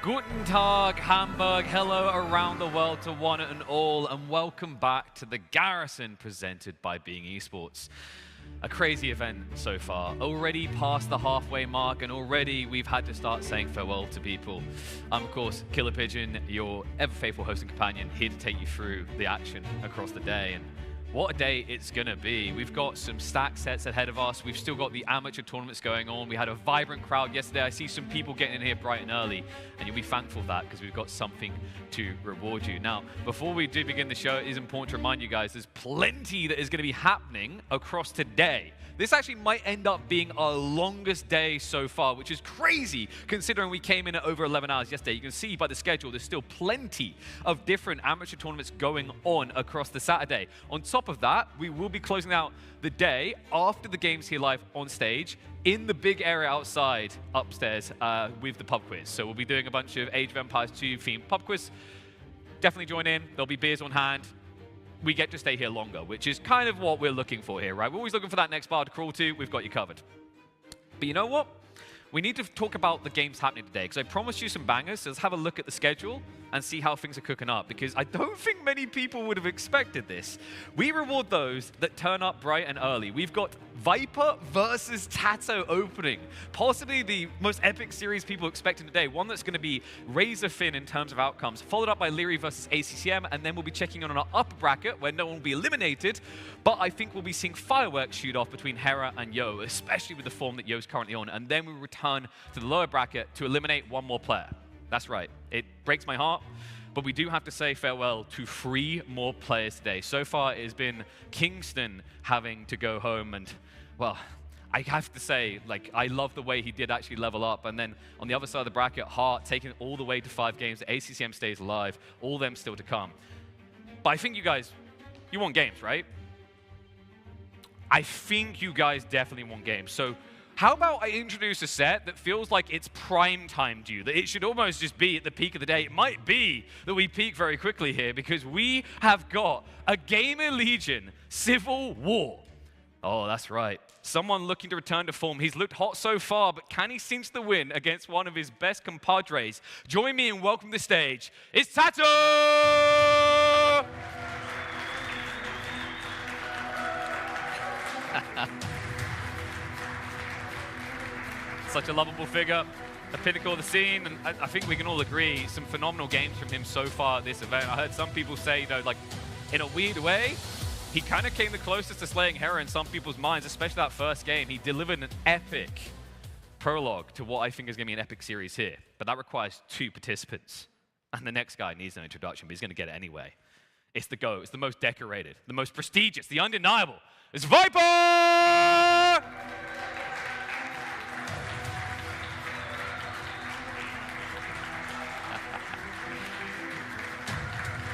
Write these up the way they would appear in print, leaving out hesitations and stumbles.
Guten Tag, Hamburg. Hello around the world to one and all, and welcome back to the Garrison presented by Being Esports. A crazy event so far, already past the halfway mark, and already we've had to start saying farewell to people. I'm, of course, Killer Pigeon, your ever-faithful host and companion, here to take you through the action across the day. And what a day it's going to be. We've got some stack sets ahead of us. We've still got the amateur tournaments going on. We had a vibrant crowd yesterday. I see some people getting in here bright and early, and you'll be thankful for that because we've got something to reward you. Now, before we do begin the show, it is important to remind you guys there's plenty that is going to be happening across today. This actually might end up being our longest day so far, which is crazy considering we came in at over 11 hours yesterday. You can see by the schedule there's still plenty of different amateur tournaments going on across the Saturday. On top of that, we will be closing out the day after the games here live on stage in the big area outside upstairs with the pub quiz. So we'll be doing a bunch of Age of Empires 2 themed pub quiz. Definitely join in. There'll be beers on hand. We get to stay here longer, which is kind of what we're looking for here, right? We're always looking for that next bar to crawl to. We've got you covered. But you know what? We need to talk about the games happening today, because I promised you some bangers, so let's have a look at the schedule and see how things are cooking up, because I don't think many people would have expected this. We reward those that turn up bright and early. We've got Viper versus TaToH opening, possibly the most epic series people expecting today, one that's going to be razor thin in terms of outcomes, followed up by Liereyy versus ACCM, and then we'll be checking on our upper bracket where no one will be eliminated, but I think we'll be seeing fireworks shoot off between Hera and Yo, especially with the form that Yo's currently on, and then we return to the lower bracket to eliminate one more player. That's right. It breaks my heart, but we do have to say farewell to 3 more players today. So far, it has been Kingston having to go home, and, well, I have to say, like, I love the way he did actually level up. And then on the other side of the bracket, Hart taking it all the way to 5 games. The ACCM stays alive. All them still to come. But I think you guys, you want games, right? I think you guys definitely want games. So how about I introduce a set that feels like it's prime time due, that it should almost just be at the peak of the day. It might be that we peak very quickly here because we have got a Gamer Legion Civil War. Oh, that's right. Someone looking to return to form. He's looked hot so far, but can he cinch the win against one of his best compadres? Join me and welcome to the stage. It's TaToH! Such a lovable figure, the pinnacle of the scene, and I think we can all agree some phenomenal games from him so far at this event. I heard some people say, you know, like, in a weird way, he kind of came the closest to slaying Hera in some people's minds, especially that first game. He delivered an epic prologue to what I think is going to be an epic series here, but that requires 2 participants. And the next guy needs no introduction, but he's going to get it anyway. It's the GOAT. It's the most decorated, the most prestigious, the undeniable. It's Viper!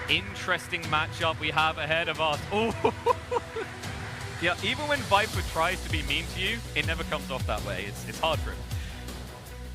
Interesting matchup we have ahead of us. Oh, yeah, even when Viper tries to be mean to you, it never comes off that way. It's hard for him.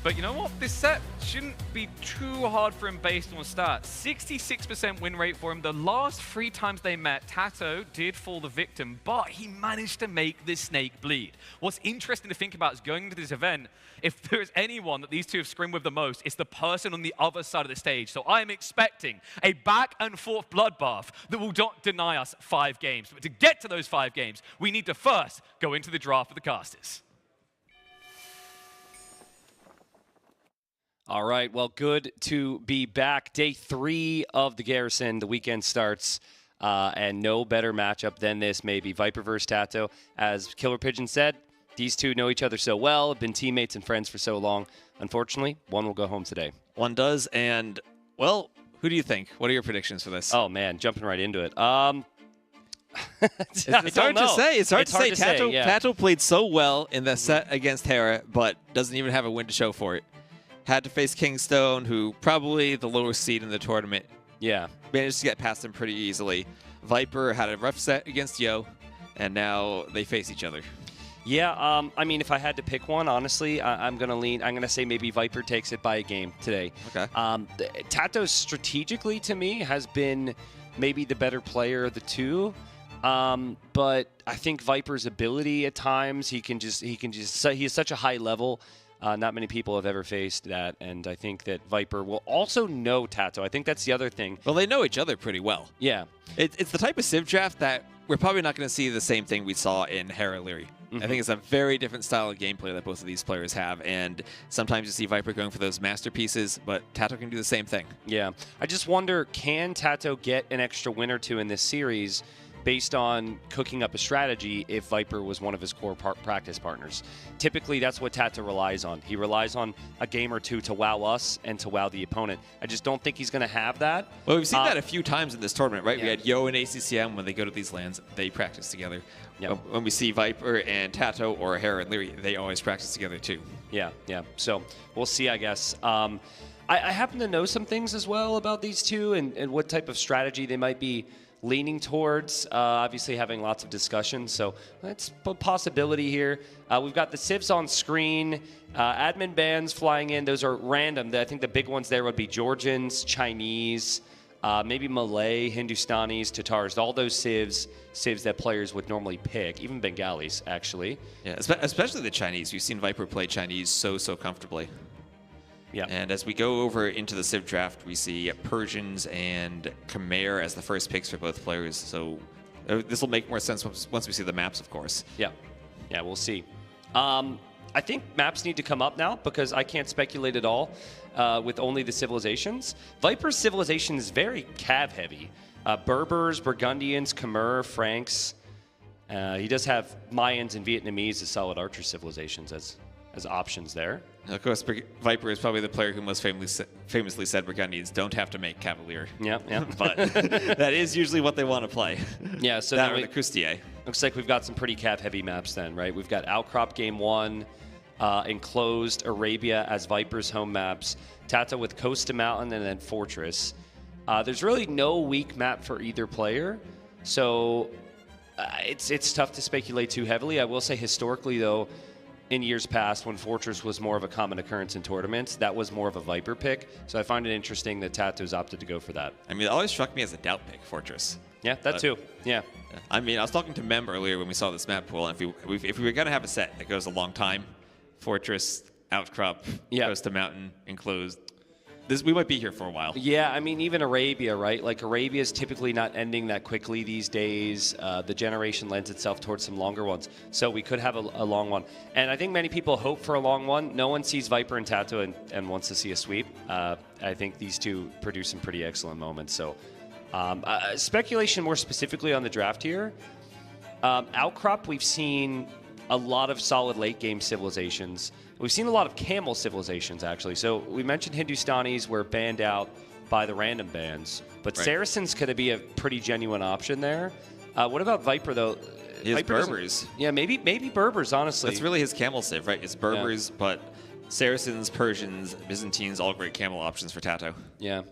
But you know what? This set shouldn't be too hard for him based on stats. 66% win rate for him. The last 3 times they met, TaToH did fall the victim, but he managed to make this snake bleed. What's interesting to think about is going into this event, if there's anyone that these two have scrimmed with the most, it's the person on the other side of the stage. So I am expecting a back and forth bloodbath that will not deny us 5 games. But to get to those 5 games, we need to first go into the draft of the casters. All right, well, good to be back. Day 3 of the Garrison. The weekend starts, and no better matchup than this, maybe. Viper versus TaToH. As Killer Pigeon said, these two know each other so well, have been teammates and friends for so long. Unfortunately, one will go home today. One does, and, well, who do you think? What are your predictions for this? Oh, man, jumping right into it. It's hard to say. It's hard to say. TaToH played so well in the set against Hera, but doesn't even have a win to show for it. Had to face Kingstone, who probably the lowest seed in the tournament. Yeah. Managed to get past him pretty easily. Viper had a rough set against Yo, and now they face each other. Yeah, I mean, if I had to pick one, honestly, I'm going to lean. I'm going to say maybe Viper takes it by a game today. Okay. TaToH strategically, to me, has been maybe the better player of the two. But I think Viper's ability at times, he has such a high level. Not many people have ever faced that, and I think that Viper will also know TaToH. I think that's the other thing. Well, they know each other pretty well. Yeah. It's the type of Civ draft that we're probably not going to see the same thing we saw in Hera Liereyy. I think it's a very different style of gameplay that both of these players have, and sometimes you see Viper going for those masterpieces, but TaToH can do the same thing. Yeah. I just wonder, can TaToH get an extra win or two in this series based on cooking up a strategy if Viper was one of his core practice partners? Typically, that's what TaToH relies on. He relies on a game or two to wow us and to wow the opponent. I just don't think he's going to have that. Well, we've seen that a few times in this tournament, right? Yeah. We had Yo and ACCM, when they go to these lands, they practice together. Yep. When we see Viper and TaToH or Hera and Liereyy, they always practice together too. Yeah, yeah. So we'll see, I guess. I happen to know some things as well about these two and what type of strategy they might be leaning towards, obviously having lots of discussions, so that's a possibility here. We've got the civs on screen, admin bans flying in. Those are random. I think the big ones there would be Georgians, Chinese, maybe Malay, Hindustanis, Tatars, all those civs that players would normally pick, even Bengalis, actually. Yeah, especially the Chinese. We've seen Viper play Chinese so comfortably. Yeah. And as we go over into the Civ draft, we see Persians and Khmer as the first picks for both players. So this will make more sense once we see the maps, of course. Yeah. Yeah, we'll see. I think maps need to come up now because I can't speculate at all with only the civilizations. Viper's civilization is very cav heavy. Berbers, Burgundians, Khmer, Franks. He does have Mayans and Vietnamese as solid archer civilizations as options there. Of course, Viper is probably the player who most famously said Burgundians don't have to make Cavalier. Yeah, yeah. But that is usually what they want to play. Yeah, so that or the Coustier. Looks like we've got some pretty cav-heavy maps then, right? We've got Outcrop Game 1, Enclosed, Arabia as Viper's home maps, TaToH with Coast to Mountain, and then Fortress. There's really no weak map for either player, so it's tough to speculate too heavily. I will say historically, though, in years past, when Fortress was more of a common occurrence in tournaments, that was more of a Viper pick. So I find it interesting that TaToH's opted to go for that. I mean, it always struck me as a doubt pick, Fortress. Yeah, that too. Yeah. I mean, I was talking to Mem earlier when we saw this map pool, and if we were going to have a set that goes a long time, Fortress, Outcrop, Coast to Mountain, Enclosed, we might be here for a while. Yeah, I mean, even Arabia, right? Like, Arabia is typically not ending that quickly these days. The generation lends itself towards some longer ones. So we could have a long one. And I think many people hope for a long one. No one sees Viper and TaToH and wants to see a sweep. I think these two produce some pretty excellent moments. So speculation more specifically on the draft here. Outcrop, we've seen a lot of solid late-game civilizations. We've seen a lot of camel civilizations, actually. So we mentioned Hindustanis were banned out by the random bans, but right. Saracens could be a pretty genuine option there. What about Viper, though? He has Berbers. Yeah, maybe Berbers, honestly. That's really his camel civ, right? It's Berbers, but Saracens, Persians, Byzantines, all great camel options for TaToH. Yeah,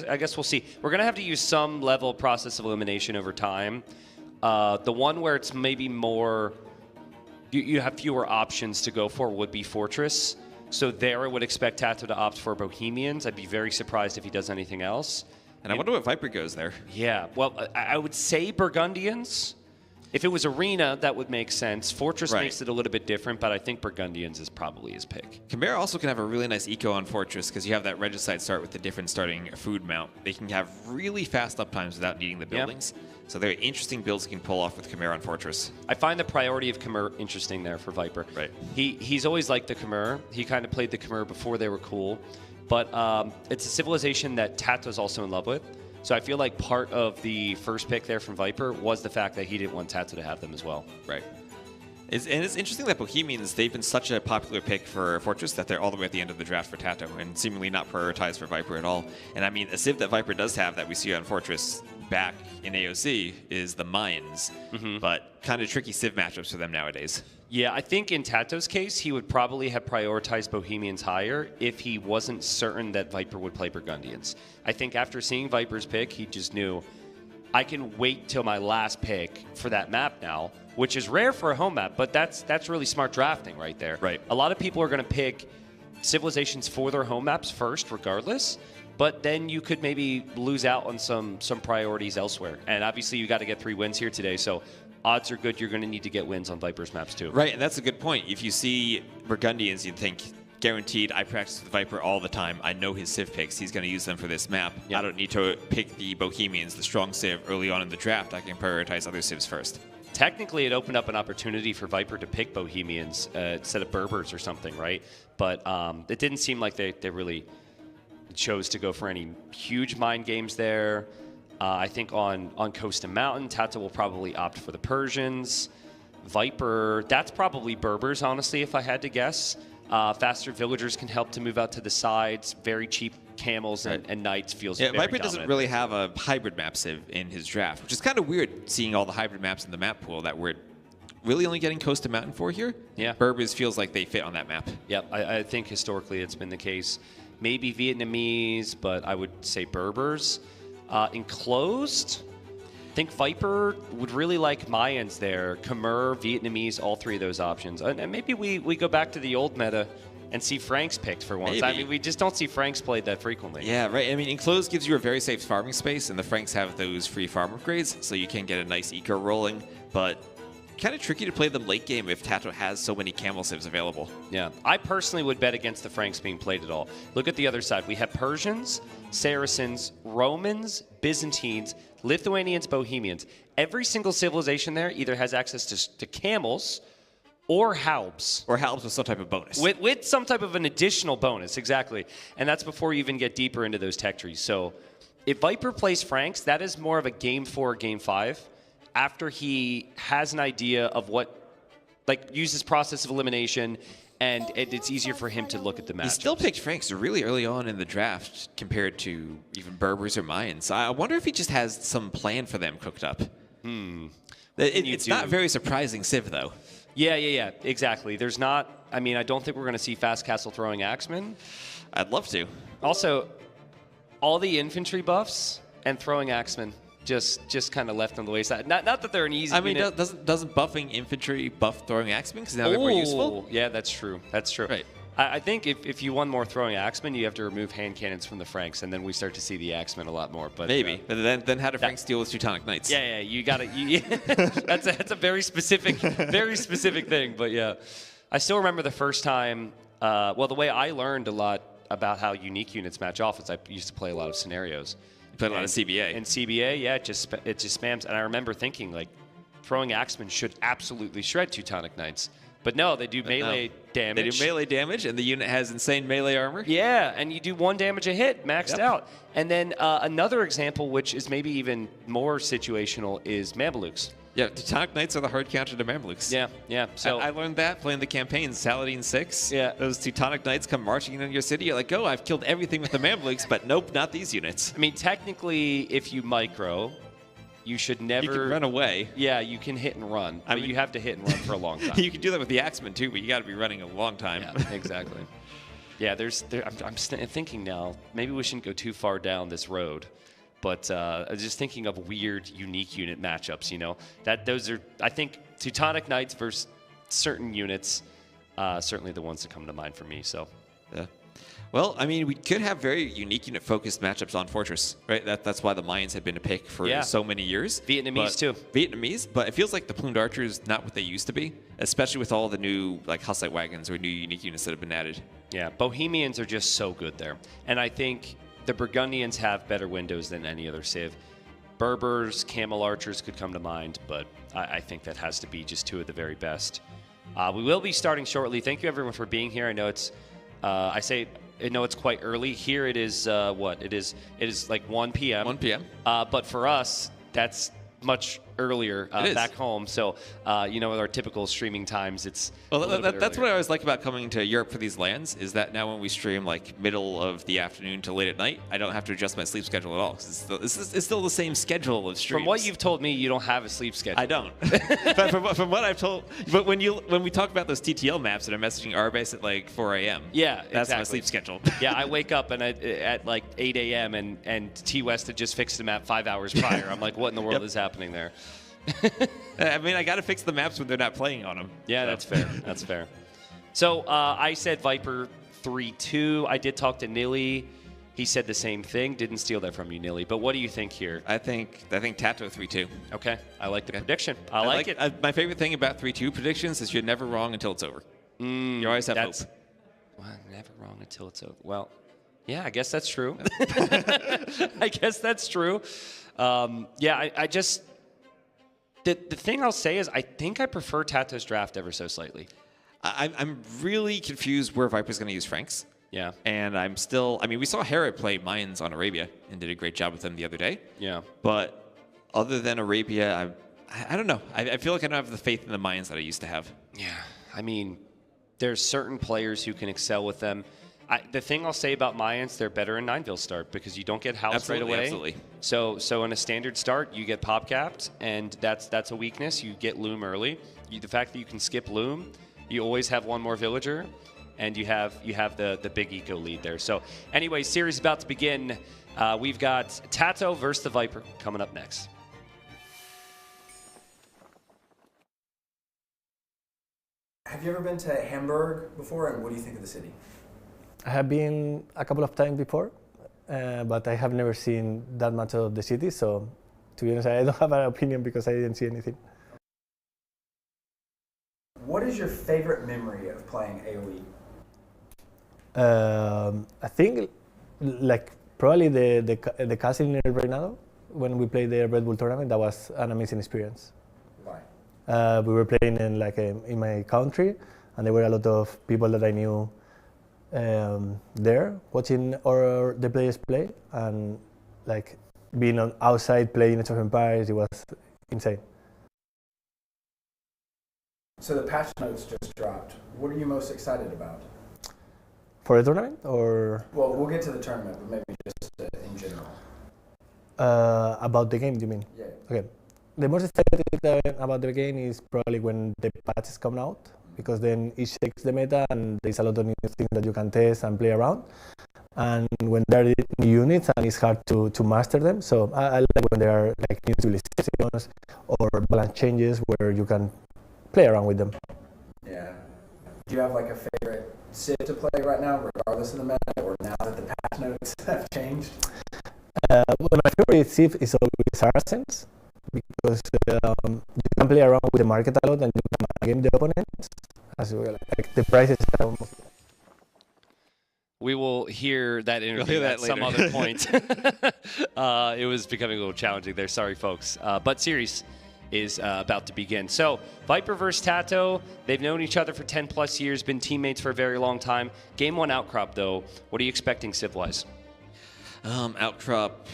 I guess we'll see. We're going to have to use some level of process of elimination over time. The one where it's maybe more... You have fewer options to go for would be Fortress. So there I would expect TaToH to opt for Bohemians. I'd be very surprised if he does anything else. And I wonder what Viper goes there. Yeah, well, I would say Burgundians. If it was Arena, that would make sense. Fortress makes it a little bit different, but I think Burgundians is probably his pick. Khmer also can have a really nice eco on Fortress because you have that regicide start with the different starting food mount. They can have really fast uptimes without needing the buildings. Yep. So they're interesting builds you can pull off with Khmer on Fortress. I find the priority of Khmer interesting there for Viper. Right. He's always liked the Khmer. He kind of played the Khmer before they were cool. But it's a civilization that TaToH's also in love with. So I feel like part of the first pick there from Viper was the fact that he didn't want TaToH to have them as well. Right. And it's interesting that Bohemians, they've been such a popular pick for Fortress that they're all the way at the end of the draft for TaToH and seemingly not prioritized for Viper at all. And I mean, a civ that Viper does have that we see on Fortress back in AOC is the Mayans, but kind of tricky civ matchups for them nowadays. Yeah, I think in TaToH's case, he would probably have prioritized Bohemians higher if he wasn't certain that Viper would play Burgundians. I think after seeing Viper's pick, he just knew, I can wait till my last pick for that map now, which is rare for a home map, but that's really smart drafting right there. Right. A lot of people are going to pick civilizations for their home maps first, regardless, but then you could maybe lose out on some priorities elsewhere. And obviously, you got to get 3 wins here today, so odds are good you're going to need to get wins on Viper's maps too. Right, and that's a good point. If you see Burgundians, you'd think, guaranteed, I practice with Viper all the time. I know his Civ picks. He's going to use them for this map. Yep. I don't need to pick the Bohemians, the strong Civ, early on in the draft. I can prioritize other Civs first. Technically, it opened up an opportunity for Viper to pick Bohemians instead of Berbers or something, right? But it didn't seem like they really chose to go for any huge mind games there. I think on Coast and Mountain, TaToH will probably opt for the Persians. Viper, that's probably Berbers, honestly, if I had to guess. Faster villagers can help to move out to the sides. Very cheap camels and knights feels very Viper doesn't dominant. really have a hybrid map Civ in his draft, which is kind of weird seeing all the hybrid maps in the map pool that we're really only getting Coast and Mountain for here. Yeah. Berbers feels like they fit on that map. Yep, I think historically it's been the case. Maybe Vietnamese, but I would say Berbers. Enclosed, I think Viper would really like Mayans there. Khmer, Vietnamese, all three of those options. And maybe we go back to the old meta and see Franks picked for once. Maybe. I mean, we just don't see Franks played that frequently. Yeah, right. I mean, Enclosed gives you a very safe farming space, and the Franks have those free farm upgrades, so you can get a nice eco rolling, but kind of tricky to play them late game if TaToH has so many camel Civs available. Yeah, I personally would bet against the Franks being played at all. Look at the other side. We have Persians, Saracens, Romans, Byzantines, Lithuanians, Bohemians. Every single civilization there either has access to camels or halbs. Or halbs with some type of bonus. With some type of an additional bonus, exactly. And that's before you even get deeper into those tech trees. So if Viper plays Franks, that is more of a game 4, game 5. After he has an idea of what, like, uses process of elimination, and it's easier for him to look at the match. He still picked Franks really early on in the draft compared to even Berbers or Mayans. I wonder if he just has some plan for them cooked up. It's not very surprising Civ, though. Yeah, exactly. There's not, I mean, I don't think we're going to see fast castle throwing axemen. I'd love to. Also, all the infantry buffs and throwing axemen just kind of left on the wayside. Not that they're an easy unit. Doesn't buffing infantry buff throwing axemen because now they're more useful? Yeah, that's true. That's true. Right. I think if you want more throwing axemen, you have to remove hand cannons from the Franks, and then we start to see the axemen a lot more. But maybe. But then how do Franks deal with Teutonic Knights? Yeah, you got to. That's a very specific thing. But yeah, I still remember the first time. Well, the way I learned a lot about how unique units match off is I used to play a lot of scenarios. You played a lot of CBA. And CBA, yeah, it just spams. And I remember thinking, like, throwing axemen should absolutely shred Teutonic Knights. But no, they do melee damage. They do melee damage, and the unit has insane melee armor. Yeah, and you do 1 damage a hit, maxed out. And then another example, which is maybe even more situational, is Mamelukes. Yeah, Teutonic Knights are the hard counter to Mamelukes. Yeah. So I learned that playing the campaign Saladin 6. Yeah. Those Teutonic Knights come marching into your city. You're like, oh, I've killed everything with the Mamelukes, but nope, not these units. I mean, technically, if you micro, you should never... You can run away. Yeah, you can hit and run. But you have to hit and run for a long time. You can do that with the Axemen, too, but you got to be running a long time. Yeah, exactly. Yeah, I'm thinking now, maybe we shouldn't go too far down this road. But I was just thinking of weird, unique unit matchups, you know. Those are, I think, Teutonic Knights versus certain units, certainly the ones that come to mind for me, so. Yeah. Well, I mean, we could have very unique unit-focused matchups on Fortress, right? That's why the Mayans had been a pick for so many years. Vietnamese, too. Vietnamese, but it feels like the Plumed Archer is not what they used to be, especially with all the new, like, Hussite Wagons or new unique units that have been added. Yeah, Bohemians are just so good there. And I think the Burgundians have better windows than any other Civ. Berbers, Camel Archers could come to mind, but I think that has to be just 2 of the very best. We will be starting shortly. Thank you, everyone, for being here. I know it's, I know it's quite early. Here it is, It is like 1 p.m. 1 p.m. But for us, that's much earlier back home. So, with our typical streaming times, it's that's what I always like about coming to Europe for these LANs, is that now when we stream like middle of the afternoon to late at night, I don't have to adjust my sleep schedule at all. It's still the same schedule of streams. From what you've told me, you don't have a sleep schedule. I don't. But from what I've told, but when we talk about those TTL maps and I'm messaging Arbase at like 4 a.m. Yeah, that's exactly. my sleep schedule. Yeah, I wake up and at like 8 a.m. and T West had just fixed the map 5 hours prior. I'm like, what in the world is happening there? I mean, I got to fix the maps when they're not playing on them. Yeah, so. That's fair. That's fair. So I said Viper 3-2. I did talk to Nilly. He said the same thing. Didn't steal that from you, Nilly. But what do you think here? I think TaToH 3-2. Okay, I like the prediction. I like it. My favorite thing about 3-2 predictions is you're never wrong until it's over. You always have hope. Well, never wrong until it's over. Well, yeah, I guess that's true. I guess that's true. Yeah, I just... The thing I'll say is I think I prefer TaToH's draft ever so slightly. I'm really confused where Viper's going to use Franks. Yeah. And I'm still... I mean, we saw Hera play Mayans on Arabia and did a great job with them the other day. Yeah. But other than Arabia, I don't know. I feel like I don't have the faith in the Mayans that I used to have. Yeah. I mean, there's certain players who can excel with them. The thing I'll say about Mayans, they're better in 9-vil start because you don't get housed right away. Absolutely. So in a standard start, you get pop capped, and that's a weakness. You get loom early. The fact that you can skip loom, you always have one more villager, and you have the big eco lead there. So anyway, series about to begin. We've got TaToH versus TheViper coming up next. Have you ever been to Hamburg before, and what do you think of the city? I have been a couple of times before, but I have never seen that much of the city, so to be honest, I don't have an opinion because I didn't see anything. What is your favorite memory of playing AoE? I think like probably the castle in El Reinado, when we played the Red Bull tournament, that was an amazing experience. Why? We were playing in my country, and there were a lot of people that I knew there watching the players play, and like being outside playing Age of Empires, it was insane. So the patch notes just dropped. What are you most excited about? For the tournament, or? Well, we'll get to the tournament, but maybe just in general. About the game, you mean? Yeah. Okay. The most exciting about the game is probably when the patches come out, because then it shakes the meta and there's a lot of new things that you can test and play around. And when there are new units and it's hard to master them, so I like when there are like new civilizations or balance changes where you can play around with them. Yeah. Do you have like a favorite civ to play right now, regardless of the meta, or now that the patch notes have changed? Well, my favorite civ is always Saracens, because you can play around with the market a lot and you can game the opponents as well. Like the prices are almost... We will hear that interview at some other point. It was becoming a little challenging there. Sorry, folks. But series is about to begin. So Viper versus TaToH. They've known each other for 10 plus years, been teammates for a very long time. Game 1 Outcrop, though. What are you expecting civ-wise? Outcrop.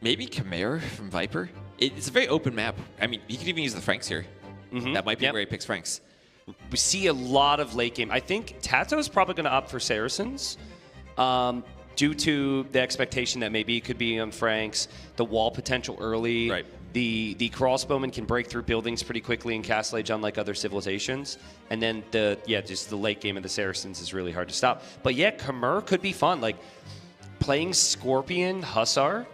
Maybe Chimera from Viper. It's a very open map. I mean, you could even use the Franks here. That might be where he picks Franks. We see a lot of late game. I think TaToH is probably going to opt for Saracens due to the expectation that maybe it could be on Franks, the wall potential early. Right. The crossbowman can break through buildings pretty quickly in Castle Age, unlike other civilizations. And then just the late game of the Saracens is really hard to stop. But yeah, Khmer could be fun. Like playing Scorpion Hussar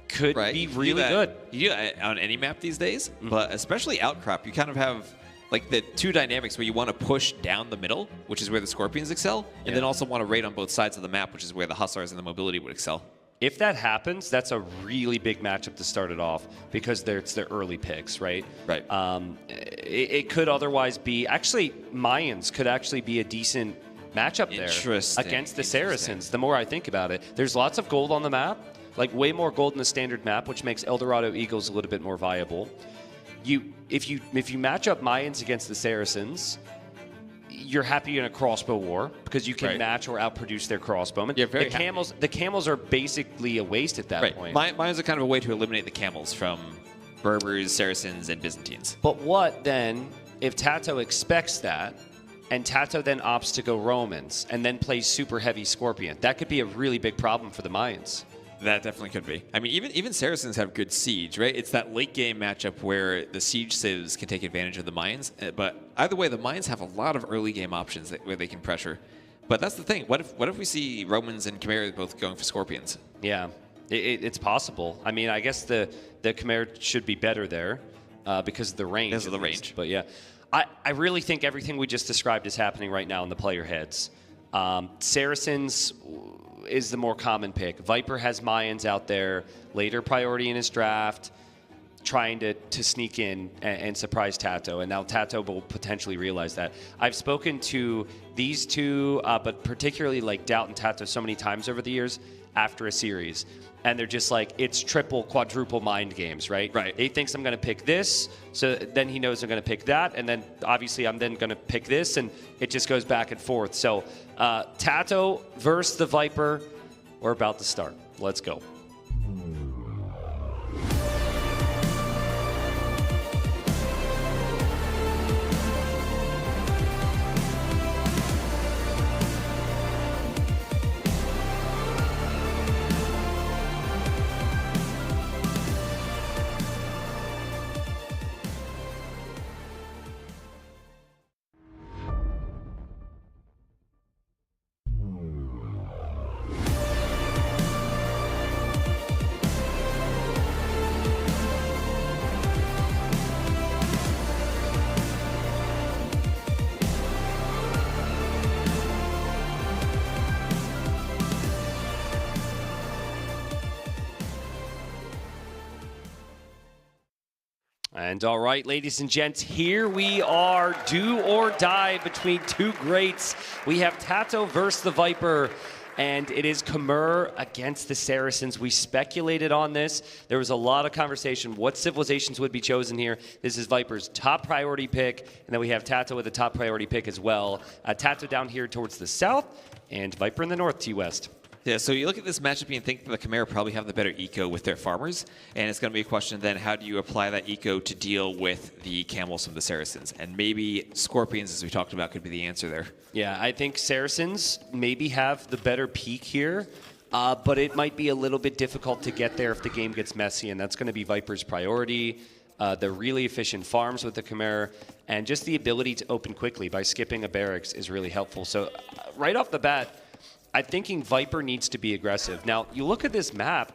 could be really good. You do that on any map these days, but especially Outcrop, you kind of have like the two dynamics where you want to push down the middle, which is where the Scorpions excel, and then also want to raid on both sides of the map, which is where the Hussars and the mobility would excel. If that happens, that's a really big matchup to start it off because it's their early picks, right? Right. It could otherwise be... Actually, Mayans could actually be a decent matchup there against the Saracens, the more I think about it. There's lots of gold on the map, like way more gold in the standard map, which makes Eldorado Eagles a little bit more viable. If you match up Mayans against the Saracens, you're happy in a crossbow war because you can match or outproduce their crossbowmen. The camels are basically a waste at that point. Mayans are kind of a way to eliminate the camels from Berbers, Saracens, and Byzantines. But what then if TaToH expects that, and TaToH then opts to go Romans and then plays super heavy Scorpion? That could be a really big problem for the Mayans. That definitely could be. I mean, even Saracens have good siege, right? It's that late game matchup where the siege civs can take advantage of the Mayans. But either way, the Mayans have a lot of early game options where they can pressure. But that's the thing. What if we see Romans and Chimera both going for Scorpions? Yeah, it's possible. I mean, I guess the Chimera should be better there because of the range. Because of the range. But yeah, I really think everything we just described is happening right now in the player heads. Saracens is the more common pick. Viper has Mayans out there, later priority in his draft, trying to sneak in and surprise TaToH, and now TaToH will potentially realize that. I've spoken to these two, but particularly like Doubt and TaToH so many times over the years after a series, and they're just like, it's triple, quadruple mind games, right? Right. He thinks I'm going to pick this, so then he knows I'm going to pick that, and then obviously I'm then going to pick this, and it just goes back and forth. So TaToH versus the Viper, we're about to start. Let's go. And all right, ladies and gents, here we are, do or die between two greats. We have TaToH versus the Viper, and it is Khmer against the Saracens. We speculated on this. There was a lot of conversation what civilizations would be chosen here. This is Viper's top priority pick, and then we have TaToH with a top priority pick as well. TaToH down here towards the south, and Viper in the north, T-West. Yeah, so you look at this matchup and think the Khmer probably have the better eco with their farmers, and it's going to be a question then, how do you apply that eco to deal with the camels from the Saracens? And maybe Scorpions, as we talked about, could be the answer there. Yeah, I think Saracens maybe have the better peak here, but it might be a little bit difficult to get there if the game gets messy, and that's going to be Viper's priority. The really efficient farms with the Khmer, and just the ability to open quickly by skipping a barracks is really helpful. So right off the bat, I'm thinking Viper needs to be aggressive. Now, you look at this map,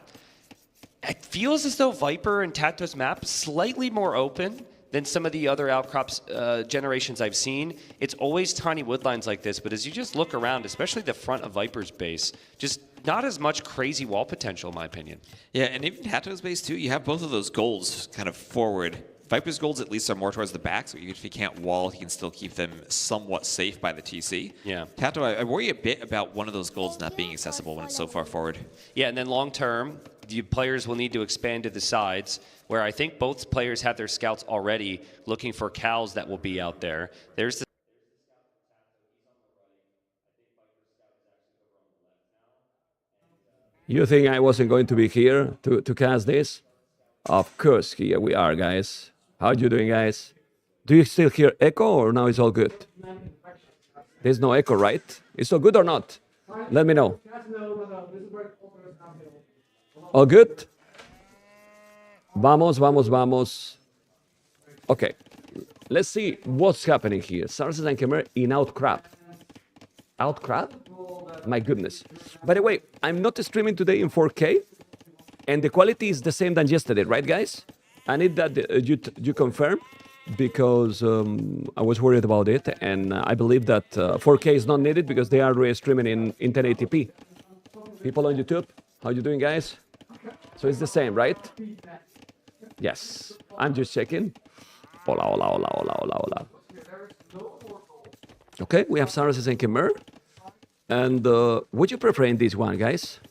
it feels as though Viper and TaToH's map slightly more open than some of the other Outcrops generations I've seen. It's always tiny woodlines like this, but as you just look around, especially the front of Viper's base, just not as much crazy wall potential, in my opinion. Yeah, and even TaToH's base, too, you have both of those golds kind of forward. Viper's golds at least are more towards the back, so even if he can't wall, he can still keep them somewhat safe by the TC. Yeah. TaToH, I worry a bit about one of those golds not being accessible when it's so far forward. Yeah, and then long term, the players will need to expand to the sides, where I think both players have their scouts already looking for cows that will be out there. There's the You think I wasn't going to be here to cast this? Of course, here we are, guys. How you doing, guys? Do you still hear echo, or now it's all good? There's no echo, right? It's all good or not? Let me know. All good? Vamos, vamos, vamos. Okay. Let's see what's happening here. Saracens and Khmer in Outcrop. Outcrop? My goodness. By the way, I'm not streaming today in 4K, and the quality is the same than yesterday, right, guys? I need that you confirm, because I was worried about it, and I believe that 4K is not needed because they are streaming in 1080p. People on YouTube, how you doing, guys? So it's the same, right? Yes, I'm just checking. Hola, hola, hola, hola, hola, hola. Okay, we have Saracens and Khmer. And would you prefer in this one, guys?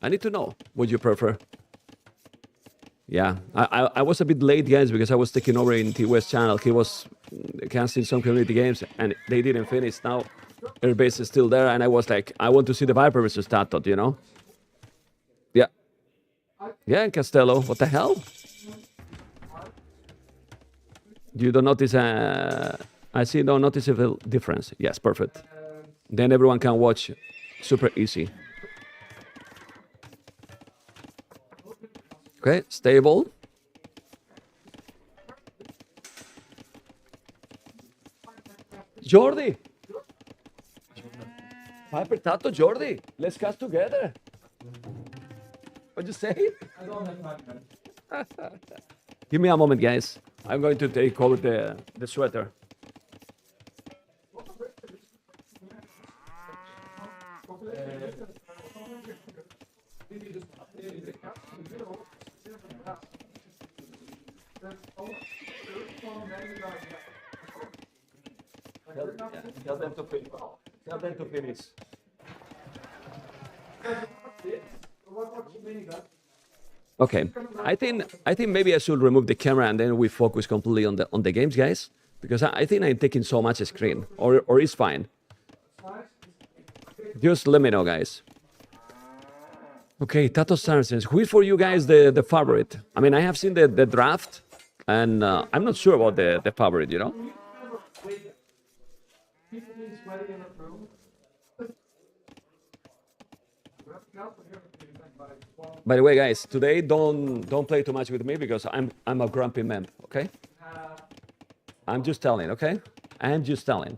I need to know. Would you prefer? Yeah, I was a bit late, guys, because I was taking over in T-West channel. He was casting some community games, and they didn't finish. Now, airbase is still there, and I was like, I want to see the Viper versus TaToH, you know? Yeah. Yeah, in Castello. What the hell? You don't notice I see no noticeable difference. Yes, perfect. Then everyone can watch. Super easy. Okay, stable. Jordi! Viper, TaToH, Jordi! Let's cast together! What'd you say? Give me a moment, guys. I'm going to take over the sweater. Tell them to finish. Tell them to finish. Okay, I think maybe I should remove the camera and then we focus completely on the games, guys, because I think I'm taking so much screen, or it's fine. Just let me know, guys. Okay, TaToH Saracens. Who is for you guys the favorite? I mean, I have seen the draft, and I'm not sure about the favorite, you know? By the way, guys, today don't play too much with me because I'm a grumpy man, okay? I'm just telling, okay? I'm just telling.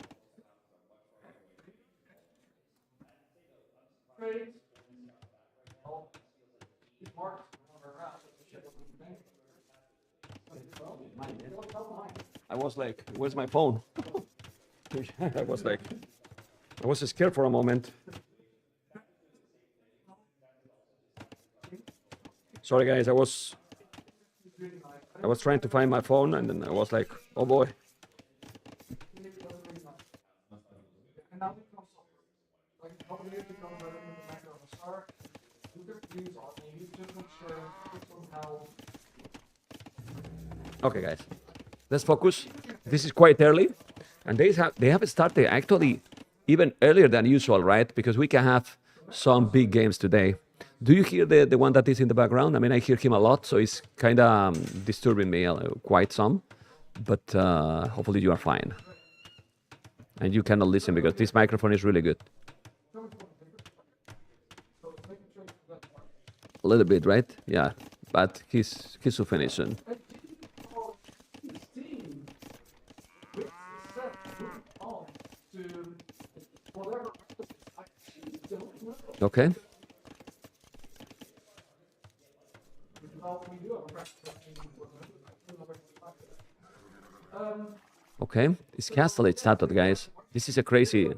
I was like, where's my phone? I was scared for a moment. Sorry guys, I was trying to find my phone and then I was like, oh boy. Okay guys, let's focus. This is quite early and they have started actually even earlier than usual, right? Because we can have some big games today. Do you hear the one that is in the background? I mean, I hear him a lot, so it's kind of disturbing me quite some. But hopefully you are fine. And you cannot listen because this microphone is really good. A little bit, right? Yeah, but he's to finish soon. Okay. Okay, it's Castle, it's TaToH, guys. This is a crazy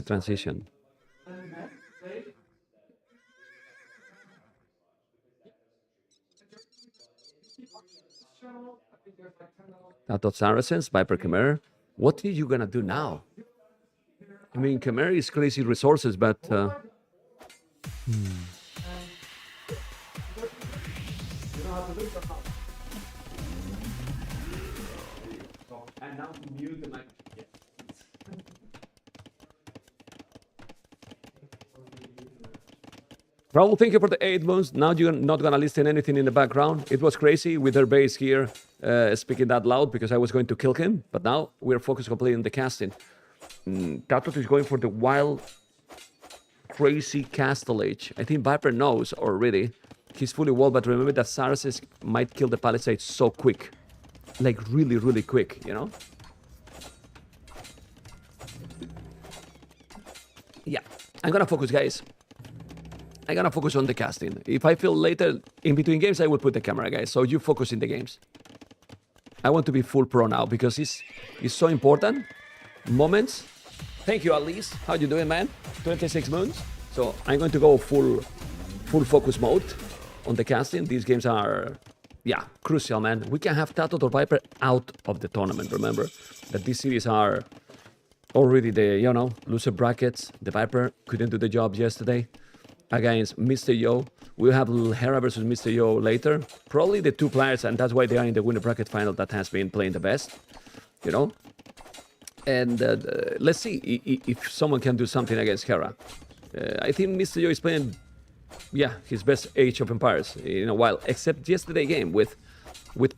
transition. TaToH Saracens, Viper Khmer. What are you gonna do now? I mean, Khmer is crazy resources, but and now mute the mic. Raul, thank you for the 8 months. Now you're not gonna listen anything in the background. It was crazy with their base here speaking that loud because I was going to kill him. But now we're focused completely on the casting. TaToH is going for the wild, crazy Castle Age. I think Viper knows already. He's fully walled, but remember that Saracens might kill the Palisade so quick. Like really, really quick, you know? Yeah, I'm gonna focus, guys. I'm gonna focus on the casting. If I feel later in between games, I will put the camera, guys. So you focus in the games. I want to be full pro now because it's so important. Moments. Thank you, Alice. How you doing, man? 26 months. So I'm going to go full focus mode on the casting. These games are, yeah, crucial, man. We can have TaToH or Viper out of the tournament. Remember that these series are already the, you know, loser brackets. The Viper couldn't do the job yesterday against Mr.yo. We'll have Hera versus Mr.yo later. Probably the two players, and that's why they are in the winner bracket final that has been playing the best, you know. And let's see if someone can do something against Hera. I think Mr.yo is playing, yeah, his best Age of Empires in a while, except yesterday game with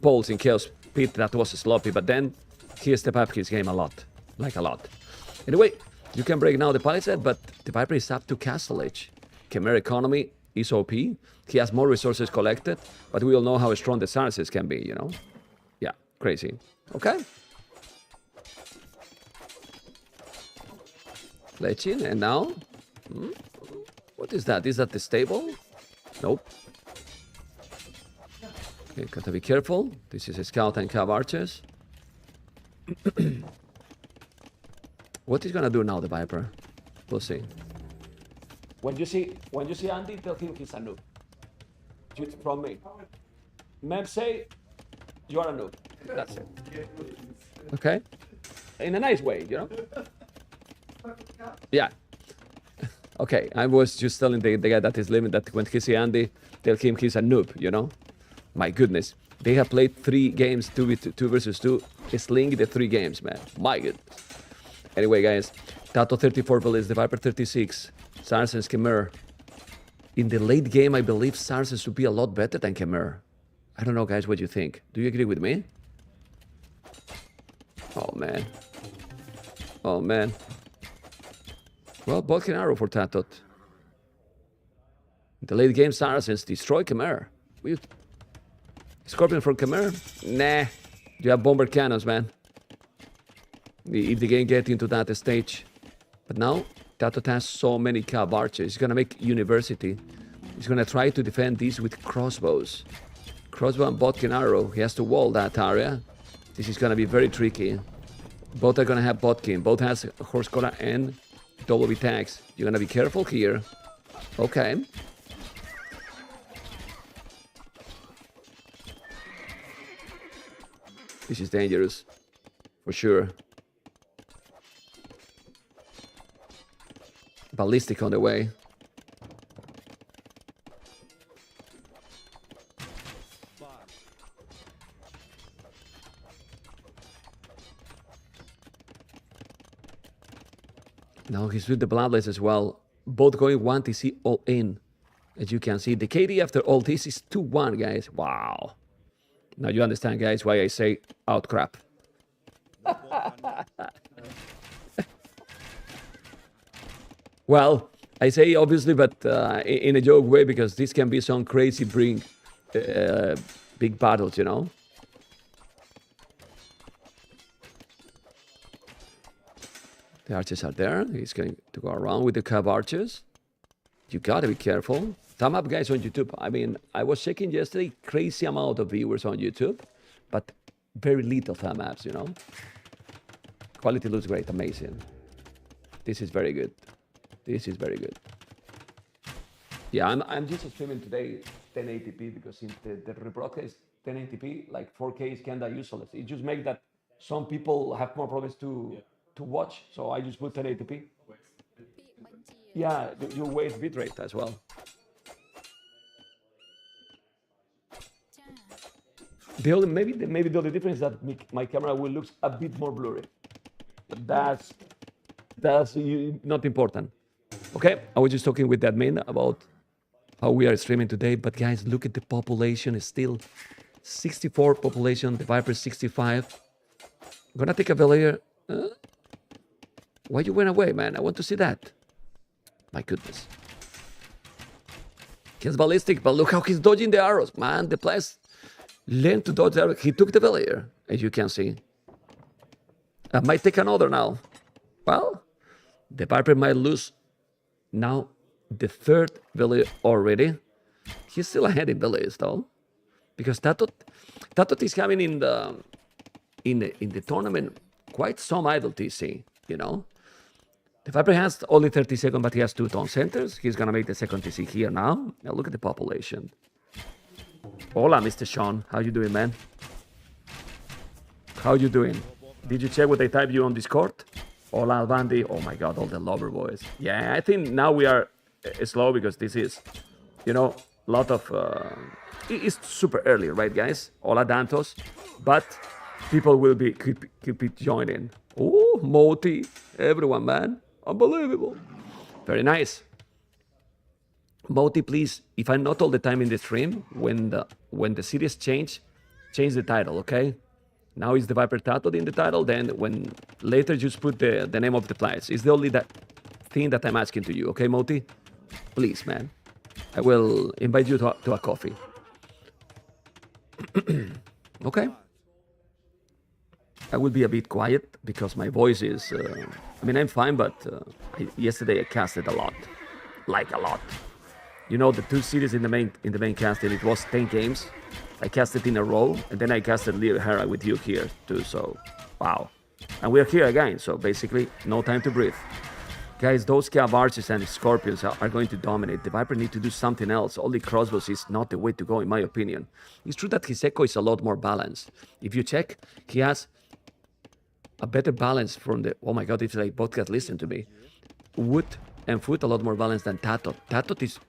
Pulse in Chaos Pit that was sloppy, but then he stepped up his game a lot, like a lot. Anyway, you can break now the Palisade, but the Viper is up to Castle Age. Khmer economy is OP. He has more resources collected, but we all know how strong the Saracens can be, you know? Yeah, crazy. Okay. Lechin, and now? What is that? Is that the stable? Nope. Okay, gotta be careful. This is a Scout and Cav Archers. What is gonna do now, the Viper? We'll see. When you see Andy, tell him he's a noob. From me. Mem say, you are a noob. That's it. Okay? in a nice way, you know? Yeah. Okay, I was just telling the guy that is living that when he see Andy, tell him he's a noob, you know? My goodness. They have played 3 games, 2 versus 2. Sling the 3 games, man. My goodness. Anyway, guys, TaToH 34 Village, TheViper 36, Saracens Khmer. In the late game, I believe Saracens would be a lot better than Khmer. I don't know, guys, what you think. Do you agree with me? Oh, man. Oh, man. Well, Bodkin Arrow for TaToH. In the late game, Saracens destroy Khmer. Scorpion for Khmer? Nah. You have bomber cannons, man. If the game gets into that stage. But now, TaToH has so many cab archers. He's going to make University. He's going to try to defend these with crossbows. Crossbow and Bodkin Arrow. He has to wall that area. This is going to be very tricky. Both are going to have Bodkin. Both has Horse Cola and double V tags. You're going to be careful here. Okay. This is dangerous. For sure. Ballistic on the way. Now he's with the Bloodless as well. Both going 1 TC all in. As you can see, the KD after all this is 2-1, guys. Wow. Now you understand, guys, why I say Outcrop. Well, I say obviously, but in a joke way, because this can be some crazy big battles, you know? The archers are there. He's going to go around with the cab archers. You gotta be careful. Thumb up, guys, on YouTube. I mean, I was checking yesterday, crazy amount of viewers on YouTube, but very little thumb ups, you know? Quality looks great, amazing. This is very good. This is very good. Yeah, I'm just streaming today 1080p because in the rebroadcast 1080p, like 4K is kinda useless. It just makes that some people have more problems to watch, so I just put 1080p. Yeah, you waste bitrate as well. Maybe the only difference is that my camera will look a bit more blurry. But that's not important. Okay, I was just talking with the admin about how we are streaming today. But guys, look at the population. It's still 64 population. TheViper 65. I'm gonna take a villager. Why you went away, man? I want to see that. My goodness. He's ballistic, but look how he's dodging the arrows, man. The players learned to dodge the arrows. He took the villager, as you can see. I might take another now. Well, the Viper might lose now the 3rd villager already. He's still ahead in villagers though, because TaToH is having in the tournament quite some idle TC, you know. The Viper has only 30 seconds, but he has 2 town centers. He's gonna make the 2nd TC here now. Now look at the population. Hola, Mr. Sean. How you doing, man? How you doing? Did you check what I typed you on Discord? Hola, Albandi. Oh my God, all the lover boys. Yeah, I think now we are slow because this is, you know, a lot of... it's super early, right, guys? Hola, Dantos. But people will be keep it joining. Oh, Moti. Everyone, man. Unbelievable. Very nice. Moti, please, if I'm not all the time in the stream, when the series change the title, okay? Now it's TheViper TaToH in the title, then when later just put the name of the players. It's the only thing that I'm asking to you, okay, Moti? Please, man. I will invite you to a coffee. Okay. I will be a bit quiet because my voice is... I mean, I'm fine, but yesterday I casted a lot. Like a lot. You know, the 2 series in the main casting, it was 10 games. I casted in a row, and then I casted Hera with you here too, so wow. And we're here again, so basically, no time to breathe. Guys, those Cav Archers and Scorpions are going to dominate. The Viper need to do something else. Only crossbows is not the way to go, in my opinion. It's true that his echo is a lot more balanced. If you check, he has a better balance from the, oh my God, it's like podcast, listen to me. Wood and food, a lot more balance than TaToH. TaToH is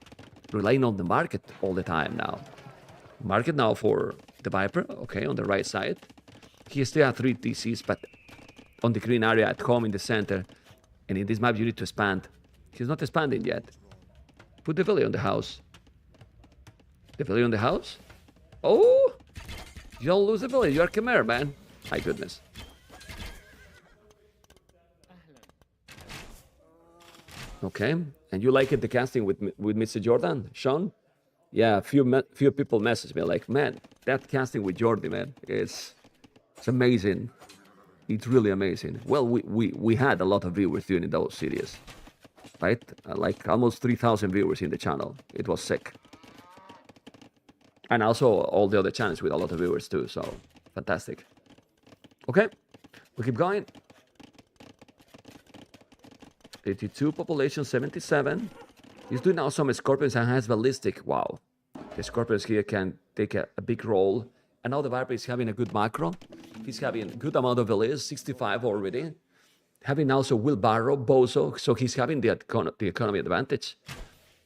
relying on the market all the time now. Market now for the Viper, okay, on the right side. He still has 3 DCs, but on the green area at home in the center. And in this map, you need to expand. He's not expanding yet. Put the valley on the house. The valley on the house? Oh! You don't lose the valley. You are Khmer, man. My goodness. Okay. And you like it, the casting with Mr. Jordan, Sean? Yeah, few people message me like, man, that casting with Jordi, man, it's amazing. It's really amazing. Well, we had a lot of viewers during those series, right? Like almost 3,000 viewers in the channel. It was sick. And also all the other channels with a lot of viewers too, so fantastic. Okay, we keep going. 82 population, 77. He's doing now some Scorpions and has Ballistic. Wow. The Scorpions here can take a big role. And now the Viper is having a good macro. He's having a good amount of Villiers, 65 already. Having also Wheelbarrow, Bozo, so he's having the economy advantage.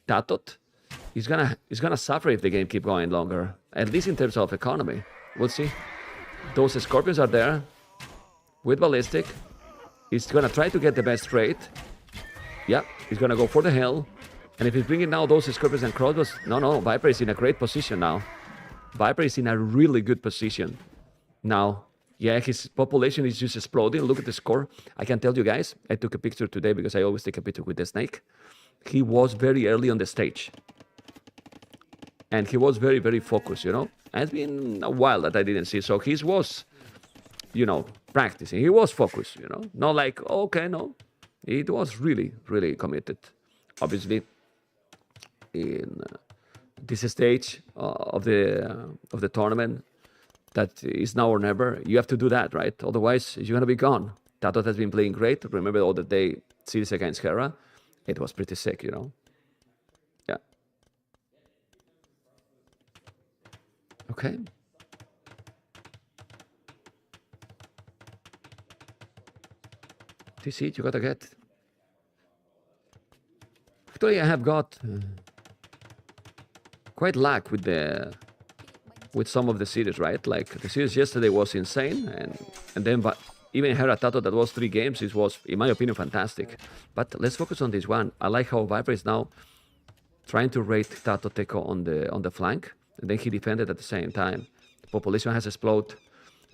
TaToH, he's gonna suffer if the game keep going longer. At least in terms of economy. We'll see. Those Scorpions are there. With Ballistic. He's gonna try to get the best rate. Yeah, he's gonna go for the hill. And if he's bringing now those Scorpions and Crossbows, no, Viper is in a great position now. Viper is in a really good position now. Yeah, his population is just exploding. Look at the score. I can tell you guys, I took a picture today because I always take a picture with the snake. He was very early on the stage. And he was very, very focused, you know. It's been a while that I didn't see. So he was, you know, practicing. He was focused, you know. Not like, oh, okay, no. It was really, really committed. Obviously, in this stage of the tournament, that is now or never. You have to do that, right? Otherwise, you're gonna be gone. TaToH has been playing great. Remember all the day series against Hera? It was pretty sick, you know. Yeah. Okay. This it you gotta get. Actually, I have got quite luck with some of the series, right? Like the series yesterday was insane, and then even Hera TaToH, that was 3 games, it was, in my opinion, fantastic. But let's focus on this one. I like how Viper is now trying to rate TaToH Teco on the flank, and then he defended at the same time. The population has exploded.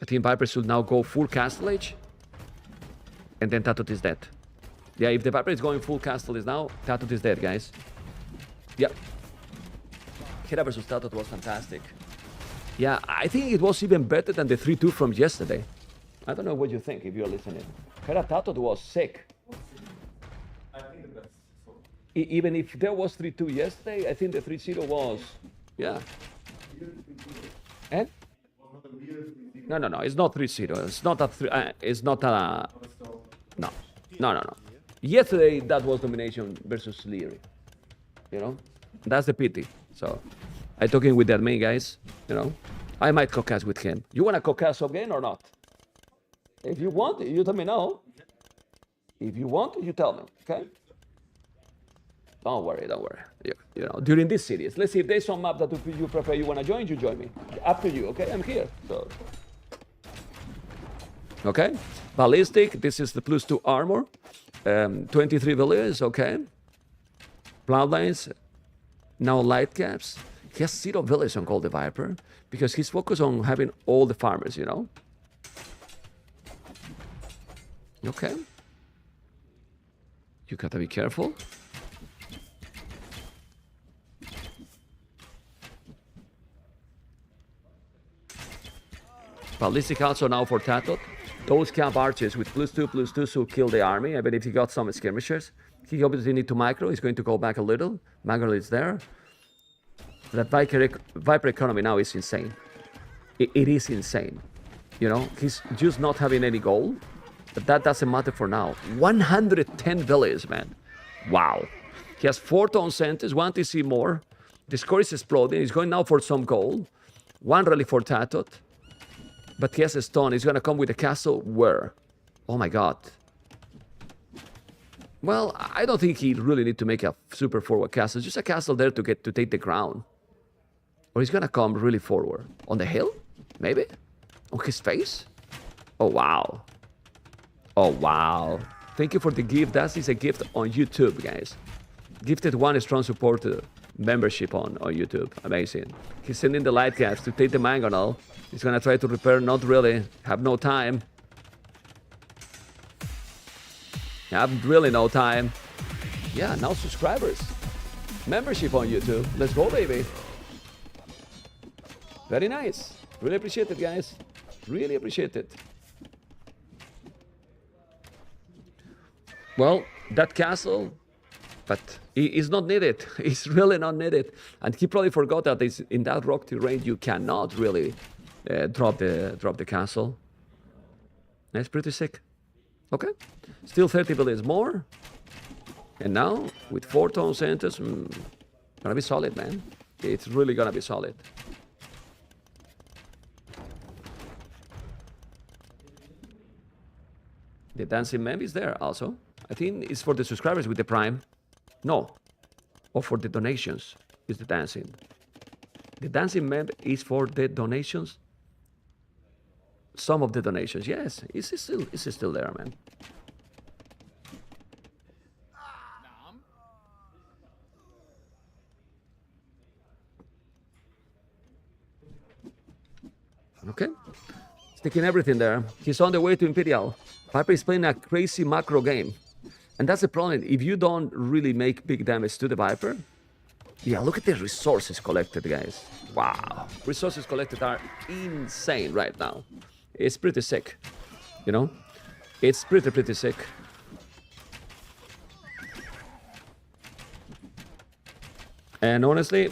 I think Viper should now go full Castle Age, and then TaToH is dead. Yeah, if the Viper is going full Castle Age now, TaToH is dead, guys. Yeah. Hera versus TaToH was fantastic. Yeah, I think it was even better than the 3-2 from yesterday. I don't know what you think if you're listening. Hera TaToH was sick. I think the best. Even if there was 3-2 yesterday, I think the 3-0 was, yeah. And? No, it's not 3-0. It's not a it's not a, no. Yesterday, that was domination versus Liereyy. You know? That's the pity. So, I talking with the admin guys, you know? I might co-cast with him. You want to co-cast again or not? If you want, you tell me no. If you want, you tell me, okay? Don't worry. You know, during this series, let's see if there's some map that you prefer, you want to join, you join me. Up to you, okay? I'm here, so. Okay, Ballistic, this is the +2 armor. 23 villiers, okay. Bloodlines, now light caps. He has 0 villiers on Call the Viper because he's focused on having all the farmers, you know. Okay. You gotta be careful. Ballistic also now for TaToH. Those camp archers with +2/+2 should kill the army. I bet if he got some skirmishers. He obviously need to micro. He's going to go back a little. Mangle is there. That Viper economy now is insane. It is insane. You know, he's just not having any gold. But that doesn't matter for now. 110 villages, man. Wow. He has 4 town centers, 1 TC more. The score is exploding. He's going now for some gold. 1 rally for TaToH. But he has a stone. He's going to come with a castle. Where? Oh my god. Well, I don't think he really need to make a super forward castle. Just a castle there to take the crown. Or he's gonna come really forward. On the hill? Maybe? On his face? Oh, wow. Oh, wow. Thank you for the gift. That is a gift on YouTube, guys. Gifted one strong support membership on YouTube. Amazing. He's sending the light caps to take the mangonel. He's gonna try to repair. Not really. Have no time. Have really no time. Yeah, now subscribers. Membership on YouTube. Let's go, baby. Very nice. Really appreciate it, guys. Really appreciate it. Well, that castle, but it's not needed. It's really not needed. And he probably forgot that in that rock terrain you cannot really drop the castle. That's pretty sick. Okay, still 30 billions more. And now with 4 tone centers, gonna be solid, man. It's really gonna be solid. The dancing mem is there also. I think it's for the subscribers with the Prime. No. Or for the donations is the dancing. The dancing mem is for the donations. Some of the donations, yes. It's still there, man. Okay. Sticking everything there. He's on the way to Imperial. Viper is playing a crazy macro game. And that's the problem. If you don't really make big damage to the Viper, yeah, look at the resources collected, guys. Wow. Resources collected are insane right now. It's pretty sick, you know? It's pretty sick. And honestly,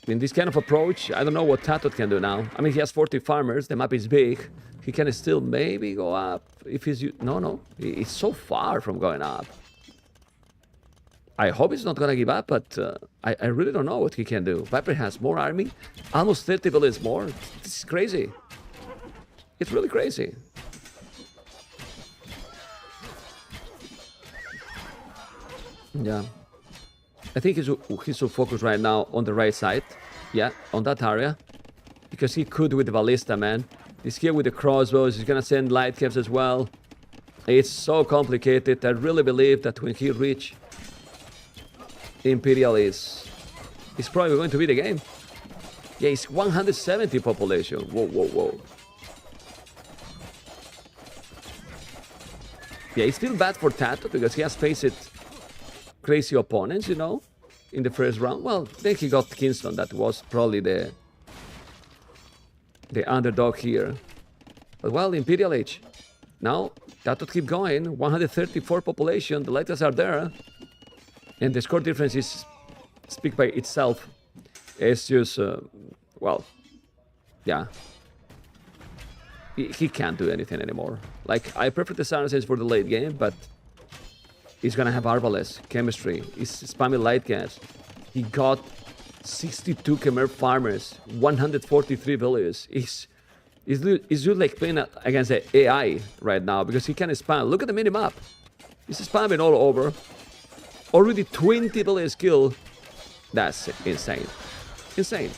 in this kind of approach, I don't know what TaToH can do now. I mean, he has 40 farmers, the map is big. He can still maybe go up if he's... No, it's so far from going up. I hope he's not gonna give up, but I really don't know what he can do. Viper has more army, almost 30 villages more. This is crazy. It's really crazy. Yeah. I think he should focus right now on the right side. Yeah, on that area. Because he could with the ballista, man. He's here with the crossbows. He's gonna send light caps as well. It's so complicated. I really believe that when he reach Imperial is probably going to be the game. Yeah, it's 170 population. Whoa. Yeah, it's still bad for TaToH because he has faced crazy opponents, you know, in the first round. Well, then he got Kingston. That was probably the underdog here. But well, Imperial Age. Now, TaToH keep going. 134 population. The lighters are there. And the score difference is speak by itself. It's just, well, yeah. He can't do anything anymore. Like, I prefer the Saracens for the late game, but he's gonna have Arbalest, chemistry, he's spamming light gas. He got 62 Khmer farmers, 143 villages. He's just like playing against the AI right now because he can spam. Look at the minimap. He's spamming all over. Already 20 village skill. That's insane. Insane.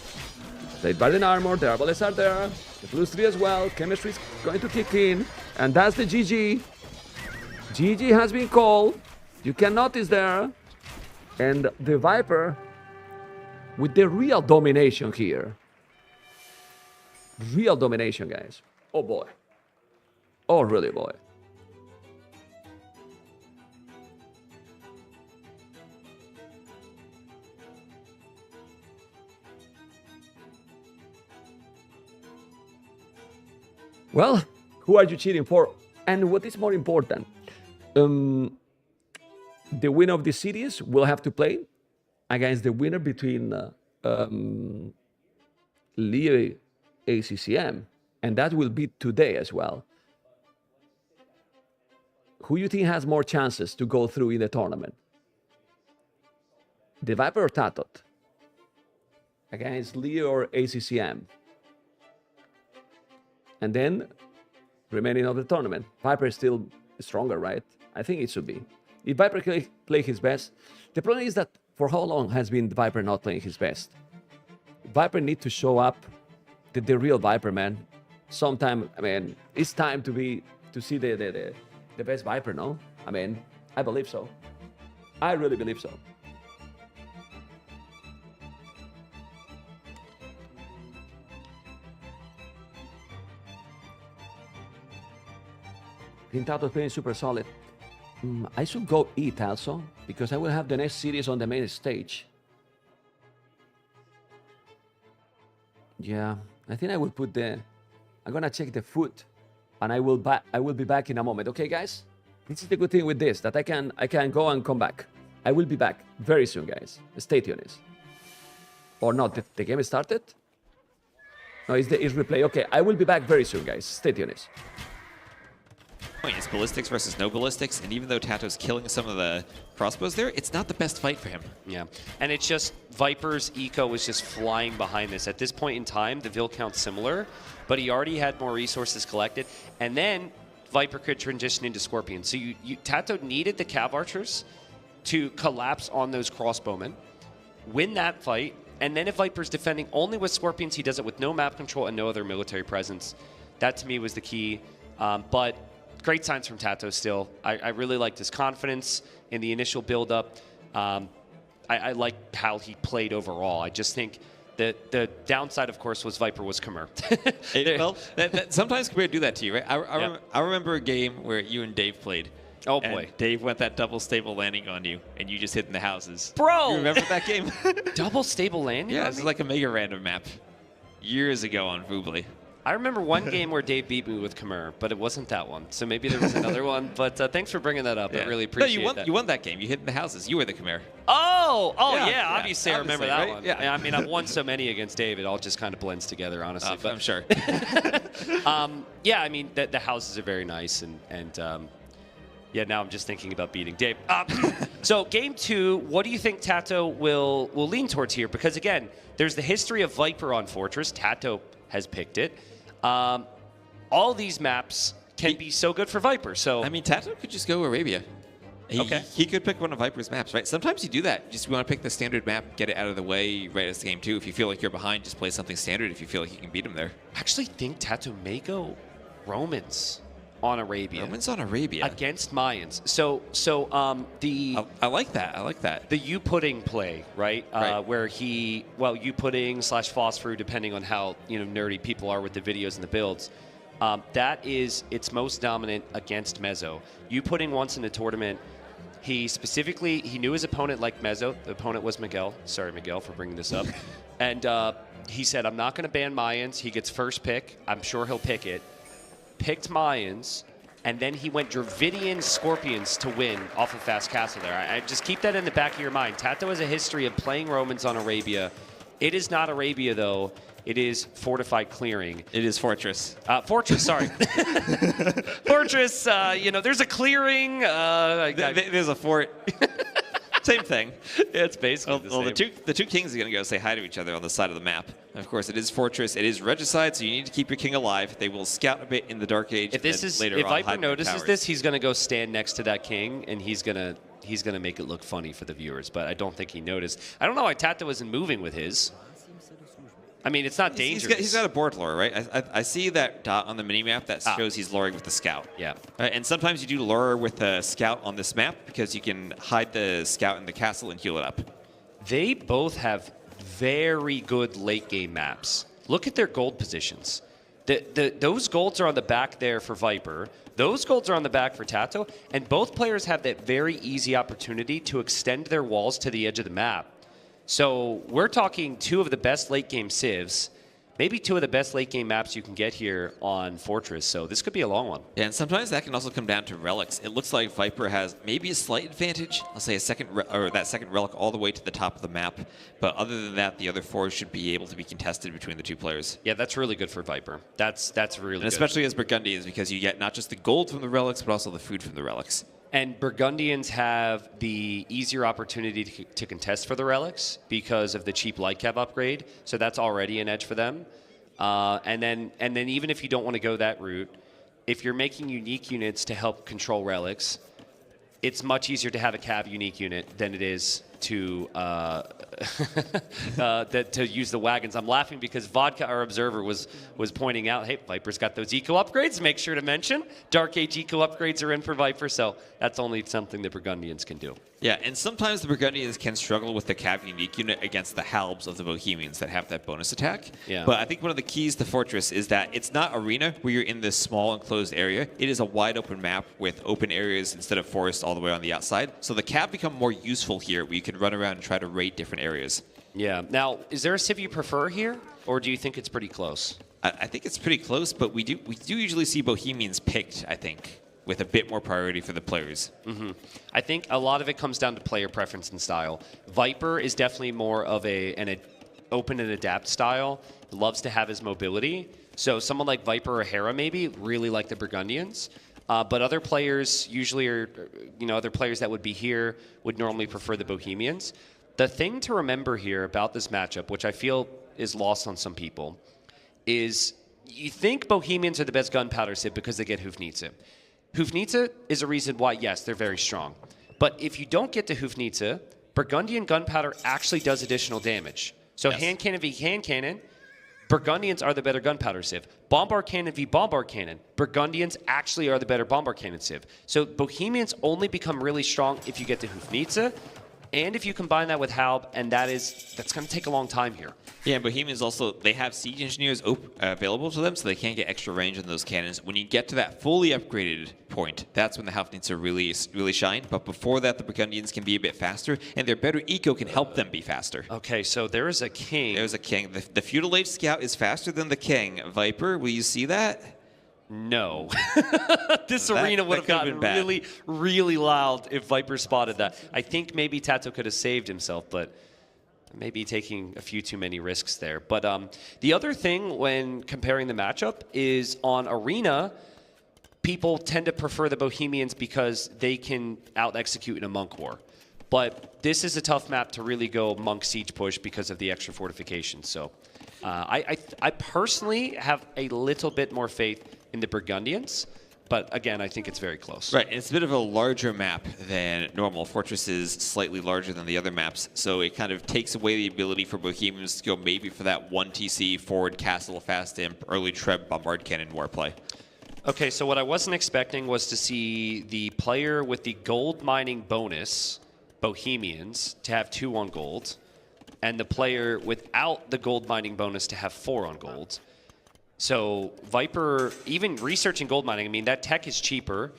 Plate Barden armor, the Arbalests are there. The +3 as well. Chemistry is going to kick in. And that's the GG. GG has been called. You can notice there. And the Viper with the real domination here. Real domination, guys. Oh boy. Oh, really, boy. Well, who are you cheating for? And what is more important? The winner of the series will have to play against the winner between Liereyy ACCM, and that will be today as well. Who you think has more chances to go through in the tournament? TheViper or TaToH? Against Liereyy or ACCM? And then remaining of the tournament. Viper is still stronger, right? I think it should be. If Viper can play his best, the problem is that for how long has been the Viper not playing his best? Viper need to show up the real Viper, man. Sometime, I mean, it's time to see the best Viper, no? I mean, I believe so. I really believe so. TaToH is playing super solid. I should go eat also, because I will have the next series on the main stage. Yeah, I think I will put I'm gonna check the food, and I will be back in a moment. Okay, guys? This is the good thing with this, that I can go and come back. I will be back very soon, guys. Stay tuned. Or not, the game started? No, it's replay. Okay, I will be back very soon, guys. Stay tuned. It's ballistics versus no ballistics, and even though TaToH's killing some of the crossbows there, it's not the best fight for him. Yeah, and it's just Viper's eco is just flying behind this. At this point in time, the Vil count's similar, but he already had more resources collected, and then Viper could transition into Scorpion. So TaToH needed the Cav Archers to collapse on those crossbowmen, win that fight, and then if Viper's defending only with Scorpions, he does it with no map control and no other military presence. That to me was the key, but great signs from TaToH still. I really liked his confidence in the initial build-up. I like how he played overall. I just think that the downside, of course, was Viper was Khmer. Well, sometimes Khmer do that to you, right? I remember a game where you and Dave played. Oh, boy. And Dave went that double stable landing on you, and you just hid in the houses. Bro! You remember that game? Double stable landing? Yeah, it's like a mega random map. Years ago on Voobly. I remember one game where Dave beat me with Khmer, but it wasn't that one. So maybe there was another one. But thanks for bringing that up. Yeah. I really appreciate that. You won that game. You hid in the houses. You were the Khmer. Yeah, obviously I remember that one. Yeah. I mean, I've won so many against Dave, it all just kind of blends together, honestly. I'm sure. Yeah, I mean, the houses are very nice. And yeah, now I'm just thinking about beating Dave. So game 2, what do you think TaToH will lean towards here? Because, again, there's the history of Viper on Fortress. TaToH has picked it. All these maps can be so good for Viper. So I mean, TaToH could just go Arabia. He could pick one of Viper's maps, right? Sometimes you do that. Just want to pick the standard map, get it out of the way right as the game 2. If you feel like you're behind, just play something standard if you feel like you can beat him there. I actually think TaToH may go Romans on Arabia. Romans on Arabia. Against Mayans. So I like that. I like that. The U-pudding play, right? Where U-pudding / Phosphor, depending on how nerdy people are with the videos and the builds. That is its most dominant against Mezzo. U-pudding once in the tournament, he knew his opponent liked Mezzo. The opponent was Miguel. Sorry, Miguel, for bringing this up. And he said, I'm not going to ban Mayans. He gets first pick. I'm sure he'll pick it. Picked Mayans, and then he went Dravidian Scorpions to win off of Fast Castle there. I just keep that in the back of your mind. TaToH has a history of playing Romans on Arabia. It is not Arabia, though. It is fortified clearing. It is Fortress. Fortress, sorry. Fortress, there's a clearing. There's a fort. Same thing. It's basically the same. The two kings are going to go say hi to each other on the side of the map. Of course, it is Fortress. It is Regicide, so you need to keep your king alive. They will scout a bit in the Dark Age. If Viper notices this, he's going to go stand next to that king, and he's going to make it look funny for the viewers. But I don't think he noticed. I don't know why TaToH isn't moving with his. I mean, it's not dangerous. He's got a board lure, right? I see that dot on the minimap that shows he's luring with the scout. Yeah. And sometimes you do lure with the scout on this map because you can hide the scout in the castle and heal it up. They both have very good late game maps. Look at their gold positions. Those golds are on the back there for Viper. Those golds are on the back for TaToH. And both players have that very easy opportunity to extend their walls to the edge of the map. So we're talking 2 of the best late game civs, maybe 2 of the best late game maps you can get here on Fortress. So this could be a long one. Yeah, and sometimes that can also come down to relics. It looks like Viper has maybe a slight advantage. I'll say that second relic all the way to the top of the map. But other than that, the other 4 should be able to be contested between the 2 players. Yeah, that's really good for Viper. That's really good. Especially as Burgundians, because you get not just the gold from the relics, but also the food from the relics. And Burgundians have the easier opportunity to contest for the relics because of the cheap light cav upgrade. So that's already an edge for them. And then even if you don't want to go that route, if you're making unique units to help control relics, it's much easier to have a cav unique unit than it is to to use the wagons. I'm laughing because Vodka, our observer, was pointing out, hey, Viper's got those eco upgrades. Make sure to mention Dark Age eco upgrades are in for Viper, so that's only something the Burgundians can do. Yeah, and sometimes the Burgundians can struggle with the cav unique unit against the halbs of the Bohemians that have that bonus attack. Yeah. But I think one of the keys to Fortress is that it's not arena where you're in this small enclosed area. It is a wide open map with open areas instead of forest all the way on the outside. So the cav become more useful here where you can run around and try to raid different areas. Yeah. Now, is there a civ you prefer here, or do you think it's pretty close? I think it's pretty close, but we do usually see Bohemians picked, I think, with a bit more priority for the players. Mm-hmm. I think a lot of it comes down to player preference and style. Viper is definitely more of an open and adapt style. He loves to have his mobility. So someone like Viper or Hera maybe really like the Burgundians. But other players usually are, other players that would be here would normally prefer the Bohemians. The thing to remember here about this matchup, which I feel is lost on some people, is you think Bohemians are the best gunpowder civ because they get Hufnitze. Hufnitze is a reason why, yes, they're very strong. But if you don't get to Hufnitze, Burgundian gunpowder actually does additional damage. So hand cannon v hand cannon, Burgundians are the better gunpowder civ. Bombard cannon v bombard cannon, Burgundians actually are the better bombard cannon civ. So Bohemians only become really strong if you get to Hufnitze, and if you combine that with Halb, and that's going to take a long time here. Yeah, Bohemians also, they have siege engineers available to them, so they can't get extra range on those cannons. When you get to that fully upgraded point, that's when the Hafnitzer really shine. But before that, the Burgundians can be a bit faster, and their better eco can help them be faster. Okay, so there is a king. There's a king. The Feudal Age Scout is faster than the king. Viper, will you see that? No. This arena would have gotten really, really loud if Viper spotted that. I think maybe TaToH could have saved himself, but maybe taking a few too many risks there. But the other thing when comparing the matchup is on arena, people tend to prefer the Bohemians because they can out-execute in a monk war. But this is a tough map to really go monk siege push because of the extra fortifications. So I personally have a little bit more faith in the Burgundians, but again, I think it's very close. Right, and it's a bit of a larger map than normal. Fortress is slightly larger than the other maps, so it kind of takes away the ability for Bohemians to go maybe for that 1 TC, forward castle, fast imp, early treb, bombard cannon war play. Okay, so what I wasn't expecting was to see the player with the gold mining bonus, Bohemians, to have 2 on gold, and the player without the gold mining bonus to have 4 on gold. So Viper, even researching gold mining, I mean, that tech is cheaper.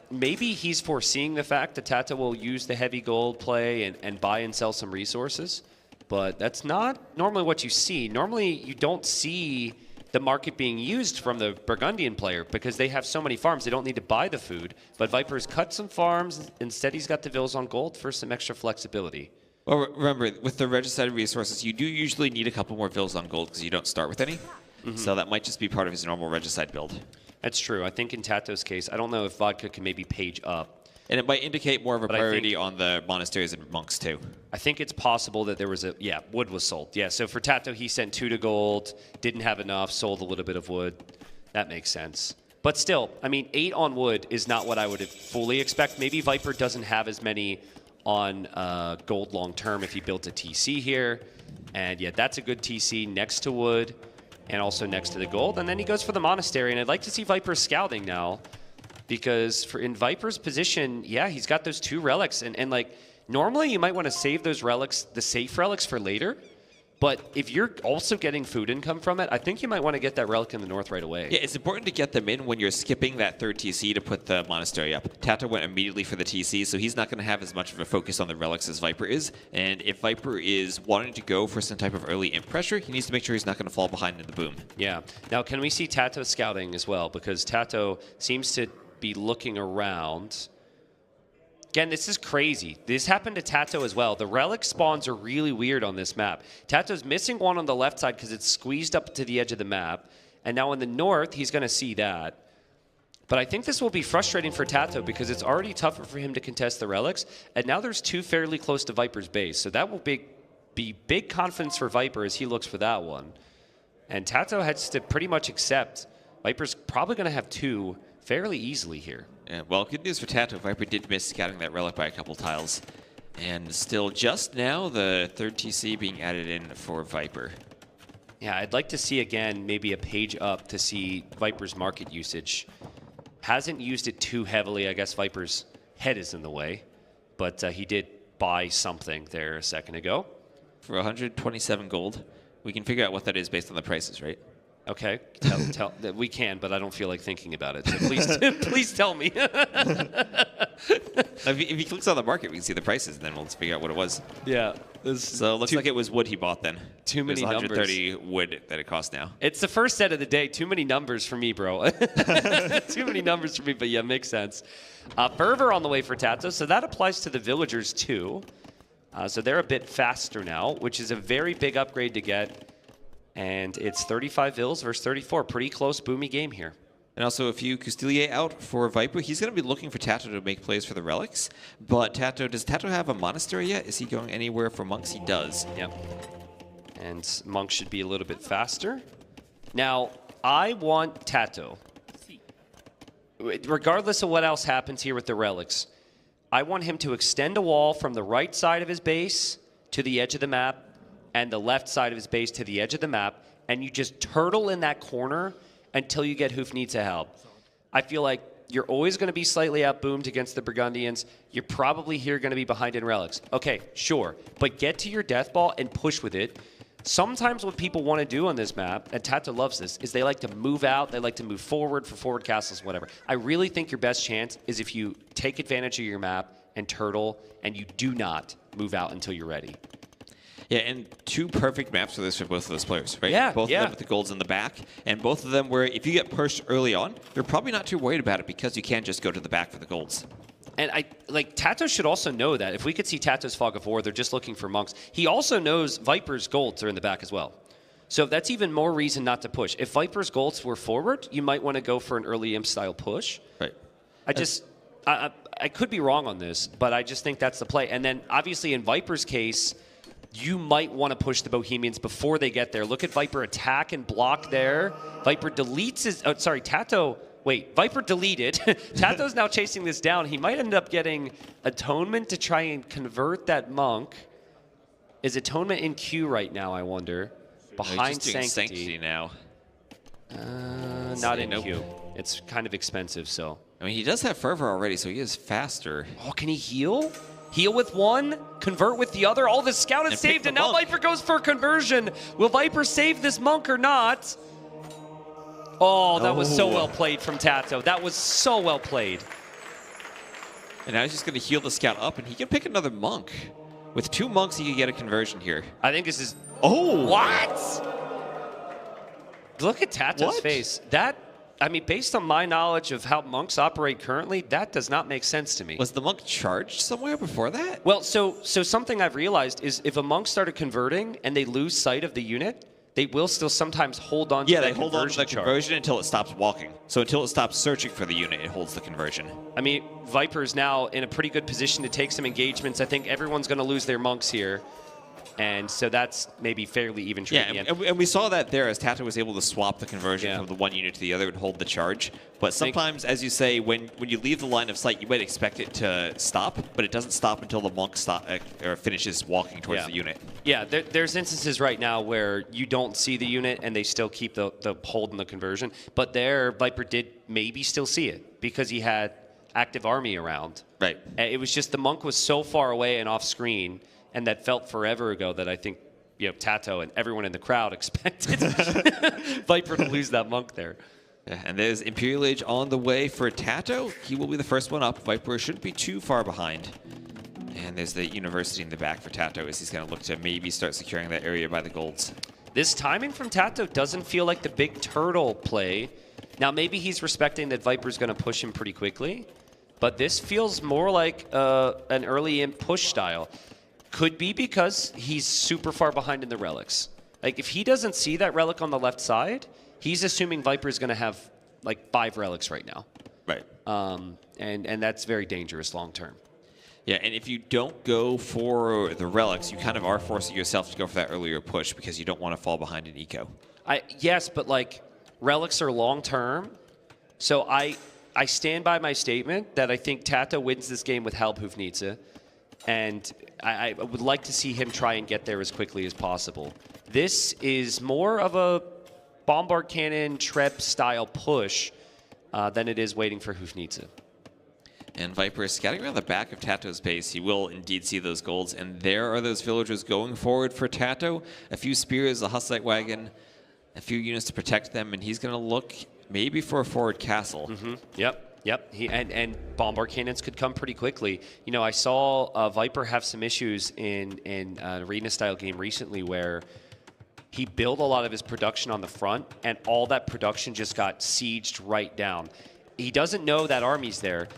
Maybe he's foreseeing the fact that TaToH will use the heavy gold play and buy and sell some resources. But that's not normally what you see. Normally, you don't see the market being used from the Burgundian player because they have so many farms, they don't need to buy the food. But Viper's cut some farms. Instead, he's got the Vills on gold for some extra flexibility. Well, remember, with the registered resources, you do usually need a couple more Vills on gold because you don't start with any. Mm-hmm. So that might just be part of his normal regicide build. That's true. I think in TaToH's case, I don't know if Vodka can maybe page up. And it might indicate more of a priority on the monasteries and monks too. I think it's possible that there was wood was sold. Yeah, so for TaToH, he sent 2 to gold, didn't have enough, sold a little bit of wood. That makes sense. But still, I mean, 8 on wood is not what I would fully expect. Maybe Viper doesn't have as many on gold long term if he built a TC here. And yeah, that's a good TC next to wood. And also next to the gold. And then he goes for the monastery. And I'd like to see Viper scouting now. Because in Viper's position, yeah, he's got those 2 relics. And like, normally you might want to save those relics, the safe relics, for later. But if you're also getting food income from it, I think you might want to get that relic in the north right away. Yeah, it's important to get them in when you're skipping that 3rd TC to put the monastery up. TaToH went immediately for the TC, so he's not going to have as much of a focus on the relics as Viper is. And if Viper is wanting to go for some type of early imp pressure, he needs to make sure he's not going to fall behind in the boom. Yeah. Now, can we see TaToH scouting as well? Because TaToH seems to be looking around. Again, this is crazy. This happened to TaToH as well. The relic spawns are really weird on this map. TaToH's missing one on the left side because it's squeezed up to the edge of the map. And now in the north, he's going to see that. But I think this will be frustrating for TaToH because it's already tougher for him to contest the relics. And now there's 2 fairly close to Viper's base. So that will be big confidence for Viper as he looks for that one. And TaToH has to pretty much accept Viper's probably going to have 2 fairly easily here. Yeah, well, good news for TaToH. Viper did miss scouting that relic by a couple tiles. And still just now, the 3rd TC being added in for Viper. Yeah, I'd like to see, again, maybe a page up to see Viper's market usage. Hasn't used it too heavily. I guess Viper's head is in the way. But he did buy something there a second ago. For 127 gold. We can figure out what that is based on the prices, right? Okay, we can, but I don't feel like thinking about it. So please, please tell me. If he clicks on the market, we can see the prices, and then we'll figure out what it was. Yeah. So it looks like it was wood he bought then. Too many There's numbers. 130 wood that it costs now. It's the first set of the day. Too many numbers for me, bro. Too many numbers for me, but yeah, makes sense. Fervor on the way for TaToH, so that applies to the villagers too. So they're a bit faster now, which is a very big upgrade to get. And it's 35 Vils versus 34. Pretty close, boomy game here. And also a few Custilier out for Viper. He's going to be looking for TaToH to make plays for the relics. But does TaToH have a monastery yet? Is he going anywhere for monks? He does. Yep. And monks should be a little bit faster. Now, I want TaToH, regardless of what else happens here with the relics, I want him to extend a wall from the right side of his base to the edge of the map and the left side of his base to the edge of the map, and you just turtle in that corner until you get Hoof needs a help. I feel like you're always going to be slightly outboomed against the Burgundians. You're probably here going to be behind in relics. Okay, sure, but get to your death ball and push with it. Sometimes what people want to do on this map, and TaToH loves this, is they like to move out, they like to move forward for forward castles, whatever. I really think your best chance is if you take advantage of your map and turtle, and you do not move out until you're ready. Yeah, and 2 perfect maps for this for both of those players, right? Yeah, both of them with the golds in the back, and both of them where if you get pushed early on, you're probably not too worried about it because you can just go to the back for the golds. And TaToH should also know that. If we could see TaToH's Fog of War, they're just looking for monks. He also knows Viper's golds are in the back as well. So that's even more reason not to push. If Viper's golds were forward, you might want to go for an early imp style push. Right. I could be wrong on this, but I just think that's the play. And then obviously in Viper's case, you might want to push the Bohemians before they get there. Look at Viper attack and block there. Viper deletes his... Oh, sorry, TaToH... Wait, Viper deleted. TaToH's now chasing this down. He might end up getting Atonement to try and convert that monk. Is Atonement in queue right now, I wonder? Behind Sanctity now. Not in queue. It's kind of expensive, so... I mean, he does have Fervor already, so he is faster. Oh, can he heal? Heal with one, convert with the other. Oh, the scout is saved, and now Viper goes for conversion. Will Viper save this monk or not? Oh, that was so well played from TaToH. That was so well played. And now he's just going to heal the scout up, and he can pick another monk. With 2 monks, he can get a conversion here. I think this is... Oh! What? Look at TaToH's face. That... I mean, based on my knowledge of how monks operate currently, that does not make sense to me. Was the monk charged somewhere before that? Well, so something I've realized is if a monk started converting and they lose sight of the unit, they will still sometimes hold on to that conversion. Yeah, they hold on to that conversion until it stops walking. So until it stops searching for the unit, it holds the conversion. I mean, Viper's now in a pretty good position to take some engagements. I think everyone's going to lose their monks here. And so that's maybe fairly even trade. Yeah, and we saw that there as TaToH was able to swap the conversion from the one unit to the other and hold the charge. But sometimes, as you say, when you leave the line of sight, you might expect it to stop, but it doesn't stop until the monk or finishes walking towards the unit. Yeah, there's instances right now where you don't see the unit and they still keep the hold in the conversion. But there, Viper did maybe still see it because he had active army around. Right. It was just the monk was so far away and off screen. And that felt forever ago that I think, TaToH and everyone in the crowd expected Viper to lose that monk there. Yeah, and there's Imperial Age on the way for TaToH. He will be the first one up. Viper shouldn't be too far behind. And there's the University in the back for TaToH as he's going to look to maybe start securing that area by the golds. This timing from TaToH doesn't feel like the big turtle play. Now, maybe he's respecting that Viper's going to push him pretty quickly. But this feels more like an early imp push style. Could be because he's super far behind in the relics. Like, if he doesn't see that relic on the left side, he's assuming Viper's going to have, 5 relics right now. Right. And that's very dangerous long term. Yeah, and if you don't go for the relics, you kind of are forcing yourself to go for that earlier push because you don't want to fall behind in eco. Yes, but, relics are long-term. So I stand by my statement that I think TaToH wins this game with Halbhufnitze. And I would like to see him try and get there as quickly as possible. This is more of a Bombard Cannon Trep style push than it is waiting for Hufnitze. And Viper is scouting around the back of TaToH's base. He will indeed see those golds. And there are those villagers going forward for TaToH. A few spears, a Hussite wagon, a few units to protect them. And he's going to look maybe for a forward castle. Yep. And Bombard Cannons could come pretty quickly. You know, I saw Viper have some issues in an arena-style game recently where he built a lot of his production on the front, and all that production just got sieged right down. He doesn't know that army's there,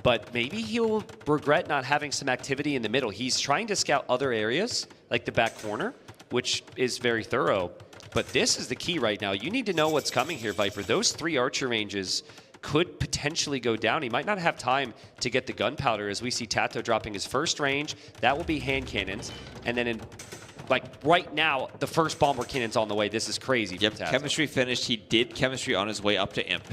but maybe he'll regret not having some activity in the middle. He's trying to scout other areas, like the back corner, which is very thorough. But this is the key right now. You need to know what's coming here, Viper. Those 3 archer ranges could potentially go down. He might not have time to get the gunpowder, as we see TaToH dropping his first range. That will be hand cannons. And then right now, the first bomber cannon's on the way. This is crazy. Yep, chemistry finished. He did chemistry on his way up to Imp.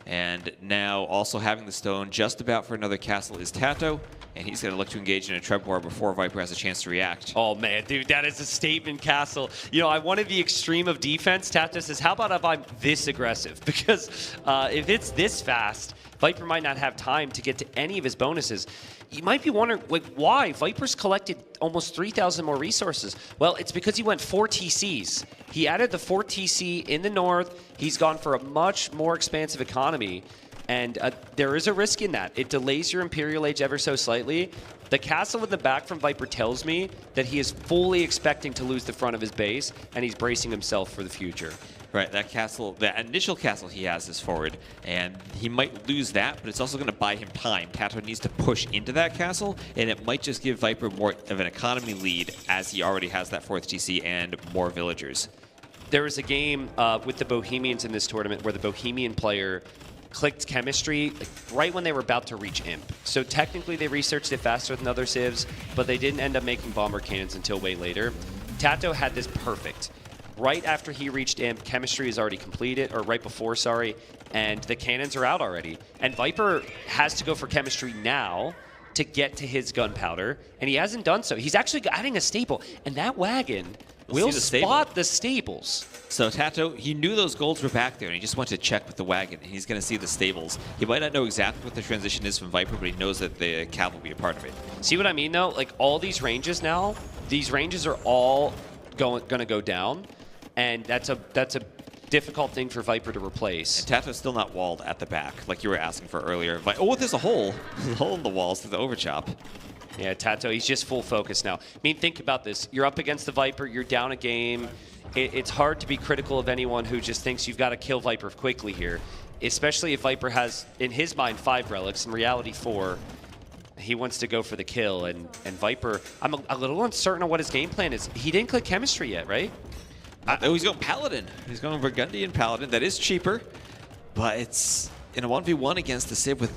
And now also having the stone just about for another castle is TaToH. And he's going to look to engage in a Treb war before Viper has a chance to react. Oh, man, dude, that is a statement castle. You know, I wanted the extreme of defense. TaToH says, how about if I'm this aggressive? Because if it's this fast, Viper might not have time to get to any of his bonuses. You might be wondering, like, why? Viper's collected almost 3,000 more resources. Well, it's because he went 4 TCs. He added the 4 TC in the north. He's gone for a much more expansive economy. And there is a risk in that. It delays your Imperial Age ever so slightly. The castle in the back from Viper tells me that he is fully expecting to lose the front of his base, and he's bracing himself for the future. Right, that castle, the initial castle he has is forward, and he might lose that, but it's also going to buy him time. TaToH needs to push into that castle, and it might just give Viper more of an economy lead, as he already has that 4th TC and more villagers. There was a game with the Bohemians in this tournament where the Bohemian player clicked chemistry right when they were about to reach Imp. So technically they researched it faster than other civs, but they didn't end up making bomber cannons until way later. TaToH had this perfect. Right after he reached Imp, chemistry is already completed, or right before, sorry, and the cannons are out already. And Viper has to go for chemistry now to get to his gunpowder, and he hasn't done so. He's actually adding a staple, and that wagon will spot the stables. So TaToH, he knew those golds were back there, and he just went to check with the wagon, and he's going to see the stables. He might not know exactly what the transition is from Viper, but he knows that the cav will be a part of it. See what I mean, though? Like, all these ranges now, these ranges are all going to go down, and that's a difficult thing for Viper to replace. And TaToH's still not walled at the back, like you were asking for earlier. Oh, there's a hole. A hole in the walls through the overchop. Yeah, TaToH, he's just full focus now. I mean, think about this. You're up against the Viper. You're down a game. It's hard to be critical of anyone who just thinks you've got to kill Viper quickly here, especially if Viper has, in his mind, 5 relics, in reality 4. He wants to go for the kill, and Viper, I'm a little uncertain on what his game plan is. He didn't click chemistry yet, right? Oh, he's going Paladin. He's going Burgundian Paladin. That is cheaper, but it's in a 1v1 against the Civ with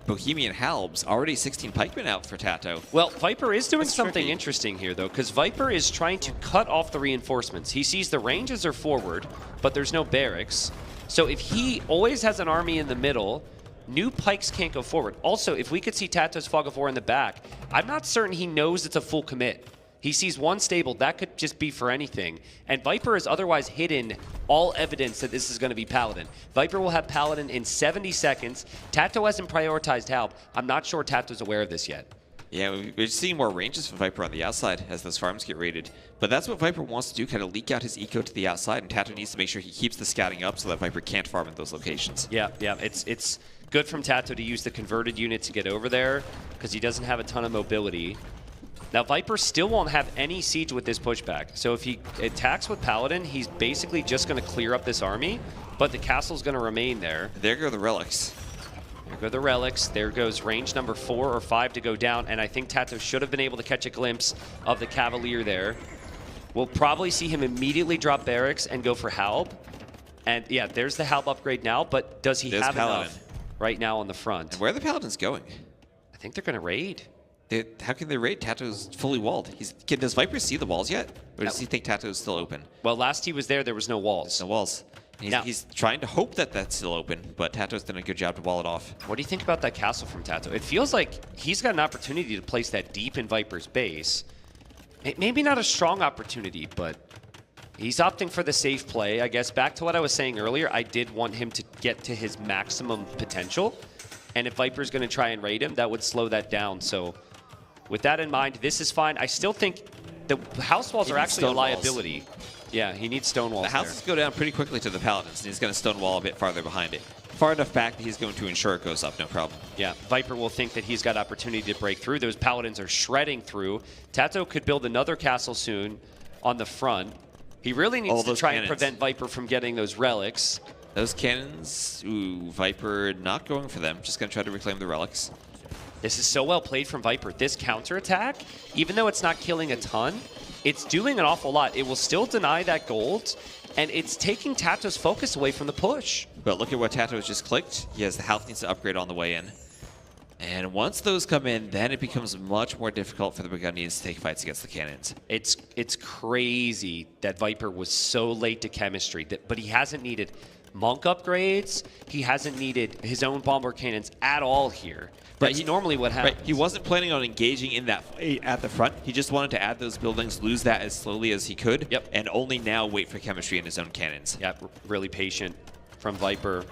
Bohemian Halbs. Already 16 pikemen out for TaToH. Well, Viper is doing something interesting here, though, because Viper is trying to cut off the reinforcements. He sees the ranges are forward, but there's no barracks. So if he always has an army in the middle, new pikes can't go forward. Also, if we could see TaToH's Fog of War in the back, I'm not certain he knows it's a full commit. He sees one stable, that could just be for anything. And Viper has otherwise hidden all evidence that this is going to be Paladin. Viper will have Paladin in 70 seconds. TaToH hasn't prioritized Halb. I'm not sure TaToH's aware of this yet. Yeah, we're seeing more ranges from Viper on the outside as those farms get raided. But that's what Viper wants to do, kind of leak out his eco to the outside, and TaToH needs to make sure he keeps the scouting up so that Viper can't farm in those locations. Yeah, it's good from TaToH to use the converted unit to get over there, because he doesn't have a ton of mobility. Now, Viper still won't have any siege with this pushback. So if he attacks with Paladin, he's basically just going to clear up this army, but the castle's going to remain there. There go the relics. There go the relics. There goes range number 4 or 5 to go down, and I think TaToH should have been able to catch a glimpse of the Cavalier there. We'll probably see him immediately drop barracks and go for Halb. And yeah, there's the Halb upgrade now, but does he have enough right now on the front? And where are the Paladins going? I think they're going to raid. How can they raid? TaToH's fully walled. Does Viper see the walls yet? Or does he think TaToH's still open? Well, last he was there was no walls. There's no walls. He's trying to hope that that's still open, but TaToH's done a good job to wall it off. What do you think about that castle from TaToH? It feels like he's got an opportunity to place that deep in Viper's base. Maybe not a strong opportunity, but he's opting for the safe play. I guess back to what I was saying earlier, I did want him to get to his maximum potential. And if Viper's going to try and raid him, that would slow that down. So with that in mind, this is fine. I still think the house walls are actually a liability. Yeah, he needs stone walls. The houses go down pretty quickly to the Paladins, and he's going to stone wall a bit farther behind it. Far enough back that he's going to ensure it goes up, no problem. Yeah, Viper will think that he's got opportunity to break through. Those Paladins are shredding through. TaToH could build another castle soon on the front. He really needs to try and prevent Viper from getting those relics. Those cannons, ooh, Viper not going for them. Just going to try to reclaim the relics. This is so well played from Viper. This counterattack, even though it's not killing a ton, it's doing an awful lot. It will still deny that gold, and it's taking TaToH's focus away from the push. But look at what TaToH just clicked. He has the health needs to upgrade on the way in. And once those come in, then it becomes much more difficult for the Burgundians to take fights against the cannons. It's crazy that Viper was so late to chemistry, but he hasn't needed monk upgrades. He hasn't needed his own bomber cannons at all here. That's normally what happens. Right. He wasn't planning on engaging in that fight at the front. He just wanted to add those buildings, lose that as slowly as he could, and only now wait for chemistry in his own cannons. Yep, really patient from Viper.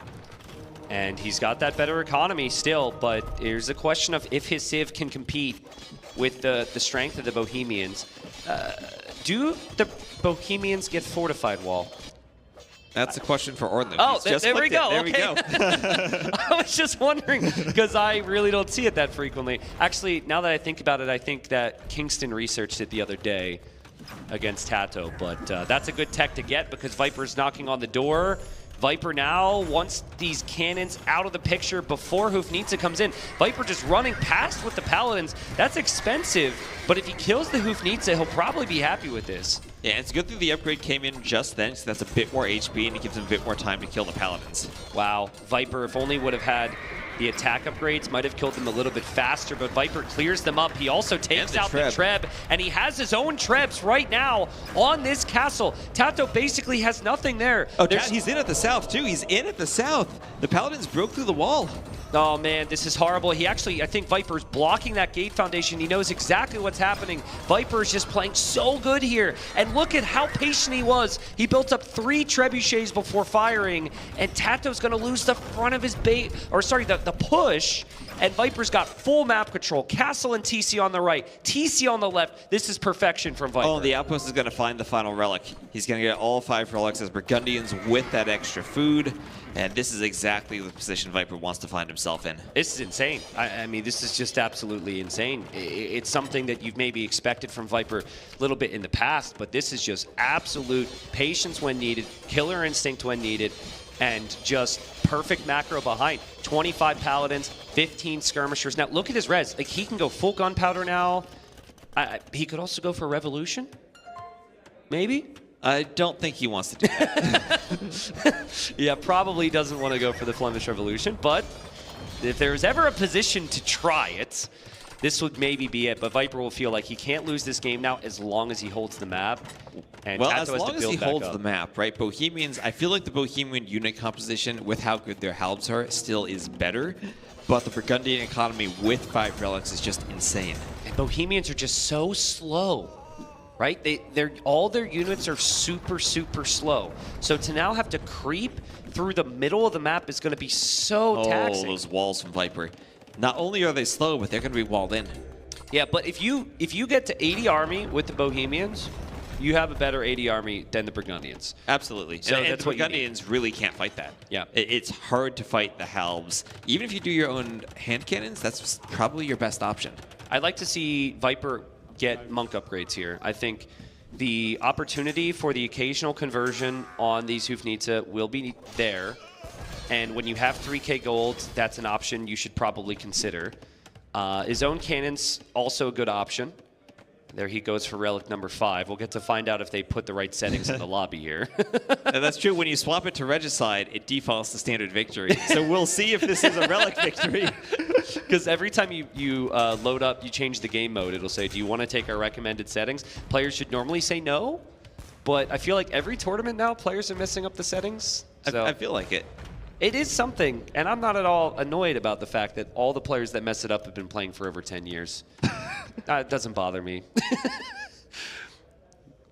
And he's got that better economy still, but here's a question of if his Civ can compete with the strength of the Bohemians. Do the Bohemians get fortified wall? That's a question for Orlin. Oh, there we go. There we go. I was just wondering, because I really don't see it that frequently. Actually, now that I think about it, I think that Kingston researched it the other day against TaToH, but that's a good tech to get because Viper's knocking on the door. Viper now wants these cannons out of the picture before Hoofnitsa comes in. Viper just running past with the Paladins. That's expensive, but if he kills the Hoofnitsa, he'll probably be happy with this. Yeah, it's a good thing the upgrade came in just then, so that's a bit more HP, and it gives him a bit more time to kill the Paladins. Wow, Viper, if only would have had the attack upgrades, might have killed them a little bit faster, but Viper clears them up. He also takes out the Treb, and he has his own Trebs right now on this castle. TaToH basically has nothing there. Oh, he's in at the south, too. He's in at the south. The Paladins broke through the wall. Oh, man, this is horrible. He actually, I think Viper's blocking that gate foundation. He knows exactly what's happening. Viper's just playing so good here. And look at how patient he was. He built up 3 trebuchets before firing, and TaToH's going to lose the front of his bait, or sorry, the push. And Viper's got full map control. Castle and TC on the right, TC on the left. This is perfection from Viper. Oh, the Outpost is going to find the final relic. He's going to get all 5 relics as Burgundians with that extra food. And this is exactly the position Viper wants to find himself in. This is insane. I mean, this is just absolutely insane. It's something that you've maybe expected from Viper a little bit in the past, but this is just absolute patience when needed, killer instinct when needed, and just perfect macro behind. 25 Paladins, 15 Skirmishers. Now, look at his res. Like, he can go full gunpowder now. He could also go for Revolution, maybe? I don't think he wants to do that. Yeah, probably doesn't want to go for the Flemish Revolution, but if there's ever a position to try it, this would maybe be it. But Viper will feel like he can't lose this game now as long as he holds the map. And well, TaToH as long as he holds the map, right? Bohemians, I feel like the Bohemian unit composition with how good their halbs are still is better. But the Burgundian economy with 5 relics is just insane. And Bohemians are just so slow. Right? All their units are super, super slow. So to now have to creep through the middle of the map is going to be so taxing. Oh, those walls from Viper. Not only are they slow, but they're going to be walled in. Yeah, but if you get to 80 army with the Bohemians, you have a better 80 army than the Burgundians. Absolutely. So and that's the what Burgundians really can't fight that. Yeah. It's hard to fight the halbs. Even if you do your own hand cannons, that's probably your best option. I'd like to see Viper get monk upgrades here. I think the opportunity for the occasional conversion on these Hoofnitsa will be there. And when you have 3k gold, that's an option you should probably consider. His own cannons, also a good option. There he goes for relic number 5. We'll get to find out if they put the right settings in the lobby here. That's true. When you swap it to Regicide, it defaults to standard victory. So we'll see if this is a relic victory. Because every time you load up, you change the game mode, it'll say, do you want to take our recommended settings? Players should normally say no, but I feel like every tournament now, players are messing up the settings. So I feel like it. it is something, and I'm not at all annoyed about the fact that all the players that mess it up have been playing for over 10 years. It doesn't bother me.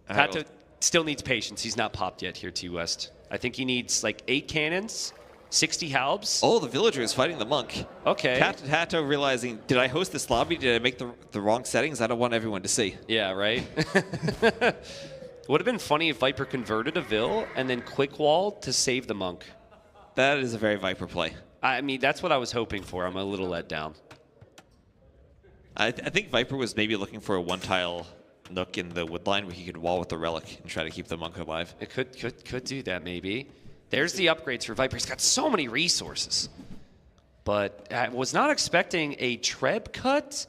TaToH still needs patience. He's not popped yet here, T-West. I think he needs like 8 cannons, 60 halbs. Oh, the villager is fighting the monk. Okay. TaToH realizing, did I host this lobby? Did I make the wrong settings? I don't want everyone to see. Yeah, right? Would have been funny if Viper converted a Vil and then quick wall to save the monk. That is a very Viper play. I mean, that's what I was hoping for. I'm a little let down. I think Viper was maybe looking for a one-tile nook in the wood line where he could wall with the relic and try to keep the monk alive. It could do that, maybe. There's the upgrades for Viper. He's got so many resources. But I was not expecting a Treb cut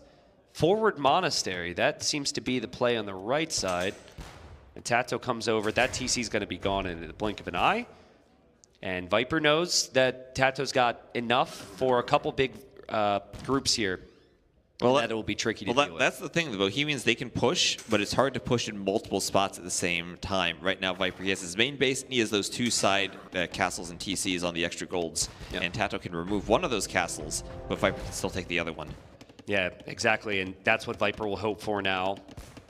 forward monastery. That seems to be the play on the right side. And TaToH comes over. That TC is going to be gone in the blink of an eye. And Viper knows that TaToH's got enough for a couple big groups here. Well, that will be tricky to deal with. That's the thing. The Bohemians, they can push, but it's hard to push in multiple spots at the same time. Right now, Viper, he has his main base, and he has those 2 side castles and TCs on the extra golds. Yep. And TaToH can remove one of those castles, but Viper can still take the other one. Yeah, exactly. And that's what Viper will hope for now.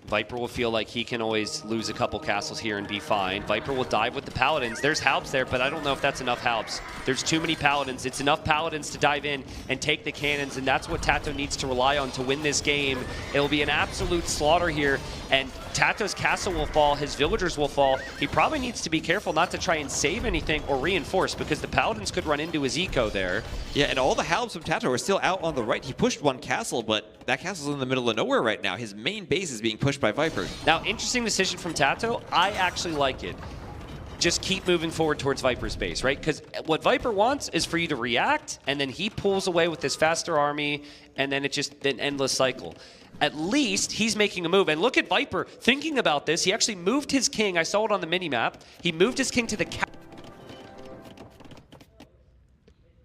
Viper will feel like he can always lose a couple castles here and be fine. Viper will dive with the Paladins. There's Halbs there, but I don't know if that's enough Halbs. There's too many Paladins. It's enough Paladins to dive in and take the cannons, and that's what TaToH needs to rely on to win this game. It'll be an absolute slaughter here, and TaToH's castle will fall. His villagers will fall. He probably needs to be careful not to try and save anything or reinforce, because the Paladins could run into his eco there. Yeah, and all the Halbs from TaToH are still out on the right. He pushed one castle, but that castle's in the middle of nowhere right now. His main base is being pushed by Viper. Now, interesting decision from TaToH. I actually like it. Just keep moving forward towards Viper's base, right? Because what Viper wants is for you to react, and then he pulls away with this faster army, and then it's just an endless cycle. At least he's making a move. And look at Viper thinking about this. He actually moved his king. I saw it on the mini-map. He moved his king to the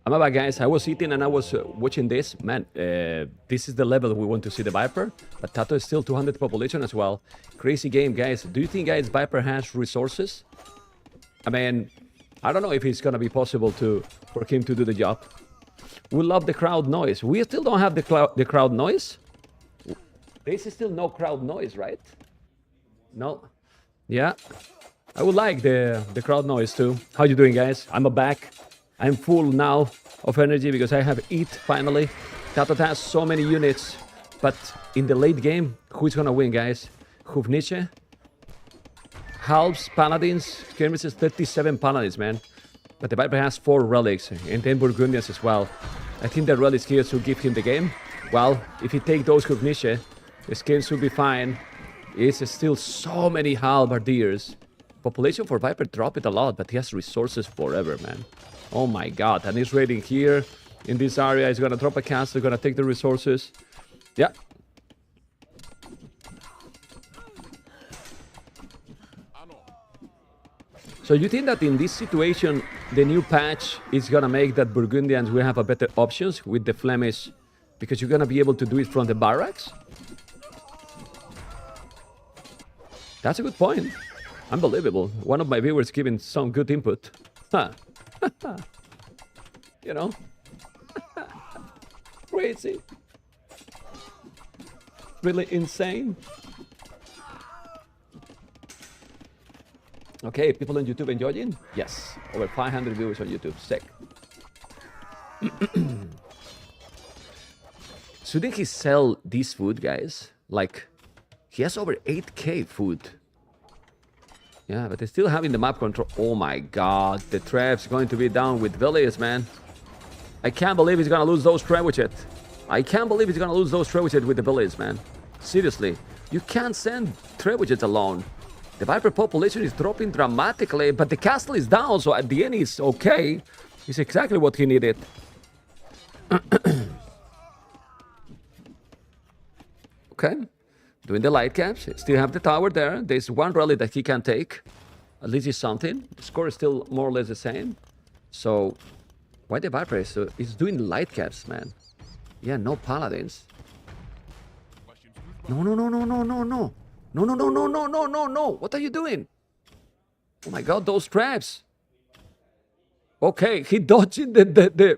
I'm back, guys. I was eating and I was watching this. Man, this is the level we want to see the Viper. But TaToH is still 200 population as well. Crazy game, guys. Do you think, guys, Viper has resources? I mean, I don't know if it's going to be possible for him to do the job. We love the crowd noise. We still don't have the crowd noise. There is still no crowd noise, right? No. Yeah. I would like the crowd noise too. How you doing, guys? I'm back. I'm full now of energy because I have eat finally. TaToH has so many units, but in the late game, who's gonna win, guys? Hufniche, Halbs, Paladins, skirmishes, 37 Paladins, man. But the Viper has 4 relics and 10 Burgundians as well. I think the relics here to give him the game. Well, if he take those Hufniche, the skins will be fine. It's still so many halberdiers. Population for Viper drop it a lot, but he has resources forever, man. Oh my god, and he's raiding here in this area. He's gonna drop a castle, gonna take the resources. Yeah. So you think that in this situation, the new patch is gonna make that Burgundians will have a better options with the Flemish, because you're gonna be able to do it from the barracks? That's a good point. Unbelievable. One of my viewers giving some good input. Huh. You know? Crazy. Really insane. Okay, people on YouTube enjoying? Yes. Over 500 viewers on YouTube. Sick. Shouldn't he sell this food, guys? Like, he has over 8k food. Yeah, but they're still having the map control. Oh my god, the Treb's going to be down with Villiers, man. I can't believe he's gonna lose those Trebuchet. I can't believe he's gonna lose those Trebuchet with the Villiers, man. Seriously, you can't send Trebuchet alone. The Viper population is dropping dramatically, but the castle is down, so at the end it's okay. It's exactly what he needed. Okay. Doing the light caps, still have the tower there. There's one rally that he can take. At least it's something. The score is still more or less the same. So, why the Viper is doing light caps, man? Yeah, no Paladins. No. No. What are you doing? Oh my god, those traps. Okay, he dodging the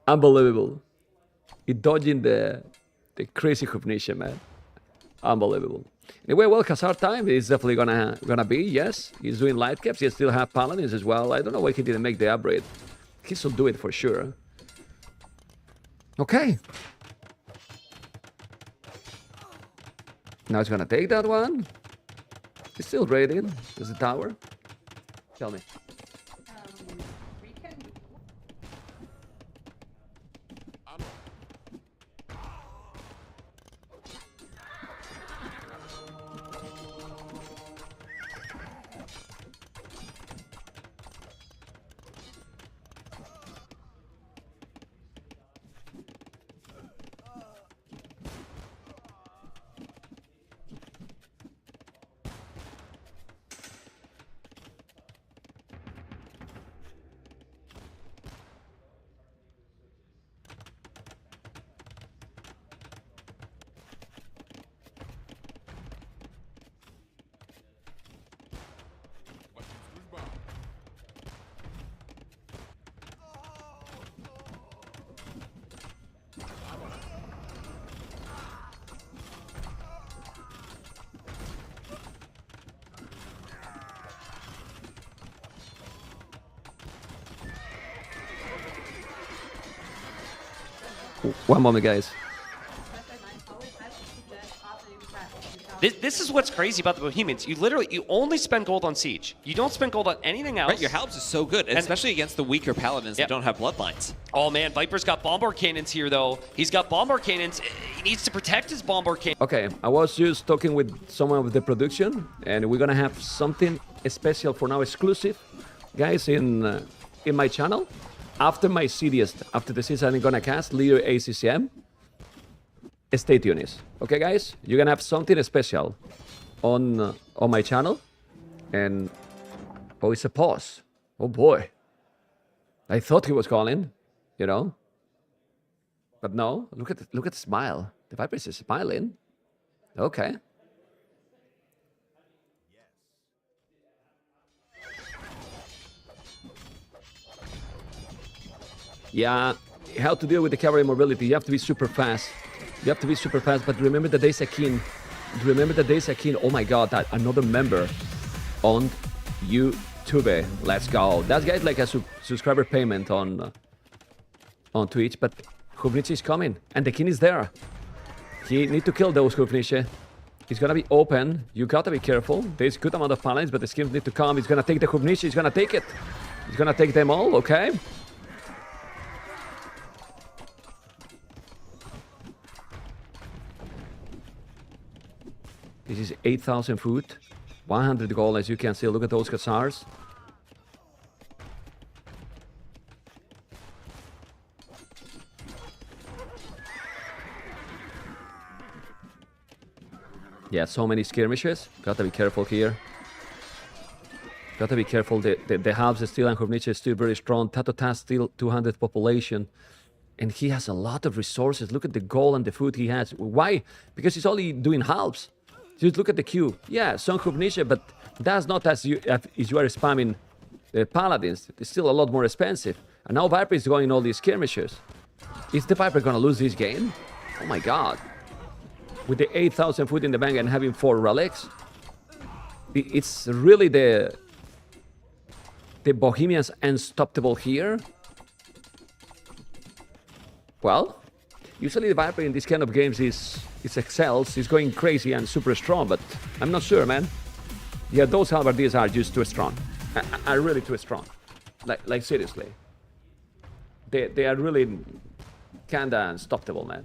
Unbelievable. He dodging the crazy Hufnisha, man. Unbelievable. Anyway, well, Khazar time is definitely gonna be, yes. He's doing light caps, he still have paladins as well. I don't know why he didn't make the upgrade. He should do it for sure. Okay. Now he's gonna take that one. He's still raiding. There's a tower. Tell me. One moment, guys. This is what's crazy about the Bohemians. You only spend gold on Siege. You don't spend gold on anything else. Right, your Halbs is so good, and especially against the weaker Paladins that don't have bloodlines. Oh man, Viper's got bombard cannons here though. He's got bombard cannons. He needs to protect his bombard cannon. Okay, I was just talking with someone with the production, and we're gonna have something special for now, exclusive, guys, in my channel. After my series, after the season I'm gonna cast Liereyy ACCM. Stay tuned, okay, guys? You're gonna have something special on my channel, and oh, it's a pause. Oh boy, I thought he was calling, you know, but no. Look at the smile. The Viper is smiling. Okay. Yeah, how to deal with the cavalry mobility? You have to be super fast. You have to be super fast, but remember that there's a king. Remember that there's a king. Oh my god, that another member on YouTube. Let's go. That guy's like a subscriber payment on Twitch, but Hufnisha is coming, and the king is there. He need to kill those Hufnisha. He's gonna be open. You gotta be careful. There's good amount of paladins, but the skins need to come. He's gonna take the Hufnisha. He's gonna take it. He's gonna take them all, okay? This is 8,000 food, 100 gold, as you can see. Look at those Khazars. Yeah, so many skirmishes. Gotta be careful here. Gotta be careful. The halves is still, and Hufnisha is still very strong. TaToH has still 200 population. And he has a lot of resources. Look at the gold and the food he has. Why? Because he's only doing halves. Just look at the queue. Yeah, some Hufnisha, but that's not as you are spamming the paladins. It's still a lot more expensive. And now Viper is going all these skirmishes. Is the Viper gonna lose this game? Oh my god. With the 8,000 food in the bank and having 4 relics, it's really the Bohemians unstoppable here. Well, usually the Viper in this kind of games is excels, he's going crazy and super strong, but I'm not sure, man. Yeah, those halberdiers are just too strong. Are really too strong. Like seriously. They are really kinda unstoppable, man.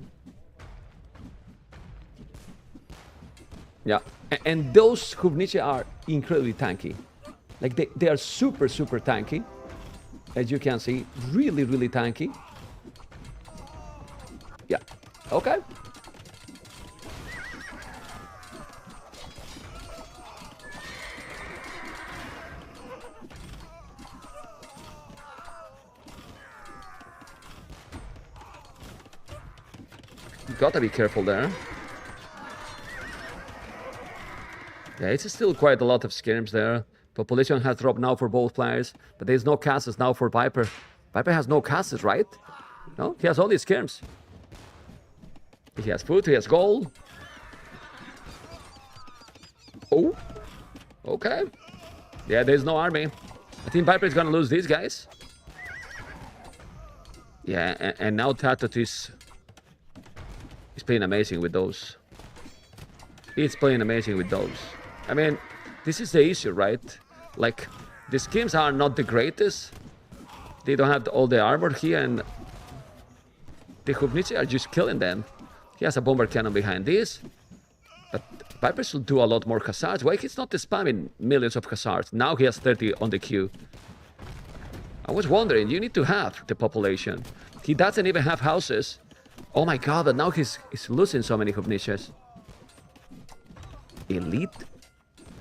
Yeah, and those Hufnisha are incredibly tanky. Like they are super tanky. As you can see, really tanky. Yeah, okay. You gotta be careful there. Yeah, it's still quite a lot of skirms there. Population has dropped now for both players, but there's no castles now for Viper. Viper has no castles, right? No, he has all these skirms. He has food, he has gold. Oh, okay. Yeah, there's no army. I think Viper is gonna lose these guys. Yeah, and now TaToH is playing amazing with those. He's playing amazing with those. I mean, this is the issue, right? Like, the schemes are not the greatest. They don't have all the armor here, and the Hubnici are just killing them. He has a bomber cannon behind this. But Viper should do a lot more hussars. Why he's not spamming millions of hussars? Now he has 30 on the queue. I was wondering, you need to have the population. He doesn't even have houses. Oh my god, but now he's losing so many Hubniches. Elite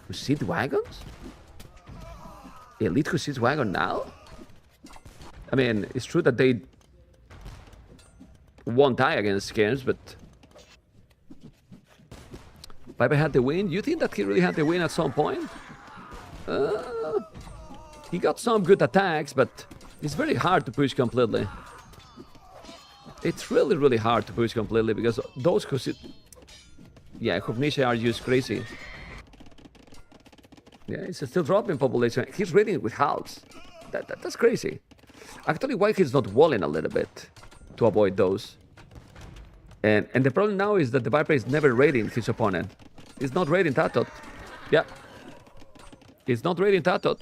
Hussite wagons? Elite Hussite wagon now? I mean, it's true that they won't die against games, but Viper had the win. You think that he really had the win at some point? He got some good attacks, but it's very hard to push completely. It's really, really hard to push completely because those Hubnici are just crazy. Yeah, it's still dropping population. He's raiding with halves. That's crazy. Actually, why he's not walling a little bit to avoid those. And the problem now is that the Viper is never raiding his opponent. He's not raiding TaToH. Yeah. He's not raiding TaToH.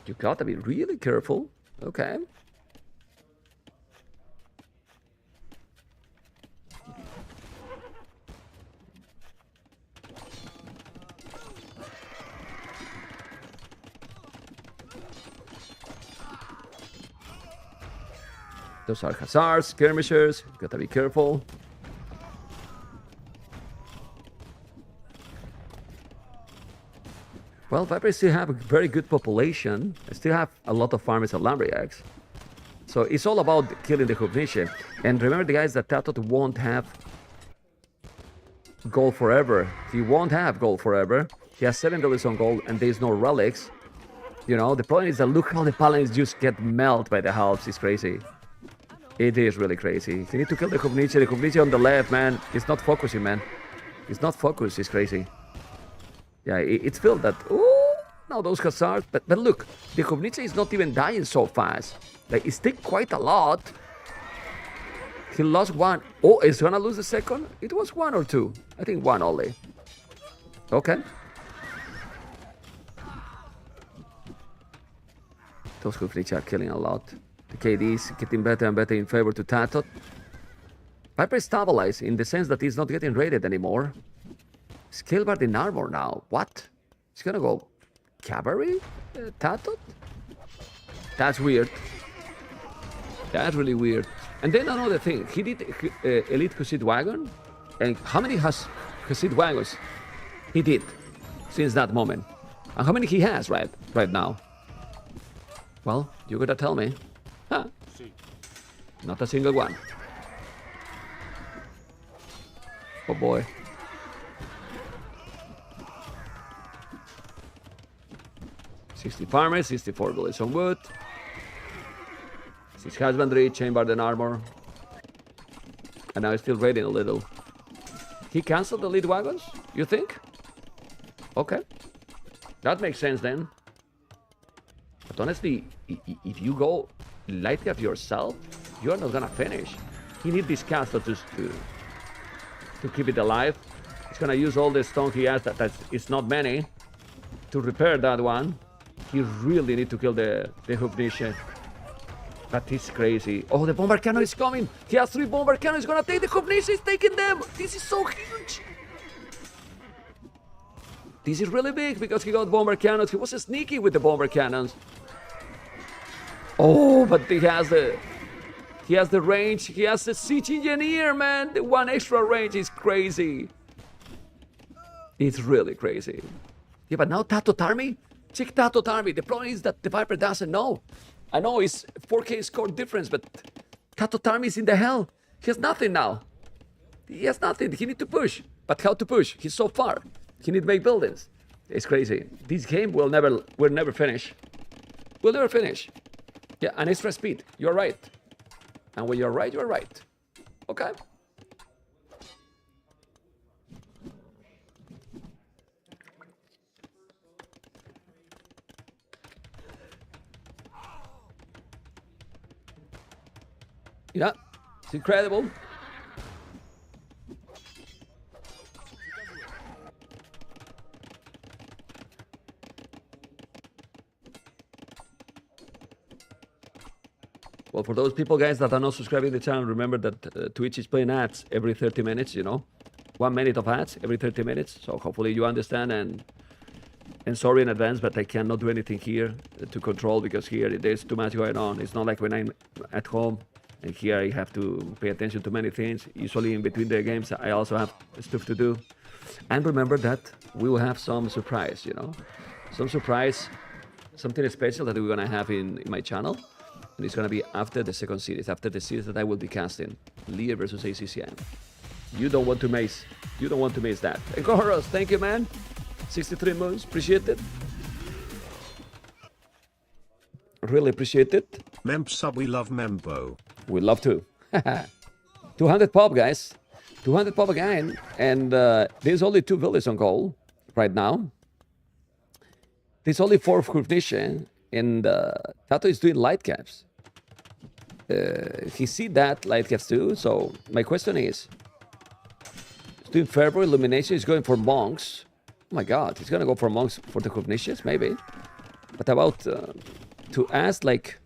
You gotta be really careful. Okay. Those are hussars, skirmishers. Gotta be careful. Well, Viper still have a very good population. They still have a lot of farmers and Liereyy. So it's all about killing the Hubnici. And remember, the guys, that TaToH won't have gold forever. He won't have gold forever. He has $7 on gold, and there's no relics. You know, the problem is that look how the paladins just get melted by the halves. It's crazy. It is really crazy. You need to kill the Hubnici. The Hubnici on the left, man. It's not focusing, man. It's not focused. It's crazy. Yeah, it's felt that. Oh, now those hussars. But look, the Hubnici is not even dying so fast. Like, it's taken quite a lot. He lost one. Oh, is he gonna lose the second? It was one or two. I think one only. Okay. Those Hubnici are killing a lot. The KD is getting better and better in favor to TaToH. Viper is stabilized in the sense that he's not getting raided anymore. Scalebard in armor now. What? He's gonna go cavalry? TaToH? That's weird. That's really weird. And then another thing. He did Elite Hussite wagon. And how many Hussite wagons he did since that moment? And how many he has right now? Well, you gotta tell me. Huh? Not a single one. Oh boy. $60 farmers, $64 on wood. 6 husbandry, chainbard and armor. And now he's still raiding a little. He cancelled the lead wagons, you think? Okay. That makes sense then. But honestly, if you go lightly up yourself, you're not gonna finish. He needs this castle just to keep it alive. He's gonna use all the stone he has, that it's not many, to repair that one. He really need to kill the Hubnici. That is crazy. Oh, the bomber cannon is coming. He has 3 bomber cannons. He's gonna take the Hubnici. He's taking them. This is so huge. This is really big because he got bomber cannons. He was sneaky with the bomber cannons. Oh, but he has the range. He has the siege engineer, man. The 1 extra range is crazy. It's really crazy. Yeah, but now TaToH army? Check TaToH army. The problem is that the Viper doesn't know. I know it's 4K score difference, but TaToH army is in the hell. He has nothing now. He has nothing. He need to push. But how to push? He's so far. He need to make buildings. It's crazy. This game will never finish. We'll never finish. Yeah, and extra speed. You're right. And when you're right, you're right. Okay. Yeah, it's incredible. Well, for those people, guys, that are not subscribing to the channel, remember that Twitch is playing ads every 30 minutes, you know? 1 minute of ads every 30 minutes. So hopefully you understand, and sorry in advance, but I cannot do anything here to control, because here there's too much going on. It's not like when I'm at home, and here I have to pay attention to many things. Usually in between the games, I also have stuff to do. And remember that we will have some surprise, you know? Some surprise, something special that we're gonna have in my channel. And it's gonna be after the second series, after the series that I will be casting, Liereyy versus ACCM. You don't want to miss that. And Conquerors, thank you, man. 63 months, appreciate it. Really appreciate it. Memp sub, we love Membo. We love to. 200 pop, guys. 200 pop again. And there's only 2 villages on goal right now. There's only 4 of Kurvnisha. And TaToH is doing light caps. He see that light caps too. So my question is, he's doing Fervor, Illumination. He's going for monks. Oh my God, he's gonna go for monks for the Kurvnishas, maybe. But about to ask, like,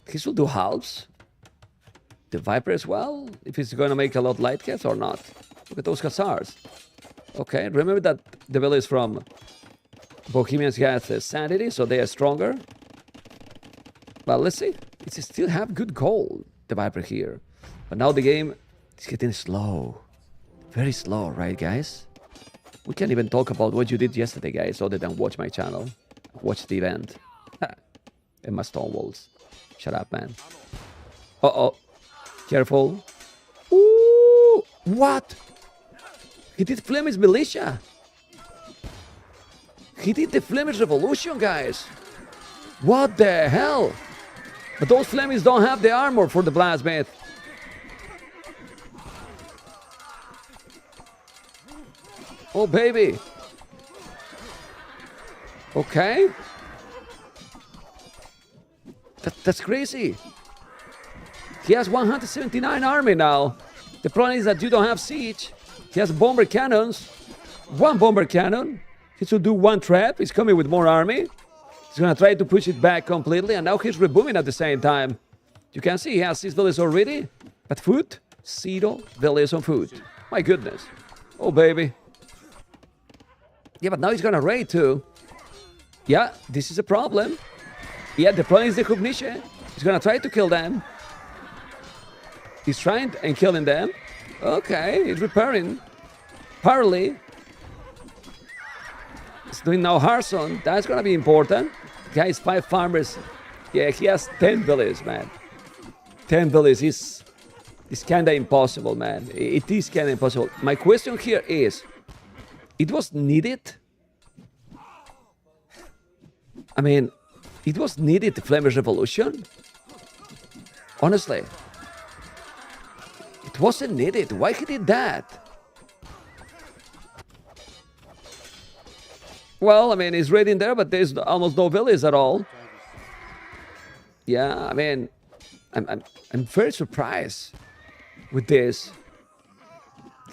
he should do halves. The Viper as well, if he's gonna make a lot light caps or not. Look at those Khazars. Okay, remember that the village from Bohemians has sanity, so they are stronger. Well, let's see. It still have good gold, the Viper here. But now the game is getting slow. Very slow, right, guys? We can't even talk about what you did yesterday, guys, other than watch my channel. Watch the event. And my stone walls. Shut up, man. Uh-oh. Careful. Ooh! What? He did Flemish Militia. He did the Flemish Revolution, guys. What the hell? But those Flemish don't have the armor for the Blasmith. Oh, baby. Okay. That's crazy. He has 179 army now. The problem is that you don't have siege. He has bomber cannons. 1 bomber cannon. He should do 1 trap. He's coming with more army. He's gonna try to push it back completely, and now he's rebooming at the same time. You can see he has 6 villages already, but food, 0 villages on food. My goodness. Oh, baby. Yeah, but now he's gonna raid too. Yeah, this is a problem. Yeah, the problem is the Kurvnisha. He's gonna try to kill them. He's trying and killing them. Okay, he's repairing. Parley. He's doing now Harson. That's gonna be important. Guys, 5 farmers. Yeah, he has 10 villages, man. 10 villages is kinda impossible, man. It is kinda impossible. My question here is, it was needed? I mean, it was needed, the Flemish Revolution? Honestly. It wasn't needed. Why he did that? Well, I mean, he's raiding there, but there's almost no villages at all. Yeah, I mean, I'm very surprised with this.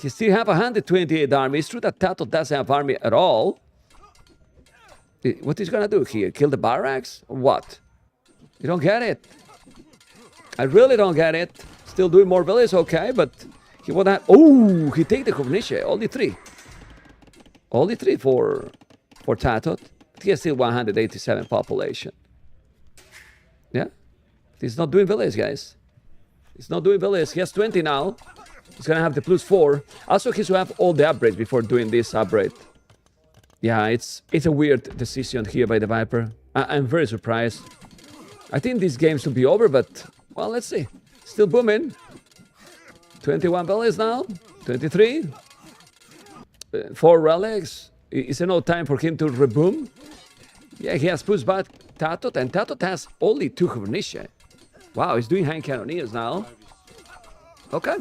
He still have 128 army. It's true that TaToH doesn't have army at all. What is he gonna do here? Kill the barracks? Or what? You don't get it. I really don't get it. Still doing more villages, okay, but he won't have... Oh, he take the Kurvnisha. Only 3. Only 3 for TaToH. He has still 187 population. Yeah? He's not doing villages, guys. He's not doing villages. He has 20 now. He's gonna have the +4. Also, he should have all the upgrades before doing this upgrade. Yeah, it's a weird decision here by the Viper. I'm very surprised. I think this game should be over, but, well, let's see. Still booming. 21 bellies now. 23. 4 relics. Is there no time for him to reboom? Yeah, he has pushed back TaToH, and TaToH has only 2 Hubniche. Wow, he's doing hand cannoneers now. Okay.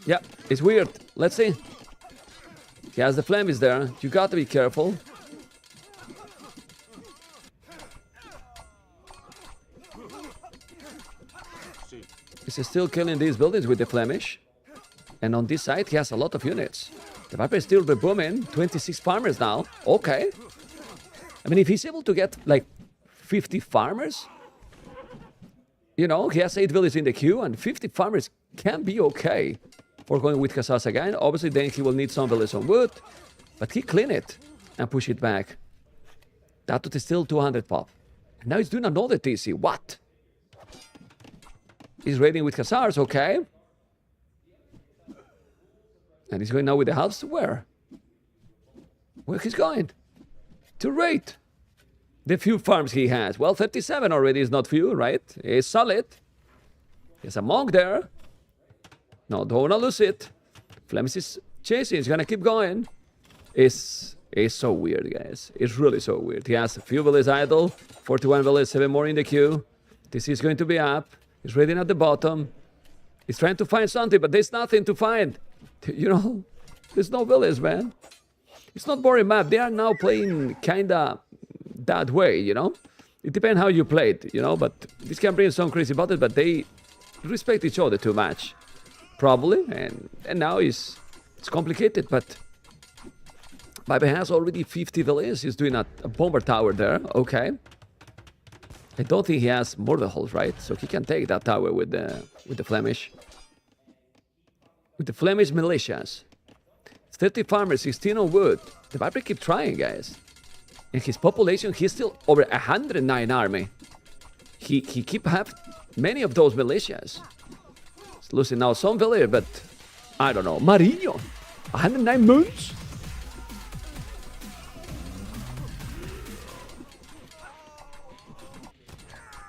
Yeah, it's weird. Let's see. He has the flame is there. You got to be careful. He's still killing these buildings with the Flemish. And on this side, he has a lot of units. The Viper is still rebooming. 26 farmers now. Okay. I mean, if he's able to get like 50 farmers, you know, he has 8 villages in the queue, and 50 farmers can be okay for going with Hussars again. Obviously, then he will need some villages on wood, but he clean it and push it back. TaToH is still 200 pop. And now he's doing another TC. What? He's raiding with Hussars, okay. And he's going now with the halves to where? Where he's going? To raid. The few farms he has. Well, 37 already is not few, right? He's solid. There's a monk there. No, don't wanna lose it. Flemish is chasing, he's gonna keep going. It's so weird, guys. It's really so weird. He has a few villages idle, 41 villages, 7 more in the queue. This is going to be up. He's raiding at the bottom. He's trying to find something, but there's nothing to find. You know, there's no village, man. It's not boring map. They are now playing kinda that way, you know. It depends how you play it, you know, but this can bring some crazy battles, but they respect each other too much. Probably, and now it's complicated, but Viper has already 50 villages. He's doing a bomber tower there, okay. I don't think he has mortar holes, right? So he can take that tower with the Flemish. With the Flemish militias. It's 30 farmers, 16 on wood. The Viper keep trying, guys. In his population, he's still over 109 army. He keep have many of those militias. He's losing now some village, but I don't know. Marinho, 109 moons.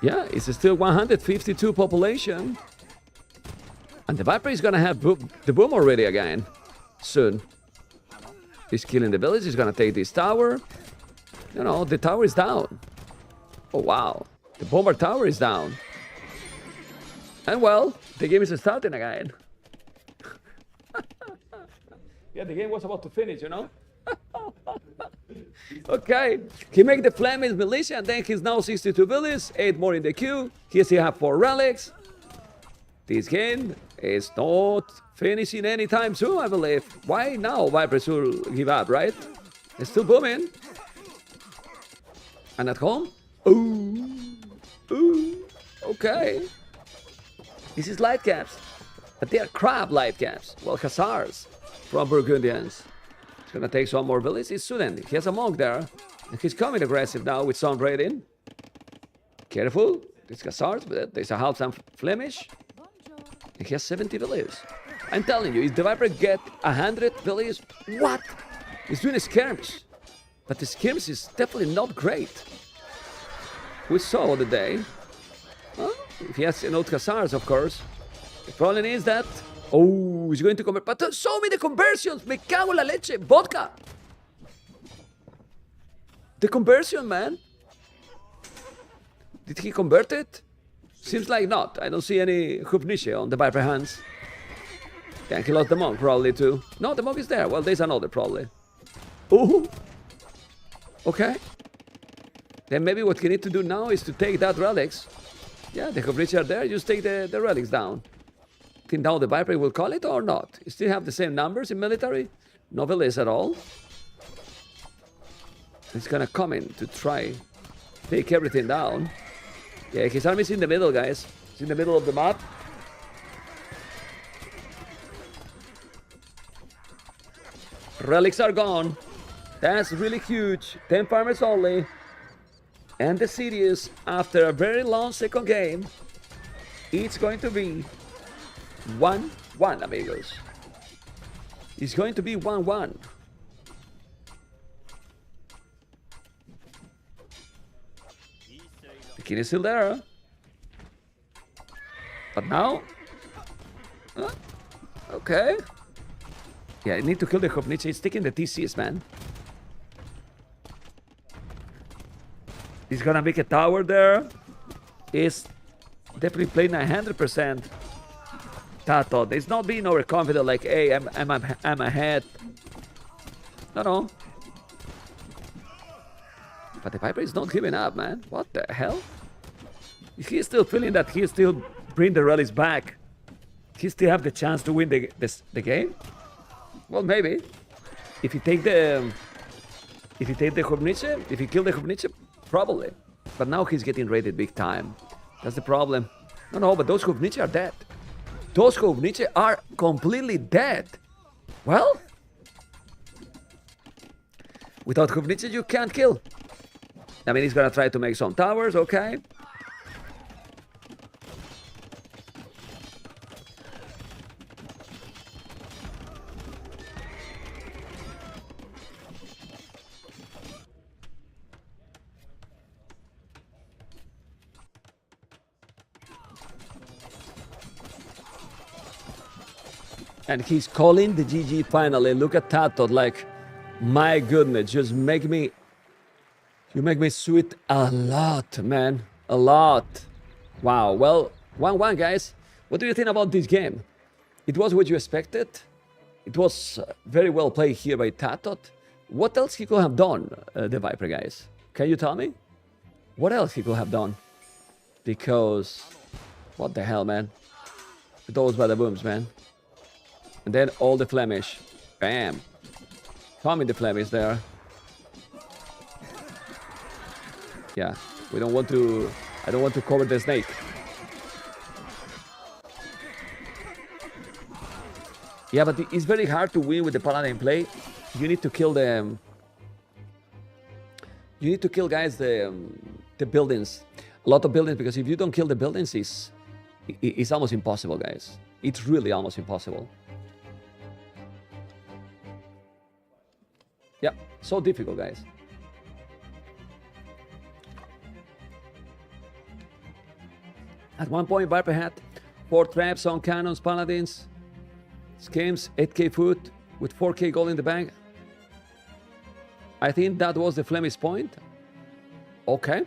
Yeah, it's still 152 population. And the Viper is gonna have the boom already again. Soon. He's killing the village, he's gonna take this tower. You know, the tower is down. Oh wow. The bomber tower is down. And well, the game is starting again. Yeah, the game was about to finish, you know? Okay, he make the Flemish militia, and then he's now 62 villages, 8 more in the queue. He still have 4 relics. This game is not finishing anytime soon, I believe. Why now Viper should give up, right? It's still booming. And at home? Ooh, okay. This is light caps, but they are crap light caps. Well, Hussars from Burgundians. Gonna take some more villages. He's student. He has a monk there. And he's coming aggressive now with some raiding. Careful. This Hussars, but there's a half some Flemish. And he has 70 villages. I'm telling you, if the Viper get 100 villages, what? He's doing a skirmish. But the skirmish is definitely not great. We saw the day. Well, if he has enough Hussars, of course. The problem is that oh, he's going to convert. But show me the conversions. Me cago en la leche. Vodka. The conversion, man. Did he convert it? Seems like not. I don't see any Hubniche on the Viper hands. Yeah, he lost the monk probably too. No, the monk is there. Well, there's another probably. Ooh. Okay. Then maybe what he need to do now is to take that relics. Yeah, the Hubniche are there. Just take the relics down. Think now the Viper will call it or not? You still have the same numbers in military? No villages at all. He's gonna come in to try take everything down. Yeah, his army's in the middle, guys. It's in the middle of the map. Relics are gone. That's really huge. 10 farmers only. And the series, after a very long second game, it's going to be 1-1, amigos. It's going to be 1-1. The king is still there. But now... okay. Yeah, I need to kill the Hofniche. He's taking the TCs, man. He's gonna make a tower there. He's definitely playing 100%. TaToH. He's not being overconfident like, hey, I'm ahead. No. But the Viper is not giving up, man. What the hell? He's still feeling that he still bring the rallies back. He still have the chance to win the game? Well, maybe. If you take the Hofniche, if you kill the Hofniche, probably. But now he's getting raided big time. That's the problem. No, but those Hofniche are dead. Those Hofniche are completely dead. Well, without Hofniche, you can't kill. I mean, he's gonna try to make some towers, okay. And he's calling the GG finally. Look at TaToH, like, my goodness, just you make me sweat a lot, man, a lot. Wow, well, 1-1, guys. What do you think about this game? It was what you expected. It was very well played here by TaToH. What else he could have done, TheViper, guys? Can you tell me? What else he could have done? Because, what the hell, man? Those bada booms, man. And then all the Flemish. Bam. Tommy the Flemish there. Yeah, I don't want to cover the snake. Yeah, but it's very hard to win with the Paladin play. You need to kill them. You need to kill, guys, the buildings. A lot of buildings, because if you don't kill the buildings, it's almost impossible, guys. It's really almost impossible. Yeah, so difficult, guys. At one point, Viper had 4 traps on cannons, paladins, schemes, 8k food with 4k gold in the bank. I think that was the Flemish point. Okay.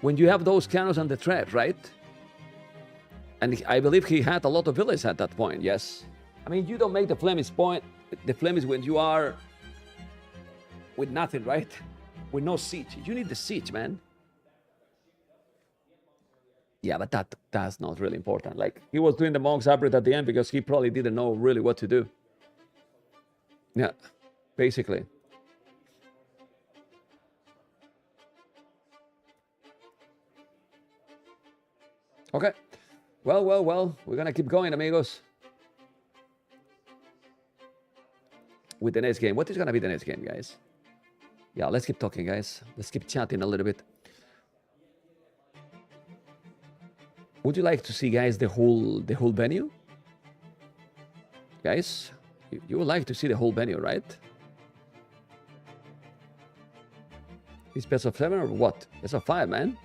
When you have those cannons and the trap, right? And I believe he had a lot of villages at that point, yes. I mean, you don't make the Flemish point, the Flemish when you are with nothing, right? With no siege. You need the siege, man. Yeah, but that's not really important. Like, he was doing the monk's upgrade at the end because he probably didn't know really what to do. Yeah, basically. Okay. Well, we're gonna keep going, amigos. With the next game. What is gonna be the next game, guys? Yeah, let's keep talking, guys. Let's keep chatting a little bit. Would you like to see, guys, the whole venue? Guys, you would like to see the whole venue, right? Is best of 7 or what? Best of 5, man.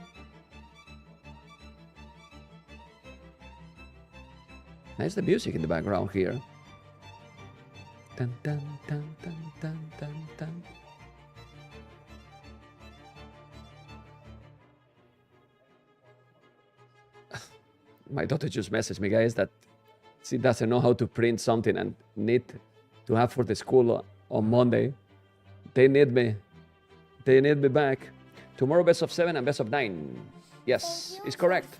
Nice the music in the background here. Dun, dun, dun, dun, dun, dun, dun. My daughter just messaged me, guys, that she doesn't know how to print something and need to have for the school on Monday. They need me. They need me back. Tomorrow, best of 7 and best of 9. Yes, it's correct.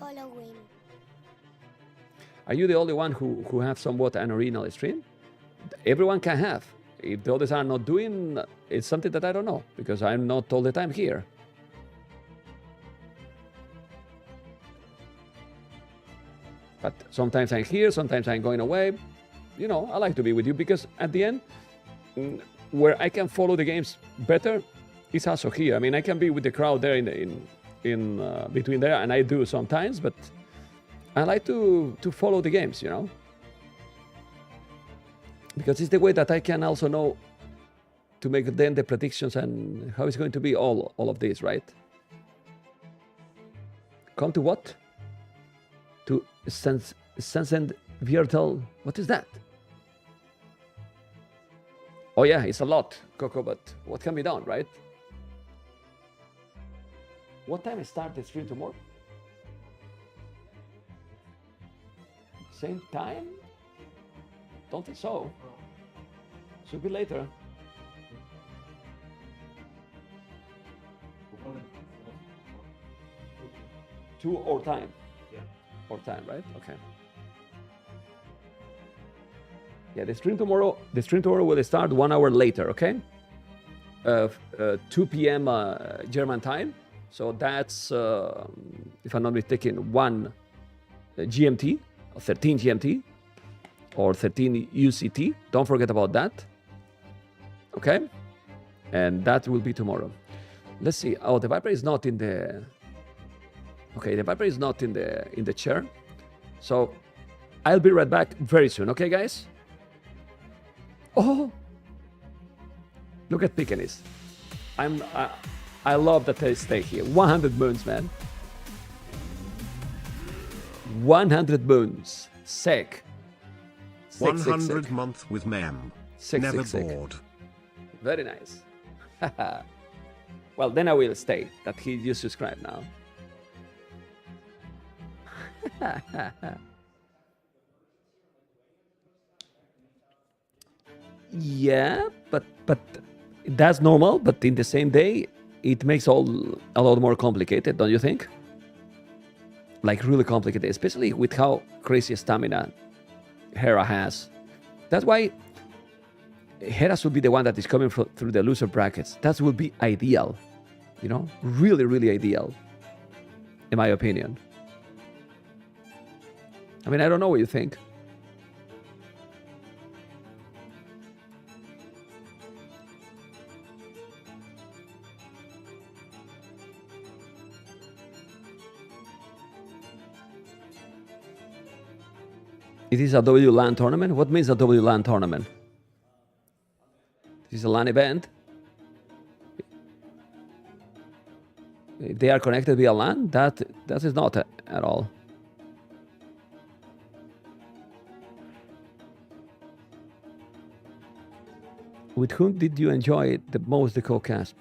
Are you the only one who have somewhat an original stream? Everyone can have. If the others are not doing, it's something that I don't know, because I'm not all the time here. But sometimes I'm here, sometimes I'm going away. You know, I like to be with you because at the end, where I can follow the games better is also here. I mean, I can be with the crowd there in between there, and I do sometimes, but I like to follow the games, you know? Because it's the way that I can also know to make then the predictions and how it's going to be all of this, right? Come to what? to send virtual. What is that? Oh yeah, it's a lot, Coco, but what can be done, right? What time start the stream tomorrow? Same time? Don't think so. Should be later. Two or time? Yeah. Or time, right? Okay. Yeah, the stream tomorrow will start 1 hour later, okay? 2 p.m. German time. So that's, if I'm not mistaken, 1 GMT, or 13 GMT, or 13 UCT. Don't forget about that. Okay? And that will be tomorrow. Let's see. Oh, the Viper is not in the... Okay, the Viper is not in the chair. So I'll be right back very soon, okay, guys? Oh! Look at Pickaninny. I love that they stay here. 100 moons, man. 100 moons. Sick. 100 month with mem. Never Sick. bored. Very nice. Well, then I will stay. That he just subscribed now. Yeah, but that's normal. But in the same day, it makes all a lot more complicated, don't you think? Like really complicated, especially with how crazy stamina Hera has. That's why Hera should be the one that is coming through the loser brackets. That would be ideal, you know, really, really ideal, in my opinion. I mean, I don't know what you think. It is a WLAN tournament? What means a WLAN tournament? This is a LAN event. If they are connected via LAN, that is not at all. With whom did you enjoy the most the co-cast?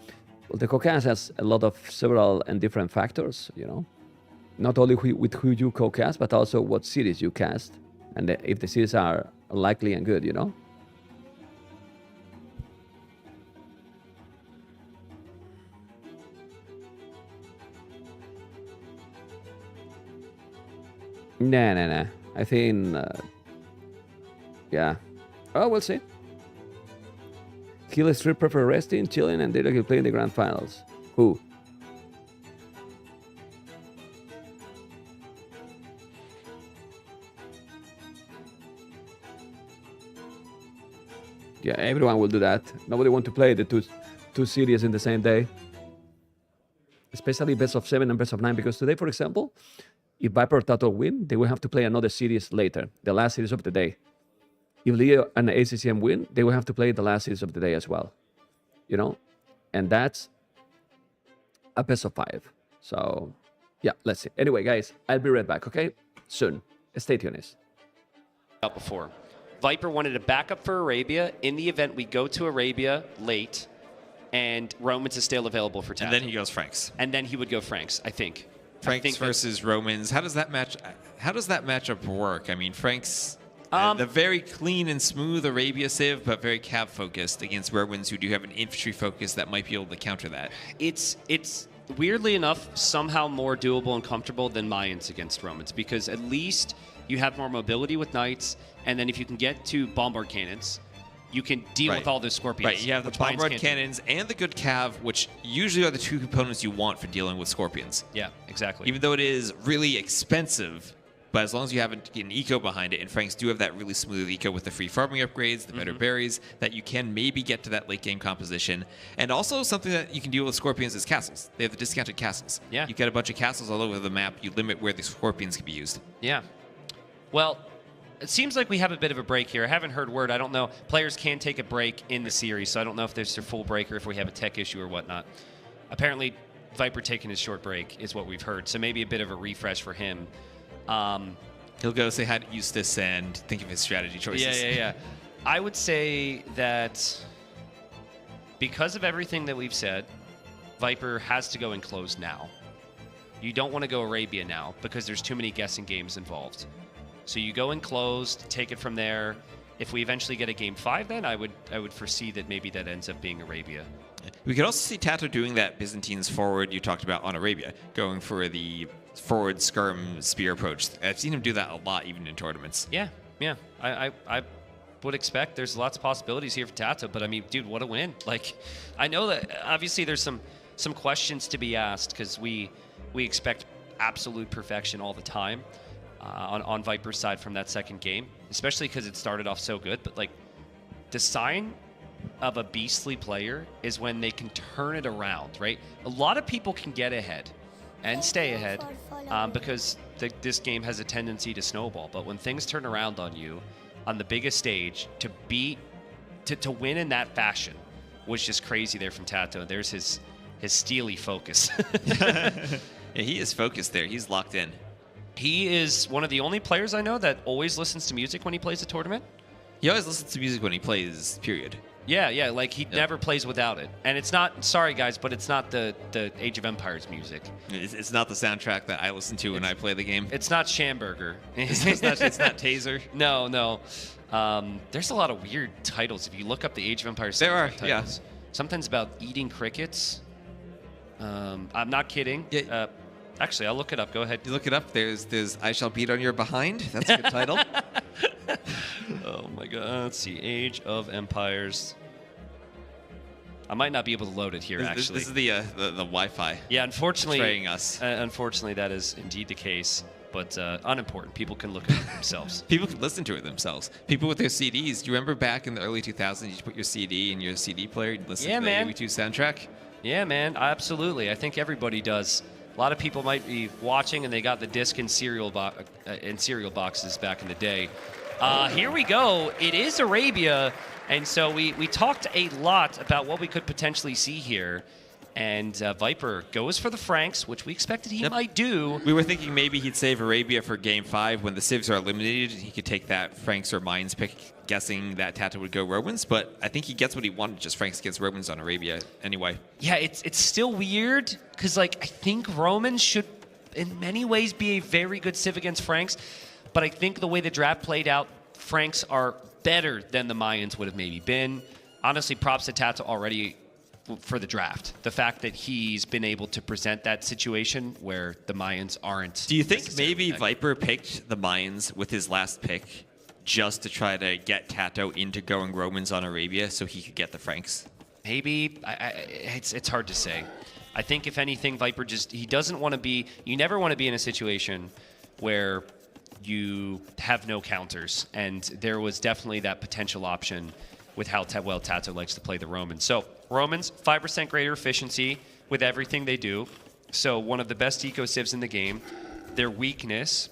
Well, the co-cast has a lot of several and different factors, you know. Not only with who you co-cast, but also what series you cast. And if the series are likely and good, you know. Nah. I think, yeah. Oh, we'll see. Kill Street prefer resting, chilling, and they can play in the grand finals. Who? Yeah, everyone will do that. Nobody want to play the two series in the same day. Especially best of 7 and best of 9, because today, for example, if Viper or TaToH win, they will have to play another series later, the last series of the day. If Liereyy and ACCM win, they will have to play the last series of the day as well. You know? And that's a best of 5. So, yeah, let's see. Anyway, guys, I'll be right back, okay? Soon. Stay tuned. Before. Viper wanted a backup for Arabia. In the event, we go to Arabia late, and Romans is still available for TaToH. And then he goes Franks. And then he would go Franks, I think. Franks versus Romans. How does that matchup work? I mean, Franks, the very clean and smooth Arabia civ, but very cav focused against Romans who do have an infantry focus that might be able to counter that. It's weirdly enough somehow more doable and comfortable than Mayans against Romans, because at least you have more mobility with knights, and then if you can get to bombard cannons, you can deal with all the scorpions. Right, you have the bombard cannons and the good cav, which usually are the two components you want for dealing with scorpions. Yeah, exactly. Even though it is really expensive, but as long as you have an eco behind it, and Franks do have that really smooth eco with the free farming upgrades, the better berries, that you can maybe get to that late game composition. And also something that you can deal with scorpions is castles. They have the discounted castles. Yeah. You've got a bunch of castles all over the map. You limit where the scorpions can be used. Yeah. Well, it seems like we have a bit of a break here. I haven't heard word. I don't know. Players can take a break in the series, so I don't know if there's a full break or if we have a tech issue or whatnot. Apparently, Viper taking his short break is what we've heard, so maybe a bit of a refresh for him. He'll go say hi to Eustace and think of his strategy choices. Yeah. I would say that because of everything that we've said, Viper has to go in close now. You don't want to go Arabia now because there's too many guessing games involved. So you go in closed, take it from there. If we eventually get a game 5, then I would foresee that maybe that ends up being Arabia. We could also see TaToH doing that Byzantines forward you talked about on Arabia, going for the forward skirm spear approach. I've seen him do that a lot, even in tournaments. Yeah. I would expect there's lots of possibilities here for TaToH, but I mean, dude, what a win. Like, I know that obviously there's some questions to be asked because we expect absolute perfection all the time on Viper's side from that second game, especially because it started off so good. But like, the sign of a beastly player is when they can turn it around, right? A lot of people can get ahead and stay ahead because this game has a tendency to snowball. But when things turn around on you on the biggest stage, to win in that fashion was just crazy there from TaToH. There's his steely focus. Yeah, he is focused there. He's locked in. He is one of the only players I know that always listens to music when he plays a tournament. He always listens to music when he plays, period. Yeah, like he never plays without it. And it's not, sorry guys, but it's not the Age of Empires music. It's not the soundtrack that I listen to when I play the game. It's not Schamberger. It's not Taser. No. There's a lot of weird titles. If you look up the Age of Empires there are, titles, yeah. Something's about eating crickets. I'm not kidding. Yeah. Actually, I'll look it up. Go ahead. You look it up. There's I Shall Beat on Your Behind. That's a good title. Oh my god. Let's see. Age of Empires. I might not be able to load it here, actually. This is the Wi-Fi. Yeah, unfortunately. Betraying us. Unfortunately, that is indeed the case. But unimportant. People can look at it themselves. People can listen to it themselves. People with their CDs. Do you remember back in the early 2000s, you put your CD in your CD player and listen to the AV2 soundtrack? Yeah, man. Absolutely. I think everybody does. A lot of people might be watching, and they got the disc in cereal boxes back in the day. Here we go. It is Arabia, and so we talked a lot about what we could potentially see here. And Viper goes for the Franks, which we expected he might do. We were thinking maybe he'd save Arabia for Game 5 when the Civs are eliminated. He could take that Franks or Mines pick, guessing that TaToH would go Romans. But I think he gets what he wanted, just Franks against Romans on Arabia anyway. Yeah, it's still weird, because like I think Romans should in many ways be a very good Civ against Franks. But I think the way the draft played out, Franks are better than the Mayans would have maybe been. Honestly, props to TaToH already for the draft. The fact that he's been able to present that situation where the Mayans aren't. Do you think maybe Viper picked the Mayans with his last pick just to try to get TaToH into going Romans on Arabia so he could get the Franks? Maybe. It's hard to say. I think if anything, Viper he doesn't want to be, you never want to be in a situation where you have no counters. And there was definitely that potential option with how well TaToH likes to play the Romans. So Romans, 5% greater efficiency with everything they do. So one of the best eco civs in the game. Their weakness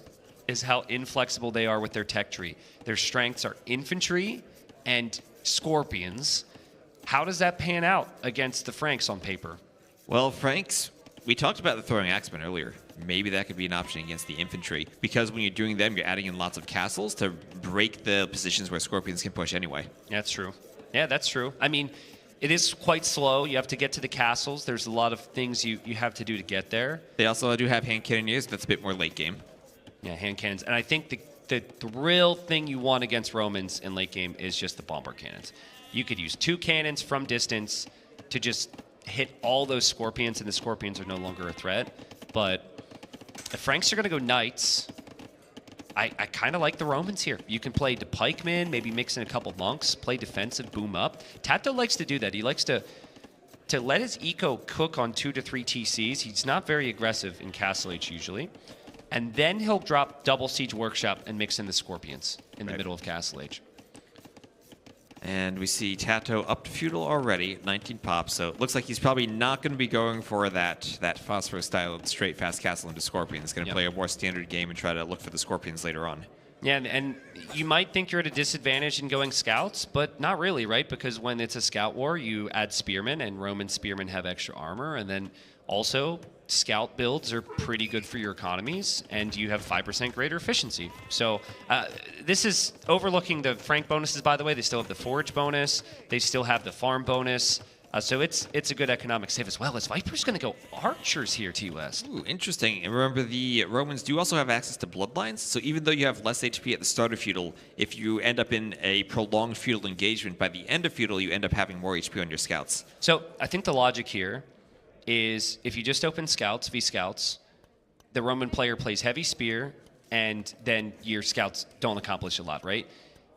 is how inflexible they are with their tech tree. Their strengths are infantry and scorpions. How does that pan out against the Franks on paper? Well, Franks, we talked about the throwing axemen earlier. Maybe that could be an option against the infantry, because when you're doing them, you're adding in lots of castles to break the positions where scorpions can push anyway. That's true. Yeah, that's true. I mean, it is quite slow. You have to get to the castles. There's a lot of things you have to do to get there. They also do have hand cannoneers. That's a bit more late game. Yeah, hand cannons. And I think the real thing you want against Romans in late game is just the bombard cannons. You could use 2 cannons from distance to just hit all those scorpions, and the scorpions are no longer a threat. But the Franks are going to go knights. I kind of like the Romans here. You can play the pikemen, maybe mix in a couple monks, play defensive, boom up. TaToH likes to do that. He likes to let his eco cook on 2 to 3 TCs. He's not very aggressive in Castle Age usually. And then he'll drop double Siege Workshop and mix in the scorpions in the middle of Castle Age. And we see TaToH up to feudal already, 19 pops. So it looks like he's probably not going to be going for that Phosphorus style straight fast castle into scorpions. He's going to play a more standard game and try to look for the scorpions later on. Yeah, and you might think you're at a disadvantage in going scouts, but not really, right? Because when it's a scout war, you add spearmen, and Roman spearmen have extra armor, and then Also, scout builds are pretty good for your economies, and you have 5% greater efficiency. So this is overlooking the Frank bonuses, by the way. They still have the forage bonus. They still have the farm bonus. So it's a good economic save as well, as Viper's going to go archers here, T-West. Ooh, interesting. And remember, the Romans do also have access to bloodlines, so even though you have less HP at the start of feudal, if you end up in a prolonged feudal engagement, by the end of feudal, you end up having more HP on your scouts. So I think the logic here is if you just open scouts v scouts, the Roman player plays heavy spear, and then your scouts don't accomplish a lot, right?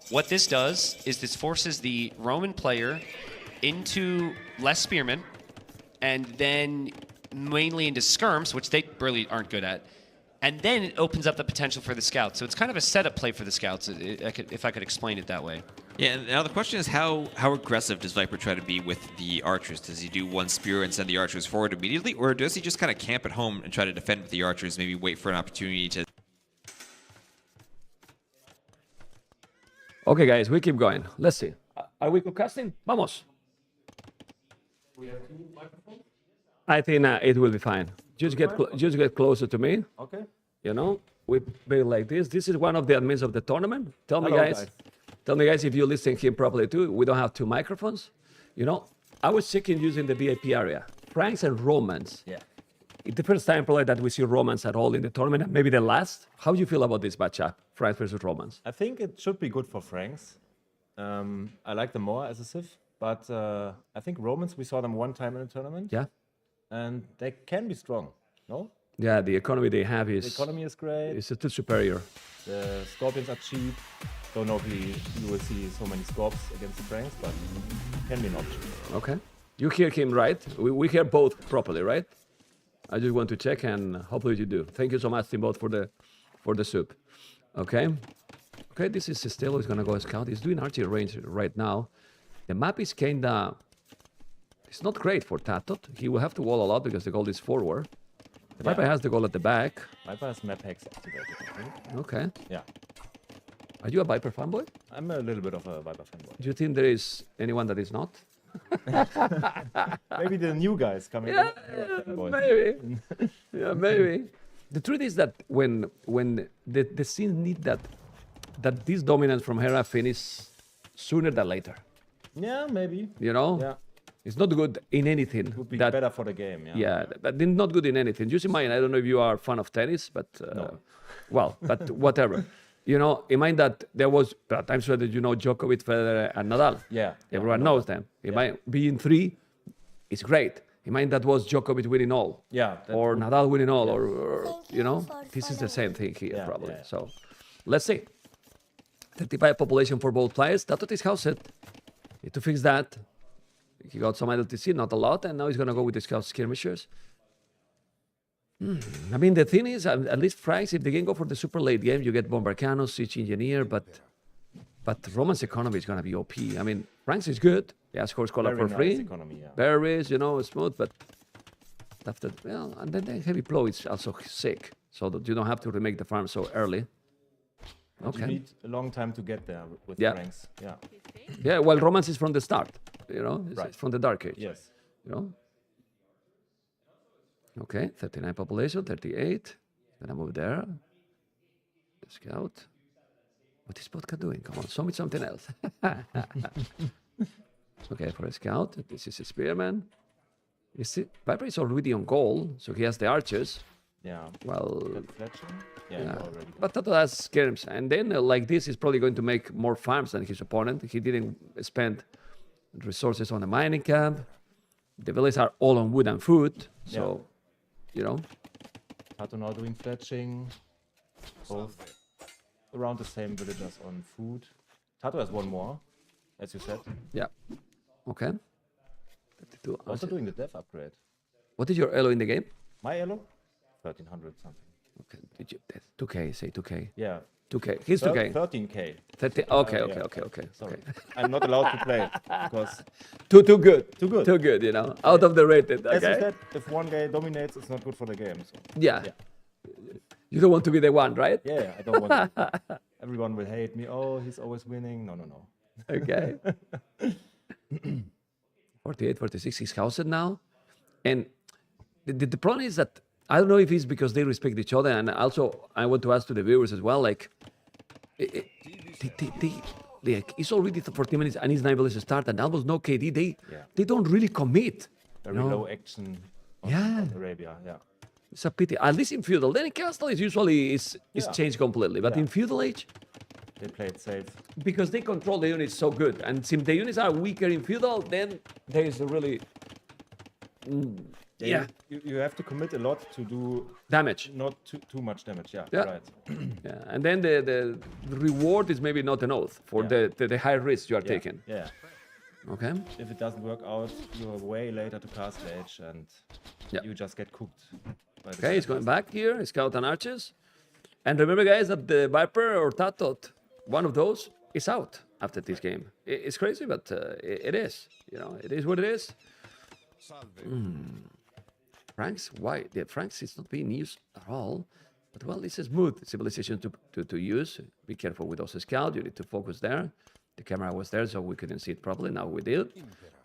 What this does is this forces the Roman player into less spearmen, and then mainly into skirms, which they really aren't good at. And then it opens up the potential for the scouts. So it's kind of a setup play for the scouts, if I could explain it that way. Yeah, and now the question is how aggressive does Viper try to be with the archers? Does he do one spear and send the archers forward immediately, or does he just kind of camp at home and try to defend with the archers, maybe wait for an opportunity to... Okay, guys, we keep going. Let's see. Are we broadcasting? Vamos. I think it will be fine. Just get closer to me. Okay. You know, we play like this. This is one of the admins of the tournament. Tell me, guys. Tell me, guys, if you listen here properly too. We don't have 2 microphones. You know, I was checking using the VIP area. Franks and Romans. Yeah. It's the first time probably that we see Romans at all in the tournament. Maybe the last. How do you feel about this matchup, Franks versus Romans? I think it should be good for Franks. I like them more as a civ, but I think Romans, we saw them one time in a tournament. Yeah. And they can be strong, no? Yeah, the economy they have is... The economy is great. It's still superior. The Scorpions are cheap. Don't know if you will see so many Scorps against the Franks, but can be an option. Okay. You hear him right? We hear both properly, right? I just want to check, and hopefully you do. Thank you so much, Team Both, for the soup. Okay. Okay, this is Stelo. He's gonna go scout. He's doing archery range right now. The map is kinda... It's not great for TaToH. He will have to wall a lot because the goal is forward. The Viper has the goal at the back. Viper has map hacks activated, I think. Okay. Yeah. Are you a Viper fanboy? I'm a little bit of a Viper fanboy. Do you think there is anyone that is not? Maybe the new guys coming Yeah, in. maybe. Yeah, maybe. The truth is that when the scene need that this dominance from Hera finish sooner than later. Yeah, maybe. You know? Yeah. It's not good in anything. It would be better for the game, yeah. Yeah, but not good in anything. Just in mind, I don't know if you are a fan of tennis, but No. well, but whatever. You know, in mind that there was times where you know Djokovic, Federer, and Nadal. Yeah. Everyone knows them. In mind being 3, it's great. In mind that was Djokovic winning all. Yeah. Or Nadal winning all, or you know, this is the same thing here Yeah, probably. yeah. So, let's see. 35 population for both players. TaToH is housed. Need to fix that. He got some LTC, not a lot, and now he's gonna go with the scout skirmishers. I mean, the thing is, at least Franks, if they can go for the super late game, you get Bombarcano, Siege Engineer, but Roman's economy is gonna be OP. I mean, Franks is good. Yeah, scores color for Very free. nice economy, yeah. Berries, you know, smooth, but after, well, and then the heavy blow is also sick, so that you don't have to remake the farm so early. But Okay. You need a long time to get there with Yeah. Franks. Yeah. Yeah, well, Romance is from the start, you know, it's Right. from the Dark Age. Yes. You know? Okay, 39 population, 38. Gonna move there. The scout. What is Vodka doing? Come on, show me something else. Okay, for a scout, this is a spearman. You see, Viper is already on goal, so he has the archers. Yeah. Well, Got fletching? Yeah, yeah. already. But TaToH has skirms, and then like this is probably going to make more farms than his opponent. He didn't spend resources on the mining camp. The villages are all on wood and food, so you know. TaToH now doing fletching. Both around the same villagers on food. TaToH has one more, as you said. Yeah. Okay. 32 Also archers. doing the dev upgrade. What is your elo in the game? My elo? 1300 something. Okay. Did you 2K? Say 2K. Yeah. 2K. He's 2K. 13k. 30. Okay. yeah. Okay. Sorry. Okay. I'm not allowed to play because, Too good. Too good. Too good. You know, out of the rated. as you Okay. said, if one guy dominates, it's not good for the game. So. Yeah. Yeah. You don't want to be the one, right? Yeah, I don't want to. Everyone will hate me. Oh, he's always winning. No. Okay. 48, 46, he's housed now. And the problem is that I don't know if it's because they respect each other, and also I want to ask to the viewers as well, like, it's already 14 minutes and it's not able to start, and almost no KD. They don't really commit. Very low action on Arabia, It's a pity. At least in Feudal. Then in Castle is usually is changed completely. But in Feudal Age, they play it safe. Because they control the units so good. And since the units are weaker in Feudal, then there is a really... You have to commit a lot to do... damage. Not too much damage, right. And then the reward is maybe not enough for the high risk you are taking. Yeah. Okay. If it doesn't work out, you're way later to Castle Age and you just get cooked. Okay, he's going back here, Scout and Archers. And remember, guys, that the Viper or TaToH, one of those, is out after this game. It's crazy, but it is. You know, it is what it is. Franks, why? The Franks is not being used at all. But, well, it's a smooth civilization to use. Be careful with those scouts. You need to focus there. The camera was there, so we couldn't see it properly. Now we did.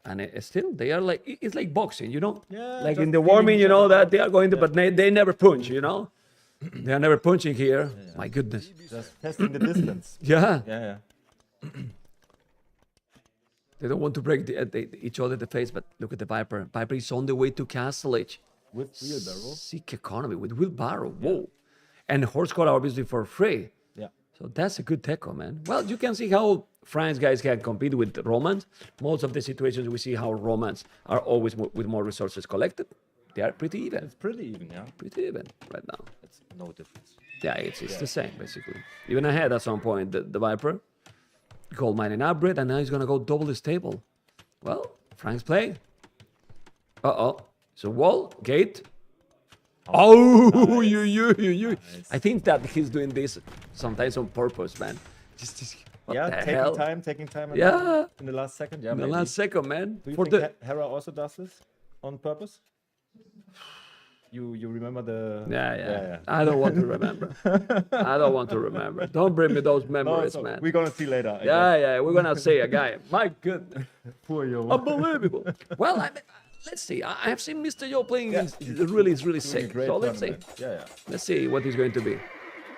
And still, they are like, it's like boxing, you know? Yeah, like in the warming, you know, that they are going to, but they never punch, you know? They are never punching here. My goodness. Just testing the distance. Yeah. They don't want to break each other the face, but look at the Viper. Viper is on the way to Castle Age. With wheelbarrow. Sick economy, with wheelbarrow. Whoa. And horse collar, obviously, for free. Yeah. So that's a good techo, man. Well, you can see how France guys can compete with Romans. Most of the situations we see how Romans are always with more resources collected. They are pretty even. It's pretty even, yeah. Pretty even right now. It's no difference. Yeah, it's the same, basically. Even ahead at some point, the Viper. Gold mining upgrade, and now he's going to go double the stable. Well, Frank's play. Uh-oh. So wall, gate. Oh, nice. I think that he's doing this sometimes on purpose, man. Just taking time. In the last second. Yeah, in the last second, man. Do you think Hera also does this on purpose? You remember the... Yeah. I don't want to remember. Don't bring me those memories, man. We're going to see later. Yeah. We're going to say a guy. My goodness. Poor yo. Unbelievable. Well, let's see. I have seen Mr.yo playing. It's really sick. So let's see. Yeah. Let's see what he's going to be.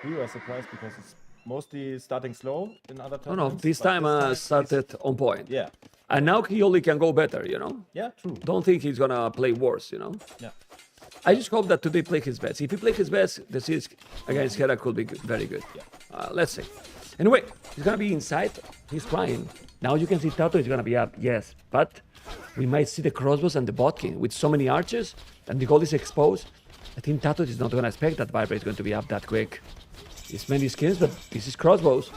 We were surprised because it's mostly starting slow in other times. No, this time started on point. Yeah. And now he only can go better, you know? Yeah, true. Don't think he's going to play worse, you know? Yeah. I just hope that today play his best. If he play his best, the series against Hera could be very good. Yeah. Let's see. Anyway, he's going to be inside. He's trying. Now you can see TaToH is going to be up, yes. But we might see the crossbows and the botkin with so many archers and the gold is exposed. I think TaToH is not going to expect that Viper is going to be up that quick. It's many skins, but this is crossbows.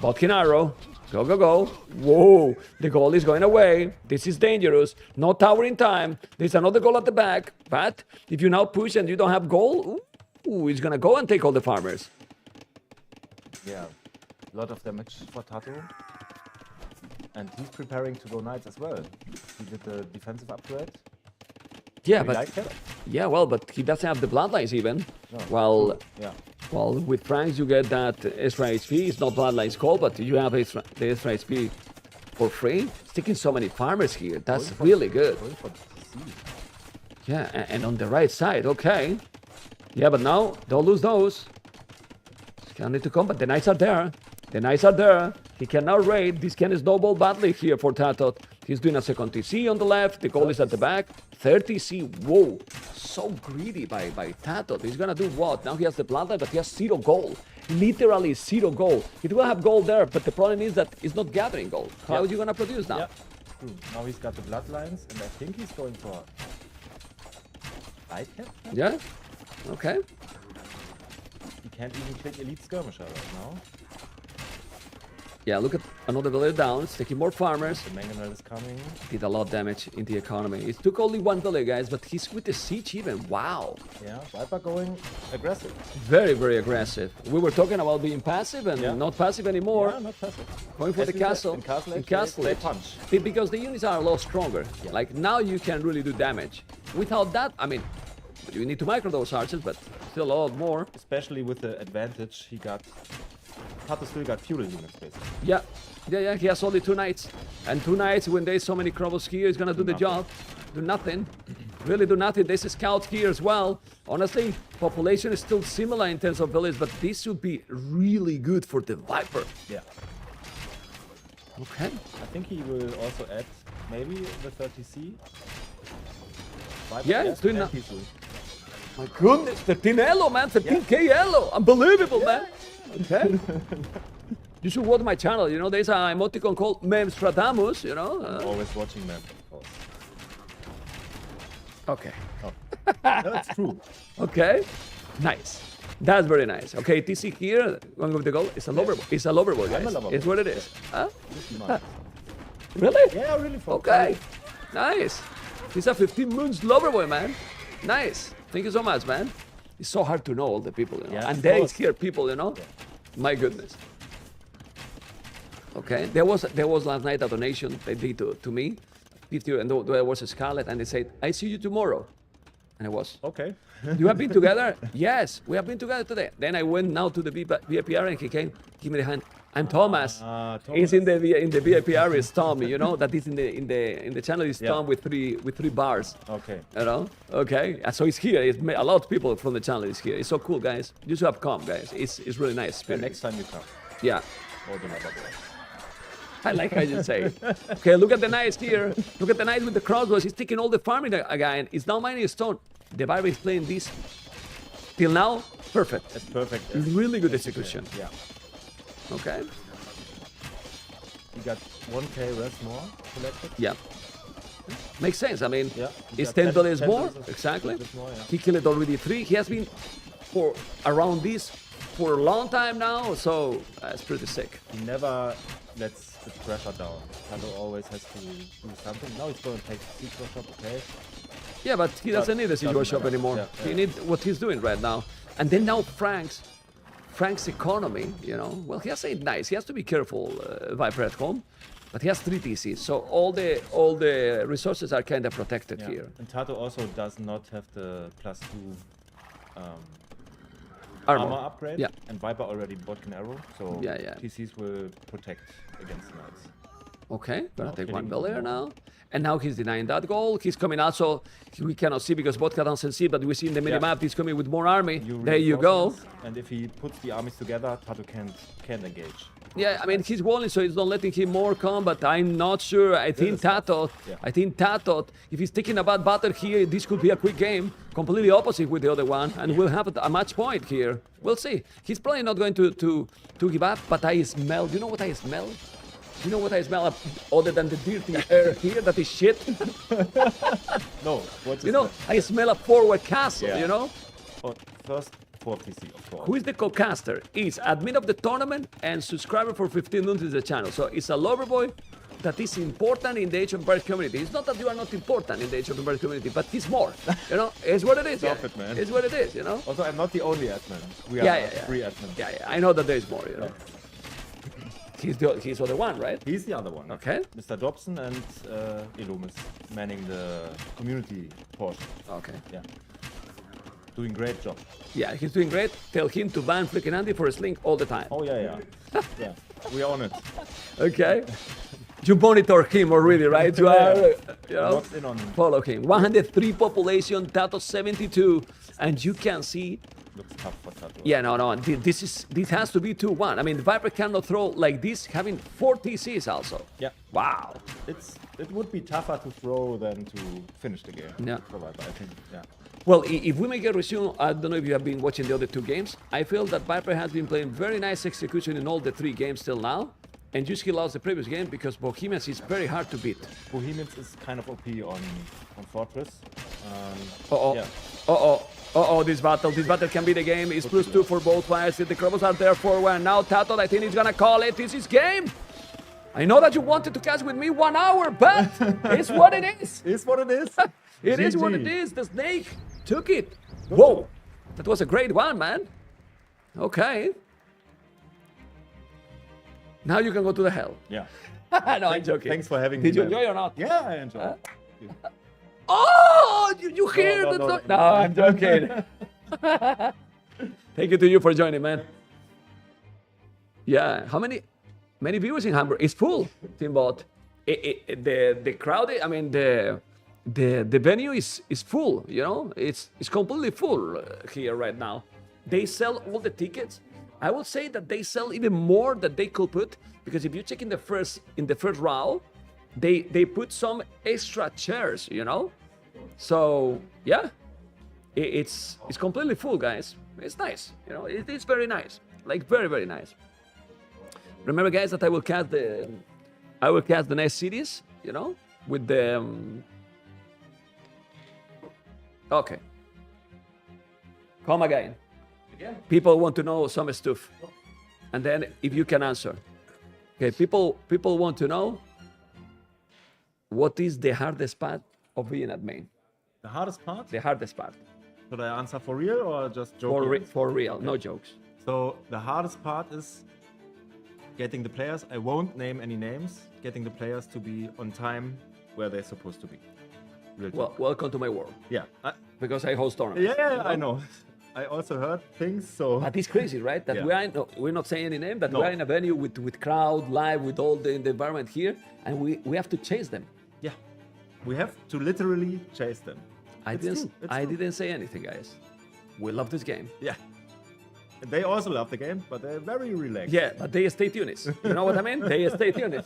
Botkin arrow. Go. Whoa, the goal is going away. This is dangerous. No tower in time. There's another goal at the back. But if you now push and you don't have goal, he's going to go and take all the farmers. Yeah, a lot of damage for TaToH. And he's preparing to go knights as well. He did the defensive upgrade. Yeah, but he doesn't have the bloodlines even. No. Well, with Franks, you get that extra HP. It's not Bloodlines call, but you have the extra HP for free. It's taking so many farmers here. That's really good. Yeah, and on the right side, okay. Yeah, but now, don't lose those. Still need to come, but the knights are there. He can now raid. This can snowball badly here for TaToH. He's doing a second TC on the left. The goal is at the back. 30C. Whoa. So greedy by TaToH. He's going to do what? Now he has the bloodline, but he has 0 gold. Literally 0 gold. He will have gold there, but the problem is that he's not gathering gold. How are you going to produce now? Yeah, true. Now he's got the bloodlines, and I think he's going for White Cap? Yeah. Okay. He can't even click Elite Skirmisher right now. Yeah, look at another villager down. It's taking more farmers. The Mangonel is coming. Did a lot of damage in the economy. It took only 1 villager, guys, but he's with the siege even. Wow. Yeah, Viper going aggressive. Very aggressive. We were talking about being passive and not passive anymore. Yeah, not passive. Going for the castle. In Castle, they punch. Because the units are a lot stronger. Yeah. Like, now you can really do damage. Without that, I mean, you need to micro those archers, but still a lot more. Especially with the advantage he got. TaToH still got feudal units, basically. Yeah, Yeah, he has only 2 knights. And 2 knights, when there's so many crumbles here, he's gonna do the job. Do nothing. Really do nothing. There's a scout here as well. Honestly, population is still similar in terms of village, but this should be really good for the Viper. Yeah. Okay. I think he will also add maybe the 30C. Yeah, it's doing that. My goodness, 13 elo, man. 13k elo. Unbelievable, man. Okay. You should watch my channel. You know, there's an emoticon called membTV, you know. Always watching them, of course. Okay. Oh. That's true. Okay. Nice. That's very nice. Okay, TC here, going with the goal. It's a lover boy. It's a lover boy, guys. It's what it is. Huh? Really? Yeah, really. Okay. Nice. He's a 15 months lover boy, man. Nice. Thank you so much, man. It's so hard to know all the people, you know. Yeah, and there is here people, you know. Yeah. My goodness. Okay. There was last night a donation they did to me. And there was a Scarlet, and they said, "I see you tomorrow." And I was, okay. You have been together? Yes, we have been together today. Then I went now to the VIPR, and he came, give me the hand. I'm Thomas. Thomas. He's in the VIPR is Tom. You know that is in the channel is Tom with three bars. Okay. You know. Okay. So he's here. A lot of people from the channel is here. It's so cool, guys. You should have come, guys. It's really nice. Yeah, next time you come. Yeah. Or the other boy. I like how you say it. Okay, look at the knights here. Look at the knight with the crossbows. He's taking all the farming again. He's now mining a stone. The Viper is playing this. Till now, perfect. It's perfect. Really good execution. Yeah. Okay. You got 1k rest more collected. Yeah. Makes sense. I mean, yeah, it's 10 dollars more. Exactly. More, yeah. He killed already 3. He has been for around this for a long time now, so it's pretty sick. He never lets the pressure down. TaToH always has to do something. Now he's going to take the secret shop, okay? Yeah, but he doesn't need a secret shop anymore. Yeah, he needs what he's doing right now. And then now Frank's economy, you know, well, he has it nice. He has to be careful, Viper at home, but he has 3 TCs, so all the resources are kind of protected here. And TaToH also does not have the +2 armor upgrade. Yeah. And Viper already bought an arrow, so yeah. TCs will protect against knights. Okay, gonna take 1 Bel Air now. And now he's denying that goal. He's coming out, so we cannot see because Vodka doesn't see, but we see in the minimap he's coming with more army. There you go. And if he puts the armies together, TaToH can't engage. Yeah, I mean, he's walling, so he's not letting him more come, but I'm not sure. I think TaToH, if he's taking a bad battle here, this could be a quick game. Completely opposite with the other one, and we'll have a match point here. We'll see. He's probably not going to give up, but I smell, you know what I smell? You know what I smell other than the dirty air here that is shit? No, what's you know, I smell a forward castle, you know? Oh, first 4 TC, of course. Who is the co-caster? He's admin of the tournament and subscriber for 15 months to the channel. So it's a lover boy that is important in the Age of Empires community. It's not that you are not important in the Age of Empires community, but he's more. You know, it's what it is. Stop it, man. It's what it is, you know? Also, I'm not the only admin. We are 3 admins. Yeah, I know that there is more, you know? He's the other one, right? He's the other one. Okay. Mr. Dobson and Elumis manning the community portion. Okay. Yeah. Doing great job. Yeah, he's doing great. Tell him to ban freaking Andy for a slink all the time. Oh, yeah. Yeah, we are on it. Okay. You monitor him already, right? You are, you know, locked in on him. Follow him. 103 population, TaToH 72, and you can see. Looks tough for TaToH. Yeah, no. This has to be 2-1. I mean, the Viper cannot throw like this, having 4 TCs also. Yeah. Wow. It would be tougher to throw than to finish the game. Yeah. For Viper, I think. Yeah. Well, if we make a resume, I don't know if you have been watching the other 2 games. I feel that Viper has been playing very nice execution in all the 3 games till now. And just he lost the previous game because Bohemians is very hard to beat. Bohemians is kind of OP on Fortress. This battle can be the game. It's +2 for both players. The Crobos are there for 1. Now TaToH, I think he's gonna call it. This is game. I know that you wanted to catch with me 1 hour, but it's what it is. It's what it is. It is what it is. The snake took it. Whoa, that was a great one, man. Okay. Now you can go to the hell. Yeah. No, I'm joking. Thanks for having me. Did you enjoy or not? Yeah, I enjoyed. Oh, you hear the no, no, I'm joking. Thank you to you for joining, man. Yeah, how many many viewers in Hamburg. It's full, Teambot. The crowd, I mean, the venue is full, you know? It's completely full here right now. They sell all the tickets. I will say that they sell even more than they could put, because if you check in the first row, they put some extra chairs, you know? So yeah, it's completely full, guys. It's nice, you know. It's very nice, like very, very nice. Remember, guys, that I will cast the next series, you know, with the okay. Come again. People want to know some stuff, and then if you can answer. Okay, people want to know what is the hardest part of being at main. The hardest part? The hardest part. Should I answer for real or just joking? For real, no jokes. So the hardest part is getting the players, I won't name any names, getting the players to be on time where they're supposed to be. Well, welcome to my world. Yeah. Because I host tournaments. Yeah, I know. I also heard things, so... But it's crazy, right? That we're not saying any name, but we're in a venue with crowd, live, with all the environment here, and we have to chase them. Yeah. We have to literally chase them. I didn't say anything, guys. We love this game. Yeah. They also love the game, but they're very relaxed. Yeah, but they stay tuned. You know what I mean? They stay tuned.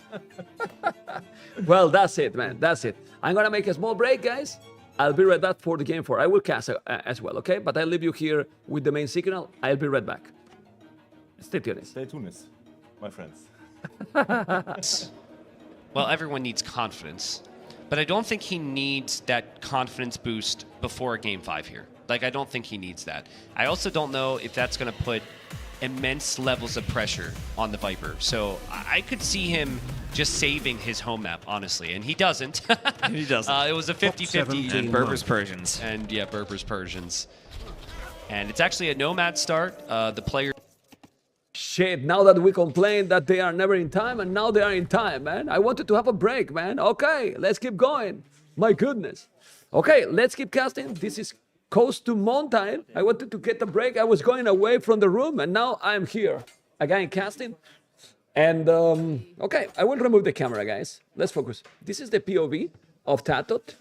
Well, that's it, man. That's it. I'm going to make a small break, guys. I'll be right back for the game 4. I will cast as well, okay? But I'll leave you here with the main signal. I'll be right back. Stay tuned. Stay tuned, my friends. Well, everyone needs confidence, but I don't think he needs that confidence boost before game 5 here. Like, I don't think he needs that. I also don't know if that's going to put immense levels of pressure on the Viper. So I could see him just saving his home map, honestly. And he doesn't. He doesn't. It was a 50-50. And Berber's Persians. And yeah, Berber's Persians. And it's actually a nomad start. The player... Shit, now that we complain that they are never in time, and now they are in time, man. I wanted to have a break, man. Okay, let's keep going. My goodness. Okay, let's keep casting. This is Coast to Mountain. I wanted to get a break. I was going away from the room, and now I'm here again casting. And okay, I will remove the camera, guys. Let's focus. This is the POV of TaToH.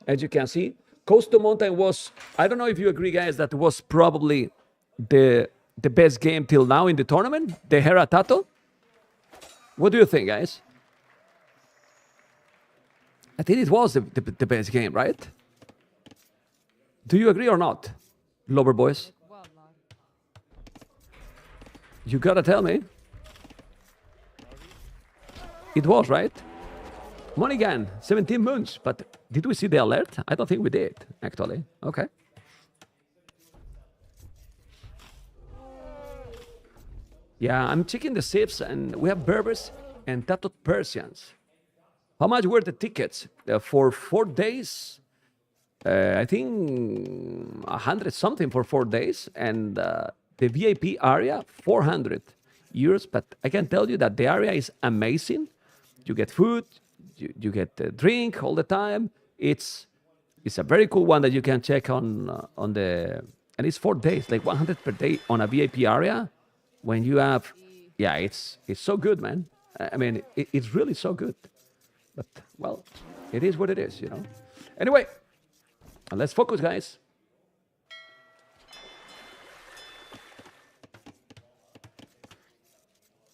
As you can see, Coast to Mountain was, I don't know if you agree, guys, that was probably the best game till now in the tournament, the Hera TaToH. What do you think, guys? I think it was the best game, right? Do you agree or not, Lover boys? You gotta tell me. It was, right? Moneygan, 17 moons. But did we see the alert? I don't think we did, actually. Okay. Yeah, I'm checking the saves, and we have Berbers and TaToH Persians. How much were the tickets? For 4 days? I think 100 something for 4 days, and the VIP area 400 euros. But I can tell you that the area is amazing. You get food, you get a drink all the time. It's a very cool one that you can check on the, and it's 4 days, like 100 per day on a VIP area. When you have, yeah, it's so good, man. I mean, it's really so good. But well, it is what it is, you know. Anyway. Let's focus, guys.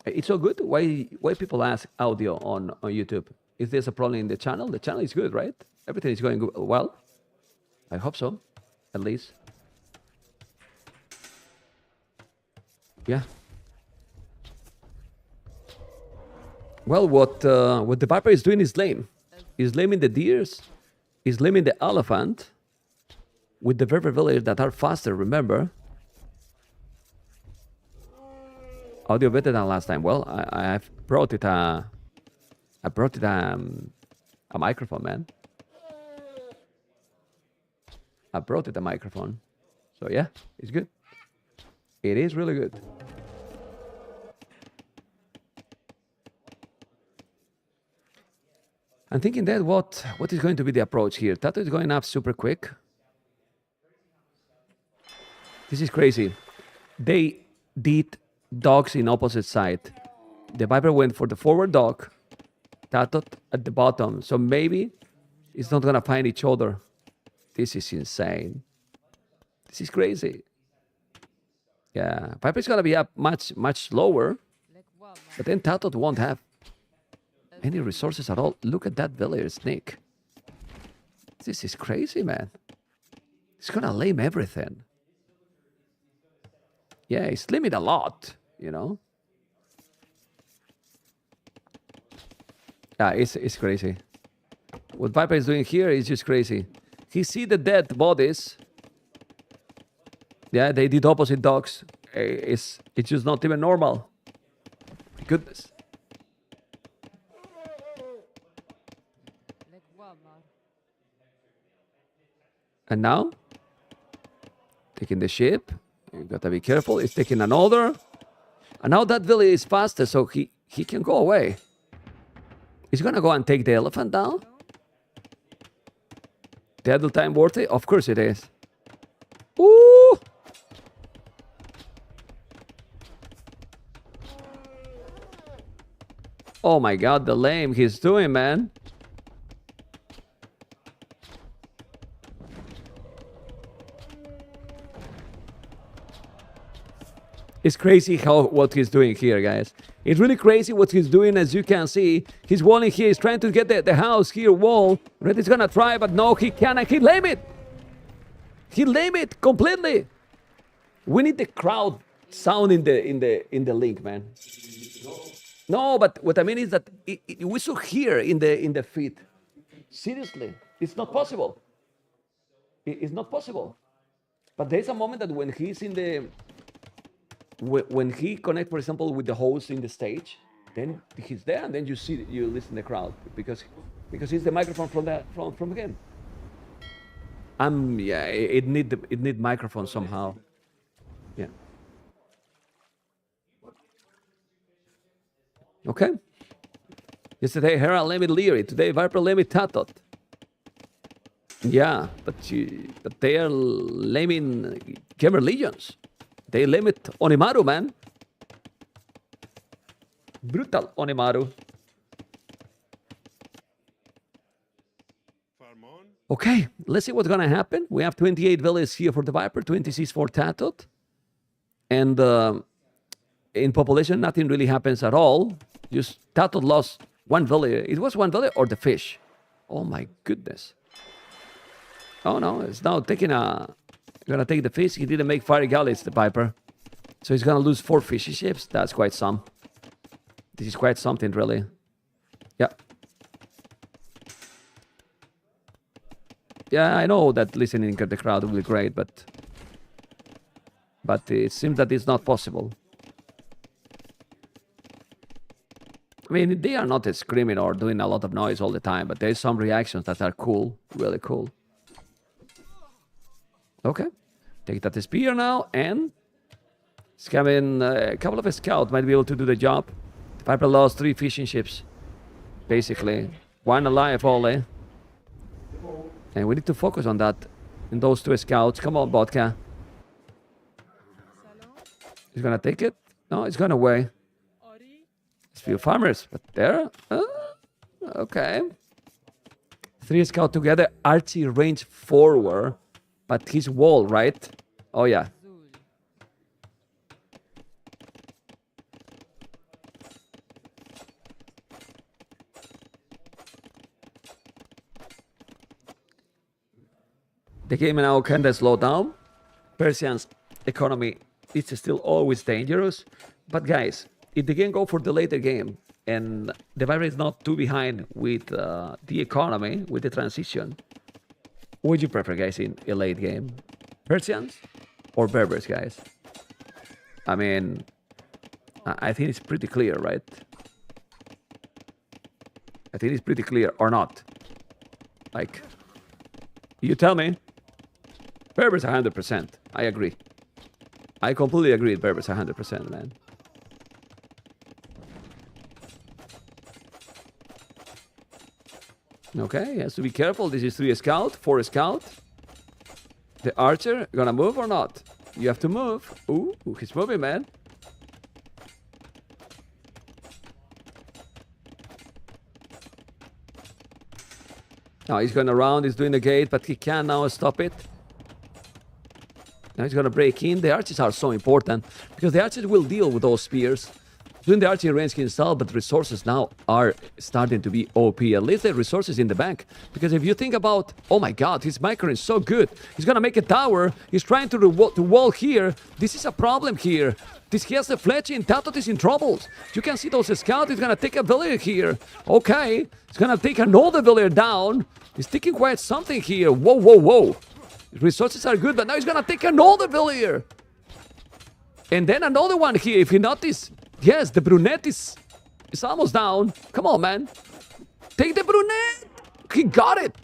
It's so good. Why people ask audio on YouTube? Is there a problem in the channel? The channel is good, right? Everything is going well. I hope so, at least. Yeah. Well, what the Viper is doing is lame. He's laming the deers. He's laming the elephant. With the Berber villagers that are faster, remember? Audio better than last time. Well, I've brought it a microphone, man. I brought it a microphone. So yeah, it's good. It is really good. I'm thinking that what is going to be the approach here? TaToH is going up super quick. This is crazy. They did dogs in opposite side. The Viper went for the forward dog. TaToH at the bottom. So maybe it's not going to find each other. This is insane. This is crazy. Yeah, Viper's going to be up much, much lower. But then TaToH won't have any resources at all. Look at that villager snake. This is crazy, man. He's going to lame everything. Yeah, he's limited a lot, you know. Yeah, it's crazy. What Viper is doing here is just crazy. He see the dead bodies. Yeah, they did opposite dogs. It's just not even normal. Goodness. And now, taking the ship. You gotta be careful. He's taking another. And now that village is faster, so he can go away. He's gonna go and take the elephant down. The idle time worth it? Of course it is. Ooh! Oh my god, the lame he's doing, man. It's crazy what he's doing here, guys. It's really crazy what he's doing, as you can see. He's walling here. He's trying to get the house here wall. Red is gonna try, but no, he cannot. He lame it. He lame it completely. We need the crowd sound in the link, man. No, but what I mean is that we should hear in the feed. Seriously, it's not possible. It's not possible. But there's a moment that when he's in the when he connects, for example, with the host in the stage, then he's there, and then you listen to the crowd because it's the microphone from him. Yeah, it need microphone somehow. Yeah. Okay. Yesterday Hera limit Liereyy. Today Viper limit TaToH. Yeah, but they are laming Gamer Legions. They limit Onimaru, man. Brutal Onimaru. Okay, let's see what's gonna happen. We have 28 villages here for the Viper, 26 for TaToH. And in population, nothing really happens at all. Just TaToH lost one village. It was one village or the fish. Oh my goodness. Oh no, it's now taking gonna take the fish. He didn't make fire galleys, the Viper. So he's gonna lose 4 fishy ships. That's quite some. This is quite something, really. Yeah. Yeah, I know that listening to the crowd will be great, but it seems that it's not possible. I mean, they are not screaming or doing a lot of noise all the time, but there's some reactions that are cool, really cool. Okay, take that spear now, and scamming a couple of scouts might be able to do the job. The Viper lost 3 fishing ships, basically. 1 alive only. And we need to focus on that, in those 2 scouts. Come on, Vodka. He's gonna take it? No, it's gone away. There's few farmers, but there? Okay. 3 scouts together. Archie range forward. But his wall, right? Oh, yeah. The game now kind of slowed down. Persian's economy is still always dangerous. But guys, if they can go for the later game and the Viper is not too behind with the economy, with the transition, what would you prefer, guys, in a late game? Persians or Berbers, guys? I mean, I think it's pretty clear, right? I think it's pretty clear, or not? Like, you tell me. Berbers 100%. I agree. I completely agree with Berbers 100%, man. Okay, he has to be careful. This is 3 scout, 4 scout. The archer, gonna move or not? You have to move. Ooh, he's moving, man. Now he's going around, he's doing the gate, but he can now stop it. Now he's going to break in. The archers are so important because the archers will deal with those spears. Doing the archer range can install, but resources now are starting to be OP. At least the resources in the bank. Because if you think about, oh my god, his micro is so good. He's going to make a tower. He's trying to wall here. This is a problem here. He has the fletching. TaToH is in troubles. You can see those scouts. He's going to take a villager here. Okay. He's going to take another villager down. He's taking quite something here. Whoa, whoa, whoa. Resources are good, but now he's going to take another villager. And then another one here. If you notice, yes, the brunette is almost down. Come on, man. Take the brunette. He got it.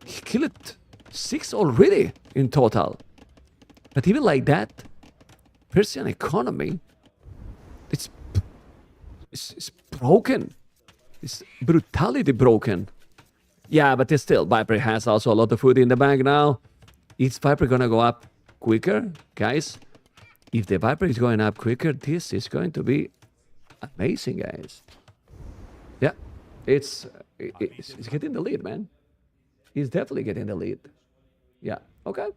He killed 6 already in total. But even like that, Persian economy, it's broken. It's brutality broken. Yeah, but still, Viper has also a lot of food in the bank now. Is Viper gonna go up quicker? Guys, if the Viper is going up quicker, this is going to be amazing, guys. Yeah, it's getting the lead, man. He's definitely getting the lead. Yeah, okay.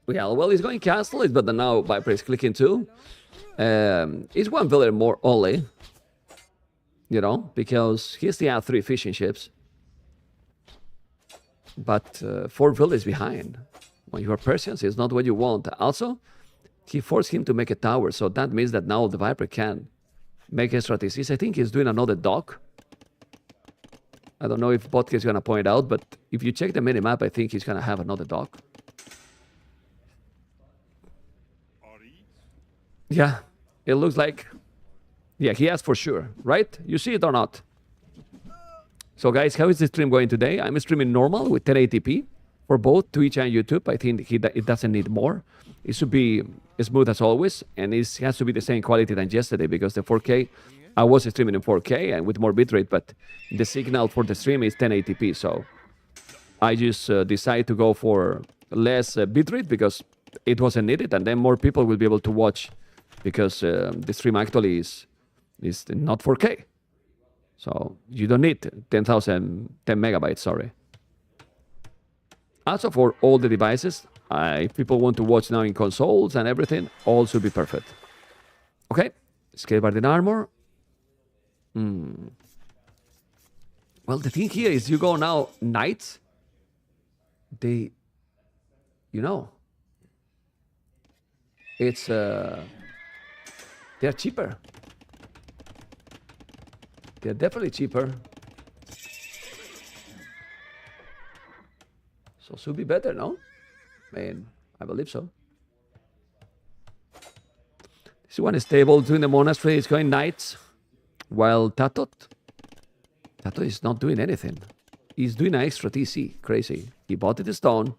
Yeah, well, he's going castle, but now Viper is clicking too. It's one villager more only, you know, because he still has 3 fishing ships. But 4 villagers behind. When you are Persians, it's not what you want. Also, he forced him to make a tower, so that means that now the Viper can make extra TCs. I think he's doing another dock. I don't know if Botke is going to point out, but if you check the minimap, I think he's going to have another dock. Yeah, it looks like... Yeah, he has for sure, right? You see it or not? So guys, how is the stream going today? I'm streaming normal with 1080p for both Twitch and YouTube. I think it doesn't need more. It should be smooth as always, and it has to be the same quality than yesterday because the 4K, I was streaming in 4K and with more bitrate, but the signal for the stream is 1080p. So I just decided to go for less bitrate because it wasn't needed, and then more people will be able to watch because the stream actually is not 4K. So you don't need 10 megabytes, sorry. Also for all the devices, if people want to watch now in consoles and everything, all should be perfect. Okay, Scalebard in armor. Well, the thing here is you go now knights. You know, it's they're cheaper. They're definitely cheaper. So should be better, no? I mean, I believe so. This one is stable doing the monastery. It's going knights. While TaToH is not doing anything. He's doing an extra TC. Crazy. He bought the stone.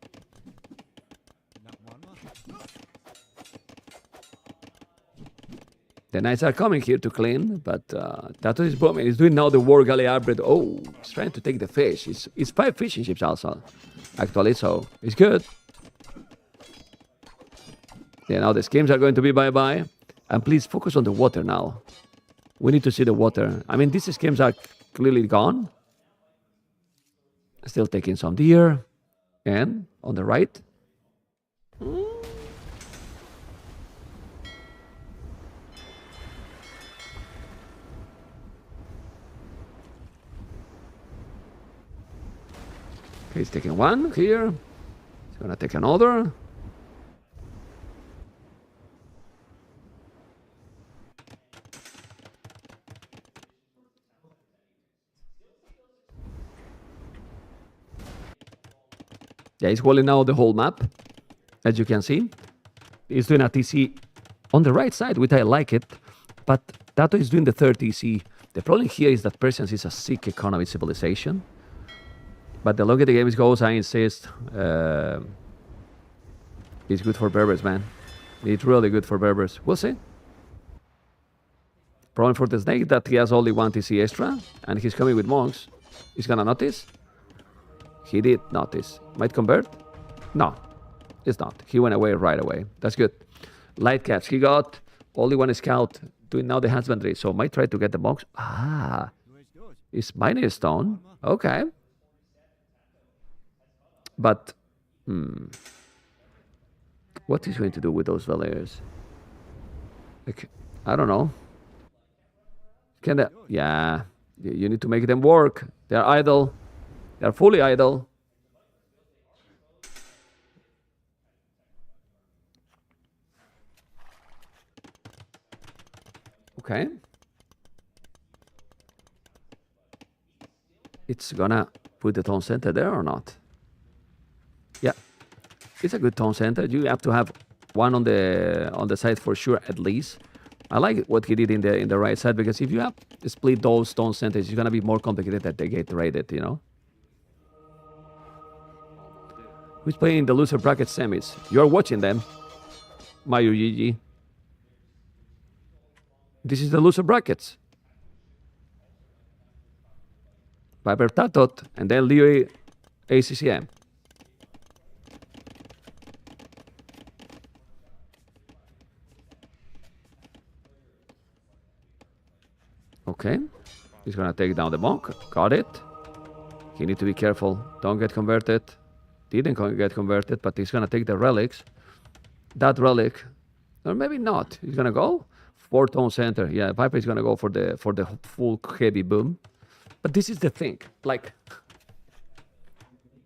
The knights are coming here to clean, but TaToH is booming. He's doing now the war galley arbred. Oh, he's trying to take the fish. It's 5 fishing ships also, actually, so it's good. Yeah, now the schemes are going to be bye-bye. And please focus on the water now. We need to see the water. I mean, these schemes are clearly gone. Still taking some deer. And on the right. He's taking one here. He's gonna take another. Yeah, he's walling out the whole map, as you can see. He's doing a TC on the right side, which I like it, but TaToH is doing the third TC. The problem here is that Persians is a sick economy civilization. But the longer the game goes, I insist, it's good for Berbers, man. It's really good for Berbers. We'll see. Problem for the snake that he has only 1 TC extra, and he's coming with monks. He's gonna notice. He did notice. Might convert? No, it's not. He went away right away. That's good. Light caps. He got Only one scout doing now the husbandry. So might try to get the monks. Ah, it's mining stone. Okay. But, what is going to do with those villagers? Like, I don't know. Can they? Yeah, you need to make them work. They're idle. They're fully idle. Okay. It's gonna put the town center there or not? Yeah, it's a good town center. You have to have one on the side for sure, at least. I like what he did in the right side, because if you have split those town centers, it's gonna be more complicated that they get raided, you know. Who's playing the loser bracket semis? You're watching them, Mayu Gigi. This is the loser brackets. Viper TaToH, and then Liereyy ACCM. Okay, he's gonna take down the monk. Got it. You need to be careful. Don't get converted. Didn't get converted, but he's gonna take the relics. That relic, or maybe not. He's gonna go 4-tone center. Yeah, Viper is gonna go for the full heavy boom. But this is the thing. Like,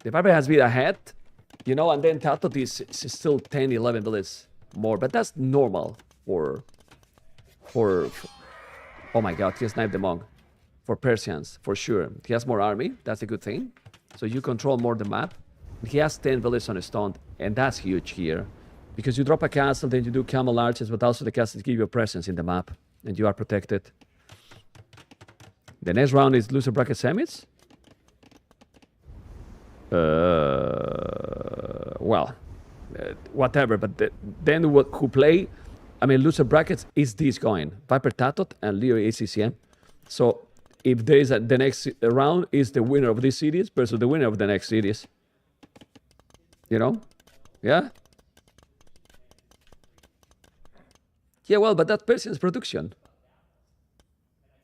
the Viper has been ahead, you know, and then TaToH is still 10, 11 bullets more. But that's normal for oh my god, he sniped the monk. For Persians, for sure. He has more army, that's a good thing. So you control more the map. He has 10 villages on a stone, and that's huge here. Because you drop a castle, then you do camel arches, but also the castles give you a presence in the map, and you are protected. The next round is loser bracket semis. Whatever, but then who play... I mean, loser brackets is this going. Viper TaToH and Liereyy ACCM. So if there is the next round is the winner of this series versus the winner of the next series. You know? Yeah? Yeah, well, but that's Persian's production.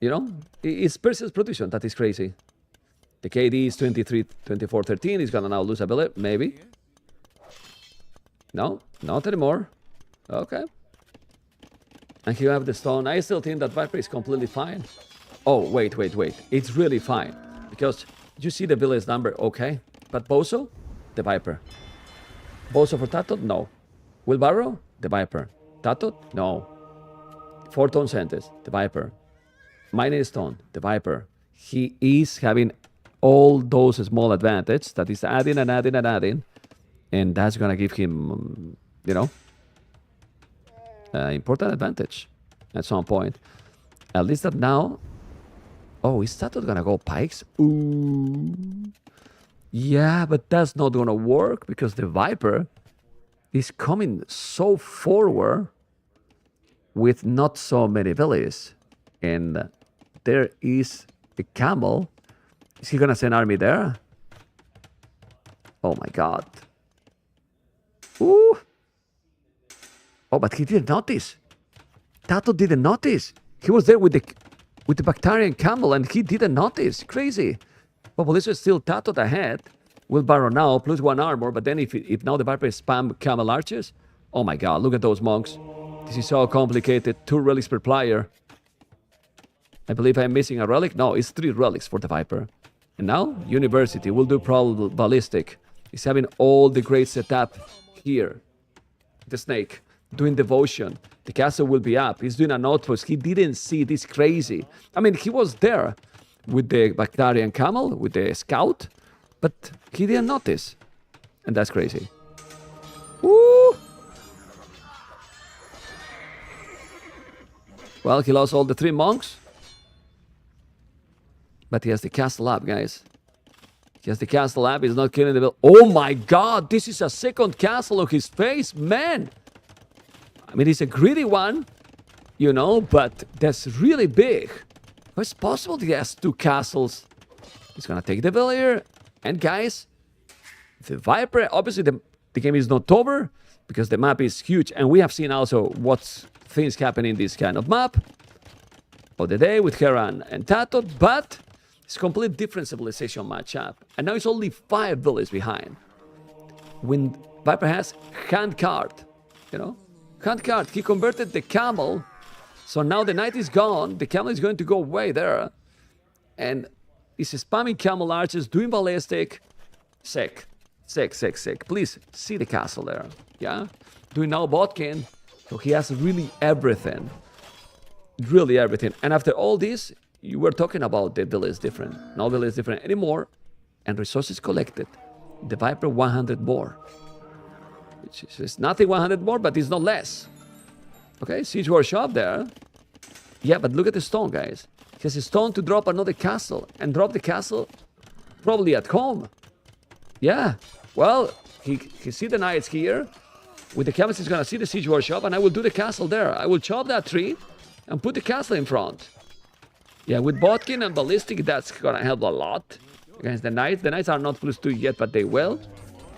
You know? It's Persian's production that is crazy. The KD is 23, 24, 13. He's gonna now lose a billet, maybe. No, not anymore. Okay. And here you have the stone. I still think that Viper is completely fine. Oh, wait. It's really fine. Because you see the village number, okay. But Bozo, the Viper. Bozo for TaToH? No. Wheelbarrow? The Viper. TaToH? No. 4-tone centers? The Viper. Mining stone? The Viper. He is having all those small advantages that is adding and adding and adding. And that's going to give him, you know, important advantage at some point. At least that now... Oh, is TaToH gonna go pikes? Ooh. Yeah, but that's not gonna work because the Viper is coming so forward with not so many villages. And there is a camel. Is he gonna send army there? Oh my god. Ooh. Oh, but he didn't notice. TaToH didn't notice. He was there with the Bactrian camel and he didn't notice. Crazy. Well, this is still TaToH ahead. Wheelbarrow now, plus 1 armor. But then if now the Viper spam camel archers, oh my god, look at those monks. This is so complicated. 2 relics per player. I believe I'm missing a relic. No, it's 3 relics for the Viper. And now, University will do probably ballistic. He's having all the great setup here. The snake. Doing devotion. The castle will be up. He's doing an outpost. He didn't see this crazy. I mean, he was there with the Bactrian camel, with the scout, but he didn't notice. And that's crazy. Woo! Well, he lost all the 3 monks. But he has the castle up, guys. He has the castle up. He's not killing the bill. Oh my god! This is a second castle on his face, man! I mean, it's a greedy one, you know, but that's really big. How is it possible he has 2 castles? He's gonna take the villager. And guys, the Viper, obviously the game is not over because the map is huge. And we have seen also what's things happen in this kind of map of the day with Hera and TaToH, but it's a completely different civilization matchup. And now it's only 5 villages behind. When Viper has hand card, you know? Hand card, he converted the camel, so now the knight is gone, the camel is going to go away there, and he's spamming camel archers, doing ballistic, sick. Please see the castle there, yeah? Doing now botkin, so he has really everything. Really everything. And after all this, you were talking about the village different. No village different anymore. And resources collected. The Viper 100 more. Which is nothing 100 more, but it's not less. Okay, siege workshop there. Yeah, but look at the stone, guys. He has a stone to drop another castle. And drop the castle probably at home. Yeah. Well, he see the knights here. With the camels, he's going to see the siege workshop. And I will do the castle there. I will chop that tree and put the castle in front. Yeah, with botkin and ballistic, that's gonna help a lot against the knights. The knights are not +2 yet, but they will.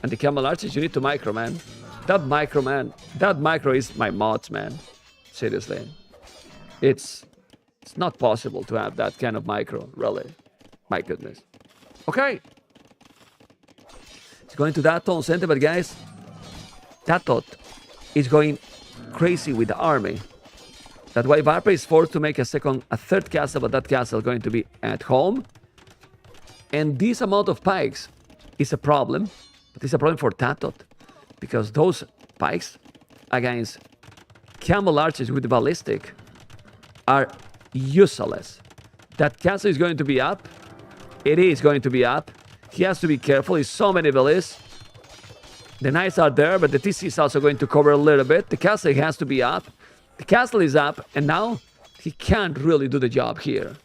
And the camel archers, you need to micro, man. That micro is my mods, man. Seriously. It's not possible to have that kind of micro, really. My goodness. Okay. It's going to TaToH center, but guys, TaToH is going crazy with the army. That's why Viper is forced to make a third castle, but that castle is going to be at home. And this amount of pikes is a problem, but it's a problem for TaToH, because those pikes against camel archers with the ballistic are useless. That castle is going to be up. It is going to be up. He has to be careful. There's so many villages. The knights are there, but the TC is also going to cover a little bit. The castle has to be up. The castle is up, and now he can't really do the job here.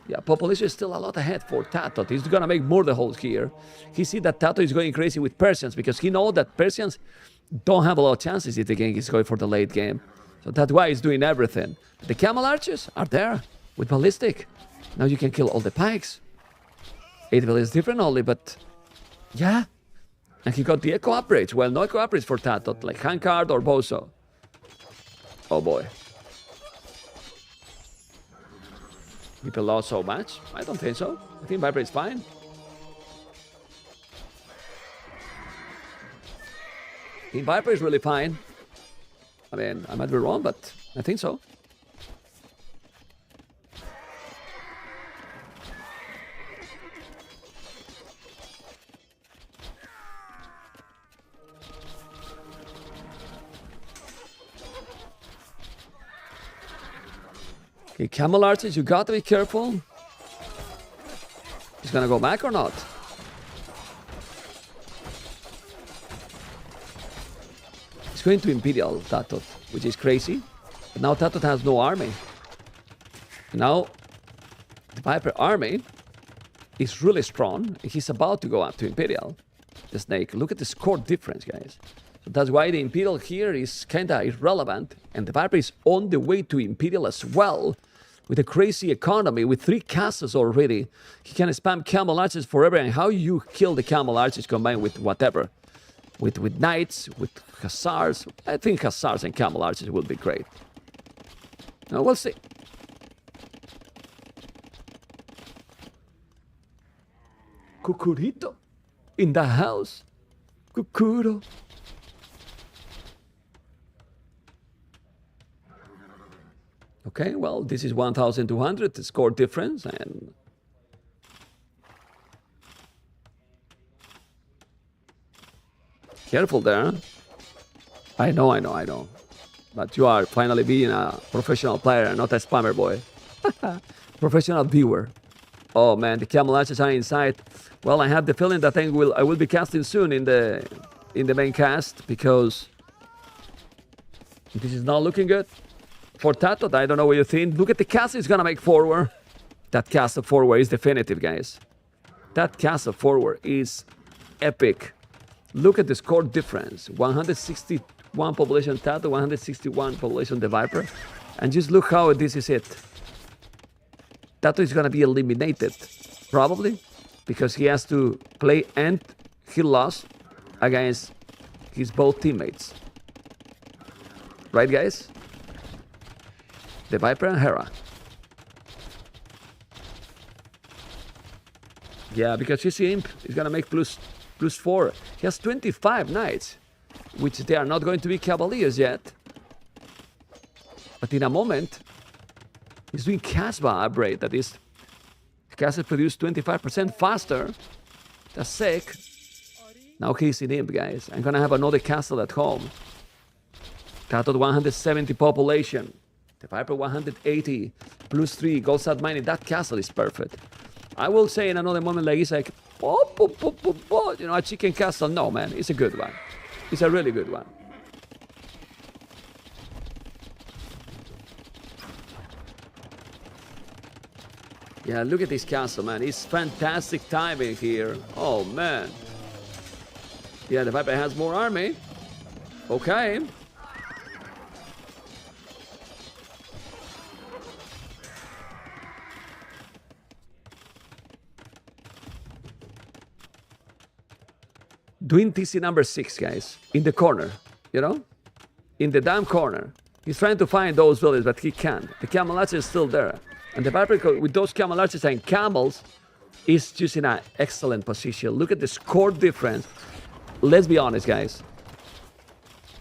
Yeah, population is still a lot ahead for TaToH. He's gonna make more the holes here. He see that TaToH is going crazy with Persians, because he knows that Persians don't have a lot of chances if the game is going for the late game. So that's why he's doing everything. The camel archers are there with ballistic. Now you can kill all the pikes. 8 villages different only, but yeah. And he got the echo upgrades. Well, no echo upgrades for TaToH, like handcard or bozo. Oh boy. People lost so much? I don't think so. I think Viper is fine. I think Viper is really fine. I mean, I might be wrong, but I think so. Okay, camel archers, you gotta be careful. He's gonna go back or not? He's going to Imperial TaToH, which is crazy. But now TaToH has no army. Now, the Viper army is really strong. He's about to go up to Imperial. The Snake. Look at the score difference, guys. So that's why the Imperial here is kinda irrelevant. And the Viper is on the way to Imperial as well. With a crazy economy, with 3 castles already. He can spam camel archers forever. And how you kill the camel archers combined with whatever. With knights, with hussars. I think hussars and camel archers will be great. Now we'll see. Cucurito in the house. Cucuro. Okay, well, this is 1,200, the score difference, and careful there. I know. But you are finally being a professional player, not a spammer boy. Professional viewer. Oh man, the camel archers are inside. Well, I have the feeling that I will be casting soon in the main cast, because this is not looking good. For TaToH, I don't know what you think. Look at the castle, it's gonna make forward. That castle forward is definitive, guys. That castle forward is epic. Look at the score difference. 161 population TaToH, 161 population TheViper. And just look how this is it. TaToH is gonna be eliminated. Probably. Because he has to play and he lost against his both teammates. Right, guys? TheViper and Hera. Yeah, because ACCM is going to make +4. He has 25 knights, which they are not going to be Cavaliers yet. But in a moment, he's doing Casbah upgrade. That is, Castle produced 25% faster. That's sick. Now he's in imp, guys. I'm going to have another castle at home. TaToH 170 population. TheViper 180. +3. Gold stat mining. That castle is perfect. I will say in another moment, like, it's like, you know, a chicken castle. No, man, it's a good one. It's a really good one. Yeah, look at this castle, man. It's fantastic timing here. Oh, man. Yeah, TheViper has more army. Okay. Doing TC number 6, guys. In the corner, you know? In the damn corner. He's trying to find those villages, but he can't. The camel archer is still there. And TheViper, with those camel archers and camels, is just in an excellent position. Look at the score difference. Let's be honest, guys.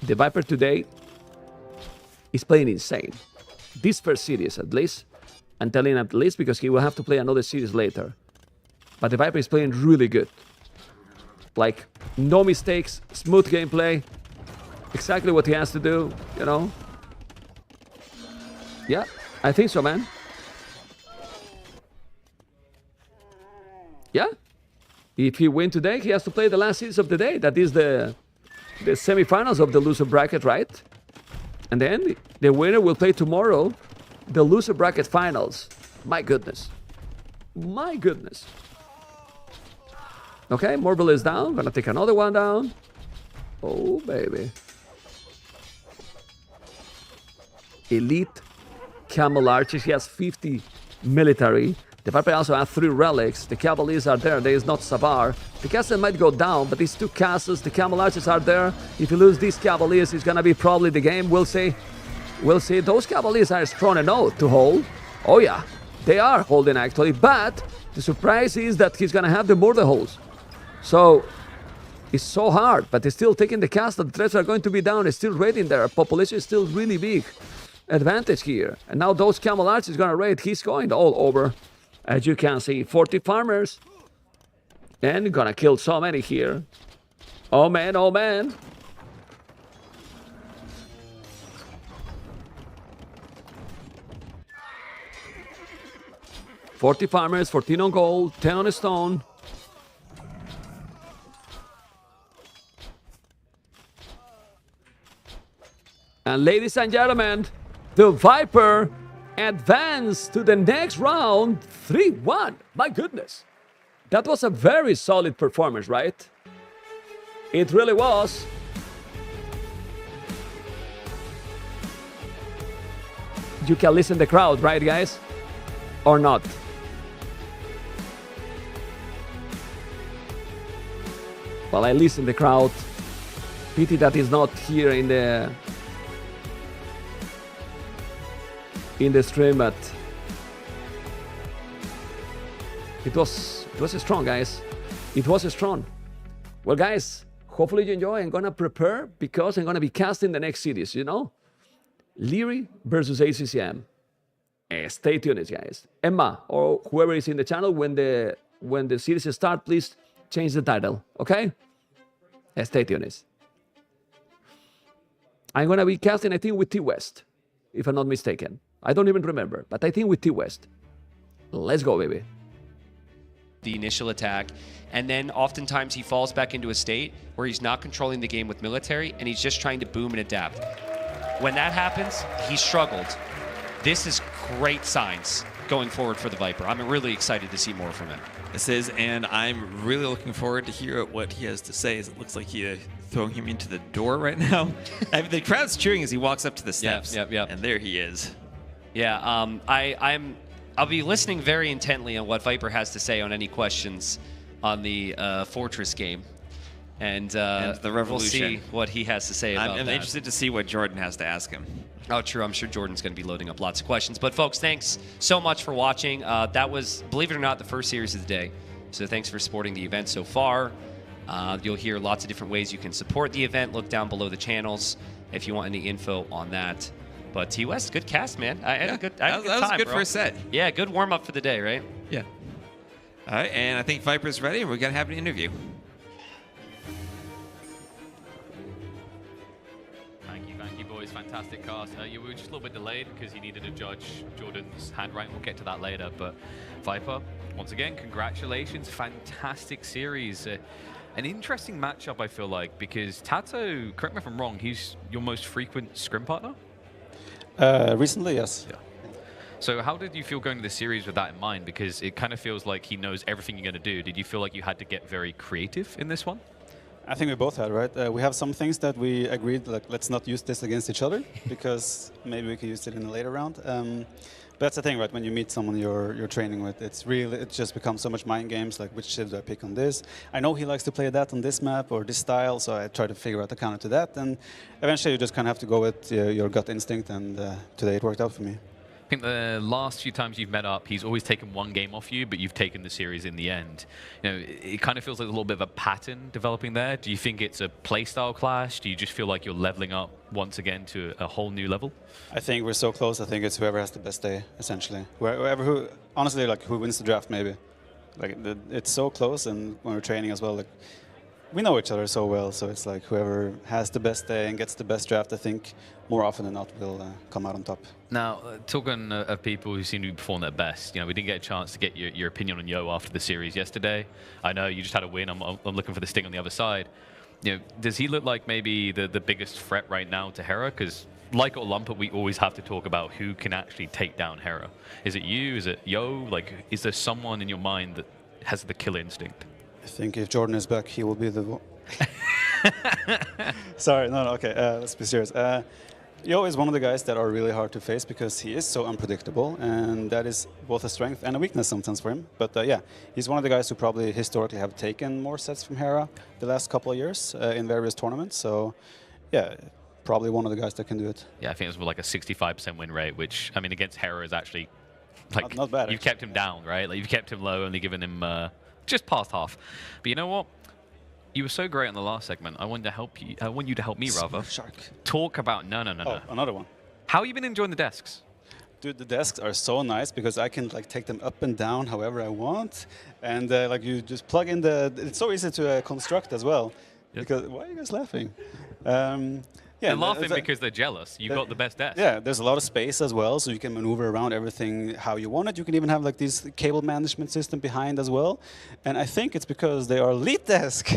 TheViper today is playing insane. This first series, at least. I'm telling at least because he will have to play another series later. But TheViper is playing really good. Like, no mistakes, smooth gameplay. Exactly what he has to do, you know? Yeah, I think so, man. Yeah. If he wins today, he has to play the last series of the day. That is the semifinals of the loser bracket, right? And then the winner will play tomorrow the loser bracket finals. My goodness. My goodness. Okay, Morbill is down. Gonna take another one down. Oh, baby. Elite Camel Archers. He has 50 military. TheViper also has 3 relics. The Cavaliers are there. There is not Savar. The castle might go down, but these 2 castles, the Camel Archers are there. If you lose these Cavaliers, it's gonna be probably the game. We'll see. We'll see. Those Cavaliers are strong enough to hold. Oh yeah, they are holding actually. But the surprise is that he's gonna have the border holes. So it's so hard, but they're still taking the castle. The threats are going to be down. It's still raiding there. Population is still really big. Advantage here. And now those Camel Archers is gonna raid. He's going all over. As you can see, 40 farmers. And gonna kill so many here. Oh man, oh man. $40 farmers, 14 on gold, 10 on stone. And ladies and gentlemen, TheViper advanced to the next round 3-1. My goodness. That was a very solid performance, right? It really was. You can listen to the crowd, right, guys? Or not? Well, I listen to the crowd. Pity that is not here in the stream, but it was strong, guys. It was strong. Well, guys, hopefully you enjoy. I'm gonna prepare because I'm gonna be casting the next series, you know? Liereyy versus ACCM. Stay tuned, guys. Emma, or whoever is in the channel, when the series starts, please change the title, okay? Stay tuned. I'm gonna be casting, I think, with T-West, if I'm not mistaken. I don't even remember, but I think with T-West. Let's go, baby. The initial attack, and then oftentimes he falls back into a state where he's not controlling the game with military, and he's just trying to boom and adapt. When that happens, he struggled. This is great signs going forward for TheViper. I'm really excited to see more from him. This is, and I'm really looking forward to hear what he has to say. As it looks like he's throwing him into the door right now. I mean, the crowd's cheering as he walks up to the steps. Yep. And there he is. Yeah, I'll be listening very intently on what Viper has to say on any questions on the Fortress game. And the revolution. We'll see what he has to say about that. I'm interested to see what Jordan has to ask him. Oh, true. I'm sure Jordan's going to be loading up lots of questions. But, folks, thanks so much for watching. That was, believe it or not, the first series of the day. So thanks for supporting the event so far. You'll hear lots of different ways you can support the event. Look down below the channels if you want any info on that. But T-West, good cast, man. I had a good time, That was a good bro. first set. Yeah, good warm-up for the day, right? Yeah. All right, and I think Viper's ready, and we're going to have an interview. Thank you, boys. Fantastic cast. You were just a little bit delayed because you needed to judge Jordan's handwriting. We'll get to that later. But Viper, once again, congratulations. Fantastic series. An interesting matchup, I feel like, because TaToH, correct me if I'm wrong, he's your most frequent scrim partner? Recently, yes. Yeah. So how did you feel going to the series with that in mind? Because it kind of feels like he knows everything you're going to do. Did you feel like you had to get very creative in this one? I think we both had, right? We have some things that we agreed, like, let's not use this against each other, because maybe we can use it in a later round. But that's the thing, right? When you meet someone you're training with, it just becomes so much mind games, like which shit do I pick on this? I know he likes to play that on this map or this style, so I try to figure out the counter to that, and eventually you just kind of have to go with your gut instinct, and today it worked out for me. I think the last few times you've met up, he's always taken one game off you, but you've taken the series in the end. You know, it kind of feels like a little bit of a pattern developing there. Do you think it's a playstyle clash? Do you just feel like you're leveling up once again to a whole new level? I think we're so close. I think it's whoever has the best day, essentially. Who honestly, like, who wins the draft, maybe. Like, it's so close, and when we're training as well, like, we know each other so well, so it's like whoever has the best day and gets the best draft, I think, more often than not will come out on top. Now, talking of people who seem to be performing their best, you know, we didn't get a chance to get your opinion on Yo after the series yesterday. I know you just had a win. I'm looking for the sting on the other side. You know, does he look like maybe the biggest threat right now to Hera? Because like Olympia, we always have to talk about who can actually take down Hera. Is it you? Is it Yo? Like, is there someone in your mind that has the killer instinct? I think if Jordan is back, he will be the one. Sorry, no, okay, let's be serious. Yo is one of the guys that are really hard to face because he is so unpredictable, and that is both a strength and a weakness sometimes for him. But yeah, he's one of the guys who probably historically have taken more sets from Hera the last couple of years in various tournaments. So yeah, probably one of the guys that can do it. Yeah, I think it was like a 65% win rate, which, I mean, against Hera is actually, like, not bad. You've kept him down, right? Like, you've kept him low, only given him just past half. But you know what? You were so great in the last segment. I want you to help me, rather. Shark. Talk about no. Another one. How have you been enjoying the desks? Dude, the desks are so nice because I can like take them up and down however I want, and like you just plug in the. It's so easy to construct as well. Yep. Because why are you guys laughing? Yeah, they're laughing because they're jealous. You got the best desk. Yeah, there's a lot of space as well, so you can maneuver around everything how you want it. You can even have like this cable management system behind as well. And I think it's because they are elite desk.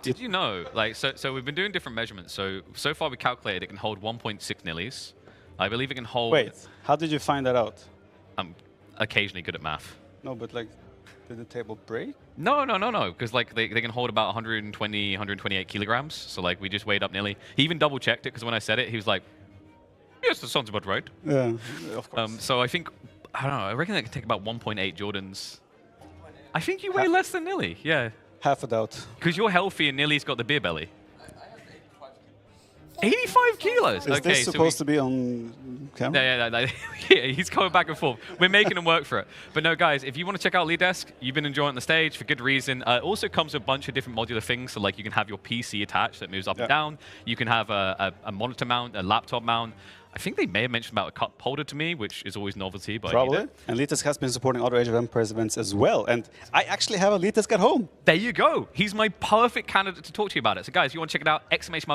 Did you know, like, so we've been doing different measurements. So far we calculated it can hold 1.6 nillies. I believe it can hold... Wait, how did you find that out? I'm occasionally good at math. No, but like, did the table break? No, because like they can hold about 120, 128 kilograms. So like we just weighed up nearly. He even double checked it because when I said it, he was like, "Yes, that sounds about right." Yeah, of course. So I think I don't know. I reckon that can take about 1.8 Jordans. I think you weigh less than Nilly. Yeah. Half a doubt. Because you're healthy and Nilly's got the beer belly. 85 kilos. Is this supposed to be on camera? Yeah, he's going back and forth. We're making him work for it. But no, guys, if you want to check out Lead Desk, you've been enjoying the stage for good reason. It also comes with a bunch of different modular things. So like you can have your PC attached that moves up and down. You can have a monitor mount, a laptop mount. I think they may have mentioned about a cup holder to me, which is always novelty. But probably. And Lead Desk has been supporting other Age of Empires events as well. And I actually have a Lead Desk at home. There you go. He's my perfect candidate to talk to you about it. So guys, if you want to check it out,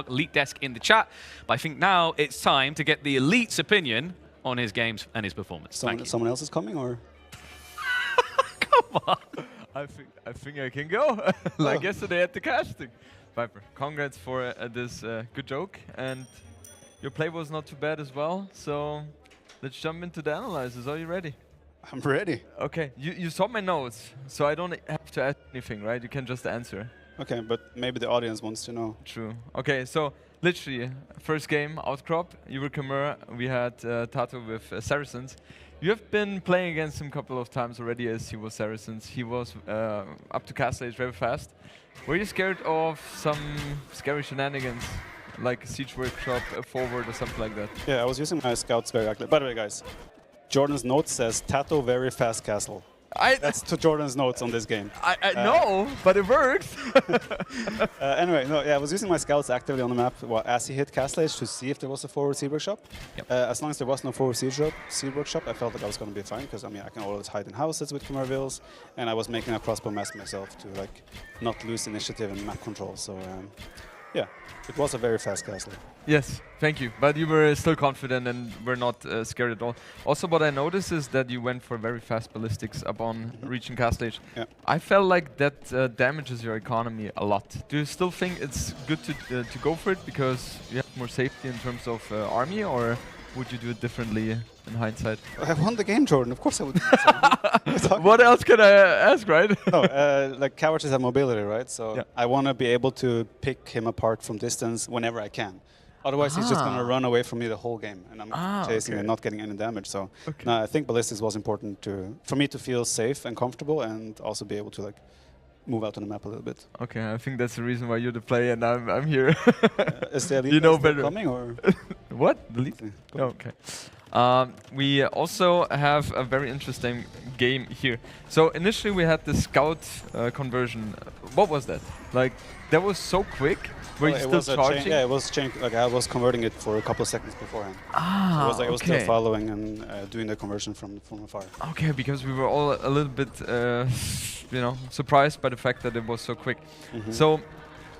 !Elite Desk in the chat. But I think now it's time to get the elite's opinion on his games and his performance. Someone else is coming, or? Come on. I think I can go. Like yesterday at the casting. Viper, congrats for this good joke. And your play was not too bad as well. So let's jump into the analysis. Are you ready? I'm ready. Okay, you saw my notes, so I don't have to ask anything, right? You can just answer. Okay, but maybe the audience wants to know. True. Okay, so literally, first game, Outcrop, you were Chimera, we had TaToH with Saracens. You have been playing against him a couple of times already as he was Saracens. He was up to castle age very fast. Were you scared of some scary shenanigans, like a siege workshop, a forward or something like that? Yeah, I was using my scouts very actively. By the way, guys, Jordan's note says TaToH very fast castle. That's to Jordan's notes on this game. I know, but it works. Anyway, no, yeah, I was using my scouts actively on the map as he hit castle age to see if there was a forward siege workshop. Yep. As long as there was no forward siege workshop, I felt like I was going to be fine because I mean I can always hide in houses with Conquerors, and I was making a crossbow mask myself to like not lose initiative and map control. So yeah, it was a very fast castle. Yes, thank you. But you were still confident and were not scared at all. Also, what I noticed is that you went for very fast ballistics upon reaching castle age. Yeah. I felt like that damages your economy a lot. Do you still think it's good to go for it because you have more safety in terms of army, or would you do it differently in hindsight? I won the game, Jordan. Of course I would. What else can I ask, right? No, like cowards have mobility, right? So yeah. I want to be able to pick him apart from distance whenever I can. Otherwise, he's just going to run away from me the whole game, and I'm chasing and not getting any damage. So no, I think ballistics was important for me to feel safe and comfortable, and also be able to like move out on the map a little bit. Okay, I think that's the reason why you're the player and I'm here. Is the elite you know better coming or what? The elite? Oh, okay. We also have a very interesting game here. So initially we had the scout conversion. What was that? Like that was so quick. Were you still charging? Yeah, it was changed. Like I was converting it for a couple of seconds beforehand. Ah, so it was like I was still following and doing the conversion from afar. Okay, because we were all a little bit, you know, surprised by the fact that it was so quick. So,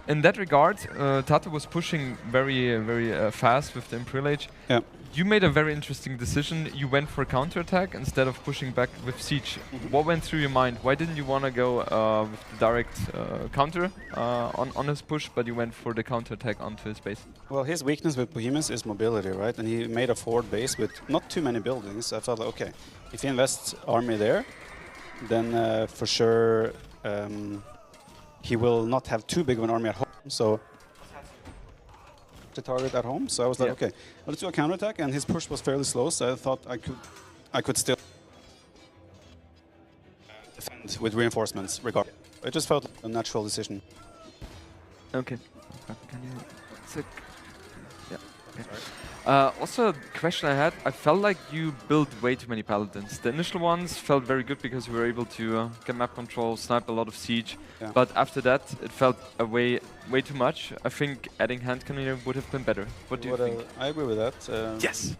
in that regard, TaToH was pushing very fast with the Imperial Age. Yeah. You made a very interesting decision. You went for counterattack instead of pushing back with siege. What went through your mind? Why didn't you want to go with the direct counter on his push, but you went for the counterattack onto his base? Well, his weakness with Bohemians is mobility, right? And he made a forward base with not too many buildings. I felt like, okay, if he invests army there, then for sure he will not have too big of an army at home. So to target at home, so I was like, okay, let's do a counterattack, and his push was fairly slow, so I thought I could still defend with reinforcements regardless. It just felt like a natural decision. Okay. Can you also, a question I had, I felt like you built way too many paladins. The initial ones felt very good because we were able to get map control, snipe a lot of siege, but after that it felt way too much. I think adding hand cannon would have been better. What do you think? I agree with that. Yes!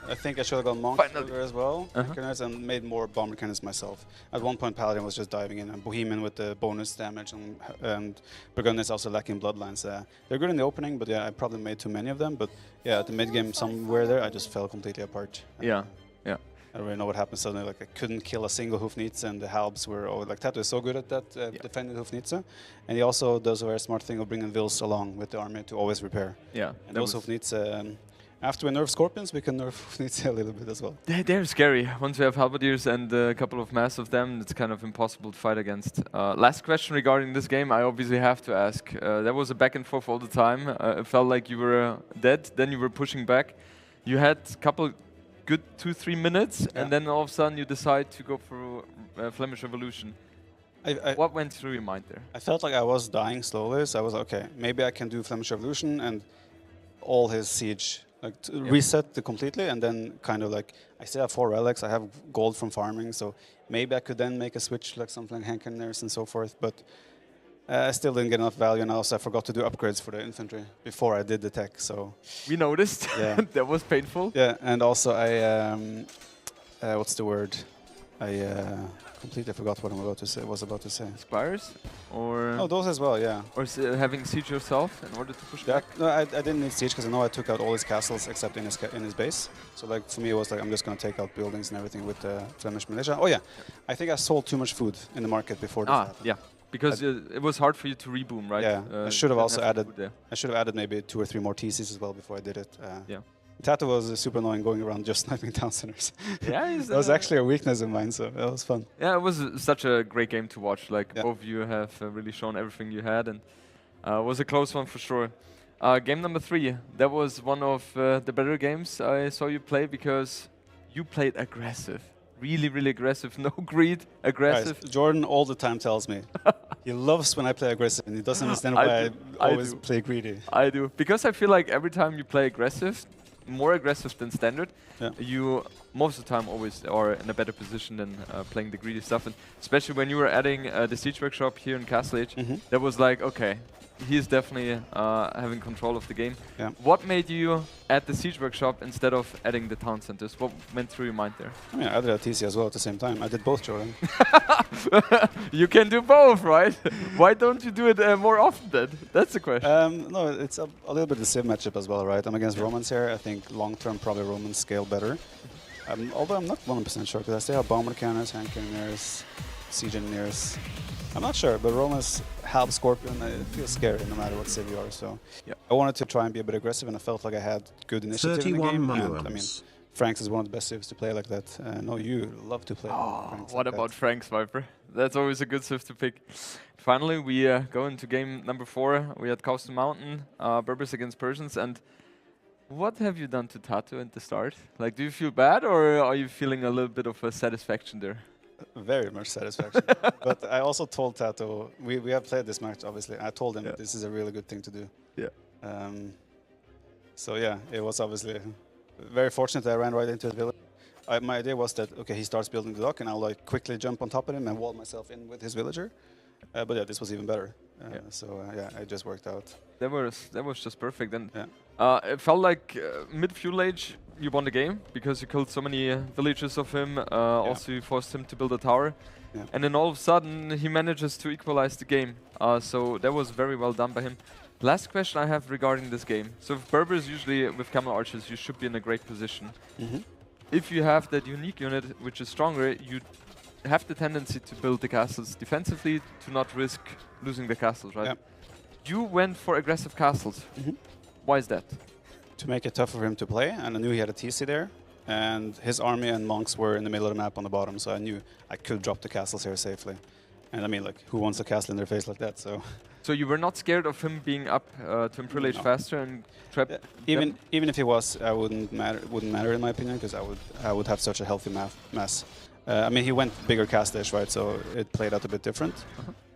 I think I should have gone Monk as well, and made more bomb mechanics myself. At one point Paladin was just diving in, and Bohemian with the bonus damage, and Burgundy is also lacking bloodlines. They're good in the opening, but yeah, I probably made too many of them. But yeah, at the mid game somewhere there, I just fell completely apart. Yeah. I don't really know what happened suddenly. Like I couldn't kill a single Hoofnitze, and the Halbs were like TaToH is so good at that defending Hoofnitze, and he also does a very smart thing of bringing Vils along with the army to always repair. Yeah, and those Hoofnitze. After we nerf Scorpions, we can nerf Hoofnitze a little bit as well. They're scary. Once we have Halberdiers and a couple of mass of them, it's kind of impossible to fight against. Last question regarding this game, I obviously have to ask. There was a back and forth all the time. It felt like you were dead, then you were pushing back. You had a couple good 2-3 minutes, and then all of a sudden you decide to go for Flemish Revolution. What went through your mind there? I felt like I was dying slowly, so I was like, okay, maybe I can do Flemish Revolution and all his siege. Like reset the completely, and then kind of like I still have 4 relics, I have gold from farming, so maybe I could then make a switch like something like Handcannoners and so forth, but I still didn't get enough value, and also I forgot to do upgrades for the infantry before I did the tech, so... We noticed. That was painful. Yeah, and also I... what's the word? I completely forgot what I was about to say. Spires? Or... Oh, those as well, yeah. Or having siege yourself in order to push back? No, I didn't need siege because I know I took out all his castles except in his base. So like for me it was like I'm just going to take out buildings and everything with the Flemish militia. Oh yeah, I think I sold too much food in the market before this happened. Yeah. Because it was hard for you to reboom, right? Yeah, I should have also added. I should have added maybe 2 or 3 more TCs as well before I did it. Yeah. TaToH was super annoying going around just sniping town centers. Yeah, that was actually a weakness of mine, so that was fun. Yeah, it was such a great game to watch. Like both of you have really shown everything you had, and it was a close one for sure. Game number 3. That was one of the better games I saw you play because you played aggressive. really, really aggressive. No greed, aggressive. Guys, Jordan all the time tells me he loves when I play aggressive, and he doesn't understand why I always play greedy. I do. Because I feel like every time you play aggressive, more aggressive than standard, you most of the time always are in a better position than playing the greedy stuff. And especially when you were adding the Siege Workshop here in Castle Age, that was like, okay, he's definitely having control of the game. Yeah. What made you add the Siege Workshop instead of adding the Town Centers? What went through your mind there? I mean, I did a TC as well at the same time. I did both, Jordan. You can do both, right? Why don't you do it more often then? That's the question. No, it's a little bit the Civ matchup as well, right? I'm against Romans here. I think long-term probably Romans scale better. Although I'm not 100% sure, because I still have Bomber Cannons, Hand Cannoneers, Siege Engineers. I'm not sure, but Romans help Scorpion. It feels scary no matter what civ you are. So I wanted to try and be a bit aggressive, and I felt like I had good initiative in the game. And, I mean, Franks is one of the best civs to play like that. No, you love to play. Oh, what about Franks, Viper? That's always a good civ to pick. Finally, we go into game number 4. We had Coastal Mountain, Berbers against Persians, and what have you done to TaToH at the start? Like, do you feel bad, or are you feeling a little bit of a satisfaction there? Very much satisfaction. But I also told TaToH, we have played this match, obviously. I told him that this is a really good thing to do. Yeah. So yeah, it was obviously very fortunate that I ran right into the village. My idea was that, okay, he starts building the dock, and I'll like quickly jump on top of him and wall myself in with his villager. But yeah, this was even better. So yeah, it just worked out. That was just perfect. And it felt like mid-fuel age, you won the game because you killed so many villagers of him. Also, you forced him to build a tower. And then all of a sudden, he manages to equalize the game. So that was very well done by him. Last question I have regarding this game. So with Berbers, usually with Camel Archers, you should be in a great position. If you have that unique unit, which is stronger, you have the tendency to build the castles defensively to not risk losing the castles, right? You went for aggressive castles. Why is that? To make it tough for him to play, and I knew he had a TC there, and his army and monks were in the middle of the map on the bottom, so I knew I could drop the castles here safely. And I mean, like, who wants a castle in their face like that? So you were not scared of him being up to Imperial Age faster and trap? Even if he was, I wouldn't matter in my opinion, because I would have such a healthy mass. I mean, he went bigger cast age, right? So it played out a bit different.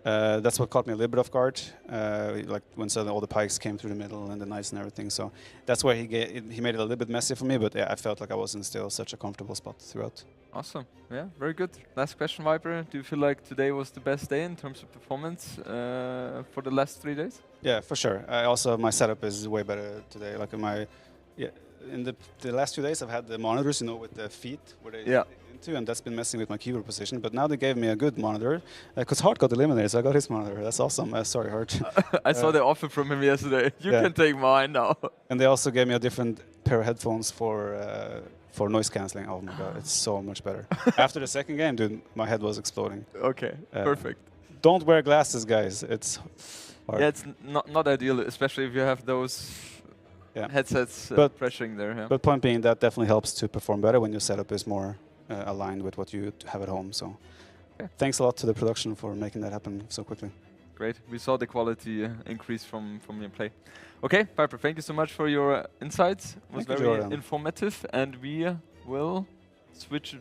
That's what caught me a little bit off guard, like when suddenly all the pikes came through the middle and the knights and everything. So that's where he made it a little bit messy for me, but yeah, I felt like I was in still such a comfortable spot throughout. Awesome. Yeah, very good. Last question, Viper. Do you feel like today was the best day in terms of performance for the last 3 days? Yeah, for sure. Also, my setup is way better today. Like in the last 2 days, I've had the monitors, with the feet where they into, and that's been messing with my keyboard position. But now they gave me a good monitor, because Hart got eliminated, so I got his monitor. That's awesome. Sorry, Hart. I saw the offer from him yesterday. You can take mine now. And they also gave me a different pair of headphones for noise cancelling. Oh my god, it's so much better. After the second game, dude, my head was exploding. Okay, perfect. Don't wear glasses, guys. It's hard. Yeah, it's not ideal, especially if you have those headsets pressuring there. Yeah. But point being, that definitely helps to perform better when your setup is more aligned with what you have at home. So thanks a lot to the production for making that happen so quickly. Great. We saw the quality increase from your play. Okay, Viper, thank you so much for your insights. It was very informative, and we will switch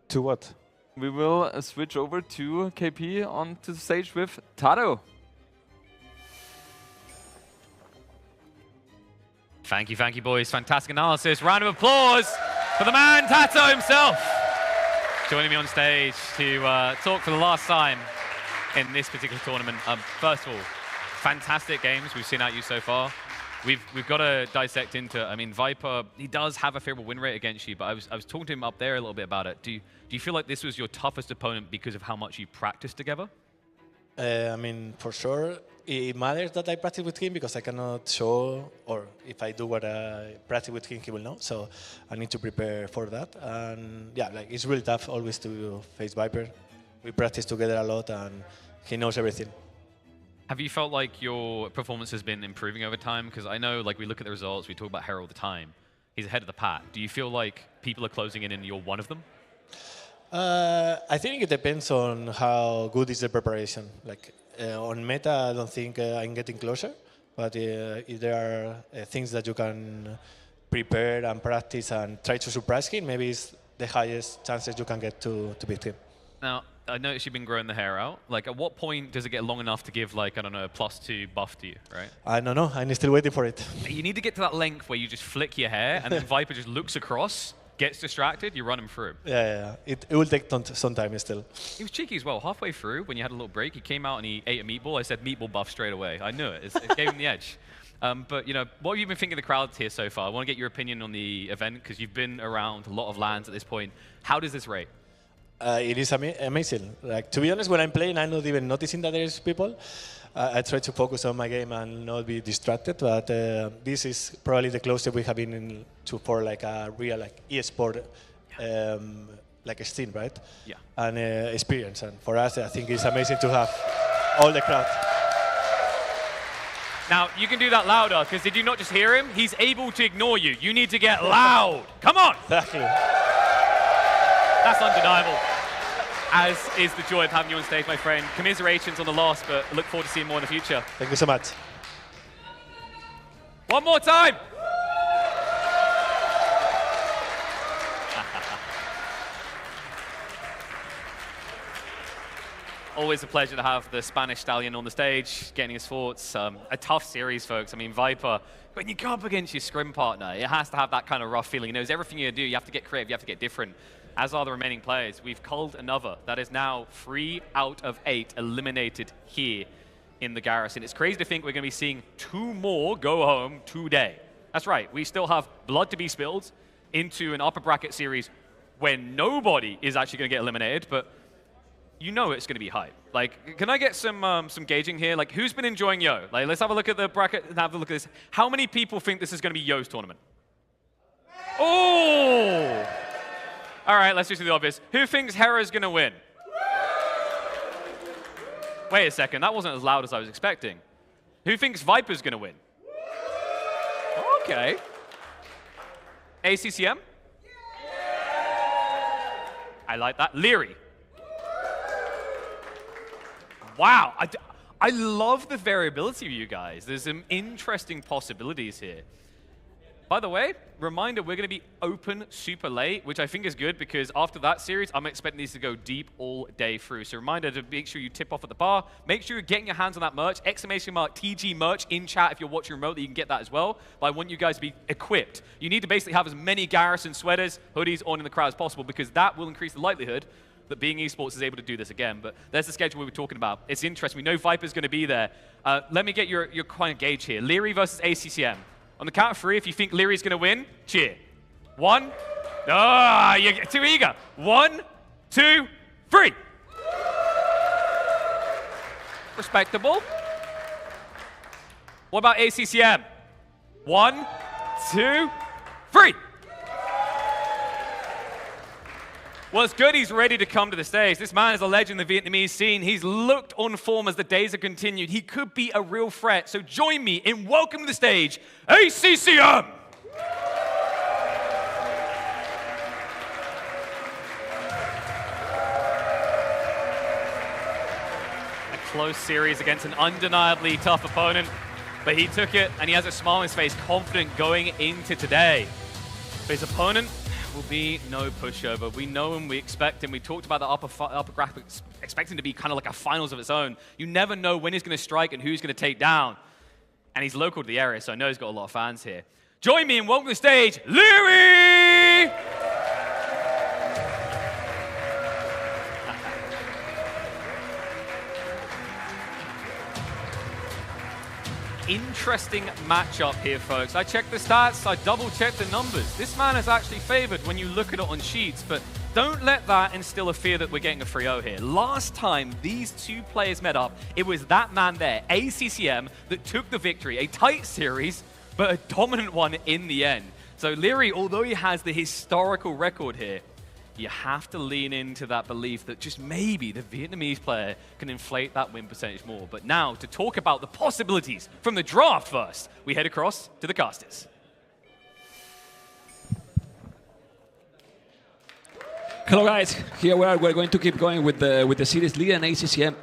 to what? We will switch over to KP onto the stage with TaToH. Thank you, boys. Fantastic analysis. Round of applause for the man, TaToH himself. Joining me on stage to talk for the last time in this particular tournament. First of all, fantastic games we've seen out you so far. We've got to dissect into. I mean, Viper, he does have a favorable win rate against you, but I was talking to him up there a little bit about it. Do you feel like this was your toughest opponent because of how much you practiced together? I mean, for sure, it matters that I practice with him because I cannot show, or if I do what I practice with him, he will know. So I need to prepare for that. And yeah, like it's really tough always to face Viper. We practice together a lot, and he knows everything. Have you felt like your performance has been improving over time? Because I know, like, we look at the results, we talk about Hera all the time. He's ahead of the pack. Do you feel like people are closing in and you're one of them? I think it depends on how good is the preparation. Like on meta, I don't think I'm getting closer. But if there are things that you can prepare and practice and try to surprise him, maybe it's the highest chances you can get to beat him. Now, I noticed you've been growing the hair out. Like, at what point does it get long enough to give, like, I don't know, a +2 buff to you, right? I don't know. I'm still waiting for it. You need to get to that length where you just flick your hair, and then Viper just looks across, gets distracted, you run him through. Yeah. It will take some time still. He was cheeky as well. Halfway through, when you had a little break, he came out and he ate a meatball. I said meatball buff straight away. I knew it. It gave him the edge. But, you know, what have you been thinking of the crowd here so far? I want to get your opinion on the event, because you've been around a lot of lands at this point. How does this rate? It is amazing. Like, to be honest, when I'm playing, I'm not even noticing that there's people. I try to focus on my game and not be distracted, but this is probably the closest we have been for like a real like e-sport like a scene, right? Yeah. And experience. And for us, I think it's amazing to have all the crowd. Now, you can do that louder, because did you not just hear him? He's able to ignore you. You need to get loud. Come on! Thank you. That's undeniable. As is the joy of having you on stage, my friend. Commiserations on the loss, but look forward to seeing more in the future. Thank you so much. One more time! Always a pleasure to have the Spanish stallion on the stage, getting his thoughts. A tough series, folks. I mean, Viper, when you go up against your scrim partner, it has to have that kind of rough feeling. He knows everything you do. You have to get creative. You have to get different. As are the remaining players. We've culled another. That is now 3 out of 8 eliminated here in the Garrison. It's crazy to think we're going to be seeing 2 more go home today. That's right. We still have blood to be spilled into an upper bracket series where nobody is actually going to get eliminated, but you know it's going to be hype. Like, can I get some gauging here? Like, who's been enjoying Yo? Like, let's have a look at the bracket and have a look at this. How many people think this is going to be Yo's tournament? Oh! All right, let's just do the obvious. Who thinks Hera's going to win? Wait a second, that wasn't as loud as I was expecting. Who thinks Viper's going to win? Okay. ACCM? I like that. Liereyy? Wow, I love the variability of you guys. There's some interesting possibilities here. By the way, reminder, we're going to be open super late, which I think is good, because after that series, I'm expecting these to go deep all day through. So reminder to make sure you tip off at the bar. Make sure you're getting your hands on that merch. ! TG merch in chat if you're watching remotely. You can get that as well. But I want you guys to be equipped. You need to basically have as many Garrison sweaters, hoodies on in the crowd as possible, because that will increase the likelihood that Being Esports is able to do this again. But there's the schedule we were talking about. It's interesting. We know Viper's going to be there. Let me get your kind of gauge here. Liereyy versus ACCM. On the count of 3, if you think Lierey's going to win, cheer. 1. Ah, you're too eager. 1, 2, 3. Respectable. What about ACCM? 1, 2, 3. Well, it's good he's ready to come to the stage. This man is a legend in the Vietnamese scene. He's looked on form as the days have continued. He could be a real threat. So join me in welcoming to the stage, ACCM! A close series against an undeniably tough opponent, but he took it, and he has a smile on his face, confident going into today. But his opponent will be no pushover. We know him, we expect him. We talked about the upper graphics, expecting to be kind of like a finals of its own. You never know when he's going to strike and who he's going to take down. And he's local to the area, so I know he's got a lot of fans here. Join me in welcoming to the stage, Liereyy! Interesting matchup here, folks. I checked the stats, I double-checked the numbers. This man is actually favored when you look at it on sheets, but don't let that instill a fear that we're getting a 3-0 here. Last time these two players met up, it was that man there, ACCM, that took the victory. A tight series, but a dominant one in the end. So Liereyy, although he has the historical record here, you have to lean into that belief that just maybe the Vietnamese player can inflate that win percentage more. But now, to talk about the possibilities from the draft first, we head across to the casters. Hello guys, here we are. We're going to keep going with the series Liereyy and ACCM.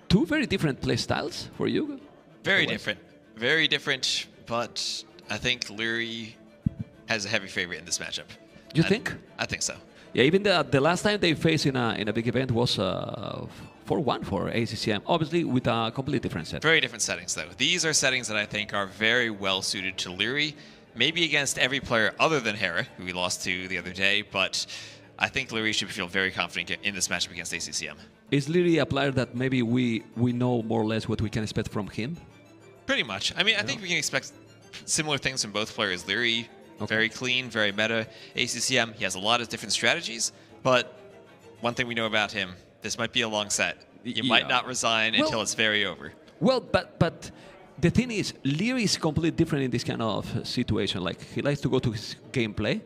2 very different play styles for you. Very different, but I think Liereyy has a heavy favorite in this matchup. You think? I think so. Yeah, even the last time they faced in a big event was 4-1 for ACCM, obviously with a completely different set. Very different settings, though. These are settings that I think are very well suited to Liereyy, maybe against every player other than Hera, who we lost to the other day, but I think Liereyy should feel very confident in this matchup against ACCM. Is Liereyy a player that maybe we know more or less what we can expect from him? Pretty much. I mean, I think we can expect similar things from both players. Liereyy, very clean, very meta. ACCM, he has a lot of different strategies, but one thing we know about him, this might be a long set. You might not resign until it's very over. Well, but the thing is, Liereyy is completely different in this kind of situation. Like, he likes to go to his gameplay,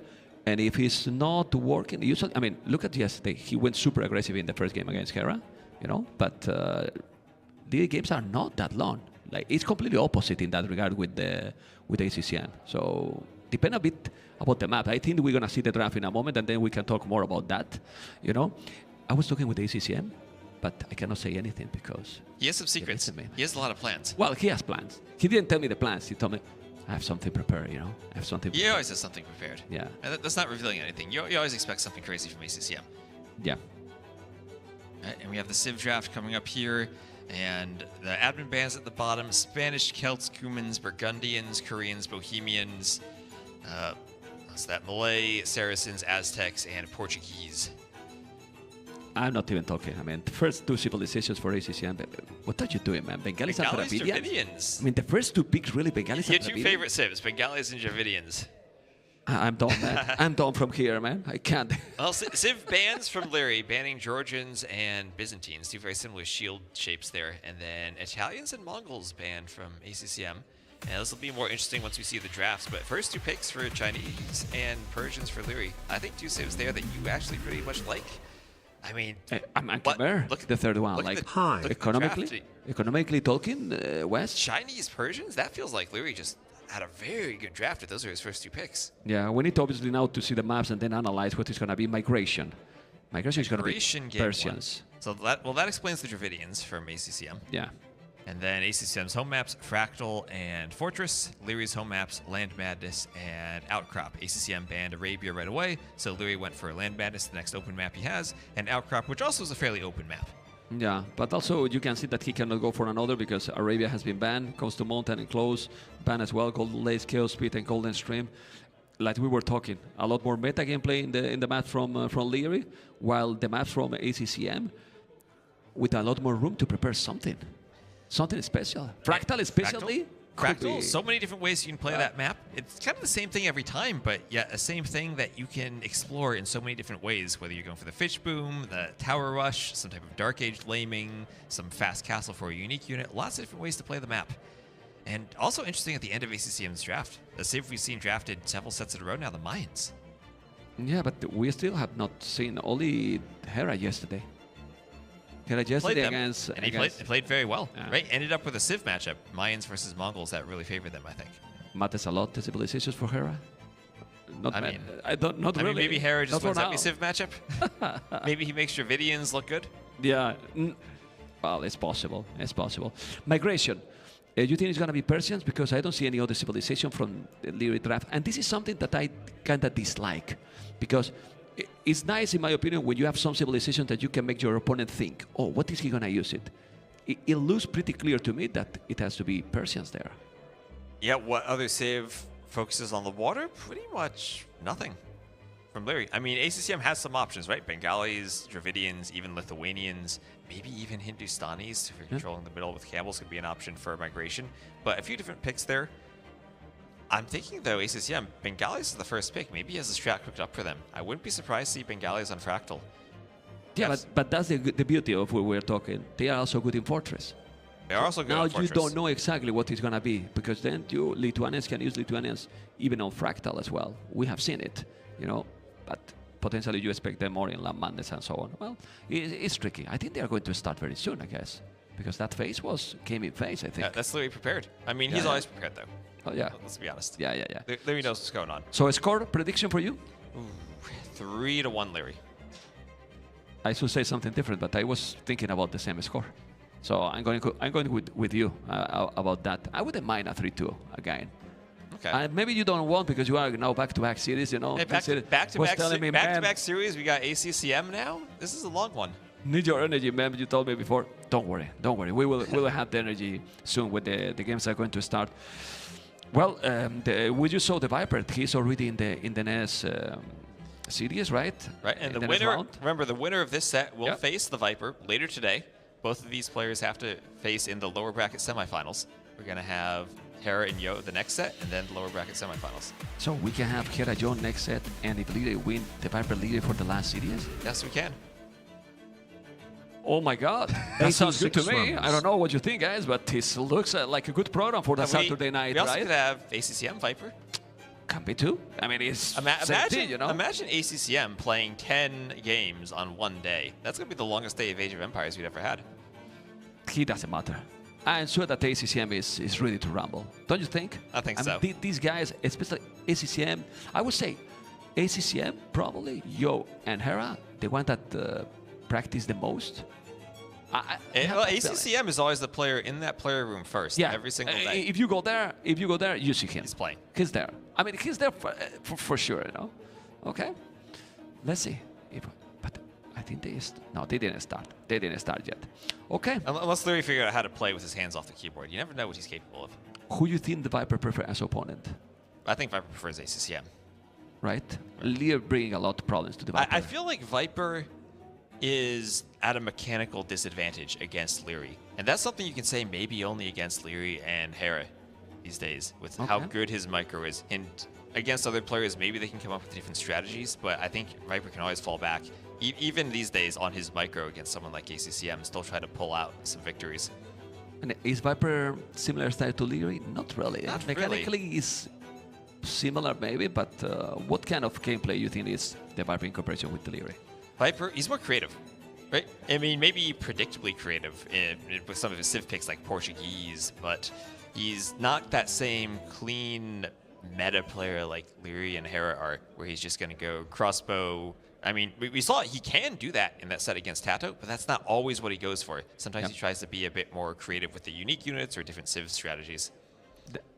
and if he's not working, usually, I mean, look at yesterday. He went super aggressive in the first game against Hera, you know, but the games are not that long. Like, it's completely opposite in that regard with ACCM. So depend a bit about the map. I think we're gonna see the draft in a moment, and then we can talk more about that. You know, I was talking with ACCM, but I cannot say anything because he has some secrets. He has a lot of plans. Well, he has plans. He didn't tell me the plans. He told me, I have something prepared. You know, I have something. He always has something prepared. Yeah. And that's not revealing anything. You always expect something crazy from ACCM. Yeah. Right, and we have the Civ draft coming up here. And the admin bans at the bottom: Spanish, Celts, Cumans, Burgundians, Koreans, Bohemians, what's that? Malay, Saracens, Aztecs, and Portuguese. I'm not even talking. I mean, the first two civilizations for ACCM. What are you doing, man? Bengalis and Dravidians? I mean, the first two picks, really, Bengalis and Dravidians? Your two favorite civs, Bengalis and Dravidians. I'm done, man. I'm done from here, man. I can't. Well, Civ bans from Liereyy, banning Georgians and Byzantines, two very similar shield shapes there. And then Italians and Mongols banned from ACCM. And this will be more interesting once we see the drafts. But first two picks for Chinese and Persians for Liereyy. I think two civs there that you actually pretty much like. I mean, look at the third one. Like, economically talking, West. Chinese Persians? That feels like Liereyy just had a very good draft if those are his first two picks. Yeah, we need obviously now to see the maps and then analyze what is going to be migration. Migration is going to be Persians. So that explains the Dravidians from ACCM. Yeah. And then ACCM's home maps, Fractal and Fortress. Lierey's home maps, Land Madness and Outcrop. ACCM banned Arabia right away, so Liereyy went for Land Madness, the next open map he has, and Outcrop, which also is a fairly open map. Yeah, but also you can see that he cannot go for another because Arabia has been banned, comes to Mountain and Close, banned as well, Golden Lace, Chaos Speed, and Golden Stream. Like we were talking, a lot more meta gameplay in the map from Liereyy, while the maps from ACCM with a lot more room to prepare something special. Fractal especially. Fractal, so many different ways you can play that map. It's kind of the same thing every time, but yet a same thing that you can explore in so many different ways, whether you're going for the Fish Boom, the Tower Rush, some type of Dark Age Laming, some fast castle for a unique unit, lots of different ways to play the map. And also interesting at the end of ACCM's draft, the Civ we've seen drafted several sets in a row now, the Mayans. Yeah, but we still have not seen only Hera yesterday. Hera yesterday against... And he played very well, right? Ended up with a Civ matchup, Mayans versus Mongols, that really favored them, I think. Matters a lot, the civilizations for Hera? Not really. Maybe Hera just wins every Civ matchup? Maybe he makes Dravidians look good? Yeah. Well, it's possible. It's possible. Migration. You think it's going to be Persians? Because I don't see any other civilization from the Liereyy draft. And this is something that I kind of dislike. Because it's nice, in my opinion, when you have some civilization that you can make your opponent think, oh, what is he going to use it? It looks pretty clear to me that it has to be Persians there. Yeah, what other Civ focuses on the water? Pretty much nothing from Liereyy. I mean, ACCM has some options, right? Bengalis, Dravidians, even Lithuanians, maybe even Hindustanis, if you're controlling the middle with camels, could be an option for migration. But a few different picks there. I'm thinking, though, ACCM, Bengalis is the first pick. Maybe he has a strat cooked up for them. I wouldn't be surprised to see Bengalis on Fractal. Yeah, but that's the beauty of what we're talking. They are also good in Fortress. They are also good in Fortress. Now you don't know exactly what it's going to be, because then Lithuanians can use Lithuanians even on Fractal as well. We have seen it, you know, but potentially you expect them more in Land Madness and so on. Well, it's tricky. I think they are going to start very soon, I guess, because that phase came in phase, I think. Yeah, that's Liereyy prepared. I mean, he's always prepared, though. Oh, yeah. Let's be honest. Yeah. Liereyy knows what's going on. So a score prediction for you? Ooh, 3-1 Liereyy. I should say something different, but I was thinking about the same score. So I'm going with you about that. I wouldn't mind a 3-2 again. Okay. Maybe you don't want because you are now back-to-back series, you know. Hey, back-to-back series. We got ACCM now. This is a long one. Need your energy, man. You told me before. Don't worry. We will have the energy soon when the games are going to start. Well, we just saw the Viper. He's already in the NES series, right? Right, and the winner. Remember, the winner of this set will face the Viper later today. Both of these players have to face in the lower bracket semifinals. We're gonna have Hera and Yo the next set, and then the lower bracket semifinals. So we can have Hera Yo next set, and if Liereyy win, the Viper Liereyy for the last series? Yes, we can. Oh my God, that sounds good to me. I don't know what you think, guys, but this looks like a good program for the Saturday night, we also right? could have ACCM Viper. Can be too. I mean, it's imagine, you know? Imagine ACCM playing 10 games on one day. That's going to be the longest day of Age of Empires we've ever had. He doesn't matter. I'm sure that ACCM is ready to rumble. Don't you think? I think so. Mean, these guys, especially ACCM, I would say ACCM, probably Yo and Hera, the one that practice the most. Well, ACCM is always the player in that player room first. Yeah. Every single day. If you go there, you see him. He's playing. He's there. I mean, he's there for sure, you know. Okay. Let's see. But I think they didn't start. They didn't start yet. Okay. Unless Liereyy figured out how to play with his hands off the keyboard. You never know what he's capable of. Who you think the Viper prefer as opponent? I think Viper prefers ACCM. Right. Liereyy bringing a lot of problems to the Viper. I feel like Viper is at a mechanical disadvantage against Liereyy. And that's something you can say maybe only against Liereyy and Hera these days, with how good his micro is. And against other players, maybe they can come up with different strategies, but I think Viper can always fall back, even these days, on his micro against someone like ACCM, still try to pull out some victories. And is Viper similar style to Liereyy? Not really. Not Mechanically really. is similar maybe, but what kind of gameplay you think is the Viper in comparison with the Liereyy? Viper, he's more creative, right? I mean, maybe predictably creative with some of his civ picks like Portuguese, but he's not that same clean meta player like Liereyy and Hera are, where he's just going to go crossbow. I mean, we saw he can do that in that set against TaToH, but that's not always what he goes for. Sometimes he tries to be a bit more creative with the unique units or different civ strategies.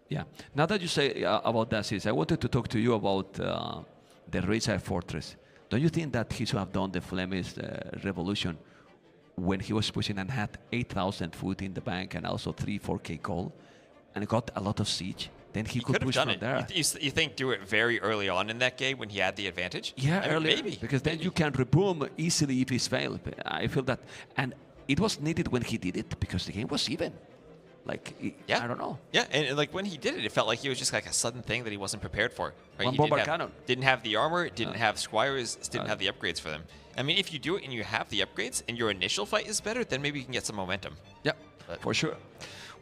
Yeah. Now that you say about that series, I wanted to talk to you about the Riverside Fortress. Don't you think that he should have done the Flemish Revolution when he was pushing and had 8,000 food in the bank and also 4K gold and got a lot of siege? Then he could push from there. You think do it very early on in that game when he had the advantage? Yeah, earlier. Maybe. Because then you can reboom easily if he's failed. I feel that. And it was needed when he did it because the game was even. Like, I don't know. Yeah, and like when he did it, it felt like it was just like a sudden thing that he wasn't prepared for. Right? One bomber cannon. Didn't have the armor, didn't have squires, didn't have the upgrades for them. I mean, if you do it and you have the upgrades and your initial fight is better, then maybe you can get some momentum. Yeah, for sure.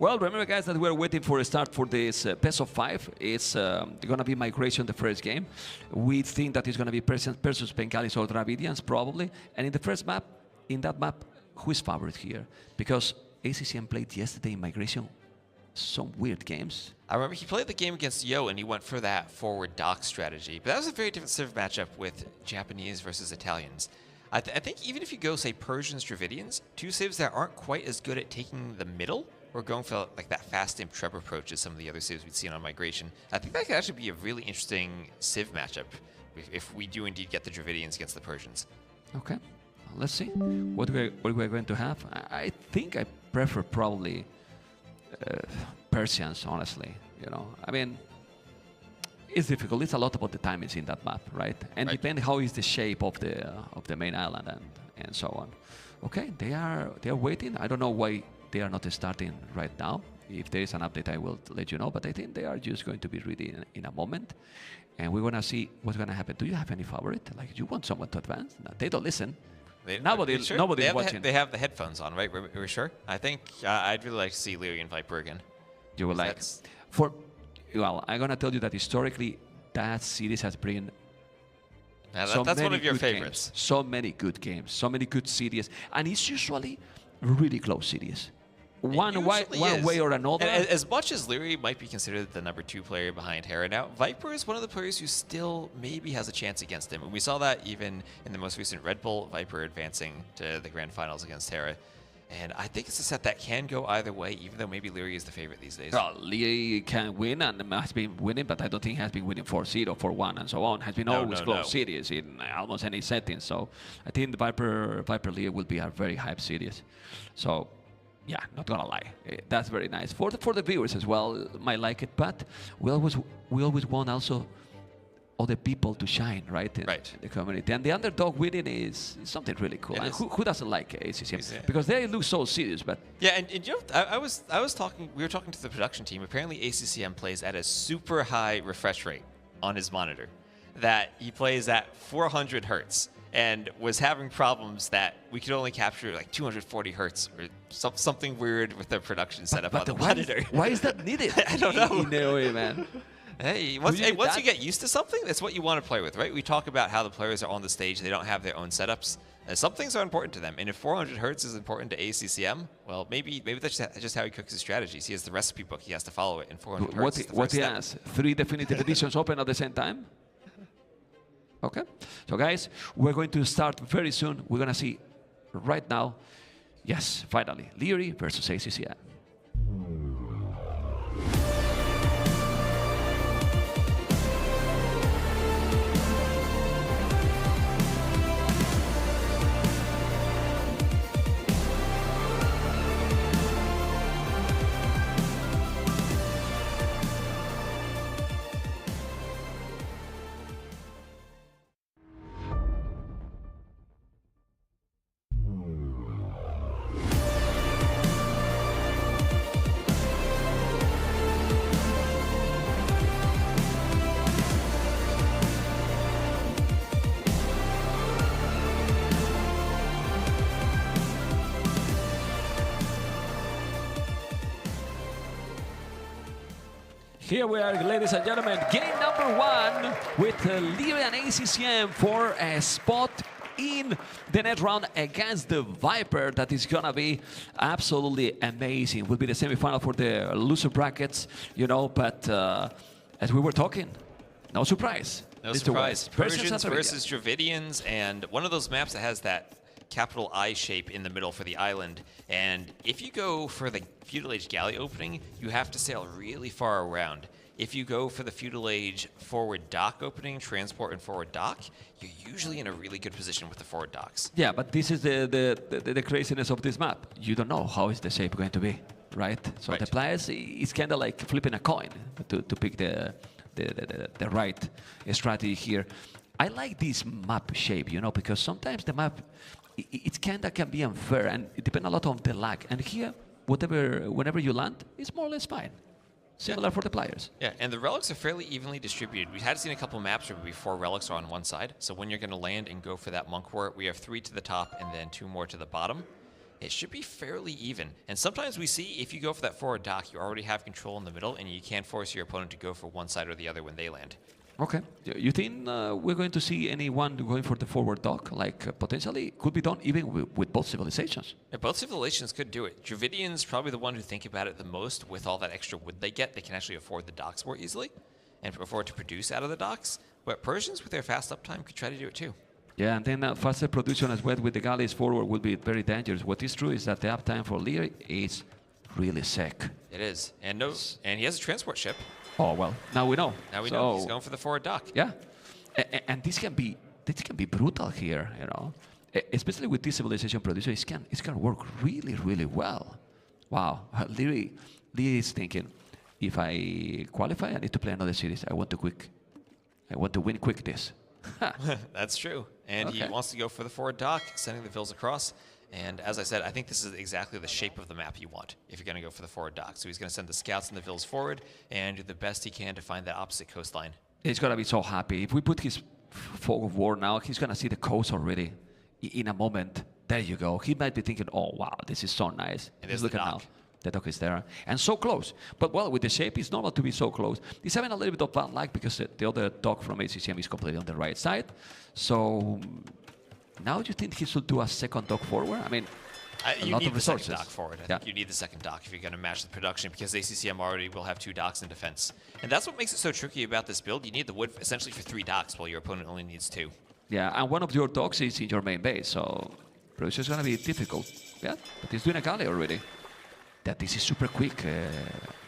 Well, remember, guys, that we're waiting for a start for this best of 5. It's going to be Migration the first game. We think that it's going to be versus Bengalis or Dravidians, probably. And in the first map, who is favorite here? Because ACCM played yesterday in Migration some weird games. I remember he played the game against Yo and he went for that forward dock strategy. But that was a very different civ matchup with Japanese versus Italians. I think even if you go, say, Persians, Dravidians, two civs that aren't quite as good at taking the middle or going for like that fast imp treb approach as some of the other civs we've seen on Migration, I think that could actually be a really interesting civ matchup if we do indeed get the Dravidians against the Persians. Okay. Let's see what we're going to have. I think I prefer probably Persians, honestly. You know, I mean, it's difficult. It's a lot about the timings in that map, right? And depending how is the shape of the main island and so on. Okay, they are waiting. I don't know why they are not starting right now. If there is an update, I will let you know. But I think they are just going to be ready in a moment, and we're gonna see what's gonna happen. Do you have any favorite? Like, you want someone to advance? No, they don't listen. Nobody's watching. They have the headphones on, right? We're sure? I think I'd really like to see Liereyy and Viper again. You would like? Well, I'm going to tell you that historically, that series has been that's one of your favorites. Games, so many good games, so many good series. And it's usually really close series. One way or another. And as much as Liereyy might be considered the #2 player behind Hera now, Viper is one of the players who still maybe has a chance against him. And we saw that even in the most recent Red Bull, Viper advancing to the grand finals against Hera. And I think it's a set that can go either way, even though maybe Liereyy is the favorite these days. Well, Liereyy can win and has been winning, but I don't think he has been winning 4-0, 4-1, and so on. Has been always close series in almost any setting. So I think the Viper Liereyy will be a very hype series. So yeah, not gonna lie, that's very nice for the viewers as well. Might like it, but we always want also other people to shine, right? In the community. And the underdog winning is something really cool. And who doesn't like ACCM? Because they look so serious, but... Yeah, and you know, we were talking to the production team. Apparently ACCM plays at a super high refresh rate on his monitor. That he plays at 400 hertz and was having problems that we could only capture like 240 hertz or something weird with the production setup on the monitor. Why is that needed? I don't know. In a way, man. Hey, once you get used to something, that's what you want to play with, right? We talk about how the players are on the stage, they don't have their own setups. Some things are important to them, and if 400 hertz is important to ACCM, well, maybe that's just how he cooks his strategies. He has the recipe book, he has to follow it, and 400 hertz is the what first he step. has? 3 definitive editions open at the same time? Okay. So guys, we're going to start very soon. We're going to see right now, yes, finally, Liereyy versus ACCM. Here we are, ladies and gentlemen, game number 1 with Liereyy and ACCM for a spot in the net round against the Viper. That is gonna be absolutely amazing. Will be the semifinal for the loser brackets, you know, but as we were talking, no surprise. No surprise. Persians versus Dravidians, and one of those maps that has that capital I shape in the middle for the island. And if you go for the Feudal Age galley opening, you have to sail really far around. If you go for the Feudal Age forward dock opening, transport and forward dock, you're usually in a really good position with the forward docks. Yeah, but this is the craziness of this map. You don't know how is the shape going to be, right? So the players, it's kind of like flipping a coin to pick the right strategy here. I like this map shape, you know, because sometimes the map, it kind of can be unfair, and it depends a lot on the lag. And here, whenever you land, it's more or less fine. Similar for the players. Yeah, and the relics are fairly evenly distributed. We had seen a couple maps where maybe 4 relics are on one side. So when you're going to land and go for that monk war, we have 3 to the top and then 2 more to the bottom. It should be fairly even. And sometimes we see if you go for that forward dock, you already have control in the middle, and you can't force your opponent to go for one side or the other when they land. Okay. You think we're going to see anyone going for the forward dock? Like, potentially could be done even with both civilizations. Yeah, both civilizations could do it. Dravidians probably the one who think about it the most. With all that extra wood they get, they can actually afford the docks more easily and afford to produce out of the docks. But Persians, with their fast uptime, could try to do it too. Yeah, and then faster production as well with the galleys forward will be very dangerous. What is true is that the uptime for Liereyy is really sick. It is. And he has a transport ship. Oh, well, now we know. Now we know. He's going for the forward dock. Yeah. And this can be brutal here, you know. Especially with this civilization producer, it's can work really, really well. Wow. Liereyy is thinking, if I qualify, I need to play another series. I want to win quick this. That's true. And he wants to go for the forward dock, sending the vills across. And as I said, I think this is exactly the shape of the map you want if you're going to go for the forward dock. So he's going to send the scouts and the vills forward and do the best he can to find that opposite coastline. He's going to be so happy. If we put his fog of war now, he's going to see the coast already in a moment. There you go. He might be thinking, oh, wow, this is so nice. And there's look the at dock. Now. The dock is there. And so close. But, well, with the shape, it's normal to be so close. He's having a little bit of bad luck because the other dock from ACCM is completely on the right side. So now you think he should do a second dock forward? I mean, you need the second dock forward. I think you need the second dock if you're going to match the production, because ACCM already will have 2 docks in defense. And that's what makes it so tricky about this build. You need the wood essentially for 3 docks while your opponent only needs 2. Yeah, and one of your docks is in your main base, so Producer is going to be difficult. Yeah, but he's doing a galley already. That this is super quick.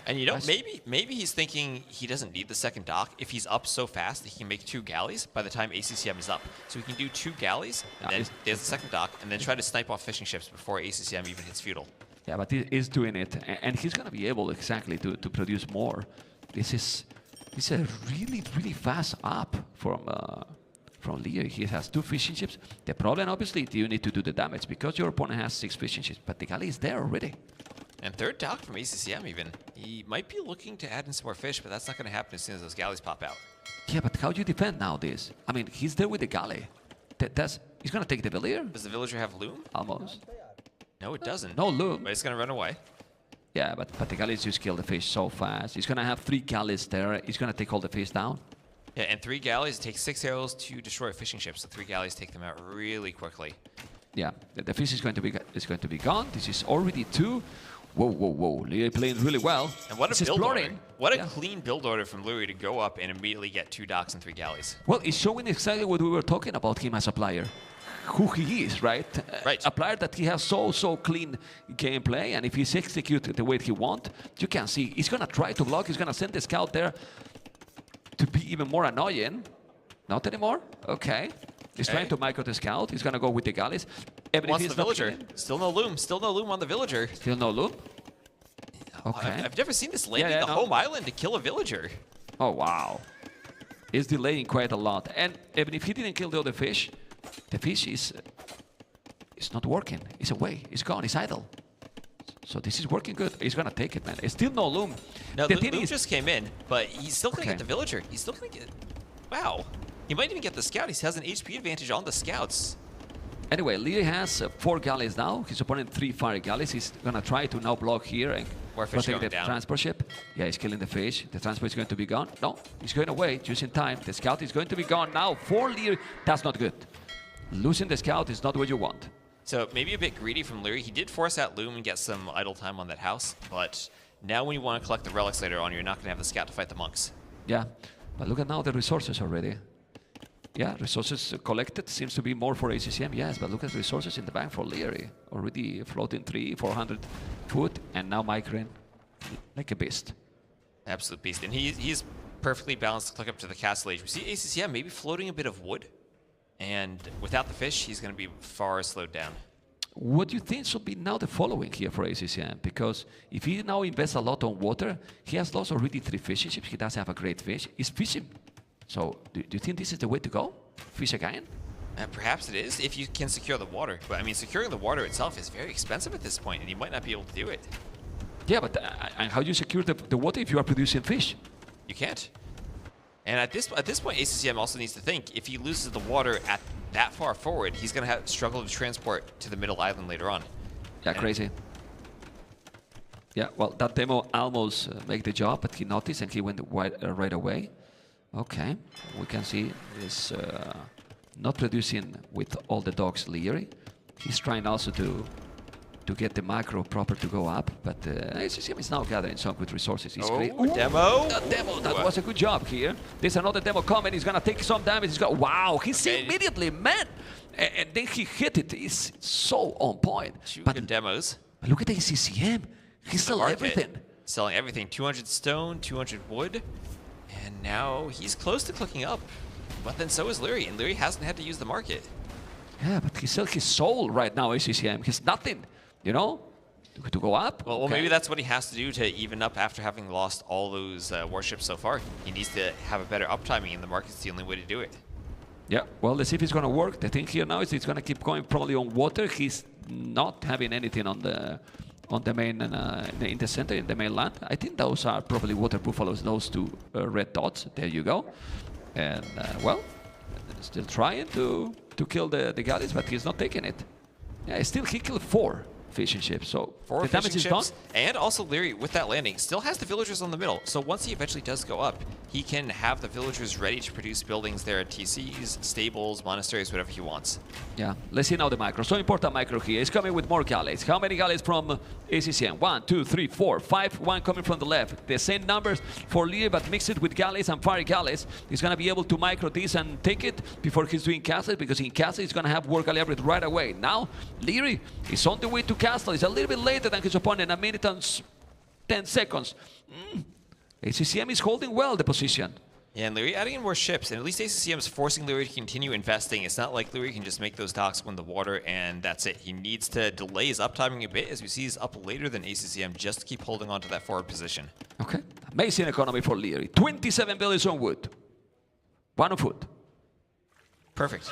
And you know, maybe he's thinking he doesn't need the second dock. If he's up so fast that he can make 2 galleys by the time ACCM is up. So he can do 2 galleys, and then there's the second dock, and then try to snipe off fishing ships before ACCM even hits feudal. Yeah, but he is doing it, and he's going to be able exactly to produce more. This is a really fast up from Liereyy. He has 2 fishing ships. The problem, obviously, you need to do the damage because your opponent has 6 fishing ships, but the galley is there already. And third dock from ACCM even. He might be looking to add in some more fish, but that's not going to happen as soon as those galleys pop out. Yeah, but how do you defend now this? I mean, he's there with the galley. He's going to take the villager? Does the villager have loom? Almost. No, it doesn't. No loom. But it's going to run away. Yeah, but the galleys just kill the fish so fast. He's going to have 3 galleys there. He's going to take all the fish down. Yeah, and 3 galleys, it takes 6 arrows to destroy a fishing ship. So 3 galleys take them out really quickly. Yeah, the fish is going to be gone. This is already 2. Whoa. Liereyy playing really well. And what a build order. What a clean build order from Liereyy to go up and immediately get 2 docks and 3 galleys. Well, it's showing exactly what we were talking about him as a player. Who he is, right? Right. A player that he has so clean gameplay, and if he's executed the way he wants, you can see he's going to try to block. He's going to send the scout there to be even more annoying. Not anymore? Okay. He's trying to micro the scout. He's going to go with the galleys. Wants the villager. Still no loom. Still no loom on the villager. Still no loom? Okay. I've never seen this landing the home island to kill a villager. Oh, wow. He's delaying quite a lot. And even if he didn't kill the other fish, the fish is not working. It's away. It's gone. It's idle. So this is working good. He's going to take it, man. It's still no loom. No, the loom just came in, but he's still going to get the villager. He's still going to get... Wow. He might even get the scout. He has an HP advantage on the scouts. Anyway, Liereyy has 4 galleys now. His opponent 3 fire galleys. He's going to try to now block here and protect the transport ship. Yeah, he's killing the fish. The transport is going to be gone. No, he's going away just in time. The scout is going to be gone now for Liereyy. That's not good. Losing the scout is not what you want. So maybe a bit greedy from Liereyy. He did force out loom and get some idle time on that house, but now when you want to collect the relics later on, you're not going to have the scout to fight the monks. Yeah, but look at now the resources already. Yeah, resources collected seems to be more for ACCM, yes, but look at the resources in the bank for Liereyy. Already floating 400 food, and now microing like a beast. Absolute beast, and he's perfectly balanced to click up to the castle age. We see ACCM maybe floating a bit of wood, and without the fish, he's going to be far slowed down. What do you think should be now the following here for ACCM? Because if he now invests a lot on water, he has lost already 3 fishing ships. He does have a great fish. He's fishing. So do you think this is the way to go? Fish again? Perhaps it is, if you can secure the water. But I mean, securing the water itself is very expensive at this point, and you might not be able to do it. Yeah, but and how do you secure the water if you are producing fish? You can't. And at this point, ACCM also needs to think, if he loses the water at that far forward, he's going to struggle to transport to the middle island later on. Yeah, crazy. Yeah, well, that demo almost made the job, but he noticed and he went right away. Okay, we can see this not producing with all the dogs Liereyy. He's trying also to get the macro proper to go up, but ACCM is now gathering some good resources. He's great. Demo! That was a good job here. There's another demo coming. He's gonna take some damage. He's got wow. He see immediately, man, and then he hit it. He's so on point. But good demos. But look at the ACCM. He's selling everything. Selling everything. 200 stone, 200 wood. And now he's close to clicking up, but then so is Liereyy, and Liereyy hasn't had to use the market. Yeah, but he sells his soul right now, ACCM. He's nothing, you know, to go up. Well, maybe that's what he has to do to even up after having lost all those warships so far. He needs to have a better uptiming, and the market's the only way to do it. Yeah, well, let's see if it's going to work. The thing here now is he's going to keep going probably on water. He's not having anything on the main, in the center, in the mainland. I think those are probably water buffaloes, those 2 red dots. There you go. And, well, still trying to kill the galleys, but he's not taking it. Yeah, still he killed 4. fishing ships. So 4 the damage fishing is done. ships, and also Liereyy with that landing still has the villagers on the middle. So once he eventually does go up, he can have the villagers ready to produce buildings there at TCs, stables, monasteries, whatever he wants. Yeah, let's see now the micro. So important micro here. He's coming with more galleys. How many galleys from ACCM? 1, 2, 3, 4, 5. 1 coming from the left. The same numbers for Liereyy, but mix it with galleys and fire galleys. He's going to be able to micro this and take it before he's doing castle, because in castle he's going to have war galley upgrade right away. Now, Liereyy is on the way to castle. He's a little bit later than his opponent, 1 minute and 10 seconds. ACCM is holding well the position. Yeah, and Liereyy adding in more ships, and at least ACCM is forcing Liereyy to continue investing. It's not like Liereyy can just make those docks win the water, and that's it. He needs to delay his uptiming a bit, as we see he's up later than ACCM, just to keep holding on to that forward position. Okay, amazing economy for Liereyy. 27 billions on wood. 1 on foot. Perfect.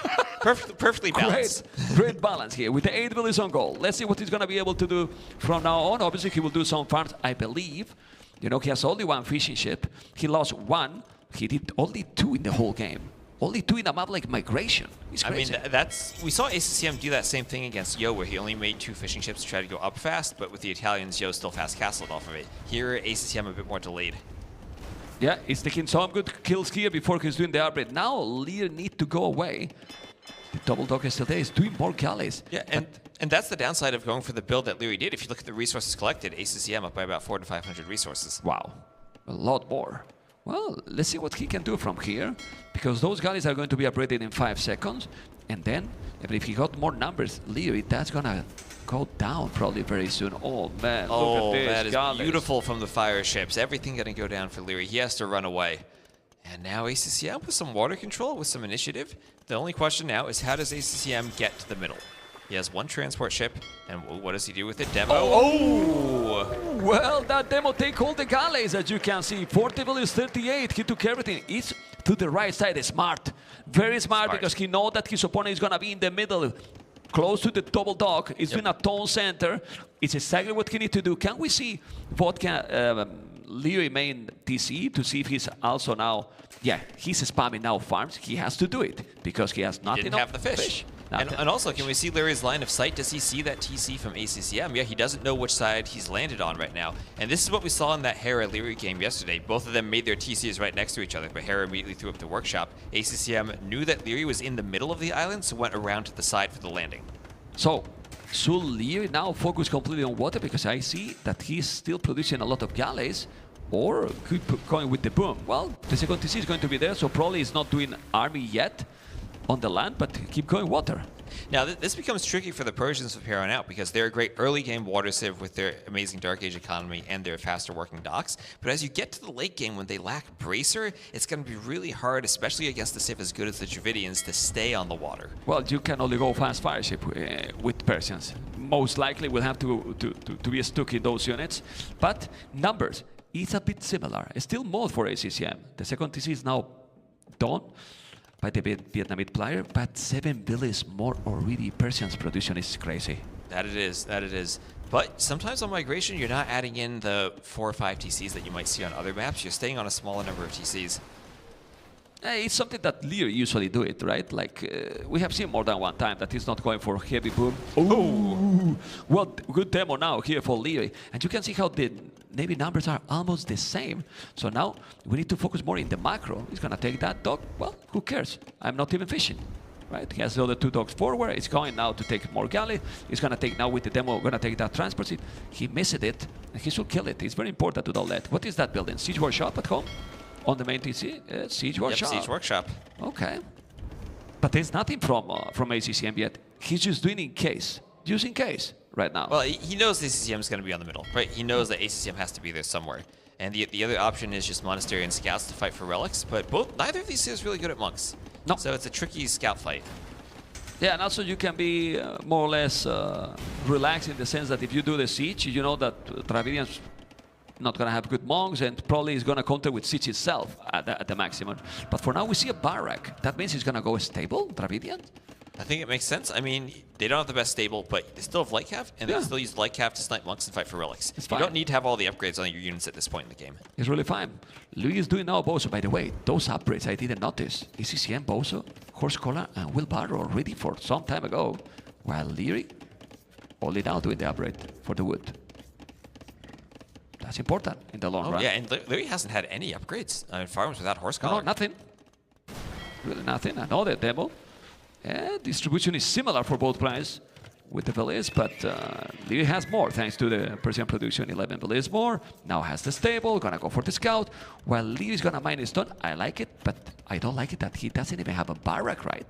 Perfectly balanced. Great balance here with the 8 billions on gold. Let's see what he's going to be able to do from now on. Obviously, he will do some farms, I believe. You know, he has only 1 fishing ship. He lost 1. He did only 2 in the whole game. Only 2 in a map like Migration. It's crazy. I mean, we saw ACCM do that same thing against Yo, where he only made 2 fishing ships to try to go up fast, but with the Italians, Yo still fast castled off of it. Here, ACCM a bit more delayed. Yeah, he's taking some good kills here before he's doing the upgrade. Now, Liereyy need to go away. The double dog is still there. He's doing more galleys. Yeah, and that's the downside of going for the build that Liereyy did. If you look at the resources collected, ACCM up by about 400 to 500 resources. Wow, a lot more. Well, let's see what he can do from here, because those galleys are going to be upgraded in 5 seconds. And then, if he got more numbers, Liereyy, that's going to go down probably very soon. Oh, man, look at this. That is galleys. beautiful from the fire ships. Everything going to go down for Liereyy. He has to run away. And now ACCM with some water control, with some initiative. The only question now is, how does ACCM get to the middle? He has 1 transport ship, and what does he do with it? Demo. Oh! Well, that demo take all the galleys, as you can see. 40 billions, 38. He took everything. It's to the right side. Smart. Very smart, because he knows that his opponent is going to be in the middle, close to the double dog. He's doing a tone center. It's exactly what he needs to do. Can we see what can Liereyy main TC to see if he's also now... Yeah, he's spamming now farms. He has to do it, because he has not Didn't enough have the fish. And also, can we see Lierey's line of sight? Does he see that TC from ACCM? Yeah, he doesn't know which side he's landed on right now. And this is what we saw in that Hera Liereyy game yesterday. Both of them made their TCs right next to each other, but Hera immediately threw up the workshop. ACCM knew that Liereyy was in the middle of the island, so went around to the side for the landing. So, should Liereyy now focus completely on water? Because I see that he's still producing a lot of galleys, or keep going with the boom. Well, the second TC is going to be there, so probably he's not doing army yet on the land, but keep going water. Now, this becomes tricky for the Persians from here on out, because they're a great early game water civ with their amazing Dark Age economy and their faster working docks. But as you get to the late game, when they lack Bracer, it's going to be really hard, especially against a civ as good as the Dravidians, to stay on the water. Well, you can only go fast fire ship with Persians. Most likely we'll have to be stuck in those units. But numbers, it's a bit similar. It's still more for ACCM. The second TC is now done by the Vietnamese player, but 7 billions more already. Persians production is crazy. That it is. But sometimes on Migration, you're not adding in the 4 or 5 TCs that you might see on other maps. You're staying on a smaller number of TCs. It's something that Liereyy usually do it, right? Like, we have seen more than one time that he's not going for heavy boom. Oh! Well, good demo now here for Liereyy. And you can see how the Navy numbers are almost the same. So now we need to focus more in the macro. He's going to take that dog. Well, who cares? I'm not even fishing. Right? He has the other 2 dogs forward. He's going now to take more galley. He's going to take now with the demo, going to take that transport seat. He missed it, and he should kill it. It's very important to don't let. What is that building? Siege Workshop at home? On the main TC? Siege Workshop. Yep, Siege Workshop. Okay. But there's nothing from ACCM yet. He's just doing in case. Just in case right now. Well, he knows the ACCM is going to be on the middle, right? He knows that ACCM has to be there somewhere. And the other option is just Monastery and Scouts to fight for relics, but neither of these is really good at monks. No. So it's a tricky scout fight. Yeah, and also you can be more or less relaxed in the sense that if you do the siege, you know that Dravidians not going to have good monks, and probably is going to counter with siege itself at the maximum. But for now, we see a barrack. That means he's going to go stable, Dravidian? I think it makes sense. I mean, they don't have the best stable, but they still have Lightcav, and they still use Lightcav to snipe monks and fight for relics. You don't need to have all the upgrades on your units at this point in the game. It's really fine. Louis is doing now Bozo. By the way, those upgrades I didn't notice. ACCM, Bozo, Horse Collar, and Wheelbarrow already for some time ago. While Liereyy, only now doing the upgrade for the wood. That's important in the long run. Yeah, and Liereyy hasn't had any upgrades on farms without horse collar. No, nothing. Really nothing. Another demo. Yeah, distribution is similar for both players with the villas, but Liereyy has more thanks to the Persian production. 11 villas more. Now has the stable. Gonna go for the scout. While Lierey's gonna mine his stone. I like it, but I don't like it that he doesn't even have a barrack, right?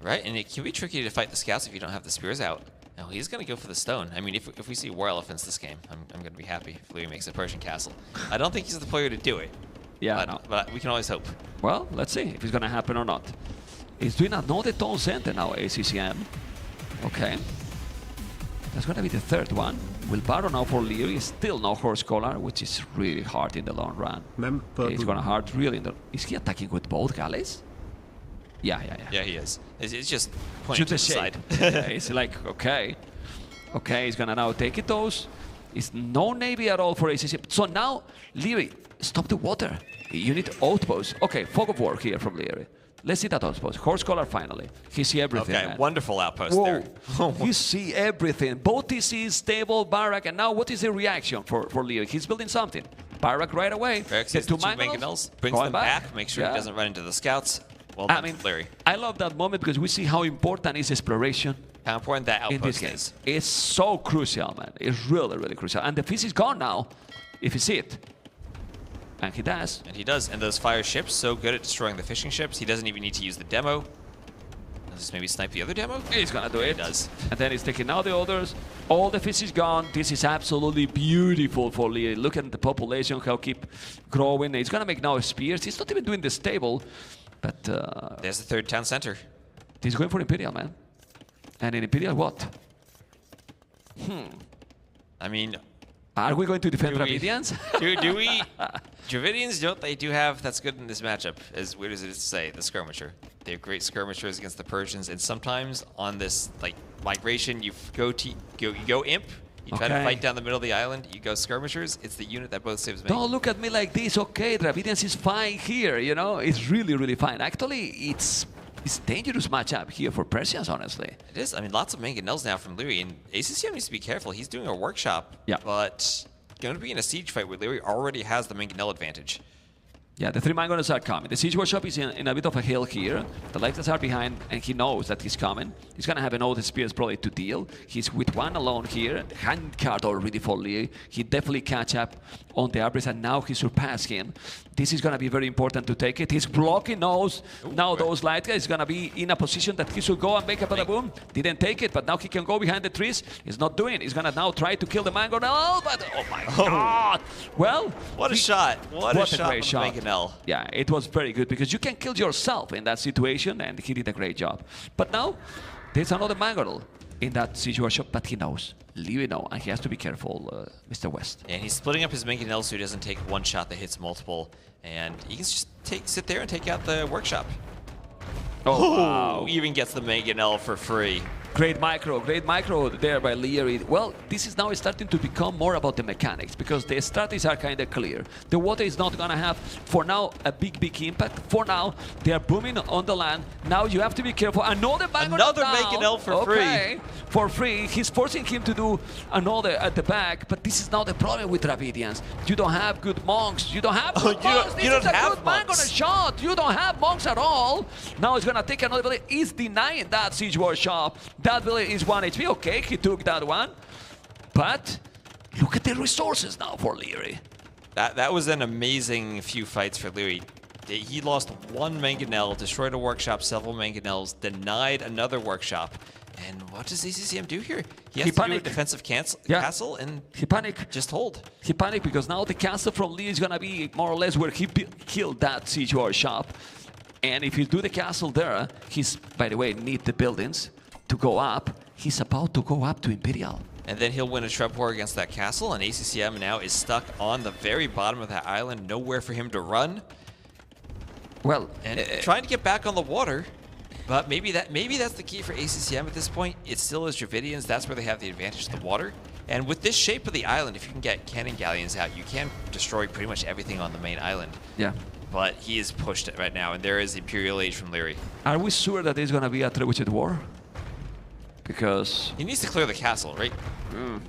Right, and it can be tricky to fight the scouts if you don't have the spears out. Now he's going to go for the stone. I mean, if we see war elephants this game, I'm going to be happy if Liereyy makes a Persian castle. I don't think he's the player to do it. Yeah, but we can always hope. Well, let's see if it's going to happen or not. He's doing another tone center now, ACCM. Okay. That's going to be the third one. Will Baron now for Liereyy. Still no horse collar, which is really hard in the long run. It's going to hard really in the... Is he attacking with both galleys? Yeah. Yeah, he is. It's just pointing to the side. It's like, okay, he's gonna now take it those. It's no navy at all for ACCM. So now, Liereyy, stop the water. You need outposts. Okay, fog of war here from Liereyy. Let's see that outpost. Horse collar finally. He see everything. Okay, man. wonderful outpost there. He see everything. Both TCs, stable, barrack, and now what is the reaction for Liereyy? He's building something. Barrack right away. Get two mangonels, brings them back, make sure he doesn't run into the scouts. Well done, Liereyy. I love that moment because we see how important is exploration. How important that outpost is. It's so crucial, man. It's really, really crucial. And the fish is gone now, if you see it. And he does. And he does. And those fire ships, so good at destroying the fishing ships. He doesn't even need to use the demo. Does maybe snipe the other demo? He's gonna do it. He does. And then he's taking out the others. All the fish is gone. This is absolutely beautiful for Liereyy. Look at the population, how keep growing. He's gonna make now spears. He's not even doing the stable. But there's the third town center. He's going for Imperial, man. And in Imperial, what? I mean, are we going to defend Dravidians? do we? Dravidians, don't they do have that's good in this matchup? As weird as it is to say, the skirmisher. They have great skirmishers against the Persians, and sometimes on this like migration, you go imp. You try to fight down the middle of the island, you go skirmishers, it's the unit that both saves me. Don't look at me like this, okay, Dravidians is fine here, you know, it's really, really fine. Actually, it's dangerous matchup here for Persians, honestly. It is, I mean, lots of mangonels now from Liereyy, and ACCM needs to be careful, he's doing a workshop, but going to be in a siege fight where Liereyy already has the mangonel advantage. Yeah, the three mangonels are coming. The siege workshop is in a bit of a hill here. The Lectors are behind, and he knows that he's coming. He's gonna have an old spears probably to deal. He's with one alone here. Hand card already for Liereyy. He definitely catch up on the Abris, and now he surpassed him. This is gonna be very important to take it. He's blocking those. Now those light guys is gonna be in a position that he should go and make a bada boom. Didn't take it, but now he can go behind the trees. He's not doing it. He's gonna now try to kill the mangonel, but oh my god! Well, what a shot! What a great shot! Mangonel. Yeah, it was very good because you can kill yourself in that situation, and he did a great job. But now, there's another mangonel in that situation, but he knows. Liereyy knows, and he has to be careful, Mr. West. And he's splitting up his mangonel so he doesn't take one shot that hits multiple, and he can just sit there and take out the workshop. Oh, wow. Even gets the mangonel for free. Great micro there by Liereyy. Well, this is now starting to become more about the mechanics because the strategies are kind of clear. The water is not going to have, for now, a big impact. For now, they are booming on the land. Now you have to be careful. Another mangonel for free. For free. He's forcing him to do another at the back, but this is now the problem with Dravidians. You don't have good monks. You don't have good monks. This is a good mangonel shot. You don't have monks at all. Now he's going to take another village. He's denying that siege workshop. That village is 1 HP. Okay, he took that one. But look at the resources now for Liereyy. That was an amazing few fights for Liereyy. He lost one mangonel, destroyed a workshop, several mangonels, denied another workshop. And what does ACCM do here? He has to do a defensive castle and he panicked. Just hold. He panicked because now the castle from Liereyy is going to be more or less where he killed that siege workshop. And if you do the castle there, he's, by the way, need the buildings to go up. He's about to go up to Imperial. And then he'll win a Shrub War against that castle, and ACCM now is stuck on the very bottom of that island, nowhere for him to run. Well, and trying to get back on the water, but maybe that's the key for ACCM at this point. It still is Dravidians, that's where they have the advantage of the water. And with this shape of the island, if you can get cannon galleons out, you can destroy pretty much everything on the main island. Yeah. But he is pushed it right now, and there is Imperial Age from Liereyy. Are we sure that there's going to be a trebuchet war? because he needs to clear the castle, right?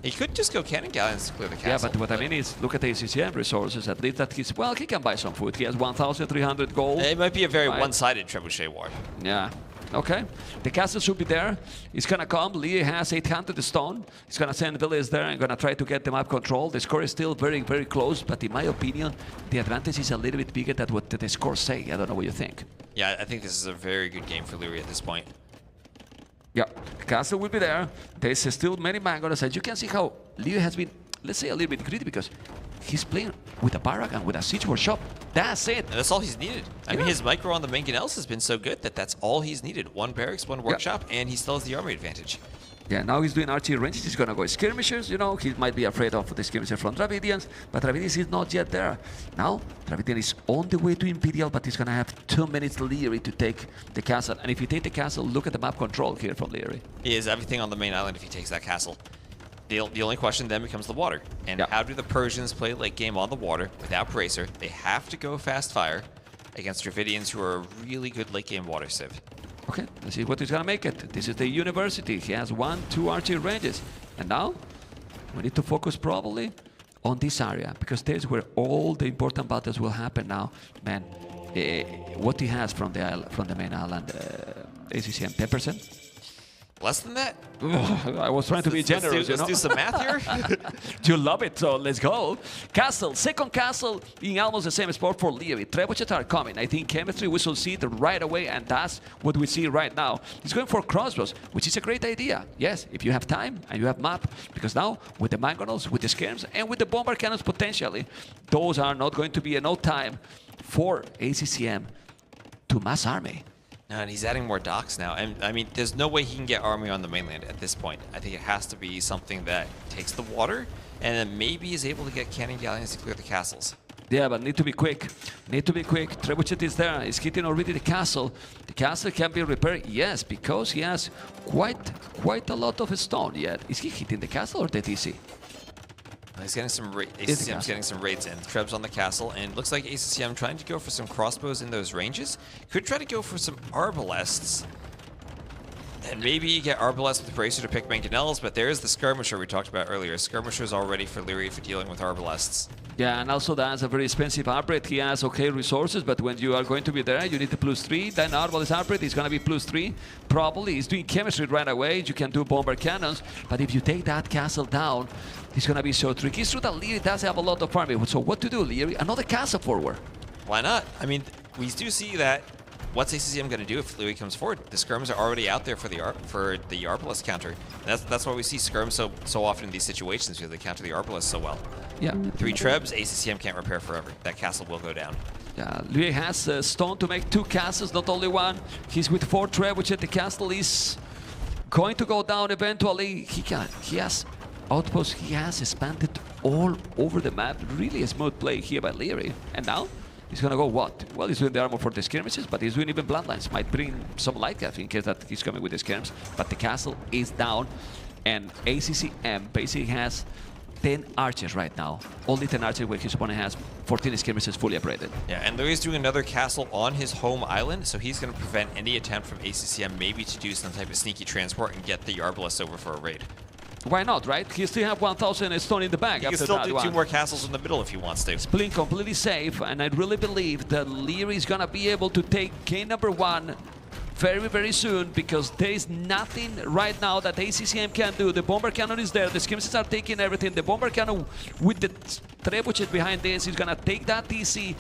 He could just go cannon galleons to clear the castle. Yeah, but what I mean is, look at the ACCM resources. At least that he's, well, he can buy some food. He has 1,300 gold. It might be a very one-sided trebuchet war. Yeah. Okay. The castle should be there. It's gonna come. Liereyy has 800 stone. He's gonna send villagers there and gonna try to get the map control. The score is still very, very close, but in my opinion, the advantage is a little bit bigger than what the scores say. I don't know what you think. Yeah, I think this is a very good game for Liereyy at this point. Yeah, the castle will be there. There's still many mangoes. As you can see how Liereyy has been, let's say, a little bit greedy because he's playing with a barrack and with a siege workshop. That's it. And that's all he's needed. I mean, his micro on the mangonels has been so good that that's all he's needed. One barracks, one workshop, and he still has the army advantage. Yeah, now he's doing archery ranges. He's gonna go skirmishers, you know. He might be afraid of the skirmisher from Dravidians, but Dravidians is not yet there. Now, Dravidian is on the way to Imperial, but he's gonna have 2 minutes Liereyy to take the castle. And if you take the castle, look at the map control here from Liereyy. He has everything on the main island if he takes that castle. The only question then becomes the water. And how do the Persians play late game on the water without Bracer? They have to go fast fire against Dravidians who are a really good late game water civ. Okay, let's see what he's gonna make it. This is the university. He has 1, 2 archery ranges. And now, we need to focus probably on this area, because there's where all the important battles will happen now. Man, what he has from the main island, ACCM, 10%? Less than that? I was trying to be generous, let's do some math here. You love it, so let's go. Castle, second castle in almost the same spot for Liereyy. Trebuchets are coming. I think chemistry, we shall see it right away, and that's what we see right now. He's going for crossbows, which is a great idea. Yes, if you have time and you have map, because now with the mangonels, with the skirms, and with the bomber cannons potentially, those are not going to be enough time for ACCM to mass army. No, and he's adding more docks now. And I mean, there's no way he can get army on the mainland at this point. I think it has to be something that takes the water, and then maybe is able to get cannon galleons to clear the castles. Yeah, but need to be quick. Need to be quick. Trebuchet is there. He's hitting already the castle. The castle can be repaired. Yes, because he has quite a lot of stone yet. Is he hitting the castle or the TC? He's getting some ACCM's getting some raids in. Treb's on the castle, and looks like ACCM trying to go for some crossbows in those ranges. Could try to go for some arbalests. And maybe get arbalests with Bracer to pick mangonels, but there's the skirmisher we talked about earlier. Skirmisher's already for Liereyy for dealing with arbalests. Yeah, and also that's a very expensive upgrade. He has okay resources, but when you are going to be there, you need the +3. Then arbalest upgrade is going to be +3. Probably he's doing chemistry right away. You can do bomber cannons, but if you take that castle down, it's going to be so tricky. It's true that Liereyy does have a lot of army. So what to do, Liereyy? Another castle forward. Why not? I mean, we do see that. What's ACCM going to do if Liereyy comes forward? The skirms are already out there for the arbalest counter. That's why we see skirms so often in these situations, because they counter the arbalest so well. Yeah. 3 trebs, ACCM can't repair forever. That castle will go down. Yeah, Liereyy has stone to make 2 castles, not only 1. He's with 4 treb, which the castle is going to go down eventually. He has outposts. He has expanded all over the map. Really a smooth play here by Liereyy. And now? He's gonna go what? Well, he's doing the armor for the skirmishes, but he's doing even bloodlines. Might bring some light cap in case that he's coming with the skirms. But the castle is down, and ACCM basically has 10 archers right now. Only 10 archers where his opponent has 14 skirmishes fully upgraded. Yeah, and Lierey's doing another castle on his home island, so he's gonna prevent any attempt from ACCM maybe to do some type of sneaky transport and get the arbalists over for a raid. Why not, right? He still have 1,000 stone in the bag. He can still do 2 more castles in the middle if he wants to. It's playing completely safe, and I really believe that Liereyy is gonna be able to take game number 1 very, very soon, because there is nothing right now that ACCM can do. The bomber cannon is there. The skirmishes are taking everything. The bomber cannon with the trebuchet behind this is gonna take that TC,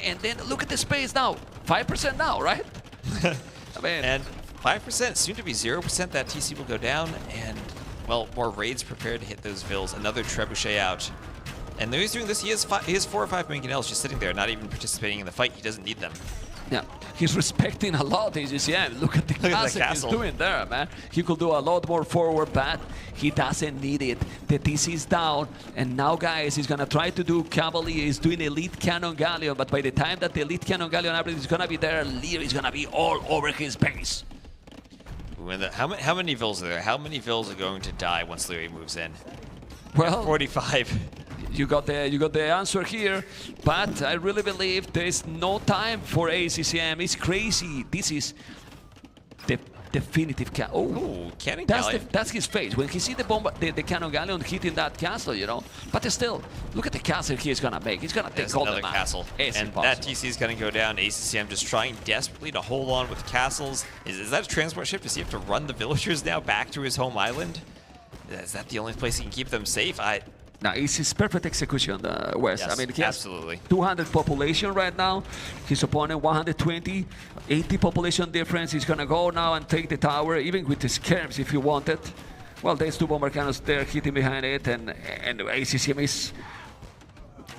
and then look at the space now. 5% now, right? I mean, and 5%, soon to be 0%. That TC will go down, and well, more raids prepared to hit those vills. Another trebuchet out. And though he's doing this, he has 4 or 5 mangonels just sitting there, not even participating in the fight. He doesn't need them. Yeah, he's respecting a lot ACCM. Look at the castle he's doing there, man. He could do a lot more forward, but he doesn't need it. The TC is down, and now, guys, he's gonna try to do cavalry. He's doing elite cannon galleon, but by the time that the elite cannon galleon upgrade is gonna be there, Liereyy is gonna be all over his base. How many vills are there? How many vills are going to die once Liereyy moves in? Well, 45. You got the answer here, but I really believe there is no time for ACCM. It's crazy. This is definitive Ooh, cannon galleon. That's his face. When he see the bomb, the cannon galleon hitting that castle, you know. But still, look at the castle he's gonna make. He's gonna take all the map. Castle. It's and impossible. that TC is gonna go down. ACCM just trying desperately to hold on with castles. Is that a transport ship? Does he have to run the villagers now back to his home island? Is that the only place he can keep them safe? Now, it's his perfect execution, Wes. Yes, I mean, he has absolutely. 200 population right now. His opponent 120, 80 population difference. He's gonna go now and take the tower, even with the skirms if you want it. Well, there's 2 bomber cannons there hitting behind it, and ACCM is,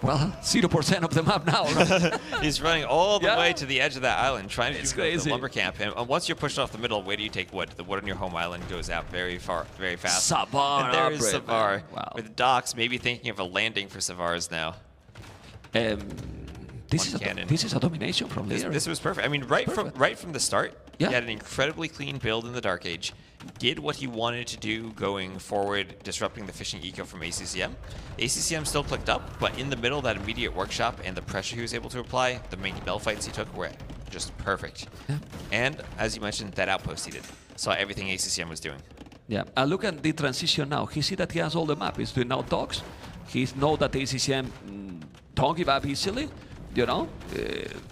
well, 0% of the map now. Right? He's running all the way to the edge of that island, trying to do the lumber camp. And once you're pushed off the middle, where do you take wood? The wood on your home island goes out very far, very fast. Savar, and there is Savar wow. with docks, maybe thinking of a landing for Savars now. This is a domination from Liereyy. This was perfect. I mean, right from the start, he had an incredibly clean build in the Dark Age. Did what he wanted to do going forward, disrupting the fishing eco from ACCM. ACCM still clicked up, but in the middle, that immediate workshop and the pressure he was able to apply, the main bell fights he took were just perfect. Yeah. And as you mentioned, that outpost he did. Saw everything ACCM was doing. Yeah, look at the transition now. He see that he has all the map. He's doing now dogs. He know that ACCM don't give up easily. You know,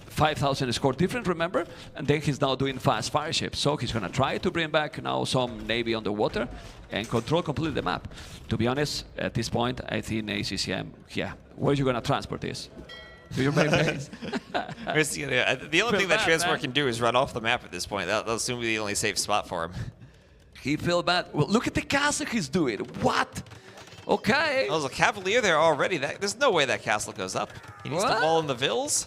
5,000 score different, remember? And then he's now doing fast fire ships. So he's gonna try to bring back now some Navy on the water and control completely the map. To be honest, at this point, I think ACCM, yeah, where are you gonna transport this? To your main base? The only thing that transport can do is run off the map at this point. That'll soon be the only safe spot for him. He feel bad. Well, look at the castle he's doing. What? Okay. There's a Cavalier there already. There's no way that castle goes up. He needs to wall in the Vills.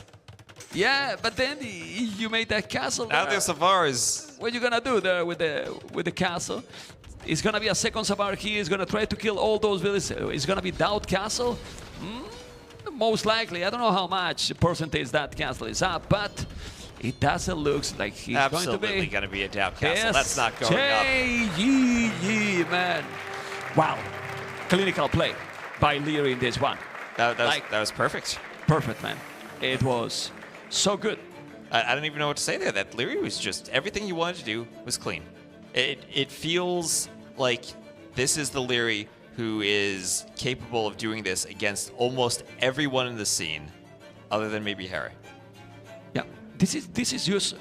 Yeah, but then you made that castle. Now there's Savars. What are you gonna do there with the castle? It's gonna be a second Savar here. He's gonna try to kill all those villages. It's gonna be Doubt Castle. Most likely. I don't know how much percentage that castle is up, but it doesn't look like he's absolutely going to be a Doubt Castle. That's not going up. Man. Wow. Clinical play by Liereyy in this one. That was perfect. Perfect, man. It was so good. I don't even know what to say there. That Liereyy was just, everything he wanted to do was clean. It feels like this is the Liereyy who is capable of doing this against almost everyone in the scene, other than maybe Hera. Yeah, this is just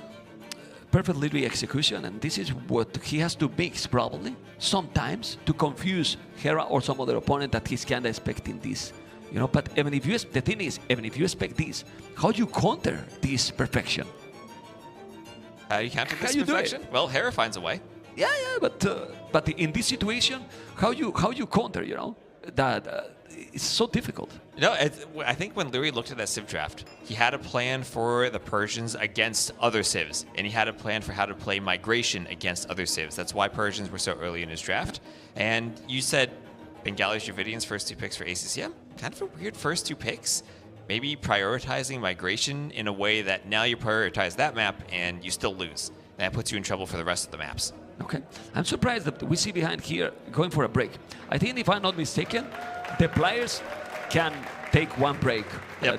perfect Liereyy execution, and this is what he has to mix probably sometimes to confuse Hera or some other opponent that he's kind of expecting this, you know. But even if the thing is, even if you expect this, how do you counter this perfection? How do you counter this perfection? Well, Hera finds a way. Yeah, but in this situation, how you counter, you know, that it's so difficult. No, I think when Liereyy looked at that Civ draft, he had a plan for the Persians against other Civs, and he had a plan for how to play migration against other Civs. That's why Persians were so early in his draft. And you said Bengalis Dravidians first 2 picks for ACCM. Kind of a weird first 2 picks. Maybe prioritizing migration in a way that now you prioritize that map and you still lose. That puts you in trouble for the rest of the maps. Okay. I'm surprised that we see behind here going for a break. I think if I'm not mistaken, the players can take one break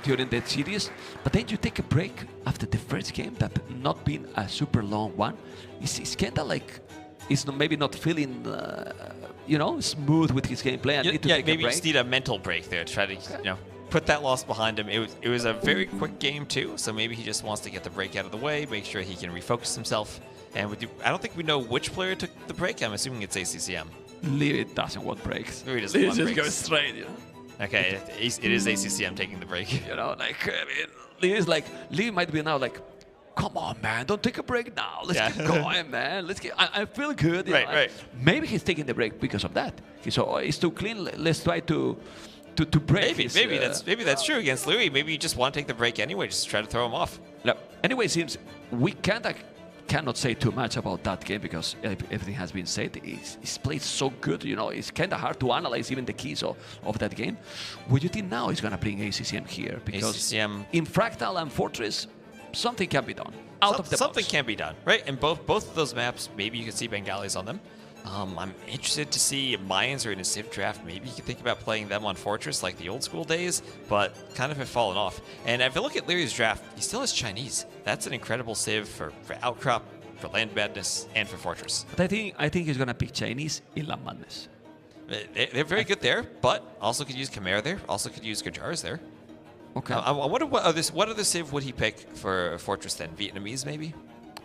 during the series, but then you take a break after the first game that not being a super long one. It's kind of like he's maybe not feeling, you know, smooth with his gameplay. And need to take maybe a break. You just need a mental break there to try to, you know, put that loss behind him. It was a very quick game too, so maybe he just wants to get the break out of the way, make sure he can refocus himself. And I don't think we know which player took the break. I'm assuming it's ACCM. Liereyy doesn't want breaks. Liereyy doesn't want breaks. Just go straight, you know. Okay, it is ACCM taking the break. You know, like, I mean, Liereyy might be now like, come on, man, don't take a break now. Let's keep going, man. I feel good. Right. Maybe he's taking the break because of that. He's too clean. Let's try to break. Maybe that's true against Liereyy. Maybe you just want to take the break anyway, just try to throw him off. No. Anyway, it seems we cannot say too much about that game because everything has been said. It's played so good, you know. It's kind of hard to analyze even the keys of that game. What do you think now is going to bring ACCM here? Because ACCM in Fractal and Fortress, something can be done. Something can be done, right? And both of those maps, maybe you can see Bengalis on them. I'm interested to see if Mayans are in a Civ draft. Maybe you can think about playing them on Fortress like the old school days, but kind of have fallen off. And if you look at Lierey's draft, he still has Chinese. That's an incredible Civ for Outcrop. for Land Madness, and for Fortress. But I think he's gonna pick Chinese in Land Madness. They're very good there, but also could use Chimera there. Also could use Gajars there. Okay. I wonder what other civ would he pick for Fortress then? Vietnamese maybe?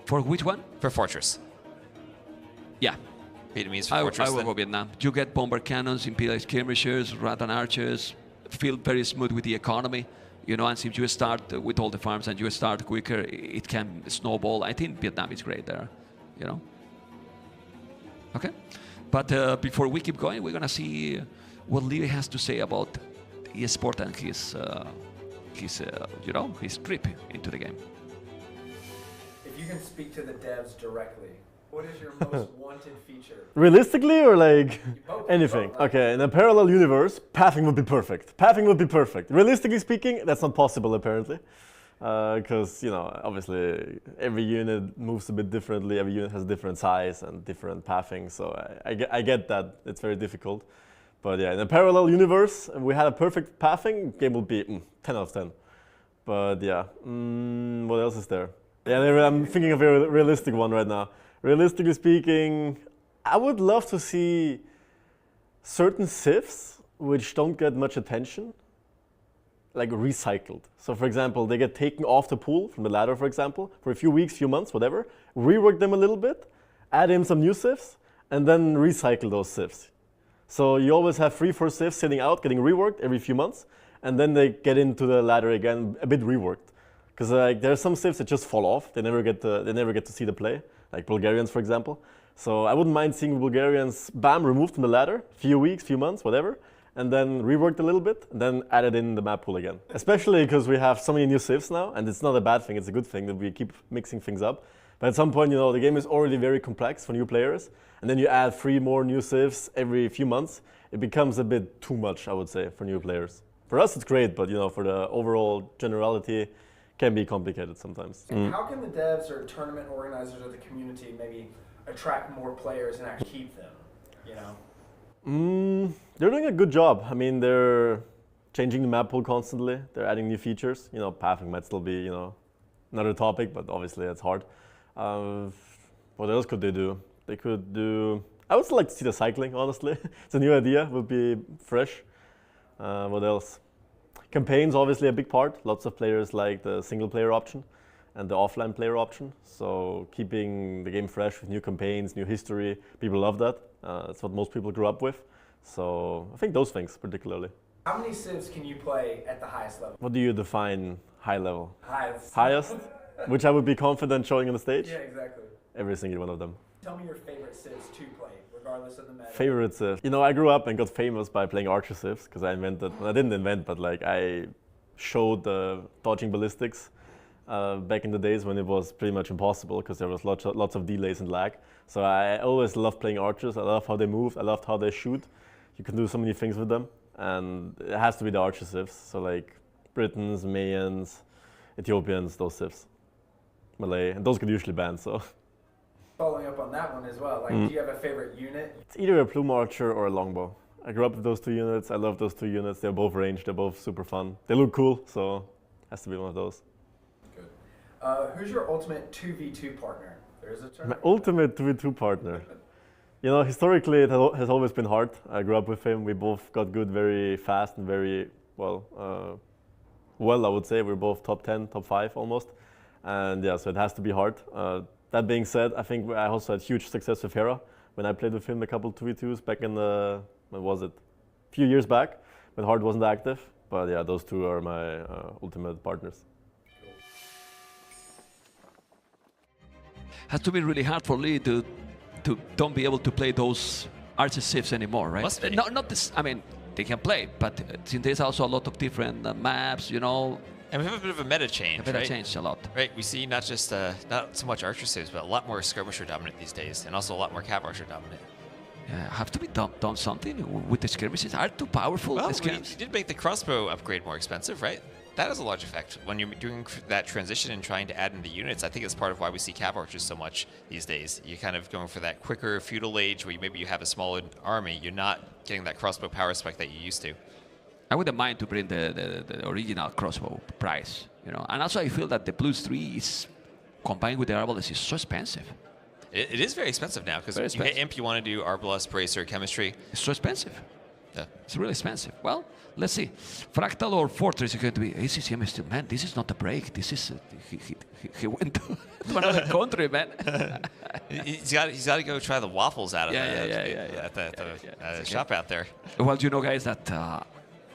For which one? For Fortress. Yeah. Vietnamese for Fortress. I will go Vietnam. You get bomber cannons, Imperial skirmishers, Rattan archers. Feel very smooth with the economy. You know, and if you start with all the farms and you start quicker, it can snowball. I think Vietnam is great there. You know. Okay. But before we keep going, we're gonna see what Liereyy has to say about eSport and his trip into the game. If you can speak to the devs directly, what is your most wanted feature? Realistically or like anything? Okay, in a parallel universe, pathing would be perfect. Pathing would be perfect. Realistically speaking, that's not possible apparently. Because, you know, obviously every unit moves a bit differently, every unit has different size and different pathing, so I get that it's very difficult. But yeah, in a parallel universe, if we had a perfect pathing, game would be 10 out of 10. But yeah, what else is there? Yeah, I'm thinking of a realistic one right now. Realistically speaking, I would love to see certain civs which don't get much attention, like recycled. So for example, they get taken off the pool from the ladder, for example, for a few weeks, few months, whatever, rework them a little bit, add in some new civs, and then recycle those civs. So you always have 3-4 civs sitting out, getting reworked every few months, and then they get into the ladder again, a bit reworked. Because there are some civs that just fall off, they never get to see the play, like Bulgarians, for example. So I wouldn't mind seeing Bulgarians, bam, removed from the ladder, few weeks, few months, whatever, and then reworked a little bit, and then added in the map pool again. Especially because we have so many new civs now, and it's not a bad thing, it's a good thing that we keep mixing things up. But at some point, you know, the game is already very complex for new players, and then you add 3 more new civs every few months, it becomes a bit too much, I would say, for new players. For us, it's great, but, you know, for the overall generality, can be complicated sometimes. How can the devs or tournament organizers or the community maybe attract more players and actually keep them, you know? They're doing a good job. I mean, they're changing the map pool constantly. They're adding new features. You know, pathing might still be, you know, another topic, but obviously it's hard. What else could they do? They could do... I would still like to see the cycling, honestly. It's a new idea, would be fresh. What else? Campaigns, obviously a big part. Lots of players like the single player option and the offline player option. So keeping the game fresh with new campaigns, new history, people love that. That's what most people grew up with. So I think those things particularly. How many civs can you play at the highest level? What do you define high level? Highest. Highest? Which I would be confident showing on the stage? Yeah, exactly. Every single one of them. Tell me your favorite civs to play, regardless of the meta. Favorite civ? You know, I grew up and got famous by playing archer civs because I invented, well, I didn't invent, but like I showed the dodging ballistics back in the days when it was pretty much impossible because there was lots of delays and lag. So I always loved playing archers. I love how they move. I loved how they shoot. You can do so many things with them. And it has to be the archer civs. So like Britons, Mayans, Ethiopians, those civs. Malay, and those get usually banned, so. Following up on that one as well, like, do you have a favorite unit? It's either a plume archer or a longbow. I grew up with those 2 units. I love those 2 units. They're both ranged. They're both super fun. They look cool, so has to be one of those. Good. Who's your ultimate 2v2 partner? There's a term. My ultimate 2v2 partner. You know, historically it has always been hard. I grew up with him. We both got good very fast and very well, I would say. We're both top 10, top 5 almost. And yeah, so it has to be hard. That being said, I think I also had huge success with Hera when I played with him a couple 2v2s back in the, when was it? A few years back, when Hard wasn't active. But yeah, those 2 are my ultimate partners. Has to be really hard for Liereyy to don't be able to play those archer civs anymore, right? Must be. Not this, I mean, they can play, but since there's also a lot of different maps, you know. And we have a bit of a meta change, right? Meta change a lot. Right, we see not just, not so much archer civs, but a lot more skirmisher dominant these days, and also a lot more cav archer dominant. Yeah, have to be done something with the skirmishes. Are too powerful, well, the skirmishes? You did make the crossbow upgrade more expensive, right? That has a large effect. When you're doing that transition and trying to add in the units, I think it's part of why we see cav archers so much these days. You're kind of going for that quicker feudal age where maybe you have a smaller army. You're not getting that crossbow power spike that you used to. I wouldn't mind to bring the original crossbow price, you know. And also I feel that the +3 is, combined with the arbalest, is so expensive. It is very expensive now because you hit Imp, you want to do Arbalest, Bracer, Chemistry. It's so expensive. Yeah. It's really expensive. Well, let's see. Fractal or Fortress is going to be ACCM is still, man, this is not a break. This is, he went to another country, man. he's got to go try the waffles out of the shop out there. Well, you know, guys, that,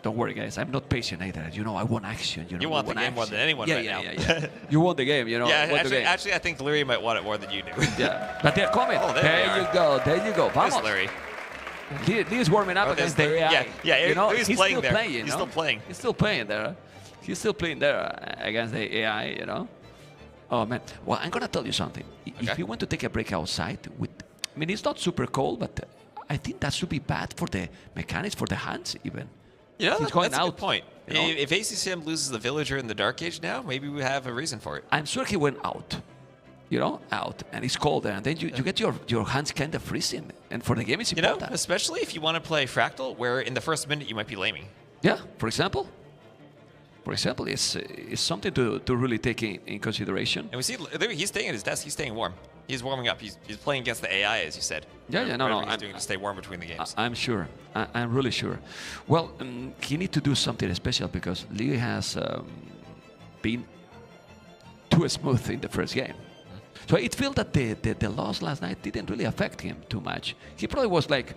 don't worry, guys, I'm not patient either. You know, I want action. You want the game more than anyone right now. Yeah. You want the game, you know. Yeah, actually, I think Liereyy might want it more than you do. Yeah, but they're coming. Oh, there you go. Vamos. Liereyy. He's warming up against the AI. Yeah, you know, he's playing there. He's still playing. He's still playing there. He's still playing there against the AI, you know. Oh, man. Well, I'm going to tell you something. If you want to take a break outside, I mean, it's not super cold, but I think that should be bad for the mechanics, for the hands even. You know, he's going that's out, a good point. You know? If ACCM loses the Villager in the Dark Age now, maybe we have a reason for it. I'm sure he went out. You know, out, and it's cold there, and then you get your hands kind of freezing, and for the game it's important. You know, especially if you want to play Fractal, where in the first minute you might be laming. Yeah, for example, it's something to really take in consideration. And we see he's staying at his desk, he's staying warm. He's warming up, he's playing against the AI, as you said. Yeah, no. He's doing to stay warm between the games. I'm sure, I'm really sure. Well, he needs to do something special because Liereyy has been too smooth in the first game. So it feels that the loss last night didn't really affect him too much. He probably was like,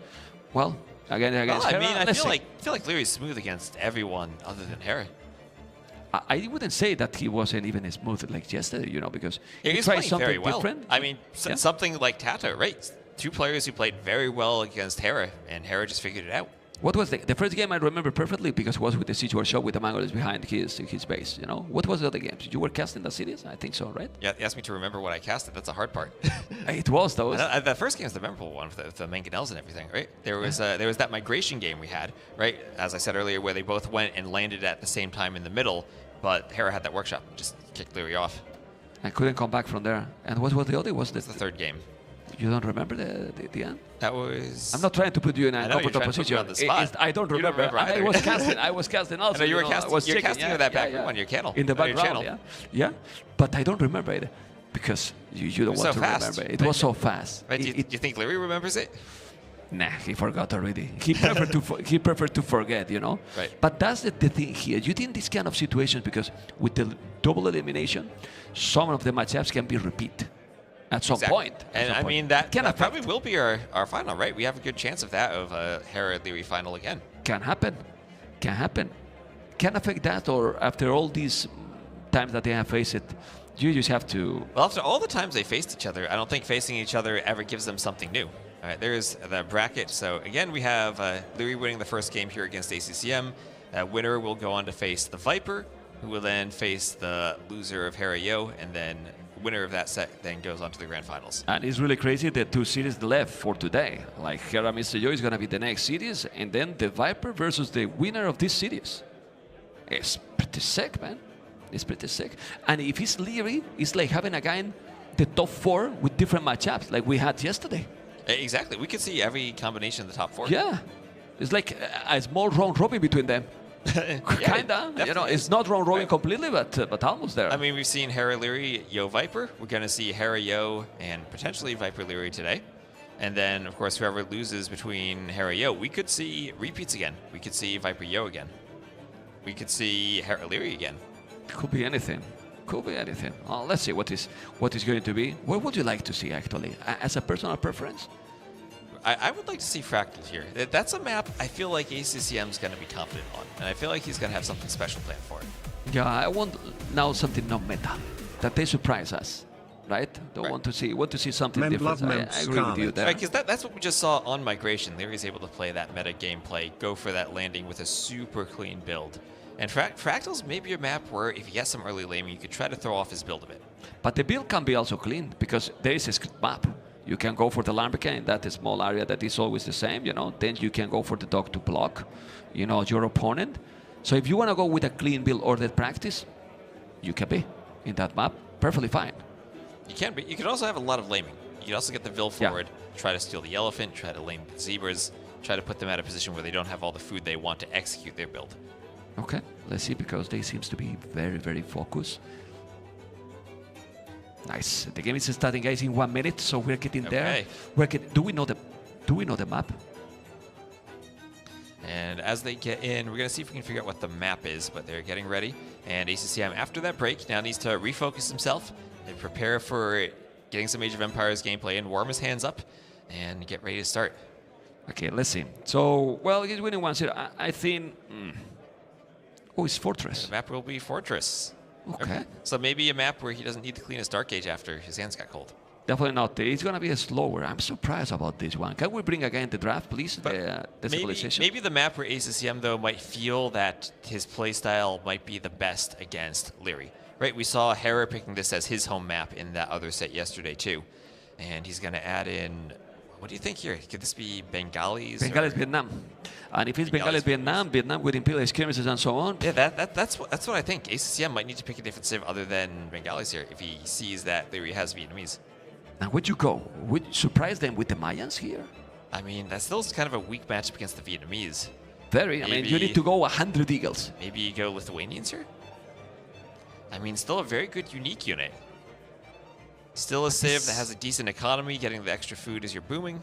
well, against Hera, I feel like Lierey's smooth against everyone other than Hera. I wouldn't say that he wasn't even as smooth like yesterday, you know, because he he's tried playing something very well. different. I mean, something like TaToH, right? Two players who played very well against Hera, and Hera just figured it out. What was the first game I remember perfectly because it was with the Siege Workshop with the Mongols behind his base, you know? What was the other games? You were casting the cities? I think so, right? Yeah, you asked me to remember what I casted. That's a hard part. It was, though. The first game was the memorable one with the mangonels and everything, right? There was that migration game we had, right? As I said earlier, where they both went and landed at the same time in the middle, but Hera had that workshop and just kicked Liereyy off. I couldn't come back from there. And what was the other? Was the third game. You don't remember the end? That was... I'm not trying to put you in a comfortable position. On the spot. I don't remember. I was casting also. No, you were casting. You're casting with that background on your channel. In the background, yeah. But I don't remember it because you don't want to remember. It was so fast. Right, do you think Liereyy remembers it? Nah, he forgot already. He preferred to forget, you know. Right. But that's the thing here. You think these kind of situations because with the double elimination, some of the matchups can be repeat. At some point. And I mean, that probably will be our final, right? We have a good chance of that, of Hera Liereyy final again. Can happen. Can affect that, or after all these times that they have faced it, you just have to... Well, after all the times they faced each other, I don't think facing each other ever gives them something new. All right, there's the bracket. So again, we have Liereyy winning the first game here against ACCM. Winner will go on to face TheViper, who will then face the loser of Hera-Yo, and then winner of that set then goes on to the grand finals. And it's really crazy the two series left for today. Like Hera Mr.yo is going to be the next series, and then TheViper versus the winner of this series. It's pretty sick, man. It's pretty sick. And if it's Liereyy, it's like having again the top 4 with different matchups like we had yesterday. Exactly. We could see every combination of the top 4. Yeah. It's like a small round robin between them. Kinda, you know, it's not round robin completely, but almost there. I mean, we've seen Hera Liereyy, Yo Viper. We're going to see Hera Yo and potentially Viper Liereyy today. And then, of course, whoever loses between Hera Yo, we could see repeats again. We could see Viper Yo again. We could see Hera Liereyy again. Could be anything. Could be anything. Let's see what is going to be. What would you like to see, actually, as a personal preference? I would like to see Fractal here. That's a map I feel like ACCM is going to be confident on, and I feel like he's going to have something special planned for it. Yeah, I want now something non-meta, that they surprise us, right? Want to see something different. I agree with you there. Right, because that's what we just saw on Migration. Lierey's able to play that meta gameplay, go for that landing with a super clean build. And Fractal's maybe a map where if he has some early laming, you could try to throw off his build a bit. But the build can be also clean because there is a script map. You can go for the Lambica in that small area that is always the same, you know. Then you can go for the dog to block, you know, your opponent. So if you want to go with a clean build ordered practice, you can be in that map perfectly fine. You can be. You can also have a lot of laming. You can also get the Vil forward, try to steal the elephant, try to lame the zebras, try to put them at a position where they don't have all the food they want to execute their build. Okay, let's see, because they seems to be very, very focused. Nice. The game is starting, guys, in 1 minute, so we're getting there. Do we know the map? And as they get in, we're going to see if we can figure out what the map is, but they're getting ready. And ACCM, after that break, now needs to refocus himself and prepare for getting some Age of Empires gameplay and warm his hands up and get ready to start. Okay, let's see. So, well, he's winning 1-0. I think... Oh, it's Fortress. The map will be Fortress. Okay. So maybe a map where he doesn't need to clean his Dark Age after his hands got cold. Definitely not. It's going to be slower. I'm surprised about this one. Can we bring again the draft, please? The civilization? Maybe the map where ACCM, though, might feel that his playstyle might be the best against Liereyy. Right? We saw Hera picking this as his home map in that other set yesterday, too. And he's going to add in... What do you think here? Could this be Bengalis? Bengalis, Vietnam. And if it's Bengalis, Vietnam with Imperial skirmishes and so on. Yeah, that's what I think. ACCM might need to pick a different civ other than Bengalis here if he sees that Liereyy has Vietnamese. And would you go? Would you surprise them with the Mayans here? I mean, that's still kind of a weak matchup against the Vietnamese. Very. I mean, you need to go 100 Eagles. Maybe you go Lithuanians here? I mean, still a very good unique unit. Still a civ that has a decent economy, getting the extra food as you're booming.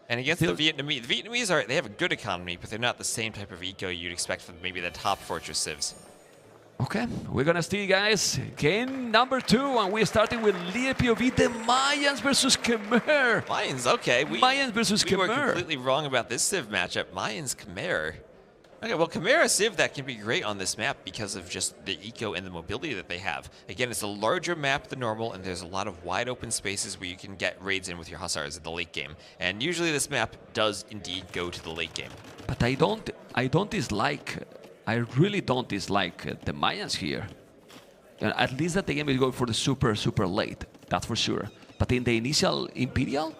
And against the Vietnamese, they have a good economy, but they're not the same type of eco you'd expect from maybe the top Fortress civs. Okay, we're gonna see, guys. Game number 2, and we're starting with Liereyy POV, the Mayans versus Khmer. Mayans, okay. Mayans versus Khmer. We were completely wrong about this civ matchup. Mayans, Khmer. Okay, well, Khmer is a civ that can be great on this map because of just the eco and the mobility that they have. Again, it's a larger map than normal, and there's a lot of wide open spaces where you can get raids in with your Hussars in the late game. And usually this map does indeed go to the late game. But I really don't dislike the Mayans here. At least that the game is going for the super late, that's for sure. But in the initial Imperial,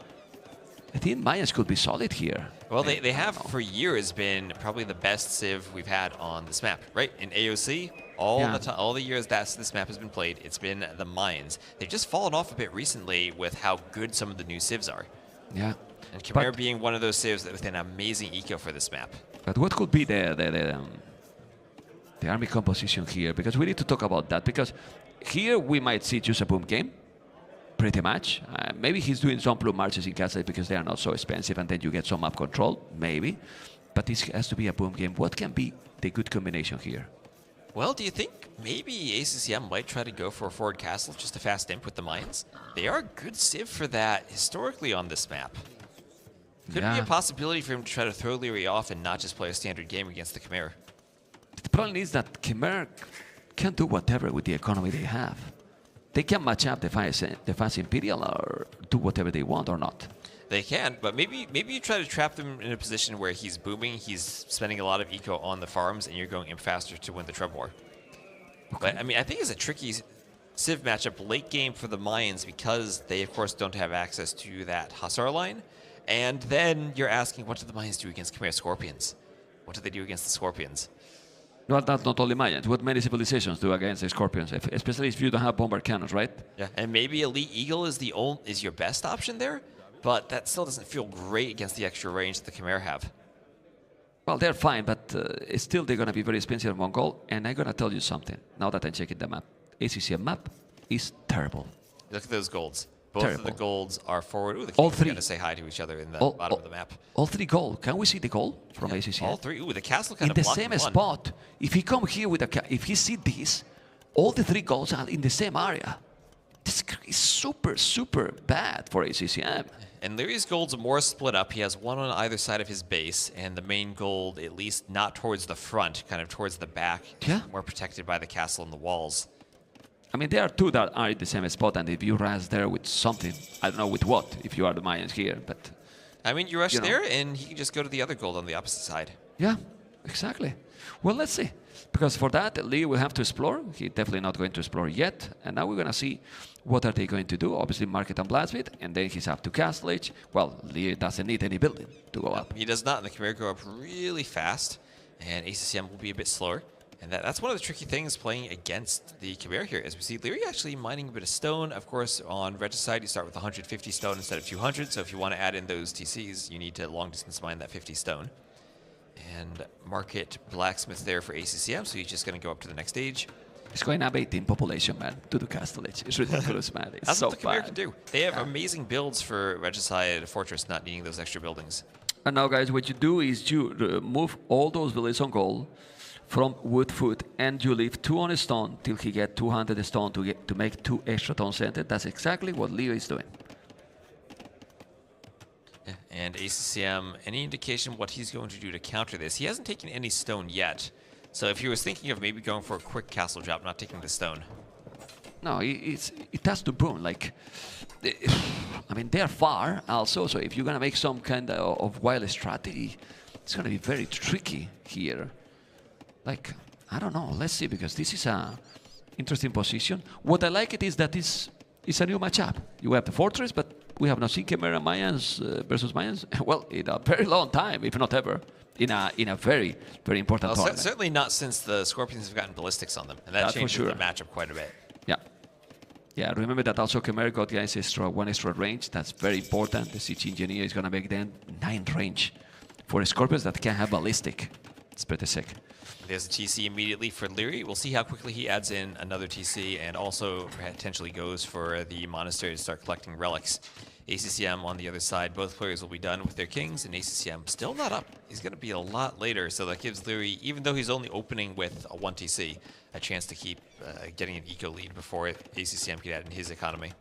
I think Mayans could be solid here. Well, they have for years been probably the best civ we've had on this map, right? In AOC, all the years that this map has been played, it's been the Mayans. They've just fallen off a bit recently with how good some of the new civs are. Yeah. And Khmer being one of those civs with an amazing eco for this map. But what could be the army composition here? Because we need to talk about that. Because here we might see just a boom game. Pretty much. Maybe he's doing some blue marches in castle because they are not so expensive and then you get some map control. Maybe. But this has to be a boom game. What can be the good combination here? Well, do you think maybe ACCM might try to go for a forward castle, just a fast imp with the Mayans? They are a good civ for that historically on this map. Could be a possibility for him to try to throw Liereyy off and not just play a standard game against the Khmer. The problem is that Khmer can do whatever with the economy they have. They can match up the fast Imperial or do whatever they want or not. They can, but maybe you try to trap them in a position where he's booming, he's spending a lot of eco on the farms, and you're going imp faster to win the Trub War. Okay. But I mean, I think it's a tricky civ matchup late game for the Mayans because they, of course, don't have access to that Hussar line. And then you're asking, what do the Mayans do against Khmer Scorpions? What do they do against the Scorpions? No, that's not only Mayans. What many civilizations do against the Scorpions, especially if you don't have bombard cannons, right? Yeah, and maybe Elite Eagle is your best option there, but that still doesn't feel great against the extra range that the Khmer have. Well, they're fine, but still they're going to be very expensive in Mongol. And I'm going to tell you something, now that I'm checking the map. ACCM map is terrible. Look at those golds. Both terrible. of the golds are forward. Ooh, the all kings three. are going to say hi to each other in the bottom of the map. All 3 gold. Can we see the gold from ACCM? All 3. Ooh, the castle kind in of the blocked same one. spot. If he come here with if he see this, all the 3 golds are in the same area. This is super bad for ACCM. And Lierey's golds are more split up. He has one on either side of his base, and the main gold, at least not towards the front, kind of towards the back. Yeah. More protected by the castle and the walls. I mean, there are 2 that are in the same spot, and if you rush there with something, I don't know with what, if you are the Mayans here, but... I mean, you rush there, and he can just go to the other gold on the opposite side. Yeah, exactly. Well, let's see. Because for that, Liereyy will have to explore. He's definitely not going to explore yet. And now we're going to see what are they going to do. Obviously, market and blastbeat, and then he's up to Castle Age. Well, Liereyy doesn't need any building to go up. He does not, and the Khmer go up really fast, and ACCM will be a bit slower. And that's one of the tricky things playing against the Khmer here, as we see Liereyy actually mining a bit of stone. Of course, on Regicide, you start with 150 stone instead of 200, so if you want to add in those TCs, you need to long-distance mine that 50 stone. And market blacksmith there for ACCM, so he's just going to go up to the next stage. It's going up 18 population, man, to the castle edge. It's ridiculous, man. It's That's so what the Khmer bad. can do. They have amazing builds for Regicide Fortress, not needing those extra buildings. And now, guys, what you do is you remove all those villages on gold from wood foot, and you leave 2 on a stone till he get 200 stone to make 2 extra town center. That's exactly what Liereyy is doing. Yeah, and ACCM, any indication what he's going to do to counter this? He hasn't taken any stone yet. So if he was thinking of maybe going for a quick castle drop, not taking the stone. No, it has to boom. Like, I mean, they're far also. So if you're gonna make some kind of wild strategy, it's gonna be very tricky here. Like, I don't know. Let's see, because this is a interesting position. What I like it is that it's a new matchup. You have the fortress, but we have not seen Khmer Mayans versus Mayans. Well, in a very long time, if not ever. In a very, very important tournament. Certainly not since the Scorpions have gotten ballistics on them, and that changes the matchup quite a bit. Yeah. Yeah, remember that also Khmer got the one extra range. That's very important. The Siege Engineer is going to make them 9 range for Scorpions that can have ballistic. It's pretty sick. There's a TC immediately for Liereyy. We'll see how quickly he adds in another TC and also potentially goes for the Monastery to start collecting relics. ACCM on the other side, both players will be done with their kings, and ACCM still not up. He's going to be a lot later, so that gives Liereyy, even though he's only opening with a 1 TC, a chance to keep getting an eco lead before ACCM can add in his economy.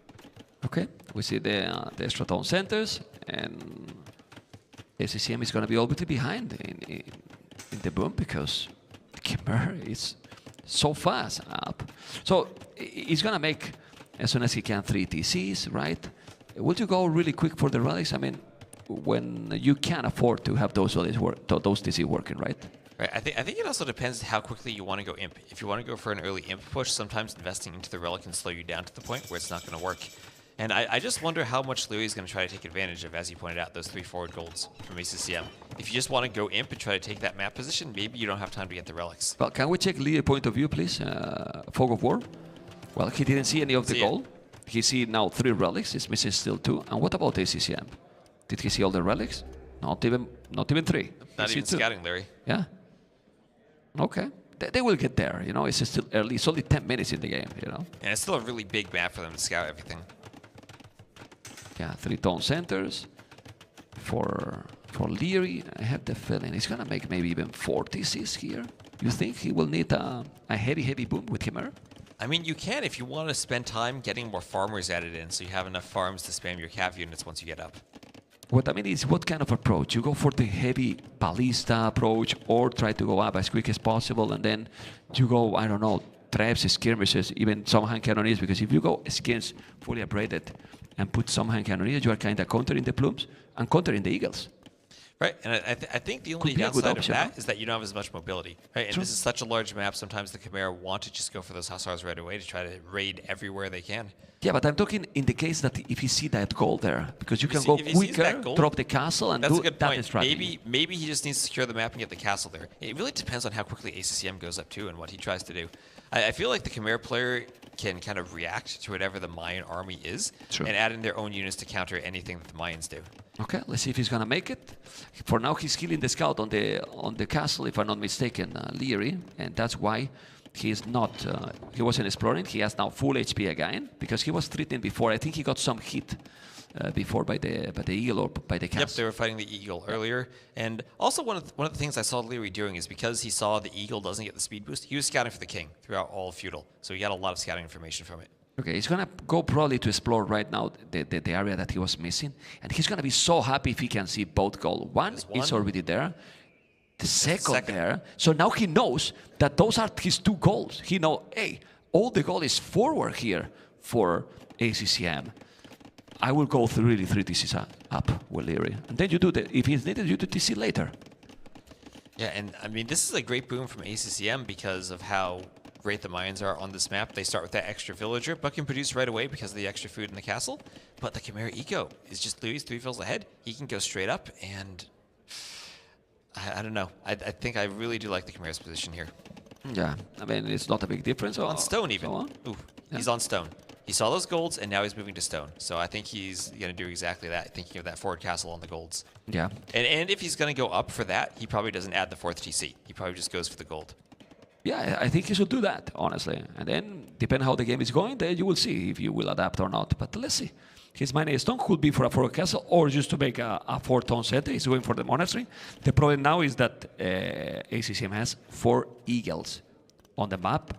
Okay, we see the extra town centers, and ACCM is going to be obviously behind in the boom because Khmer is so fast up. So he's going to make, as soon as he can, 3 TCs, right? Would you go really quick for the relics? I mean, when you can afford to have those relics those TC working, right? Right. I think it also depends how quickly you want to go imp. If you want to go for an early imp push, sometimes investing into the relic can slow you down to the point where it's not going to work. And I just wonder how much Liereyy is going to try to take advantage of, as you pointed out, those 3 forward golds from ACCM. If you just want to go imp and try to take that map position, maybe you don't have time to get the relics. Well, can we check Lierey's point of view, please? Fog of War. Well, he didn't see any of the gold. He see now 3 relics. He's missing still 2. And what about ACCM? Did he see all the relics? Not even 3. Not even scouting, Liereyy. Yeah. Okay. They will get there. You know, it's still early. It's only 10 minutes in the game. You know. And it's still a really big map for them to scout everything. Yeah, 3 town centers for Liereyy. I have the feeling he's gonna make maybe even 4 TCs here. You think he will need a heavy boom with Khmer? I mean, you can if you want to spend time getting more farmers added in, so you have enough farms to spam your cav units once you get up. What I mean is, what kind of approach? You go for the heavy ballista approach, or try to go up as quick as possible, and then you go, I don't know, traps, skirmishes, even some hand cannoneers, because if you go skins fully upgraded and put some hand cannoneers, you are kind of countering the plumes and countering the eagles. Right, and I think the only downside of that is that you don't have as much mobility. Right, and this is such a large map, sometimes the Khmer want to just go for those hussars right away to try to raid everywhere they can. Yeah, but I'm talking in the case that if you see that gold there, because you can go quicker, drop the castle, and that's do a good that point. strategy. Maybe he just needs to secure the map and get the castle there. It really depends on how quickly ACCM goes up too and what he tries to do. I feel like the Khmer player can kind of react to whatever the Mayan army is and add in their own units to counter anything that the Mayans do. Okay, let's see if he's gonna make it. For now, he's killing the scout on the castle, if I'm not mistaken, Liereyy, and that's why he's not. He wasn't exploring. He has now full HP again because he was threatened before. I think he got some hit before by the eagle or by the castle. Yep, they were fighting the eagle earlier. And also one of the things I saw Liereyy doing is because he saw the eagle doesn't get the speed boost, he was scouting for the king throughout all of feudal. So he got a lot of scouting information from it. Okay, he's gonna go probably to explore right now the area that he was missing, and he's gonna be so happy if he can see both goals. One is already there, the second there. So now he knows that those are his 2 goals. He know, hey, all the goal is forward here for ACCM. I will go through really 3 TCs up with Liereyy, and then you do the. If it's needed, you do TC later. Yeah, and I mean this is a great boom from ACCM because of how great the Mayans are on this map. They start with that extra villager, but can produce right away because of the extra food in the castle. But the Khmer Eco is just Lierey's 3 fills ahead. He can go straight up, and I don't know. I think I really do like the Khmer's position here. Yeah, I mean, it's not a big difference. On stone, even. So Ooh, he's on stone. He saw those golds, and now he's moving to stone. So I think he's going to do exactly that, thinking of that forward castle on the golds. Yeah. And if he's going to go up for that, he probably doesn't add the 4th TC. He probably just goes for the gold. Yeah, I think he should do that, honestly. And then, depending how the game is going, then you will see if you will adapt or not. But let's see. His Mining Stone could be for a forward castle or just to make a 4-tone set. He's going for the monastery. The problem now is that ACCM has 4 eagles on the map,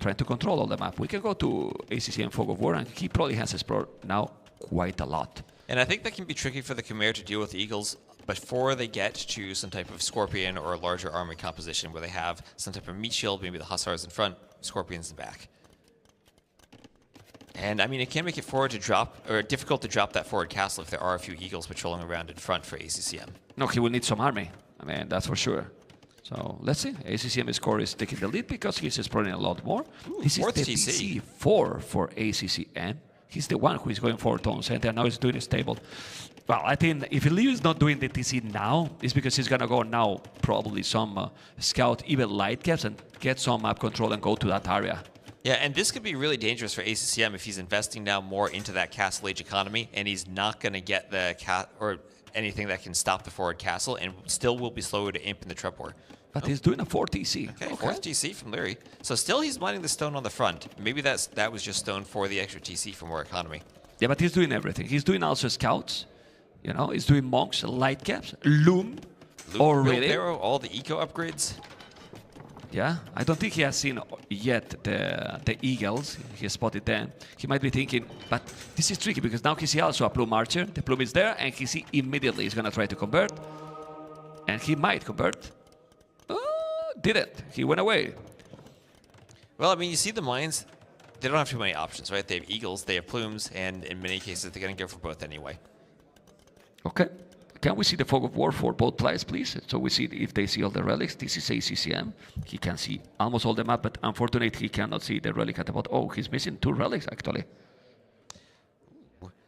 trying to control all the map. We can go to ACCM Fog of War, and he probably has explored now quite a lot. And I think that can be tricky for the Khmer to deal with the eagles before they get to some type of Scorpion or larger army composition where they have some type of meat shield, maybe the Hussars in front, Scorpions in back. And I mean, it can make it difficult to drop that forward castle if there are a few eagles patrolling around in front for ACCM. No, he will need some army. I mean, that's for sure. So let's see. ACCM score is taking the lead because he's exploring a lot more. Ooh, this is the TC. TC4 for ACCM. He's the one who is going 4 tones, and now he's doing it stable. Well, I think if Liereyy is not doing the TC now, it's because he's going to go now probably some scout, even light caps, and get some map control and go to that area. Yeah, and this could be really dangerous for ACCM if he's investing now more into that castle age economy, and he's not going to get the anything that can stop the forward castle, and still will be slower to imp in the trap war. But he's doing a 4 TC. Okay, 4th TC from Liereyy. So still he's mining the stone on the front. Maybe that was just stone for the extra TC for more economy. Yeah, but he's doing everything. He's doing also scouts. You know, he's doing monks, light caps, loom already. Wheelbarrow, all the eco upgrades. Yeah, I don't think he has seen yet the eagles. He spotted them. He might be thinking, but this is tricky because now he sees also a plume archer. The plume is there, and he see immediately he's gonna try to convert, and he might convert. Didn't. He went away. Well, I mean, you see the mines. They don't have too many options, right? They have eagles, they have plumes, and in many cases they're gonna go for both anyway. Okay. Can we see the Fog of War for both players, please? So we see if they see all the relics. This is ACCM. He can see almost all the map, but unfortunately he cannot see the relic at the bottom. Oh, he's missing 2 relics, actually.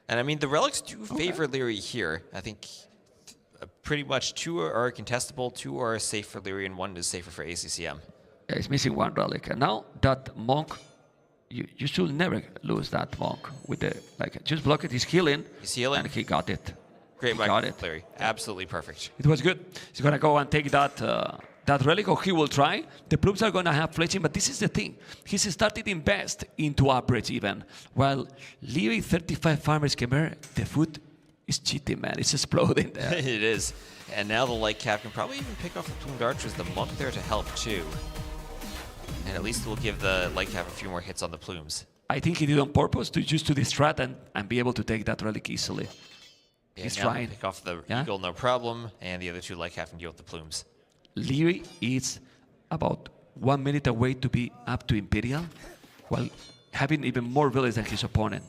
And I mean, the relics do favor Liereyy here. I think pretty much 2 are contestable, 2 are safe for Liereyy, and 1 is safer for ACCM. Yeah, he's missing 1 relic. And now that monk, you should never lose that monk. With the just block it. He's healing. He's healing. And he got it. Great got it. Liereyy. Absolutely perfect. It was good. He's going to go and take that relic, or he will try. The plumes are going to have fletching, but this is the thing. He's started to invest into upgrades even. While Liereyy 35 farmers Khmer, the food is cheating, man. It's exploding there. It is. And now the light cap can probably even pick off the plumed archers. The monk there to help too. And at least we'll give the light cap a few more hits on the plumes. I think he did on purpose to distract and be able to take that relic easily. Yeah, he's now trying. Pick off the eagle, no problem, and the other 2 light cap can deal with the plumes. Liereyy is about 1 minute away to be up to Imperial, while having even more villages than his opponent.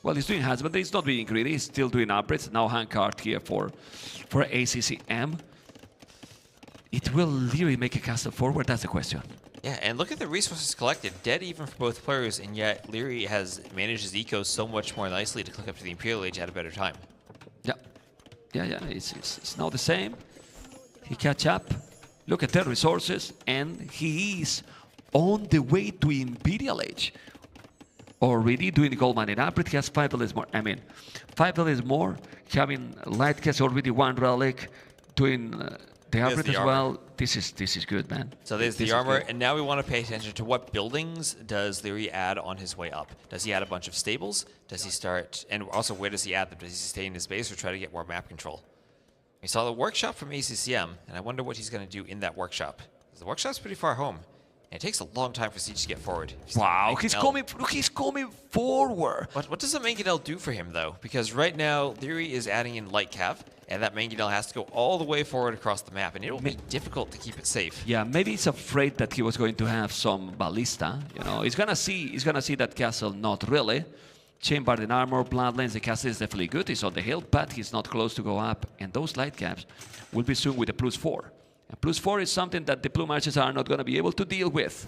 Well, he's doing hands, but he's not being greedy. He's still doing upgrades. Now hand card here for ACCM. Will Liereyy make a castle forward? That's the question. Yeah, and look at the resources collected. Dead even for both players, and yet Liereyy has managed his eco so much more nicely to click up to the Imperial Age at a better time. Yeah. It's now the same. He catch up. Look at the resources, and he is on the way to Imperial Age. Already doing the gold mining upgrade. He has 5 villages more. I mean, 5 villages more. Having light cast already 1 relic. Doing the upgrade as well. This is good, man. So there's the armor, and now we want to pay attention to what buildings does Liereyy add on his way up. Does he add a bunch of stables? Does he start, and also where does he add them? Does he stay in his base or try to get more map control? We saw the workshop from ACCM, and I wonder what he's going to do in that workshop. The workshop's pretty far home, and it takes a long time for Siege to get forward. Wow, he's coming forward. What does the Mangonel do for him, though? Because right now, Liereyy is adding in light cav, and that Mangonel has to go all the way forward across the map, and it will be difficult to keep it safe. Yeah, maybe he's afraid that he was going to have some ballista. You know, he's gonna see that castle. Not really. Chain-barded armor, bloodlines. The castle is definitely good. He's on the hill, but he's not close to go up. And those light caps will be soon with a +4. And +4 is something that the plume archers are not going to be able to deal with.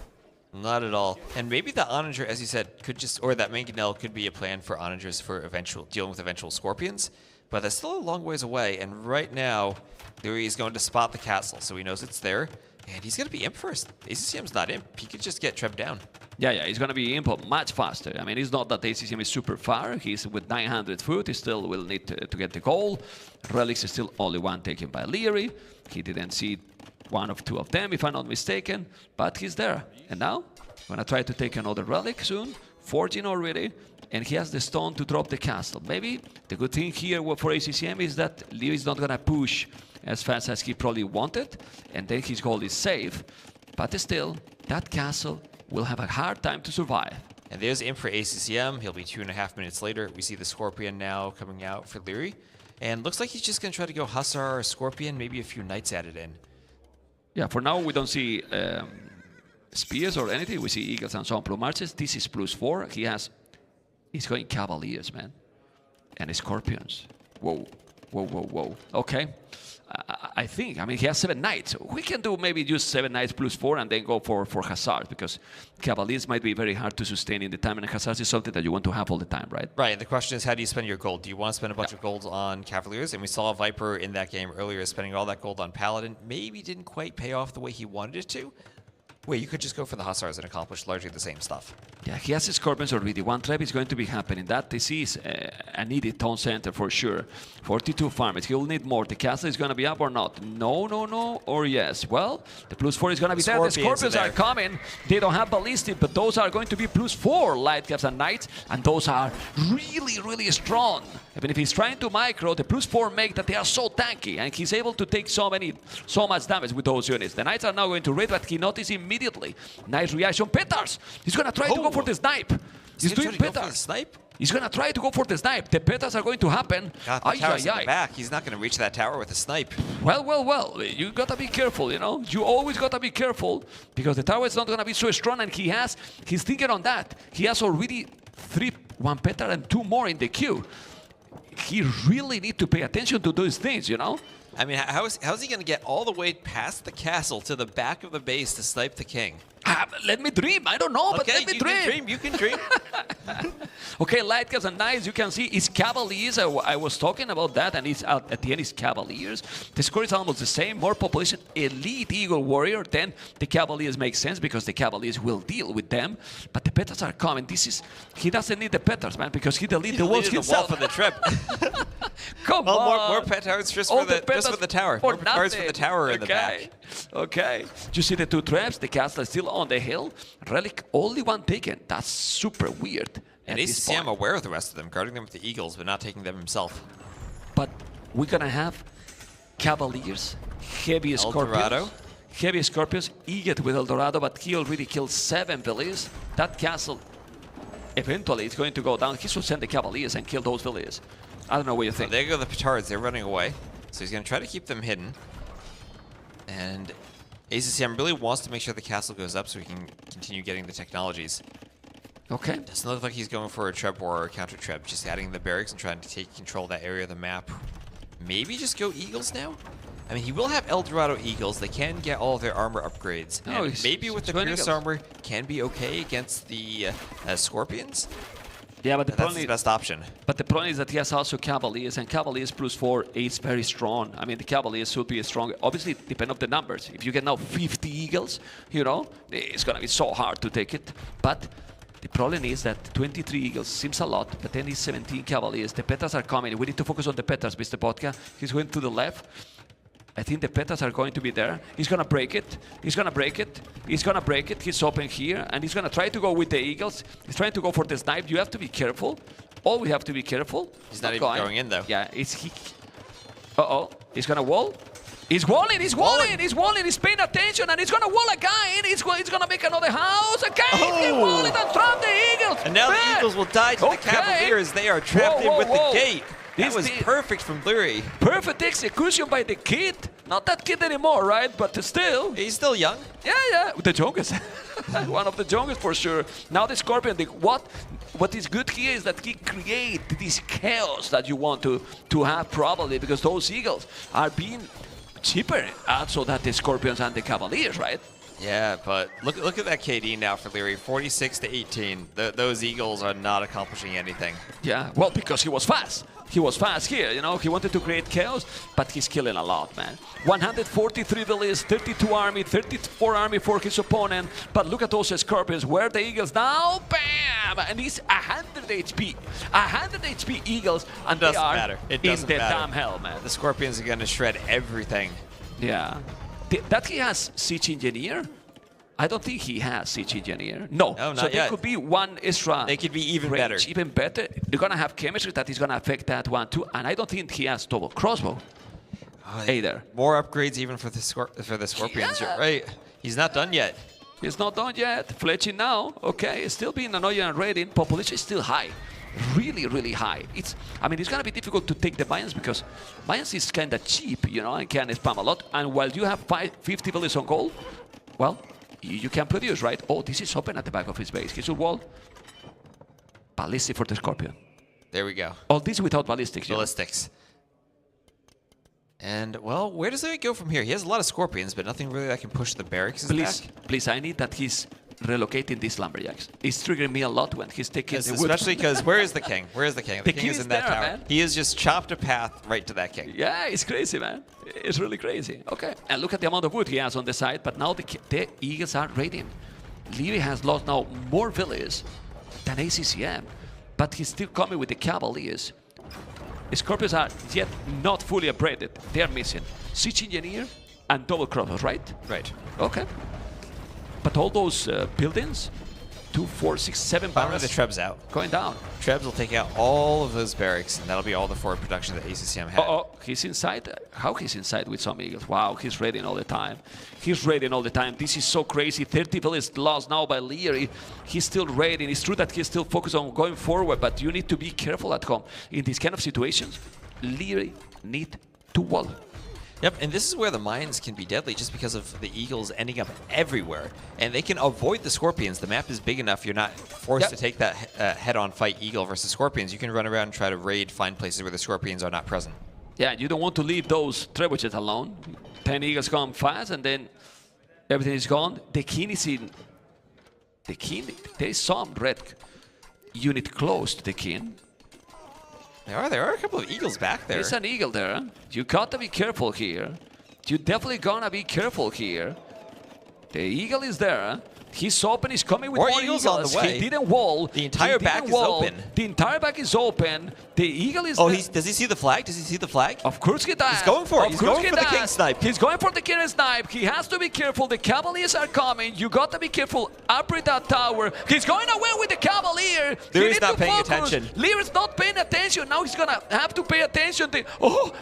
Not at all. And maybe the Onager, as you said, could just, or that Mangonel could be a plan for Onagers for dealing with eventual Scorpions. But that's still a long ways away, and right now, Liereyy is going to spot the castle, so he knows it's there, and he's going to be imp first. ACCM's not imp. He could just get Treb down. Yeah, he's going to be imp much faster. I mean, it's not that ACCM is super far. He's with 900 foot. He still will need to get the goal. Relics is still only 1 taken by Liereyy. He didn't see one of 2 of them, if I'm not mistaken, but he's there. And now, gonna try to take another relic soon, 14 already, and he has the stone to drop the castle. Maybe the good thing here for ACCM is that Liereyy is not gonna push as fast as he probably wanted, and then his goal is safe, but still, that castle will have a hard time to survive. And there's Imp for ACCM. He'll be 2.5 minutes later. We see the Scorpion now coming out for Liereyy. And looks like he's just going to try to go Hussar or Scorpion, maybe a few Knights added in. Yeah, for now we don't see Spears or anything. We see Eagles and Ensemble Marches. This is +4. He's going Cavaliers, man. And Scorpions. Whoa, whoa, whoa, whoa. Okay. I think, I mean, he has 7 Knights. We can do maybe just 7 Knights +4 and then go for Hussars, because Cavaliers might be very hard to sustain in the time, and Hussars is something that you want to have all the time, right? Right, and the question is, how do you spend your gold? Do you want to spend a bunch of gold on Cavaliers? And we saw Viper in that game earlier spending all that gold on Paladin. Maybe didn't quite pay off the way he wanted it to. Wait, you could just go for the Hussars and accomplish largely the same stuff. Yeah, he has Scorpions already. One trap is going to be happening. That this is a needed town center for sure. 42 farmers. He'll need more. The castle is going to be up or not? No, no, no, or yes. Well, the +4 is going to be there. The Scorpions are coming. They don't have ballistic, but those are going to be +4 light caps and knights, and those are really, really strong. Even if he's trying to micro, the +4 make that they are so tanky, and he's able to take so much damage with those units. The knights are now going to raid, but he noticed immediately. Nice reaction. Petars! He's going to try to go for the snipe. He's doing Petars. He's going to try to go for the snipe. The Petars are going to happen. God, the tower's in the back. He's not going to reach that tower with a snipe. Well, well, well. You got to be careful, you know. You always got to be careful, because the tower is not going to be so strong, and he's thinking on that. He has already 1 Petard and 2 more in the queue. He really need to pay attention to those things, you know. I mean, how's he going to get all the way past the castle to the back of the base to snipe the king? Let me dream. I don't know, but let me dream. You can dream. Okay, light caps and knights, you can see it's Cavaliers. I was talking about that, and it's at the end it's Cavaliers. The score is almost the same. More population, elite Eagle Warrior. Then the Cavaliers make sense, because the Cavaliers will deal with them. But the Petars are coming. He doesn't need the Petars, man, because he deleted the walls himself. For the trip. Come on. More Petards just for the tower. More Petards for the tower in the back. Okay. You see the 2 traps. The castle is still on the hill. Relic, only 1 taken. That's super weird. And ACCM aware of the rest of them, guarding them with the Eagles, but not taking them himself. But we're going to have Cavaliers, heavy Scorpions. Heavy Scorpions, Eget with Eldorado, but he already killed 7 villages. That castle, eventually, is going to go down. He should send the Cavaliers and kill those villages. I don't know what you think. There go the Petards. They're running away. So he's going to try to keep them hidden. And ACCM really wants to make sure the castle goes up so he can continue getting the technologies. Okay. Doesn't look like he's going for a Treb or a counter Treb, just adding the barracks and trying to take control of that area of the map. Maybe just go Eagles now? I mean, he will have Eldorado Eagles. They can get all of their armor upgrades. Oh, and maybe with the Pierce armor can be okay against the Scorpions. Yeah, but that's the best option. But the problem is that he has also Cavaliers, and Cavaliers +4 is very strong. I mean, the Cavaliers should be strong. Obviously, depend on the numbers. If you get now 50 Eagles, you know, it's going to be so hard to take it. But the problem is that 23 Eagles seems a lot, but then it's 17 Cavaliers. The Petars are coming. We need to focus on the Petars, Mr. Vodka. He's going to the left. I think the Petars are going to be there. He's going to break it. He's going to break it. He's going to break it. He's open here, and he's going to try to go with the Eagles. He's trying to go for the snipe. You have to be careful. All we have to be careful. He's not even going in, though. Yeah, Uh-oh. He's going to wall. He's walling, he's walling, he's walling, he's paying attention, and he's going to wall again. He's going to make another house again. He's walling and trap the Eagles. And now the Eagles will die to the Cavaliers. They are trapped in with the gate. That was perfect from Liereyy. Perfect execution by the kid. Not that kid anymore, right? But still. He's still young. Yeah, yeah. The youngest. One of the youngest for sure. Now the Scorpion, what is good here is that he creates this chaos that you want to have probably, because those Eagles are being cheaper so that the Scorpions and the Cavaliers, right? Yeah, but look at that KD now for Liereyy, 46 to 18. Those Eagles are not accomplishing anything. Yeah, well, because he was fast. He was fast here, you know. He wanted to create chaos, but he's killing a lot, man. 143 villages, 32 army, 34 army for his opponent. But look at those Scorpions. Where are the Eagles now? Bam! And he's 100 HP. 100 HP Eagles, and it they are matter. It in doesn't the matter. damn hell, man. The Scorpions are going to shred everything. Yeah. That he has Siege Engineer? I don't think he has Siege Engineer. No, not so yet. there could be one extra. They could be even range, better. Even better. They're gonna have chemistry that is gonna affect that one too. And I don't think he has double crossbow either. More upgrades even for the Scorpions. You're right. He's not done yet. He's not done yet. Fletching now. Okay, it's still being annoying and raiding. Population is still high. Really, really high. I mean, it's gonna be difficult to take the Mayans because Mayans is kind of cheap, you know, and can spam a lot. And while you have 50 villages on goal, well, you can produce, right? Oh, this is open at the back of his base. He should wall. Ballistic for the Scorpion. There we go. All this without ballistics. Ballistics. And, well, where does it go from here? He has a lot of Scorpions, but nothing really that can push the barracks back. Please, I need that he's relocating these lumberjacks. It's triggering me a lot when he's taking the wood. Especially because where is the king? Where is the king? The king is in that tower. Man. He has just chopped a path right to that king. Yeah, it's crazy, man. It's really crazy. Okay, and look at the amount of wood he has on the side, but now the Eagles are raiding. Liereyy has lost now more villages than ACCM, but he's still coming with the Cavaliers. The Scorpions are yet not fully upgraded. They are missing Siege Engineer and double crossbows, right? Right. Okay. But all those buildings, 2, 4, 6, 7 barracks. The Trebs out. Going down. Trebs will take out all of those barracks, and that'll be all the forward production that ACCM had. He's inside. How he's inside with some Eagles? Wow, he's raiding all the time. He's raiding all the time. This is so crazy. 30 villages lost now by Liereyy. He's still raiding. It's true that he's still focused on going forward, but you need to be careful at home. In these kind of situations, Liereyy need to wall. Yep, and this is where the mines can be deadly just because of the Eagles ending up everywhere. And they can avoid the Scorpions. The map is big enough. You're not forced to take that head-on fight Eagle versus Scorpions. You can run around and try to raid, find places where the Scorpions are not present. Yeah, you don't want to leave those trebuchets alone. 10 Eagles come fast, and then everything is gone. The king is in... The king... There is some red unit close to the king. There are a couple of Eagles back there. There's an Eagle there. You gotta be careful here. You definitely gonna be careful here. The Eagle is there. He's open, he's coming with more Eagles on the way. He didn't wall. The entire back is open. The entire back is open. The Eagle is does he see the flag? Does he see the flag? Of course he does. He's going for it. He's going for the king snipe. He's going for the king snipe. He has to be careful. The Cavaliers are coming. You got to be careful. Upgrade that tower. He's going away with the Cavalier. Leierey's not paying attention. Lierey's not paying attention. Now he's going to have to pay attention.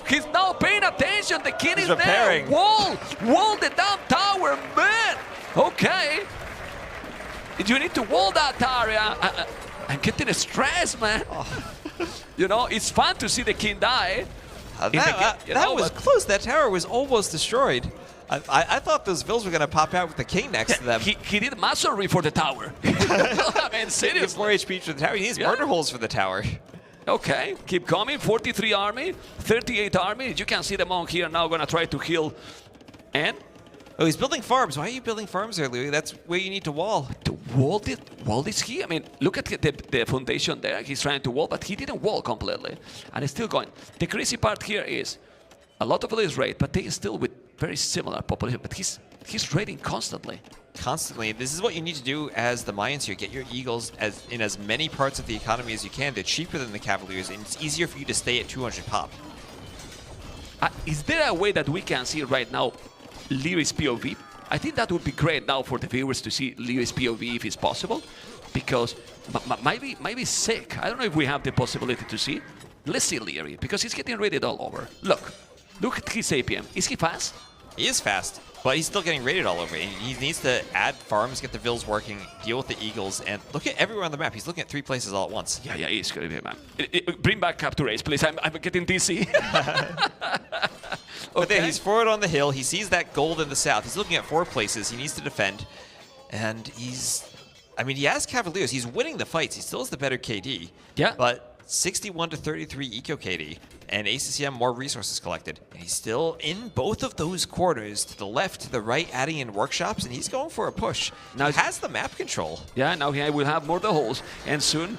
He's now paying attention. The king is repairing. there. Wall the damn tower, man. Okay. You need to wall that area. I'm getting stressed, man. You know, it's fun to see the king die. That was close. That tower was almost destroyed. I thought those vills were going to pop out with the king next to them. He did masonry for the tower. I mean, seriously. 4 HP for the tower. He needs murder holes for the tower. Okay, keep coming. 43 army, 38 army. You can see the monk here now going to try to heal. And... Oh, he's building farms. Why are you building farms there, Liereyy? That's where you need to wall. To wall this here? I mean, look at the foundation there. He's trying to wall, but he didn't wall completely. And it's still going. The crazy part here is a lot of villages raid, but they still with very similar population. But he's raiding constantly. Constantly. This is what you need to do as the Mayans here. Get your Eagles in as many parts of the economy as you can. They're cheaper than the Cavaliers, and it's easier for you to stay at 200 pop. Is there a way that we can see right now Lierey's POV? I think that would be great now for the viewers to see Lierey's POV if it's possible, because might be sick. I don't know if we have the possibility to see. Let's see Liereyy, because he's getting raided all over. Look at his APM. Is he fast? He is fast, but he's still getting raided all over. He needs to add farms, get the vills working, deal with the Eagles, and look at everywhere on the map. He's looking at 3 places all at once. Yeah, he's gonna be, man. Bring back Capture Ace, please. I'm getting dizzy. But there, he's forward on the hill. He sees that gold in the south. He's looking at 4 places. He needs to defend. And he has Cavaliers. He's winning the fights. He still has the better KD. Yeah. But 61 to 33 eco KD. And ACCM more resources collected. And he's still in both of those corners, to the left, to the right, adding in workshops, and he's going for a push. Now he has the map control. Yeah, now he will have more the holes, and soon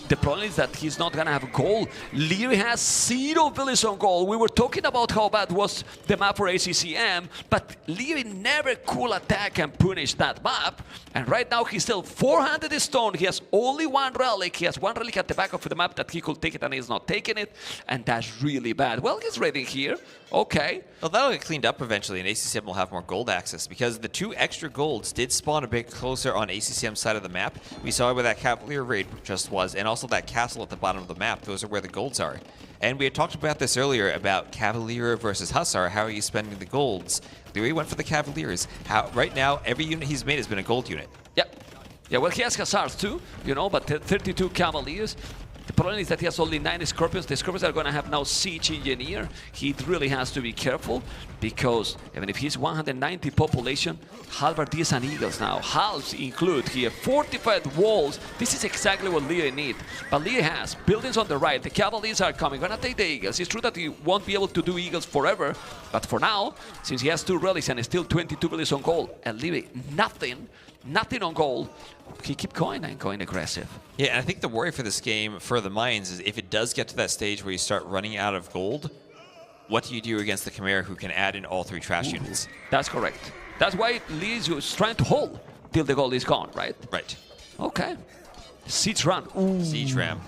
the problem is that he's not gonna have a goal. Liereyy has 0 villages on goal. We were talking about how bad was the map for ACCM, but Liereyy never could attack and punish that map. And right now he's still 400 stone. He has only 1 relic. He has 1 relic at the back of the map that he could take it, and he's not taking it. And That's really bad. Well, he's raiding here. Okay. Well, that'll get cleaned up eventually, and ACCM will have more gold access, because the 2 extra golds did spawn a bit closer on ACCM's side of the map. We saw where that Cavalier raid just was, and also that castle at the bottom of the map. Those are where the golds are. And we had talked about this earlier, about Cavalier versus Hussar. How are you spending the golds? Liereyy went for the Cavaliers. Right now, every unit he's made has been a gold unit. Yep. Yeah, well, he has Hussars too, you know, but 32 Cavaliers. The problem is that he has only 9 Scorpions. The Scorpions are going to have now Siege Engineer. He really has to be careful, because even if he's 190 population, Halberdiers and Eagles now. Halves include here 45 walls. This is exactly what Liereyy needs. But Liereyy has buildings on the right. The Cavaliers are coming. Going to take the Eagles. It's true that he won't be able to do Eagles forever, but for now, since he has 2 relics and still 22 villages on gold, and Liereyy nothing on gold, he keep going and going aggressive. Yeah, and I think the worry for this game for the Mines is if it does get to that stage where you start running out of gold, what do you do against the Chimera who can add in all 3 trash units? That's correct. That's why Liereyy is trying to hold till the gold is gone, right? Right. Okay. Siege Ram. Siege Ram.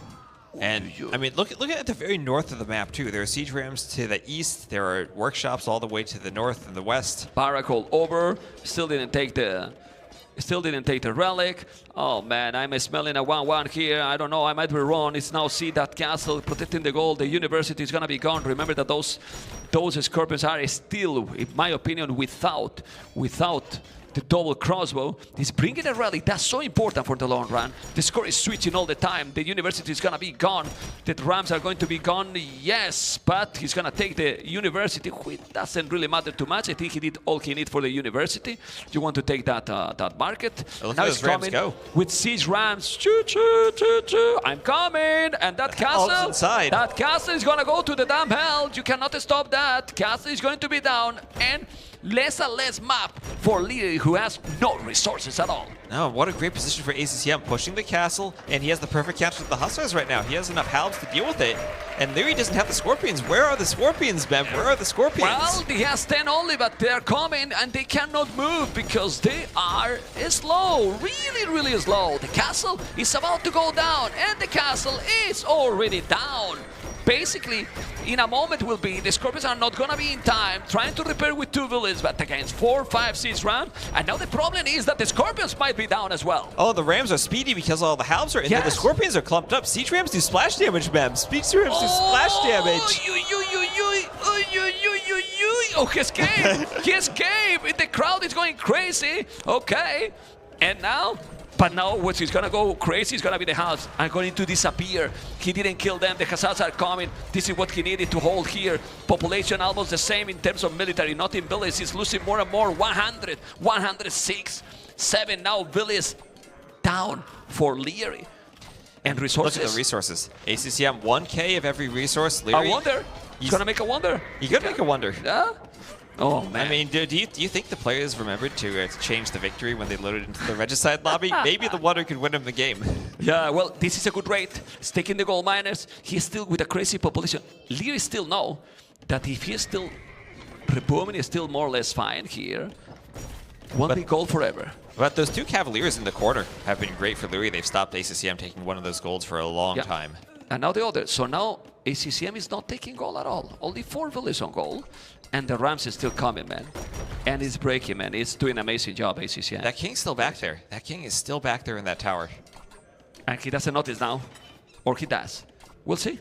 And, I mean, look at the very north of the map, too. There are siege rams to the east. There are workshops all the way to the north and the west. Barrack all over. Still didn't take the relic. Oh man, I'm smelling a 1-1 here. I don't know, I might be wrong. It's now see that castle protecting the gold. The university is gonna be gone. Remember that those Scorpions are still, in my opinion, without the double crossbow. He's bringing a rally. That's so important for the long run. The score is switching all the time. The university is gonna be gone. The Rams are going to be gone, yes, but he's gonna take the university, which doesn't really matter too much. I think he did all he needs for the university. You want to take that market. Now he's coming with siege Rams. Choo, choo, choo, choo. I'm coming, and that castle, inside. That castle is gonna go to the damn hell. You cannot stop that. Castle is going to be down, and less and less map for Liereyy, who has no resources at all. No, what a great position for ACCM, pushing the castle, and he has the perfect catch with the Hussars right now. He has enough halves to deal with it, and Liereyy doesn't have the Scorpions. Where are the Scorpions, Bev? Where are the Scorpions? Well, he has 10 only, but they're coming, and they cannot move because they are slow, really, really slow. The castle is about to go down, and the castle is already down. Basically, in a moment will be, the Scorpions are not gonna be in time, trying to repair with 2 villages, but against 4, 5, 6 rounds. And now the problem is that the Scorpions might be down as well. Oh, the Rams are speedy because all the halves are in there. The Scorpions are clumped up. Siege Rams do splash damage, Mem. Siege Rams do splash damage. Oh, he escaped. He escaped. The crowd is going crazy. Okay. And now... But now what is gonna go crazy is gonna be the halves are going to disappear. He didn't kill them, the Hussars are coming. This is what he needed to hold here. Population almost the same in terms of military, not in villages. He's losing more and more, 100, 106, 7 now villages down for Liereyy. And resources. Look at the resources. ACCM 1K of every resource. Liereyy, a wonder. He's gonna make a wonder. He could make a wonder. Yeah. Oh, man. I mean, do you think the players remembered to change the victory when they loaded into the Regicide lobby? Maybe the wonder could win him the game. Yeah, well, this is a good rate. He's taking the gold miners. He's still with a crazy population. Liereyy still know that if he's still rebooming, he's still more or less fine here. Won't be gold forever. But those 2 Cavaliers in the corner have been great for Liereyy. They've stopped ACCM taking one of those golds for a long time. And now the other. So now ACCM is not taking gold at all. Only 4 villages on gold. And the Rams is still coming, man. And it's breaking, man. It's doing an amazing job, ACCM. That King's still back there. That King is still back there in that tower. And he doesn't notice now. Or he does. We'll see.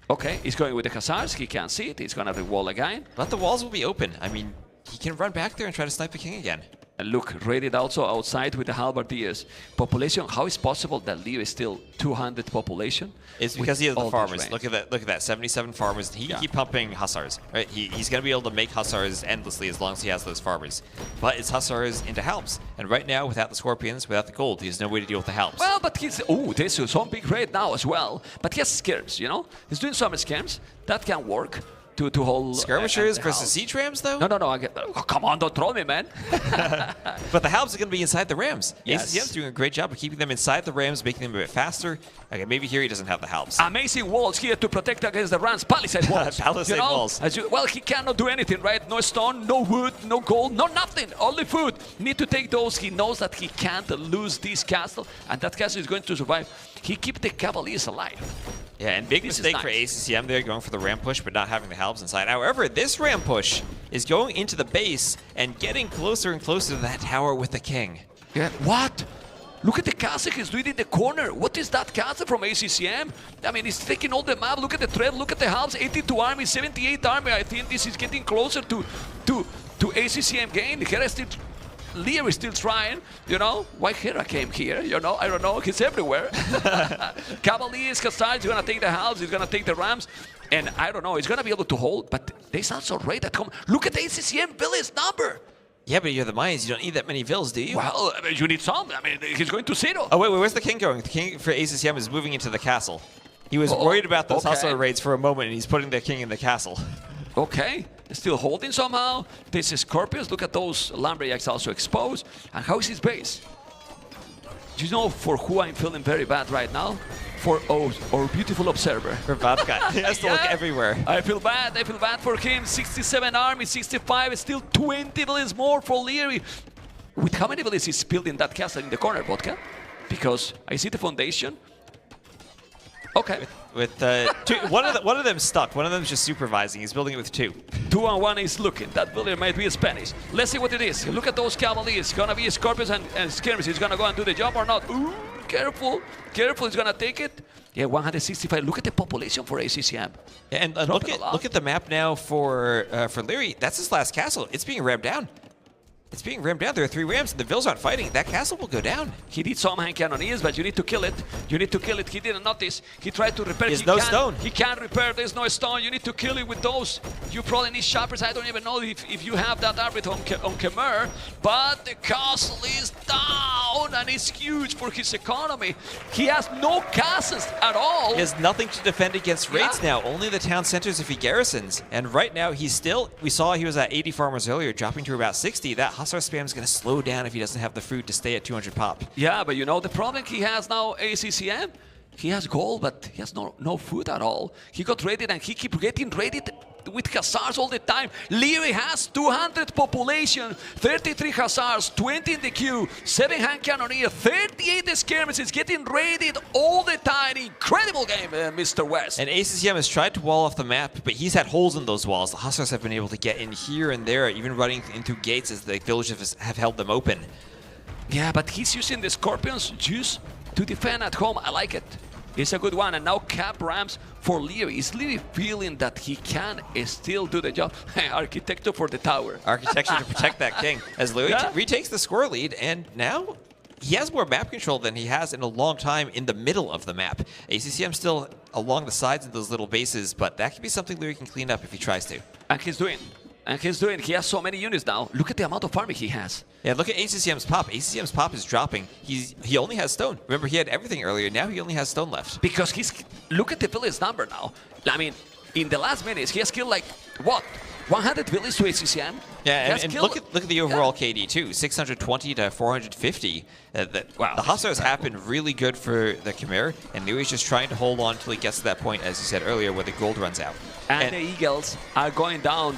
Okay, he's going with the Hussars. He can't see it. He's going to re-wall again. But the walls will be open. I mean, he can run back there and try to snipe the King again. And look, raided also outside with the Halberdiers. Population, how is possible that Liereyy is still 200 population? It's because he has the farmers. Look at that, 77 farmers. He can keep pumping Hussars, right? He's going to be able to make Hussars endlessly as long as he has those farmers. But it's Hussars into Halbs. And right now, without the Scorpions, without the gold, he has no way to deal with the Halbs. Well, but he's... Oh, this is some big raid now as well. But he has skirms, you know? He's doing some skirms. That can work. To hold skirmishers versus siege rams, though? No. Come on, don't troll me, man. But the halves are going to be inside the rams. Yes. ACCM's doing a great job of keeping them inside the rams, making them a bit faster. Okay, maybe here he doesn't have the halves. Amazing walls here to protect against the rams. Palisade walls. Palisade walls. Well, he cannot do anything, right? No stone, no wood, no gold, no nothing. Only food. Need to take those. He knows that he can't lose this castle, and that castle is going to survive. He keeps the Cavaliers alive. Yeah, and big mistake for ACCM there, going for the ramp push, but not having the halbs inside. However, this ramp push is going into the base and getting closer and closer to that tower with the king. Yeah, what? Look at the castle he's doing in the corner. What is that castle from ACCM? I mean, he's taking all the map. Look at the thread, look at the halves. 82 army, 78 army. I think this is getting closer to ACCM game. Hera still, Liereyy is still trying, you know. Why Hera came here, you know? I don't know, he's everywhere. Cavaliers, Kassar is gonna take the halves, he's gonna take the rams. And I don't know, he's gonna be able to hold, but they sound so great at home. Look at the ACCM village number. Yeah, but you're the Mayans, you don't need that many vills, do you? Well, I mean, you need some. I mean, he's going to zero. Oh, wait, where's the king going? The king for ACCM is moving into the castle. He was worried about those hustler raids for a moment, and he's putting the king in the castle. Okay, still holding somehow. This is Scorpions. Look at those Lumberjacks also exposed. And how is his base? Do you know for who I'm feeling very bad right now? For our beautiful observer. For Babka. He has to look everywhere. I feel bad for him. 67 army, 65, still 20 villages more for Liereyy. With how many villages is building that castle in the corner, Vodka? Because I see the foundation. Okay. With two, one of them stuck. One of them's just supervising. He's building it with 2. 2 and 1 is looking. That builder might be Spanish. Let's see what it is. Look at those Cavaliers. Gonna be Scorpions and Skirmish. He's gonna go and do the job or not. Ooh, careful. Careful, he's gonna take it. Yeah, 165. Look at the population for ACCM. Yeah, and look at the map now for Liereyy. That's his last castle. It's being rammed down. It's being rammed down. There are 3 rams, and the vills aren't fighting. That castle will go down. He did some hand cannoneers, but you need to kill it. You need to kill it. He didn't notice. He tried to repair. There's no stone. He can't repair. There's no stone. You need to kill it with those. You probably need shoppers. I don't even know if you have that arbit on Khmer, but the castle is down, and it's huge for his economy. He has no castles at all. He has nothing to defend against raids now. Only the town centers if he garrisons. And right now, he's still, we saw he was at 80 farmers earlier, dropping to about 60. That Hussar spam is going to slow down if he doesn't have the food to stay at 200 pop. Yeah, but you know the problem he has now, ACCM? He has gold, but he has no food at all. He got raided and he keeps getting raided with Hussars all the time. Liereyy has 200 population, 33 Hussars, 20 in the queue, 7 hand cannoneer, 38 skirmishes, getting raided all the time. Incredible game, Mr. West. And ACCM has tried to wall off the map, but he's had holes in those walls. The Hussars have been able to get in here and there, even running into gates as the villages have held them open. Yeah, but he's using the Scorpions just to defend at home. I like it. It's a good one. And now cap rams for Liereyy. Is Liereyy feeling that he can still do the job? Architecture for the tower. Architecture to protect that king. As Liereyy retakes the score lead, and now he has more map control than he has in a long time in the middle of the map. ACCM still along the sides of those little bases, but that could be something Liereyy can clean up if he tries to. And he's doing. He has so many units now. Look at the amount of farming he has. Yeah, look at ACCM's pop. ACCM's pop is dropping. He only has stone. Remember, he had everything earlier. Now he only has stone left. Because look at the village number now. I mean, in the last minutes, he has killed like, what? 100 villages to ACCM? Yeah, and look at the overall KD too. 620 to 450. Wow, the Hussars have been really good for the Khmer, and Liereyy's just trying to hold on until he gets to that point, as you said earlier, where the gold runs out. And the Eagles are going down.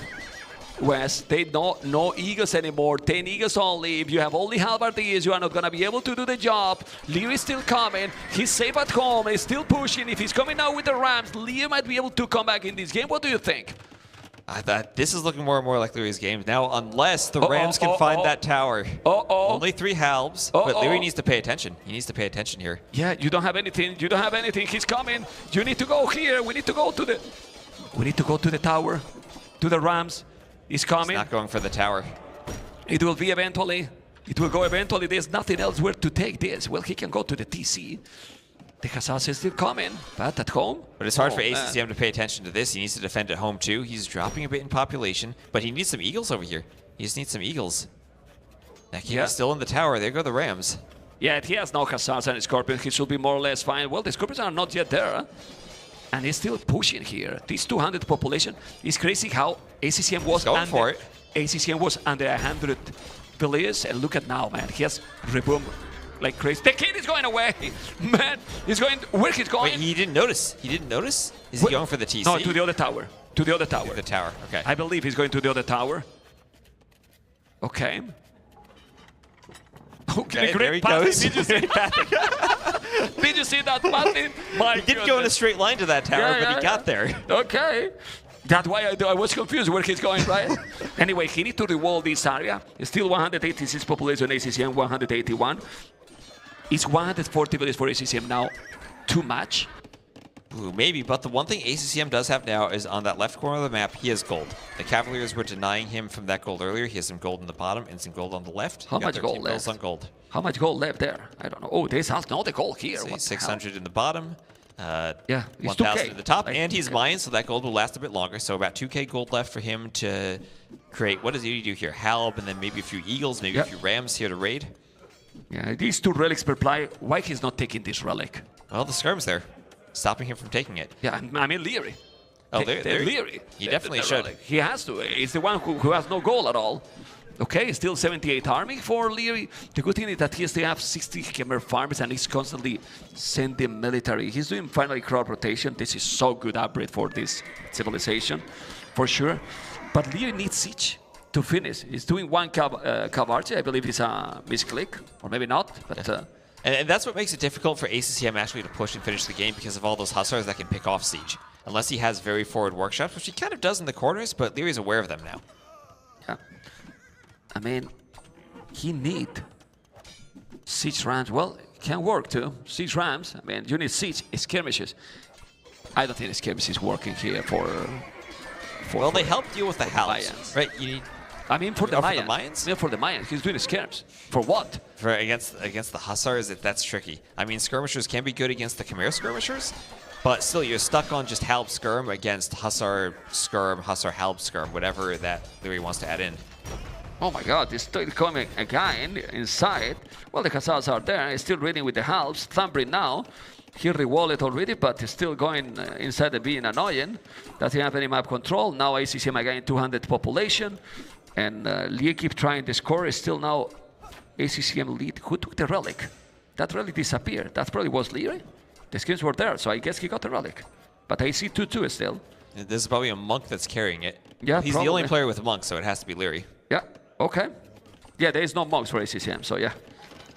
West, they no Eagles anymore, 10 Eagles only. If you have only halberdiers, you are not going to be able to do the job. Liereyy is still coming. He's safe at home. He's still pushing. If he's coming out with the Rams, Liereyy might be able to come back in this game. What do you think? I thought this is looking more and more like Liereyy's game now, unless the Rams can find that tower. Only 3 halbs, but Liereyy needs to pay attention. He needs to pay attention here. Yeah, you don't have anything. You don't have anything. He's coming. You need to go here. We need to go to the tower, to the Rams. He's coming. He's not going for the tower. It will be eventually. It will go eventually. There's nothing else where to take this. Well, he can go to the TC. The Hussars is still coming, but at home. But it's hard for ACCM to pay attention to this. He needs to defend at home too. He's dropping a bit in population, but he needs some Eagles over here. He just needs some Eagles. That king is still in the tower. There go the Rams. Yeah, he has no Hussars and Scorpions. He should be more or less fine. Well, the Scorpions are not yet there. And he's still pushing here. This 200 population is crazy how ACCM was ACCM was under 100 villages, and look at now, man. He has reboom like crazy. The kid is going away, man. He's going where he's going. Wait, he didn't notice. He didn't notice. Is he going for the TC? No, to the other tower. To the other tower. To the tower. Okay. I believe he's going to the other tower. Okay. Okay, there he goes. Did you see that? Did you see that, Patty? He didn't go in a straight line to that tower, but he got there. Okay. That's why I was confused where he's going, right? Anyway, he needs to rewall this area. It's still 186 population ACCM, 181. It's 140 villages for ACCM now. Too much? Ooh, maybe, but the one thing ACCM does have now is on that left corner of the map, he has gold. The Cavaliers were denying him from that gold earlier. He has some gold on the bottom and some gold on the left. How much gold left? On gold. How much gold left there? I don't know. Oh, there's no the gold here. So 600 in the bottom. Yeah, he's 1,000 at the top, like, and he's mined, so that gold will last a bit longer. So about 2k gold left for him to create. What does he do here? Halb, and then maybe a few eagles, maybe a few rams here to raid. Yeah, these 2 relics per play. Why he's not taking this relic? Well, the skirm's there, stopping him from taking it. Yeah, I mean Liereyy. Oh, there Liereyy. He definitely should. Relic. He has to. He's the one who has no goal at all. Okay, still 78 army for Liereyy. The good thing is that he still has 60 Khmer farms and he's constantly sending military. He's doing finally crowd rotation. This is so good upgrade for this civilization, for sure. But Liereyy needs siege to finish. He's doing 1 cav archer. I believe it's a misclick, or maybe not. But and that's what makes it difficult for ACCM actually to push and finish the game because of all those hussars that can pick off siege. Unless he has very forward workshops, which he kind of does in the corners, but Lierey's aware of them now. Yeah. I mean, he need siege rams. Well, it can work too. Siege rams. I mean, you need siege skirmishes. I don't think the skirmish is working here for well, they help deal with the Halbs, right? You need. I mean, for the Mayans. For the Mayans? Yeah, for the Mayans. He's doing skirms. For what? For against the hussars, that's tricky. I mean, skirmishers can be good against the Khmer skirmishers, but still, you're stuck on just Halb skirm against hussar skirm, hussar Halb skirm, whatever that Liereyy wants to add in. Oh my god, there's still coming a guy inside. Well, the Khazars are there. He's still reading with the Halbs. Thumbrin now. He rewalled already, but he's still going inside and being annoying. Doesn't have any map control. Now ACCM again 200 population. And Liereyy keep trying to score. Is still now ACCM lead. Who took the relic? That relic disappeared. That probably was Liereyy. The skins were there, so I guess he got the relic. But I see 2-2 still. This is probably a monk that's carrying it. Yeah, he's the only player with a monk, so it has to be Liereyy. Yeah. Okay. Yeah, there is no monks for ACCM, so yeah,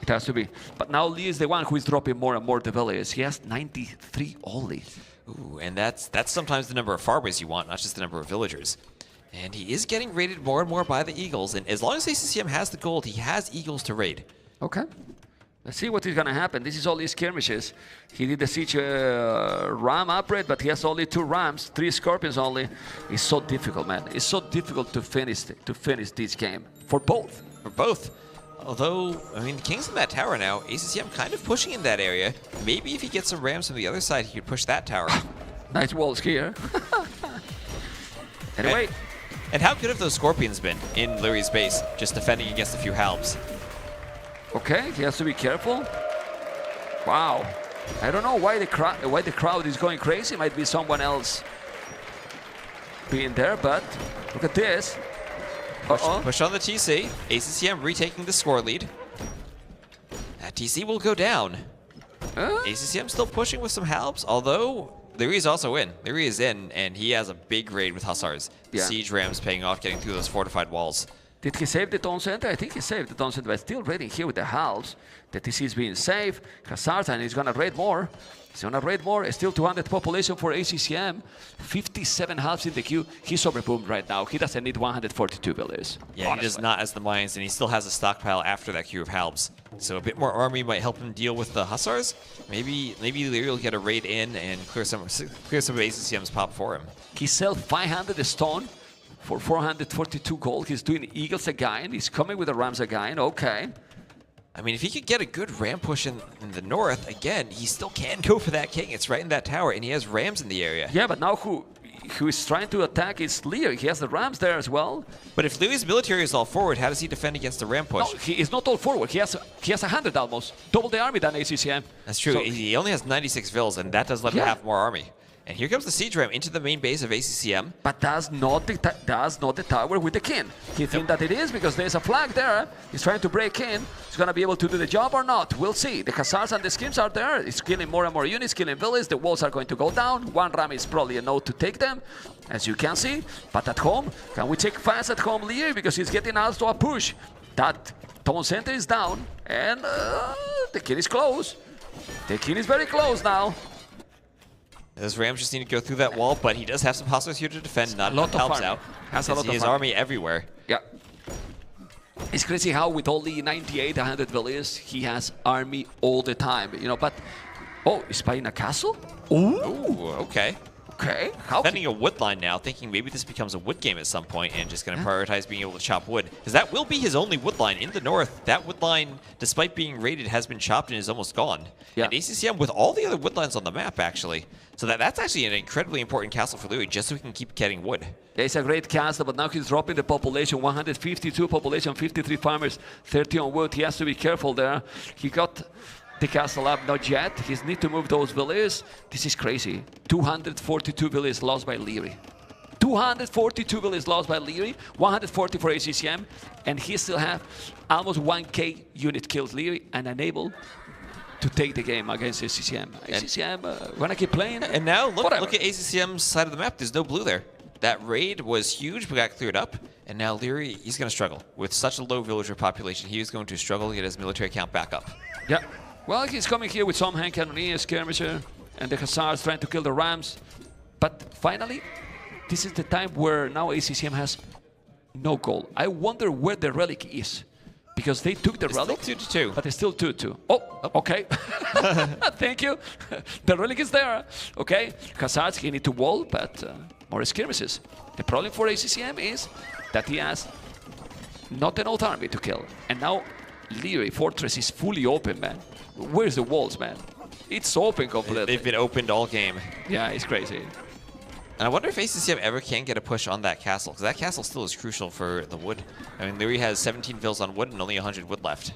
it has to be. But now Lee is the one who is dropping more and more the villages. He has 93 only. Ooh, and that's sometimes the number of farmers you want, not just the number of villagers. And he is getting raided more and more by the eagles, and as long as ACCM has the gold, he has eagles to raid. Okay. Let's see what is going to happen. This is all these skirmishes. He did the siege ram upgrade, but he has only 2 rams, 3 scorpions only. It's so difficult, man. It's so difficult to finish this game for both. For both. Although, I mean, the king's in that tower now. ACCM kind of pushing in that area. Maybe if he gets some rams from the other side, he could push that tower. Nice walls here. Anyway. And how good have those scorpions been in Lierey's base, just defending against a few Halbs? Okay, he has to be careful. Wow. I don't know why the crowd is going crazy. Might be someone else being there, but look at this. Push on the TC. ACCM retaking the score lead. That TC will go down. ACCM still pushing with some Halbs, although Liereyy is also in. Liereyy is in, and he has a big raid with hussars. Yeah. Siege rams paying off, getting through those fortified walls. Did he save the town center? I think he saved the town center, but still raiding here with the Halbs. The TC is being saved. Khazars, and he's gonna raid more. He's gonna raid more. It's still 200 population for ACCM. 57 Halbs in the queue. He's overboomed right now. He doesn't need 142 villages. Yeah, honestly. He does not as the Mayans, and he still has a stockpile after that queue of Halbs. So a bit more army might help him deal with the hussars. Maybe Liereyy will get a raid in and clear some of ACCM's pop for him. He sells 500 stone for 442 gold. He's doing eagles again. He's coming with the rams again. Okay. I mean, if he could get a good ram push in the north, again, he still can go for that king. It's right in that tower, and he has rams in the area. Yeah, but now who is trying to attack is Liereyy. He has the rams there as well. But if Lierey's military is all forward, how does he defend against the ram push? No, he is not all forward. He has 100 almost. Double the army than ACCM. That's true. So he only has 96 vills, and that does let him have more army. And here comes the siege ram into the main base of ACCM. But that's not the tower with the king. He thinks that it is because there's a flag there. He's trying to break in. He's going to be able to do the job or not. We'll see. The Khazars and the skims are there. He's killing more and more units, killing villages. The walls are going to go down. 1 ram is probably a no to take them, as you can see. But at home, can we check fast at home Liereyy? Because he's getting also a push. That Tone Center is down, and the kill is close. The kill is very close now. Those Rams just need to go through that wall, but he does have some hostiles here to defend. Not enough helps out. Has a lot of his army everywhere. Yeah. It's crazy how with only 98, 100 villiers, he has army all the time. You know, but oh, he's buying a castle? Ooh, okay. Okay. Defending a wood line now, thinking maybe this becomes a wood game at some point and just going to prioritize being able to chop wood. Because that will be his only wood line in the north. That wood line, despite being raided, has been chopped and is almost gone. Yeah. And ACCM with all the other wood lines on the map, actually. So that's actually an incredibly important castle for Liereyy, just so he can keep getting wood. Yeah, it's a great castle, but now he's dropping the population. 152 population, 53 farmers, 30 on wood. He has to be careful there. He got the castle up, not yet. He needs to move those villages. This is crazy. 242 villages lost by Liereyy. 242 villages lost by Liereyy, 140 for ACCM, and he still have almost 1k unit kills Liereyy and unable to take the game against ACCM. ACCM wanna keep playing. And now look at ACCM's side of the map. There's no blue there. That raid was huge, but got cleared up. And now Liereyy, he's going to struggle. With such a low villager population, he is going to struggle to get his military count back up. Yeah. Well, he's coming here with some hand cannoneers, skirmisher, and the hussars trying to kill the rams. But finally, this is the time where now ACCM has no goal. I wonder where the relic is. Because they took the relic, still 2-2. But it's still 2-2. Oh, okay. Thank you. The relic is there. Okay, Hussars, he need to wall, but more skirmishes. The problem for ACCM is that he has not an old army to kill. And now Liereyy Fortress is fully open, man. Where's the walls, man? It's open completely. They've been opened all game. Yeah, it's crazy. And I wonder if ACCM ever can get a push on that castle, because that castle still is crucial for the wood. I mean, Liereyy has 17 vills on wood and only 100 wood left.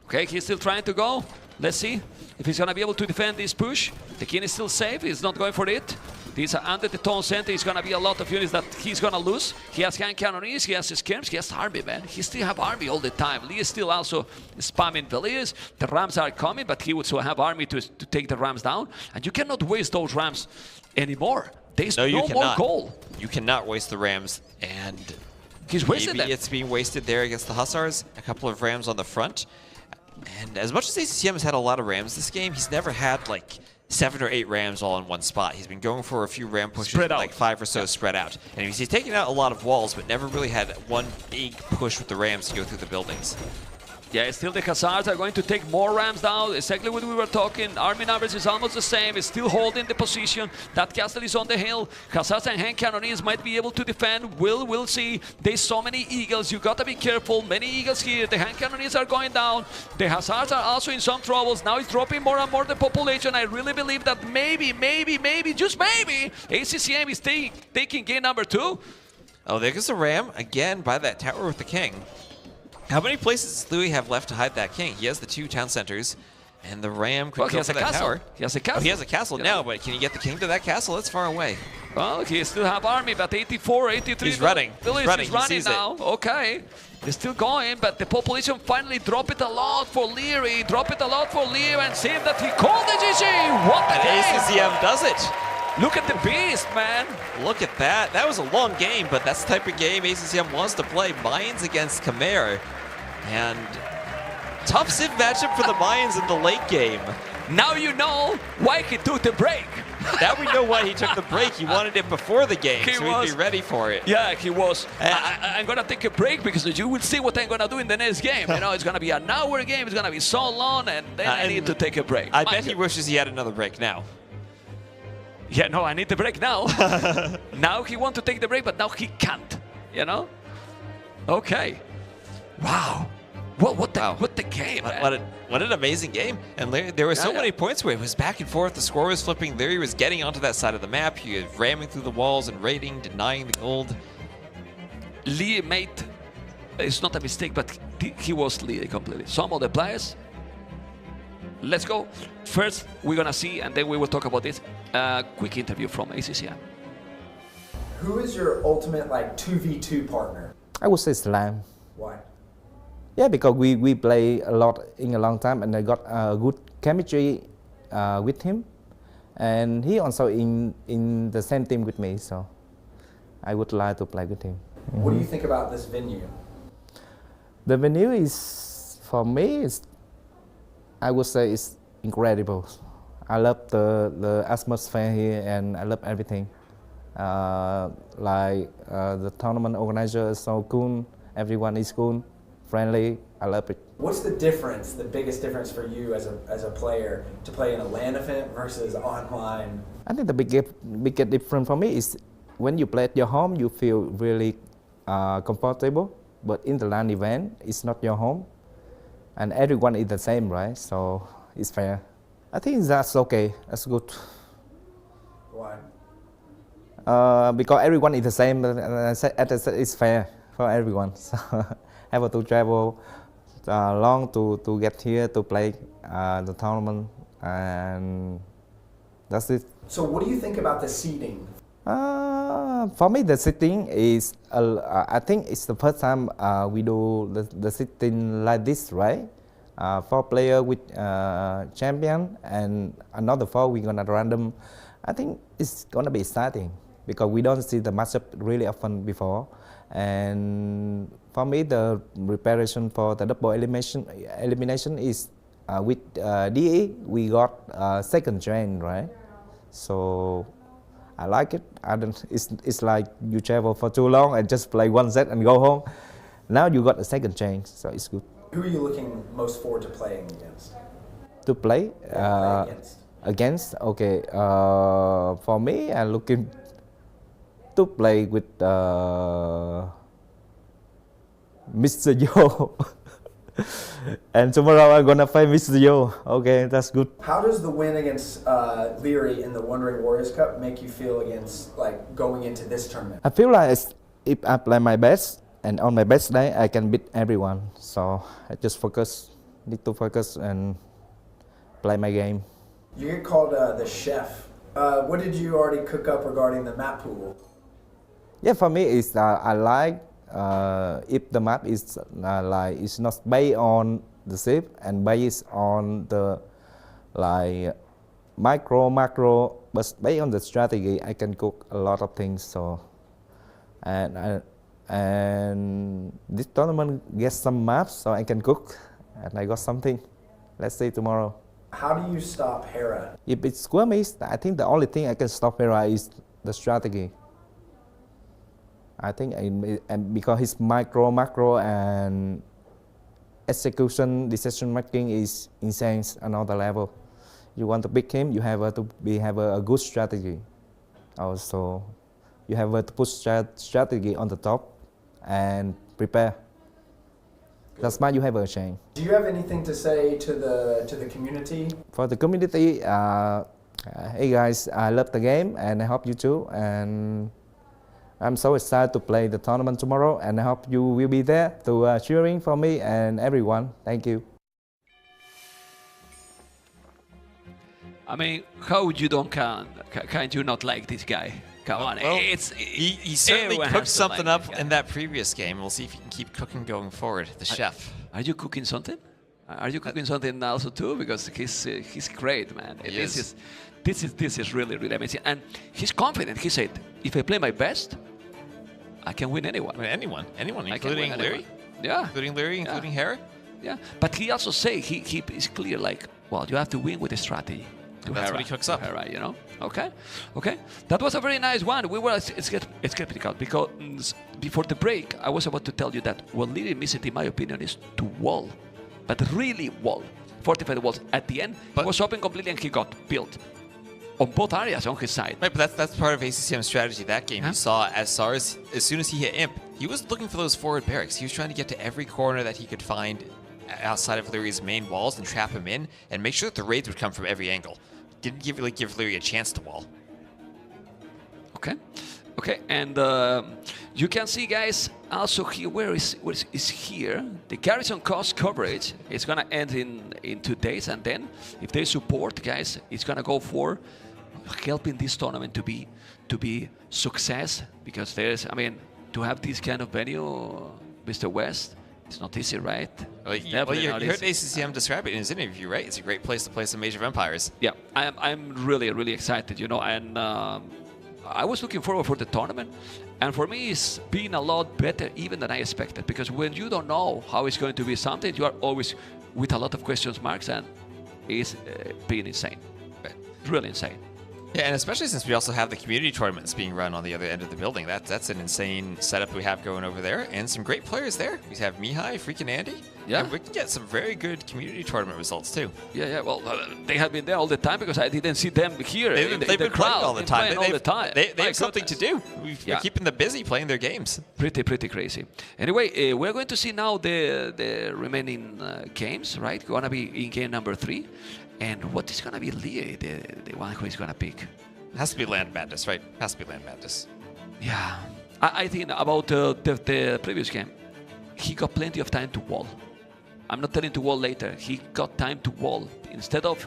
Okay, he's still trying to go. Let's see if he's gonna be able to defend this push. The king is still safe, he's not going for it. These are under the Tone Center, it's gonna be a lot of units that he's gonna lose. He has hand cannoneers, he has his skirms, he has army, man. He still have army all the time. Lee is still also spamming villiers. The rams are coming, but he would still have army to take the rams down. And you cannot waste those rams anymore. There's no more goal. You cannot waste the rams, and he's wasted them. Maybe it's being wasted there against the Hussars. A couple of rams on the front. And as much as ACCM has had a lot of rams this game, he's never had like 7 or 8 rams all in one spot. He's been going for a few ram pushes, like 5 or so spread out. And he's taken out a lot of walls, but never really had one big push with the rams to go through the buildings. Yeah, still the Hussars are going to take more rams down. Exactly what we were talking. Army numbers is almost the same. It's still holding the position. That castle is on the hill. Hussars and hand cannoneers might be able to defend. We'll see. There's so many eagles. You gotta be careful. Many eagles here. The hand cannoneers are going down. The Hussars are also in some troubles. Now it's dropping more and more the population. I really believe that maybe, just maybe, ACCM is taking game number 2. Oh, there goes the ram again by that tower with the king. How many places does Liereyy have left to hide that king? He has the 2 town centers, and the ram could go for that tower. He has a castle. Oh, he has a castle now, but can you get the king to that castle? That's far away. Well, he still have army, but 84, 83. He's running. He's running now. Okay. He's still going, but the population finally dropped it a lot for Liereyy. And see that he called the GG. What the game! ACCM does it. Look at the beast, man. Look at that. That was a long game, but that's the type of game ACCM wants to play. Mayans against Khmer. And tough Civ matchup for the Mayans in the late game. Now you know why he took the break. Now we know why he took the break. He wanted it before the game, so he'd be ready for it. Yeah, he was. I'm going to take a break because you will see what I'm going to do in the next game. You know, it's going to be an hour game. It's going to be so long, and then I need to take a break. I bet he wishes he had another break now. Yeah, no, I need the break now. Now he wants to take the break, but now he can't, you know? Okay. Wow. What the game, man. What an amazing game. And there were so many points where it was back and forth. The score was flipping. Liereyy was getting onto that side of the map. He was ramming through the walls and raiding, denying the gold. Liereyy made, it's not a mistake, but he was Liereyy completely. Some of the players, let's go. First, we're going to see, and then we will talk about this, quick interview from ACCM. Who is your ultimate, like, 2v2 partner? I would say Slam. Why? Yeah, because we play a lot in a long time, and I got a good chemistry with him. And he also in the same team with me, so I would like to play with him. What do you think about this venue? The venue is, for me, I would say it's incredible. I love the atmosphere here and I love everything. The tournament organizer is so cool, everyone is cool, friendly, I love it. What's the difference, the biggest difference for you as a player to play in a LAN event versus online? I think the biggest difference for me is when you play at your home, you feel really comfortable, but in the LAN event, it's not your home, and everyone is the same, right? So it's fair. I think that's okay, that's good. Why? Because everyone is the same, it's fair for everyone. So I have to travel long to get here to play the tournament, and that's it. So what do you think about the seeding? For me, the seating is, I think it's the first time we do the seating like this, right? 4 players with champion and another 4 we're gonna random. I think it's gonna be exciting because we don't see the matchup really often before. And for me, the preparation for the double elimination is with DE, we got second train, right? So I like it. It's like you travel for too long and just play 1 set and go home. Now you got a second chance, so it's good. Who are you looking most forward to playing against? To play? Against? Okay. For me, I'm looking to play with Mr.yo. And tomorrow I'm gonna play Mr.yo. Okay, that's good. How does the win against Liereyy in the Wandering Warriors Cup make you feel against going into this tournament? I feel like if I play my best and on my best day I can beat everyone. So I just need to focus and play my game. You get called the chef. What did you already cook up regarding the map pool? Yeah, for me it's I like if the map is it's not based on the ship and based on the macro, but based on the strategy, I can cook a lot of things. So and this tournament gets some maps, so I can cook, and I got something. Let's see tomorrow. How do you stop Hera? If it's skirmish, I think the only thing I can stop Hera is the strategy. I think because his macro and execution, decision making is insane, another level. You want to beat him, you have to have a good strategy. Also, you have to put strategy on the top and prepare. That's why you have a chance. Do you have anything to say to the community? For the community, hey guys, I love the game and I hope you too. And I'm so excited to play the tournament tomorrow, and I hope you will be there to cheering for me and everyone. Thank you. I mean, how you can't you not like this guy? Come on, well, he certainly cooked something up in that previous game. We'll see if he can keep cooking going forward. The chef. Are you cooking something? Are you cooking something also too? Because he's great, man. This is really amazing, and he's confident. He said, if I play my best, I can win anyone. I mean, anyone, including Liereyy. Yeah, including Liereyy, including Hera. Yeah, but he also say he is clear, like, well, you have to win with a strategy. That's what he cooks up. Hera, you know. Okay. That was a very nice one. We were skeptical because before the break, I was about to tell you that what Liereyy missed, in my opinion, is to wall, but really wall, fortify the walls. At the end, it was open completely, and he got built on both areas on his side. Right, but that's part of ACCM's strategy. That game, you saw as SARS, as soon as he hit Imp, he was looking for those forward barracks. He was trying to get to every corner that he could find outside of Lierey's main walls and trap him in, and make sure that the raids would come from every angle. Didn't give Liereyy a chance to wall. Okay, and you can see, guys, also here, where is here? The Garrison cost coverage is gonna end in 2 days, and then if they support, guys, it's gonna go for helping this tournament to be success, because to have this kind of venue, Mr. West, it's not easy, right? Well, you heard ACCM describe it in his interview, right? It's a great place to play some major empires. Yeah, I'm really excited, you know, and I was looking forward for the tournament, And for me, it's been a lot better even than I expected, because when you don't know how it's going to be something, you are always with a lot of questions marks, and it's been insane. Really insane. Yeah, and especially since we also have the community tournaments being run on the other end of the building. That's an insane setup we have going over there, and some great players there. We have Mihai, freaking Andy. Yeah. And we can get some very good community tournament results too. Yeah. Well, they have been there all the time because I didn't see them here. They've been crowd playing all the time. They have something goodness. to do. We're keeping them busy playing their games. Pretty crazy. Anyway, we're going to see now the remaining games, right? Gonna be in game number 3. And what is going to be Liereyy, the one who is going to pick? It has to be Land Madness, right? Has to be Land Madness. Yeah. I think about the previous game, he got plenty of time to wall. I'm not telling to wall later. He got time to wall. Instead of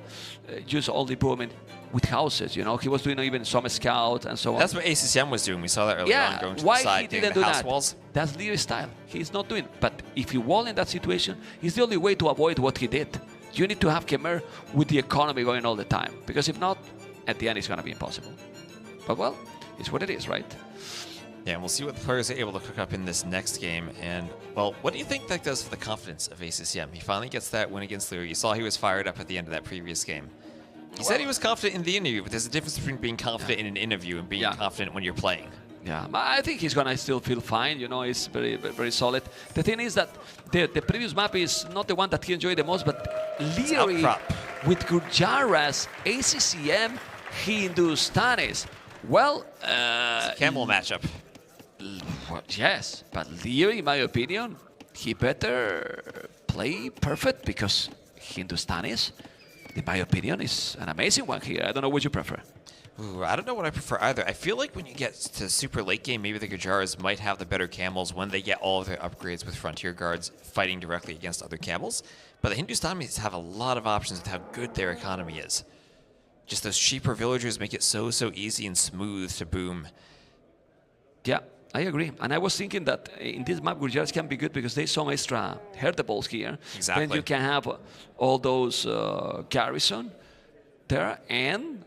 just only booming with houses, you know, he was doing even some scouts and so on. That's what ACCM was doing. We saw that earlier on, going to the side, getting the house walls. That's Lierey's style. He's not doing. But if you wall in that situation, it's the only way to avoid what he did. You need to have Khmer with the economy going all the time, because if not, at the end it's going to be impossible. But well, it's what it is, right? Yeah, and we'll see what the players are able to cook up in this next game. And, well, what do you think that does for the confidence of ACCM? He finally gets that win against Liereyy. You saw he was fired up at the end of that previous game. He said he was confident in the interview, but there's a difference between being confident in an interview and being confident when you're playing. Yeah, I think he's gonna still feel fine. You know, he's very solid. The thing is that the previous map is not the one that he enjoyed the most, but Liereyy with Gurjaras, ACCM, Hindustanis. Well, it's a camel matchup. Well, yes, but Liereyy, in my opinion, he better play perfect, because Hindustanis, in my opinion, is an amazing one here. I don't know what you prefer. Ooh, I don't know what I prefer either. I feel like when you get to super late game, maybe the Gujaras might have the better camels when they get all of their upgrades with Frontier Guards fighting directly against other camels. But the Hindustanis have a lot of options with how good their economy is. Just those cheaper villagers make it so easy and smooth to boom. Yeah, I agree. And I was thinking that in this map, Gujaras can be good because there's some extra herdables here. Exactly. Then you can have all those Garrison there, and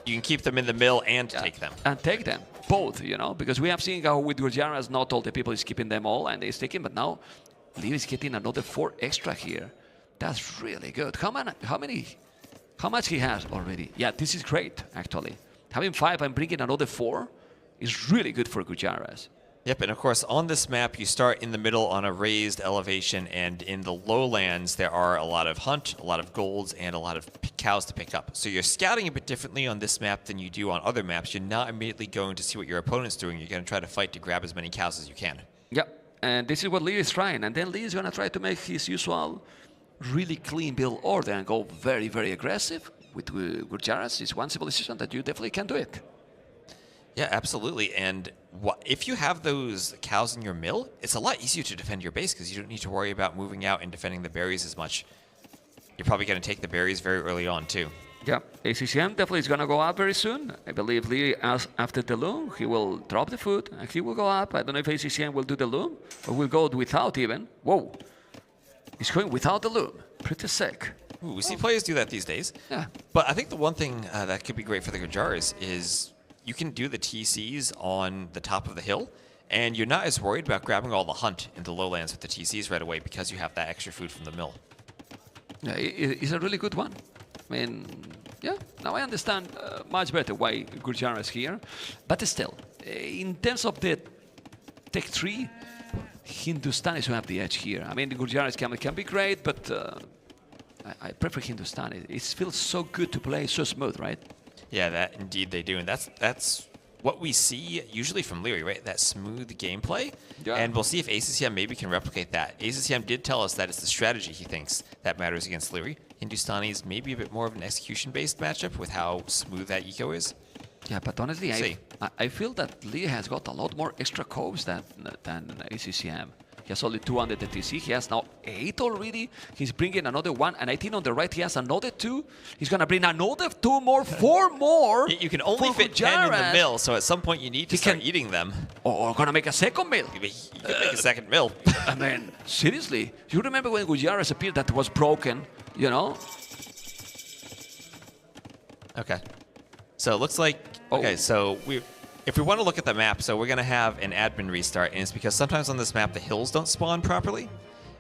you can keep them in the mill and take them. And take them, both, you know, because we have seen how with Gujaras, not all the people is keeping them all and they're taking, but now Liereyy is getting another 4 extra here. That's really good. How much he has already? Yeah, this is great, actually. Having 5 and bringing another 4 is really good for Gujaras. Yep, and of course, on this map, you start in the middle on a raised elevation, and in the lowlands, there are a lot of hunt, a lot of golds, and a lot of cows to pick up. So you're scouting a bit differently on this map than you do on other maps. You're not immediately going to see what your opponent's doing. You're going to try to fight to grab as many cows as you can. Yep, and this is what Liereyy is trying. And then Liereyy is going to try to make his usual really clean build order and go very aggressive. With Gujaras, it's one civilization that you definitely can do it. Yeah, absolutely. And if you have those cows in your mill, it's a lot easier to defend your base because you don't need to worry about moving out and defending the berries as much. You're probably going to take the berries very early on, too. Yeah, ACCM definitely is going to go up very soon. I believe Liereyy, after the loom, he will drop the food and he will go up. I don't know if ACCM will do the loom or will go without even. Whoa, he's going without the loom. Pretty sick. Ooh, we see players do that these days. Yeah. But I think the one thing that could be great for the Gujaras is you can do the TCs on the top of the hill, and you're not as worried about grabbing all the hunt in the lowlands with the TCs right away because you have that extra food from the mill. Yeah, it's a really good one. I mean, yeah, now I understand much better why Gurjara is here. But still, in terms of the Tech 3, Hindustanis who have the edge here. I mean, the Gurjaras can be great, but I prefer Hindustani. It feels so good to play, so smooth, right? Yeah, that indeed they do, and that's what we see usually from Liereyy, right? That smooth gameplay, and we'll see if ACCM maybe can replicate that. ACCM did tell us that it's the strategy he thinks that matters against Liereyy. Hindustanis maybe a bit more of an execution-based matchup with how smooth that eco is. Yeah, but honestly, I feel that Liereyy has got a lot more extra coves than ACCM. He has only 2 under the TC. He has now 8 already. He's bringing another 1. And I think on the right he has another 2. He's going to bring another 2 more, 4 more. You can only fit 10 in the mill, so at some point you need to start eating them. Or going to make a second mill. You could make a second mill. I mean, seriously. You remember when Gujaras appeared that was broken, you know? Okay. So it looks like... Okay, so If we want to look at the map, so we're going to have an admin restart, and it's because sometimes on this map the hills don't spawn properly.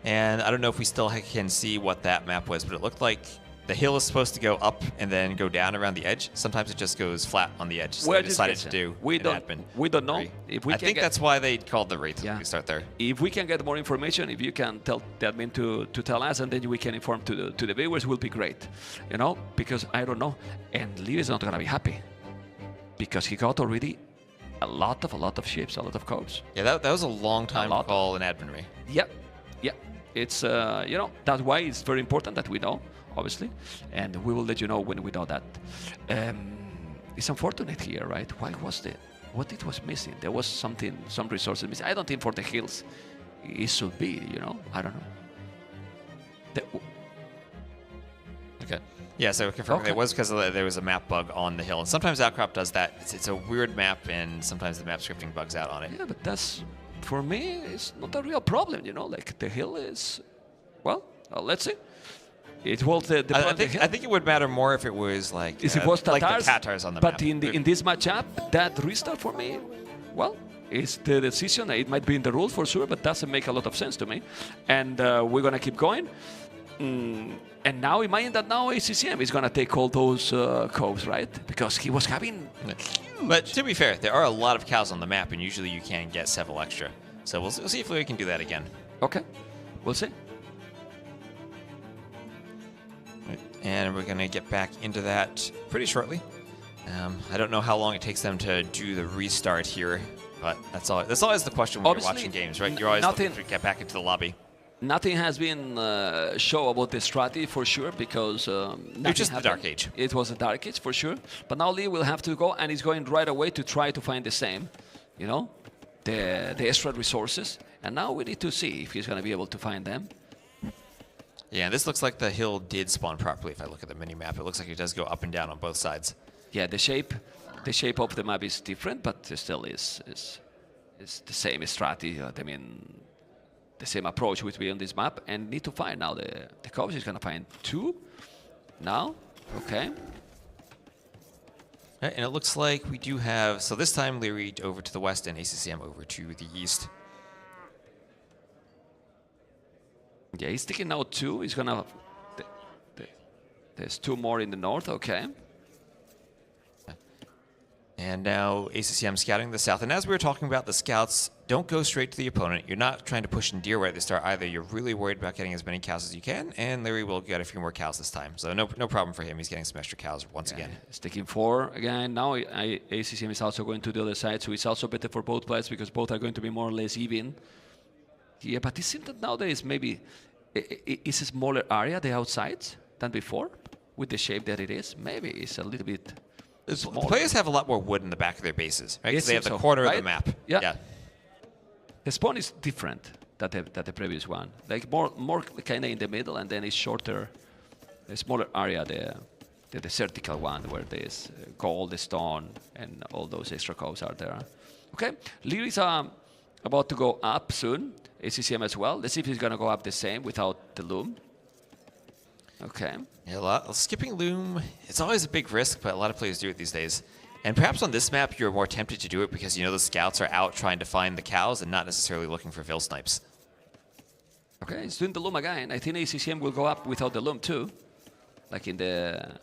And I don't know if we still can see what that map was, but it looked like the hill is supposed to go up and then go down around the edge. Sometimes it just goes flat on the edge. So they decided to do admin. We don't know. I think that's why they called the restart there. If we can get more information, if you can tell the admin to tell us, and then we can inform to the viewers, will be great. You know, because I don't know, and Liereyy is not gonna be happy because he got already a lot of ships, a lot of codes. Yeah, that was a long time to call an admin re. Yeah. It's you know, that's why it's very important that we know, obviously, and we will let you know when we know that. It's unfortunate here, right? What it was missing? There was some resources missing. I don't think for the hills it should be, you know. I don't know. Okay. Yeah, so confirming it was because there was a map bug on the hill, and sometimes Outcrop does that. It's a weird map, and sometimes the map scripting bugs out on it. Yeah, but that's, for me, it's not a real problem, you know. Like the hill is, well, let's see. It was I think it would matter more if it was like if it was like the TaToH on the map. But in this matchup, that restart for me, well, it's the decision. It might be in the rules for sure, but doesn't make a lot of sense to me. And we're gonna keep going. And now imagine that now ACCM is gonna take all those coves, right? Because he was having. But to be fair, there are a lot of cows on the map, and usually you can get several extra. So we'll see if we can do that again. Okay, we'll see. And we're going to get back into that pretty shortly. I don't know how long it takes them to do the restart here, but that's always the question when you're watching games, right? You're always looking to get back into the lobby. Nothing has been shown about the strategy for sure, because it was just the Dark Age. It was a Dark Age for sure. But now Liereyy will have to go, and he's going right away to try to find the same, you know, the extra resources. And now we need to see if he's going to be able to find them. Yeah, this looks like the hill did spawn properly. If I look at the mini-map, it looks like it does go up and down on both sides. Yeah, the shape of the map is different, but it still is the same strategy. I mean, the same approach would be on this map, and need to find now the coach is going to find 2 now. Okay. Right, and it looks like we do have, so this time Liereyy over to the west and ACCM over to the east. Yeah, he's taking out 2. He's gonna. There's 2 more in the north. Okay. And now ACCM scouting the south. And as we were talking about, the scouts don't go straight to the opponent. You're not trying to push in deer right at the start either. You're really worried about getting as many cows as you can. And Liereyy will get a few more cows this time. So no problem for him. He's getting some extra cows once again. He's taking 4 again. Now ACCM is also going to the other side. So it's also better for both players because both are going to be more or less even. Yeah, but it seems that nowadays maybe it's a smaller area, the outside, than before, with the shape that it is. Maybe it's a little bit smaller. The players have a lot more wood in the back of their bases, right? Because they have the corner of the map. Yeah. The spawn is different than the previous one. Like more kind of in the middle, and then it's shorter, a smaller area, the vertical one, where there's gold, the stone, and all those extra cows are there. Okay, Lierey's about to go up soon. ACCM as well. Let's see if he's going to go up the same without the loom. Okay. Yeah, skipping loom, it's always a big risk, but a lot of players do it these days. And perhaps on this map, you're more tempted to do it because you know the scouts are out trying to find the cows and not necessarily looking for veil snipes. Okay, he's doing the loom again. I think ACCM will go up without the loom too, like in the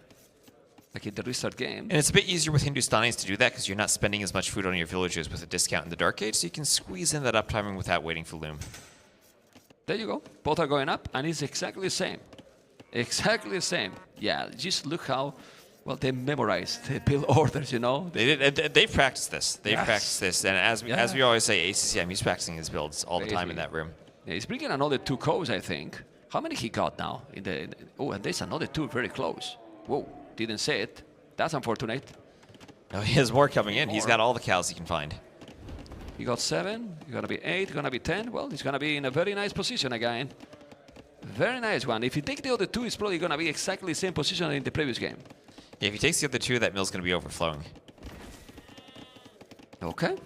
restart game. And it's a bit easier with Hindustanis to do that because you're not spending as much food on your villagers with a discount in the Dark Age, so you can squeeze in that uptiming without waiting for loom. There you go. Both are going up, and it's exactly the same. Exactly the same. Yeah, just look how well they memorized the build orders, you know. They've practiced this. They've practiced this, and as we always say, ACCM, he's practicing his builds all the time in that room. Yeah, he's bringing another 2 cows, I think. How many he got now? Oh, and there's another 2 very close. Whoa. Didn't say it. That's unfortunate. No, he has more coming in. He's got all the cows he can find. He got 7. He's going to be 8. Going to be 10. Well, he's going to be in a very nice position again. Very nice one. If he takes the other 2, it's probably going to be exactly the same position in the previous game. Yeah, if he takes the other 2, that mill's going to be overflowing. Okay.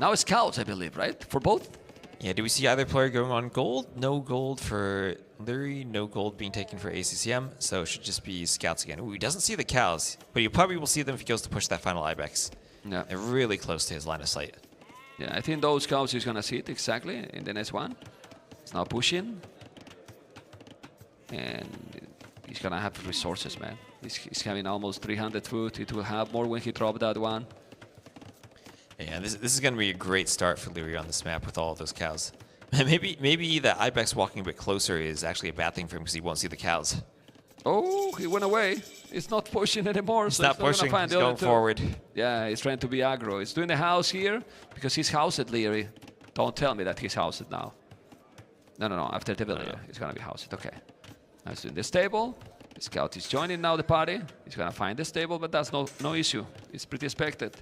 Now it's cows, I believe, right? For both? Yeah, do we see either player going on gold? No gold for Liereyy, no gold being taken for ACCM, so it should just be scouts again. Ooh, he doesn't see the cows, but you probably will see them if he goes to push that final Ibex. Yeah. And really close to his line of sight. Yeah, I think those scouts he's gonna see it exactly in the next one. He's now pushing. And he's gonna have resources, man. He's having almost 300 food. It will have more when he dropped that one. Yeah, this is going to be a great start for Liereyy on this map with all of those cows. Maybe the Ibex walking a bit closer is actually a bad thing for him because he won't see the cows. Oh, he went away. He's not pushing anymore. He's so not pushing, he's going forward. Yeah, he's trying to be aggro. He's doing the house here because he's housed Liereyy. Don't tell me that he's housed now. No. After the villager, he's going to be housed. Okay. Now he's doing the stable. The scout is joining now the party. He's going to find the stable, but that's no issue. It's pretty expected.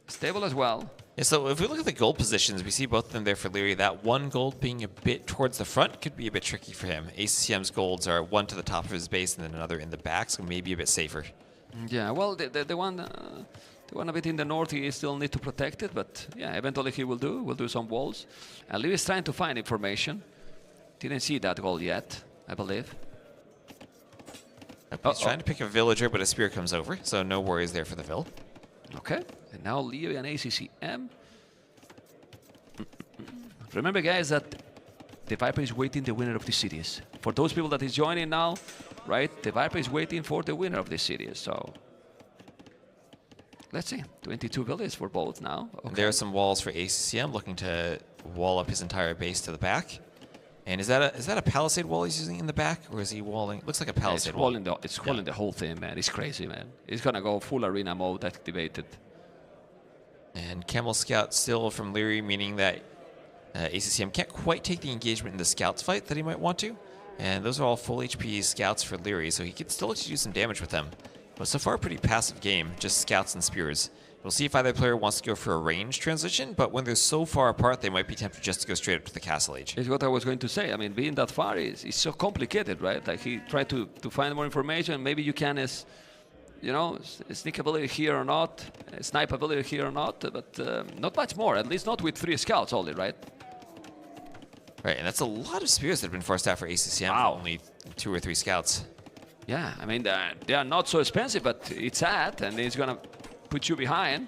Stable as well. Yeah, so if we look at the gold positions, we see both of them there for Liereyy. That one gold being a bit towards the front could be a bit tricky for him. ACCM's golds are one to the top of his base and then another in the back, so maybe a bit safer. Yeah, well, the one a bit in the north, he still need to protect it, but yeah, eventually he will do some walls. And Liereyy is trying to find information. Didn't see that gold yet, I believe. He's trying to pick a villager, but a spear comes over, so no worries there for the Vill. Okay, and now Liereyy and ACCM. Remember, guys, that TheViper is waiting the winner of the series. For those people that is joining now, right, TheViper is waiting for the winner of the series, so... Let's see, 22 villages for both now. Okay. There are some walls for ACCM, looking to wall up his entire base to the back. And is that a palisade wall he's using in the back, or is he walling? Looks like a palisade wall. It's walling the whole thing, man. It's crazy, man. He's gonna go full arena mode activated. And Camel Scout still from Liereyy, meaning that ACCM can't quite take the engagement in the Scouts fight that he might want to. And those are all full HP Scouts for Liereyy, so he could still do some damage with them. But so far, a pretty passive game, just Scouts and Spears. We'll see if either player wants to go for a range transition, but when they're so far apart, they might be tempted just to go straight up to the Castle Age. It's what I was going to say. I mean, being that far is so complicated, right? Like, he tried to find more information. Maybe you can, sneak ability here or not, snipe ability here or not, but not much more, at least not with 3 scouts only, right? Right, and that's a lot of spears that have been forced out for ACCM. Wow. For only 2 or 3 scouts. Yeah, I mean, they are not so expensive, but it's and it's going to put you behind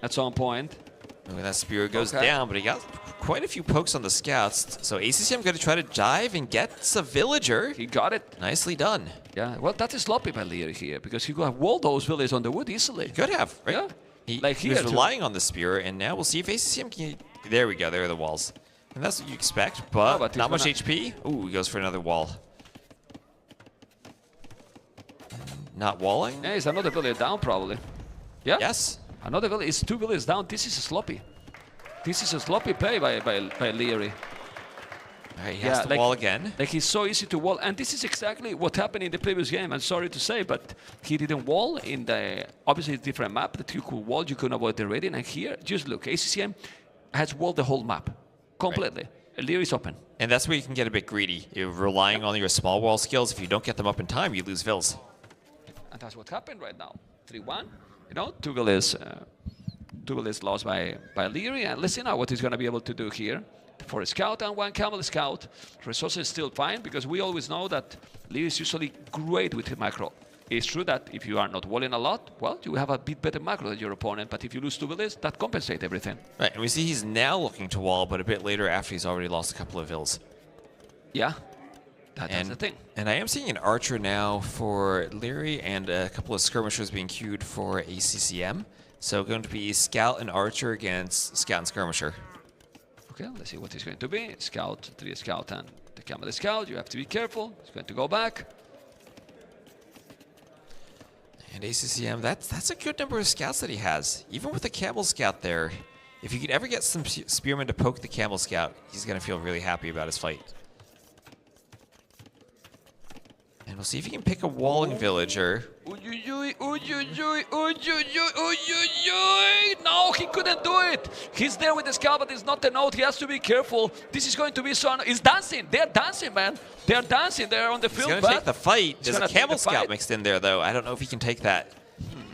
at some point. Ooh, that spear goes down, but he got quite a few pokes on the scouts. So ACCM going to try to dive and gets a villager. He got it. Nicely done. Yeah, well, that is sloppy by Liereyy here, because he could have walled those villagers on the wood easily. He could have, right? Yeah. He was relying on the spear, and now we'll see if ACCM can... There we go, there are the walls. And that's what you expect, but not much HP. Ooh, he goes for another wall. Not walling? Yeah, it's another villager down, probably. Yeah? Yes. Another village. It's 2 villagers down. This is a sloppy. This is a sloppy play by Liereyy. He has to wall again. Like, he's so easy to wall. And this is exactly what happened in the previous game. I'm sorry to say, but he didn't wall in the... Obviously, it's a different map that you could wall. You couldn't avoid the raiding. And here, just look. ACCM has walled the whole map. Completely. Right. Lierey's open. And that's where you can get a bit greedy. You're relying on your small wall skills. If you don't get them up in time, you lose vills. And that's what happened right now. 3-1. 2 villages lost by Liereyy. And let's see now what he's going to be able to do here. For a scout and 1 camel scout, resources still fine, because we always know that Liereyy is usually great with macro. It's true that if you are not walling a lot, well, you have a bit better macro than your opponent, but if you lose 2 villages, that compensates everything. Right, and we see he's now looking to wall, but a bit later after he's already lost a couple of vills. Yeah, that's the thing. And I am seeing an archer now for Liereyy and a couple of skirmishers being queued for ACCM. So going to be scout and archer against scout and skirmisher. Okay, let's see what it's going to be. Scout, 3 scout and the camel scout. You have to be careful. It's going to go back. And ACCM, that's a good number of scouts that he has. Even with the camel scout there, if you could ever get some spearmen to poke the camel scout, he's going to feel really happy about his fight. And we'll see if he can pick a walling villager. No, he couldn't do it. He's there with the scout, but it's not the note. He has to be careful. This is going to be so... He's dancing. They're dancing, man. They're dancing. They're on the field. He's going to take the fight. There's a camel scout mixed in there, though. I don't know if he can take that.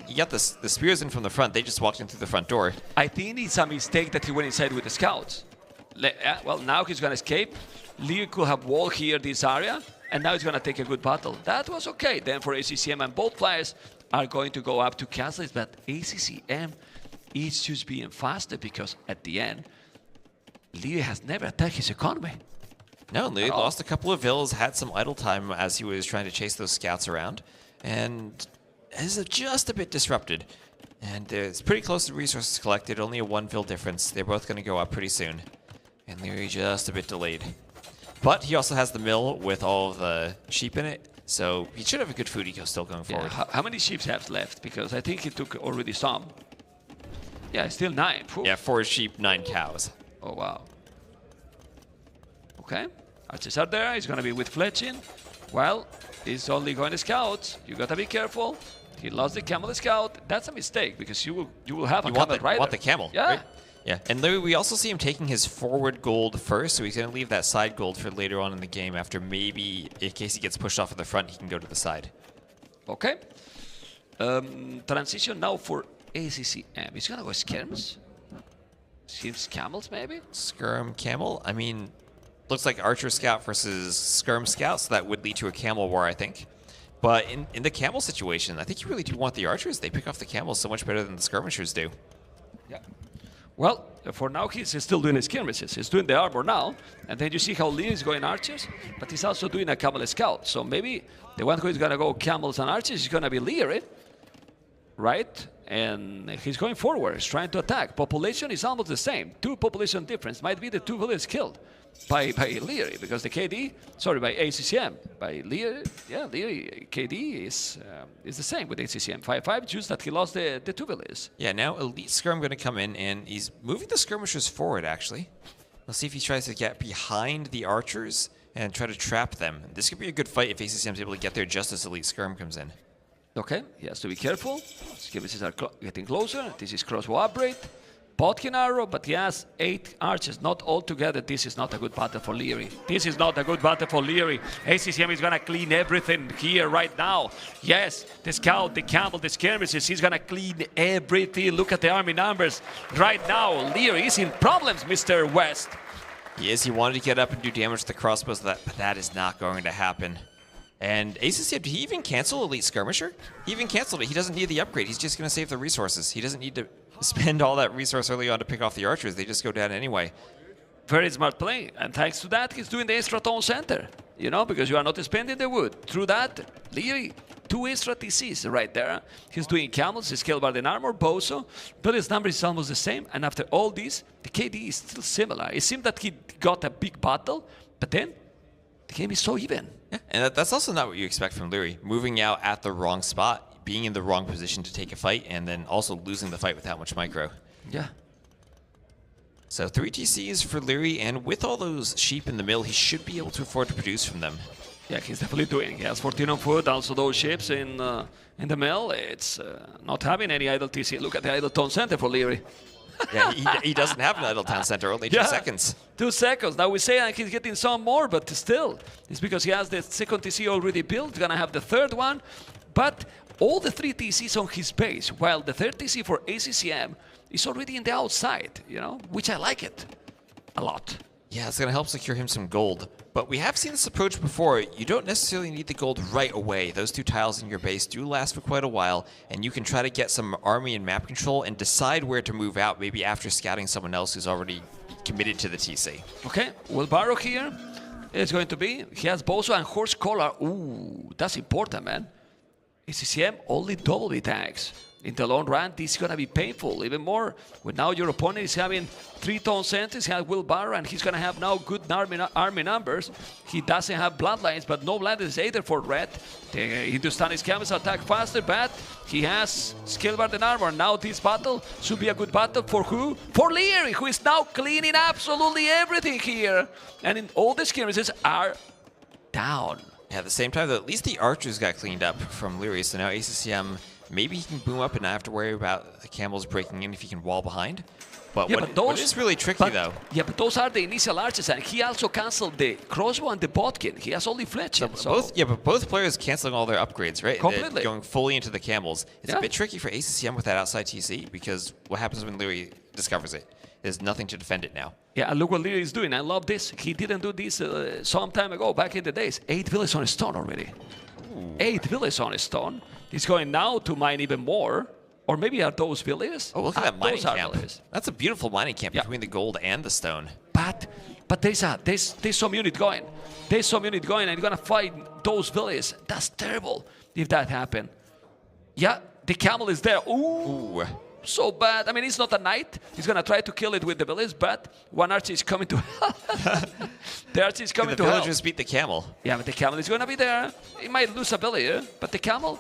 He got the spears in from the front. They just walked in through the front door. I think it's a mistake that he went inside with the scouts. Well, now he's going to escape. Liereyy could have walled here this area, and now he's going to take a good battle. That was okay. Then for ACCM, and both players are going to go up to castles, but ACCM it's just being faster because at the end, Liereyy has never attacked his economy. No, Liereyy lost a couple of villas, had some idle time as he was trying to chase those scouts around, and is just a bit disrupted. And it's pretty close to resources collected, only a 1 vil difference. They're both going to go up pretty soon. And Liereyy just a bit delayed. But he also has the mill with all of the sheep in it, so he should have a good food eco still going forward. How many sheep have left? Because I think he took already some. Yeah, still 9. Phew. Yeah, 4 sheep, 9 cows. Oh, wow. Okay. Archers are there. He's going to be with fletching. Well, he's only going to scout. You got to be careful. He lost the camel scout. That's a mistake because you will have a camel rider. You want the camel, yeah. Right? Yeah, and Liereyy, we also see him taking his forward gold first, so he's going to leave that side gold for later on in the game after maybe, in case he gets pushed off of the front, he can go to the side. Okay. Transition now for ACCM. He's going to go skirms. Seems camels, maybe? Skirm camel? I mean, looks like Archer Scout versus Skirm Scout, so that would lead to a camel war, I think. But in the camel situation, I think you really do want the archers. They pick off the camels so much better than the skirmishers do. Yeah. Well, for now, he's still doing his skirmishes. He's doing the armor now. And then you see how Liereyy is going archers, but he's also doing a camel scout. So maybe the one who is going to go camels and archers is going to be Liereyy, right? And he's going forward. He's trying to attack. Population is almost the same. 2 population difference. Might be the 2 villages killed by Liereyy, because the KD, sorry, by ACCM. By Liereyy, yeah, Liereyy KD is the same with ACCM. 5-5, just that he lost the 2 villages. Yeah, now Elite Skirm going to come in, and he's moving the skirmishers forward, actually. Let's see if he tries to get behind the archers and try to trap them. This could be a good fight if ACCM is able to get there just as Elite Skirm comes in. Okay, he has to be careful. Skirmishes are getting closer. This is crossbow upgrade. Bodkin arrow, but he has 8 archers, not all together. This is not a good battle for Liereyy. This is not a good battle for Liereyy. ACCM is going to clean everything here right now. Yes, the scout, the camel, the skirmishes, he's going to clean everything. Look at the army numbers. Right now, Liereyy is in problems, Mr. West. He is. He wanted to get up and do damage to the crossbows, but that is not going to happen. And ACCM, did he even cancel Elite Skirmisher? He even canceled it. He doesn't need the upgrade. He's just going to save the resources. He doesn't need to spend all that resource early on to pick off the archers. They just go down anyway. Very smart play. And thanks to that, he's doing the extra tone center. You know, because you are not spending the wood. Through that, Liereyy, 2 extra TCs right there. He's doing camels, his Scalebarden and armor, Bozo. But his number is almost the same. And after all this, the KD is still similar. It seemed that he got a big battle, but then the game is so even. Yeah, and that's also not what you expect from Liereyy. Moving out at the wrong spot, being in the wrong position to take a fight, and then also losing the fight with that much micro. Yeah. So 3 TCs for Liereyy, and with all those sheep in the mill, he should be able to afford to produce from them. Yeah, he's definitely doing. He has 14 on foot, also those ships in the mill. It's not having any idle TC. Look at the idle tone center for Liereyy. Yeah, he doesn't have an idle town center, only 2 seconds. 2 seconds. Now we say he's getting some more, but still, it's because he has the 2nd TC already built. He's gonna have the 3rd one, but all the 3 TCs on his base, while the 3rd TC for ACCM is already in the outside, you know, which I like it a lot. Yeah, it's gonna help secure him some gold. But we have seen this approach before. You don't necessarily need the gold right away. Those 2 tiles in your base do last for quite a while, and you can try to get some army and map control and decide where to move out, maybe after scouting someone else who's already committed to the TC. Okay, Wheelbarrow here is going to be. He has Bozo and Horse Collar. Ooh, that's important, man. ACCM only double the tags. In the long run, this is going to be painful, even more. When now your opponent is having 3 tone centers, he has Wheelbarrow, and he's going to have now good army numbers. He doesn't have bloodlines, but no bloodlines either for red. The Hindustani camels attack faster, but he has Scalebarden armor. Now this battle should be a good battle for who? For Liereyy, who is now cleaning absolutely everything here. And in all the skirmishes are down. Yeah, at the same time, though, at least the archers got cleaned up from Liereyy, so now ACCM... maybe he can boom up and not have to worry about the camels breaking in if he can wall behind. But yeah, what is really tricky, though... Yeah, but those are the initial archers, and he also cancelled the crossbow and the bodkin. He has only fletching. But both players cancelling all their upgrades, right? Completely. They're going fully into the camels. It's a bit tricky for ACCM with that outside TC, because what happens when Liereyy discovers it? There's nothing to defend it now. Yeah, and look what Liereyy is doing. I love this. He didn't do this some time ago, back in the days. 8 villages on a stone already. Ooh. 8 villages on a stone. He's going now to mine even more. Or maybe are those villages? Oh, look at that mining those are camp. villages. That's a beautiful mining camp between the gold and the stone. But there's some unit going. There's some unit going and you're gonna fight those villages. That's terrible if that happened. Yeah, the camel is there. Ooh. So bad. I mean, he's not a knight. He's gonna try to kill it with the village, but one archer is coming to help. The archer is coming to help. The villagers beat the camel. Yeah, but the camel is gonna be there. He might lose a villager, but the camel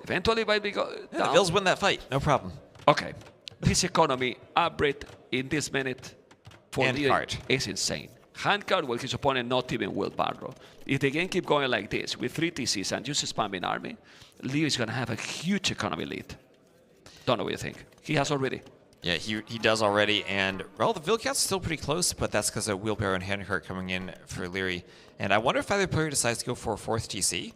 eventually might be down. The Bills win that fight, no problem. Okay, this economy upgrade in this minute for Liereyy is insane. Handcard with his opponent not even will Barrow. If the game keep going like this with 3 TCs and just spamming army, Liereyy is gonna have a huge economy lead. Don't know what you think. He has already. Yeah, he does already, and well, the Vil count's still pretty close, but that's because of Wheelbarrow and Handcart coming in for Liereyy. And I wonder if either player decides to go for a 4th TC,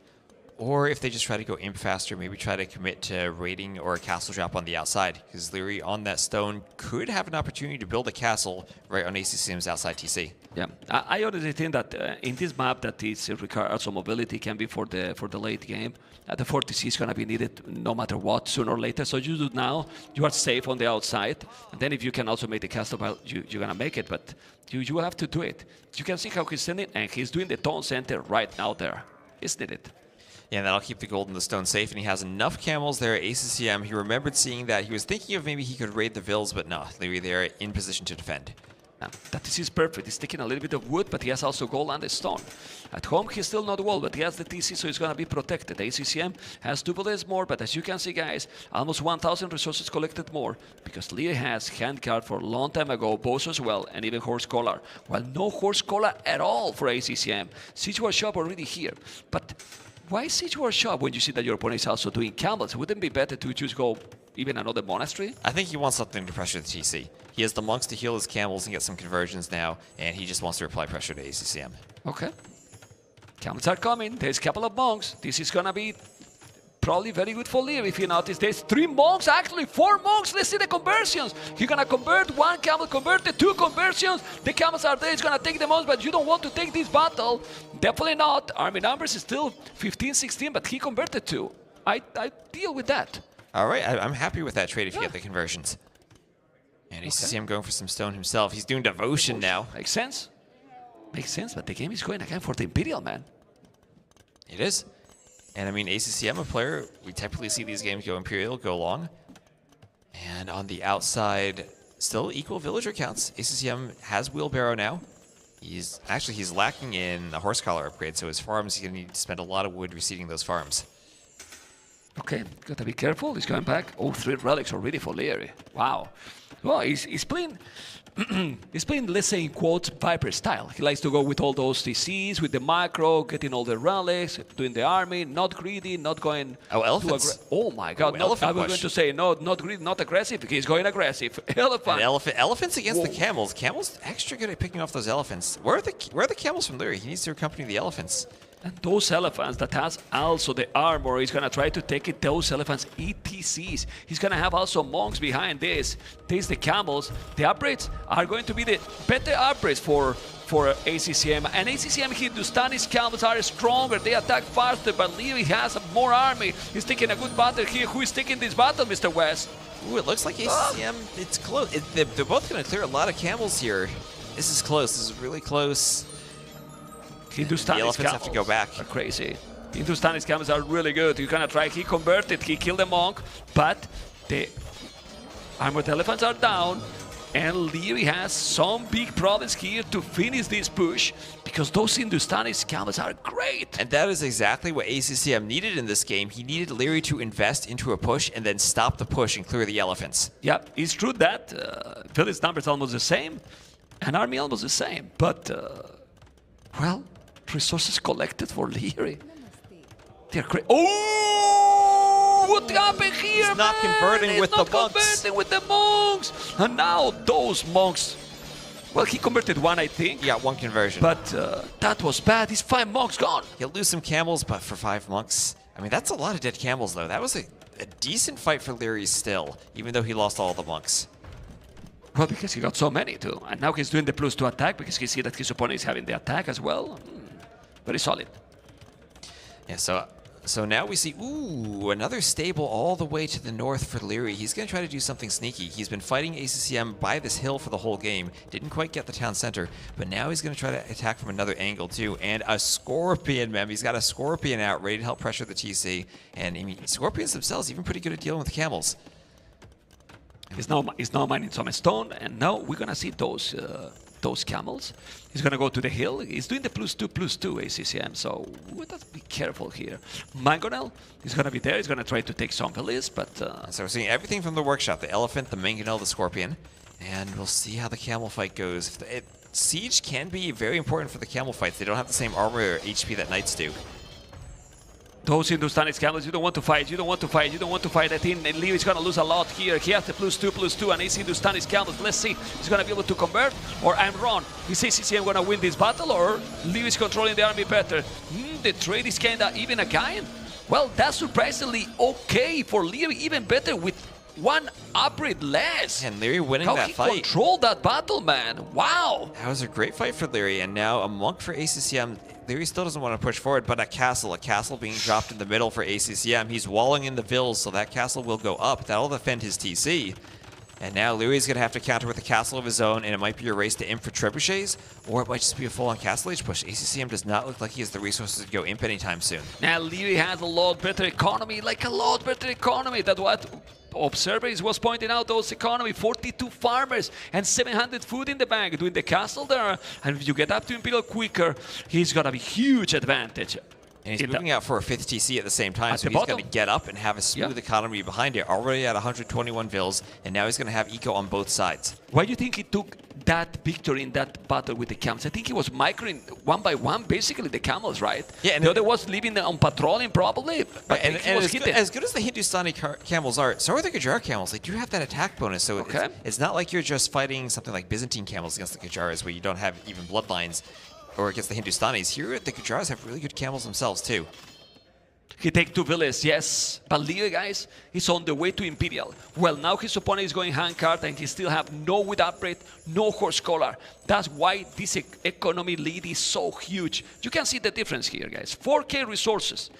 or if they just try to go imp faster, maybe try to commit to raiding or a castle drop on the outside, because Liereyy on that stone could have an opportunity to build a castle right on ACCM's outside TC. Yeah, I honestly think that in this map that is requires some mobility can be for the late game. The 4 TC is going to be needed no matter what, sooner or later. So you do now, you are safe on the outside. And then if you can also make the castle, well, you're going to make it. But you will have to do it. You can see how he's sending, and he's doing the town center right now there. Isn't it? Yeah, and that'll keep the gold and the stone safe, and he has enough camels there at ACCM. He remembered seeing that. He was thinking of maybe he could raid the Vils, but no, they're in position to defend. That is perfect. He's taking a little bit of wood, but he has also gold and the stone. At home, he's still not wall, but he has the TC, so he's going to be protected. ACCM has 2 bullets more, but as you can see, guys, almost 1,000 resources collected more, because Liereyy has handcard for a long time ago, bows as well, and even horse collar. Well, no horse collar at all for ACCM. Siege War Shop already here, but why Siege War Shop when you see that your opponent is also doing camels? Wouldn't it be better to just go even another monastery? I think he wants something to pressure the TC. He has the monks to heal his camels and get some conversions now, and he just wants to apply pressure to ACCM. Okay. Camels are coming. There's a couple of monks. This is gonna be probably very good for Liereyy. If you notice, there's 3 monks, actually 4 monks. Let's see the conversions. You're gonna convert 1 camel, convert the 2 conversions. The camels are there. It's gonna take the monks, but you don't want to take this battle. Definitely not. Army numbers is still 15, 16, but he converted 2. I deal with that. All right, I'm happy with that trade if you get the conversions. And ACCM going for some stone himself. He's doing devotion now. Makes sense. Makes sense, but the game is going again for the Imperial, man. It is. And I mean, ACCM, a player, we typically see these games go Imperial, go long. And on the outside, still equal villager counts. ACCM has Wheelbarrow now. He's lacking in a horse collar upgrade, so his farms, he's going to need to spend a lot of wood reseeding those farms. Okay, gotta be careful. He's going back. Oh, 3 relics already for Liereyy. Wow. Well, he's playing, he's playing, let's say in quotes, Viper style. He likes to go with all those TCs, with the macro, getting all the relics, doing the army, not greedy, not going... Oh, elephants. Oh my god, I was going to say, no, not greedy, not aggressive. He's going aggressive. Elephant. Elephants against the camels. Camels extra good at picking off those elephants. Where are the camels from Liereyy? He needs to accompany the elephants. And those elephants that has also the armor, he's going to try to take it. Those elephants ETCs. He's going to have also monks behind this. There's the camels. The upgrades are going to be the better upgrades for ACCM. And ACCM Hindustani's camels are stronger. They attack faster, but Liereyy has more army. He's taking a good battle here. Who is taking this battle, Mr. West? Ooh, it looks like ACCM, it's close. They're both going to clear a lot of camels here. This is close. This is really close. Hindustani's elephants have to go back. Are crazy. Hindustani's camels are really good. You're gonna try. He converted. He killed the monk, but the armored elephants are down, and Liereyy has some big problems here to finish this push because those Hindustani's camels are great. And that is exactly what ACCM needed in this game. He needed Liereyy to invest into a push and then stop the push and clear the elephants. Yeah, it's true that village numbers almost the same, and army almost the same, but well. Resources collected for Liereyy. They're great. Oh! What happened here, He's not converting with the monks. Converting with the monks. And now those monks. Well, he converted 1, I think. Yeah, 1 conversion. But that was bad. His 5 monks gone. He'll lose some camels, but for 5 monks. I mean, that's a lot of dead camels, though. That was a decent fight for Liereyy still, even though he lost all the monks. Well, because he got so many, too. And now he's doing the +2 attack because he sees that his opponent is having the attack as well. Very solid. Yeah, so So now we see, ooh, another stable all the way to the north for Liereyy. He's going to try to do something sneaky. He's been fighting ACCM by this hill for the whole game. Didn't quite get the town center, but now he's going to try to attack from another angle too. And a Scorpion, man. He's got a Scorpion out, ready to help pressure the TC. And I mean, Scorpions themselves even pretty good at dealing with the camels. He's now mining some stone, and now we're going to see those camels. He's going to go to the hill. He's doing the +2/+2 ACCM, so we have to be careful here. Mangonel is going to be there. He's going to try to take some Feliz, but... So we're seeing everything from the workshop. The elephant, the Mangonel, the Scorpion. And we'll see how the camel fight goes. Siege can be very important for the camel fights. They don't have the same armor or HP that Knights do. Those Hindustani camels, you don't want to fight, you don't want to fight, you don't want to fight. I think Liereyy is going to lose a lot here. He has the +2/+2, and he's Hindustani camels. Let's see, he's going to be able to convert, or I'm wrong. Is ACCM going to win this battle, or Liereyy is controlling the army better? The trade is kind of even again. Well, that's surprisingly okay for Liereyy, even better with one upgrade less. And Liereyy winning that fight. How he controlled that battle, man. Wow. That was a great fight for Liereyy, and now a monk for ACCM. Liereyy still doesn't want to push forward, but a castle being dropped in the middle for ACCM. He's walling in the vills, so that castle will go up. That'll defend his TC. And now Lierey's going to have to counter with a castle of his own, and it might be a race to imp for trebuchets, or it might just be a full-on castle age push. ACCM does not look like he has the resources to go imp anytime soon. Now Liereyy has a lot better economy, like a lot better economy. That's what Observers was pointing out. Those economy, 42 farmers and 700 food in the bank. Doing the castle there, and if you get up to Imperial quicker, he's got a huge advantage. And he's moving out for a 5th TC at the same time, so he's going to get up and have a smooth economy behind it. Already at 121 vills, and now he's going to have eco on both sides. Why do you think he took that victory in that battle with the camels? I think he was microing one by one, basically, the camels, right? Yeah, and the other was leaving on patrolling, probably. But and as good as the Hindustani camels are, so are the Gujar camels. They do have that attack bonus, so it's not like you're just fighting something like Byzantine camels against the Gujaras, where you don't have even bloodlines. Or against the Hindustanis. Here, the Gujaras have really good camels themselves, too. He takes 2 villas, yes. But Liereyy, guys, he's on the way to Imperial. Well, now his opponent is going handcart, and he still have no wood upgrade, no horse collar. That's why this economy lead is so huge. You can see the difference here, guys. 4K resources.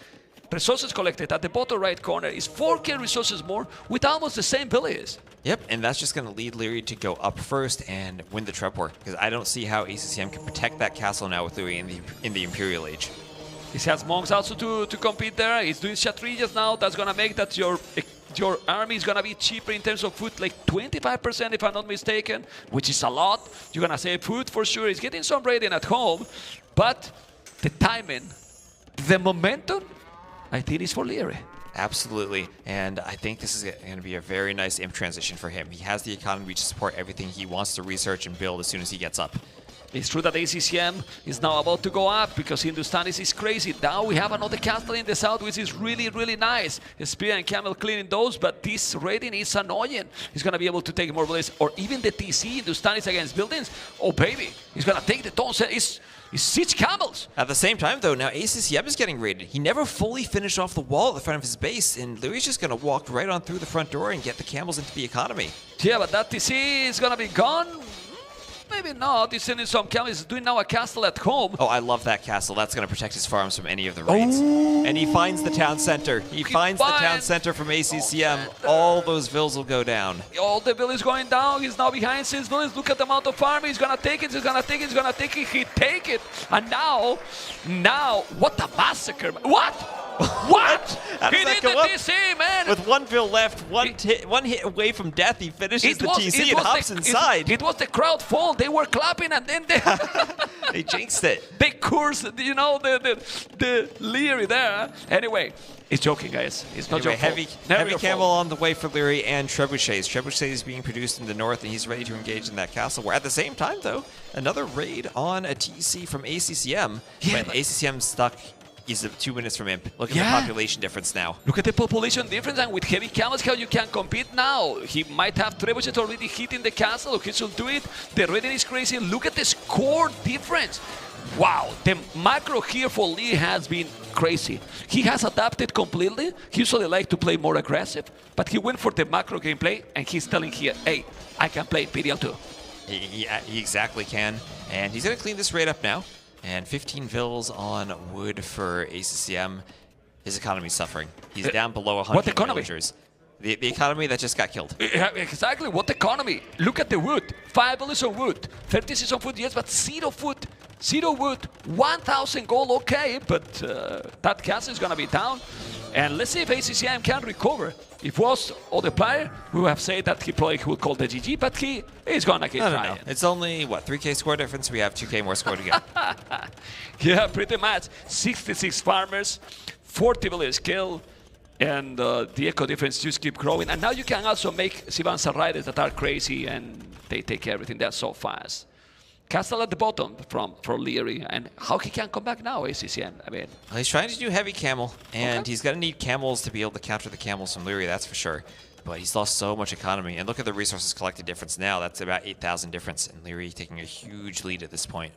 Resources collected at the bottom right corner is 4K resources more with almost the same villages. Yep, and that's just going to lead Liereyy to go up first and win the trap war, because I don't see how ACCM can protect that castle now with Liereyy in the Imperial Age. He has monks also to compete there. He's doing Kshatriyas now. That's going to make that your army is going to be cheaper in terms of food, like 25% if I'm not mistaken, which is a lot. You're going to save food for sure. He's getting some raiding at home, but the timing, the momentum, I think is for Liereyy. Absolutely, and I think this is going to be a very nice imp transition for him. He has the economy to support everything he wants to research and build as soon as he gets up. It's true that ACCM is now about to go up because Hindustanis is crazy. Now we have another castle in the south, which is really, really nice. Spear and Camel cleaning those, but this raiding is annoying. He's going to be able to take more bullets, or even the TC, Hindustanis against buildings. Oh, baby, he's going to take the tons. It's 6 camels. At the same time, though, now ACCM is getting raided. He never fully finished off the wall at the front of his base, and Louis just going to walk right on through the front door and get the camels into the economy. Yeah, but that TC is going to be gone. Maybe not. He's sending some camels. He's doing now a castle at home. Oh, I love that castle. That's going to protect his farms from any of the raids. Oh. And he finds the town center. He finds the town center from ACCM. All those villas will go down. All the villas going down. He's now behind 6 villas. Look at the amount of farming. He's going to take it. He's going to take it. He's going to take it. He take it. And now, what a massacre. What? What? He did the TC, man! With 1 vill left, one hit away from death, he finishes the TC and hops inside. It was the crowd fault. They were clapping and then they... they jinxed it. They cursed, you know, the Liereyy there. Anyway, he's joking, guys. It's not anyway, your fault. Heavy camel on the way for Liereyy and trebuchets. Trebuchets is being produced in the north, and he's ready to engage in that castle. Where at the same time, though, another raid on a TC from ACCM. Yeah, but ACCM's stuck. He's 2 minutes from imp. Look at the population difference now. Look at the population difference, and with heavy camels, how you can compete now. He might have trebuchets already hitting the castle. He should do it. The rating is crazy. Look at the score difference. Wow, the macro here for Liereyy has been crazy. He has adapted completely. He usually likes to play more aggressive, but he went for the macro gameplay, and he's telling here, hey, I can play Imperial too. He exactly can, and he's going to clean this raid up now. And 15 vills on wood for ACCM. his economy's suffering. He's down below 100 villagers. The economy that just got killed. Exactly, what economy? Look at the wood. 5 villages on wood. 36 on food, yes, but 0 food. 0 wood. 1,000 gold, okay, but that castle is gonna be down. And let's see if ACCM can recover. If it was other player, we would have said that he probably would call the GG, but he is gonna keep trying. No. It's only, what, 3k score difference? We have 2k more score to get. Yeah, pretty much. 66 farmers, 40 villages killed, and the eco difference just keep growing. And now you can also make Sivansa riders that are crazy, and they take everything. They're so fast. Castle at the bottom for Liereyy, and how he can come back now, ACCM? I mean, well, he's trying to do heavy camel, and he's going to need camels to be able to counter the camels from Liereyy, that's for sure. But he's lost so much economy, and look at the resources collected difference now. That's about 8,000 difference, and Liereyy taking a huge lead at this point.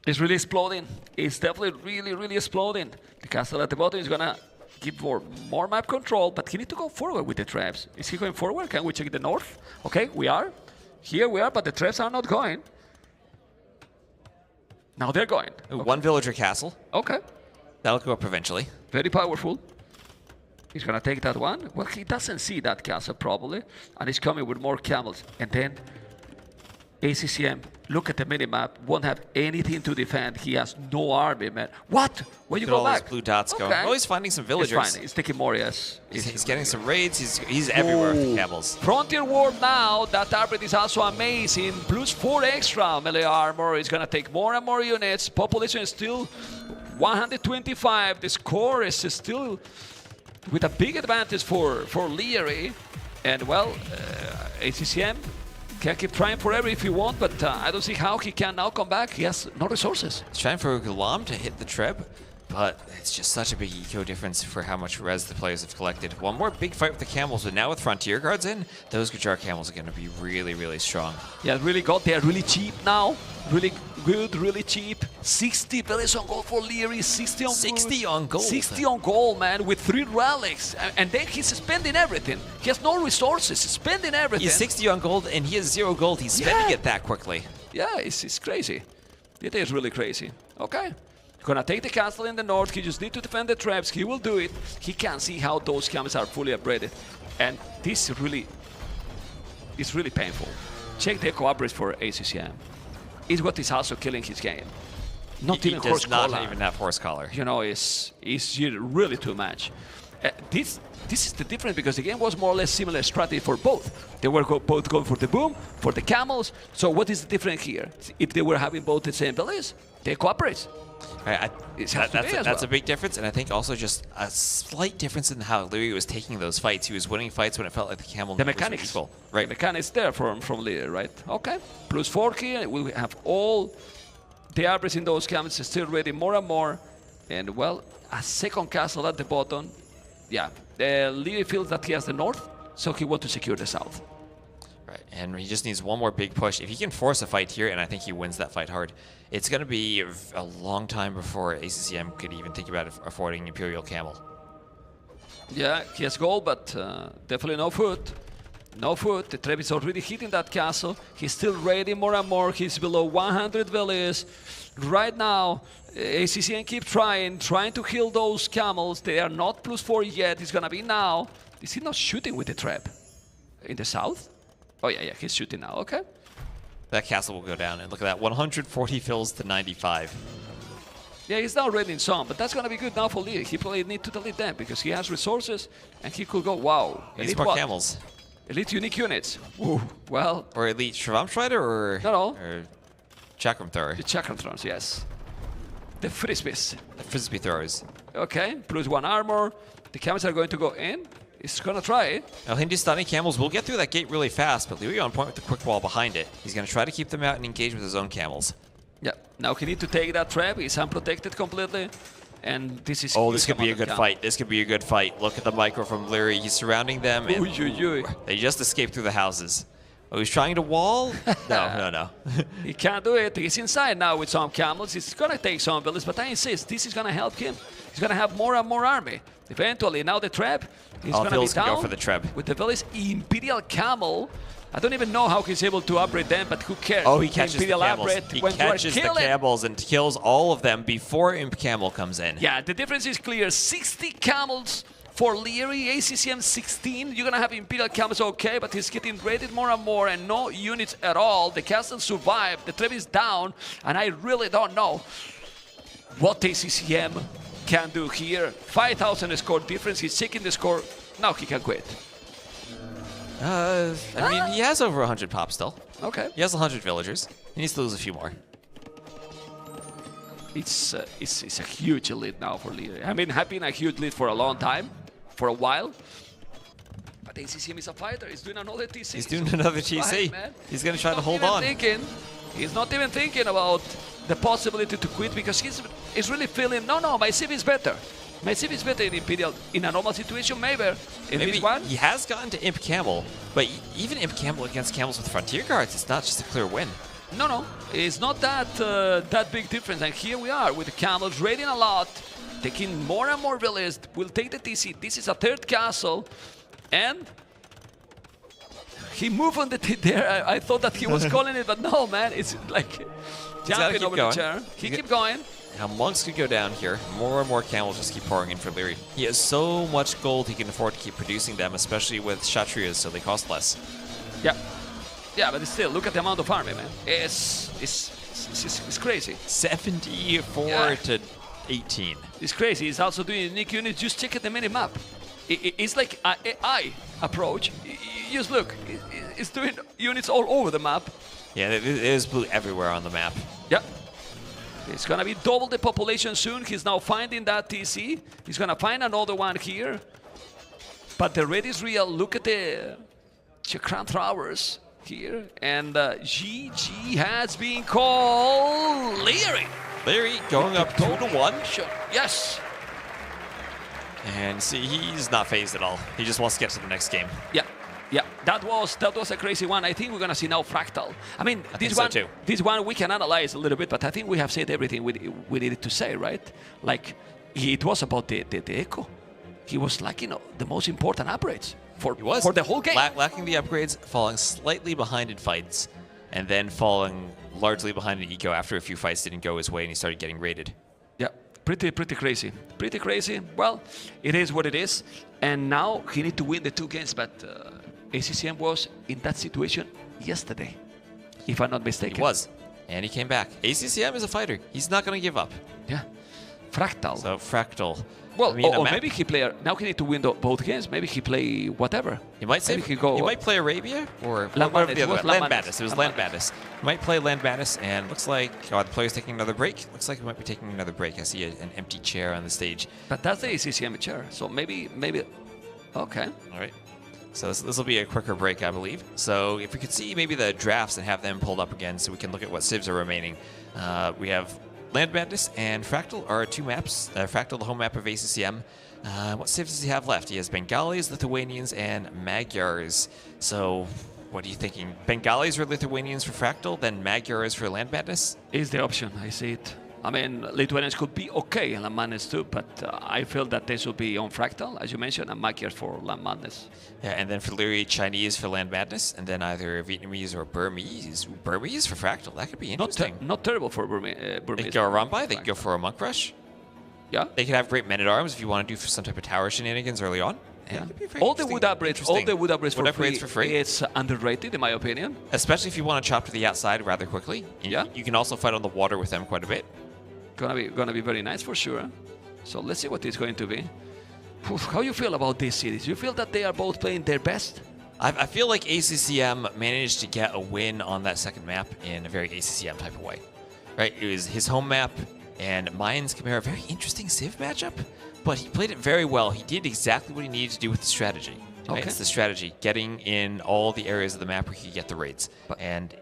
It's really exploding. It's definitely really, really exploding. The castle at the bottom is going to give more map control, but he needs to go forward with the traps. Is he going forward? Can we check the north? Okay, we are. Here we are, but the traps are not going. Now they're going. Okay. 1 villager castle. Okay. That'll go up eventually. Very powerful. He's gonna take that one. Well, he doesn't see that castle probably, and he's coming with more camels. And then ACCM, look at the minimap, won't have anything to defend. He has no army, man. What? Where you go back? Those blue dots going. Oh, he's finding some villagers. He's taking more, yes. He's getting some raids. He's everywhere with the camels. Frontier War now. That upgrade is also amazing. Plus 4 extra melee armor. He's gonna take more and more units. Population is still 125. The score is still with a big advantage for Liereyy. And well, ACCM can keep trying forever if you want, but I don't see how he can now come back. He has no resources. He's trying for Gulam to hit the Treb, but it's just such a big eco difference for how much res the players have collected. One more big fight with the camels, but now with Frontier Guards in, those Gujar camels are going to be really, really strong. Yeah, really good. They're really cheap now. Really good, really cheap. 60 villages on gold for Liereyy, 60 on 60 on gold. 60 on gold, man, with 3 relics. And then he's spending everything. He has no resources, he's spending everything. He's 60 on gold and he has 0 gold. He's spending it that quickly. Yeah, it's crazy. It is really crazy. Okay. Gonna take the castle in the north. He just need to defend the traps. He will do it. He can see how those camels are fully upgraded. And this really is really painful. Check the cooperates for ACCM. Is what is also killing his game. Not even horse collar. Not even have horse collar. You know, it's really too much. This is the difference because the game was more or less similar strategy for both. They were both going for the boom, for the camels. So what is the difference here? If they were having both the same abilities, they cooperate. Right, that's a big difference, and I think also just a slight difference in how Liereyy was taking those fights. He was winning fights when it felt like the camel the mechanics, was useful. Right. The mechanics there from Liereyy, right? Okay. Plus 4 here, we have all the average in those camels still ready more and more. And well, a second castle at the bottom. Yeah, Liereyy feels that he has the north, so he wants to secure the south. Right, and he just needs one more big push. If he can force a fight here, and I think he wins that fight hard, it's going to be a long time before ACCM could even think about affording Imperial Camel. Yeah, he has gold, but definitely no food. No food. The Treb is already hitting that castle. He's still raiding more and more. He's below 100 villages. Right now, ACCM keep trying to kill those camels. They are not plus 4 yet. It's going to be now. Is he not shooting with the Treb? In the south? Oh, yeah, he's shooting now. Okay. That castle will go down, and look at that, 140 fills to 95. Yeah, he's now raiding some, but that's going to be good now for Liereyy. He probably need to delete them because he has resources, and he could go, wow. Elite more camels. Elite unique units. Ooh, well. Or elite Shravamstrider or? No. Or Chakram Thrower. The Chakram Throwers, yes. The Frisbees. The Frisbee Throwers. Okay, plus 1 armor. The camels are going to go in. He's going to try it. Now, Hindustani camels will get through that gate really fast, but Liereyy on point with the quick wall behind it. He's going to try to keep them out and engage with his own camels. Yeah, now he needs to take that trap. He's unprotected completely. And this is... Oh, this could be a good fight. This could be a good fight. Look at the micro from Liereyy. He's surrounding them. And they just escaped through the houses. Oh, he's trying to wall? No. He can't do it. He's inside now with some camels. He's going to take some villages, but I insist, this is going to help him. He's going to have more and more army. Eventually, now the trap is going to be Phil's down. gonna go for the trap. With the Village Imperial Camel. I don't even know how he's able to upgrade them, but who cares? Oh, he catches the Imperial camels. upgrade He when you are catches the killing. camels and kills all of them before Imp Camel comes in. Yeah, the difference is clear. 60 camels for Liereyy, ACCM 16. You're gonna have Imperial camels, okay, but he's getting raided more and more, and no units at all. The castle survived, the trap is down, and I really don't know what ACCM can do here. 5,000 score difference. He's taking the score. Now he can quit. I mean, he has over 100 pop still. Okay. He has 100 villagers. He needs to lose a few more. It's a huge lead now for Liereyy. I mean, have been a huge lead for a long time, for a while. But ACCM is a fighter. He's doing another TC. He's doing another TC. He's going to try to hold on. He's not even thinking about the possibility to quit because he's really feeling, no, my Civ is better. My Civ is better in Imperial. In a normal situation, maybe. In this one, he has gotten to Imp Camel, but even Imp Camel against camels with Frontier Guards, it's not just a clear win. No, it's not that big difference. And here we are with the camels raiding a lot, taking more and more villages. We'll take the TC. This is a third castle, and he moved on the there. I thought that he was calling it, but no, man, it's like jumping over the chair. He keep going. Now monks could go down here. More and more camels just keep pouring in for Liereyy. He has so much gold he can afford to keep producing them, especially with Kshatriyas, so they cost less. Yeah, but still, look at the amount of army, man. It's crazy. 74 to 18. It's crazy. He's also doing unique units. Just check at the mini-map. It's like an AI approach. Just look. It's doing units all over the map. Yeah, there's blue everywhere on the map. Yeah. It's going to be double the population soon. He's now finding that TC. He's going to find another one here. But the raid is real. Look at the Chakran Towers here. And GG has been called Liereyy. Liereyy going up 2-1. Sure. Yes. And see, he's not phased at all. He just wants to get to the next game. Yeah, that was a crazy one. I think we're gonna see now Fractal. I mean, this one we can analyze a little bit, but I think we have said everything we needed to say, right? Like, it was about the Echo. He was lacking the most important upgrades for the whole game. Lacking the upgrades, falling slightly behind in fights, and then falling largely behind in eco after a few fights didn't go his way and he started getting raided. Yeah, pretty crazy. Pretty crazy. Well, it is what it is. And now he needs to win the 2 games, but ACCM was in that situation yesterday, if I'm not mistaken. He was, and he came back. ACCM is a fighter. He's not going to give up. Yeah. Fractal. So, Fractal. Well, or maybe he play. Now he need to win both games. Maybe he play whatever. He might say he might play Arabia or Land Madness. It was Land Madness. He might play Land Madness, and looks like the player's taking another break. Looks like he might be taking another break. I see an empty chair on the stage. But that's the ACCM chair, so maybe. Okay. All right. So this will be a quicker break, I believe. So if we could see maybe the drafts and have them pulled up again, so we can look at what civs are remaining. We have Land Madness and Fractal are 2 maps. Fractal, the home map of ACCM. What civs does he have left? He has Bengalis, Lithuanians, and Magyars. So what are you thinking? Bengalis or Lithuanians for Fractal, then Magyars for Land Madness? Is the option. I see it. I mean, Lithuanians could be okay in Land Madness too, but I feel that they should be on Fractal, as you mentioned, and Magyars for Land Madness. Yeah, and then for Liereyy, Chinese for Land Madness, and then either Vietnamese or Burmese. Burmese for Fractal, that could be interesting. Not terrible for Burmese. They could go a Rumbai, they could go for a Monk Rush. Yeah. They could have great men-at-arms if you want to do some type of tower shenanigans early on. Yeah. All the wood upgrades for free, it's underrated in my opinion. Especially if you want to chop to the outside rather quickly. Yeah. You can also fight on the water with them quite a bit. Gonna be very nice for sure. So let's see what it's going to be. How you feel about this series? You feel that they are both playing their best? I feel like ACCM managed to get a win on that second map in a very ACCM type of way. Right? It was his home map and Mayans Chimera, very interesting Civ matchup, but he played it very well. He did exactly what he needed to do with the strategy. Right? It's the strategy, getting in all the areas of the map where he could get the raids. And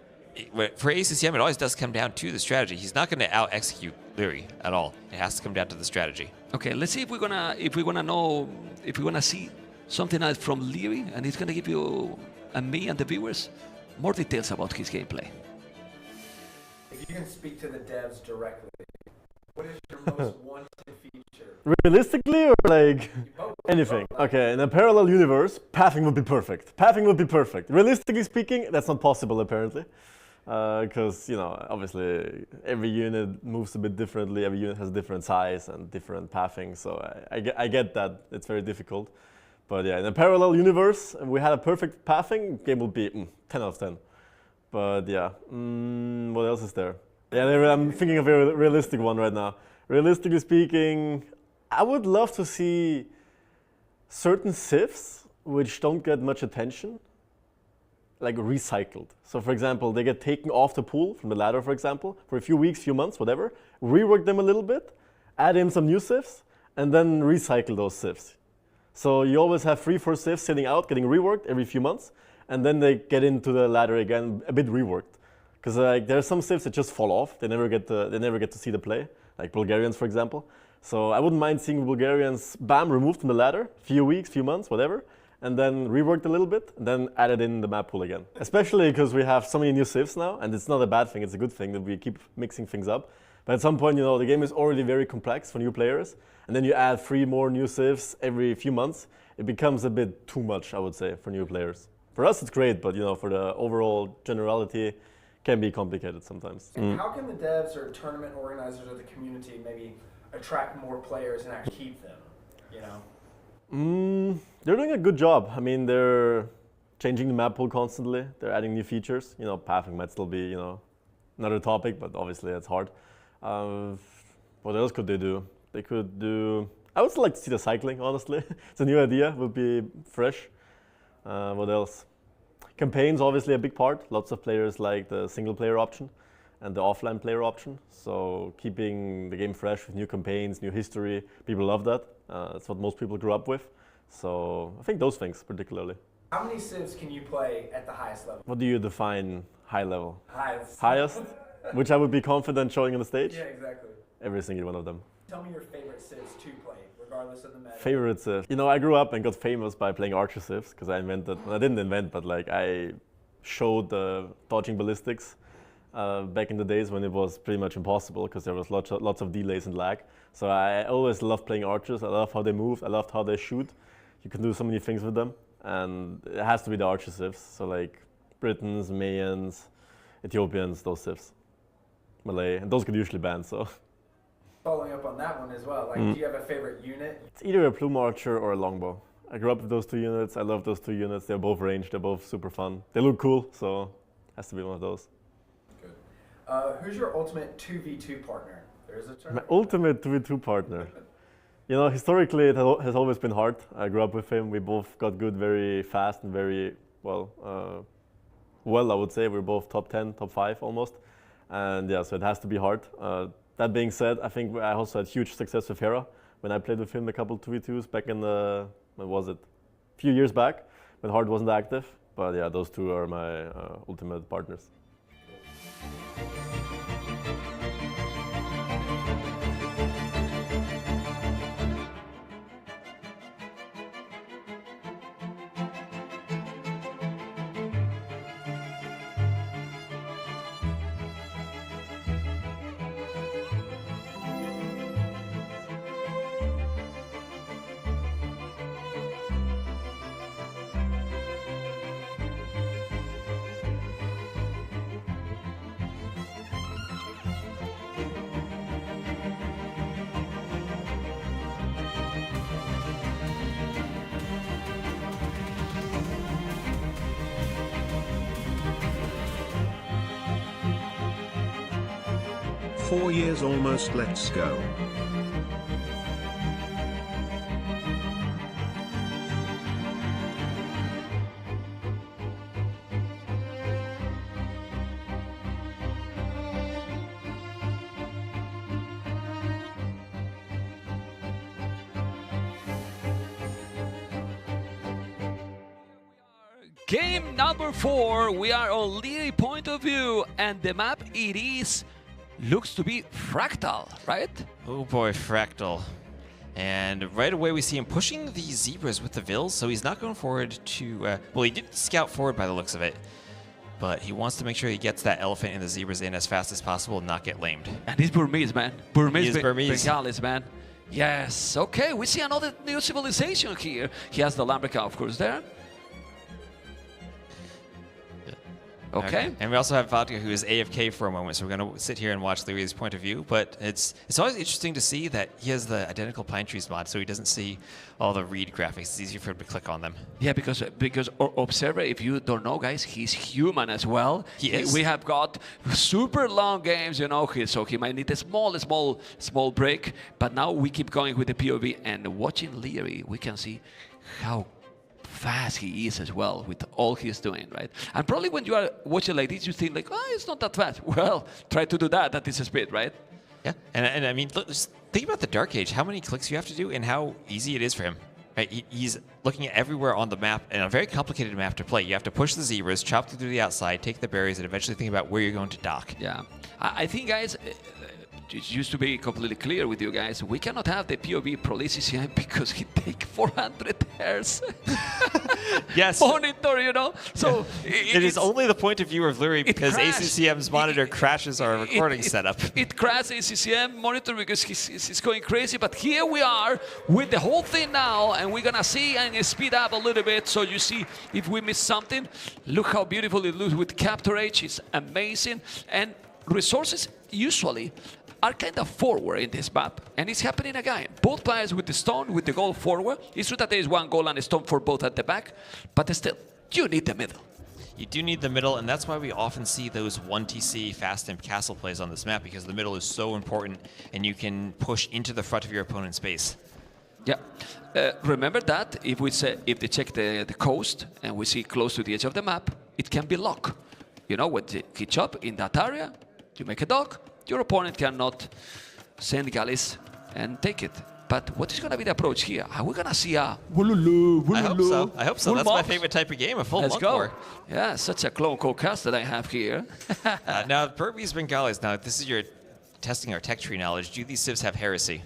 for ACCM, it always does come down to the strategy. He's not going to out-execute Liereyy at all. It has to come down to the strategy. Okay, let's see if we're gonna see something else from Liereyy, and he's gonna give you and me and the viewers more details about his gameplay. If you can speak to the devs directly, what is your most wanted feature Realistically or like anything? Okay, in a parallel universe, pathing would be perfect. Pathing would be perfect. Realistically speaking, that's not possible apparently. Because, you know, obviously every unit moves a bit differently, every unit has different size and different pathing, so I get that it's very difficult. But yeah, in a parallel universe, if we had a perfect pathing, game would be 10 out of 10. But yeah, what else is there? Yeah, I'm thinking of a realistic one right now. Realistically speaking, I would love to see certain civs which don't get much attention, like recycled. So for example, they get taken off the pool from the ladder, for example, for a few weeks, few months, whatever, rework them a little bit, add in some new civs, and then recycle those civs. So you always have 3-4 civs sitting out, getting reworked every few months, and then they get into the ladder again, a bit reworked. Because like there are some civs that just fall off, they never get to see the play, like Bulgarians, for example. So I wouldn't mind seeing Bulgarians, bam, removed from the ladder, few weeks, few months, whatever, and then reworked a little bit, and then added in the map pool again. Especially because we have so many new civs now, and it's not a bad thing, it's a good thing that we keep mixing things up. But at some point, you know, the game is already very complex for new players, and then you add 3 more new civs every few months, it becomes a bit too much, I would say, for new players. For us, it's great, but you know, for the overall generality, it can be complicated sometimes. And how can the devs or tournament organizers of the community maybe attract more players and actually keep them, you know? They're doing a good job. I mean, they're changing the map pool constantly. They're adding new features. You know, pathing might still be, you know, another topic, but obviously it's hard. What else could they do? They could do... I would still like to see the cycling, honestly. It's a new idea. It would be fresh. What else? Campaigns, obviously a big part. Lots of players like the single player option and the offline player option. So keeping the game fresh with new campaigns, new history. People love that. That's what most people grew up with. So I think those things particularly. How many civs can you play at the highest level? What do you define high level? Highest. Highest? Which I would be confident showing on the stage? Yeah, exactly. Every single one of them. Tell me your favorite civs to play, regardless of the meta. Favorite civ? You know, I grew up and got famous by playing archer civs because I invented, well, I didn't invent, but like I showed dodging ballistics back in the days when it was pretty much impossible because there was lots of delays and lag. So I always loved playing archers. I love how they move. I loved how they shoot. You can do so many things with them. And it has to be the archer civs. So like Britons, Mayans, Ethiopians, those civs. Malay, and those get usually banned, so. Following up on that one as well, like do you have a favorite unit? It's either a plume archer or a longbow. I grew up with those 2 units. I love those 2 units. They're both ranged. They're both super fun. They look cool, so it has to be one of those. Good. Who's your ultimate 2v2 partner? There's a term. My ultimate 2v2 partner. You know, historically it has always been hard. I grew up with him. We both got good very fast and very well, I would say. We're both top 10, top 5 almost. And yeah, so it has to be hard. That being said, I think I also had huge success with Hera when I played with him a couple 2v2s back in the, when was it? A few years back when Hard wasn't active. But yeah, those 2 are my ultimate partners. Four years almost, let's go. Game number 4, we are on Liereyy point of view, and the map looks to be Fractal, right? Oh boy, Fractal. And right away we see him pushing the zebras with the Vils, so he's not going forward to... well, he did scout forward by the looks of it, but he wants to make sure he gets that elephant and the zebras in as fast as possible and not get lamed. And he's Burmese, man. Burmese, Burmese. Bengalis, man. Yes, okay, we see another new civilization here. He has the Lambrica, of course, there. Okay. And we also have Vodka, who is AFK for a moment, so we're going to sit here and watch Liereyy's point of view. But it's always interesting to see that he has the identical pine trees mod, so he doesn't see all the read graphics. It's easier for him to click on them. Yeah, because Observer, if you don't know, guys, he's human as well. He is. We have got super long games, you know, so he might need a small break. But now we keep going with the POV, and watching Liereyy, we can see how fast he is as well with all he's doing, right? And probably when you are watching like this, you think like, oh, it's not that fast. Well, try to do that at this speed, right? Yeah, and I mean, look, just think about the Dark Age, how many clicks you have to do and how easy it is for him. Right? He's looking at everywhere on the map, and a very complicated map to play. You have to push the zebras, chop through the outside, take the berries, and eventually think about where you're going to dock. Yeah, I think, guys, it used to be completely clear with you guys, we cannot have the POV Pro ACCM because he take 400 hairs. Yes. Monitor, you know? So it is only the point of view of Liereyy because ACCM's monitor crashes our recording setup. It crashes ACCM monitor because he's going crazy, but here we are with the whole thing now, and we're gonna see and speed up a little bit so you see if we miss something. Look how beautiful it looks with TaToH, it's amazing. And resources usually are kind of forward in this map, and it's happening again. Both players with the stone, with the gold forward. It's true that there is one goal and a stone for both at the back, but still, you need the middle. You do need the middle, and that's why we often see those 1TC fast imp castle plays on this map, because the middle is so important, and you can push into the front of your opponent's base. Yeah. Remember that if they check the coast and we see close to the edge of the map, it can be locked. You know, when they hitch up in that area, you make a dock, your opponent cannot send galleys and take it. But what is going to be the approach here? Are we going to see a... I hope so. I hope so. That's my favorite type of game, a full monk war. Yeah, such a clone co-cast that I have here. Now, Burmese Bengalis, now this is your testing our tech tree knowledge. Do these civs have heresy?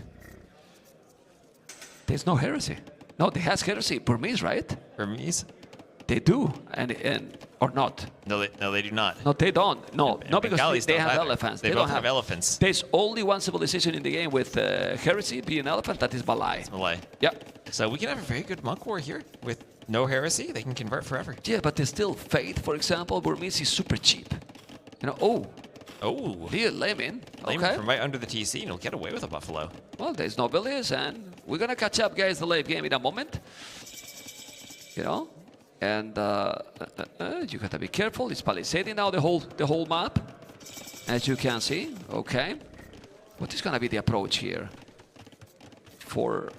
There's no heresy. No, they has heresy. Burmese, right? Burmese? They do, and or not. No, they do not. No, they don't. No, not because they have elephants. They both have elephants. There's only one civilization in the game with heresy being elephant. That is Malay. It's Malay. Yeah. So we can have a very good monk war here with no heresy. They can convert forever. Yeah, but there's still faith. For example, Burmese is super cheap. You know. Oh, layman. Layman from right under the TC, and he'll get away with a buffalo. Well, there's no villas, and we're gonna catch up, guys. The late game in a moment. You know. And you gotta be careful. It's palisading now the whole map, as you can see. Okay, what is gonna be the approach here for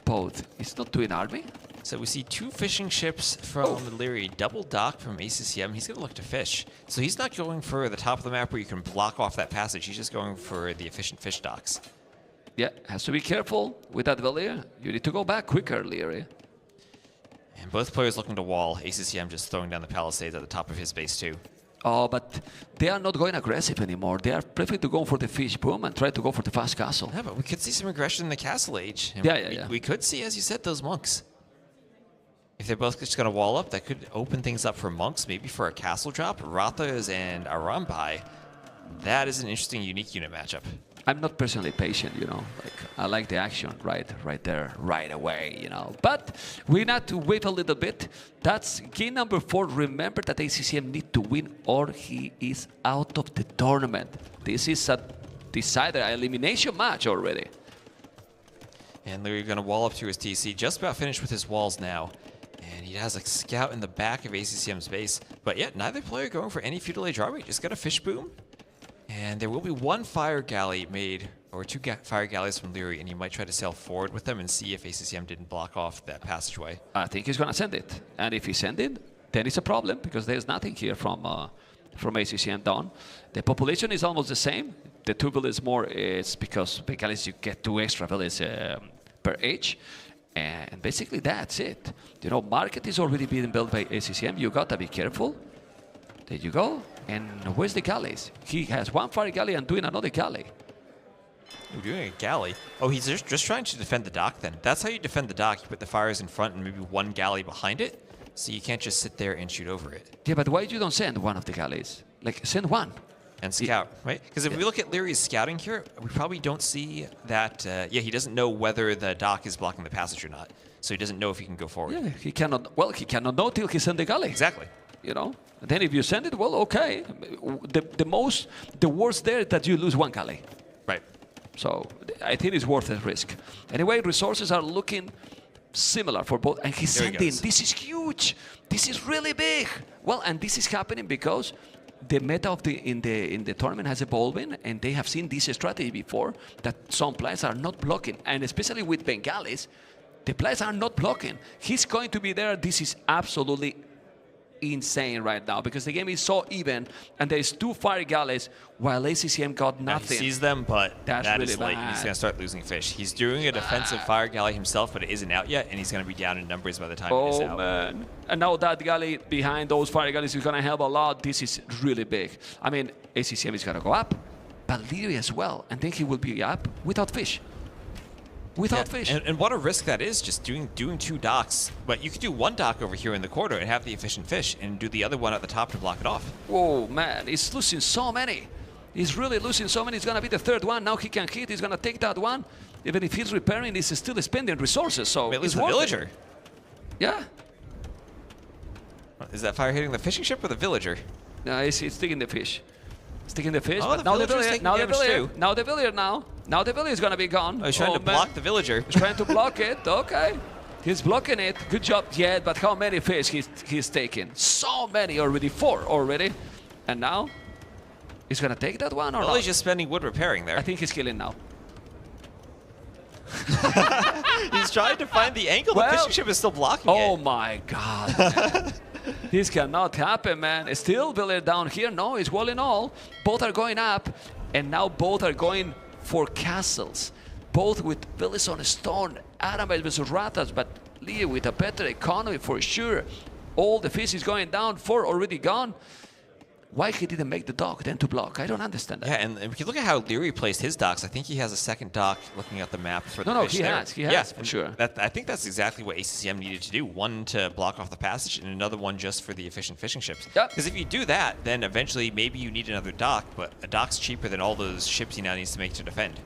both? It's not doing army. So we see two fishing ships from Liereyy, double dock from ACCM. He's gonna look to fish. So he's not going for the top of the map where you can block off that passage. He's just going for the efficient fish docks. Yeah, has to be careful with that valley. You need to go back quicker, Liereyy. And both players looking to wall. ACCM just throwing down the palisades at the top of his base too. Oh, but they are not going aggressive anymore. They are preferring to go for the fish boom and try to go for the fast castle. Yeah, but we could see some aggression in the castle age. And yeah. We could see, as you said, those monks. If they're both just going to wall up, that could open things up for monks, maybe for a castle drop. Rathas and Arambai. That is an interesting, unique unit matchup. I'm not personally patient, you know. Like, I like the action right there, right away, you know. But we need to wait a little bit. That's game number 4. Remember that ACCM need to win or he is out of the tournament. This is a decider, elimination match already. And Liereyy going to wall up to his TC. Just about finished with his walls now. And he has a scout in the back of ACCM's base. But yet, neither player going for any feudal age army. Just got a fish boom. And there will be one fire galley made, or two fire galleys from Liereyy, and you might try to sail forward with them and see if ACCM didn't block off that passageway. I think he's going to send it. And if he sends it, then it's a problem, because there's nothing here from ACCM down. The population is almost the same. The 2 villages more is because Bengalis you get 2 extra villages per age. And basically that's it. You know, market is already being built by ACCM. You got to be careful. There you go. And where's the galleys? He has one fire galley and doing another galley. You're doing a galley? Oh, he's just trying to defend the dock then. That's how you defend the dock. You put the fires in front and maybe one galley behind it. So you can't just sit there and shoot over it. Yeah, but why you don't send one of the galleys? Like, send one. And scout, right? Because if we look at Lierey's scouting here, we probably don't see that. He doesn't know whether the dock is blocking the passage or not. So he doesn't know if he can go forward. Yeah, he cannot. Well, he cannot know till he sends the galley. Exactly. You know. And then if you send it, well, okay. The worst there is that you lose one galley. Right. So I think it's worth the risk. Anyway, resources are looking similar for both. And he's sending. This is huge. This is really big. Well, and this is happening because the meta of in the tournament has evolved, and they have seen this strategy before that some players are not blocking, and especially with Bengalis, the players are not blocking. He's going to be there. This is absolutely insane right now because the game is so even, and there's 2 fire galleys while ACCM got nothing. He sees them, but that's that really is late. He's going to start losing fish. He's doing a defensive fire galley himself, but it isn't out yet, and he's going to be down in numbers by the time it is out. Oh, man. And now that galley behind those fire galleys is going to help a lot. This is really big. I mean, ACCM is going to go up, but Liereyy as well, and then he will be up without fish. Without fish. And what a risk that is, just doing 2 docks. But you could do 1 dock over here in the corner and have the efficient fish, and do the other one at the top to block it off. Whoa, man, he's losing so many. He's really losing so many. It's going to be the 3rd one. Now he can hit. He's going to take that one. Even if he's repairing, he's still spending resources. So it's the villager. Yeah. Is that fire hitting the fishing ship or the villager? No, it's taking the fish. It's taking the fish. Oh, But the now the villager's villager. taking Now the damage villager. too. Now the villager. Now the villager is going to be gone. Oh, he's trying to block the villager. He's trying to block it. Okay. He's blocking it. Good job, Jed. But how many fish he's taking? So many already. 4 already. And now he's going to take that one or Well, not? he's just spending wood repairing there. I think he's killing now. He's trying to find the angle. The fishing ship is still blocking it. Oh my God. Man. This cannot happen, man. Still villager down here. No, it's all in all. Both are going up, and now both are going for castles. Both with villas on stone. Adamite versus Ratas, but Liereyy with a better economy for sure. All the fish is going down. 4 already gone. Why he didn't make the dock then to block? I don't understand that. Yeah, and if you look at how Liereyy placed his docks, I think he has a second dock looking at the map for the fish there. He has, for sure. I think that's exactly what ACCM needed to do. 1 to block off the passage, and another one just for the efficient fishing ships. Because if you do that, then eventually maybe you need another dock, but a dock's cheaper than all those ships he now needs to make to defend.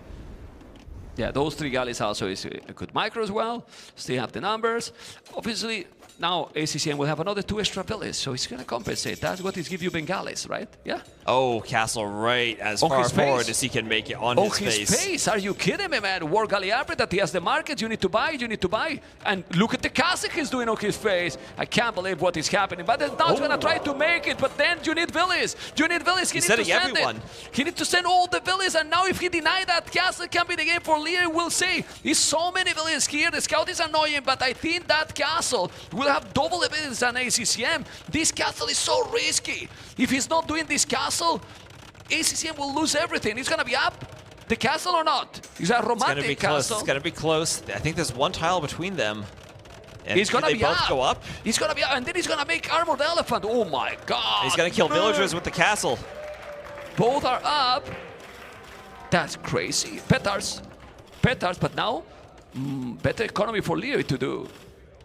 Yeah, those 3 galleys also is a good micro as well. Still have the numbers. Obviously, now ACCM will have another 2 extra villas, so he's going to compensate. That's what he's give you Bengalis, right? Yeah. Oh, castle right as On far his forward face. as he can make it on Oh, his face. Are you kidding me, man? War galley upgrade that he has the market. You need to buy. And look at the castle he's doing on his face. I can't believe what is happening. But now he's going to try to make it. But then you need villas. You need villas. He needs to send it. He needs to send all the villas. And now if he deny that, castle can be the game for Liereyy. We'll see. There's so many villas here. The scout is annoying, but I think that castle will have double the villas than ACCM. This castle is so risky. If he's not doing this castle, ACCM will lose everything. He's going to be up the castle or not? Is that a romantic castle? It's going to be close. I think there's 1 tile between them. And he's going to be both up. go up. He's going to be up, and then he's going to make armored elephant. Oh my God. He's going to kill villagers with the castle. Both are up. That's crazy. Petards, but now better economy for Liereyy to do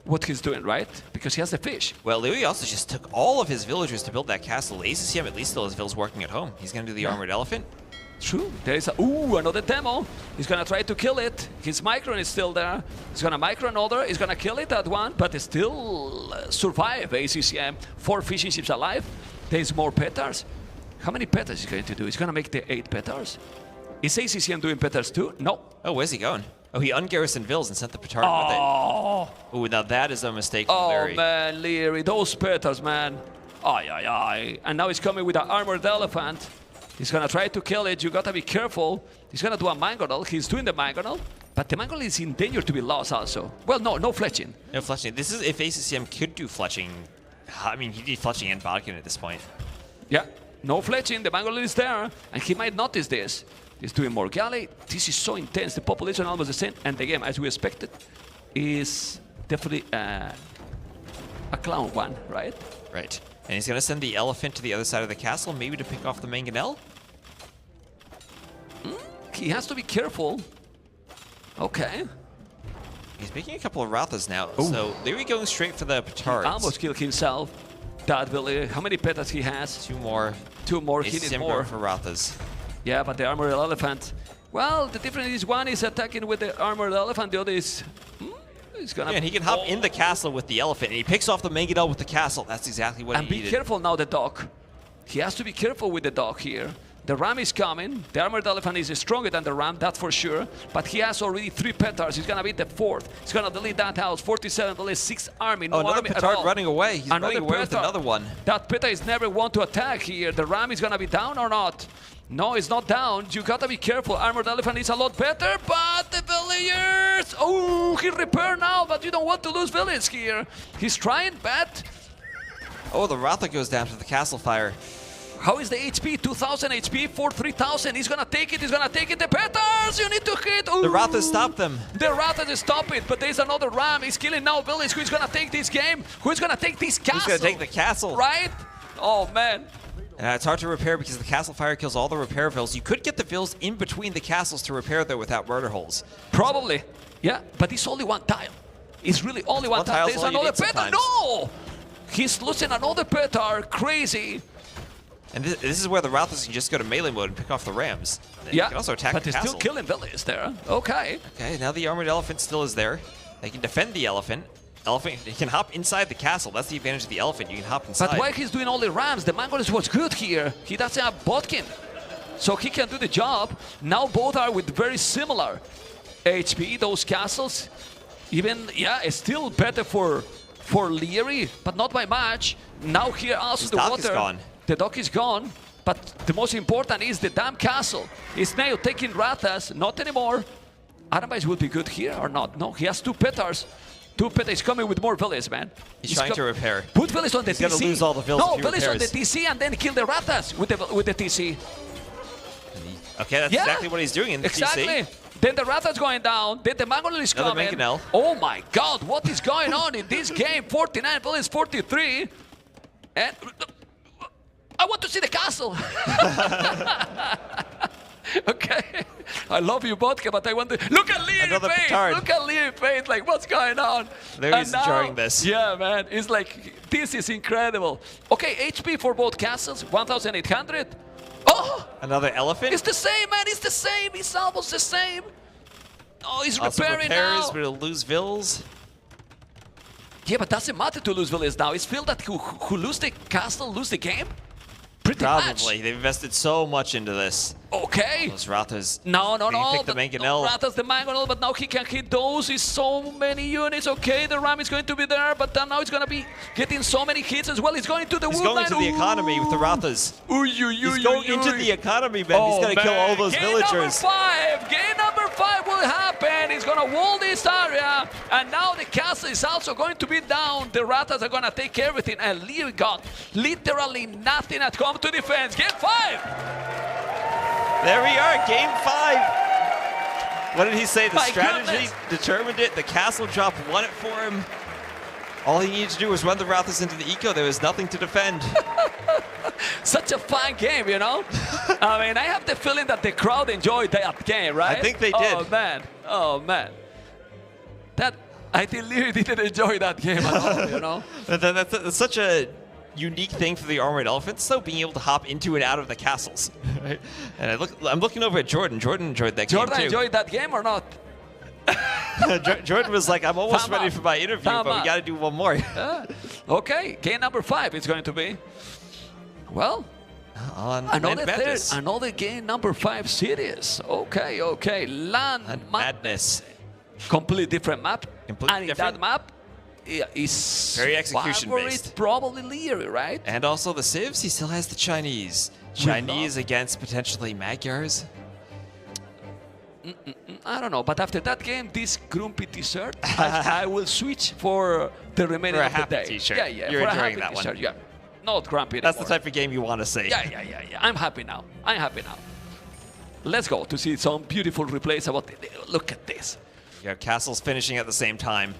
what he's doing, right? Because he has the fish. Well, Liereyy also just took all of his villagers to build that castle. ACCM at least still has villas working at home. He's going to do the armored elephant. True. There is another demo. He's going to try to kill it. His micron is still there. He's going to micro another. He's going to kill it, that one, but still survive ACCM. 4 fishing ships alive. There's more petards. How many petards is he going to do? He's going to make the 8 petards. Is ACCM doing petards too? No. Oh, where's he going? Oh, he ungarrisoned vills and sent the petard with it. Oh, now that is a mistake from Liereyy. Oh, man, Liereyy. Those petards, man. Ay. And now he's coming with an armored elephant. He's going to try to kill it. You got to be careful. He's going to do a mangonel. He's doing the mangonel. But the mangonel is in danger to be lost also. Well, no fletching. No fletching. This is if ACCM could do fletching. I mean, he did fletching and vodka at this point. Yeah, no fletching. The mangonel is there. And he might notice this. He's doing more galley. This is so intense. The population almost the same. And the game, as we expected, is definitely a clown one, right? Right. And he's going to send the elephant to the other side of the castle, maybe to pick off the mangonel? He has to be careful. Okay. He's making a couple of Rathas now. Ooh. So Liereyy going straight for the petards. He almost killed himself. That Billy. How many petards he has? 2 more. 2 more, he needs ACCM more. going for Rathas. Yeah, but the Armored Elephant, well, the difference is one is attacking with the Armored Elephant, the other is... he's gonna and he can hop in the castle with the elephant, and he picks off the Mangonel with the castle. That's exactly what he needed. And be careful now, the dog. He has to be careful with the dog here. The ram is coming. The Armored Elephant is stronger than the ram, that's for sure. But he has already 3 petards. He's gonna be the 4th. He's gonna delete that house. 47 delete 6 army. No another army at petard all. running away. He's running away with another one. That petard is never one to attack here. The ram is gonna be down or not? No, it's not down. You gotta be careful. Armored Elephant is a lot better, but the villagers... Oh, he repaired now, but you don't want to lose village here. He's trying, but... Oh, the Ratha goes down to the castle fire. How is the HP? 2,000 HP for 3,000. He's gonna take it. He's gonna take it. The petals! You need to hit. Ooh. The Rathas stop them. The Rathas stop it, but there's another ram. He's killing now village. Who's gonna take this game? Who's gonna take this castle? Who's gonna take the castle? Right? Oh, man. It's hard to repair because the castle fire kills all the repair vills. You could get the vills in between the castles to repair though without murder holes. Probably. Yeah, but it's only one tile. It's really only one tile. There's another petard. No! He's losing another petard. Crazy. And this is where the Rathas can just go to melee mode and pick off the rams. And yeah, you can also attack but the they're castle. still killing villages there. Okay. Okay, now the armored elephant still is there. They can defend the elephant. Elephant, he can hop inside the castle. That's the advantage of the elephant. You can hop inside. But why he's doing all the rams? The Mangolis was good here. He doesn't have Botkin. So he can do the job. Now both are with very similar HP, those castles. Even, yeah, it's still better for Liereyy, but not by much. Now here also the water. Is gone. The dock is gone. But the most important is the damn castle. Is now taking Rathas, not anymore. Arambais will be good here or not? No, he has 2 petards. 2 petards coming with more villas, man. He's trying to repair. Put villas on the TC. He's gonna lose all the villas. No, villas on the TC and then kill the Rathas with the TC. Okay, that's exactly what he's doing in the exactly. TC. Then the Rathas going down. Then the Mangonel is coming. Mangonel. Oh my God, what is going on in this game? 49 villas, 43. And I want to see the castle. Okay, I love you, Vodka, but I want to look at Liereyy face. Look at Liereyy face. Like, what's going on? Lierey's enjoying this. Yeah, man. It's like this is incredible. Okay, HP for both castles, 1,800. Oh, another elephant. It's the same, man. It's the same. It's almost the same. Oh, he's repairing now. But he'll lose vills. Yeah, but doesn't matter to lose villas now. It's feel that who lose the castle lose the game. Pretty Probably. much. They've invested so much into this. Okay. Those Rathas. No. Pick the Mangonel. Rathas the Mangonel, but now he can hit those. It's so many units. Okay, the ram is going to be there, but then now it's going to be getting so many hits as well. He's going to the He's woodline. going to the economy with the Rathas. He's going into the economy, man. He's going to kill all those villagers. Game number 5 will happen. He's going to wall this area. And now the castle is also going to be down. The Rathas are going to take everything. And Liereyy got literally nothing at home to defense. Game 5. There we are, game 5. What did he say? The My strategy goodness. determined it. The castle drop won it for him. All he needed to do was run the Rathas into the eco. There was nothing to defend. Such a fun game, you know? I mean, I have the feeling that the crowd enjoyed that game, right? I think they did. Oh, man. I think Liereyy didn't enjoy that game at all, you know? That's such a unique thing for the armored elephants, though, being able to hop into and out of the castles. Right? And I'm looking over at Jordan. Jordan enjoyed that game, too. Jordan enjoyed that game or not? Jordan was like, I'm almost ready for my interview, but we got to do one more. Okay, game number 5 is going to be. Well, another game number 5 series. Okay. Land Madness. Completely different map. Completely different. That map is very execution-based. Probably Liereyy, right? And also the civs, he still has the Chinese. Chinese against potentially Magyars. I don't know, but after that game, this grumpy t-shirt, I will switch for the remaining for a of the happy day. T-shirt. Yeah, You're for enjoying a happy that one. Yeah, not grumpy That's anymore. the type of game you want to see. Yeah. I'm happy now. Let's go to see some beautiful replays about it. Look at this. You have castles finishing at the same time.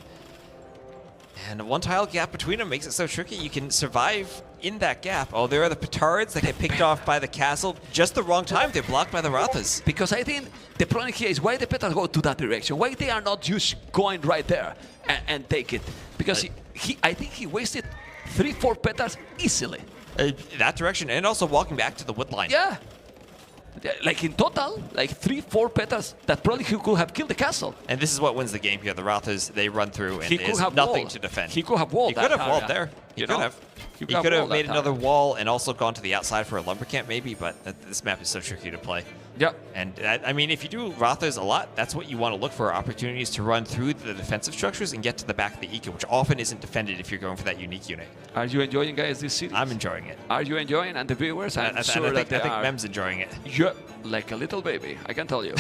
And a 1 tile gap between them makes it so tricky. You can survive in that gap. Oh, there are the petards that get picked off by the castle. Just the wrong time. They're blocked by the Rathas. Because I think the problem here is why the petards go to that direction. Why they are not just going right there and take it. Because I think he wasted 3-4 petards easily. That direction, and also walking back to the wood line. Yeah. Like in total, like 3-4 petals that probably he could have killed the castle. And this is what wins the game here. The Rothers, they run through, and there's nothing to defend. He could have walled He could have walled there. He could have. He could have made another wall and also gone to the outside for a lumber camp maybe, but this map is so tricky to play. Yeah. And I mean, if you do Rothers a lot, that's what you want to look for, opportunities to run through the defensive structures and get to the back of the eco, which often isn't defended if you're going for that unique unit. Are you enjoying, guys, this series? I'm enjoying it. Are you enjoying? And the viewers? I think Mem's enjoying it. Yeah, like a little baby, I can tell you.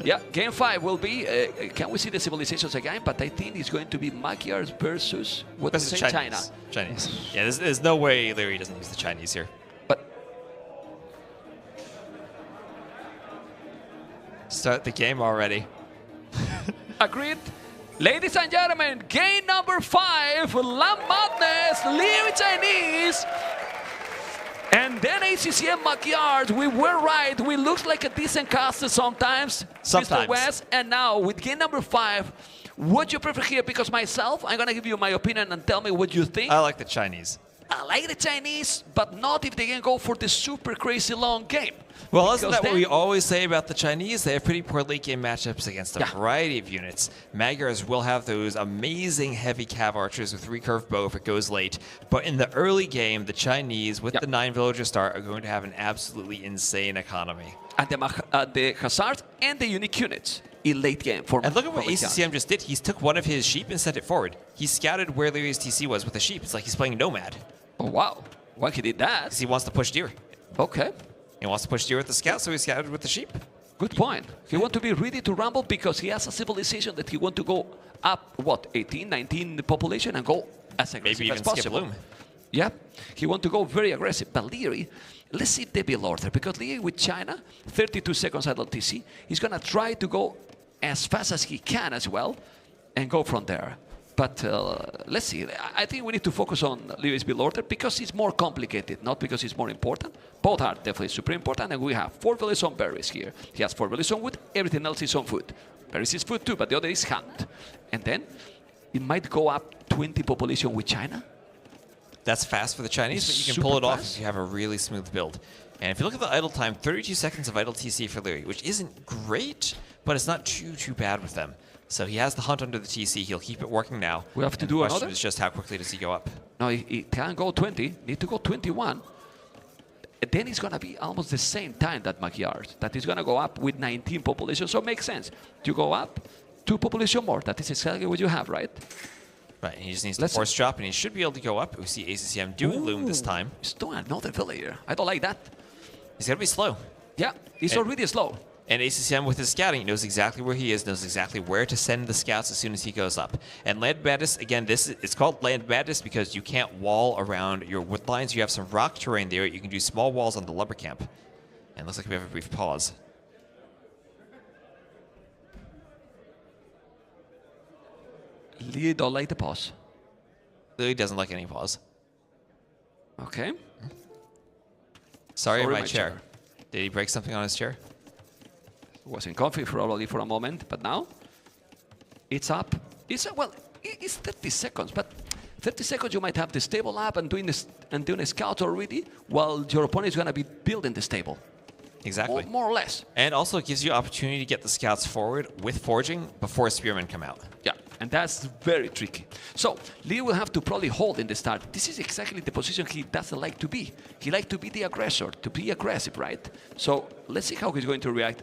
Yeah, game 5 will be, can we see the civilizations again? But I think it's going to be Magyars versus, what is it, China. Chinese. Yeah, there's no way Liereyy doesn't use the Chinese here. Start the game already. Agreed. Ladies and gentlemen, game number 5, Land Madness, Liereyy Chinese. And then ACCM Magyars. We were right. We look like a decent caster sometimes. Mr. West. And now with game number 5, what you prefer here? Because myself, I'm going to give you my opinion and tell me what you think. I like the Chinese. I like the Chinese, but not if they can go for the super crazy long game. Well, isn't that what we always say about the Chinese? They have pretty poor late game matchups against a variety of units. Magyars will have those amazing heavy cav archers with recurve bow if it goes late. But in the early game, the Chinese, with the 9 villager start, are going to have an absolutely insane economy. And the Hazards and the unique units in late game. And look at what ACCM just did. He took one of his sheep and sent it forward. He scouted where Lierey's TC was with the sheep. It's like he's playing Nomad. Oh, wow. Why he did that? Because he wants to push deer. Okay. He wants to push deer with the scout, so he scouted with the sheep. Good point. He wants to be ready to rumble because he has a civilization that he wants to go up, what, 18, 19 the population and go as aggressive maybe as even possible. skip Loom. Yeah, he wants to go very aggressive. But Liereyy, let's see the build order, because Liereyy with China, 32 seconds idle TC, he's going to try to go as fast as he can as well and go from there. But let's see. I think we need to focus on Lierey's build order because it's more complicated, not because it's more important. Both are definitely super important, and we have 4 villages on berries here. He has 4 villages on wood, everything else is on food. Berries is food too, but the other is hunt. And then it might go up 20 population with China. That's fast for the Chinese, but you can pull it off if you have a really smooth build. And if you look at the idle time, 32 seconds of idle TC for Liereyy, which isn't great, but it's not too bad with them. So he has the hunt under the TC. He'll keep it working now. We have to do another. The question is just how quickly does he go up? No, he can't go 20. Need to go 21. And then it's going to be almost the same time that Magyars. That is going to go up with 19 population. So it makes sense. You go up 2 population more. That is exactly what you have, right? Right, and he just needs to force drop, and he should be able to go up. We see ACCM doing Loom this time. He's doing another villager. I don't like that. He's going to be slow. Yeah, he's already slow. And ACCM with his scouting knows exactly where he is, knows exactly where to send the scouts as soon as he goes up. And Land Madness, again, it's called Land Madness because you can't wall around your wood lines. You have some rock terrain there. You can do small walls on the lumber camp. And it looks like we have a brief pause. Liereyy don't like the pause. Liereyy doesn't like any pause. Okay. Sorry, my chair. Did he break something on his chair? Wasn't comfy probably for a moment, but now it's up. It's 30 seconds, but 30 seconds you might have the stable up and doing a scout already, while your opponent is going to be building the stable. Exactly. More or less. And also it gives you opportunity to get the scouts forward with forging before spearmen come out. Yeah, and that's very tricky. So Liereyy will have to probably hold in the start. This is exactly the position he doesn't like to be. He likes to be the aggressor, to be aggressive, right? So let's see how he's going to react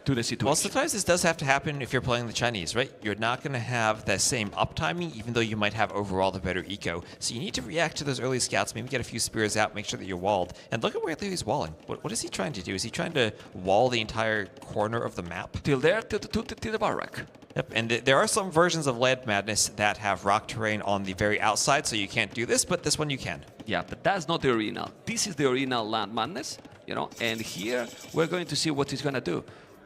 to the situation. Well, sometimes this does have to happen if you're playing the Chinese, right? You're not going to have that same uptiming, even though you might have overall the better eco. So you need to react to those early scouts, maybe get a few spears out, make sure that you're walled. And look at where Lierey's walling. What is he trying to do? Is he trying to wall the entire corner of the map? Till there, till the barrack. Yep, and there are some versions of Land Madness that have rock terrain on the very outside, so you can't do this, but this one you can. Yeah, but that's not the original. This is the original Land Madness, you know, and here we're going to see what he's going to do.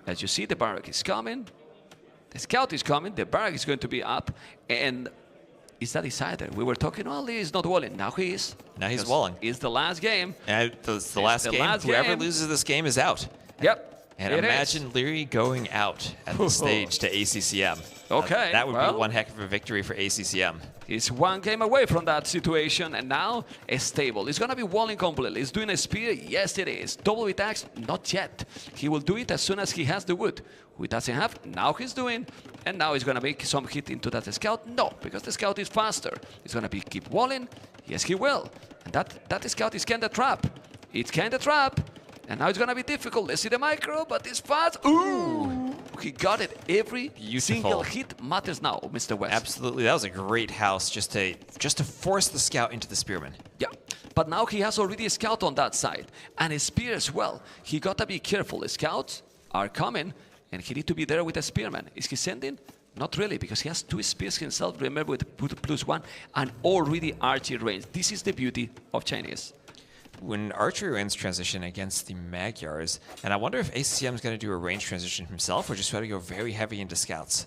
As you see, the barrack is coming, the scout is coming, the barrack is going to be up, and is that decider? We were talking, well, he's not walling. Now he is. Now he's walling. It's the last game. And it's the last game. Whoever loses this game is out. Yep. And imagine Liereyy going out at the stage to ACCM. Okay. That would be one heck of a victory for ACCM. He's one game away from that situation, and now it's stable. He's going to be walling completely. He's doing a spear. Yes, it is. Double attacks? Not yet. He will do it as soon as he has the wood. Who he doesn't have, now he's doing. And now he's going to make some hit into that scout. No, because the scout is faster. He's going to be keep walling. Yes, he will. And that scout is kind of trap. It's kind of trap. And now it's going to be difficult. Let's see the micro, but it's fast. Ooh! He got it. Every single hit matters now, Mr. West. Absolutely. That was a great house just to force the scout into the spearman. Yeah. But now he has already a scout on that side. And a spear as well. He got to be careful. The scouts are coming, and he need to be there with a spearman. Is he sending? Not really, because he has 2 spears himself, remember, with +1, and already archery range. This is the beauty of Chinese. When archery range transition against the Magyars, and I wonder if ACCM is going to do a range transition himself or just try to go very heavy into scouts.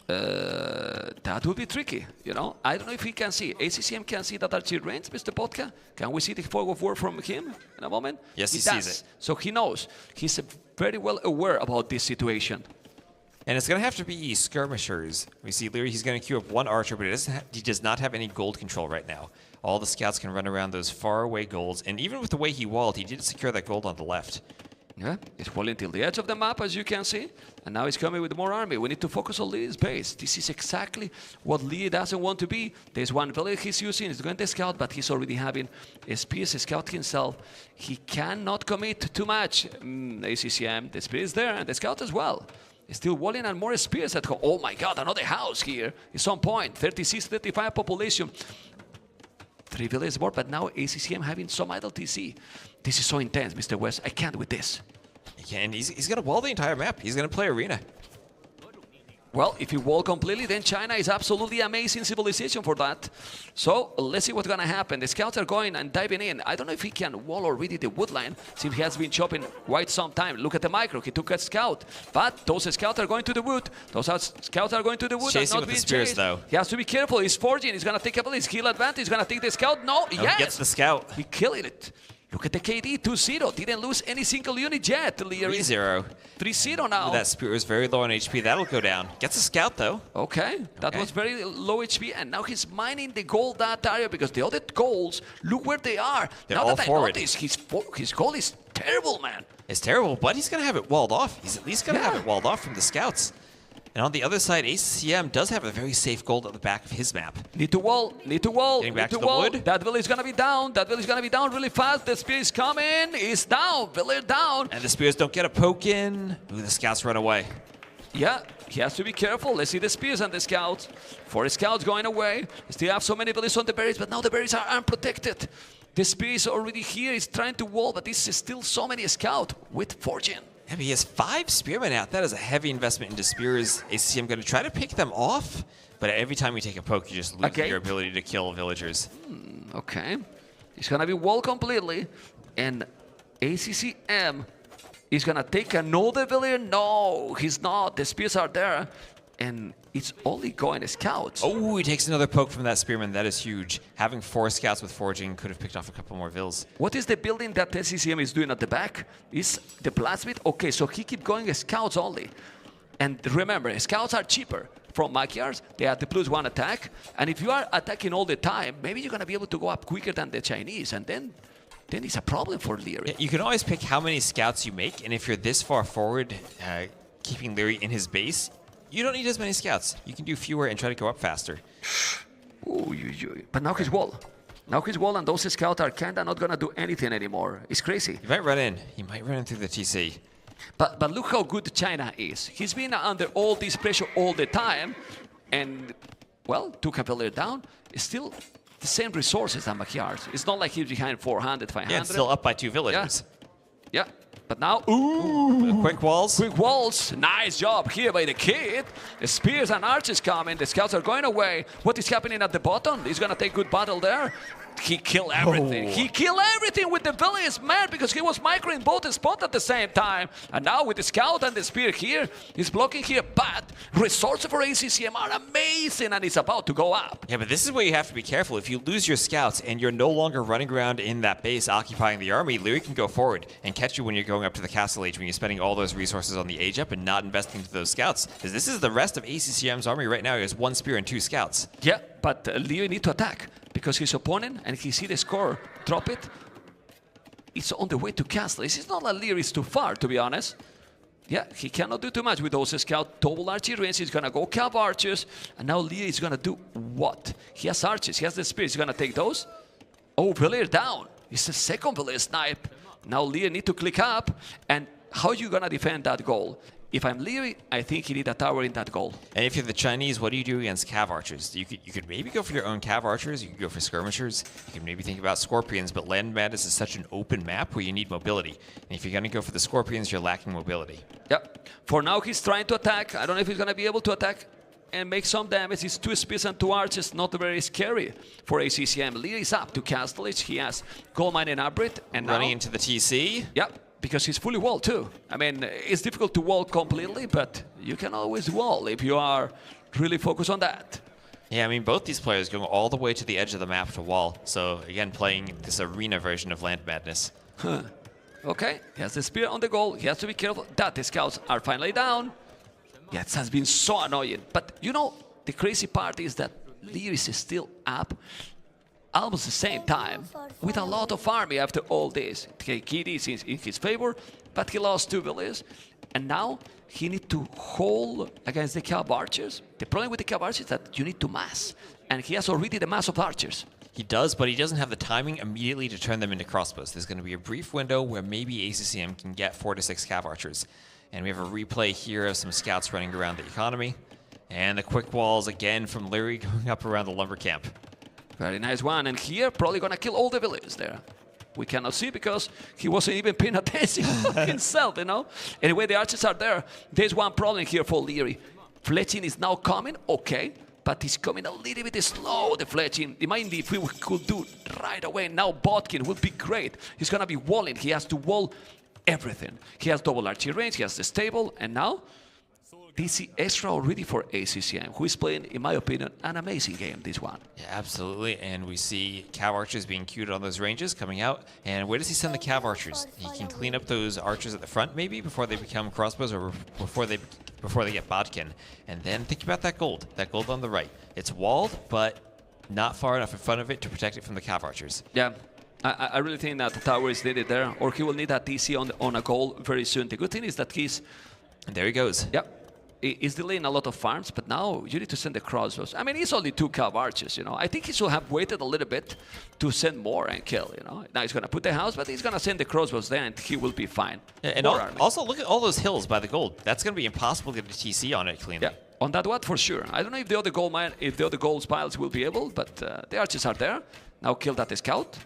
That would be tricky, you know. I don't know if he can see. ACCM can see that archery range, Mr. Podka. Can we see the fog of war from him in a moment? Yes, he sees it. So he knows. He's very well aware about this situation. And it's going to have to be skirmishers. We see Liereyy, he's going to queue up 1 archer, but he does not have any gold control right now. All the scouts can run around those faraway golds, and even with the way he walled, he did secure that gold on the left. Yeah, he's walling till the edge of the map, as you can see, and now he's coming with more army. We need to focus on Lierey's base. This is exactly what Liereyy doesn't want to be. There's one village he's using, he's going to scout, but he's already having a spear, a scout himself. He cannot commit too much. ACCM, the spear is there, and the scout as well. He's still walling and more spears at home. Oh my god, another house here. It's on point. 36, 35 population. 3 villages more, but now ACCM having some idle TC. This is so intense, Mr. West. I can't with this. He can. He's going to wall the entire map. He's going to play arena. Well, if you wall completely, then China is absolutely amazing civilization for that. So let's see what's going to happen. The scouts are going and diving in. I don't know if he can wall already the wood line, since he has been chopping quite some time. Look at the micro. He took a scout. But those scouts are going to the wood. Scouts are going to the wood. Chasing with the spears, though. He has to be careful. He's forging. He's going to take a his skill advantage. He's going to take the scout. No, yes. He gets the scout. He killed it. Look at the KD, 2-0. Didn't lose any single unit yet, Liereyy. 3-0. 3-0 now. That spear is very low on HP. That'll go down. Gets a scout, though. Okay. That was very low HP, and now he's mining the gold that area, because the other golds, look where they are. They're now all that forward. I notice, his gold is terrible, man. It's terrible, but he's going to have it walled off. He's at least going to have it walled off from the scouts. And on the other side, ACCM does have a very safe gold at the back of his map. Need to wall, need to wall, Getting back need to to the wall. wood. That village is going to be down. That village is going to be down really fast. The spear is coming. It's down. Village down. And the spears don't get a poke in. Ooh, the scouts run away. Yeah, he has to be careful. Let's see the spears and the scouts. 4 scouts going away. Still have so many villages on the berries, but now the berries are unprotected. The spear is already here. He's trying to wall, but this is still so many scouts with fortune. Yeah, but he has 5 spearmen out. That is a heavy investment into spears. ACCM going to try to pick them off, but every time you take a poke, you just lose your ability to kill villagers. Okay. He's going to be walled completely, and ACCM is going to take another villager. No, he's not. The spears are there, and it's only going to scouts. Oh, he takes another poke from that spearman. That is huge. Having 4 scouts with forging could have picked off a couple more vills. What is the building that ACCM is doing at the back? Is the blacksmith? Okay, so he keep going scouts only. And remember, scouts are cheaper from Magyars. They have the +1 attack. And if you are attacking all the time, maybe you're going to be able to go up quicker than the Chinese. And then it's a problem for Liereyy. Yeah, you can always pick how many scouts you make. And if you're this far forward, keeping Liereyy in his base, you don't need as many scouts. You can do fewer and try to go up faster. Ooh, but now he's wall. Now he's wall, and those scouts are kinda not gonna do anything anymore. It's crazy. He might run in. He might run in through the TC. But look how good China is. He's been under all this pressure all the time, and well, took a villager down. It's still the same resources as Magyars. It's not like he's behind 400, 500. Yeah, it's still up by 2 villagers. Yeah. But now, ooh! Quick walls. Quick walls. Nice job here by the kid. The spears and archers coming. The scouts are going away. What is happening at the bottom? He's going to take good battle there. He killed everything. He killed everything with the villains, man, because he was microing both spots at the same time. And now with the scout and the spear here, he's blocking here. But resources for ACCM are amazing, and it's about to go up. Yeah, but this is where you have to be careful. If you lose your scouts and you're no longer running around in that base occupying the army, Liereyy can go forward and catch you when you're going going up to the castle age when you're spending all those resources on the age up and not investing into those scouts. Because this is the rest of ACCM's army right now. He has 1 spear and 2 scouts. Yeah, but Liereyy need to attack because his opponent, and he see the score drop it, it's on the way to castle. It's not like Liereyy is too far, to be honest. Yeah, he cannot do too much with those scouts. Double archery range, he's gonna go cav archers, and now Liereyy is gonna do what? He has archers, he has the spears, he's gonna take those. Oh, Valier down. It's the second Valier snipe. Now Liereyy need to click up, and how are you gonna defend that goal? If I'm Liereyy, I think he need a tower in that goal. And if you're the Chinese, what do you do against cav archers? You could maybe go for your own cav archers. You could go for skirmishers. You can maybe think about scorpions. But Land Madness is such an open map where you need mobility. And if you're going to go for the scorpions, you're lacking mobility. Yep. For now, he's trying to attack. I don't know if he's going to be able to attack and make some damage. He's 2 spears and 2 archers. Not very scary for ACCM. Liereyy is up to castle age. He has gold mine and upgrade. And running now, into the TC. Yep. Because he's fully walled too. I mean, it's difficult to wall completely, but you can always wall if you are really focused on that. Yeah, I mean, both these players going all the way to the edge of the map to wall. So, again, playing this arena version of Land Madness. Huh. Okay, he has the spear on the goal. He has to be careful that the scouts are finally down. Yeah, it has been so annoying. But, you know, the crazy part is that Liereyy is still up almost the same time, with a lot of army after all this. Kitty is in his favor, but he lost 2 villages, and now he needs to hold against the cav archers. The problem with the cav archers is that you need to mass, and he has already the mass of archers. He does, but he doesn't have the timing immediately to turn them into crossbows. There's going to be a brief window where maybe ACCM can get 4 to 6 cav archers. And we have a replay here of some scouts running around the economy, and the quick walls again from Liereyy going up around the lumber camp. Very nice one, and here probably gonna kill all the villages there. We cannot see because he wasn't even paying attention himself, you know? Anyway, the archers are there. There's one problem here for Liereyy. Fletching is now coming, okay, but he's coming a little bit slow, the fletching. Imagine if we could do right away. Now Botkin would be great. He's gonna be walling. He has to wall everything. He has double archery range, he has the stable, and now DC extra already for ACCM, who is playing, in my opinion, an amazing game, this one. Yeah, absolutely. And we see cav archers being queued on those ranges coming out. And where does he send the cav archers? He can clean up those archers at the front, maybe, before they become crossbows or before they get Bodkin. And then think about that gold on the right. It's walled, but not far enough in front of it to protect it from the cav archers. Yeah. I really think that the tower is needed there, or he will need that TC on a goal very soon. The good thing is that he's... And there he goes. Yep. He's delaying a lot of farms, but now you need to send the crossbows. I mean, he's only 2 cav archers, you know. I think he should have waited a little bit to send more and kill, you know. Now he's going to put the house, but he's going to send the crossbows there, and he will be fine. Yeah, and also, look at all those hills by the gold. That's going to be impossible to get a TC on it cleanly. Yeah, on that one, for sure. I don't know if the other gold mine, if the other gold piles will be able, but the archers are there. Now kill that scout.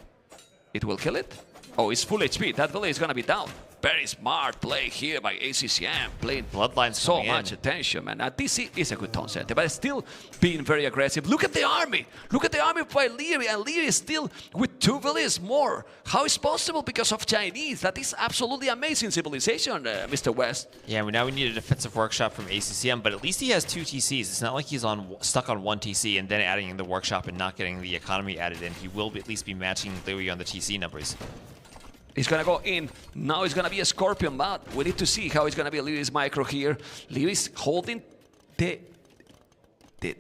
It will kill it. Oh, it's full HP. That village is going to be down. Very smart play here by ACCM, playing Bloodlines so much attention, man. DC is a good tone center, but still being very aggressive. Look at the army. Look at the army by Liereyy, and Liereyy is still with 2 villages more. How is possible? Because of Chinese. That is absolutely amazing civilization, Mr. West. Yeah, now we need a defensive workshop from ACCM, but at least he has 2 TCs. It's not like he's stuck on 1 TC and then adding in the workshop and not getting the economy added in. He will at least be matching Liereyy on the TC numbers. He's going to go in. Now it's going to be a Scorpion, but we need to see how it's going to be Lierey's micro here. Lierey's holding the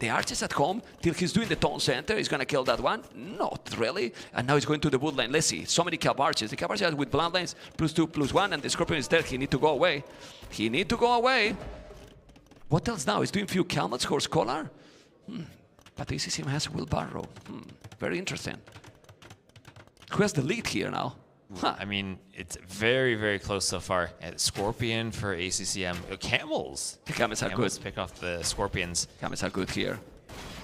archers at home till he's doing the tone center. He's going to kill that one. Not really. And now he's going to the wood line. Let's see. So many cav archers. The cav archers with bloodlines +2/+1, and the Scorpion is there. He need to go away. He need to go away. What else now? He's doing few Calmets, Horse Collar. But ACCM has Wheelbarrow. Very interesting. Who has the lead here now? Huh. I mean, it's very, very close so far. Scorpion for ACCM. Camels. The Camels are good. Pick off the Scorpions. Camels are good here.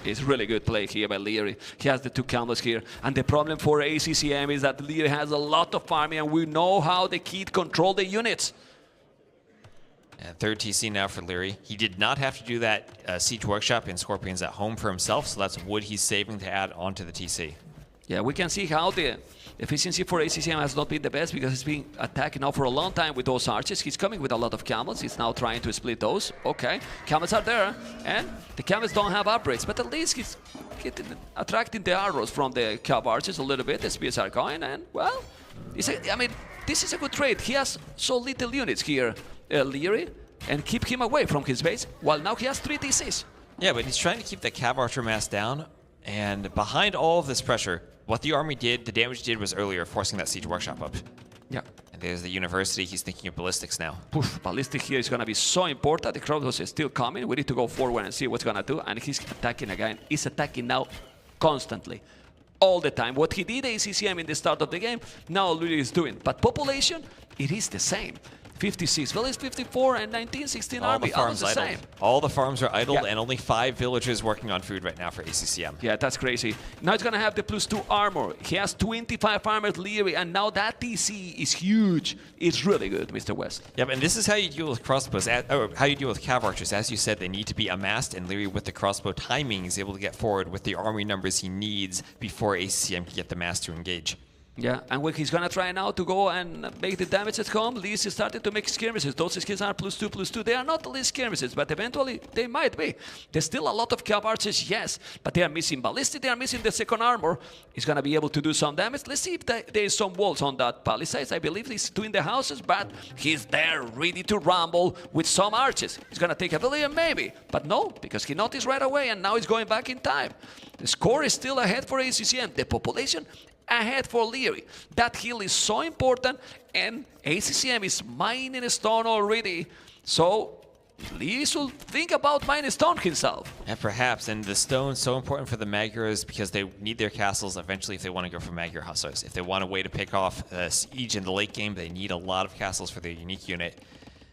It's really good play here by Liereyy. He has the 2 Camels here. And the problem for ACCM is that Liereyy has a lot of farming, and we know how the kid control the units. And 3rd TC now for Liereyy. He did not have to do that Siege Workshop in Scorpions at home for himself, so that's wood he's saving to add onto the TC. Yeah, we can see how the efficiency for ACCM has not been the best because he's been attacking now for a long time with those archers. He's coming with a lot of camels. He's now trying to split those. Okay, camels are there, and the camels don't have upgrades, but at least he's attracting the arrows from the cav archers a little bit. The spears are going, and well, I mean, this is a good trade. He has so little units here, Liereyy, and keep him away from his base, while now he has 3 TCs. Yeah, but he's trying to keep the Cav Archer mass down, and behind all of this pressure, what the army did, the damage did was earlier, forcing that Siege Workshop up. Yeah. And there's the University, he's thinking of Ballistics now. Poof, Ballistic here is going to be so important. The crossbows is still coming. We need to go forward and see what's going to do. And he's attacking again. He's attacking now constantly, all the time. What he did ACCM in the start of the game, now Liereyy is doing. But population, it is the same. 56 villages, 54, and 19, 16 All army, the farms almost the idled. same. All the farms are idled, Yeah. and only 5 villagers working on food right now for ACCM. Yeah, that's crazy. Now he's going to have the +2 armor. He has 25 armor, Liereyy, and now that TC is huge. It's really good, Mr. West. Yep, and this is how you deal with crossbows, or how you deal with Cav Archers. As you said, they need to be amassed, and Liereyy, with the crossbow timing, is able to get forward with the army numbers he needs before ACCM can get the mass to engage. Yeah, and when he's gonna try now to go and make the damage at home, Lee's started to make skirmishes. Those skills are +2/+2. They are not the least skirmishes, but eventually they might be. There's still a lot of Cav Archers, yes, but they are missing ballistic, they are missing the second armor. He's gonna be able to do some damage. Let's see if there is some walls on that palisades. I believe he's doing the houses, but he's there ready to rumble with some archers. He's gonna take a villager, maybe, but no, because he noticed right away, and now he's going back in time. The score is still ahead for ACCM. The population ahead for Liereyy. That hill is so important, and ACCM is mining stone already. So Liereyy should think about mining stone himself. Yeah, perhaps. And the stone's so important for the Magyars because they need their castles eventually if they want to go for Magyar Hussars. If they want a way to pick off Siege in the late game, they need a lot of castles for their unique unit.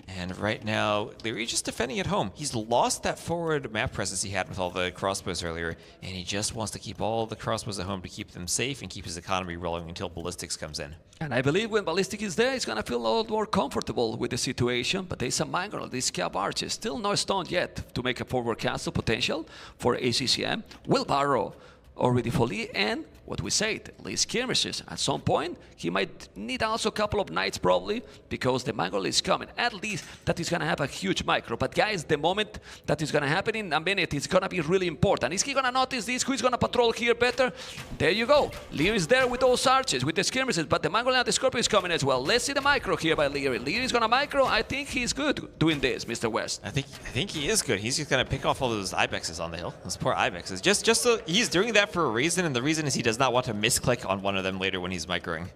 And right now, Liereyy just defending at home. He's lost that forward map presence he had with all the crossbows earlier, and he just wants to keep all the crossbows at home to keep them safe and keep his economy rolling until Ballistics comes in. And I believe when Ballistic is there, he's going to feel a lot more comfortable with the situation. But there's a Mangrel, this Cav Archer, still no stone yet to make a forward castle potential for ACCM. Wheelbarrow already for Lee, and what we said, Lee skirmishes. At some point, he might need also a couple of knights probably, because the Mangrel is coming. At least that is going to have a huge micro. But guys, the moment that is going to happen in a minute, it's going to be really important. Is he going to notice this? Who is going to patrol here better? There you go. Liereyy is there with those archers, with the skirmishes, but the Mangrel and the Scorpion is coming as well. Let's see the micro here by Liereyy. Liereyy is going to micro. I think he's good doing this, Mr. West. I think he is good. He's just going to pick off all those Ibexes on the hill. Those poor Ibexes. Just so he's doing that for a reason, and the reason is he does not want to misclick on one of them later when he's microing.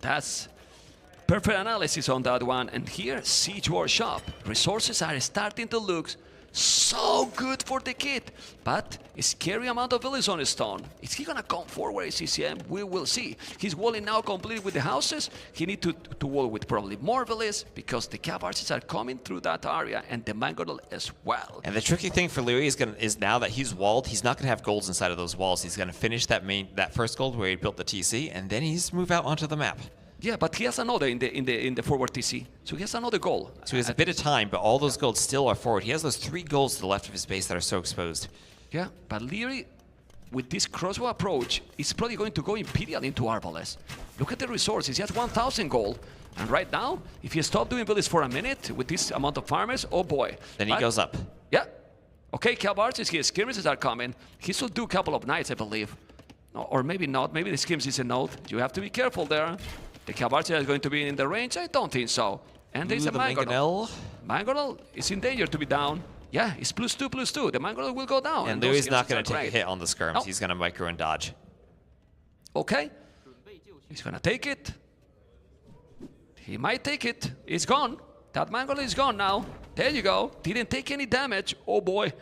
That's perfect analysis on that one. And here, Siege Workshop. Resources are starting to look so good for the kid, but a scary amount of villages on his stone. Is he gonna come forward, ACCM? We will see. He's walling now completely with the houses. He needs to wall with probably more villages because the Cav Archers are coming through that area, and the Mangrel as well. And the tricky thing for Liereyy is now that he's walled, he's not gonna have golds inside of those walls. He's gonna finish that first gold where he built the TC, and then he's move out onto the map. Yeah, but he has another in the forward TC, so he has another goal. So he has a bit of time, but all those golds still are forward. He has those 3 golds to the left of his base that are so exposed. Yeah, but Liereyy, with this crossbow approach, is probably going to go Imperial into Arbalest. Look at the resources. He has 1,000 gold. And right now, if he stopped doing villages for a minute with this amount of farmers, oh boy. Then he goes up. Yeah. Okay, Cav Archers here. Skirmishes are coming. He should do a couple of knights, I believe. No, or maybe not. Maybe the skirmish is a node. You have to be careful there. The Cav Archer is going to be in the range? I don't think so. And there's a Mangonel. Mangonel is in danger to be down. Yeah, it's +2/+2. The Mangonel will go down. And Lierey's not going to take a hit on the skirms. No. He's going to micro and dodge. Okay. He's going to take it. He might take it. It's gone. That Mangonel is gone now. There you go. Didn't take any damage. Oh boy.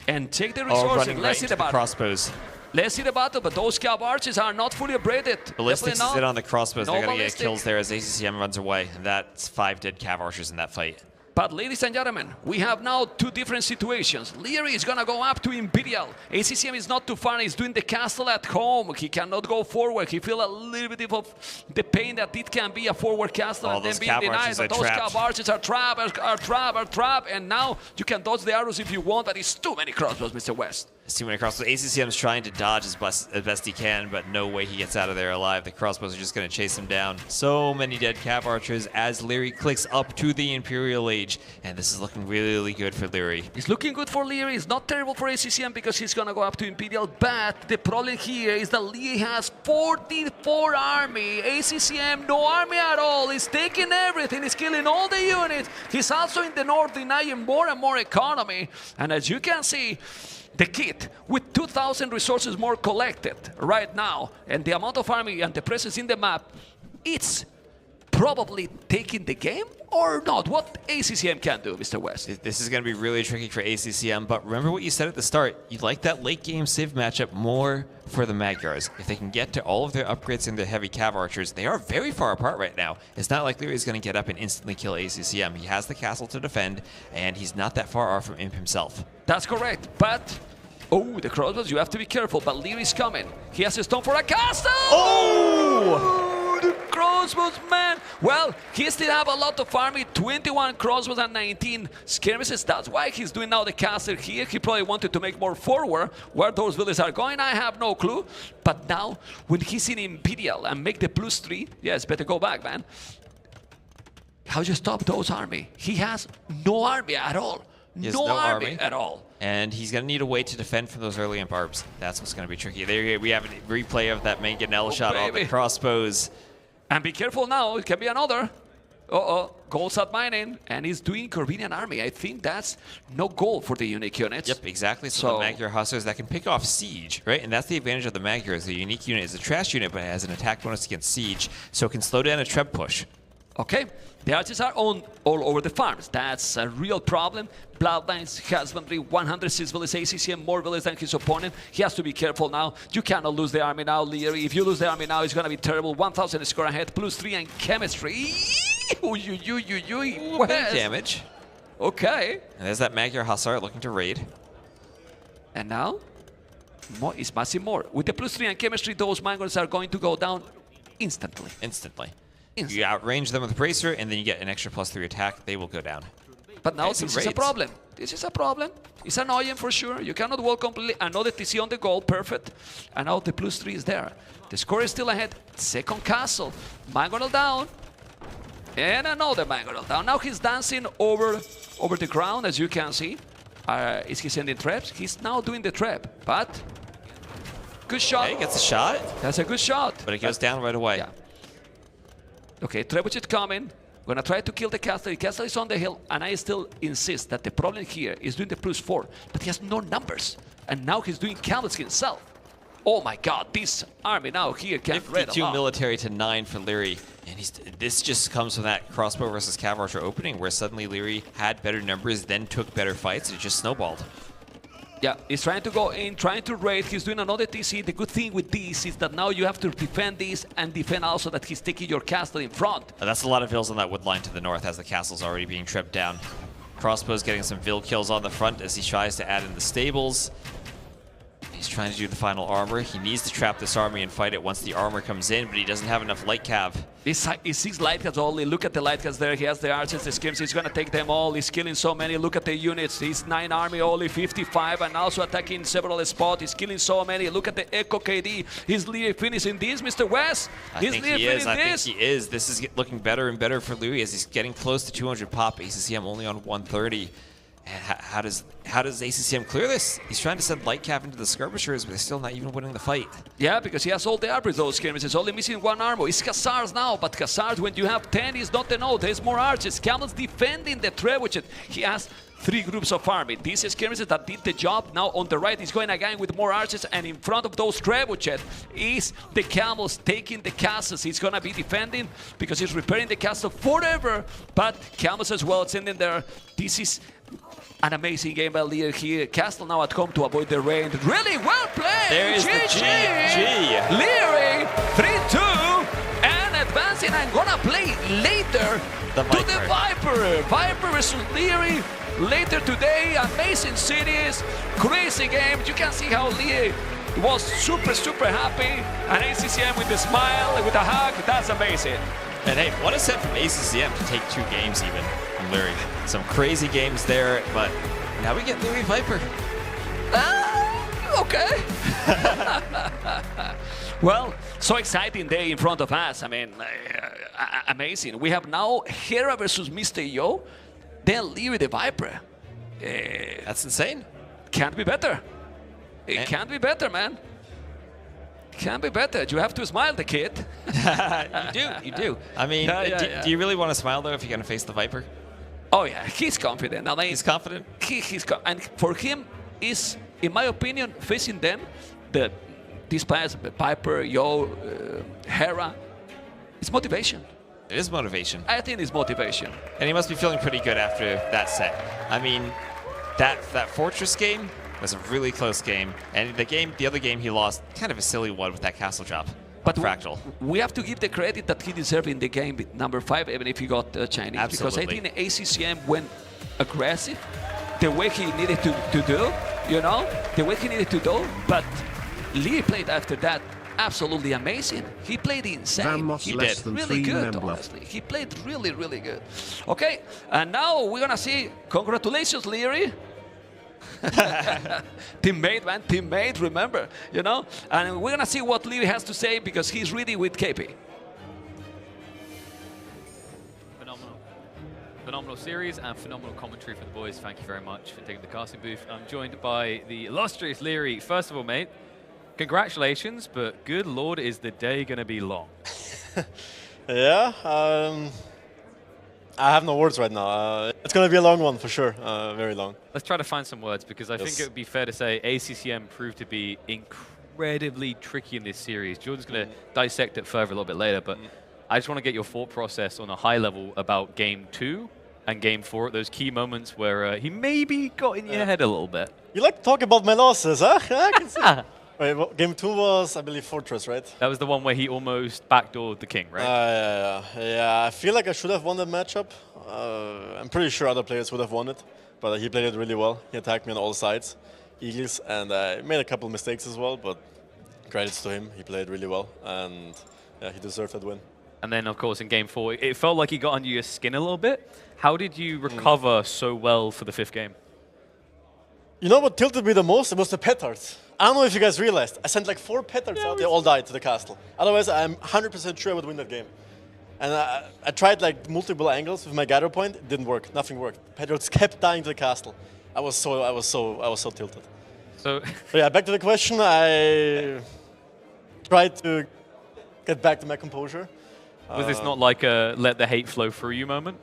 And take the resources. Running right into the crossbows. Let's see the battle, but those Cav Archers are not fully upgraded. Ballistics is in on the crossbows. No They're going to get ballistic. kills there as ACCM runs away. And that's 5 dead Cav Archers in that fight. But ladies and gentlemen, we have now 2 different situations. Liereyy is going to go up to Imperial. ACCM is not too far. He's doing the castle at home. He cannot go forward. He feels a little bit of the pain that it can be a forward castle and then being denied. But those Cav Archers are trapped, are trapped. And now you can dodge the arrows if you want, but it's too many crossbows, Mr. West. There's too many crossbows. ACCM's trying to dodge as best he can, but no way he gets out of there alive. The crossbows are just going to chase him down. So many dead Cav Archers as Liereyy clicks up to the Imperial Age. And this is looking really good for Liereyy. It's looking good for Liereyy. It's not terrible for ACCM because he's going to go up to Imperial. But the problem here is that Liereyy has 44 army. ACCM, no army at all. He's taking everything. He's killing all the units. He's also in the north denying more and more economy. And as you can see, the kit with 2,000 resources more collected right now, and the amount of army and the presence in the map, it's probably taking the game or not? What ACCM can do, Mr. West? This is going to be really tricky for ACCM, but remember what you said at the start. You like that late game Civ matchup more for the Magyars. If they can get to all of their upgrades in their heavy Cav Archers, they are very far apart right now. It's not like Liereyy is going to get up and instantly kill ACCM. He has the castle to defend, and he's not that far off from Imp himself. That's correct, but oh, the crossbows, you have to be careful, but Lierey's coming. He has a stone for a castle! Oh! The crossbows, man! Well, he still have a lot of army, 21 crossbows and 19 skirmishes. That's why he's doing now the castle here. He probably wanted to make more forward. Where those villages are going, I have no clue. But now, when he's in Imperial and make the +3, yes, better go back, man. How do you stop those army? He has no army at all. No army at all. And he's going to need a way to defend from those early Imp Arbs. That's what's going to be tricky. There we have a replay of that main Ganella shot on the crossbows. And be careful now, it can be another. Goals at mining, and he's doing Corvinian army. I think that's no goal for the unique units. Yep, exactly. So the Magyar Hussars that can pick off Siege, right? And that's the advantage of the Magyar. Is the unique unit is a trash unit, but it has an attack bonus against Siege, so it can slow down a Treb push. Okay, the archers are all over the farms. That's a real problem. Bloodlines, husbandry, 106 villages, ACCM, more villages than his opponent. He has to be careful now. You cannot lose the army now, Liereyy. If you lose the army now, it's going to be terrible. 1,000 score ahead, +3 and chemistry. Damage. Okay. And there's that Magyar Hussar looking to raid. And now, it's massive more. With the +3 and chemistry, those Magyars are going to go down instantly. You outrange them with a Bracer, and then you get an extra +3 attack. They will go down. But now this is a problem. This is a problem. It's annoying for sure. You cannot walk completely. Another TC on the goal, perfect. And now the +3 is there. The score is still ahead. Second castle. Mangonel down. And another Mangonel down. Now he's dancing over the ground, as you can see. Is he sending traps? He's now doing the trap, but good shot. Okay, gets a shot. That's a good shot. But it goes down right away. Yeah. Okay, trebuchet coming. Gonna try to kill the castle. The castle is on the hill, and I still insist that the problem here is doing the +4, but he has no numbers. And now he's doing Candles himself. Oh my god, this army now here can read a 52 lot. military to 9 for Liereyy. And this just comes from that crossbow versus Cav Archer opening, where suddenly Liereyy had better numbers, then took better fights, and it just snowballed. Yeah, he's trying to go in, trying to raid. He's doing another TC. The good thing with this is that now you have to defend this and defend also that he's taking your castle in front. That's a lot of vills on that wood line to the north as the castle's already being tripped down. Crossbow's getting some vill kills on the front as he tries to add in the stables. He's trying to do the final armor. He needs to trap this army and fight it once the armor comes in, but he doesn't have enough light cav. He sees light cats only. Look at the light cats there. He has the archers, the skims. He's going to take them all. He's killing so many. Look at the units. He's 9 army, only 55, and also attacking several spots. He's killing so many. Look at the Echo KD. Is Liereyy finishing this, Mr. West? I think he is. This is looking better and better for Liereyy as he's getting close to 200 pop. ACCM only on 130. And how does ACCM clear this? He's trying to send light cav into the skirmishers, but they're still not even winning the fight. Yeah, because he has all the armors, those skirmishes. Only missing one armor. It's Hussars now, but Hussars, when you have 10, is not enough. There's more archers. Camels defending the trebuchet. He has 3 groups of army. These skirmishes that did the job. Now on the right, he's going again with more archers, and in front of those trebuchet is the camels taking the castles. He's going to be defending because he's repairing the castle forever, but camels as well sending there. This is an amazing game by Liereyy here. Castle now at home to avoid the rain. Really well played! There is the GG! Liereyy 3-2 and advancing and gonna play later to the Viper. Viper versus Liereyy later today. Amazing cities, crazy game. You can see how Liereyy was super happy, and ACCM with a smile, with a hug. That's amazing. And hey, what a set from ACCM to take 2 games even from Liereyy. Some crazy games there, but now we get Liereyy Viper. Okay. Well, so exciting day in front of us. I mean, amazing. We have now Hera versus Mr.yo, then Liereyy the Viper. That's insane. Can't be better. It can't be better, man. Can't be better. You have to smile, the kid. You do. I mean, do you really want to smile, though, if you're going to face the Viper? Oh, yeah, he's confident. I mean, he's confident? And for him, is, in my opinion, facing them, these players, Viper, Yo, Hera, it's motivation. It is motivation. I think it's motivation. And he must be feeling pretty good after that set. I mean, that Fortress game was a really close game. And the other game he lost, kind of a silly one with that castle drop. But Fractal. We have to give the credit that he deserved in the game with number 5, even if he got Chinese. Absolutely. Because I think ACCM went aggressive the way he needed to do, you know, the way he needed to do. But Liereyy played after that absolutely amazing. He played insane. He did really good, honestly. He played really, really good. Okay, and now we're gonna see. Congratulations, Liereyy. Teammate, man, teammate, remember, you know? And we're gonna see what Liereyy has to say because he's really with KP. Phenomenal series and phenomenal commentary for the boys. Thank you very much for taking the casting booth. I'm joined by the illustrious Liereyy. First of all, mate, congratulations, but good lord, is the day going to be long? Yeah, I have no words right now. It's going to be a long one for sure, very long. Let's try to find some words because I think it would be fair to say ACCM proved to be incredibly tricky in this series. Jordan's going to dissect it further a little bit later, but I just want to get your thought process on a high level about Game 2 and Game 4, those key moments where he maybe got in your head a little bit. You like to talk about my losses, huh? I can see. Wait, well, Game 2 was, I believe, Fortress, right? That was the one where he almost backdoored the king, right? Yeah, I feel like I should have won the matchup. I'm pretty sure other players would have won it, but he played it really well. He attacked me on all sides, Eagles, and I made a couple of mistakes as well, but credits to him. He played really well, and yeah, he deserved that win. And then, of course, in Game 4, it felt like he got under your skin a little bit. How did you recover so well for the 5th game? You know what tilted me the most? It was the petards. I don't know if you guys realized. I sent like 4 petards out. They all died to the castle. Otherwise, I'm 100% sure I would win that game. And I tried like multiple angles with my gather point. It didn't work. Nothing worked. Petards kept dying to the castle. I was so tilted. So yeah, back to the question. I tried to get back to my composure. Was this not like a let the hate flow through you moment?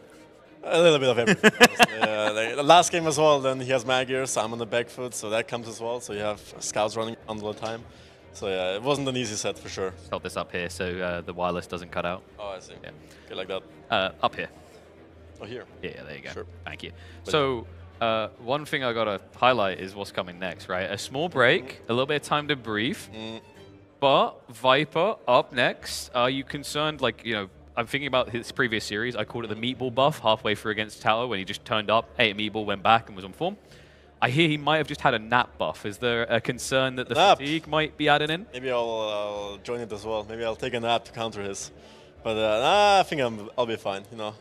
A little bit of everything. Like the last game as well, then he has Magirs, I'm on the back foot, so that comes as well. So you have scouts running all the time. So yeah, it wasn't an easy set for sure. Hold this up here so the wireless doesn't cut out. Oh, I see. Yeah. Okay, like that. Up here. Oh, here? Yeah, there you go. Sure. Thank you. So one thing I got to highlight is what's coming next, right? A small break, a little bit of time to breathe. But Viper up next. Are you concerned, like, you know, I'm thinking about his previous series. I called it the meatball buff halfway through against TaToH when he just turned up, ate a meatball, went back and was on form. I hear he might have just had a nap buff. Is there a concern that the fatigue might be added in? Maybe I'll join it as well. Maybe I'll take a nap to counter his. But I think I'll be fine, you know.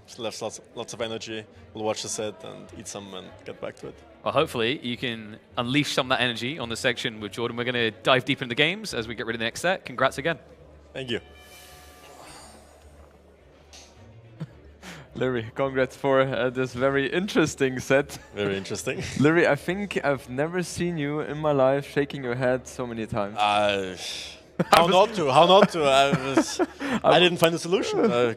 Still have lots of energy. We'll watch the set and eat some and get back to it. Well, hopefully you can unleash some of that energy on the section with Jordan. We're going to dive deep into the games as we get ready for the next set. Congrats again. Thank you. Liereyy, congrats for this very interesting set. Very interesting. Liereyy, I think I've never seen you in my life shaking your head so many times. How not to? I didn't find a solution.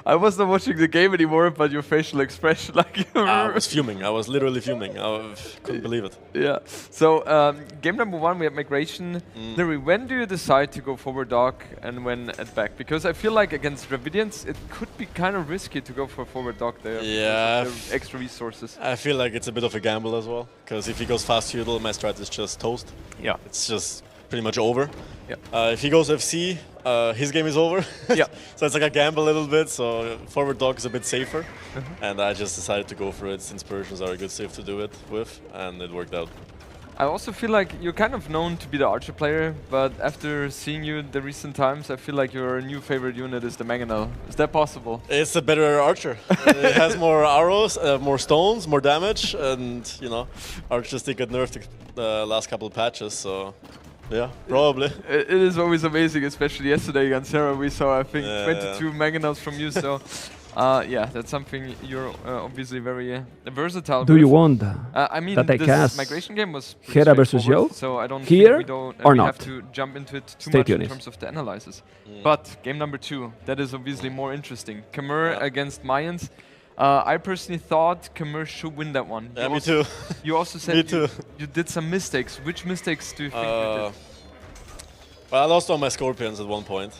I was not watching the game anymore, but your facial expression, like I was fuming. I was literally fuming. I couldn't believe it. Yeah. So game number 1, we have migration. Liereyy, when do you decide to go forward dog and when at back? Because I feel like against Dravidians, it could be kind of risky to go for forward dog there. Yeah. Extra resources. I feel like it's a bit of a gamble as well, because if he goes fast feudal, my strat is just toast. Yeah. It's just pretty much over. Yeah. If he goes FC, his game is over. Yeah. So it's like a gamble a little bit. So forward dog is a bit safer. And I just decided to go for it since Persians are a good safe to do it with, and it worked out. I also feel like you're kind of known to be the archer player, but after seeing you the recent times, I feel like your new favorite unit is the Mangonel. Is that possible? It's a better archer. It has more arrows, more stones, more damage, and you know, archers did get nerfed the last couple of patches, so yeah, probably. It is always amazing, especially yesterday against Hera. We saw, I think, 22 Mangonels from you, so yeah, that's something you're obviously very versatile. Do you want I mean, that I this cast migration game was Hera versus Yo? so I don't here think we don't or we not? have to jump into it too Stay much tuned. in terms of the analysis. But game number 2, that is obviously more interesting. Khmer against Mayans. I personally thought Khmer should win that one. Yeah, me too. You also said you did some mistakes. Which mistakes do you think you did? Well, I lost all my Scorpions at one point.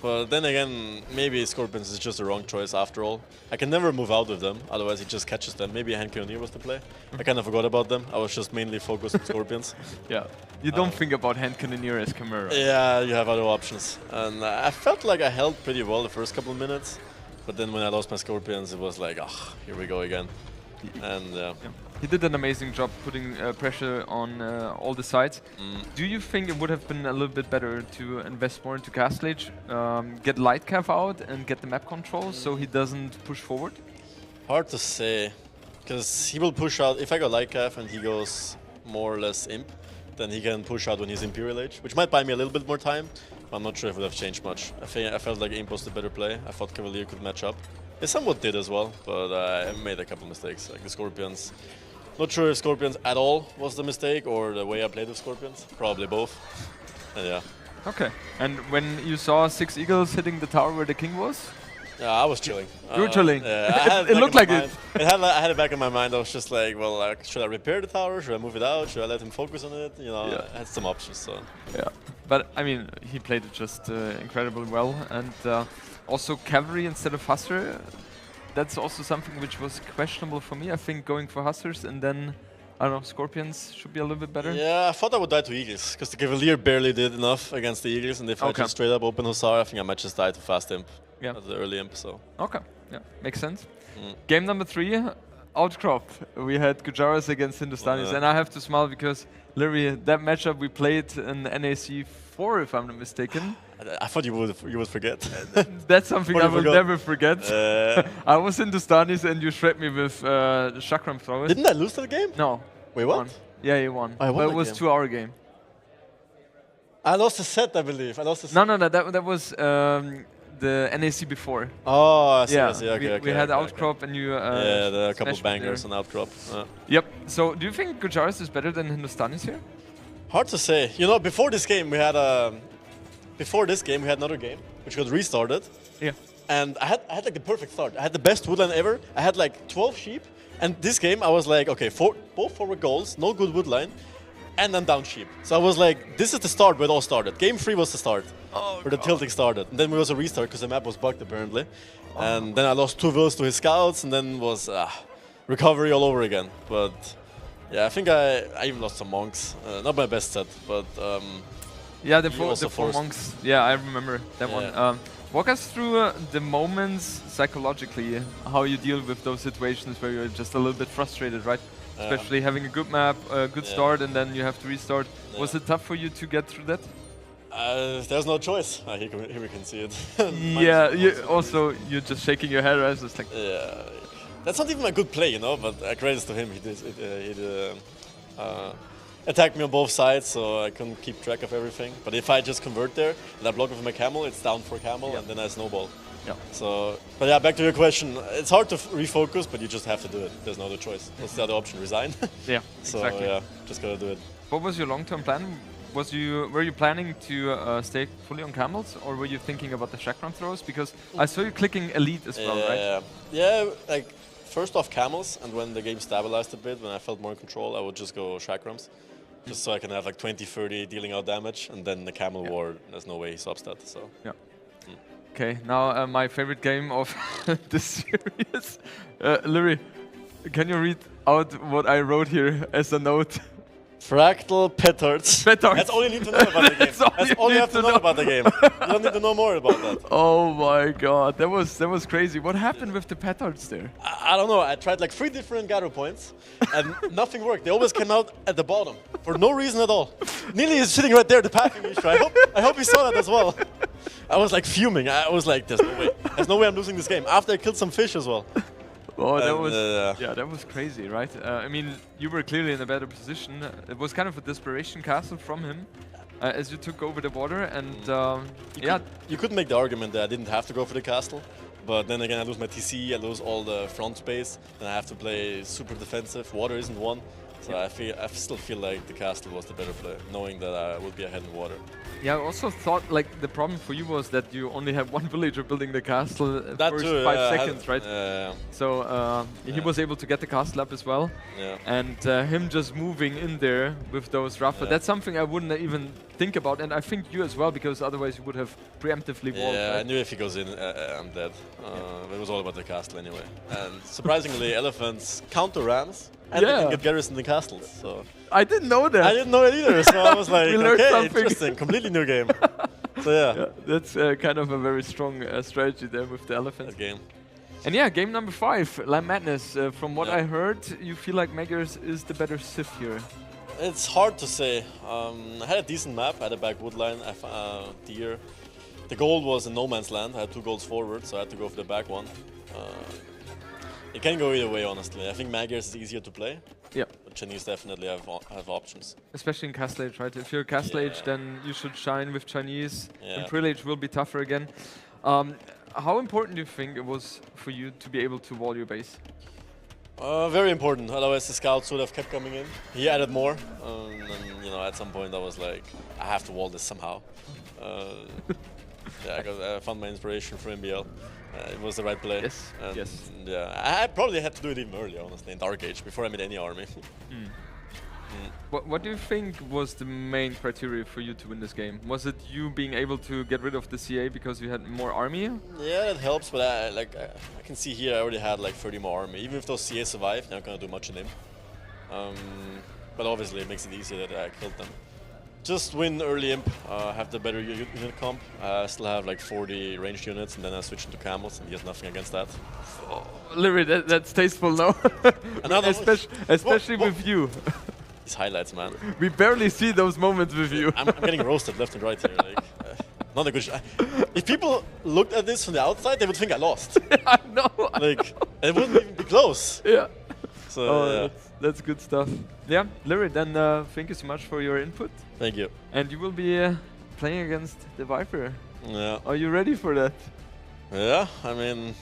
But then again, maybe Scorpions is just the wrong choice after all. I can never move out with them, otherwise he just catches them. Maybe a Hand Cannoneer was the play. I kind of forgot about them. I was just mainly focused on Scorpions. Yeah, you don't think about Hand Cannoneer as Khmer, right? Yeah, you have other options. And I felt like I held pretty well the first couple of minutes. But then when I lost my Scorpions, it was like, ah, here we go again. And he did an amazing job putting pressure on all the sides. Do you think it would have been a little bit better to invest more into Castle Age, get Lightcav out and get the map control so he doesn't push forward? Hard to say, because he will push out. If I go Lightcav and he goes more or less Imp, then he can push out when he's Imperial Age, which might buy me a little bit more time. I'm not sure if it would have changed much. I felt like Imp was the better play. I thought Cavalier could match up. It somewhat did as well, but I made a couple mistakes, like the Scorpions. Not sure if Scorpions at all was the mistake or the way I played with Scorpions. Probably both. And yeah. Okay. And when you saw 6 Eagles hitting the tower where the king was? Yeah, I was chilling. You were chilling? Yeah, it looked like it. I had it back in my mind. I was just like, well, should I repair the tower? Should I move it out? Should I let him focus on it? You know, I had some options. So. Yeah. But I mean, he played it just incredibly well. And also cavalry instead of Hussar. That's also something which was questionable for me. I think going for Hussars and then, I don't know, Scorpions should be a little bit better. Yeah, I thought I would die to Eagles, because the Cavalier barely did enough against the Eagles, and if I just straight up open Hussar, I think I might just die to fast Imp. Yeah. At the early Imp, so. Okay, yeah, makes sense. Game number 3, Outcrop. We had Gujaras against Hindustanis, and I have to smile because, Liereyy, that matchup we played in NAC 4, if I'm not mistaken. I thought you would forget. That's something I will never forget. I was in the Hindustanis and you shred me with chakram throwers. Didn't I lose that game? No. Wait, what? Yeah, you won. I won but it was 2-hour game. I lost a set, I believe. No, that was the NAC before. Oh, I see, yeah, I see. Okay, we had Outcrop and you yeah, there are a couple bangers on Outcrop. Yep. So, do you think Gujaras is better than Hindustanis here? Hard to say. You know, before this game we had another game which got restarted. Yeah. And I had like the perfect start. I had the best woodland ever. I had like 12 sheep. And this game I was like, okay, both forward goals, no good woodline, and then down sheep. So I was like, this is the start where it all started. Game 3 was the start. Where the tilting started. And then there was a restart because the map was bugged apparently. And then I lost 2 vills to his scouts and then was recovery all over again. But yeah, I think I even lost some monks. Not my best set, but yeah, the 4 monks. Yeah, I remember that one. Walk us through the moments psychologically, how you deal with those situations where you're just a little bit frustrated, right? Especially having a good map, a good start, and then you have to restart. Was it tough for you to get through that? There's no choice. Here we can see it. Yeah, you're just shaking your head, right? It's like, yeah, that's not even a good play, you know, but credits to him. He attacked me on both sides, so I couldn't keep track of everything. But if I just convert there, and I block with my camel, it's down for camel, and then I snowball. Yeah. So, but yeah, back to your question. It's hard to refocus, but you just have to do it. There's no other choice. What's the other option? Resign? Yeah, so, exactly. yeah, just gotta do it. What was your long-term plan? Were you planning to stay fully on camels, or were you thinking about the chakram throws? Because I saw you clicking elite as well, right? Yeah, like first off camels, and when the game stabilized a bit, when I felt more in control, I would just go chakrams. Just so I can have like 20-30 dealing out damage, and then the camel war, there's no way he stops that. So. Yeah. Okay, now my favorite game of this series. Liereyy, can you read out what I wrote here as a note? Fractal petards. Petards. That's all you need to know about the game. That's all you have to know about the game. You don't need to know more about that. Oh my god, that was crazy. What happened with the petards there? I don't know. I tried like 3 different Garo points, and nothing worked. They always came out at the bottom for no reason at all. Neely is sitting right there, the pathing issue. I hope he saw that as well. I was like fuming. I was like, there's no way. There's no way I'm losing this game. After I killed some fish as well. Oh, that was yeah, that was crazy, right? I mean, you were clearly in a better position. It was kind of a desperation castle from him as you took over the water, and you could make the argument that I didn't have to go for the castle, but then again, I lose my TC, I lose all the front space, then I have to play super defensive. Water isn't one, so I still feel like the castle was the better play, knowing that I would be ahead in water. Yeah, I also thought like the problem for you was that you only have one villager building the castle first too, 5 seconds, right? So he was able to get the castle up as well. Yeah. And him just moving in there with those Rafa, that's something I wouldn't even think about, and I think you as well, because otherwise you would have preemptively walled. Yeah, right? I knew if he goes in, I'm dead. It was all about the castle anyway. And surprisingly, elephants counter rams, and they can get Garrison the castles. So I didn't know that. I didn't know it either, so I was like, We learned okay, something. interesting, completely new game. So yeah. That's kind of a very strong strategy there with the elephants. Game. And yeah, game number 5, Lime Madness. From what I heard, you feel like Meggers is the better Sith here. It's hard to say. I had a decent map. I had a back wood line, deer. The gold was in no man's land. I had 2 golds forward, so I had to go for the back one. It can go either way, honestly. I think Meggers is easier to play. Yeah. But Chinese definitely have options. Especially in Castle Age, right? If you're Castle Age, then you should shine with Chinese. Yeah. In Pre-Age will be tougher again. How important do you think it was for you to be able to wall your base? Very important. Otherwise, the scouts would have kept coming in. He added more, and you know, at some point, I was like, I have to wall this somehow. Yeah, I found my inspiration from MBL. It was the right play. Yes. And yes. Yeah, I probably had to do it even earlier, honestly, in Dark Age, before I made any army. What do you think was the main criteria for you to win this game? Was it you being able to get rid of the CA because you had more army? Yeah, that helps, but I can see here I already had like 30 more army. Even if those CA survive, they're not gonna do much in him. But obviously it makes it easier that I killed them. Just win early imp, have the better unit comp. I still have like 40 ranged units, and then I switch into camels, and he has nothing against that. Oh, Liereyy, that's tasteful now. Especially with you. These highlights, man. We barely see those moments with you. I'm getting roasted left and right here. Like, not a good shot. If people looked at this from the outside, they would think I lost. I know. Like, it wouldn't even be close. Yeah. So yeah. That's good stuff. Yeah, Liereyy, then thank you so much for your input. Thank you. And you will be playing against TheViper. Yeah. Are you ready for that? Yeah, I mean,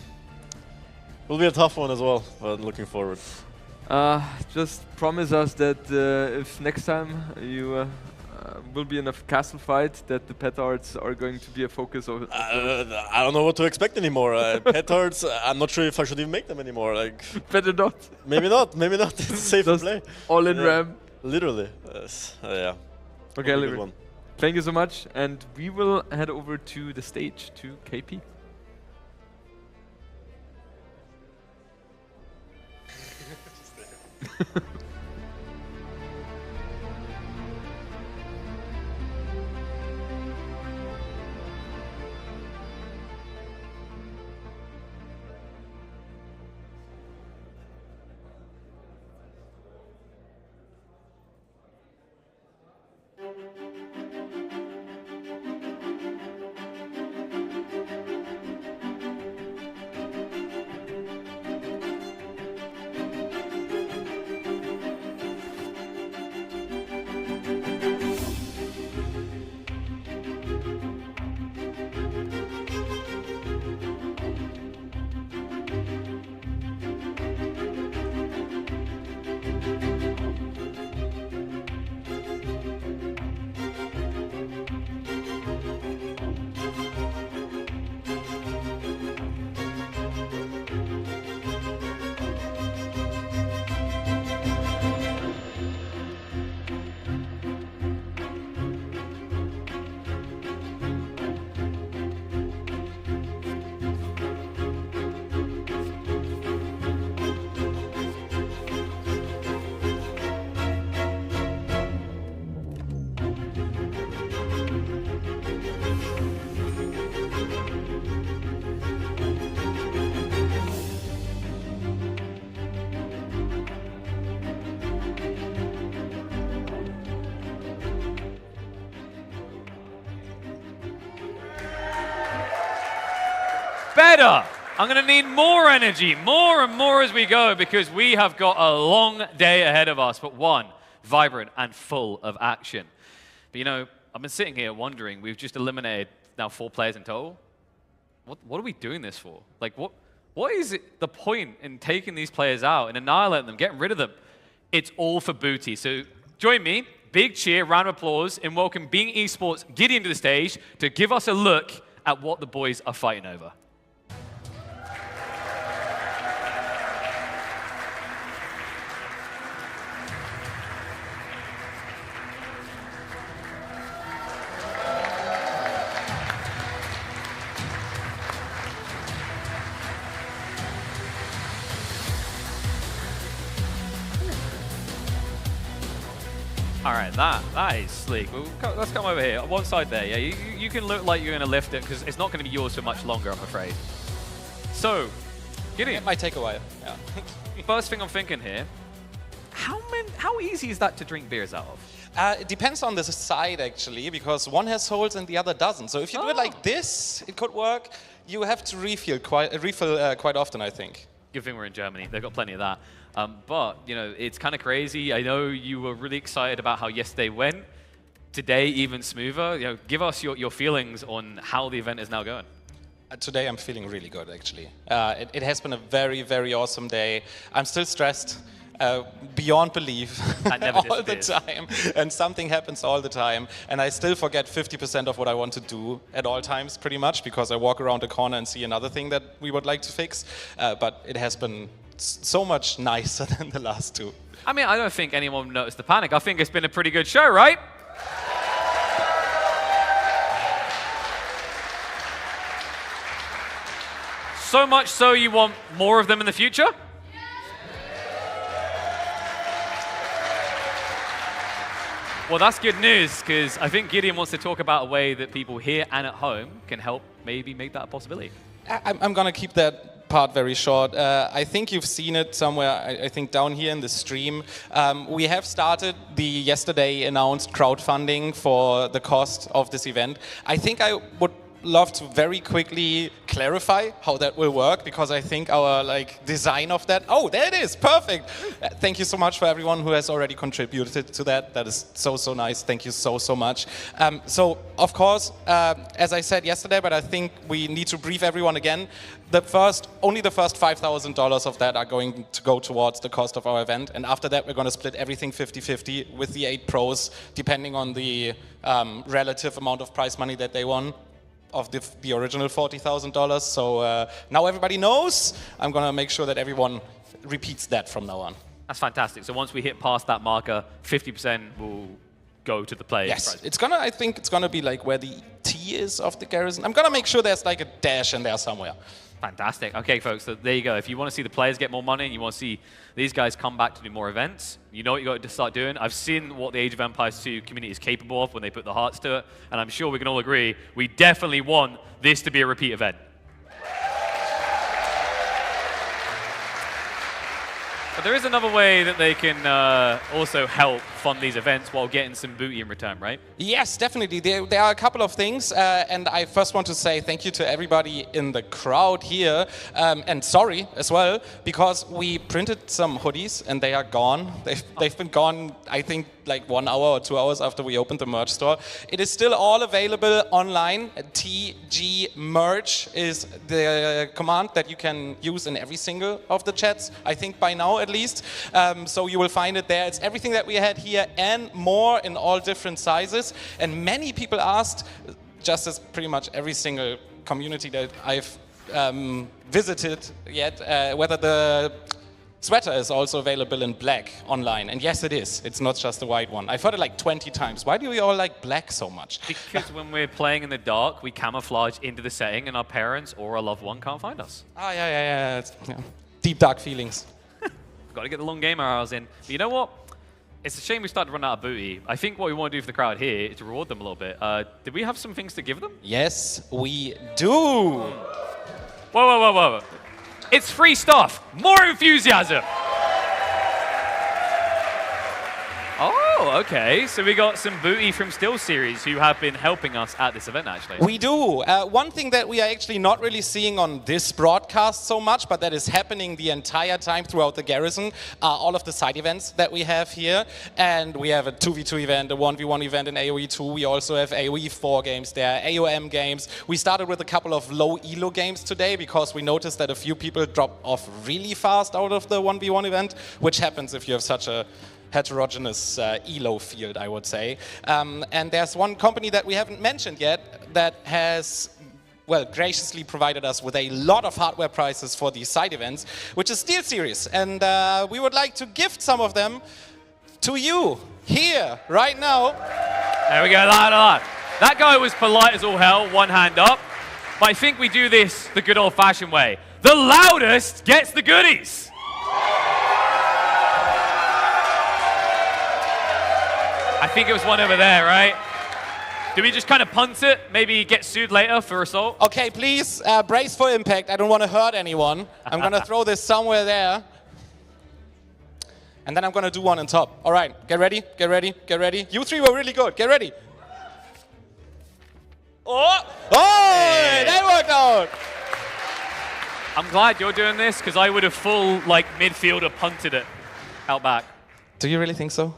will be a tough one as well, but looking forward. Just promise us that if next time you will be in a castle fight, that the petards are going to be a focus of it. I don't know what to expect anymore. Petards, I'm not sure if I should even make them anymore. Like, better not. Maybe not. Maybe not. It's safe to play. All in RAM. Literally. Yeah. Okay, Liereyy. Thank you so much, and we will head over to the stage to KP. better. I'm going to need more energy, more and more as we go, because we have got a long day ahead of us, but one vibrant and full of action. But you know, I've been sitting here wondering, we've just eliminated now 4 players in total. What are we doing this for? Like, what is the point in taking these players out and annihilating them, getting rid of them? It's all for booty. So join me, big cheer, round of applause, and welcome Being Esports Gideon to the stage to give us a look at what the boys are fighting over. All right, that is sleek. Let's come over here. One side there. Yeah, you can look like you're going to lift it because it's not going to be yours for much longer, I'm afraid. So, Gideon. It might take a while. Yeah. First thing I'm thinking here, how easy is that to drink beers out of? It depends on the side, actually, because one has holes and the other doesn't. So if you do it like this, it could work. You have to refill quite often, I think. Good thing we're in Germany. They've got plenty of that. But, you know, it's kind of crazy. I know you were really excited about how yesterday went. Today, even smoother. You know, give us your feelings on how the event is now going. Today, I'm feeling really good, actually. It has been a very, very awesome day. I'm still stressed. Beyond belief all the time, and something happens all the time, and I still forget 50% of what I want to do at all times, pretty much, because I walk around the corner and see another thing that we would like to fix, but it has been so much nicer than the last 2. I mean, I don't think anyone noticed the panic. I think it's been a pretty good show, right? So much so you want more of them in the future? Well, that's good news, because I think Gideon wants to talk about a way that people here and at home can help maybe make that a possibility. I'm going to keep that part very short. I think you've seen it somewhere, I think down here in the stream. We have started the yesterday announced crowdfunding for the cost of this event. I think I would love to very quickly clarify how that will work, because I think our design of that, oh, there it is, perfect. Thank you so much for everyone who has already contributed to that. That is so nice. Thank you so much. So of course, as I said yesterday, but I think we need to brief everyone again. Only the first $5,000 of that are going to go towards the cost of our event, and after that we're going to split everything 50-50 with the 8 pros, depending on the relative amount of prize money that they won of the original $40,000. So now everybody knows. I'm going to make sure that everyone repeats that from now on. That's fantastic. So once we hit past that marker, 50% will go to the players. Yes, I think it's gonna be like where the T is of the Garrison. I'm gonna make sure there's like a dash in there somewhere. Fantastic. Okay, folks, so there you go. If you want to see the players get more money and you want to see these guys come back to do more events, you know what you got to start doing. I've seen what the Age of Empires 2 community is capable of when they put the hearts to it, and I'm sure we can all agree we definitely want this to be a repeat event. But there is another way that they can also help fund these events while getting some booty in return, right? Yes, definitely. There are a couple of things, and I first want to say thank you to everybody in the crowd here, and sorry as well, because we printed some hoodies and they are gone. They've been gone, I think, like 1 hour or 2 hours after we opened the merch store. It is still all available online. TG merch is the command that you can use in every single of the chats, I think by now at least. So you will find it there. It's everything that we had here and more in all different sizes. And many people asked, just as pretty much every single community that I've visited yet, whether the sweater is also available in black online. And yes, it is. It's not just the white one. I've heard it like 20 times. Why do we all like black so much? Because when we're playing in the dark, we camouflage into the setting and our parents or our loved one can't find us. Ah, yeah. Deep, dark feelings. We've got to get the long gamer hours in. But you know what? It's a shame we started to run out of booty. I think what we want to do for the crowd here is to reward them a little bit. Did we have some things to give them? Yes, we do. Whoa. It's free stuff. More enthusiasm. Oh, Oh, okay. So we got some booty from SteelSeries who have been helping us at this event, actually. We do. One thing that we are actually not really seeing on this broadcast so much, but that is happening the entire time throughout the Garrison, are all of the side events that we have here. And we have a 2v2 event, a 1v1 event in AoE 2. We also have AoE 4 games there, AOM games. We started with a couple of low elo games today because we noticed that a few people drop off really fast out of the 1v1 event, which happens if you have such a heterogeneous elo field, I would say. And there's one company that we haven't mentioned yet that has, well, graciously provided us with a lot of hardware prices for these side events, which is SteelSeries. And we would like to gift some of them to you here, right now. There we go, loud. That guy was polite as all hell, one hand up. But I think we do this the good old-fashioned way. The loudest gets the goodies. I think it was one over there, right? Do we just kind of punt it? Maybe get sued later for assault? Okay, please brace for impact. I don't want to hurt anyone. I'm going to throw this somewhere there. And then I'm going to do one on top. All right, get ready, get ready, get ready. You three were really good. Get ready. Oh, that worked out. I'm glad you're doing this because I would have full like midfielder punted it out back. Do you really think so?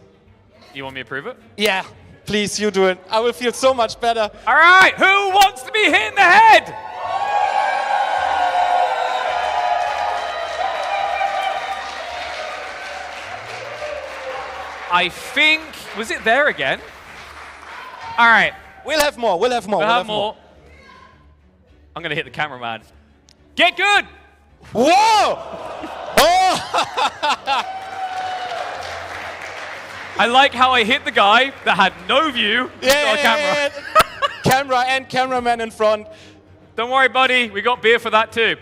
You want me to prove it? Yeah, please, you do it. I will feel so much better. All right, who wants to be hit in the head? I think, was it there again? All right. We'll have more, we'll have more. We'll have more. I'm going to hit the cameraman. Get good! Whoa! Oh! I like how I hit the guy that had no view. Yeah. Camera and cameraman in front. Don't worry, buddy. We got beer for that too.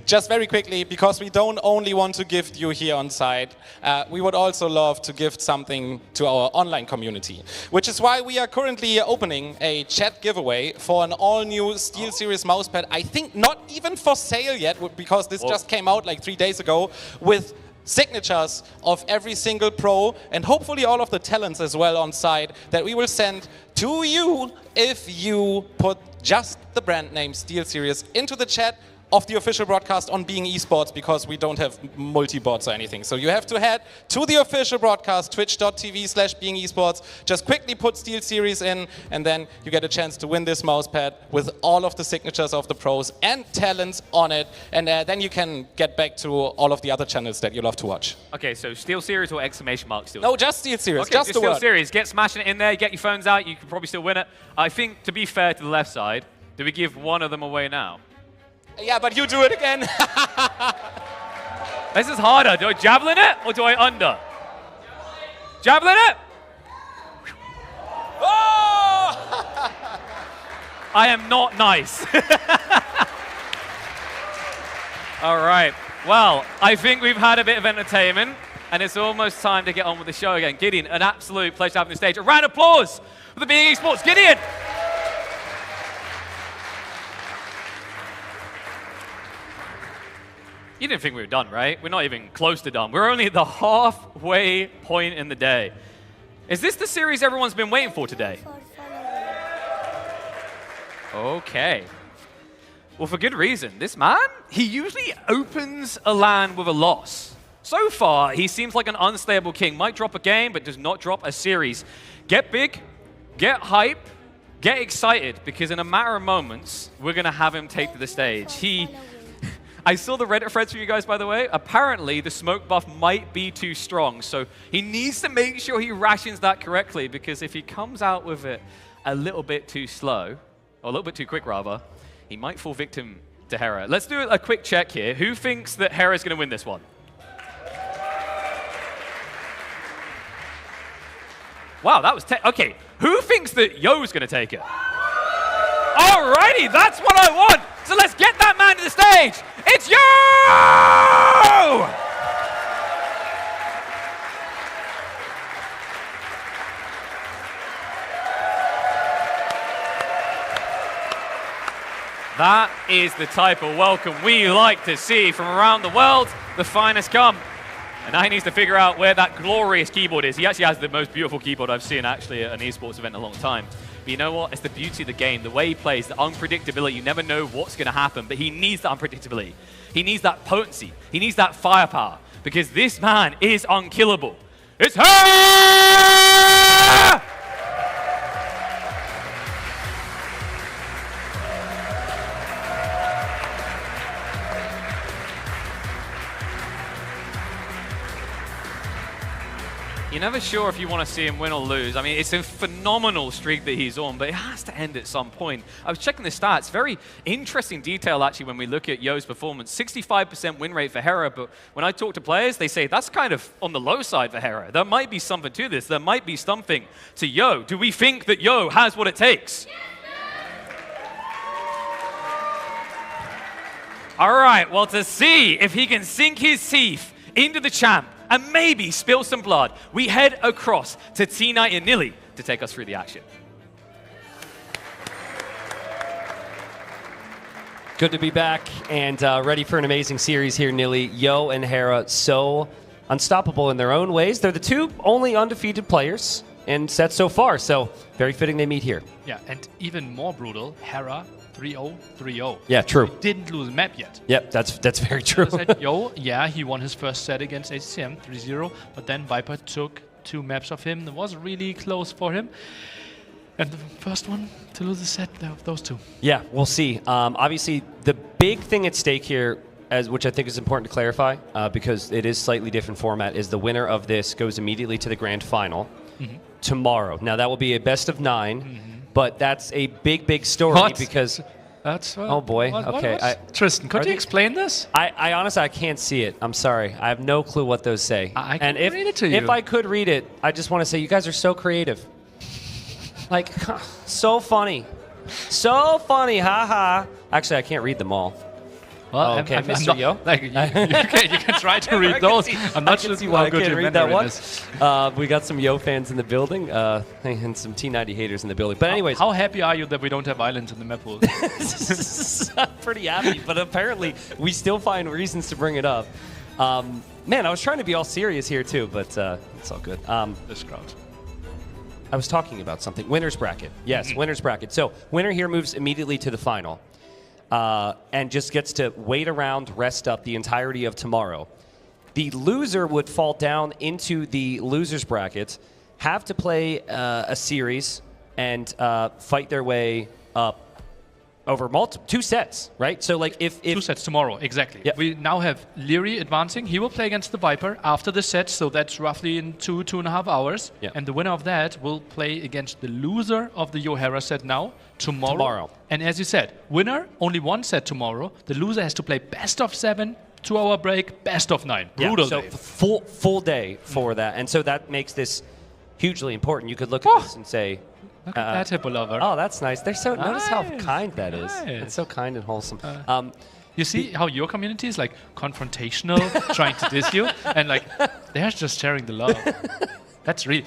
Just very quickly, because we don't only want to gift you here on site, we would also love to gift something to our online community, which is why we are currently opening a chat giveaway for an all-new SteelSeries mousepad. I think not even for sale yet, because this just came out like 3 days ago, with signatures of every single pro and hopefully all of the talents as well on site that we will send to you if you put just the brand name SteelSeries into the chat of the official broadcast on Being Esports, because we don't have multi-bots or anything. So you have to head to the official broadcast, twitch.tv/Being Esports. Just quickly put SteelSeries in, and then you get a chance to win this mousepad with all of the signatures of the pros and talents on it. And then you can get back to all of the other channels that you love to watch. Okay, so SteelSeries or exclamation mark SteelSeries? No, just SteelSeries. Okay, just the word. SteelSeries. Get smashing it in there. Get your phones out. You can probably still win it. I think, to be fair to the left side, do we give one of them away now? Yeah, but you do it again. This is harder. Do I javelin it or do I under? Javelin it? Oh! I am not nice. All right. Well, I think we've had a bit of entertainment, and it's almost time to get on with the show again. Gideon, an absolute pleasure to have you on the stage. A round of applause for the Being Esports. Gideon! You didn't think we were done, right? We're not even close to done. We're only at the halfway point in the day. Is this the series everyone's been waiting for today? Okay. Well, for good reason. This man, he usually opens a LAN with a loss. So far, he seems like an unstable king. Might drop a game, but does not drop a series. Get big, get hype, get excited, because in a matter of moments, we're going to have him take to the stage. I saw the Reddit threads for you guys, by the way. Apparently, the smoke buff might be too strong, so he needs to make sure he rations that correctly, because if he comes out with it a little bit too slow, or a little bit too quick, rather, he might fall victim to Hera. Let's do a quick check here. Who thinks that Hera's going to win this one? Wow, that was okay. Who thinks that Yo's going to take it? Alrighty, that's what I want. So let's get that man to the stage. It's Yo! That is the type of welcome we like to see from around the world. The finest come. And now he needs to figure out where that glorious keyboard is. He actually has the most beautiful keyboard I've seen actually at an esports event in a long time. But you know what? It's the beauty of the game, the way he plays, the unpredictability. You never know what's going to happen, but he needs that unpredictability. He needs that potency. He needs that firepower, because this man is unkillable. It's Hera! You're never sure if you want to see him win or lose. I mean, it's a phenomenal streak that he's on, but it has to end at some point. I was checking the stats. Very interesting detail, actually, when we look at Yo's performance. 65% win rate for Hera, but when I talk to players, they say that's kind of on the low side for Hera. There might be something to this. There might be something to Yo. Do we think that Yo has what it takes? All right, well, to see if he can sink his teeth into the champ and maybe spill some blood, we head across to T-Knight and Nilly to take us through the action. Good to be back and ready for an amazing series here, Nilly. Yo and Hera, so unstoppable in their own ways. They're the two only undefeated players in sets so far, so very fitting they meet here. Yeah, and even more brutal, Hera 3-0, 3-0. Yeah, true. He didn't lose a map yet. Yep, that's very true. Yo, yeah, he won his first set against ACCM 3-0, but then Viper took 2 maps of him. It was really close for him. And the first one to lose the set of those 2. Yeah, we'll see. Obviously, the big thing at stake here, which I think is important to clarify, because it is slightly different format, is the winner of this goes immediately to the grand final tomorrow. Now, that will be a best of 9. But that's a big, big story because... That's oh boy. Okay. Tristan, could you explain this? I honestly, I can't see it. I'm sorry. I have no clue what those say. I can read it to you. If I could read it, I just want to say you guys are so creative. Like, so funny. So funny. Ha. Actually, I can't read them all. Well, okay, Mr.yo. Like, you can try to read those. I'm not sure how good your Mandarin is. We got some Yo fans in the building and some T90 haters in the building. But anyways. How happy are you that we don't have islands in the map pool? I'm pretty happy, but apparently we still find reasons to bring it up. Man, I was trying to be all serious here too, but it's all good. This crowd. I was talking about something. Winner's bracket. Yes, winner's bracket. So winner here moves immediately to the final. And just gets to wait around, rest up the entirety of tomorrow. The loser would fall down into the loser's bracket, have to play a series, and fight their way up over 2 sets, right? So like if 2 sets tomorrow, exactly. Yep. We now have Liereyy advancing. He will play against the Viper after the set, so that's roughly in 2.5 hours. Yep. And the winner of that will play against the loser of the Yo Hera set now tomorrow. And as you said, winner only 1 set tomorrow. The loser has to play best of 7, 2-hour break, best of 9. Brutal so day. full day for that, and so that makes this hugely important. You could look at this and say. Look at that hippo lover. Oh, that's nice. They're so notice how Nice. kind that is. Nice. It's so kind and wholesome. You see how your community is like confrontational, trying to diss you, and like they're just sharing the love. That's really.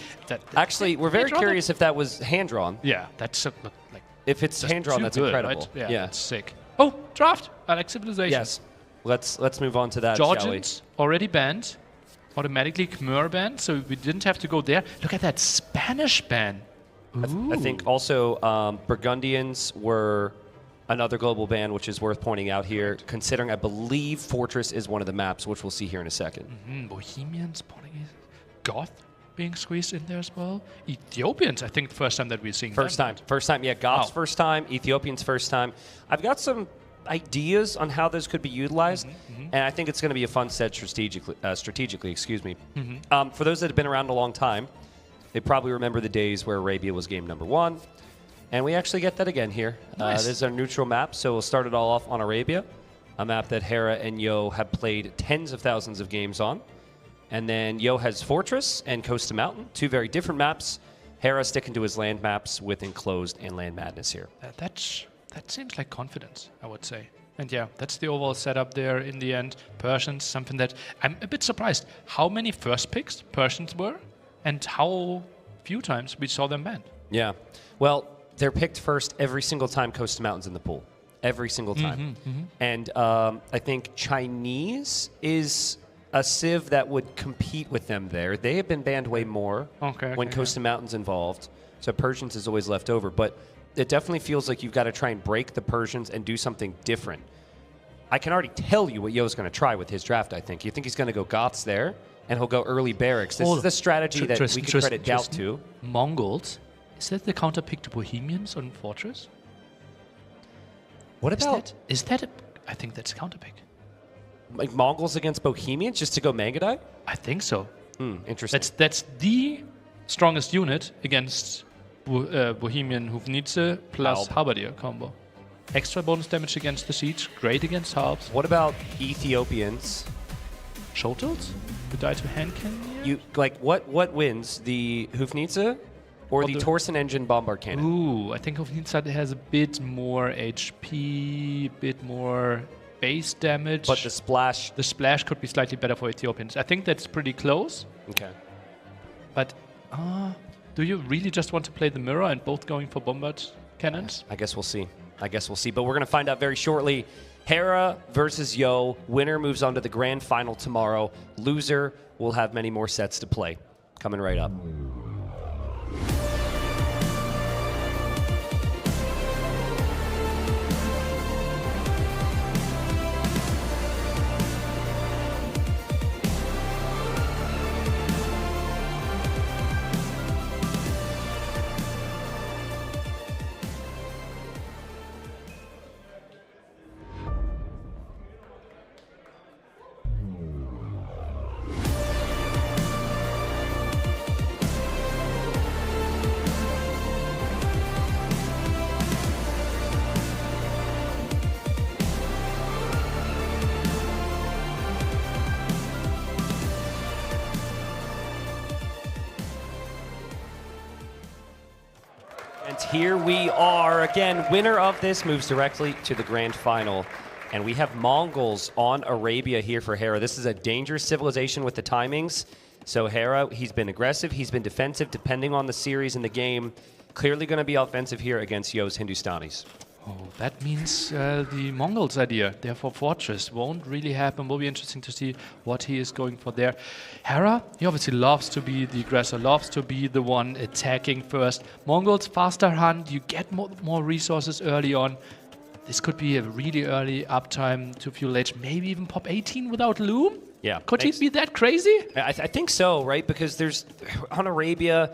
Actually, we're very curious if that was hand drawn. Yeah, that's like. If it's hand drawn, that's good, incredible. Right? Yeah, that's sick. Oh, draft. I like civilization. Yes. Let's move on to that. Shall we? Georgians already banned, automatically Khmer banned, so we didn't have to go there. Look at that Spanish ban. I think also Burgundians were another global ban, which is worth pointing out here, considering I believe Fortress is one of the maps, which we'll see here in a second. Bohemians, Portuguese, Goth being squeezed in there as well. Ethiopians, I think the first time that we're seeing First time, yeah, Goth's first time, Ethiopians first time. I've got some ideas on how those could be utilized, and I think it's going to be a fun set strategically. Excuse me. For those that have been around a long time, they probably remember the days where Arabia was game number 1. And we actually get that again here. Nice. This is our neutral map, so we'll start it all off on Arabia, a map that Hera and Yo have played tens of thousands of games on. And then Yo has Fortress and Costa Mountain, 2 very different maps. Hera sticking to his land maps with Enclosed and Land Madness here. That seems like confidence, I would say. And yeah, that's the overall setup there in the end. Persians, something that I'm a bit surprised how many first picks Persians were and how few times we saw them banned. Yeah. Well, they're picked first every single time Costa Mountain's in the pool. Every single time. And I think Chinese is a Civ that would compete with them there. They have been banned way more when Coast and Mountain's involved. So Persians is always left over. But it definitely feels like you've got to try and break the Persians and do something different. I can already tell you what Yo's going to try with his draft, I think. You think he's going to go Goths there, and he'll go early Barracks. This is the strategy that we can credit Doubt to. Mongols, is that the counter pick to Bohemians on Fortress? What about... Is that I think that's a counter pick. Like Mongols against Bohemians just to go Mangadai? I think so. Interesting. That's the strongest unit against Bohemian Hufnitze plus Halberdier combo. Extra bonus damage against the siege, great against Harps. What about Ethiopians? Shotels? Who die to hand cannon? You what wins? The Hufnitze or the Torsen engine bombard cannon? Ooh, I think Hufnitze has a bit more HP, bit more base damage. But the splash could be slightly better for Ethiopians. I think that's pretty close. Okay. But do you really just want to play the mirror and both going for bombard cannons? I guess we'll see. But we're going to find out very shortly. Hera versus Yo. Winner moves on to the grand final tomorrow. Loser will have many more sets to play. Coming right up. Here we are again. Winner of this moves directly to the grand final. And we have Mongols on Arabia here for Hera. This is a dangerous civilization with the timings. So Hera, he's been aggressive, he's been defensive, depending on the series and the game. Clearly going to be offensive here against Yo's Hindustanis. Oh, that means the Mongols idea, therefore Fortress, won't really happen. Will be interesting to see what he is going for there. Hera, he obviously loves to be the aggressor, loves to be the one attacking first. Mongols, faster hunt, you get more resources early on. This could be a really early uptime to fuel edge, maybe even pop 18 without Loom? Yeah. Could he be that crazy? I think so, right? Because there's, on Arabia,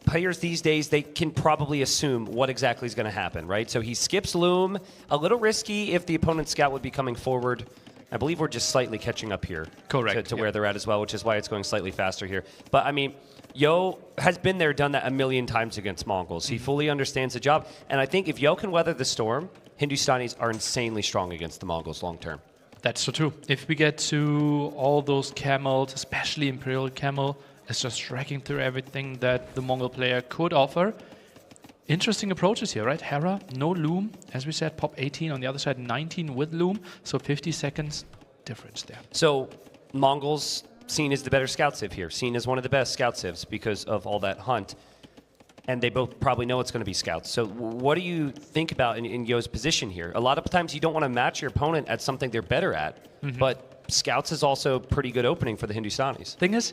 players these days, they can probably assume what exactly is going to happen, right? So he skips Loom, a little risky if the opponent's scout would be coming forward. I believe we're just slightly catching up here. Correct. To where they're at as well, which is why it's going slightly faster here. But I mean, Yo has been there, done that a million times against Mongols. He fully understands the job. And I think if Yo can weather the storm, Hindustanis are insanely strong against the Mongols long term. That's so true. If we get to all those camels, especially Imperial Camel, is just wrecking through everything that the Mongol player could offer. Interesting approaches here, right? Hera, no Loom. As we said, pop 18. On the other side, 19 with Loom. So 50 seconds difference there. So Mongols seen as the better scout civ here. Seen as one of the best scout civs because of all that hunt. And they both probably know it's going to be scouts. So what do you think about in Yo's position here? A lot of times you don't want to match your opponent at something they're better at. But scouts is also pretty good opening for the Hindustanis. Thing is,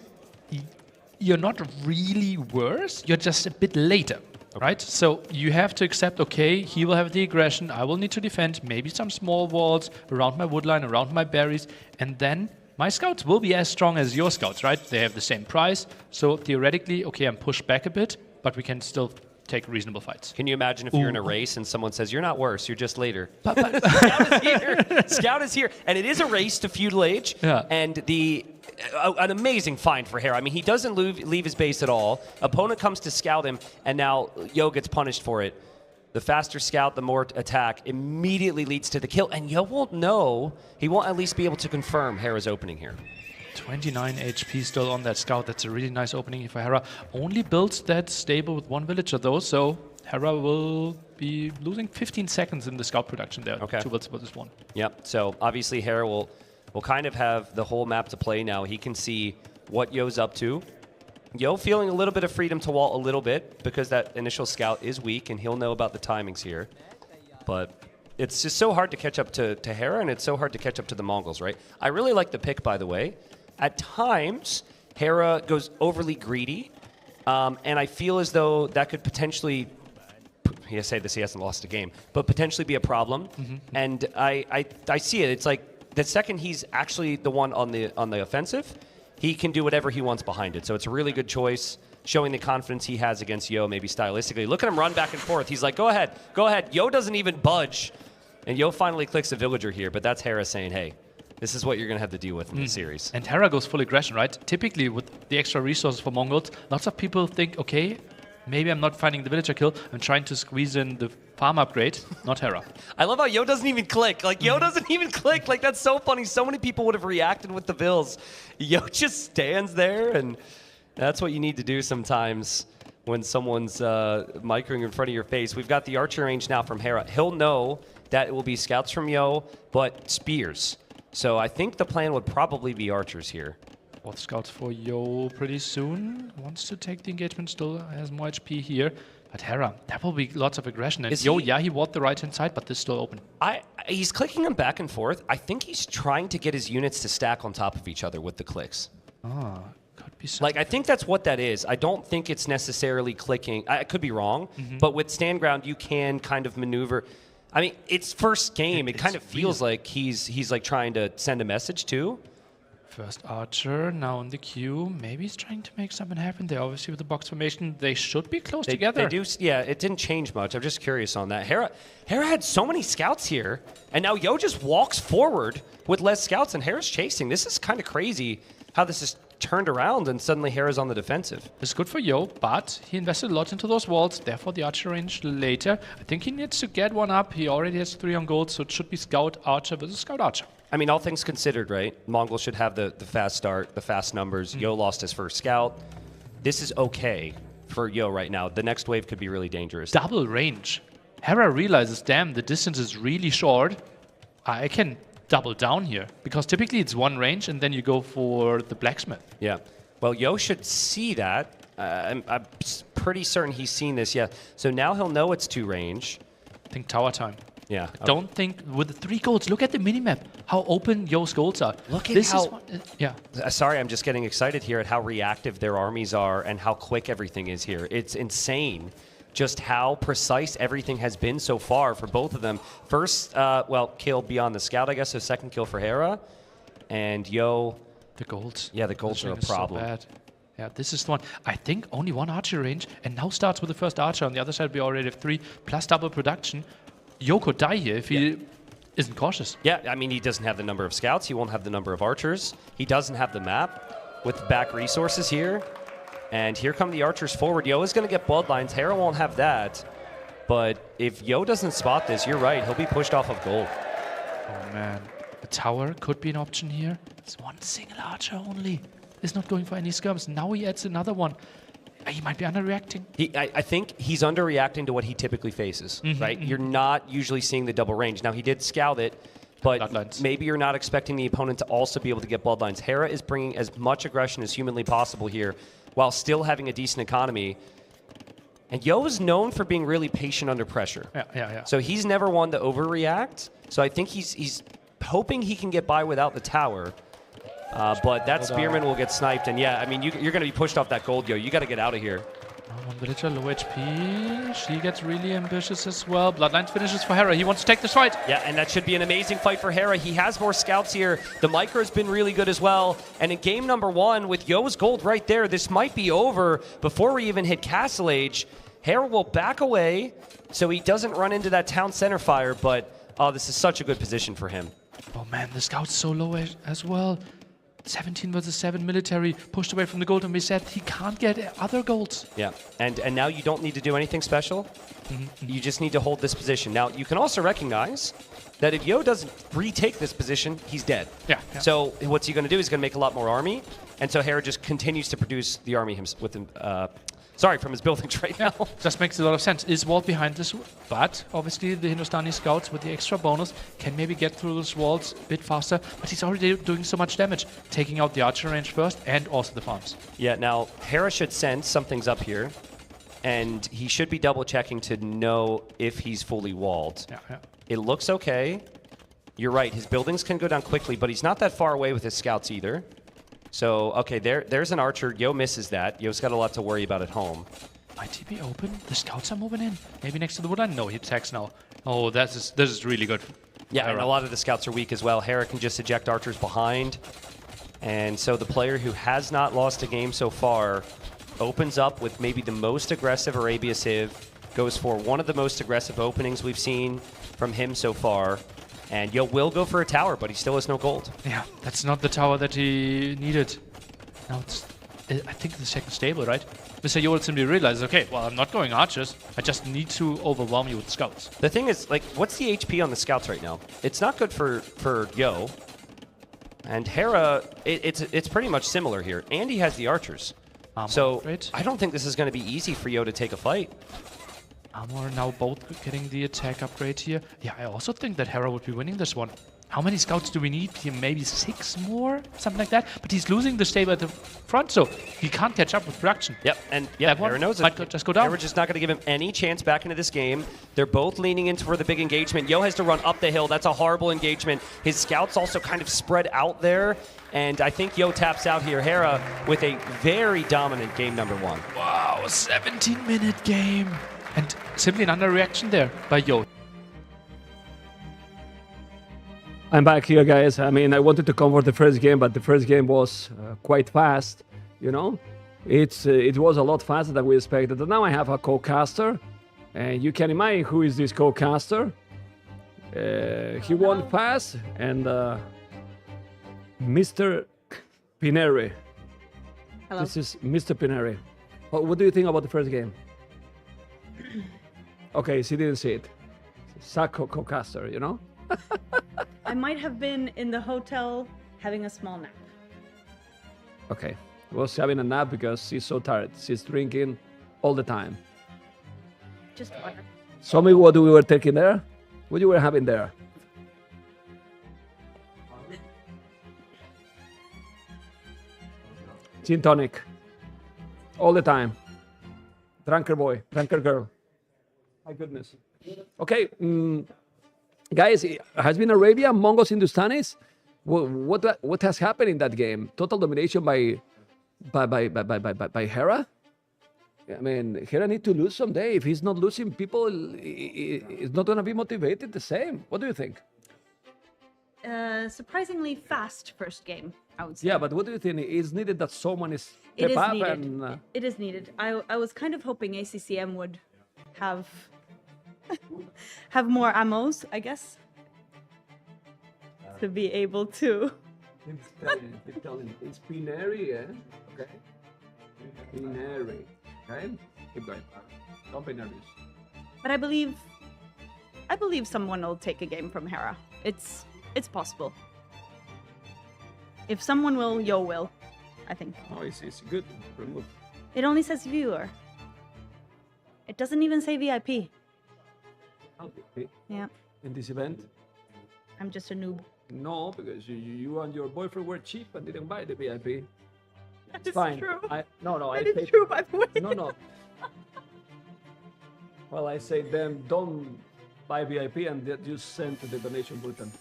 you're not really worse, you're just a bit later, right? So you have to accept, okay, he will have the aggression, I will need to defend, maybe some small walls around my woodline, around my berries, and then my scouts will be as strong as your scouts, right? They have the same price, so theoretically, okay, I'm pushed back a bit, but we can still take reasonable fights. Can you imagine if you're in a race and someone says, you're not worse, you're just later? But Scout is here. Scout is here. And it is a race to feudal age. Yeah. And an amazing find for Hera. I mean, he doesn't leave his base at all. Opponent comes to scout him, and now Yo gets punished for it. The faster scout, the more attack, immediately leads to the kill. And Yo won't know. He won't at least be able to confirm Hera's opening here. 29 HP still on that scout. That's a really nice opening for Hera. Only builds that stable with one villager though, so Hera will be losing 15 seconds in the scout production there. Okay. 2 builds versus 1. Yep. So obviously Hera will kind of have the whole map to play now. He can see what Yo's up to. Yo feeling a little bit of freedom to wall a little bit because that initial scout is weak and he'll know about the timings here. But it's just so hard to catch up to Hera, and it's so hard to catch up to the Mongols, right? I really like the pick, by the way. at times, Hera goes overly greedy, and I feel as though that could potentially, he say this, he hasn't lost a game, but potentially be a problem. And I see it. It's like the second he's actually the one on the offensive, he can do whatever he wants behind it. So it's a really good choice, showing the confidence he has against Yo, maybe stylistically. Look at him run back and forth. He's like, go ahead, go ahead. Yo doesn't even budge. And Yo finally clicks a villager here, but that's Hera saying, hey, this is what you're going to have to deal with in this series. And Hera goes full aggression, right? Typically, with the extra resources for Mongols, lots of people think, okay, maybe I'm not finding the villager kill. I'm trying to squeeze in the farm upgrade, not Hera. I love how Yo doesn't even click. Like, Yo doesn't even click. Like, that's so funny. So many people would have reacted with the Vills. Yo just stands there, and that's what you need to do sometimes when someone's microing in front of your face. We've got the archer range now from Hera. He'll know that it will be scouts from Yo, but spears. So I think the plan would probably be archers here. Both scouts for Yo pretty soon. Wants to take the engagement, still has more HP here. But Hera, that will be lots of aggression. And Yo, yeah, he walled the right-hand side, but this is still open. He's clicking them back and forth. I think he's trying to get his units to stack on top of each other with the clicks. Could be something. Like, I think that's what that is. I don't think it's necessarily clicking. I could be wrong, but with stand ground, you can kind of maneuver. I mean, it's first game. It kind of feels like he's like trying to send a message too. First archer now in the queue. Maybe he's trying to make something happen there. Obviously, with the box formation, they should be close together. They do. Yeah, it didn't change much. I'm just curious on that. Hera had so many scouts here, and now Yo just walks forward with less scouts, and Hera's chasing. This is kind of crazy how this is turned around, and suddenly Hera's on the defensive. It's good for Yo, but he invested a lot into those walls, therefore the archer range later. I think he needs to get one up. He already has 3 on gold, so it should be scout archer versus scout archer. I mean, all things considered, right? Mongols should have the fast start, the fast numbers. Yo lost his first scout. This is okay for Yo right now. The next wave could be really dangerous. Double range. Hera realizes, damn, the distance is really short. I can double down here, because typically it's one range and then you go for the blacksmith. Yeah. Well, Yo should see that. I'm pretty certain he's seen this, yeah. So now he'll know it's 2 range. I think tower time. Yeah. I don't think with the 3 golds, look at the minimap, how open Yo's golds are. Look at this how... is what, yeah. Sorry, I'm just getting excited here at how reactive their armies are and how quick everything is here. It's insane just how precise everything has been so far for both of them. First, kill beyond the scout, I guess, so second kill for Hera. And Yo... The golds. Yeah, the golds are a problem. So bad. Yeah, this is the one. I think only 1 archer range, and now starts with the first archer. On the other side, we already have 3, plus double production. Yo could die here if he isn't cautious. Yeah, I mean, he doesn't have the number of scouts. He won't have the number of archers. He doesn't have the map with back resources here. And here come the archers forward. Yo is going to get bloodlines. Hera won't have that. But if Yo doesn't spot this, you're right. He'll be pushed off of gold. Oh, man. The tower could be an option here. It's 1 single archer only. He's not going for any skirms. Now he adds another one. He might be underreacting. I think he's underreacting to what he typically faces, right? You're not usually seeing the double range. Now, he did scout it, but Bloodlines. Maybe you're not expecting the opponent to also be able to get bloodlines. Hera is bringing as much aggression as humanly possible here while still having a decent economy. And Yo is known for being really patient under pressure. Yeah. So he's never one to overreact. So I think he's hoping he can get by without the tower. But that spearman will get sniped, and yeah, I mean, you're going to be pushed off that gold, Yo. You got to get out of here. One villager, low HP. She gets really ambitious as well. Bloodlines finishes for Hera. He wants to take this fight. Yeah, and that should be an amazing fight for Hera. He has more scouts here. The micro's been really good as well. And in game number 1, with Yo's gold right there, this might be over before we even hit Castle Age. Hera will back away so he doesn't run into that town center fire, but this is such a good position for him. Oh man, the scout's so low as well. 17 versus 7 military, pushed away from the gold, and we said he can't get other golds. Yeah, and now you don't need to do anything special. You just need to hold this position. Now, you can also recognize that if Yo doesn't retake this position, he's dead. Yeah. So what's he going to do? He's going to make a lot more army, and so Hera just continues to produce the army from his buildings right now. Just makes a lot of sense. Is walled behind this, but obviously the Hindustani scouts with the extra bonus can maybe get through those walls a bit faster, but he's already doing so much damage, taking out the archer range first and also the farms. Yeah, now Hera should sense something's up here, and he should be double checking to know if he's fully walled. Yeah. It looks okay. You're right, his buildings can go down quickly, but he's not that far away with his scouts either. So, okay, there's an archer. Yo misses that. Yo's got a lot to worry about at home. Might he be open? The scouts are moving in. Maybe next to the woodline? No, he attacks now. Oh, this is really good. Yeah, and a lot of the scouts are weak as well. Hera can just eject archers behind. And so the player who has not lost a game so far opens up with maybe the most aggressive or abusive, goes for one of the most aggressive openings we've seen from him so far. And Yo will go for a tower, but he still has no gold. Yeah, that's not the tower that he needed. Now it's, I think, the second stable, right? Mr.yo will simply realize, okay, well, I'm not going archers. I just need to overwhelm you with scouts. The thing is, like, what's the HP on the scouts right now? It's not good for Yo. And Hera, it's pretty much similar here. And he has the archers. So I don't think this is going to be easy for Yo to take a fight. Armor now both getting the attack upgrade here. Yeah, I also think that Hera would be winning this one. How many scouts do we need here? Maybe 6 more? Something like that? But he's losing the stable at the front, so he can't catch up with production. Yep, and yeah, Hera knows it. Might just go down. We're just not going to give him any chance back into this game. They're both leaning into for the big engagement. Yo has to run up the hill. That's a horrible engagement. His scouts also kind of spread out there. And I think Yo taps out here. Hera with a very dominant game number 1. Wow, 17-minute game. And simply an underreaction there by Yo. I'm back here, guys. I mean, I wanted to cover the first game, but the first game was quite fast, you know? It was a lot faster than we expected. And now I have a co-caster, and you can imagine who is this co-caster. He won fast, and Mr. Pineri. Hello. This is Mr. Pineri. What do you think about the first game? Okay, she didn't see it. Suck co-caster, you know? I might have been in the hotel having a small nap. Okay. Was having a nap because she's so tired. She's drinking all the time. Just water. Show me what we were taking there. What you were having there. Gin tonic. All the time. Drunker boy, drunker girl. My goodness. Okay. Guys, has been Arabia among us Hindustanis? What has happened in that game? Total domination by Hera? I mean, Hera need to lose someday. If he's not losing, people is not going to be motivated the same. What do you think? Surprisingly fast first game, I would say. Yeah, but what do you think? Is needed that someone is step up needed. and... It is needed. I was kind of hoping ACCM would have more ammos, I guess, to be able to. It's Pineri, eh? Okay. Pineri. Okay? Keep going. Don't be nervous. But I believe someone will take a game from Hera. It's possible. If someone will, Yo will, I think. Oh, it's good. Remove. It only says viewer. It doesn't even say VIP. Okay. Yeah. In this event? I'm just a noob. No, because you and your boyfriend were cheap and didn't buy the VIP. That is fine. true. That is true, by the way. No. Well, I say them don't buy VIP and just send to the donation button.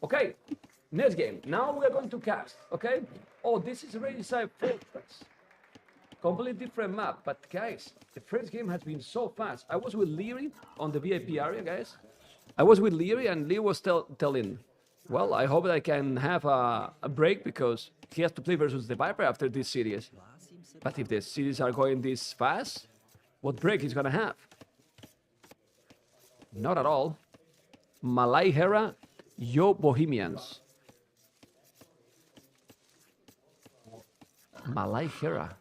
Okay, next game. Now we are going to cast, okay? Oh, this is Liereyy Fortress. Completely different map, but guys, the first game has been so fast. I was with Liereyy on the VIP area, guys. I was with Liereyy and Liereyy was telling, well, I hope that I can have a break because he has to play versus TheViper after this series. But if the series are going this fast, what break he's gonna have? Not at all. Malay Hera, Yo Bohemians. Malay Hera.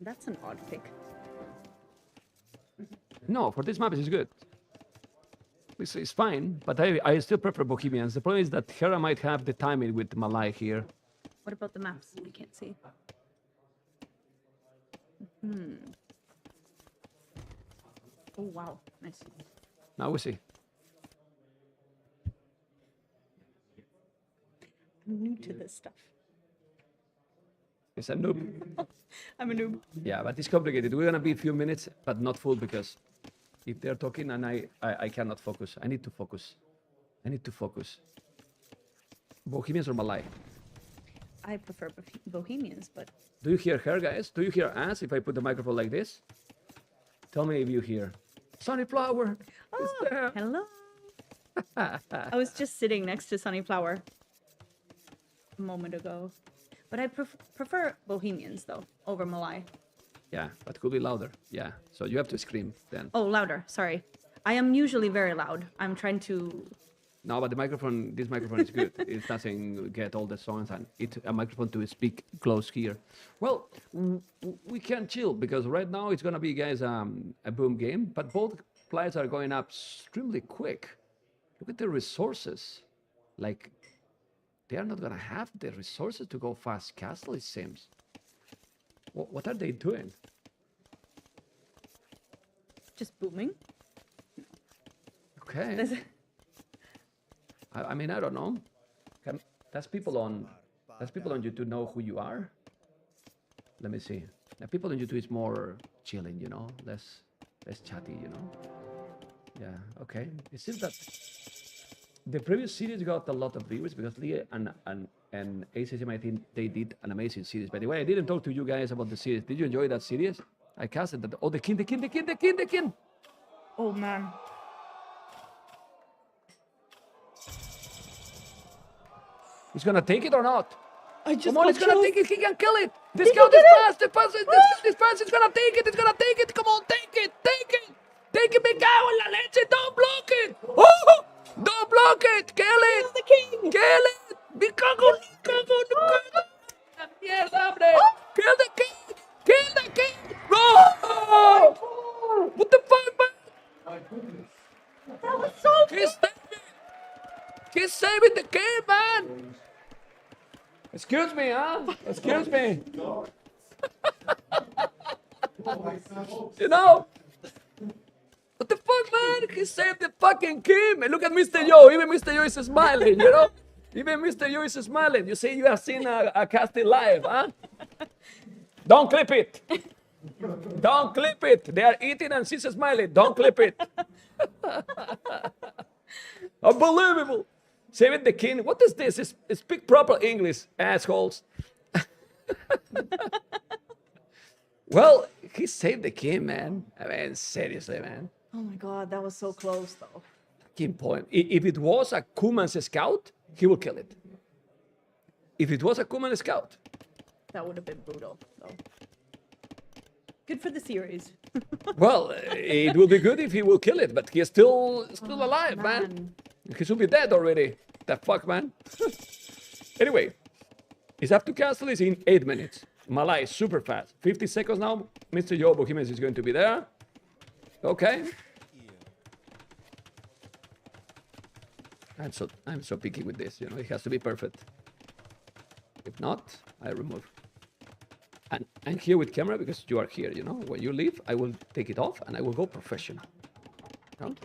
That's an odd pick. No, for this map it's good. It's fine, but I still prefer Bohemians. The problem is that Hera might have the timing with Malay here. What about the maps? We can't see. Oh, wow. Nice. Now we see. I'm new to this stuff. It's a noob. I'm a noob. Yeah, but it's complicated. We're gonna be a few minutes, but not full because if they're talking and I cannot focus. I need to focus. Bohemians or Malay? I prefer Bohemians, but Do you hear her, guys? Do you hear us if I put the microphone like this? Tell me if you hear. Sunnyflower is there. hello. I was just sitting next to Sunnyflower a moment ago, but I prefer Bohemians though over Malai. Yeah, but could be louder. Yeah, so you have to scream then. Oh, louder. Sorry, I am usually very loud. I'm trying to. No, but the microphone, this microphone is good. It doesn't get all the songs, and it's a microphone to speak close here. Well, we can chill because right now it's gonna be, guys, a boom game. But both players are going up extremely quick. Look at the resources. Like, they are not gonna have the resources to go fast castle, it seems. What are they doing? Just booming. Okay. I mean, I don't know. Does people on YouTube know who you are? Let me see. The people on YouTube is more chilling, you know, less chatty, you know. Yeah. Okay. It seems that the previous series got a lot of viewers because Liereyy and ACCM, I think they did an amazing series. By the way, I didn't talk to you guys about the series. Did you enjoy that series? I casted that. Oh, the king. Oh man. He's gonna take it or not? Come on, he's gonna take it. He can kill it. This scout is fast. This fast. He's gonna take it. Come on, take it. Take it, me cago en la leche. Don't block it. Oh, don't block it. Kill it. The king. Kill it. Me cago. Mierda, hombre. Kill the king. No. What the fuck, man? That was so. He's saving the king, man. Excuse me, huh? Excuse me. You know? What the fuck, man? He saved the fucking king. And look at Mr.yo. Even Mr.yo is smiling, you know? Even Mr.yo is smiling. You say you have seen a casting live, huh? Don't clip it. Don't clip it. They are eating and she's smiling. Don't clip it. Unbelievable. Saving the king. What is this? Speak proper English, assholes. Well, he saved the king, man. I mean, seriously, man. Oh my god, that was so close though. King point. If it was a Kuman's scout, he would kill it. If it was a Kuman scout. That would have been brutal though. Good for the series. Well, it will be good if he will kill it, but he's still alive, man. He should be dead already. The fuck, man. Anyway, his up to castle is in 8 minutes. Malai is super fast. 50 seconds now. Mr.yo Bohemians is going to be there. Okay. I'm so picky with this, you know, it has to be perfect. If not, I remove. And I'm here with camera because you are here, you know. When you leave, I will take it off and I will go professional. No,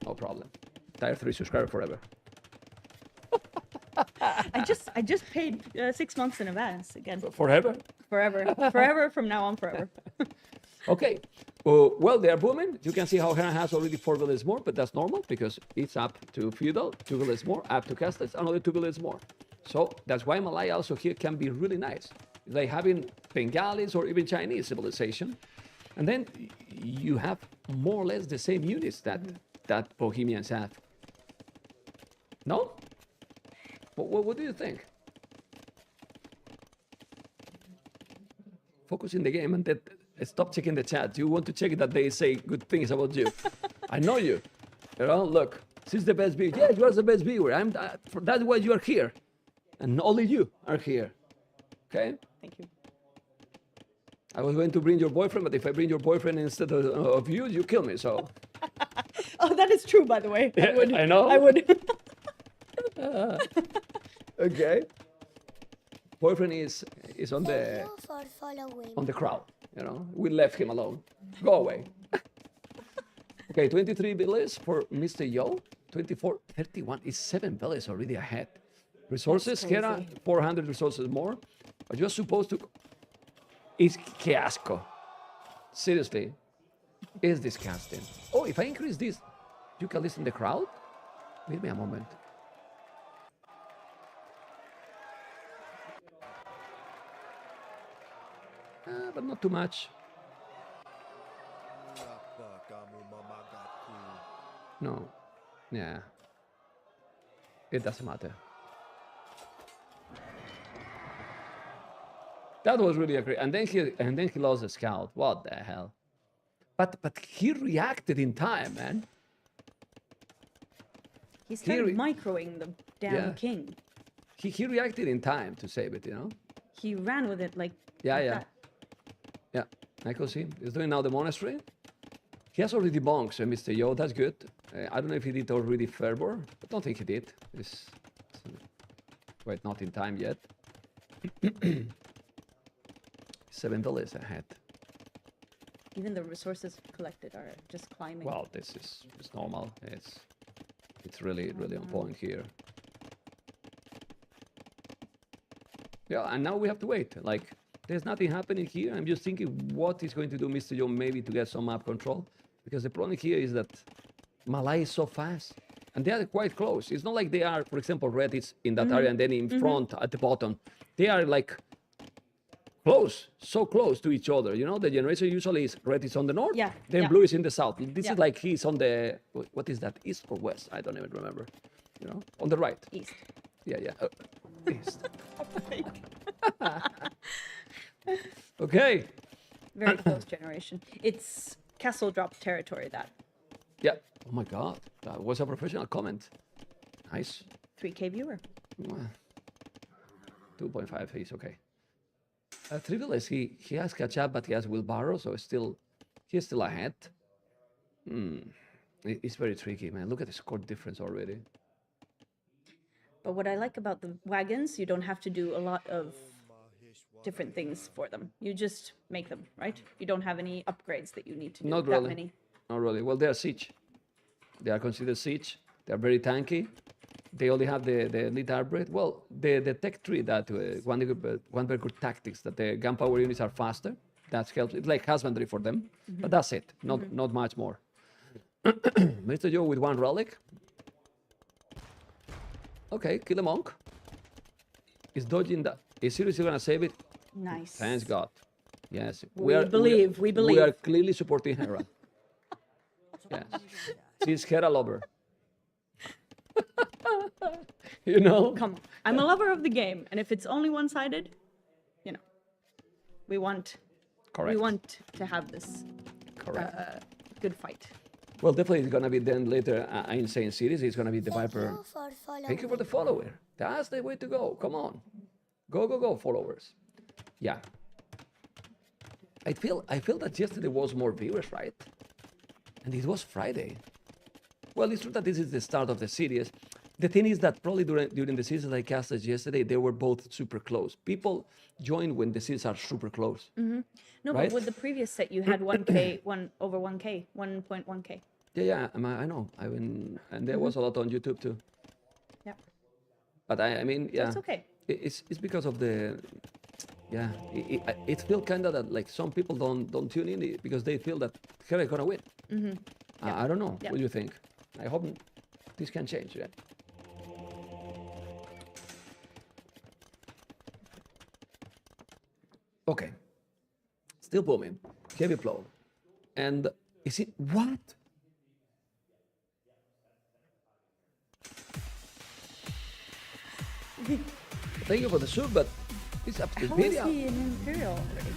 no problem. Tier 3 subscriber forever. I just paid 6 months in advance again. Forever? Forever. Forever from now on forever. Okay. Well, they are booming. You can see how Hera has already 4 villages more, but that's normal because it's up to feudal, 2 villages more, up to castle, it's another 2 villages more. So that's why Malay also here can be really nice. It's like having Bengalis or even Chinese civilization. And then you have more or less the same units that Bohemians have. No? What do you think? Focus in the game and stop checking the chat. You want to check that they say good things about you. I know you. You know, look, she's the best viewer. Yeah, you are the best viewer. That's why you are here. And only you are here. Okay? Thank you. I was going to bring your boyfriend, but if I bring your boyfriend instead of you, you kill me, so. Oh, that is true, by the way. Yeah, I know. I would. Okay. Boyfriend is on the crowd, you know. We left him alone. Go away. Okay, 23 villages for Mr.yo. 24, 31 is 7 villages already ahead. Resources, Hera, 400 resources more. Are you supposed to? It's que asco. Seriously, it's disgusting. Oh, if I increase this, you can listen to the crowd? Wait me a moment. but not too much. No. Yeah. It doesn't matter. That was really a great. And then he lost the scout. What the hell? But he reacted in time, man. He started microing the damn king. He reacted in time to save it, you know? He ran with it like Yeah. Yeah, I can see. He's doing now the monastery. He has already bonks, Mr.yo. That's good. I don't know if he did already Fervor. I don't think he did. Wait, not in time yet. $7 ahead. Even the resources collected are just climbing. Well, this is normal. It's really on point here. Yeah, and now we have to wait. Like, there's nothing happening here. I'm just thinking what is going to do Mr.yo maybe to get some map control. Because the problem here is that Malay is so fast. And they are quite close. It's not like they are, for example, red is in that area and then in front at the bottom. They are like close, so close to each other. You know, the generation usually is red is on the north, then blue is in the south. This is like he's on the, what is that, east or west? I don't even remember. You know, on the right. East. Yeah. East. Okay. Very close generation. It's castle drop territory, that. Yeah. Oh my God. That was a professional comment. Nice. 3K viewer. 2.5, he's okay. Trivial is he has catch up, but he has wheelbarrow, so he's still ahead. It's very tricky, man. Look at the score difference already. But what I like about the wagons, you don't have to do a lot of different things for them. You just make them, right? You don't have any upgrades that you need to do. Not that really. many. Not really. Well, they are siege. They are considered siege. They are very tanky. They only have the elite arbret. Well, the tech tree that one very good tactics that the gunpowder units are faster. That helps. It's like husbandry for them, but that's it. Not much more. Mr.yo with one relic. Okay, kill a monk. Is dodging that. Is seriously gonna save it? Nice. Thanks God. Yes. We believe. We are clearly supporting Hera. Yes. She's Hera lover. You know? Come on. I'm a lover of the game, and if it's only one-sided, you know, we want to have this good fight. Well, definitely it's gonna be then later an insane series. It's gonna be TheViper. Thank you for the follower. That's the way to go. Come on. Go, followers. Yeah. I feel that yesterday was more viewers, right? And it was Friday. Well, it's true that this is the start of the series. The thing is that probably during the series I casted yesterday, they were both super close. People join when the series are super close. No, right? but with the previous set, you had 1K, 1.1K. Yeah, I know. And there was a lot on YouTube too. Yeah. But I mean, yeah. That's okay. It's because of the, yeah. It feels kind of that like some people don't tune in because they feel that Hera is gonna win. I don't know. What do you think? I hope this can change. Yeah. Okay. Still booming. Heavy flow. And is it what? Thank you for the sub, but it's up to How the is he an Imperial already?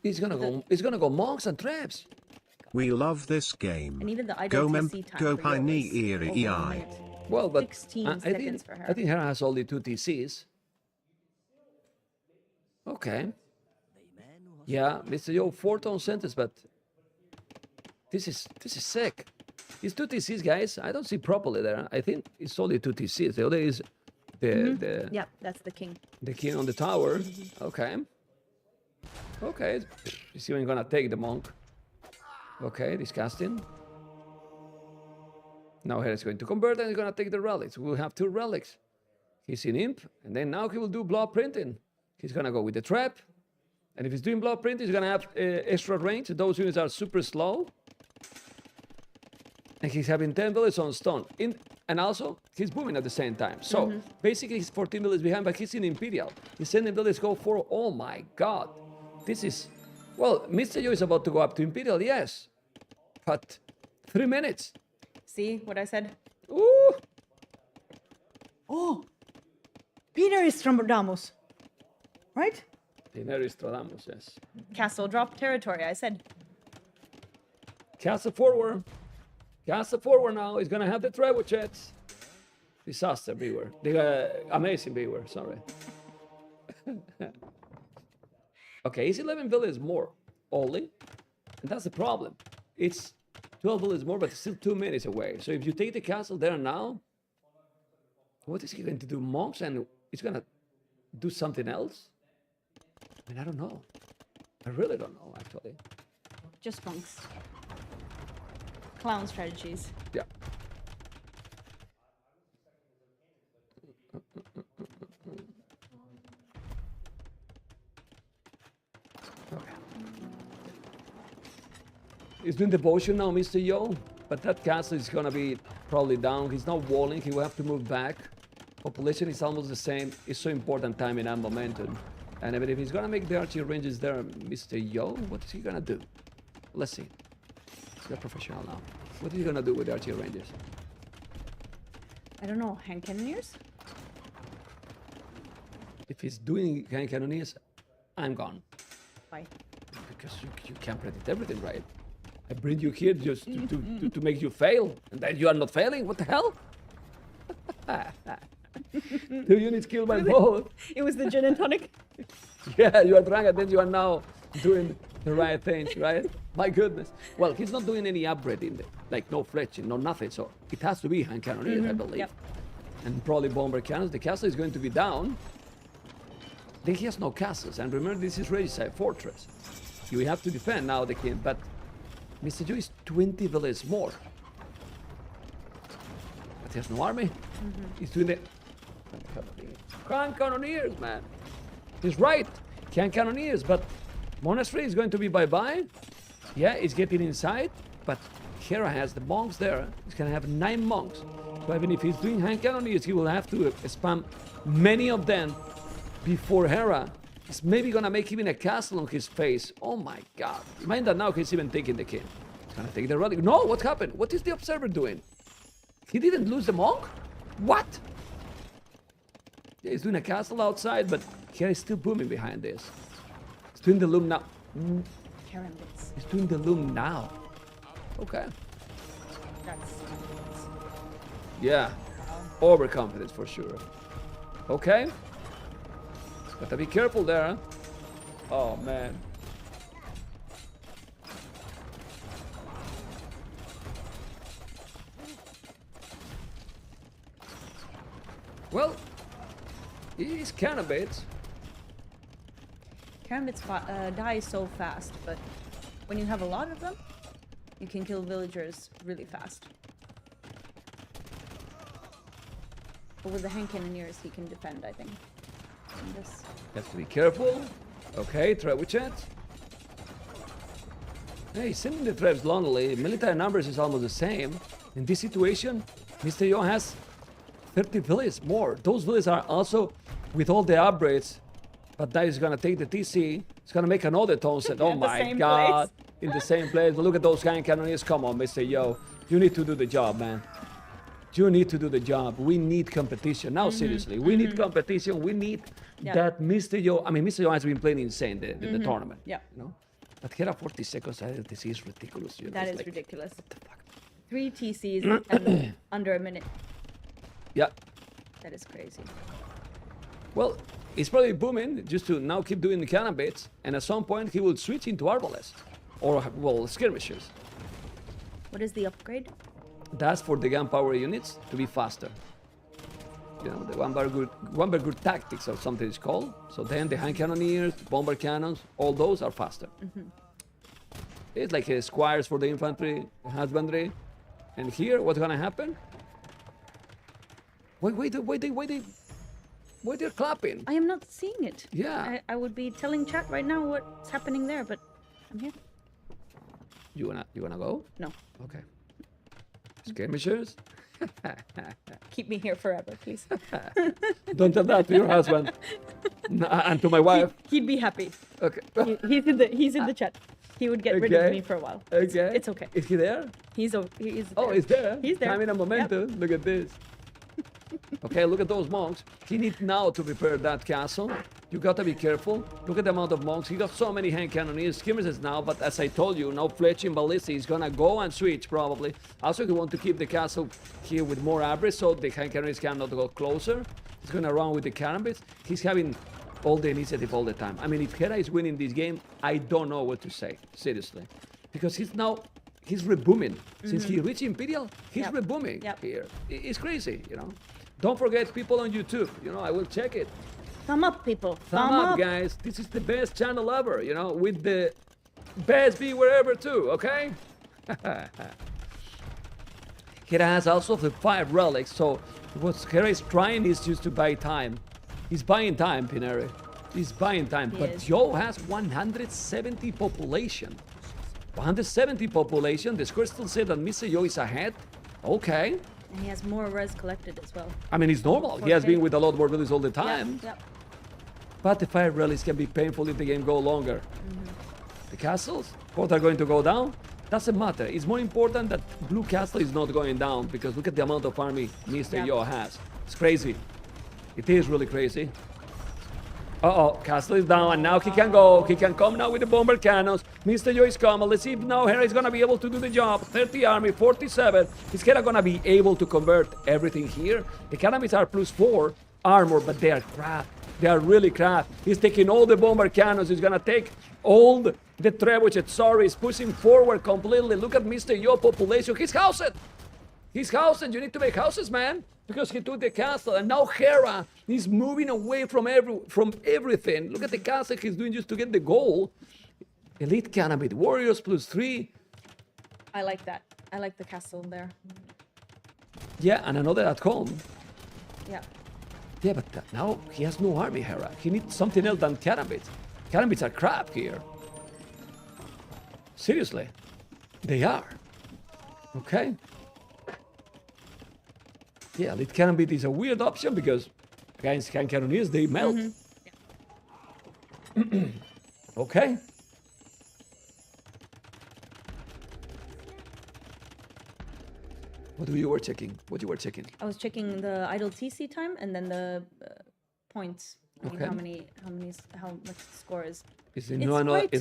It's gonna go monks and traps. We love this game. And even the Go IWC time go for by Yo knee is ear over 1 EI. minute. Well, but 16 I seconds for her. think Hera has only 2 TCs. Okay. Yeah, Mr.yo, 4-tone sentence, but this is sick. It's 2 TCs, guys. I don't see properly there. I think it's only 2 TCs. The other is the Yeah, that's the king. the king on the tower. Okay. Okay. Is even gonna take the monk. Okay, disgusting. Now Hera is going to convert and he's gonna take the relics. We'll have 2 relics. He's in imp, and then now he will do blood printing. He's gonna go with the trap. And if he's doing blood printing, he's gonna have extra range. Those units are super slow. And he's having 10 villages on stone. And also, he's booming at the same time. So, basically, he's 14 villages behind, but he's in Imperial. He's sending villages go for, oh my god. this is... Well, Mr.yo is about to go up to Imperial, yes. But 3 minutes. See what I said? Ooh! Oh! Peter is Stradamus. Right? Peter is Stradamus, yes. Castle drop territory, I said. Castle forward. Castle forward now. He's gonna have the trebuchets. Disaster beware. Amazing beware, sorry. Okay, it's 11 villages more only. And that's the problem. It's 12 villages more, but it's still 2 minutes away. So if you take the castle there now, what is he going to do? Monks, and he's gonna do something else? I mean, I don't know. I really don't know, actually. Just monks. Clown strategies. Yeah. He's doing devotion now, Mr.yo, but that castle is gonna be probably down. He's not walling, he will have to move back. Population is almost the same. It's so important timing and momentum. And even if he's gonna make the archery ranges there, Mr.yo, what is he gonna do? Let's see. He's a professional now. What is he gonna do with the archery ranges? I don't know, hand cannoneers? If he's doing hand cannoneers, I'm gone. Why? Because you can't predict everything, right? I bring you here just to make you fail, and then you are not failing? What the hell? 2 units killed by both. It was the gin and tonic. Yeah, you are drunk and then you are now doing the right things, right? My goodness. Well, he's not doing any upgrading, like no fletching, no nothing, so it has to be hand cannoneers, I believe. Yep. And probably bomber cannons. The castle is going to be down. Then he has no castles, and remember this is Regicide Fortress. You have to defend now the king, but Mr.yo is 20 villages more. But he has no army. He's doing the... Hand cannoneers, man. He's right. Hand cannoneers, but monastery is going to be bye-bye. Yeah, it's getting inside, but Hera has the monks there. He's gonna have 9 monks. So even if he's doing hand cannoneers, he will have to spam many of them before Hera. He's maybe gonna make even a castle on his face. Oh my god. Mind that now he's even taking the king. He's gonna take the relic. No, what happened? What is the observer doing? He didn't lose the monk? What? Yeah, he's doing a castle outside, but Hera is still booming behind this. He's doing the loom now. Carambits. He's doing the loom now. Okay. That's... Yeah. Overconfidence for sure. Okay. Gotta be careful there. Huh? Oh man. Well, he's Carambits. Carambits die so fast, but when you have a lot of them, you can kill villagers really fast. But with the hand cannoneers, he can defend, I think. Has to be careful. Okay, trebuchet. Hey, sending the trebs lonely. Military numbers is almost the same. In this situation, Mr.yo has 30 villages more. Those villages are also with all the upgrades. But that is gonna take the TC. It's gonna make another tone set. Oh my god. In the same place. But look at those hand cannoneers. Come on, Mr.yo. You need to do the job, man. You need to do the job. We need competition. Now, seriously, we need competition. We need that Mr.yo. I mean, Mr.yo has been playing insane the tournament. Yeah. You know? But Hera 40 seconds, this is ridiculous. You know? That it's is like, ridiculous. 3 TCs and under a minute. Yeah. That is crazy. Well, he's probably booming just to now keep doing the cannon bits, and at some point he will switch into arbalists or, well, skirmishers. What is the upgrade? That's for the gunpowder units to be faster. You know, the one very good tactics or something is called. So then the hand cannoneers, bomber cannons, all those are faster. It's like squires for the infantry, husbandry. And here, what's gonna happen? Wait, they're clapping. I am not seeing it. Yeah. I would be telling chat right now what's happening there, but I'm here. You wanna go? No. Okay. Skirmishers? Keep me here forever, please. Don't tell that to your husband and to my wife. He'd be happy. Okay. He's in the chat. He would get rid of me for a while. Okay. It's okay. Is he there? He's there. He's there. He's there. Timing and momentum. Look at this. Okay, look at those monks. He needs now to prepare that castle. You gotta be careful. Look at the amount of monks. He got so many hand cannoneers. Skimmers is now, but as I told you, now fletching ballista. He's gonna go and switch probably. Also, he want to keep the castle here with more average so the hand cannoneers cannot go closer. He's gonna run with the cannons. He's having all the initiative all the time. I mean, if Hera is winning this game, I don't know what to say, seriously. Because he's rebooming. Since he reached Imperial, he's rebooming here. It's crazy, you know. Don't forget people on YouTube, you know, I will check it. Thumb up, people. Thumb up, guys. This is the best channel ever, you know, with the best be wherever too, okay? Hera has also the 5 relics, so what Hera is trying is just to buy time. He's buying time, Pineri. He's buying time. But Yo has 170 population. 170 population. The score still says that Mr.yo is ahead. Okay. And he has more res collected as well. I mean, it's normal. He has been with a lot more villages all the time. Yep. But the 5 rallies can be painful if the game go longer. The castles, both are going to go down. Doesn't matter. It's more important that Blue Castle is not going down because look at the amount of army Mr.yo has. It's crazy. It is really crazy. Uh-oh, Castle is down, and now he can go. He can come now with the bomber cannons. Mr.yo is coming. Let's see if now Hera is going to be able to do the job. 30 army, 47. Is Hera going to be able to convert everything here? The cannons are +4 armor, but they are crap. They are really crap. He's taking all the bomber cannons. He's going to take all the trebuchet. Sorry, he's pushing forward completely. Look at Mr.yo population. He's housed. He's housed. You need to make houses, man. Because he took the castle, and now Hera is moving away from everything. Look at the castle he's doing just to get the goal. Elite Cannabis Warriors +3. I like that. I like the castle there. Yeah, and another at home. Yeah. Yeah, but now he has no army, Hera. He needs something else than Cannabis. Cannabis are crap here. Seriously. They are. Okay. Yeah, Elite Cannabis is a weird option because against hand cannoneers, they melt. Okay. What you were checking? What you were checking? I was checking the idle TC time and then the points. I mean, Okay. how much the score is. It's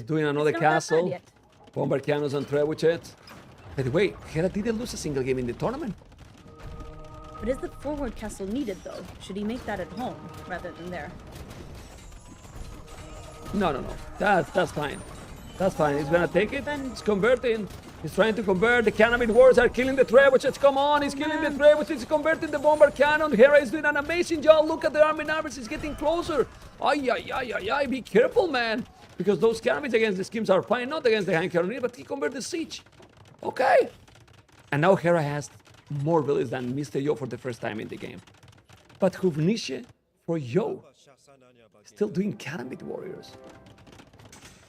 doing another castle. Bomber cannons and trebuchets. By the way, Hera didn't lose a single game in the tournament. But is the forward castle needed though? Should he make that at home rather than there? No. That's fine. That's fine. He's gonna take it. He's converting. He's trying to convert. The cannonbit wars are killing the trebuchets. Come on, he's killing the trebuchets. He's converting the bomber cannon. Hera is doing an amazing job. Look at the army numbers. He's getting closer. Ay. Be careful, man. Because those cannonbits against the schemes are fine. Not against the hand cannoneer, but he converted the siege. Okay. And now Hera has more villages than Mr.yo for the first time in the game. But Huvnice for Yo. Still doing cannonbit warriors.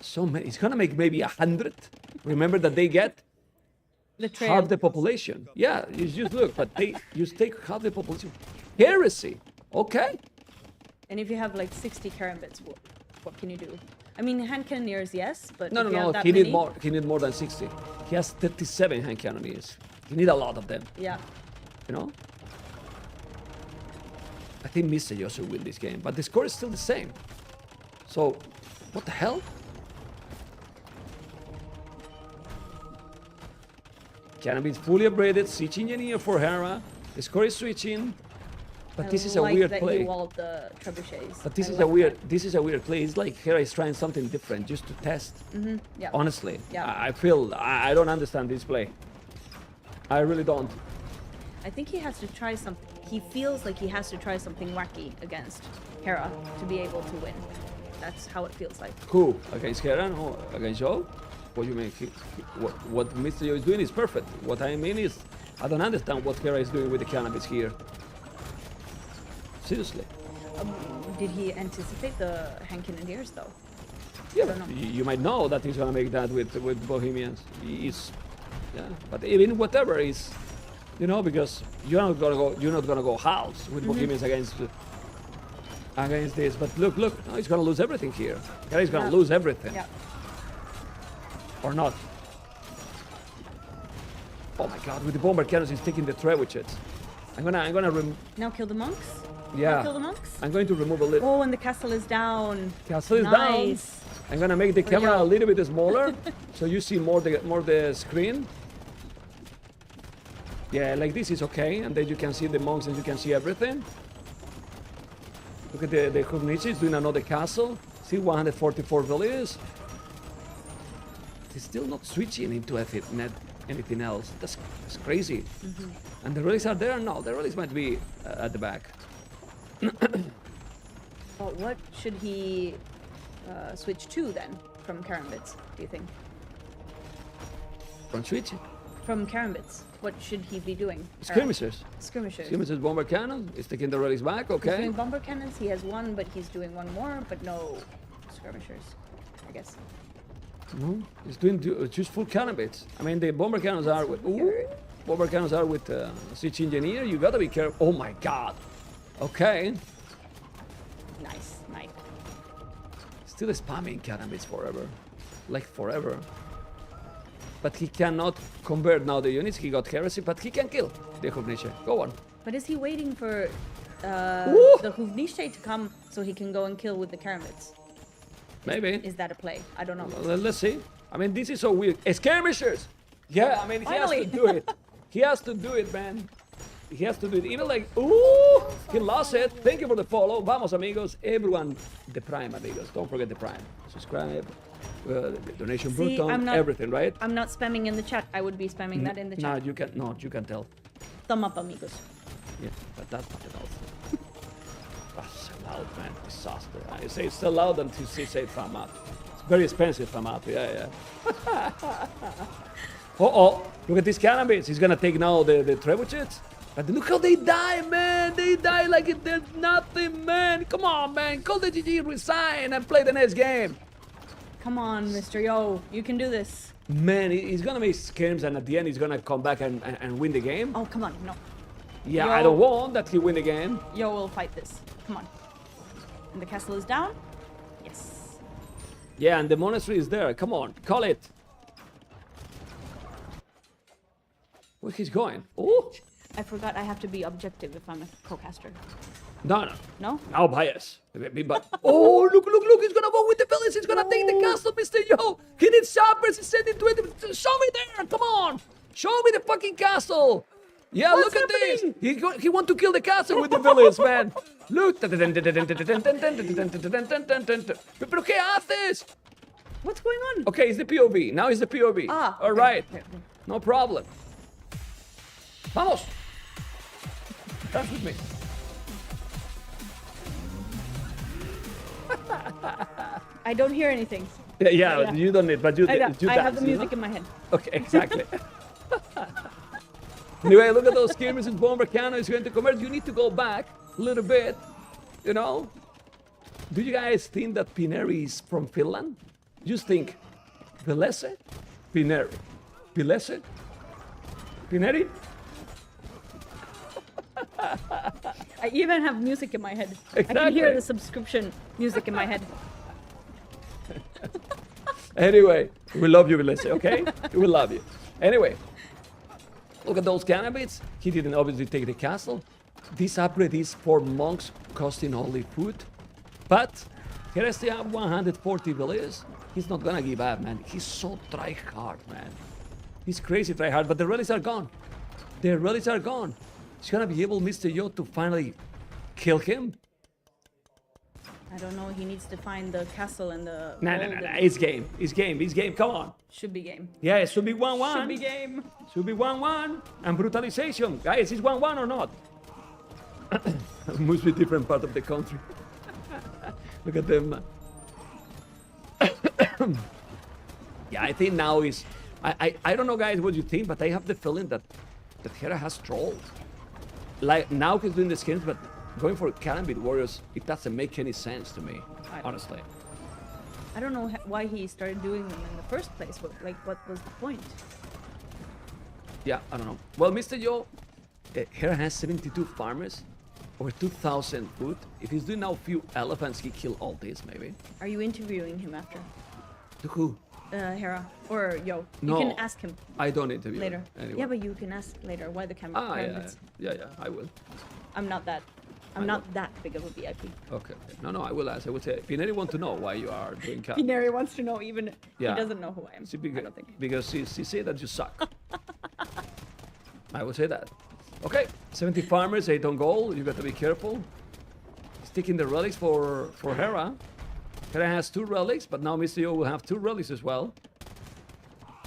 So many. It's gonna make maybe 100. Remember that they get half the population. Yeah, you just look, but they just take half the population. Heresy. Okay. And if you have like 60 carambits, what can you do? I mean, hand cannoneers, yes, but No. He need more. He need more than 60. He has 37 hand cannoneers. You need a lot of them. Yeah. You know? I think Mr.yo should win this game, but the score is still the same. So, what the hell? Cannabis fully upgraded, siege engineer for Hera. The score is switching, but this is a weird play. You walled the trebuchets. But this is a weird play. It's like Hera is trying something different just to test. Yeah. Honestly, Yeah. I don't understand this play. I really don't. I think he has to try something. He feels like he has to try something wacky against Hera to be able to win. That's how it feels like. Who? Against Hera or against Yo? What do you mean? What Mr.yo is doing is perfect. What I mean is, I don't understand what Hera is doing with the cannabis here. Seriously. Did he anticipate the hand cannoneers though? Yeah, but you might know that he's gonna make that with Bohemians. Yeah, but even whatever is, You know, because you're not gonna go house with Bohemians against this. But look, no, he's gonna lose everything here. He's gonna lose everything. Yeah. Or not. Oh my God! With the bomber cannons, he's taking the threat with it. I'm gonna Now kill the monks. Yeah. Now kill the monks. I'm going to remove a little. Oh, and the castle is down. Castle is nice. down. I'm gonna make the camera a little bit smaller, so you see more the screen. Yeah, like this is okay, and then you can see the monks and you can see everything. Look at the Huvnici is doing another castle. See 144 villages. He's still not switching into anything else. That's crazy. And the relics are there? No, the relics might be at the back. Well, what should he switch to then from Karambits, do you think? From switching? From Karambits, what should he be doing? Skirmishers. Skirmishers. Skirmishers, bomber cannon. He's taking the relics back, He's okay. doing bomber cannons, he has one, but he's doing one more, but no skirmishers, I guess. No, he's doing just full cannon bits. I mean, the bomber cannons are with... Ooh, bomber cannons are with Siege Engineer. You gotta be careful. Oh my God. Okay. Nice. Still spamming cannon bits forever. Like forever. But he cannot convert now the units. He got heresy, but he can kill the Huvnice. Go on. But is he waiting for the Huvnice to come so he can go and kill with the Karambits? Maybe. Is that a play? I don't know. Well, let's see. I mean, this is so weird. Skirmishers! Yeah, I mean, he has to do it. He has to do it, man. He has to do it. Even like, ooh, he lost it. Thank you for the follow. Vamos, amigos. Everyone, the Prime, amigos. Don't forget the Prime. Subscribe. The donation button, everything, right? I'm not spamming in the chat. I would be spamming that in the chat. You can tell. Thumb up, amigos. Yeah, but that's not enough. That's so loud, man. Disaster. I say it's so loud until you say thumb up. It's very expensive thumb up. Yeah. Look at these cannons. He's gonna take now the trebuchets. But look how they die, man. They die like there's nothing, man. Come on, man. Call the GG, resign, and play the next game. Come on, Mr.yo. You can do this. Man, he's gonna make skirms, and at the end he's gonna come back and win the game. Oh, come on, no. Yeah, I don't want that he win the game. Yo will fight this. Come on. And the castle is down? Yes. Yeah, and the monastery is there. Come on, call it. Where he's going? Oh! I forgot I have to be objective if I'm a co-caster. No. No? No bias. But oh, look! He's gonna go with the villains. He's gonna take the castle, Mr.yo. He needs shoppers. He's sending 20. Show me there. Come on. Show me the fucking castle. Yeah, What's look at this. He want to kill the castle with the villains, man. Look. ¿Pero qué haces? What's going on? Okay, it's the POV. Now it's the POV. Ah. All right. No problem. Vamos. Dance with me. I don't hear anything. Yeah, you don't need, but you I dance. have the music in my head. Okay, exactly. Anyway, look at those skirmishes. Bomber cannon is going to convert. You need to go back a little bit, you know. Do you guys think that Pineri is from Finland? Just think, Velese, Pineri, Velese, Pineri. I even have music in my head. Exactly. I can hear the subscription music in my head. Anyway, we love you, Velese, okay? We love you. Anyway, look at those cannabis. He didn't obviously take the castle. This upgrade is for monks costing only food. But Hera still have 140 villages. He's not gonna give up, man. He's so try-hard, man. He's crazy try-hard, but the relics are gone. The relics are gone. He's gonna be able, Mr.yo, to finally kill him. I don't know. He needs to find the castle and the. No. It's game. It's game. Come on. Should be game. Yeah, it should be 1-1. Should be game. Should be 1-1. And brutalization. Guys, is 1-1 or not? Must be different part of the country. Look at them. Yeah, I think now is... I don't know, guys, what you think, but I have the feeling that Hera has trolled. Like, now he's doing the skins, but going for Karambit Warriors, it doesn't make any sense to me, honestly. I don't know why he started doing them in the first place. What was the point? Yeah, I don't know. Well, Mr.yo, Hera has 72 farmers, over 2,000 food. If he's doing now a few elephants, he kill all this maybe. Are you interviewing him after? To who? Hera or Yo. No, You can ask him I don't interview later. anyone. Yeah, but you can ask later why the camera. Ah, yeah, I will. I'm not that big of a VIP. Okay. No, I will ask. I will say, Pineri want to know why you are doing cat. Pineri wants to know even Yeah. he doesn't know who I am. See, because, I don't think. because she said that you suck. I will say that. Okay, 70 farmers, 8 on goal. You got to be careful. Sticking the relics for Hera. Hera has 2 relics, but now Mr.yo will have 2 relics as well.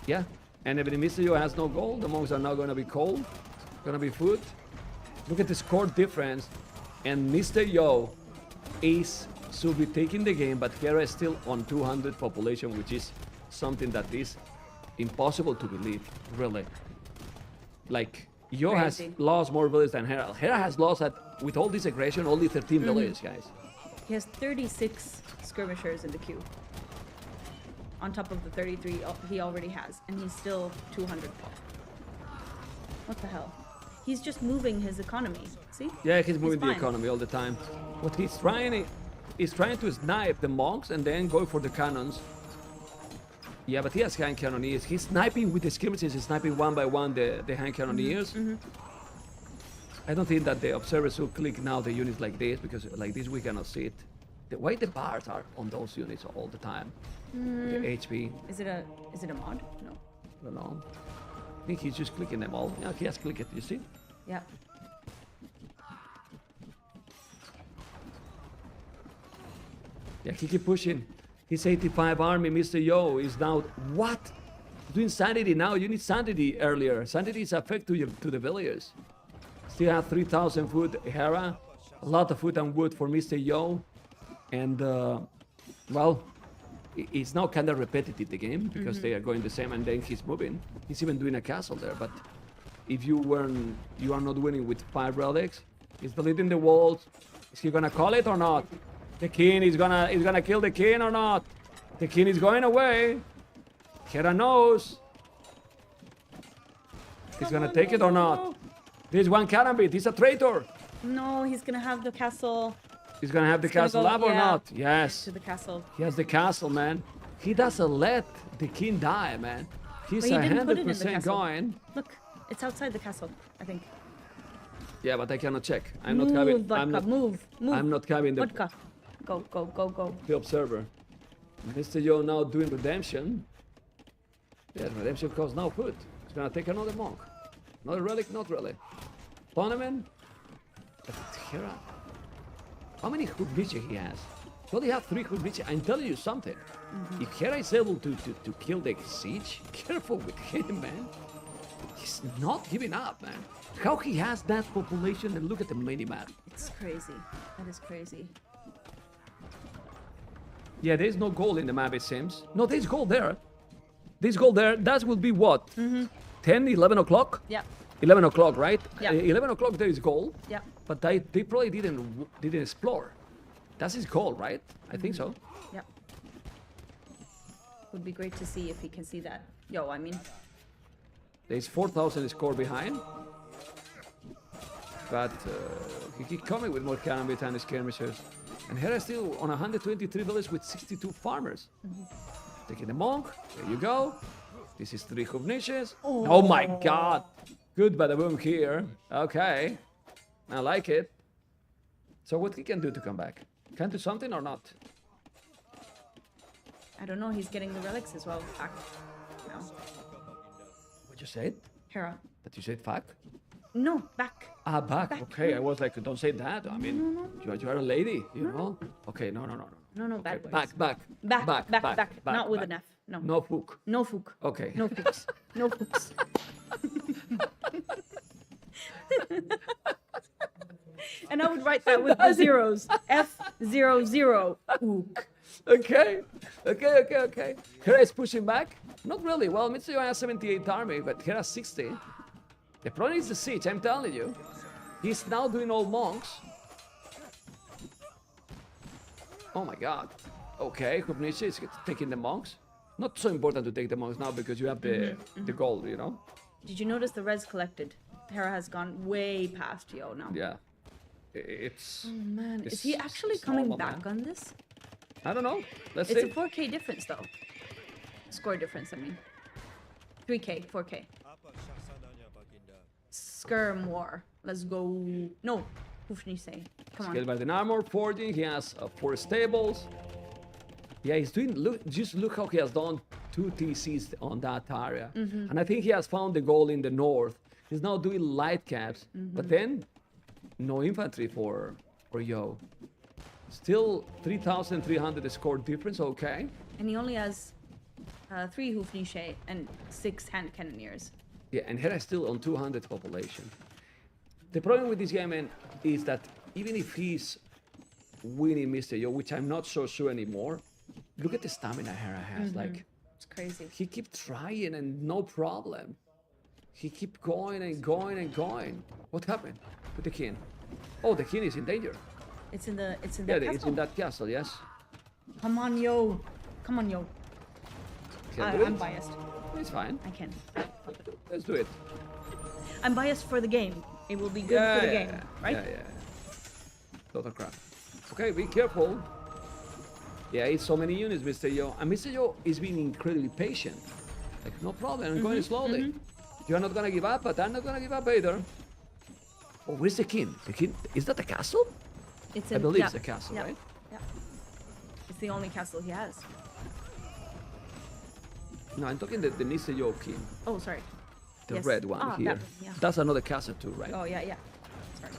Yeah, and if Mr.yo has no gold, the monks are now going to be cold. Going to be food. Look at the score difference. And Mr.yo should be taking the game, but Hera is still on 200 population, which is something that is impossible to believe, really. Like, Yo has lost more villages than Hera. Hera has lost, with all this aggression, only 13 villages, guys. He has 36 skirmishers in the queue. On top of the 33 he already has, and he's still 200 pop. What the hell? He's just moving his economy. See? Yeah, he's moving the fine. economy all the time. What he's trying to snipe the monks and then go for the cannons. Yeah, but he has hand cannoneers. He's sniping with the skirmishes. He's sniping one by one the hand cannoneers. I don't think that the observers will click now the units like this, because like this we cannot see it. The way the bars are on those units all the time. The HP. Is it a mod? No. I don't know. I think he's just clicking them all. Yeah, he has clicked it, you see? Yeah. Yeah, he keep pushing. His 85 army, Mr.yo, is now what? Doing sanity now. You need sanity earlier. Sanity is effect to the villagers. Still have 3,000 food, Hera. A lot of food and wood for Mr.yo. And well, it's now kind of repetitive, the game, because they are going the same, and then he's moving. He's even doing a castle there. But if you are not winning with 5 relics, he's deleting the walls. Is he gonna call it or not? The king is gonna kill the king or not? The king is going away. Hera knows. He's gonna take it or not? There's one Karambit. He's a traitor. No, he's gonna have the castle. He's gonna have the castle up or not? Yes. To the castle. He has the castle, man. He doesn't let the king die, man. He's But he didn't put it in the 100% castle. going. Look, it's outside the castle, I think. Yeah, but I cannot check. I'm Move, not having. vodka, move. I'm not having the Vodka. Go. the observer. Mr.yo now doing redemption. Yeah, redemption costs now food. He's gonna take another monk. Another relic, not relic. Tournament. Hera. How many hook breaches he has? He only have 3 hook breaches. I'm telling you something. If Hera is able to kill the siege, careful with him, man. He's not giving up, man. How he has that population, and look at the mini-map. It's crazy. That is crazy. Yeah, there's no goal in the map, it seems. No, there's goal there. There's goal there. That will be what? 10, 11 o'clock? Yeah. 11 o'clock, right? Yeah. 11 o'clock there is goal. Yeah. But they probably didn't explore. That's his goal, right? I think so. Yeah. Would be great to see if he can see that. Yo, I mean. There's 4,000 score behind. But he keep coming with more Karambit and skirmishers. And Hera is still on 123 villages with 62 farmers. Taking the monk. There you go. This is 3 hoof niches. Oh my god. Good bada boom here. Okay. I like it. So what he can do to come back? Can do something or not? I don't know, he's getting the relics as well back now. What you said? Hera. But you said fuck? No, back. Ah, back. Okay, I was like, don't say that. I mean, you are a lady, you know? Okay, no. No, bad boys. Back. Back. Not with an F. No. No fook. No fook. Okay. No fooks. No fooks. And I would write that with the zeros. F00. Ook. Okay. Hera is pushing back? Not really. Well, Mr.yo has 78 army, but Hera 60. The problem is the siege, I'm telling you. He's now doing all monks. Oh my god. Okay, Hubnice is taking the monks. Not so important to take the monks now because you have the gold, you know? Did you notice the res collected? Hera has gone way past Yo now. Yeah. It's... Oh man, is it's- he actually it's coming normal, back man. on this? I don't know. Let's It's see. a 4K difference though. Score difference, I mean. 3K, 4K. Skirm War. Let's go. No, Hufnise. Come Scaled on. by the armor forging. He has 4 stables. Yeah, he's doing. Look how he has done 2 TCs on that area. Mhm. And I think he has found the goal in the north. He's now doing light caps, but Mhm. then no infantry for Yo. Still 3,300 score difference. Okay. And he only has 3 Hufnise and 6 hand cannoneers. Yeah, and Hera is still on 200 population. The problem with this game, man, is that even if he's winning Mr.yo, which I'm not so sure anymore, look at the stamina Hera has. Mhm. Like, it's crazy. He keeps trying and no problem. He keep going and going and going. What happened with the king? Oh, the king is in danger. It's in the Yeah, that it's castle. in that castle, yes. Come on, Yo. Come on, Yo. Can do I'm it. biased. It's fine. I can. Let's do it. I'm biased for the game. It will be good for the game, right? Yeah, yeah. Total crap. Okay, be careful. Yeah, it's so many units, Mr.yo. And Mr.yo is being incredibly patient. Like, no problem, I'm going slowly. You're not gonna give up, but I'm not gonna give up either. Oh, where's the king? The king, is that the castle? It's I believe it's the castle, yeah, right? Yeah. It's the only castle he has. No, I'm talking the Mr.yo king. Oh, sorry. The Yes. red one Ah, here. that one, yeah. That's another castle too, right? Oh, yeah, yeah. Sorry.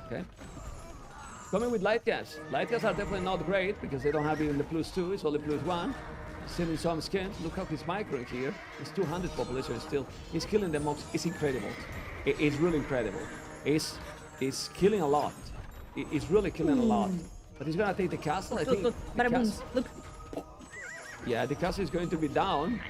Okay. Coming with light gas. Light gas are definitely not great because they don't have even the +2, it's only +1. Still in some skins. Look how he's microing here. It's 200 population still. He's killing the mobs. It's incredible. It's really incredible. It's killing a lot. It's really killing a lot. But he's gonna take the castle, I think. Look, the bada boom. castle- Look. Yeah, the castle is going to be down.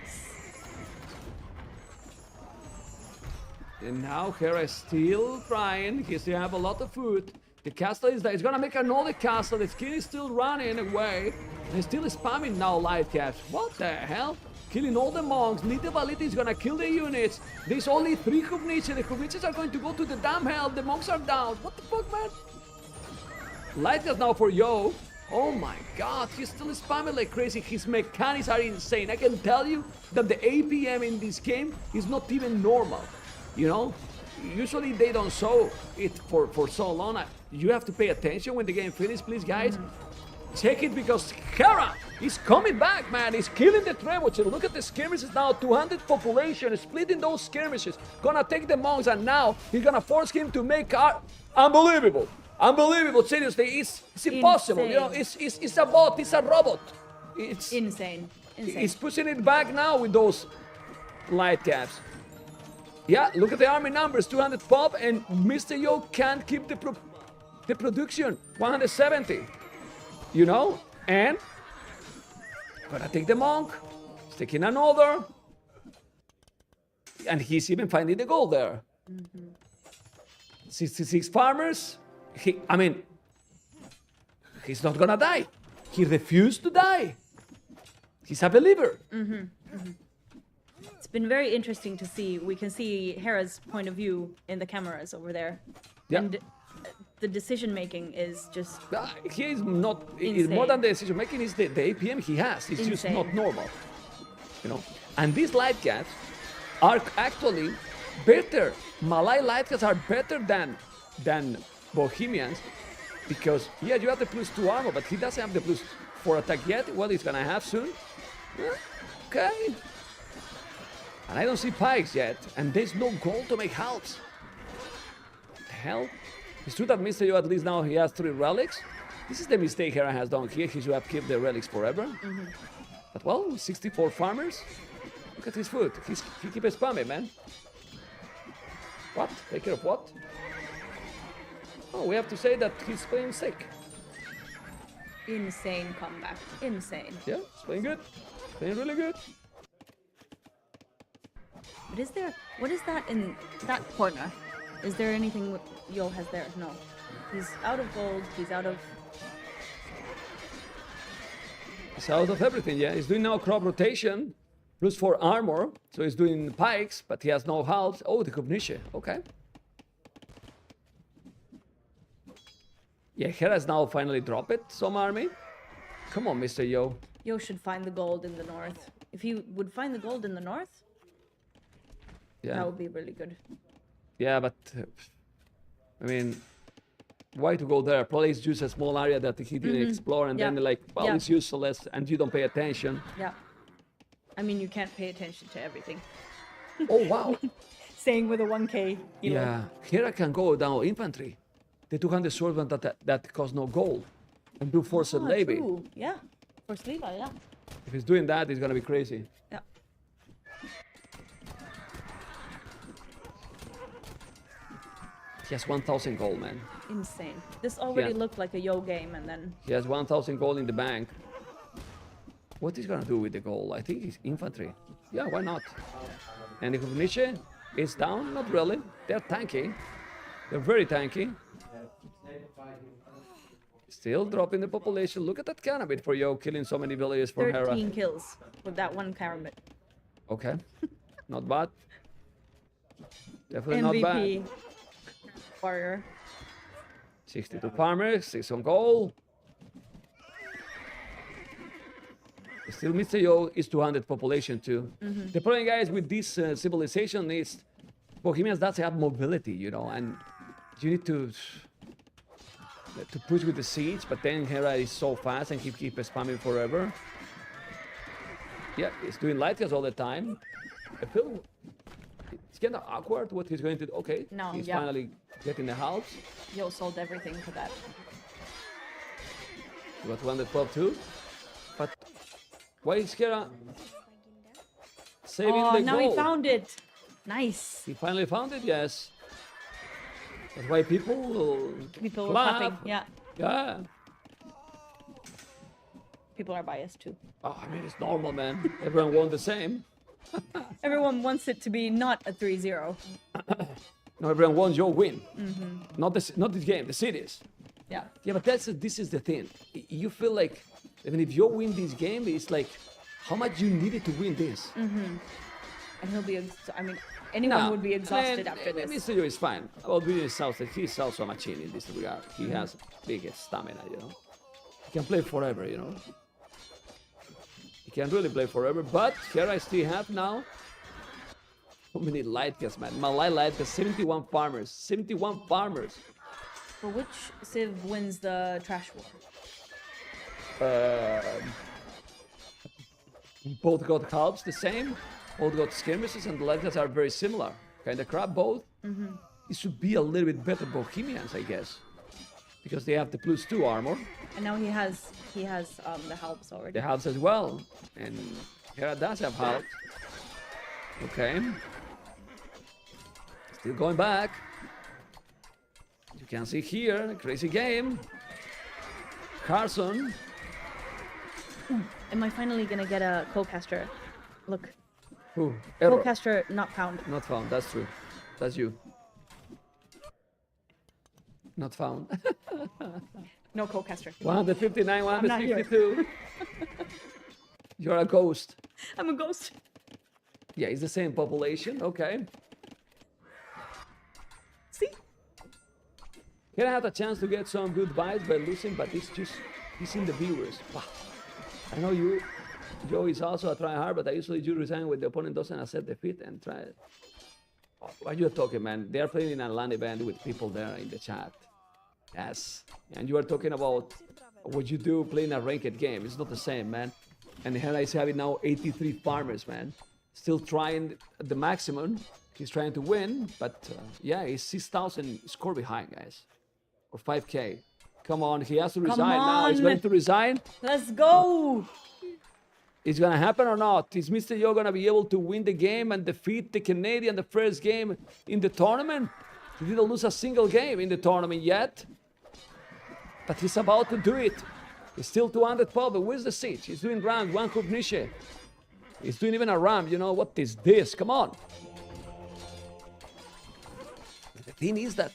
And now Hera is still trying. He still have a lot of food. The castle is there. He's gonna make another castle. The king is still running away. And he's still spamming now light caps. What the hell? Killing all the monks. Little by little he's gonna kill the units. There's only 3 Hufniches. The Hufniches are going to go to the damn hell. The monks are down. What the fuck, man? Light gas now for Yo. Oh my god, he's still spamming like crazy. His mechanics are insane. I can tell you that the APM in this game is not even normal. You know? Usually they don't show it for so long. You have to pay attention when the game finishes, please, guys. Check it because Hera is coming back, man. He's killing the trebuchet. Look at the skirmishes now. 200 population, splitting those skirmishes. Gonna take the monks, and now he's gonna force him to make unbelievable. Unbelievable, seriously, it's impossible. You know, it's a bot, it's a robot. It's insane. He's pushing it back now with those light caps. Yeah, look at the army numbers, 200 pop, and Mr.yo can't keep the production, 170. You know, and gonna take the monk, he's taking another, and he's even finding the gold there. 66 farmers. I mean, he's not gonna die. He refused to die. He's a believer. It's been very interesting to see. We can see Hera's point of view in the cameras over there. Yeah. And the decision making is just He is not. It's insane. more than the decision making. Is the APM he has. It's just Insane. not normal. You know. And these light caps are actually better. Malay light caps are better than Bohemians because yeah, you have the +2 armor, but he doesn't have the +4 attack yet. Well, he's gonna have soon. Yeah, okay. And I don't see pikes yet, and there's no gold to make halves. What the hell? It's true that Mr.yo at least now he has 3 relics. This is the mistake Hera has done here. He should have kept the relics forever. But well, 64 farmers. Look at his food. He keeps spamming, man. What? Take care of what? Oh, we have to say that he's playing sick. insane comeback. Insane. Yeah, he's playing good. Playing really good. But is there, what is that in that corner? Is there anything Yo has there? No. He's out of gold, he's out of... He's out of everything, yeah. He's doing now crop rotation, +4 armor, so he's doing pikes, but he has no halves. Oh, the Kubnische, okay. Yeah, Hera's now finally dropped it, some army. Come on, Mr.yo. Yo should find the gold in the north. If he would find the gold in the north, that would be really good. Yeah, but I mean, why to go there? Probably it's just a small area that he didn't explore, and then like, well, it's useless, and you don't pay attention. Yeah. I mean, you can't pay attention to everything. Oh, wow. Staying with a 1k. Yeah, Hera can go down infantry. The 200 swordsman that cost no gold. And do force Liereyy. True. Yeah. Force Liereyy, yeah. If he's doing that, it's gonna be crazy. Yeah. He has 1,000 gold, man. Insane. This already looked like a Yo game, and then... He has 1,000 gold in the bank. What is gonna do with the gold? I think it's infantry. Yeah, why not? And if Nietzsche is down, not really. They're tanky. They're very tanky. Still dropping the population. Look at that Cannabit for Yo, killing so many villagers for Hera. 13 kills with that one Cannabit. Okay. Not bad. Definitely not bad. MVP. Warrior. 62 farmers, 6 on goal. Still, Mr.yo is 200 population too. The problem, guys, with this civilization is Bohemians doesn't have mobility, you know, and you need to push with the siege, but then Hera is so fast and keep spamming forever. Yeah, he's doing light gas all the time. I feel it's kind of awkward what he's going to do. Okay, no, he's finally getting the house. Yo sold everything for that. He got 212 too. But why is Hera saving the now goal? he found it. Nice. He finally found it, yes. That's why people were clap. clapping, yeah. Yeah. People are biased too. Oh, I mean, it's normal, man. Everyone wants the same. Everyone wants it to be not a 3-0. No, everyone wants your win. Not this game, the cities. Yeah. Yeah, but this is the thing. You feel like, even if you win this game, it's like how much you needed to win this. And he'll be, I mean, anyone would be exhausted after this. Mr.yo is fine. About being exhausted, he's also a machine in this regard. He has big stamina, you know. He can play forever, you know. He can really play forever, but here I still have now. How many light gas, man? Malay light gas, 71 farmers. 71 farmers. For which civ wins the trash war? Both got halves the same. Both got skirmishes, and the light gas are very similar. Kind of crap, both. It should be a little bit better Bohemians, I guess, because they have the +2 armor. And now he has the halves already. The halves as well, and Hera does have halves. Okay. Still going back. You can see here, a crazy game. Garrison. Am I finally gonna get a co-caster? Look. Who? Error. Co-caster not found. Not found, that's true. That's you. Not found. No co-caster. 159, 162. You're a ghost. I'm a ghost. Yeah, it's the same population, okay. See? Here I had a chance to get some good vibes by losing, but it's in the viewers. Wow. I know Joe is also a try-hard, but I usually do resign when the opponent doesn't accept defeat and try it. Oh, what are you talking, man? They are playing in a LAN event with people there in the chat. Yes. And you are talking about what you do playing a ranked game. It's not the same, man. And Hera is having now 83 farmers, man. Still trying the maximum. He's trying to win, but yeah, he's 6,000 score behind, guys. Or 5K. Come on, he has to resign now. He's going to resign. Let's go. Is gonna happen or not? Is Mr.yo gonna be able to win the game and defeat the Canadian the first game in the tournament? He didn't lose a single game in the tournament yet. But he's about to do it. He's still 200 pop, but where's the siege? He's doing round, one coup niche. He's doing even a ram, you know, what is this? Come on. The thing is that,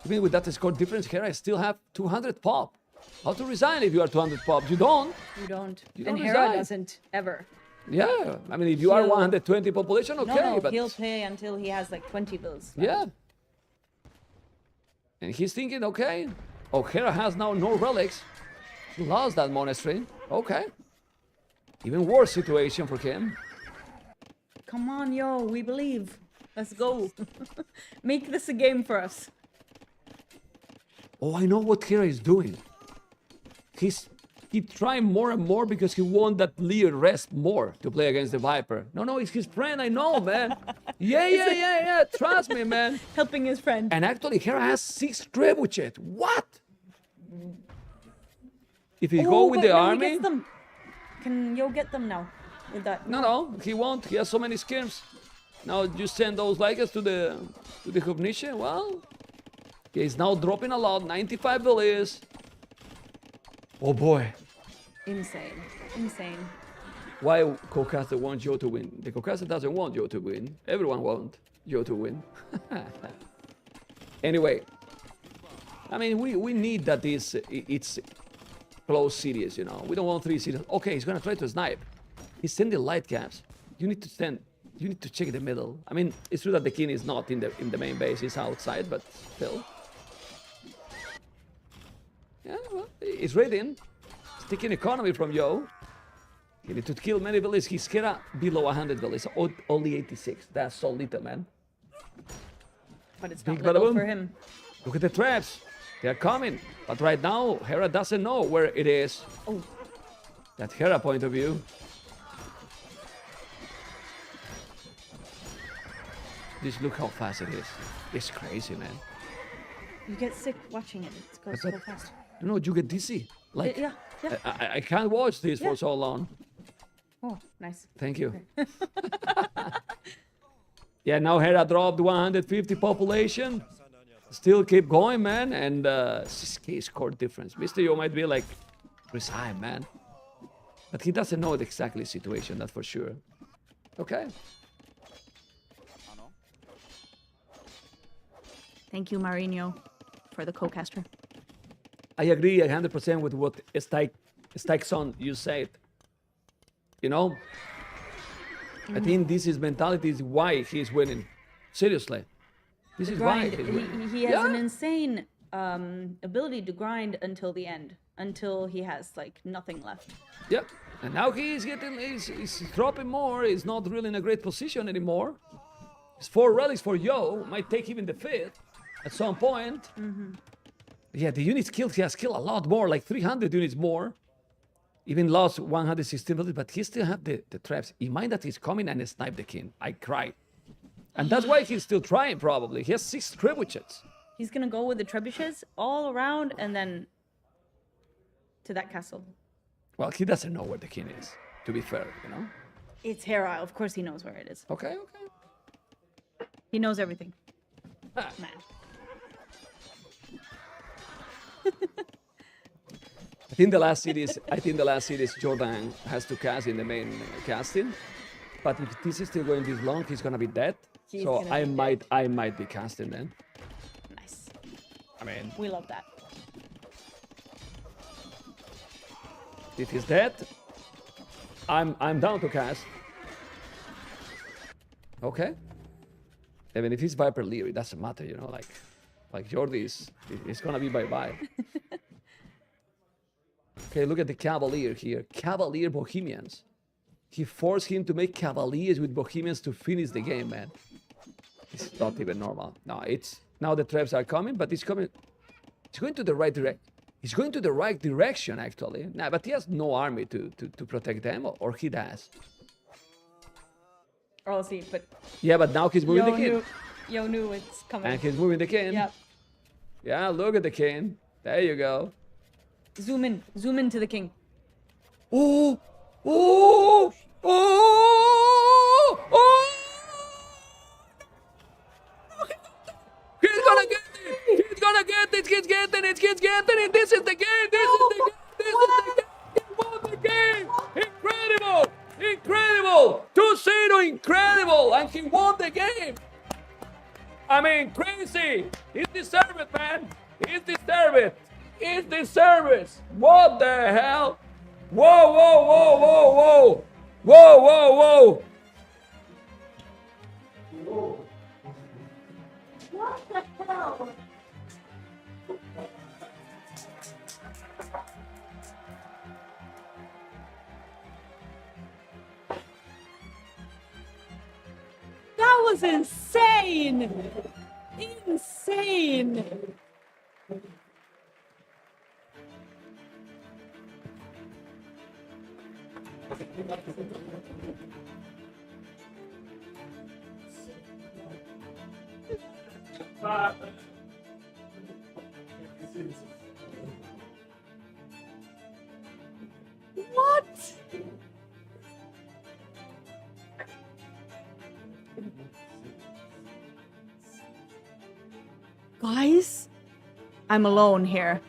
even with that score difference here, I still have 200 pop. How to resign if you are 200 pop? You don't. You don't. You and don't Hera resign. doesn't ever. Yeah, I mean, if you are 120 population, okay, no, but he'll play until he has like 20 bills. yeah. And he's thinking, okay, Oh, Hera has now no relics. He lost that monastery. Okay. Even worse situation for him. Come on, yo, we believe. Let's go. Make this a game for us. Oh, I know what Hera is doing. He trying more and more because he want that Liereyy rest more to play against the Viper. No, it's his friend, I know, man. Yeah. Trust me, man. Helping his friend. And actually, Hera has 6 trebuchet. What? If he go with the army... He gets them. Can Yo get them now? With that? No, he won't. He has so many skins. Now you send those Lycas to the Hubnisha. Well, he's now dropping a lot. 95 beliefs. Oh boy. Insane. Why co-caster wants Yo to win? The co-caster doesn't want Yo to win. Everyone wants Yo to win. Anyway, I mean, we need that it's close series, you know. We don't want 3 series. Okay, he's gonna try to snipe. He's sending light caps. You need to check the middle. I mean, it's true that the king is not in the main base. He's outside, but still. Yeah, well, he's raiding. He's taking economy from Yo. He need to kill many villages. He's Hera below 100 villages. Only 86. That's so little, man. But it's not little for him. Look at the traps. They're coming. But right now, Hera doesn't know where it is. Oh. That Hera point of view. Just look how fast it is. It's crazy, man. You get sick watching it. It goes so fast. No, you get dizzy. Like, Yeah. I can't watch this for so long. Oh, nice. Thank you. Yeah, now Hera dropped 150 population. Still keep going, man. And 6k score difference. Mr.yo might be like, resign, man. But he doesn't know the exactly situation, that's for sure. Okay. Thank you, Marino, for the co-caster. I agree 100% with what Stikeson you said. You know, I think this is mentality is why he's winning. Seriously, this is why he's winning. He has an insane ability to grind until the end, until he has like nothing left. Yep, and now he's dropping more. He's not really in a great position anymore. It's 4 relics for Yo. Might take even the 5th at some point. Yeah, the units killed. He has killed a lot more, like 300 units more. Even lost 116 bullets, but he still have the traps. In mind that he's coming and snipe the king. I cry. And that's why he's still trying, probably. He has 6 trebuchets. He's gonna go with the trebuchets all around and then to that castle. Well, he doesn't know where the king is, to be fair, you know? It's Hera. Of course he knows where it is. Okay. He knows everything. Man. I think the last series Jordan has to cast in the main casting. But if this is still going this long, he's gonna be dead. So I might be casting then. Nice. I mean, we love that. If he's dead, I'm down to cast. Okay. Even if he's Viper Liereyy, doesn't matter, you know, like Jordi is gonna be bye-bye. Okay, look at the Cavalier here. Cavalier Bohemians. He forced him to make Cavaliers with Bohemians to finish the game, man. It's not even normal. No, it's... Now the traps are coming, but it's coming... It's going to the right direction. He's going to the right direction, actually. Nah, but he has no army to protect them, or he does. I'll see, but... Yeah, but now he's moving the king. Yo knew it's coming. And he's moving the king. Yep. Yeah, look at the king. There you go. Zoom in to the king. Oh! Oh! Oh! Oh! He's gonna get it! He's gonna get it! He's getting it! He's getting it! This is the game! This is the game! This is the game! He won the game! Incredible! Incredible! 2-0! Incredible! And he won the game! I mean, crazy! He deserves it, man! He deserves it! He deserves it! What the hell? Whoa, whoa, whoa, whoa, whoa! Whoa, whoa, whoa! What the hell? was insane! Insane! What? Guys, I'm alone here.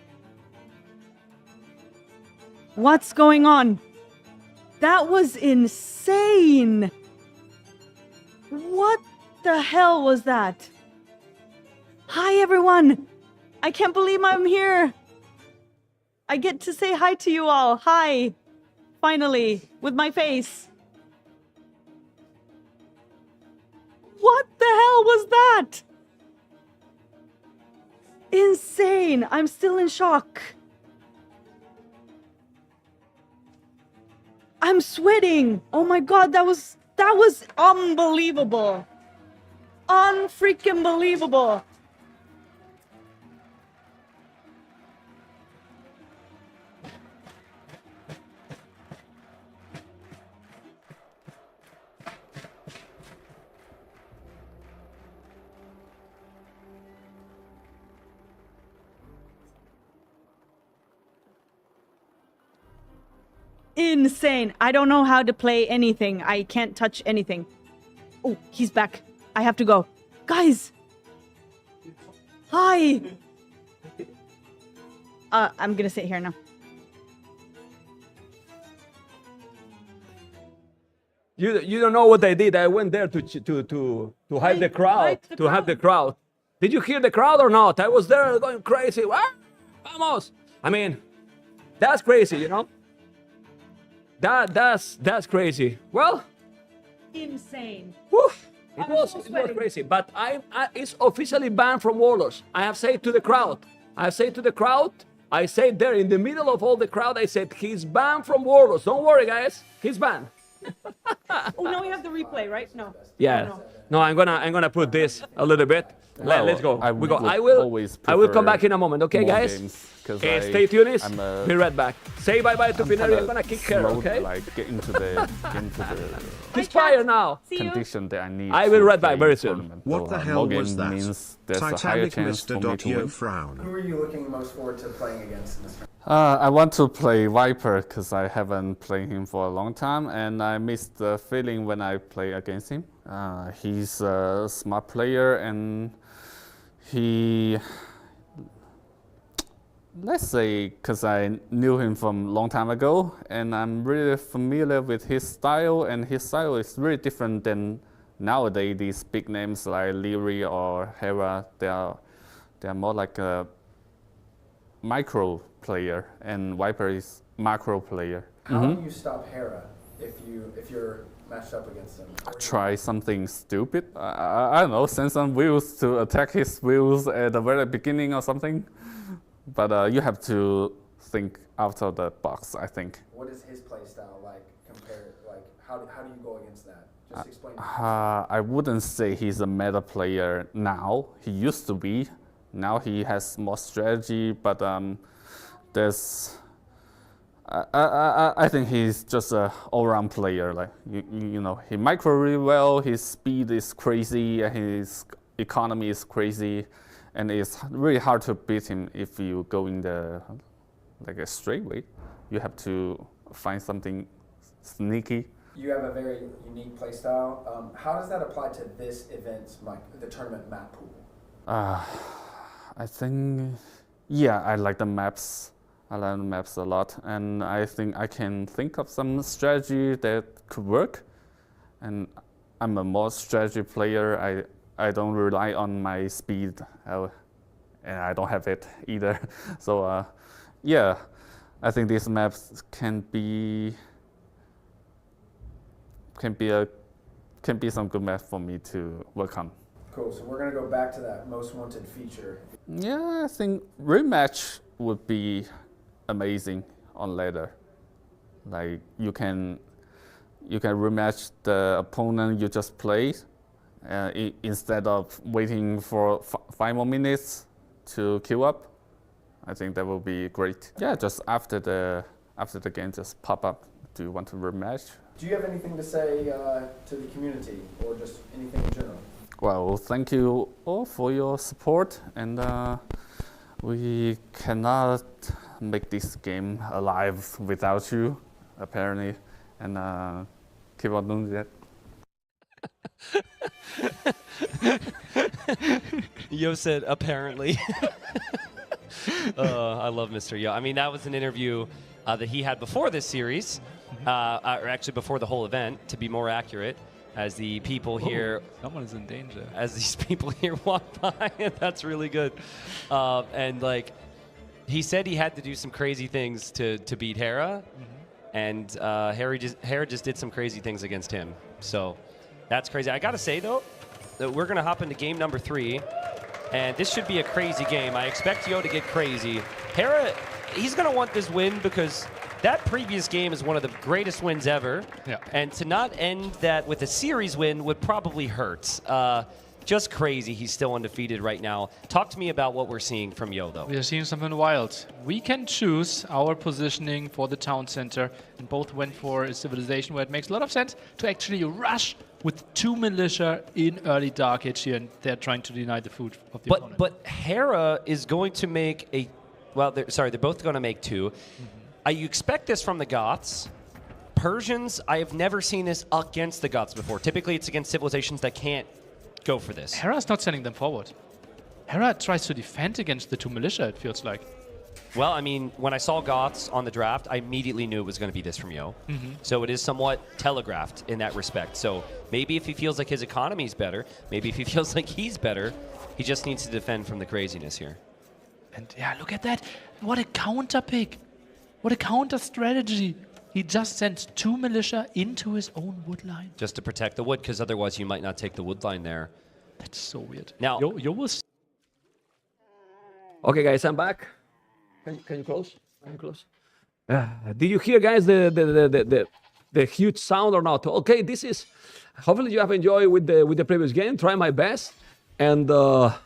What's going on? That was insane! What the hell was that? Hi, everyone! I can't believe I'm here! I get to say hi to you all. Hi! Finally, with my face. What the hell was that? Insane! I'm still in shock. I'm sweating! Oh my god, that was unbelievable! Unfreaking believable! Insane. I don't know how to play anything. I can't touch anything. Oh, he's back. I have to go. Guys! Hi! I'm gonna sit here now. You don't know what I did. I went there to hide the crowd. Hide the crowd. Did you hear the crowd or not? I was there going crazy. Ah, vamos! I mean, that's crazy, you know? That's crazy. Well, Insane. it was crazy. But it's officially banned from Warlords. I have said to the crowd. I said there in the middle of all the crowd, I said, he's banned from Warlords. Don't worry, guys. He's banned. Oh, now we have the replay, right? No. Yeah. Oh, No, I'm gonna put this a little bit. Let's go. I We go. would I will come back in a moment. Okay, more guys. games, 'cause Stay tuned. I'm Be right back. Say bye bye to Pinero. I'm gonna kick her. slow, Okay. Like get into the He's fire now. condition that I need. I will to right back play very soon. tournament. What the So, hell more was game that? means there's a higher Titanic chance for me to Mr.yo win. frown. Who are you looking most forward to playing against in this round? I want to play Viper because I haven't played him for a long time, and I miss the feeling when I play against him. He's a smart player, and let's say, because I knew him from a long time ago, and I'm really familiar with his style, and his style is really different than nowadays these big names like Liereyy or Hera. They are more like a micro player, and Viper is macro player. How do you stop Hera if you're matched up against him? Try something stupid. I don't know, send some wheels to attack his wheels at the very beginning or something. But you have to think out of the box, I think. What is his play style like compared? Like how do you go against that? Just explain. I wouldn't say he's a meta player now. He used to be. Now he has more strategy, but I think he's just an all-round player. Like you know, he micro really well. His speed is crazy, and his economy is crazy, and it's really hard to beat him if you go in the like a straight way. You have to find something sneaky. You have a very unique play style. How does that apply to this event, like the tournament map pool? I think, yeah, I like the maps. I like the maps a lot, and I think I can think of some strategy that could work. And I'm a more strategy player. I don't rely on my speed, and I don't have it either. So, yeah, I think these maps can be some good map for me to work on. Cool. So we're gonna go back to that most wanted feature. Yeah, I think rematch would be amazing on ladder. Like you can rematch the opponent you just played, instead of waiting for 5 more minutes to queue up. I think that will be great. Yeah, just after the game, just pop up. Do you want to rematch? Do you have anything to say to the community, or just anything in general? Well, thank you all for your support, and we cannot make this game alive without you, apparently, and keep on doing that. Yo said, apparently. I love Mr.yo. I mean, that was an interview that he had before this series, or actually before the whole event, to be more accurate, as the people here... Someone is in danger. As these people here walk by. That's really good. And, like, he said he had to do some crazy things to beat Hera, and Hera just did some crazy things against him. So that's crazy. I got to say, though, that we're going to hop into game number 3. And this should be a crazy game. I expect Yo to get crazy. Hera, he's going to want this win because that previous game is one of the greatest wins ever. Yeah. And to not end that with a series win would probably hurt. Just crazy. He's still undefeated right now. Talk to me about what we're seeing from Yo, though. We are seeing something wild. We can choose our positioning for the town center, and both went for a civilization where it makes a lot of sense to actually rush with 2 militia in early Dark Age here, and they're trying to deny the food of the opponent. But Hera is going to make a... Well, they're both going to make 2. You expect this from the Goths. Persians, I have never seen this against the Goths before. Typically, it's against civilizations that can't go for this. Hera's not sending them forward. Hera tries to defend against the 2 militia, it feels like. Well, I mean, when I saw Goths on the draft, I immediately knew it was going to be this from Yo. So it is somewhat telegraphed in that respect. So maybe if he feels like his economy is better, maybe if he feels like he's better, he just needs to defend from the craziness here. And yeah, look at that. What a counter pick. What a counter strategy. He just sent 2 militia into his own wood line. Just to protect the wood, because otherwise you might not take the wood line there. That's so weird. Now, Yo was... Okay, guys, I'm back. Can you close? Can you close? Did you hear, guys, the huge sound or not? Okay, this is... Hopefully you have enjoyed with the previous game. Try my best. And... well,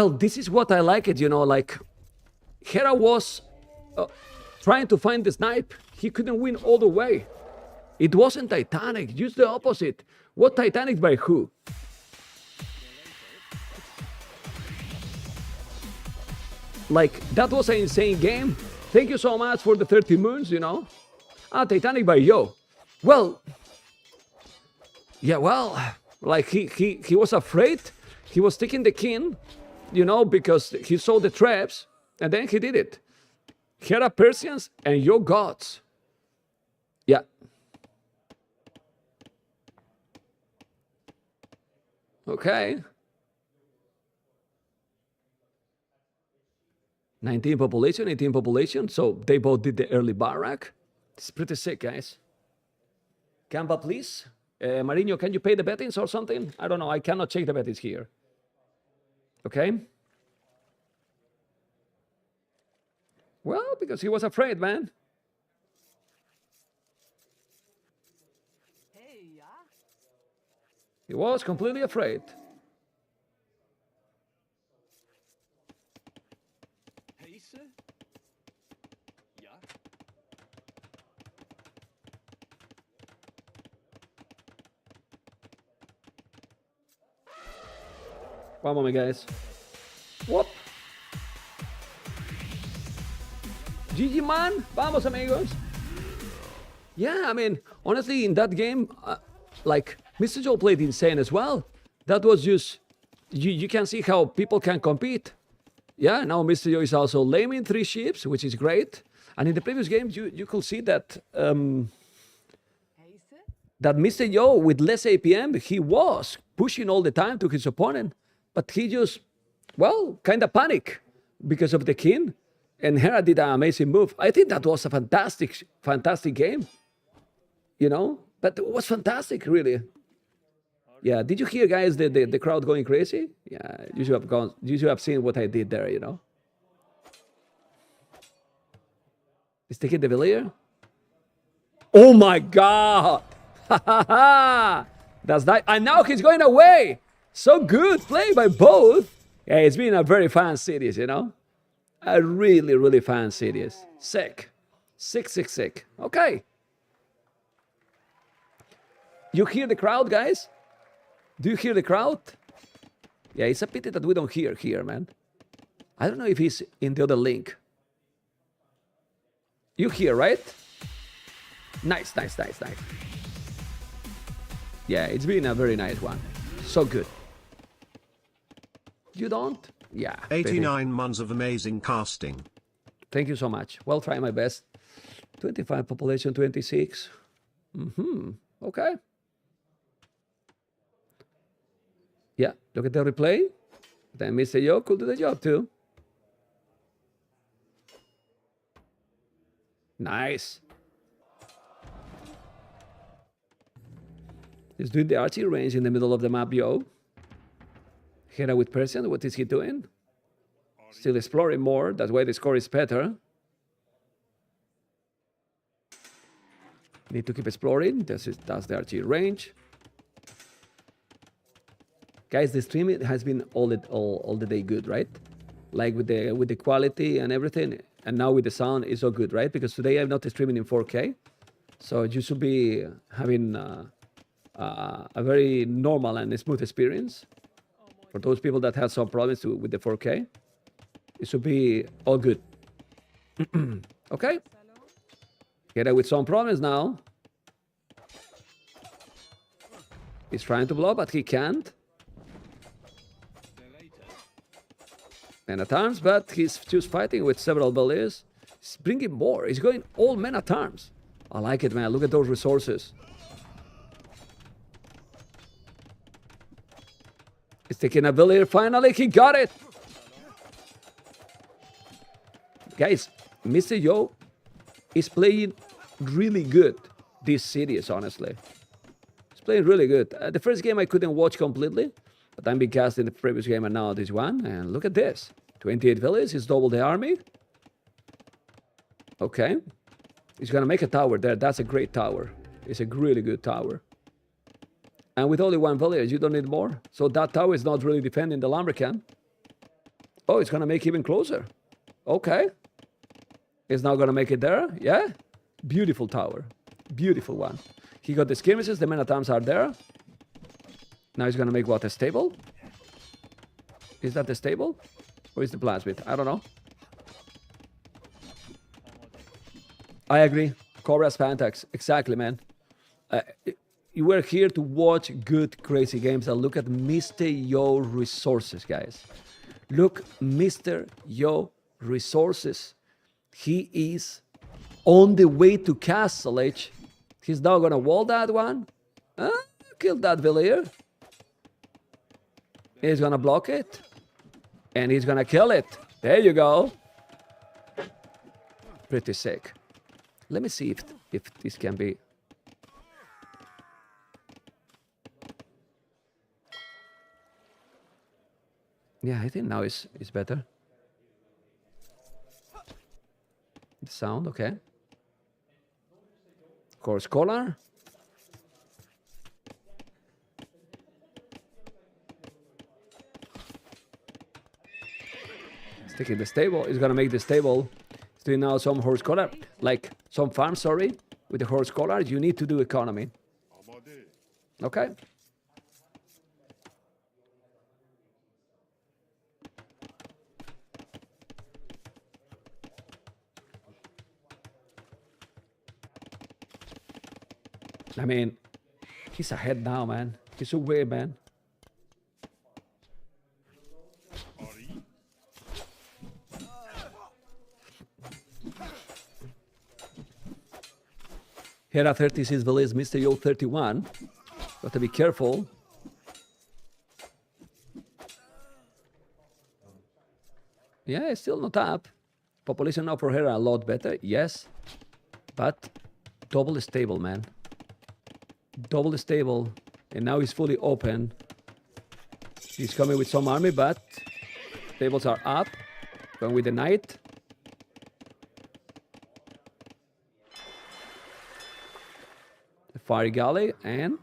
this is what I like it, you know, like... Hera was trying to find the snipe. He couldn't win all the way. It wasn't Titanic, just the opposite. What Titanic by who? Like, that was an insane game. Thank you so much for the 30 moons, you know. Titanic by Yo. Well, yeah, well, like he was afraid. He was taking the king, you know, because he saw the traps. And then he did it. Hera Persians and Yo gods. Yeah. Okay. 19 population, 18 population. So they both did the early barrack. It's pretty sick, guys. Canva, please. Marino, can you pay the bettings or something? I don't know. I cannot check the bettings here. Okay. Well, because he was afraid, man. He was completely afraid. One moment, guys. Whoop. GG, man. Vamos, amigos. Yeah, I mean, honestly, in that game, like, Mr.yo played insane as well. That was just, you can see how people can compete. Yeah, now Mr.yo is also laming 3 ships, which is great. And in the previous games, you could see that that Mr.yo, with less APM, he was pushing all the time to his opponent. But he just, well, kind of panicked because of the king. And Hera did an amazing move. I think that was a fantastic game. You know? But it was fantastic, really. Yeah, did you hear, guys, the crowd going crazy? Yeah, you should have seen what I did there, you know? Is taking the Villiers? Oh my God! Ha ha ha! That's nice. And now he's going away. So good play by both. Yeah, it's been a very fun series, you know? A really, really fun series. Sick. Sick. Okay. You hear the crowd, guys? Do you hear the crowd? Yeah, it's a pity that we don't hear here, man. I don't know if he's in the other link. You hear, right? Nice. Yeah, it's been a very nice one. So good. You don't? Yeah. 89 months of amazing casting. Thank you so much. Well, try my best. 25 population, 26. Okay. Yeah, look at the replay. Then Mr.yo could do the job too. Nice. He's doing the archery range in the middle of the map, yo. Hera with Persian, what is he doing? Still exploring more, that's why the score is better. Need to keep exploring, that's the archery range. Guys, the stream has been all the day good, right? Like with the quality and everything, and now with the sound is so good, right? Because today I'm not streaming in 4K, so you should be having a very normal and smooth experience. For those people that have some problems with the 4K, it should be all good. Okay? Get it with some problems now. He's trying to blow, but he can't. Men at arms, but he's just fighting with several bullies. He's bringing more. He's going all men at arms. I like it, man. Look at those resources. He's taking a bully. Finally, he got it. Guys, Mr.yo is playing really good this series, honestly. He's playing really good. The first game I couldn't watch completely, but I'm being cast in the previous game and now this one. And look at this. 28 villages. He's double the army. Okay. He's going to make a tower there. That's a great tower. It's a really good tower. And with only one village, you don't need more. So that tower is not really defending the lumber camp. Oh, it's going to make even closer. Okay. It's not going to make it there. Yeah. Beautiful tower. Beautiful one. He got the skirmishes. The men-at-arms are there. Now he's going to make what? A stable? Is that the stable? Or is the blacksmith? I don't know. I agree. Cobra's Pantax. Exactly, man. You were here to watch good, crazy games. And look at Mr.yo resources, guys. Look, Mr.yo resources. He is on the way to Castle Edge. He's now going to wall that one. Kill that villager. He's going to block it. And he's going to kill it. There you go. Pretty sick. Let me see if this can be... Yeah, I think now it's better. The sound, okay. Course collar. He's taking the stable. He's gonna make the stable. He's doing now some horse collar, like some farm. Sorry, with the horse collar, you need to do economy. Okay. I mean, he's ahead now, man. He's away, man. Hera 36 village, Mr.yo 31. Got to be careful. Yeah, it's still not up. Population now for Hera a lot better, yes. But double stable, man. Double stable, and now he's fully open. He's coming with some army, but tables are up. Going with the knight. The fire galley, and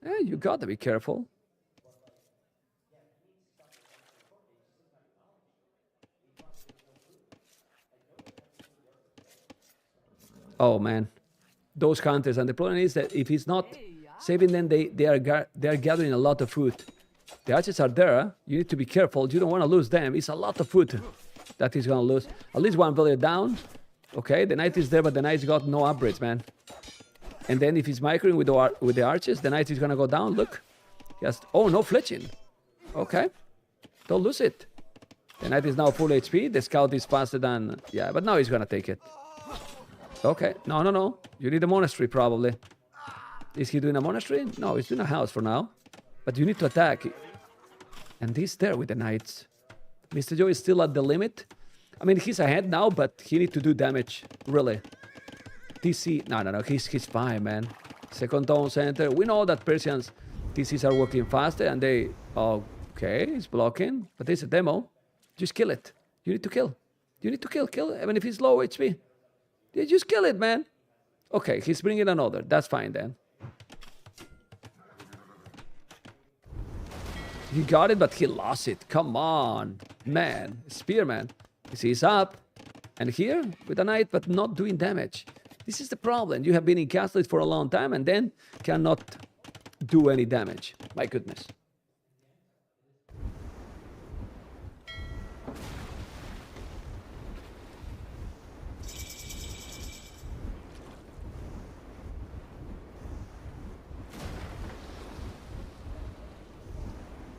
Yeah, you got to be careful. Oh man, those counters, and the problem is that if he's not saving them, they are gathering a lot of food. The archers are there. You need to be careful. You don't want to lose them. It's a lot of food that he's gonna lose. At least one player down. Okay, the knight is there, but the knight's got no upgrades, man. And then if he's microing with the archers, the knight is gonna go down. Look, yes. Oh, no fletching. Okay, don't lose it. The knight is now full HP. The scout is faster than but now he's gonna take it. Okay, no. You need a monastery probably. Is he doing a monastery? No, he's doing a house for now. But you need to attack. And he's there with the knights. Mr.yo is still at the limit. I mean, he's ahead now, but he needs to do damage, really. TC, no, he's fine, man. Second town center. We know that Persians, TCs are working faster, and they, okay, he's blocking, but it's a demo. Just kill it. You need to kill. You need to kill, even if he's low HP. Yeah, just kill it, man. Okay, he's bringing another. That's fine, then. He got it, but he lost it. Come on, man. Spearman. He's up. And here, with a knight, but not doing damage. This is the problem. You have been in castles for a long time and then cannot do any damage. My goodness.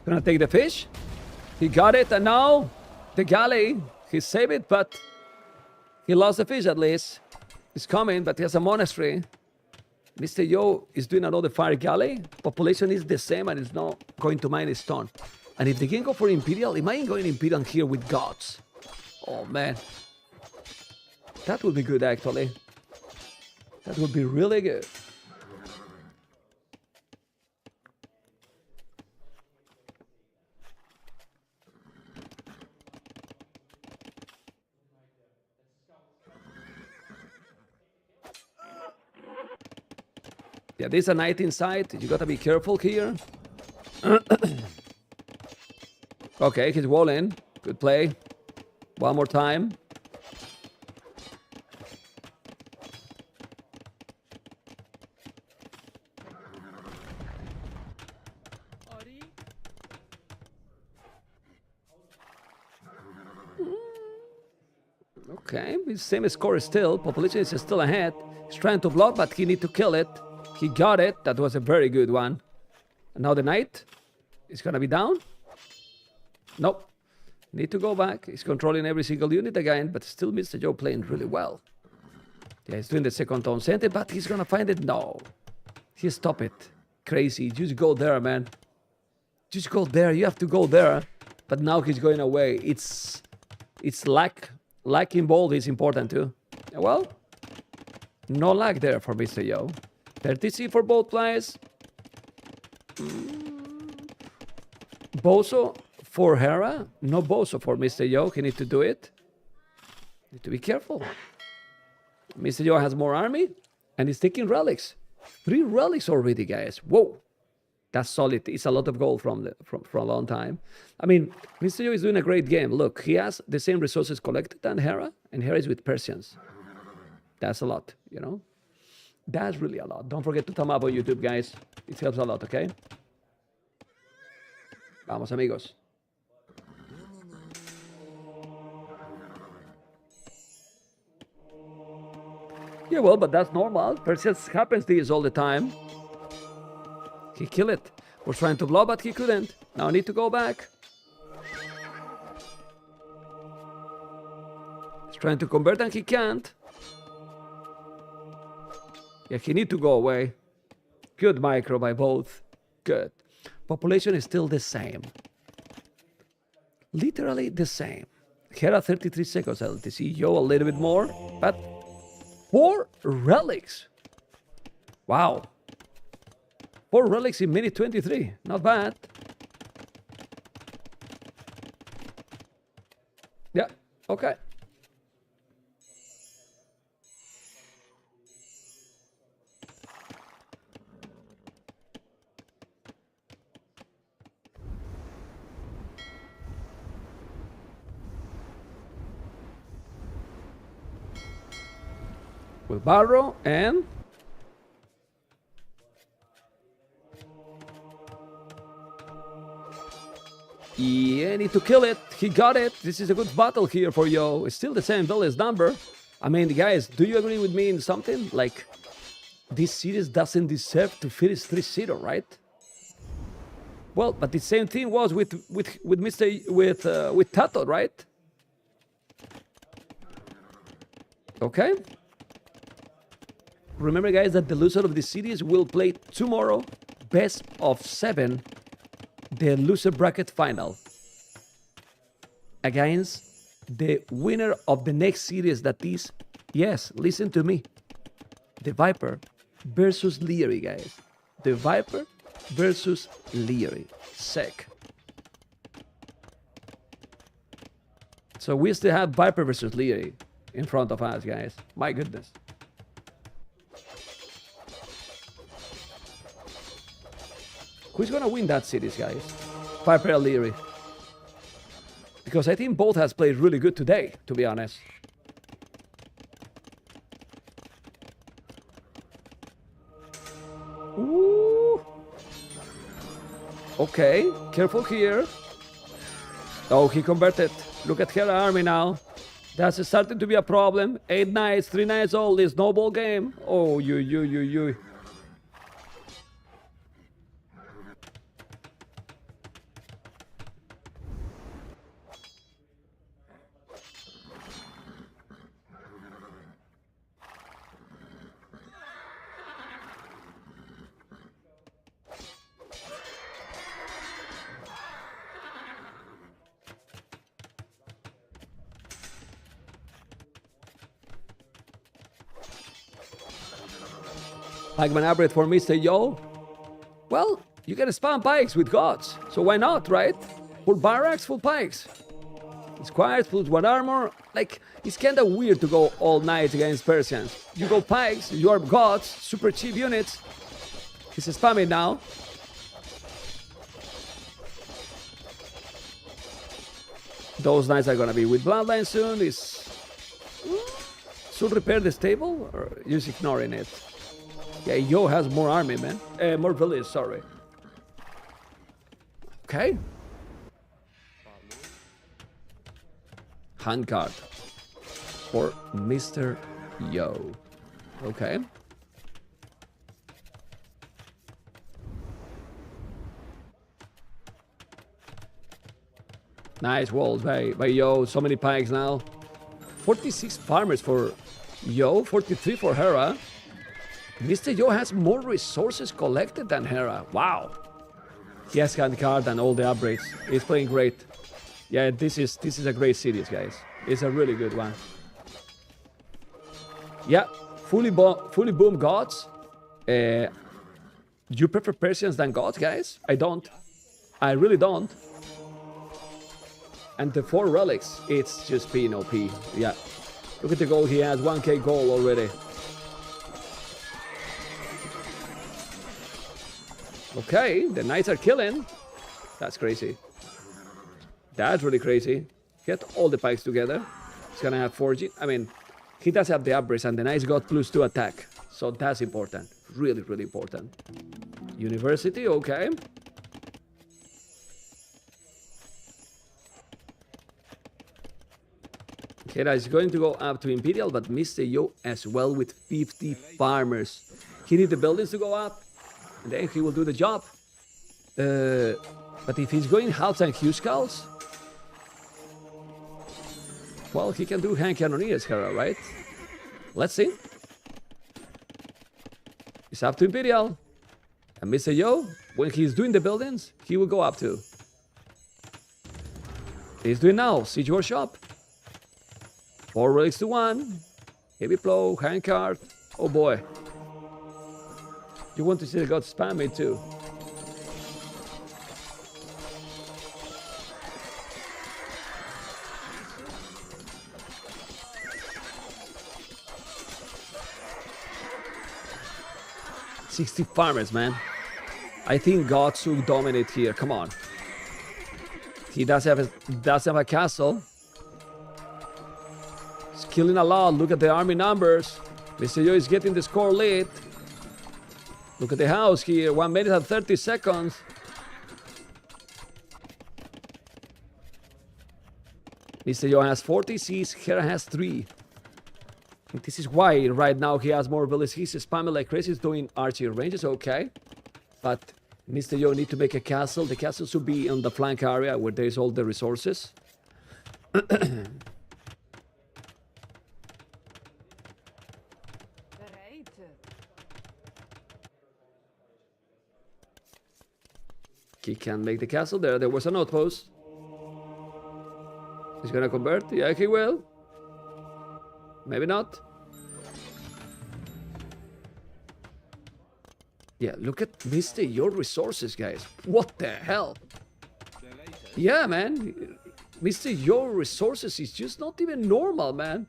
Gonna take the fish. He got it, and now the galley. He saved it, but he lost the fish at least. He's coming, but he has a monastery. Mr.yo is doing another fire galley. Population is the same, and it's not going to mine a stone. And if they can go for Imperial, imagine going Imperial here with gods. Oh man, that would be good actually. That would be really good. Yeah, there's a knight inside. You gotta be careful here. Okay, he's walling. Good play. One more time. Okay, same score still. Population is still ahead. He's trying to block, but he needs to kill it. He got it. That was a very good one. And now the knight is going to be down. Nope. Need to go back. He's controlling every single unit again, but still Mr.yo playing really well. Yeah, he's doing the second town center, but he's going to find it. No. He stopped it. Crazy. Just go there, man. Just go there. You have to go there. But now he's going away. It's lack involved is important too. Well, no lag there for Mr.yo. 30C for both players. Bozo for Hera. No Bozo for Mr.yo. He needs to do it. Need to be careful. Mr.yo has more army and he's taking relics. 3 relics already, guys. Whoa. That's solid. It's a lot of gold from a long time. I mean, Mr.yo is doing a great game. Look, he has the same resources collected than Hera, and Hera is with Persians. That's a lot, you know? That's really a lot. Don't forget to thumb up on YouTube, guys. It helps a lot, okay? Vamos, amigos. Yeah, well, but that's normal. Persians happens this all the time. He killed it. Was trying to blow, but he couldn't. Now I need to go back. He's trying to convert and he can't. Yeah, he need to go away. Good micro by both. Good. Population is still the same. Literally the same. Hera 33 seconds LTC. Yo a little bit more. But 4 relics. Wow. 4 relics in minute 23. Not bad. Yeah, okay. with Barrow and yeah, need to kill it. He got it. This is a good battle here for Yo. It's still the same village number. I mean, guys, do you agree with me in something? Like, this series doesn't deserve to finish 3-0, right? Well, but the same thing was with TaToH, right? Okay. Remember, guys, that the loser of this series will play tomorrow, best of 7, the loser bracket final, against the winner of the next series, that is, yes, listen to me, TheViper versus Liereyy, guys. TheViper versus Liereyy. Sick. So we still have Viper versus Liereyy in front of us, guys. My goodness. Who's gonna win that series, guys? Viper or Liereyy? Because I think both has played really good today, to be honest. Ooh. Okay, careful here. Oh, he converted. Look at Hera army now. That's starting to be a problem. 8 knights, 3 knights old, this snowball game. Oh, you. Pikeman upgrade for Mr.yo. Well, you can spam pikes with gods, so why not, right? Full barracks, full pikes. Squires, plus 1 armor. Like, it's kinda weird to go all knights against Persians. You go pikes, you are gods, super cheap units. He's spamming now. Those knights are gonna be with bloodline soon. Should repair the stable or just ignoring it? Yeah, Yo has more army, man. More village, sorry. Okay. Handcard for Mr.yo. Okay. Nice walls by Yo. So many pikes now. 46 farmers for Yo, 43 for Hera. Mr.yo has more resources collected than Hera. Wow. He has hand card and all the upgrades. He's playing great. Yeah, this is a great series, guys. It's a really good one. Yeah, fully boom gods. You prefer Persians than gods, guys? I don't. I really don't. And the 4 relics, it's just being OP. Yeah. Look at the gold he has, 1k gold already. Okay, the knights are killing. That's crazy. That's really crazy. Get all the pikes together. He's gonna have 4G. I mean, he does have the upgrades and the knights got +2 attack. So that's important. Really, really important. University, okay. Hera is going to go up to Imperial, but Mr.yo as well with 50 farmers. He needs the buildings to go up. And then he will do the job. But if he's going halves and huge skulls, well, he can do hand cannoneers, Hera, right? Let's see. It's up to Imperial. And Mr.yo, when he's doing the buildings, he will go up to. He's doing now, Siege Workshop. 4 relics to 1. Heavy plow, handcart. Oh boy. You want to see the gods spam me too. "60 farmers, man. I think gods will dominate here. Come on. He does have a castle. He's killing a lot. Look at the army numbers. Mr.yo is getting the score lead. Look at the house here, 1 minute and 30 seconds. Mr.yo has 40 Cs, Hera has 3. And this is why right now he has more abilities. He's spamming like crazy, he's doing archery ranges, okay. But Mr.yo need to make a castle. The castle should be on the flank area where there's all the resources. He can make the castle there. There was an outpost. He's gonna convert. Yeah, he will. Maybe not. Yeah, look at Mr.yo resources, guys. What the hell? Yeah, man. Mr.yo resources is just not even normal, man.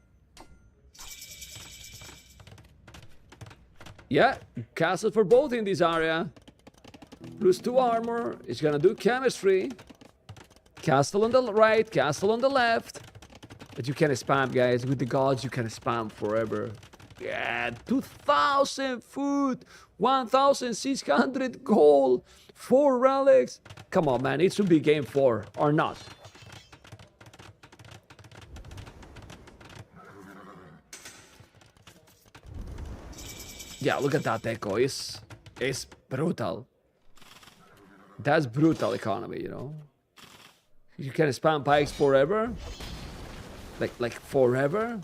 Yeah, castle for both in this area. Plus 2 armor. He's gonna do chemistry. Castle on the right, castle on the left. But you can spam, guys. With the gods, you can spam forever. Yeah, 2,000 food, 1,600 gold, 4 relics. Come on, man. It should be game 4, or not. Yeah, look at that echo. It's brutal. That's brutal economy, you know. You can spam pikes forever. Like forever.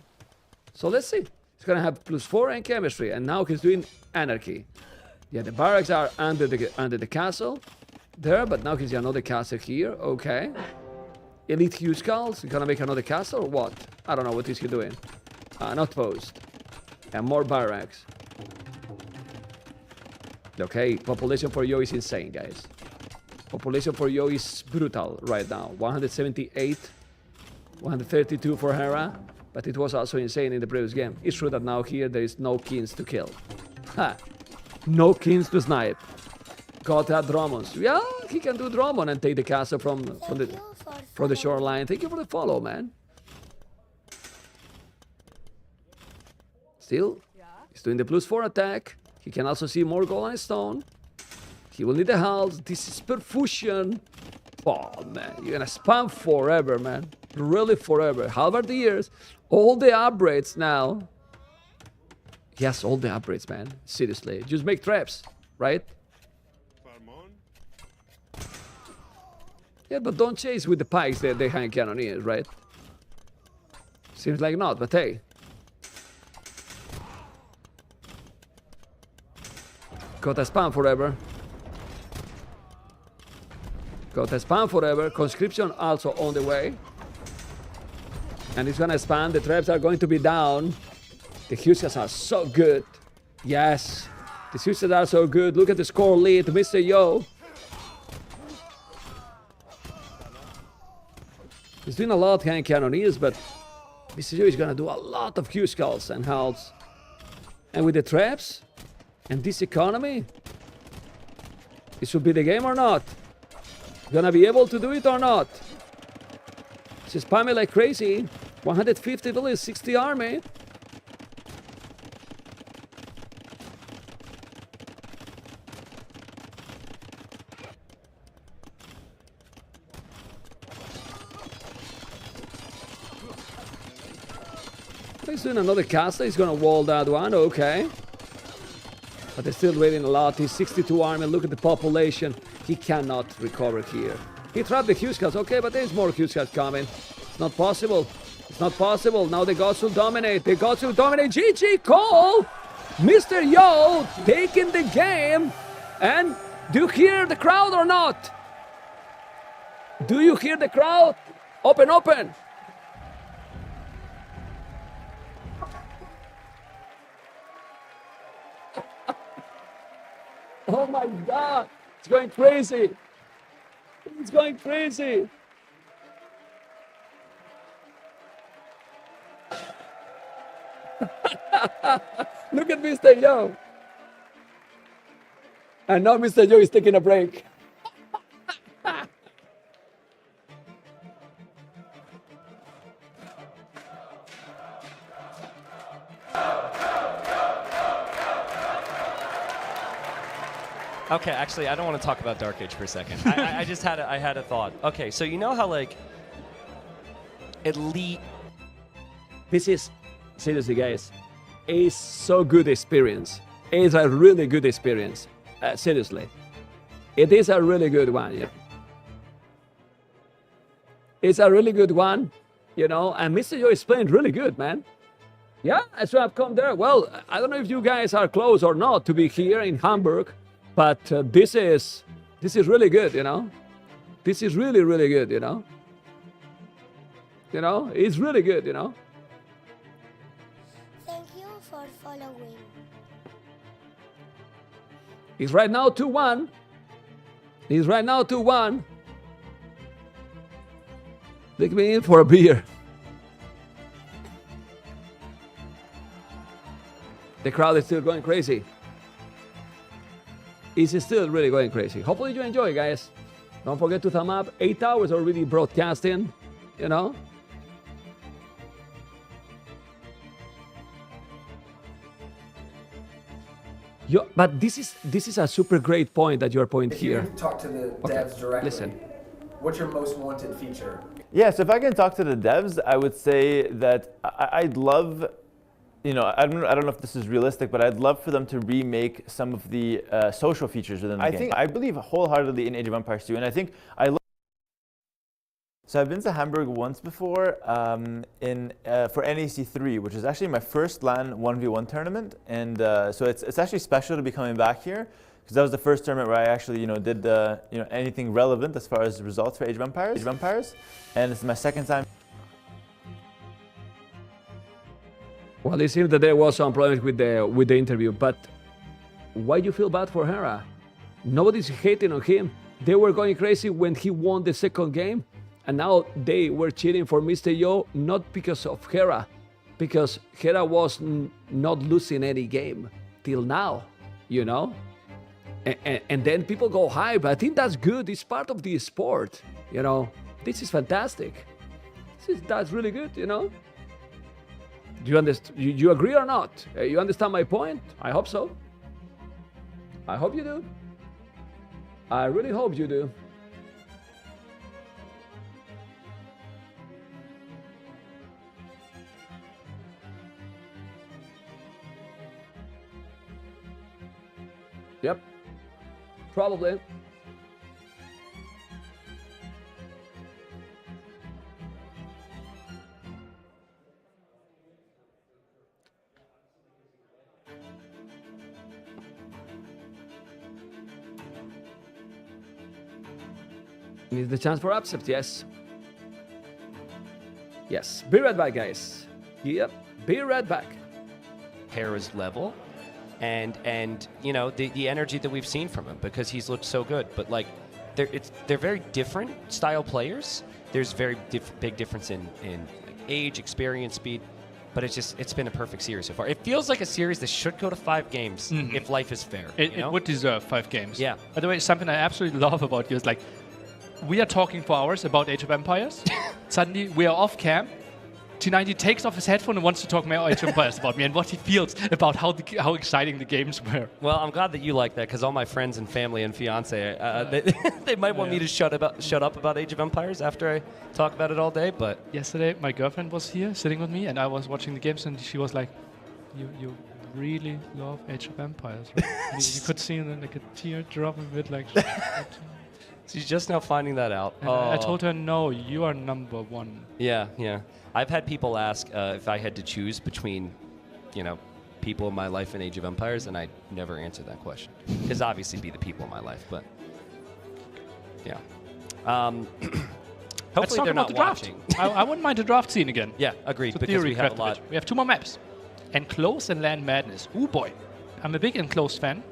So let's see. He's gonna have +4 and chemistry, and now he's doing anarchy. Yeah, the barracks are under the castle there, but now he's got another castle here. Okay. Elite huge skulls. He's gonna make another castle or what? I don't know what is he doing. Not post. And more barracks. Okay, population for Yo is insane, guys. Population for Yo is brutal right now. 178, 132 for Hera, but it was also insane in the previous game. It's true that now here there is no kings to kill. Ha! No kings to snipe. Got that Dromons. Yeah, he can do Dromon and take the castle from the shoreline. Thank you for the follow, man. Still, he's doing the +4 attack. He can also see more gold and stone. He will need the health. This is perfusion. Oh, man. You're going to spam forever, man. Really forever. Halberdiers. All the upgrades now. Yes, all the upgrades, man. Seriously. Just make traps, right? Yeah, but don't chase with the pikes that they hang cannoneers, right? Seems like not, but hey. Got a spam forever. Got a spam forever. Conscription also on the way. And it's gonna spam. The traps are going to be down. The Huskas are so good. Yes. The Huskas are so good. Look at the score lead. Mr.yo. He's doing a lot of hand cannoneers, but Mr.yo is gonna do a lot of Huskals and health. And with the traps and this economy, it should be the game or not. Gonna be able to do it or not? She's spamming like crazy. 150 village, 60 army. He's doing another castle. He's gonna wall that one. Okay. But they're still waiting a lot. He's 62 army. Look at the population. He cannot recover here. He trapped the Huskals. Okay, but there's more Huskals coming. It's not possible. It's not possible. Now the gods will dominate. The gods will dominate. GG call! Mr.yo taking the game. And do you hear the crowd or not? Do you hear the crowd? Open, open. Oh my God, it's going crazy. It's going crazy. Look at Mr.yo. And now Mr.yo is taking a break. Okay, actually, I don't want to talk about Dark Age for a second. I just had a thought. Okay, so you know how like elite. This is seriously, guys. It's so good experience. It's a really good experience. Seriously, it is a really good one. Yeah. It's a really good one, you know. And Mr.yo is playing really good, man. Yeah, that's why I've come there. Well, I don't know if you guys are close or not to be here in Hamburg, but this is really good, you know. This is really, really good, you know. You know, it's really good, you know. Thank you for following. It's right now 2-1. It's right now 2-1. Take me in for a beer. The crowd is still going crazy. It's still really going crazy. Hopefully you enjoy, guys. Don't forget to thumb up. 8 hours already broadcasting, you know. But this is a super great point that you're pointing here. If you talk to the devs directly, listen. What's your most wanted feature? Yeah, so if I can talk to the devs, I would say that I'd love, you know, I don't know if this is realistic, but I'd love for them to remake some of the social features within the game. I believe wholeheartedly in Age of Empires 2, and I think I love. So I've been to Hamburg once before for NEC 3, which is actually my first LAN 1v1 tournament, and so it's actually special to be coming back here because that was the first tournament where I actually did anything relevant as far as results for Age of Empires, and it's my second time. Well, it seems that there was some problems with the interview, but why do you feel bad for Hera? Nobody's hating on him. They were going crazy when he won the second game. And now they were cheering for Mr.yo, not because of Hera, because Hera was not losing any game till now, you know? And then people go hype. I think that's good. It's part of the sport, you know? This is fantastic. That's really good, you know? Do you understand? You agree or not? You understand my point? I hope so. I hope you do. I really hope you do. Yep, probably. Is the chance for upset? Yes. Yes. Be right back, guys. Yep. Be right back. Hera's level. And you know the energy that we've seen from him because he's looked so good. But like they're very different style players. There's very big difference in like age, experience, speed. But it's been a perfect series so far. It feels like a series that should go to 5 games if life is fair. It would deserve 5 games. Yeah. By the way, something I absolutely love about you is like we are talking for hours about Age of Empires. Suddenly we are off cam. T90 takes off his headphone and wants to talk more Age of Empires about me and what he feels about how exciting the games were. Well, I'm glad that you like that because all my friends and family and fiance, they might want me to shut up about Age of Empires after I talk about it all day. But yesterday, my girlfriend was here sitting with me and I was watching the games and she was like, "You really love Age of Empires, right?" You could see like a tear drop a bit, like. She's just now finding that out. And I told her, no, you are number 1. Yeah, yeah. I've had people ask if I had to choose between, people in my life and Age of Empires, and I never answered that question. Because obviously be the people in my life, but yeah. Hopefully they're not watching. I wouldn't mind the draft scene again. Yeah, agreed, because we have a lot. We have 2 more maps. Enclosed and Land Madness. Oh boy. I'm a big Enclosed fan.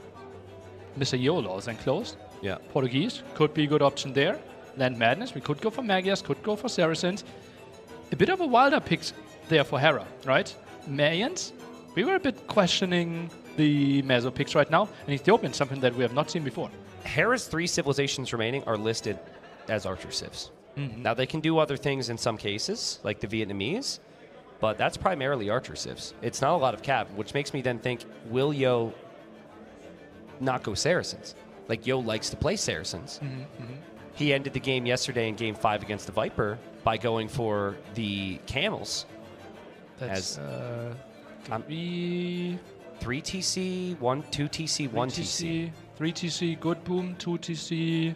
Mr.yo loves Enclosed. Yeah. Portuguese could be a good option there. Land Madness, we could go for Magias, could go for Saracens. A bit of a wilder pick there for Hera, right? Mayans, we were a bit questioning the Meso picks right now, and Ethiopian, something that we have not seen before. Hera's 3 civilizations remaining are listed as Archer civs. Now they can do other things in some cases, like the Vietnamese, but that's primarily Archer civs. It's not a lot of Cav, which makes me then think, will Yo not go Saracens? like Yo likes to play Saracens. He ended the game yesterday in Game 5 against the Viper by going for the Camels. That's could be 3 TC, 2 TC, 1 TC. 3 TC, good boom, 2 TC,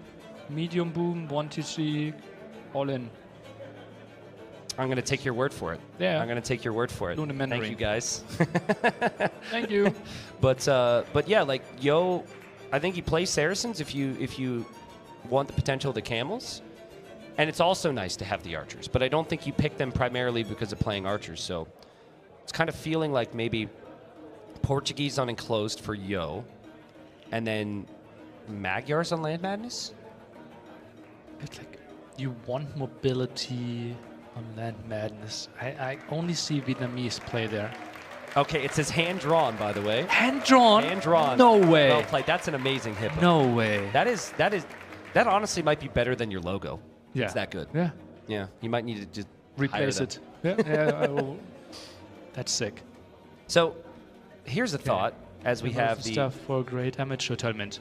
medium boom, 1 TC, all in. I'm going to take your word for it. Yeah. I'm going to take your word for it. Thank you, guys. Thank you. But yeah, like Yo, I think he plays Saracens if you want the potential of the Camels. And it's also nice to have the Archers, but I don't think you pick them primarily because of playing Archers. So it's kind of feeling like maybe Portuguese on Enclosed for Yo, and then Magyars on Land Madness? It's like you want mobility on Land Madness. I only see Vietnamese play there. Okay, it says hand-drawn, by the way. Hand-drawn? Hand-drawn. No way. Well played. That's an amazing hippo. No way. That honestly might be better than your logo. Yeah. It's that good. Yeah. Yeah. You might need to just Replace hire it. them. Yeah, I will. That's sick. So, here's a thought as we have the stuff for a great amateur tournament.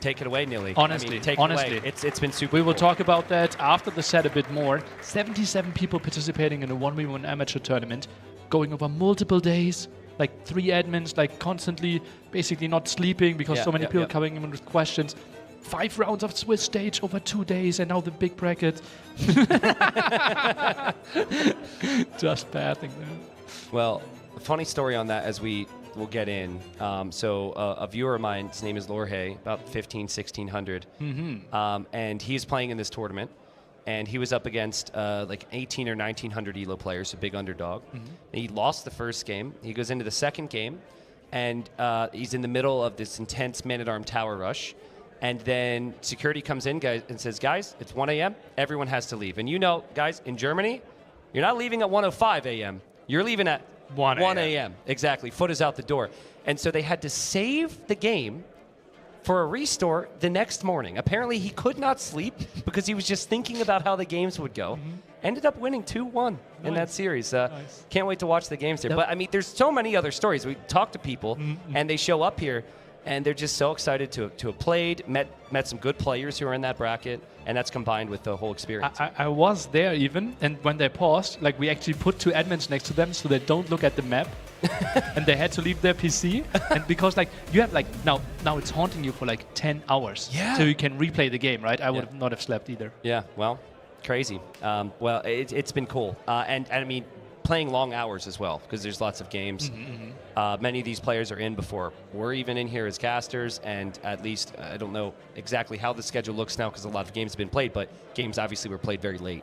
Take it away, Nilly. Honestly, I mean, take honestly, it away. It's been super. We will cool. talk about that after the set a bit more. 77 people participating in a 1v1 amateur tournament, going over multiple days, like 3 admins, like constantly, basically not sleeping because so many people coming in with questions. 5 rounds of Swiss stage over 2 days, and now the big bracket. Just pathing there. Well, a funny story on that as we will get in. So a viewer of mine, his name is Liereyy, about 1600. And he's playing in this tournament. And he was up against like 18 or 1900 ELO players, so big underdog. And he lost the first game. He goes into the second game, and he's in the middle of this intense man-at-arm tower rush. And then security comes in, guys, and says, guys, it's 1 a.m. Everyone has to leave. And you know, guys, in Germany, you're not leaving at 1:05 a.m. You're leaving at 1 a.m. Exactly. Foot is out the door. And so they had to save the game for a restore the next morning. Apparently, he could not sleep because he was just thinking about how the games would go. Ended up winning 2-1 in that series. Can't wait to watch the games there. But, I mean, there's so many other stories. We talk to people, and they show up here, and they're just so excited to have played, met some good players who are in that bracket, and that's combined with the whole experience. I was there even, and when they paused, like we actually put 2 admins next to them so they don't look at the map, and they had to leave their PC, and because like you have like now it's haunting you for like 10 hours, so you can replay the game, right? I would not have slept either. Yeah, well, crazy. Well, it's been cool, and I mean, playing long hours as well, because there's lots of games. Many of these players are in before we're even in here as casters, and at least I don't know exactly how the schedule looks now because a lot of games have been played, but games obviously were played very late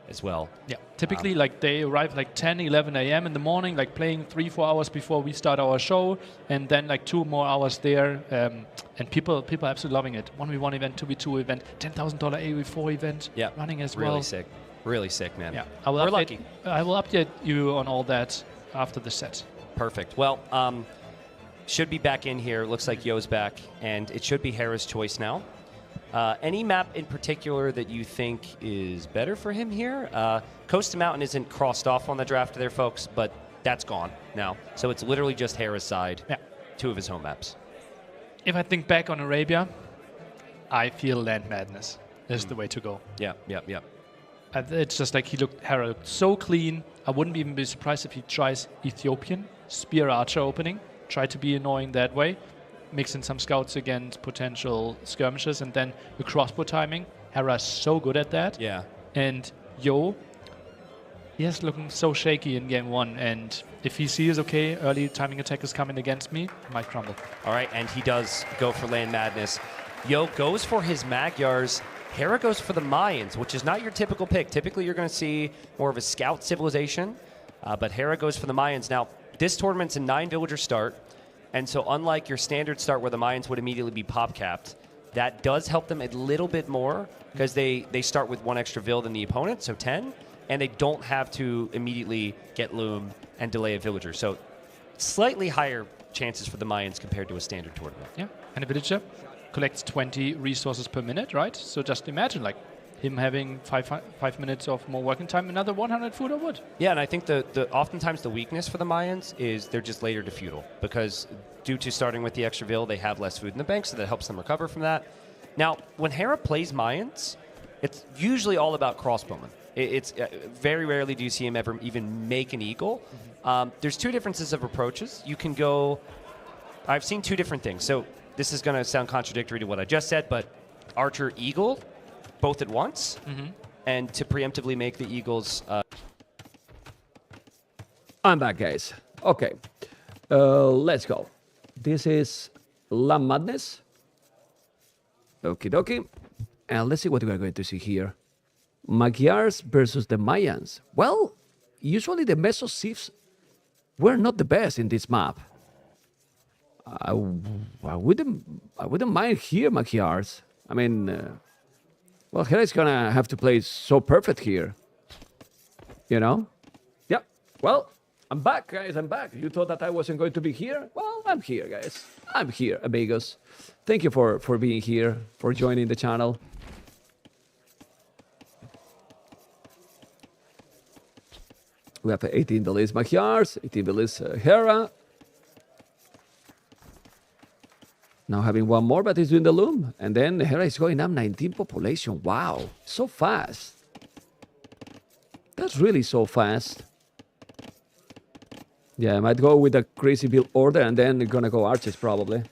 as well. Yeah, typically like they arrive like 10, 11 a.m. in the morning, like playing 3-4 hours before we start our show, and then like 2 more hours there, and people are absolutely loving it. 1v1 event, 2v2 event, $10,000 AOE4 event running as well. Really sick. Really sick, man. Yeah, we're lucky. I will update you on all that after the set. Perfect. Well, should be back in here. Looks like Yo's back, and it should be Hera's choice now. Any map in particular that you think is better for him here? Coast to Mountain isn't crossed off on the draft there, folks, but that's gone now. So it's literally just Hera's side, 2 of his home maps. If I think back on Arabia, I feel Land Madness is the way to go. Yeah. It's just like Hera looked so clean. I wouldn't even be surprised if he tries Ethiopian Spear Archer opening, try to be annoying that way, mix in some scouts against potential skirmishes, and then the crossbow timing. Hera's so good at that. Yeah. And Yo, yes, looking so shaky in game 1, and if he sees, okay, early timing attack is coming against me, he might crumble. All right, and he does go for Land Madness. Yo goes for his Magyars. Hera goes for the Mayans, which is not your typical pick. Typically, you're going to see more of a scout civilization, but Hera goes for the Mayans. Now, this tournament's a 9-villager start, and so unlike your standard start where the Mayans would immediately be pop-capped, that does help them a little bit more because they start with 1 extra vill than the opponent, so 10, and they don't have to immediately get Loom and delay a villager. So slightly higher chances for the Mayans compared to a standard tournament. Yeah, and a villager collects 20 resources per minute, right? So just imagine like him having 5 minutes of more working time, another 100 food or wood. Yeah, and I think the oftentimes the weakness for the Mayans is they're just later to feudal because due to starting with the extra Vil, they have less food in the bank, so that helps them recover from that. Now, when Hera plays Mayans, it's usually all about crossbowmen. It's very rarely do you see him ever even make an eagle. There's two differences of approaches. You can go... I've seen two different things. So this is going to sound contradictory to what I just said, but Archer Eagle, both at once, and to preemptively make the Eagles... I'm back, guys. Okay, let's go. This is Lamb Madness. Okie dokie. And let's see what we are going to see here. Magyars versus the Mayans. Well, usually the Meso Sieves were not the best in this map. I wouldn't mind here, Magyars. I mean, well, Hera is gonna have to play so perfect here. You know? Yeah. Well, I'm back, guys. I'm back. You thought that I wasn't going to be here? Well, I'm here, guys. I'm here, amigos. Thank you for being here, for joining the channel. We have 18 Belize Magyars, 18 Belize Hera. Now having one more, but he's doing the loom. And then Hera is going up 19 population. Wow, so fast. That's really so fast. Yeah, I might go with a crazy build order and then gonna go archers probably.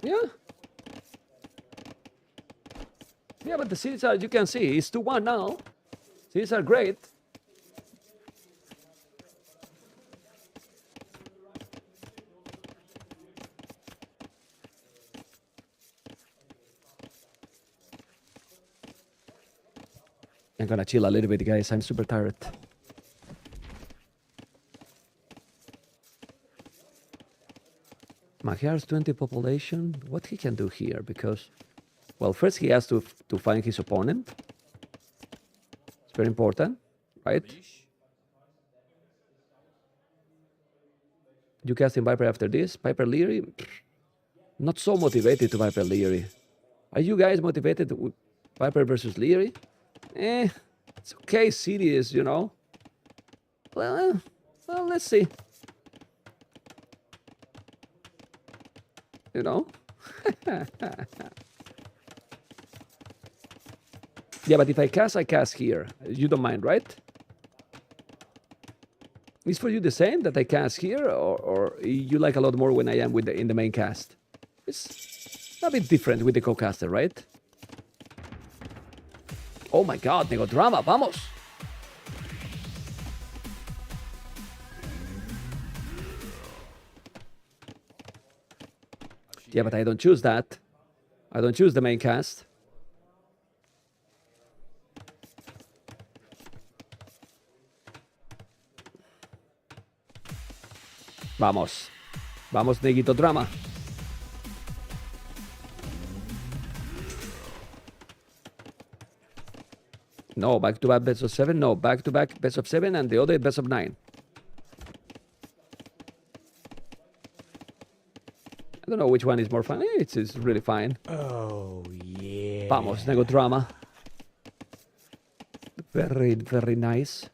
Yeah. Yeah, but the cities are, you can see, it's 2-1 now. Cities are great. I'm gonna chill a little bit, guys. I'm super tired. Magyar's 20 population. What he can do here? Because, well, first he has to find his opponent. It's very important, right? You casting Viper after this? Viper Liereyy? Not so motivated to Viper Liereyy. Are you guys motivated with Viper versus Liereyy? It's okay, serious, you know. Well, let's see. You know? Yeah, but if I cast here. You don't mind, right? Is for you the same that I cast here, or you like a lot more when I am with in the main cast? It's a bit different with the co-caster, right? Oh my god, Negodrama, vamos! Yeah, but I don't choose that. I don't choose the main cast. Vamos. Vamos, Neguito Drama. No, back-to-back best of 7. No, back-to-back best of 7 and the other best of 9. I don't know which one is more fun. It's really fine. Oh, yeah. Vamos, Negodrama. Very, very nice.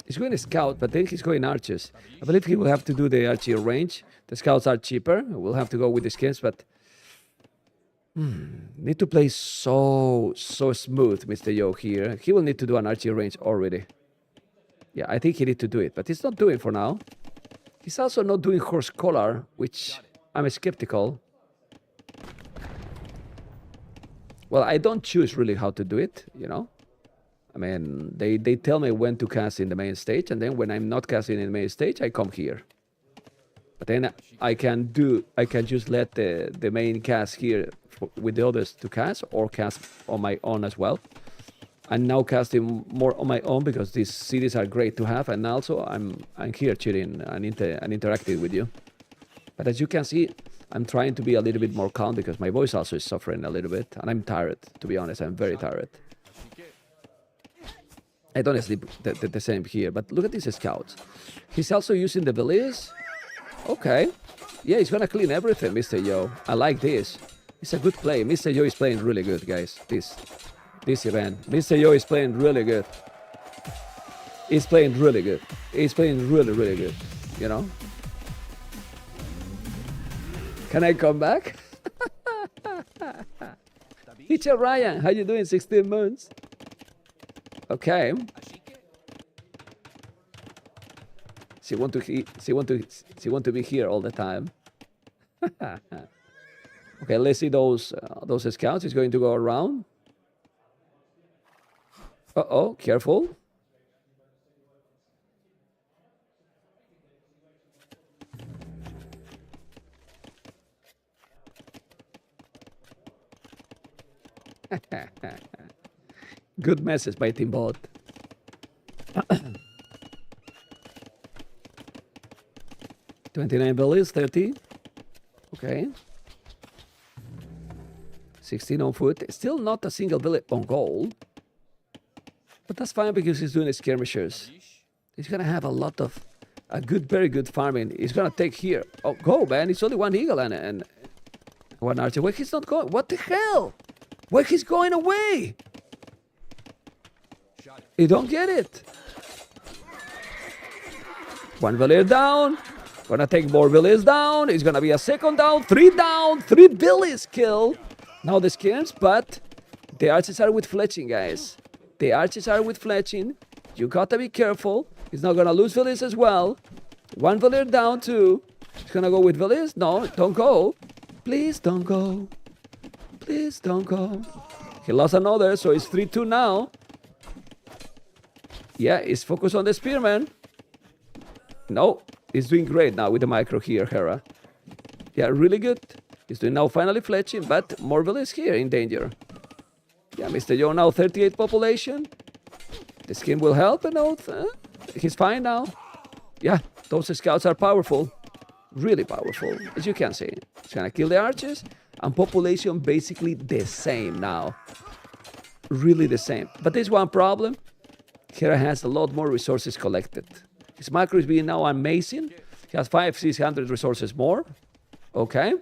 He's going to scout, but then he's going archers. I believe he will have to do the archer range. The scouts are cheaper. We'll have to go with the skins, but need to play so smooth, Mr.yo here. He will need to do an archer range already. Yeah, I think he need to do it, but he's not doing for now. He's also not doing horse collar, which I'm skeptical. Well, I don't choose really how to do it, you know. I mean, they tell me when to cast in the main stage, and then when I'm not casting in the main stage, I come here. But then I can just let the main cast here with the others to cast, or cast on my own as well. I'm now casting more on my own because these cities are great to have, and also I'm here chilling and interacting with you. But as you can see, I'm trying to be a little bit more calm because my voice also is suffering a little bit, and I'm tired. To be honest, I'm very tired. I don't sleep the same here, but look at these scouts. He's also using the Belize. Okay. Yeah, he's gonna clean everything, Mr.yo. I like this. It's a good play. Mr.yo is playing really good, guys. This event. Mr.yo is playing really good. He's playing really good. He's playing really, really good. You know? Can I come back? Teacher Ryan, how you doing? 16 months. Okay. She want to be here all the time. Okay, let's see those scouts. He's going to go around. Uh-oh, careful. Good message by Teambot. 29 bellies, 30. Okay. 16 on foot. Still not a single belly on goal. But that's fine because he's doing skirmishers. He's going to have a lot of very good farming. He's going to take here. Oh, go, man. It's only one eagle and one archer. Where he's not going? What the hell? Where he's going away? You don't get it. One village down. Gonna take more villages down. It's gonna be a second down. 3 down. 3 villages killed. Now the skins, but the archers are with fletching, guys. The archers are with fletching. You gotta be careful. He's not gonna lose villages as well. 1 village down, 2. He's gonna go with villages. No, don't go. Please don't go. Please don't go. He lost another, so it's 3-2 now. Yeah, he's focused on the spearman. No, he's doing great now with the micro here, Hera. Yeah, really good. He's doing now finally fletching, but Morville is here in danger. Yeah, Mr.yo now 38 population. The skin will help, and he's fine now. Yeah, those scouts are powerful. Really powerful, as you can see. He's gonna kill the archers, and population basically the same now. Really the same. But there's one problem. Hera has a lot more resources collected. His macro is being now amazing. He has 600 resources more. Okay.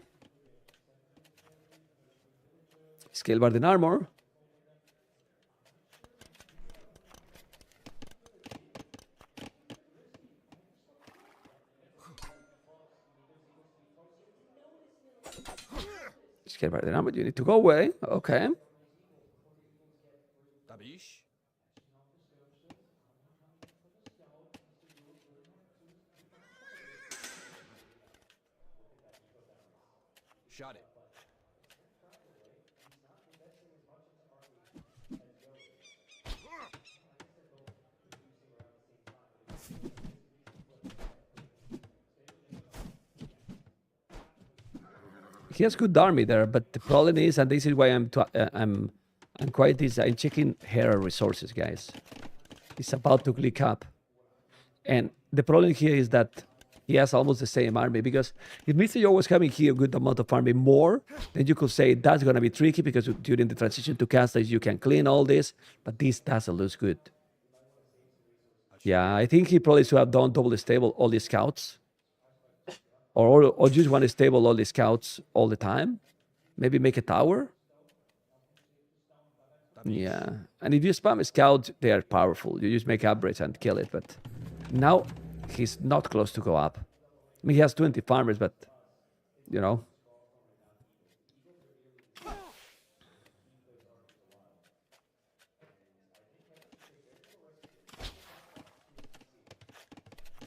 Scale bard in armor. Scale bard in armor. You need to go away. Okay. Shot it. He has good army there, but the problem is, and this is why I'm quite this. I'm checking Hera resources, guys. He's about to click up, and the problem here is that he has almost the same army, because if Mr.yo was having here a good amount of army more, then you could say that's going to be tricky because during the transition to casters you can clean all this, but this doesn't look good. Yeah, I think he probably should have done double stable all the scouts. Or just one stable all the scouts all the time. Maybe make a tower. Yeah, and if you spam a scout, they are powerful. You just make upgrades and kill it, but now he's not close to go up. I mean, he has 20 farmers, but, you know.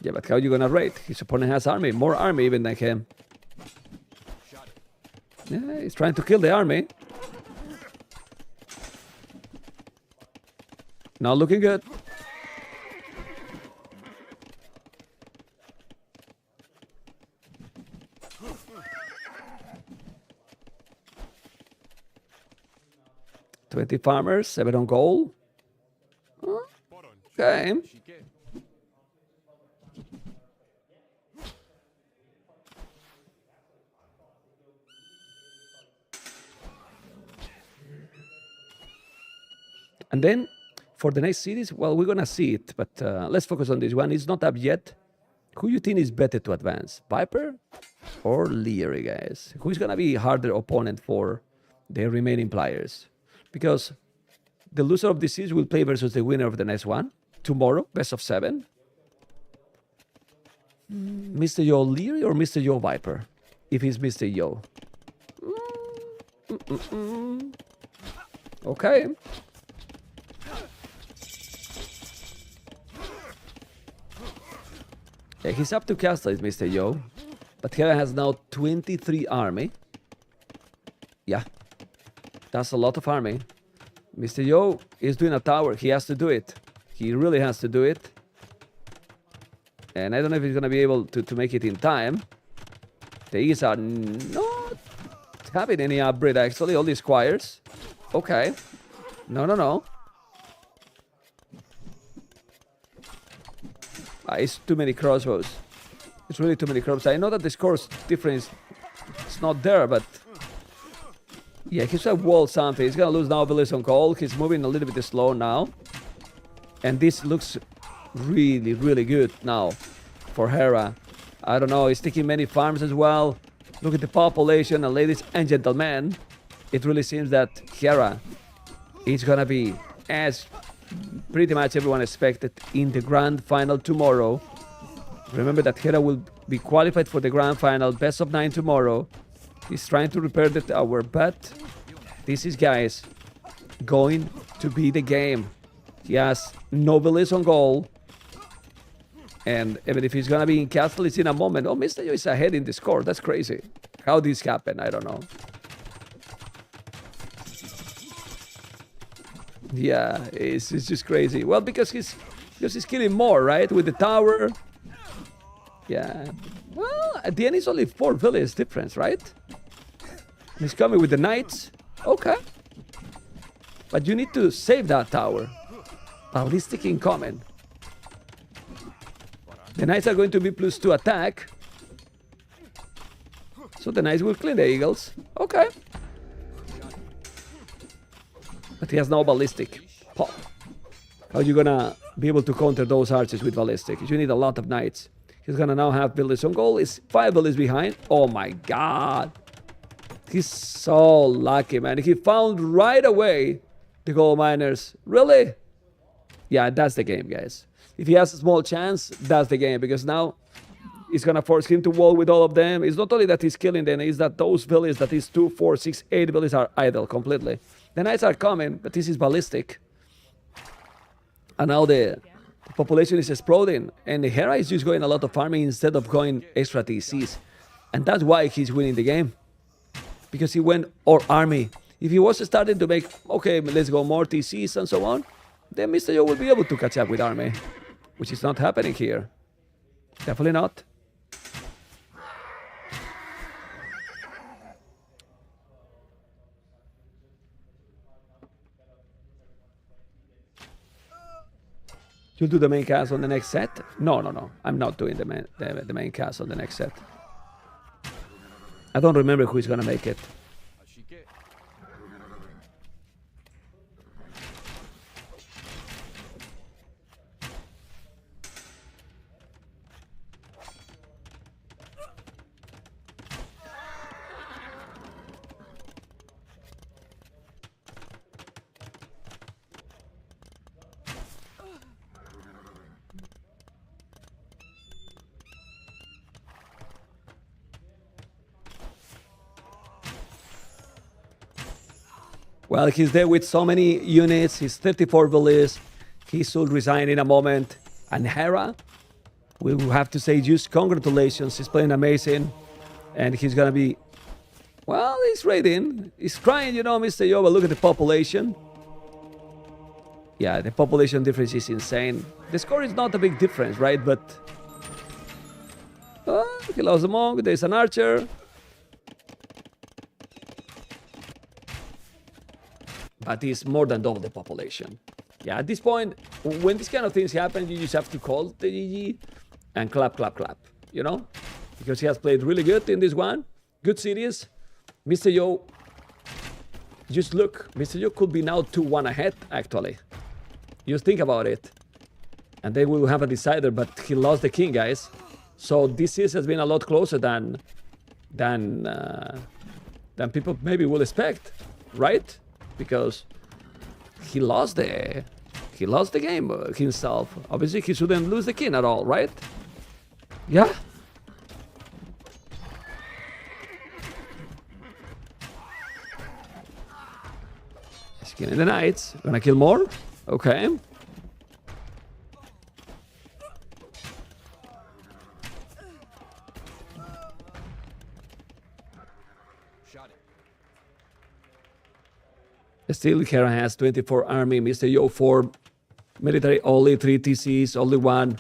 Yeah, but how are you going to raid? His opponent has army, more army even than him. Yeah, he's trying to kill the army. Not looking good. $20 farmers, 7 on goal. Okay. And then for the next series, well, we're going to see it, but let's focus on this one. It's not up yet. Who you think is better to advance? Viper or Liereyy, guys? Who's gonna be harder opponent for the remaining players? Because the loser of this series will play versus the winner of the next one tomorrow, best of 7. Mr.yo Liereyy or Mr.yo Viper? If he's Mr.yo. Okay. Yeah, he's up to castle, is Mr.yo. But Hera has now 23 army. Yeah. That's a lot of army. Mr.yo is doing a tower. He has to do it. He really has to do it. And I don't know if he's going to be able to make it in time. The Eagles are not having any upgrade, actually. All these squires. Okay. No. It's too many crossbows. It's really too many crossbows. I know that the score difference is not there, but... Yeah, he's a wall something. He's going to lose now Village on call. He's moving a little bit slow now. And this looks really, really good now for Hera. I don't know. He's taking many farms as well. Look at the population, and ladies and gentlemen. It really seems that Hera is going to be, as pretty much everyone expected, in the grand final tomorrow. Remember that Hera will be qualified for the grand final, best of 9 tomorrow. He's trying to repair the tower, but this is, guys, going to be the game. He has no Village on goal. And even if he's going to be in castle, it's in a moment. Oh, Mr.yo is ahead in the score. That's crazy. How this happened, I don't know. Yeah, it's just crazy. Well, because he's killing more, right? With the tower. Yeah. Well, at the end, it's only 4 villages difference, right? He's coming with the knights. Okay. But you need to save that tower. Ballistic incoming. The knights are going to be +2 attack. So the knights will clean the eagles. Okay. But he has no ballistic. Pop. How are you gonna be able to counter those archers with ballistic? You need a lot of knights. He's gonna now have villages on goal. Is 5 villages behind. Oh my god. He's so lucky, man. He found right away the gold miners. Really? Yeah, that's the game, guys. If he has a small chance, that's the game. Because now it's going to force him to wall with all of them. It's not only that he's killing them, it's that those villages, that is 2, 4, 6, 8 villages are idle completely. The knights are coming, but this is ballistic. And now the population is exploding. And the Hera is just going a lot of farming instead of going extra TCs. And that's why he's winning the game. Because he went all army. If he was starting to make, okay, let's go more TCs and so on, then Mr.yo will be able to catch up with army. Which is not happening here. Definitely not. You'll do the main cast on the next set? No. I'm not doing the main cast on the next set. I don't remember who is going to make it. Well, he's there with so many units. He's 34 villages. He should resign in a moment. And Hera, we will have to say just congratulations. He's playing amazing. And he's going to be... Well, he's raiding. He's trying, you know, Mr.yo, but look at the population. Yeah, the population difference is insane. The score is not a big difference, right? But... he lost a monk. There's an archer. But it's more than double the population. Yeah, at this point, when these kind of things happen, you just have to call the GG and clap, clap, clap, you know? Because he has played really good in this one. Good series. Mr.yo, just look. Mr.yo could be now 2-1 ahead, actually. Just think about it. And then we will have a decider, but he lost the king, guys. So this series has been a lot closer than than people maybe will expect, right? Because he lost the game himself. Obviously, he shouldn't lose the king at all, right? Yeah. He's killing the knights. Gonna kill more? Okay. Still, Hera has 24 army, Mr.yo 4 military, only 3 TCs, only 1.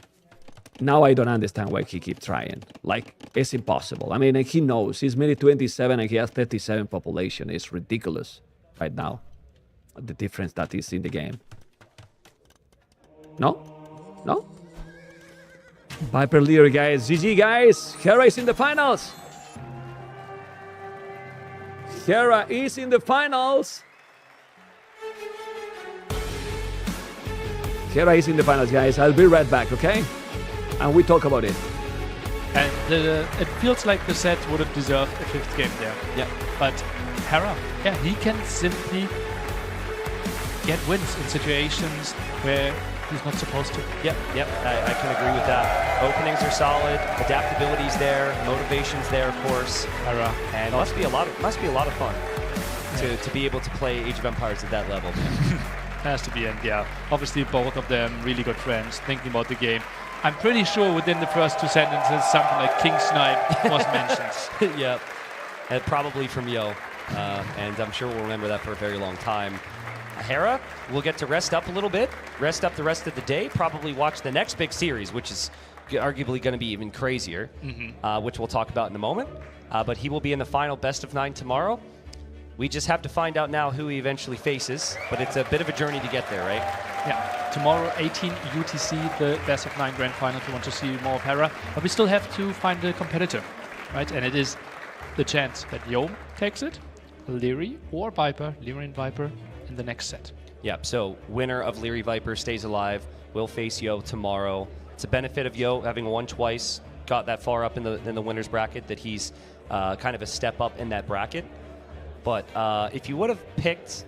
Now I don't understand why he keeps trying. Like, it's impossible. I mean, he knows. He's mini 27 and he has 37 population. It's ridiculous right now, the difference that is in the game. No? No? Viper Liereyy, guys. GG, guys. Hera is in the finals. Hera is in the finals. Hera is in the finals, guys. I'll be right back, okay? And we talk about it. And it feels like the set would have deserved a 5th game there. Yeah. But Hera, yeah, he can simply get wins in situations where he's not supposed to. Yep, I can agree with that. Openings are solid, adaptability's there, motivation's there, of course. Hera. And must be a lot of fun to be able to play Age of Empires at that level. Has to be, and yeah, obviously both of them really good friends, thinking about the game. I'm pretty sure within the first 2 sentences something like King Snipe was mentioned. Yep, and probably from Yo, and I'm sure we'll remember that for a very long time. Hera will get to rest up a little bit, rest up the rest of the day, probably watch the next big series, which is arguably going to be even crazier, which we'll talk about in a moment. But he will be in the final best of 9 tomorrow. We just have to find out now who he eventually faces, but it's a bit of a journey to get there, right? Yeah, tomorrow 18 UTC, the best of 9 grand final, if you want to see more of Hera. But we still have to find the competitor, right? And it is the chance that Yo takes it, Liereyy or Viper, Liereyy and Viper, in the next set. Yeah, so winner of Liereyy Viper stays alive, will face Yo tomorrow. It's a benefit of Yo having won twice, got that far up in the winner's bracket that he's kind of a step up in that bracket. But if you would have picked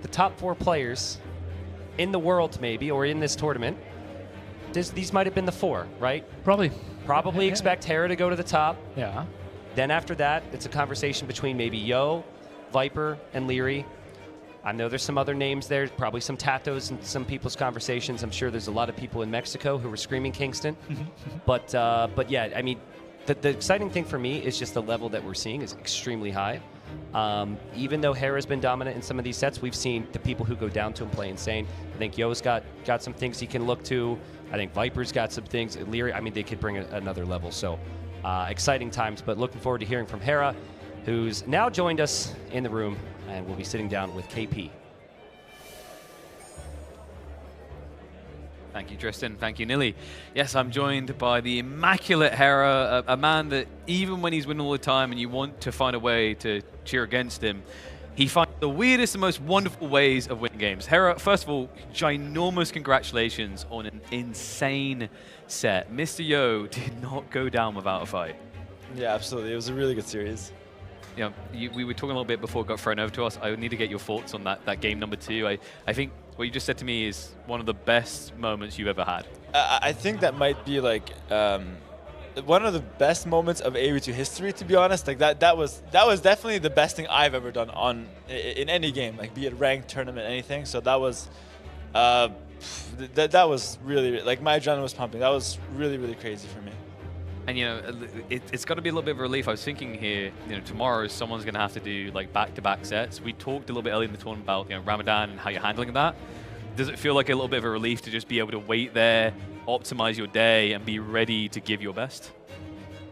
the top 4 players in the world, maybe, or in this tournament, these might have been the 4, right? Probably expect Hera to go to the top. Yeah. Then after that, it's a conversation between maybe Yo, Viper, and Liereyy. I know there's some other names there, probably some TaToHs in some people's conversations. I'm sure there's a lot of people in Mexico who were screaming Kingston. But yeah, I mean, the exciting thing for me is just the level that we're seeing is extremely high. Even though Hera's been dominant in some of these sets, we've seen the people who go down to him play insane. I think Yo's got some things he can look to. I think Viper's got some things. Liereyy, I mean, they could bring another level. So exciting times, but looking forward to hearing from Hera, who's now joined us in the room, and we'll be sitting down with KP. Thank you, Tristan. Thank you, Nilly. Yes, I'm joined by the immaculate Hera, a man that even when he's winning all the time and you want to find a way to cheer against him, he finds the weirdest and most wonderful ways of winning games. Hera, first of all, ginormous congratulations on an insane set. Mr.yo did not go down without a fight. Yeah, absolutely. It was a really good series. Yeah, we were talking a little bit before it got thrown over to us. I need to get your thoughts on that game number 2. I think what you just said to me is one of the best moments you've ever had. I think that might be like one of the best moments of AV2 history, to be honest. Like that was definitely the best thing I've ever done in any game, like be it ranked, tournament, anything. So that was that was really, like, my adrenaline was pumping. That was really, really crazy for me. And, you know, it's got to be a little bit of a relief. I was thinking here, you know, tomorrow someone's going to have to do, like, back-to-back sets. We talked a little bit earlier in the tournament about, you know, Ramadan and how you're handling that. Does it feel like a little bit of a relief to just be able to wait there, optimize your day, and be ready to give your best?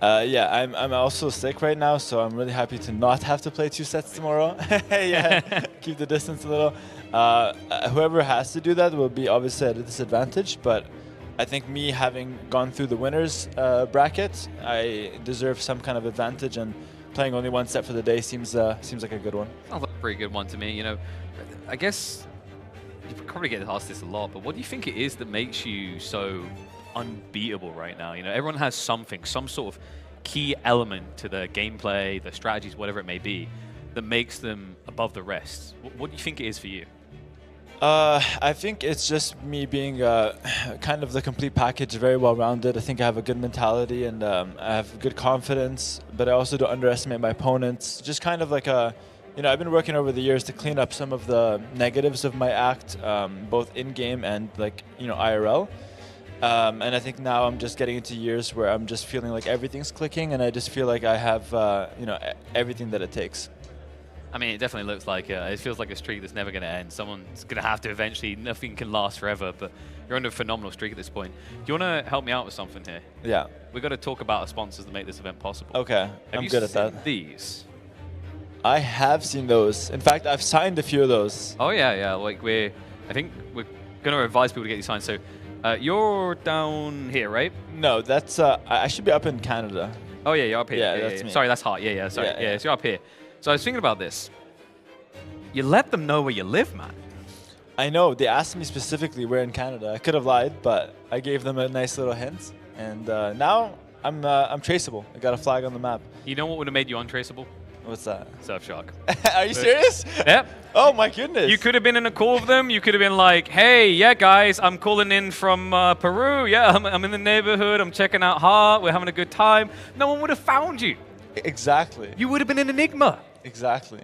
Yeah, I'm also sick right now, so I'm really happy to not have to play 2 sets tomorrow. Yeah, keep the distance a little. Whoever has to do that will be obviously at a disadvantage, but I think me having gone through the winners bracket, I deserve some kind of advantage, and playing only 1 set for the day seems like a good one. Sounds like a pretty good one to me. You know, I guess you probably get asked this a lot, but what do you think it is that makes you so unbeatable right now? You know, everyone has something, some sort of key element to the gameplay, the strategies, whatever it may be, that makes them above the rest? What do you think it is for you? I think it's just me being kind of the complete package, very well-rounded. I think I have a good mentality and I have good confidence, but I also don't underestimate my opponents. Just kind of like a, you know, I've been working over the years to clean up some of the negatives of my act, both in-game and like, you know, IRL. And I think now I'm just getting into years where I'm just feeling like everything's clicking, and I just feel like I have, you know, everything that it takes. I mean, it definitely looks like it feels like a streak that's never going to end. Someone's going to have to eventually. Nothing can last forever, but you're on a phenomenal streak at this point. Do you want to help me out with something here? Yeah. We've got to talk about our sponsors that make this event possible. Okay, I'm good at that. Have you seen these? I have seen those. In fact, I've signed a few of those. Oh yeah, yeah. Like I think we're going to advise people to get these signed. So you're down here, right? No, that's I should be up in Canada. Oh yeah, you're up here. Yeah, that's me. Sorry, that's hot. Yeah, sorry. Yeah, Yeah, so you're up here. So I was thinking about this. You let them know where you live, man. I know. They asked me specifically where in Canada. I could have lied, but I gave them a nice little hint. And now I'm traceable. I got a flag on the map. You know what would have made you untraceable? What's that? Surfshark. Are you serious? Yep. Oh my goodness. You could have been in a call with them. You could have been like, hey, yeah, guys, I'm calling in from Peru. Yeah, I'm in the neighborhood. I'm checking out Heart. We're having a good time. No one would have found you. Exactly. You would have been an enigma. Exactly.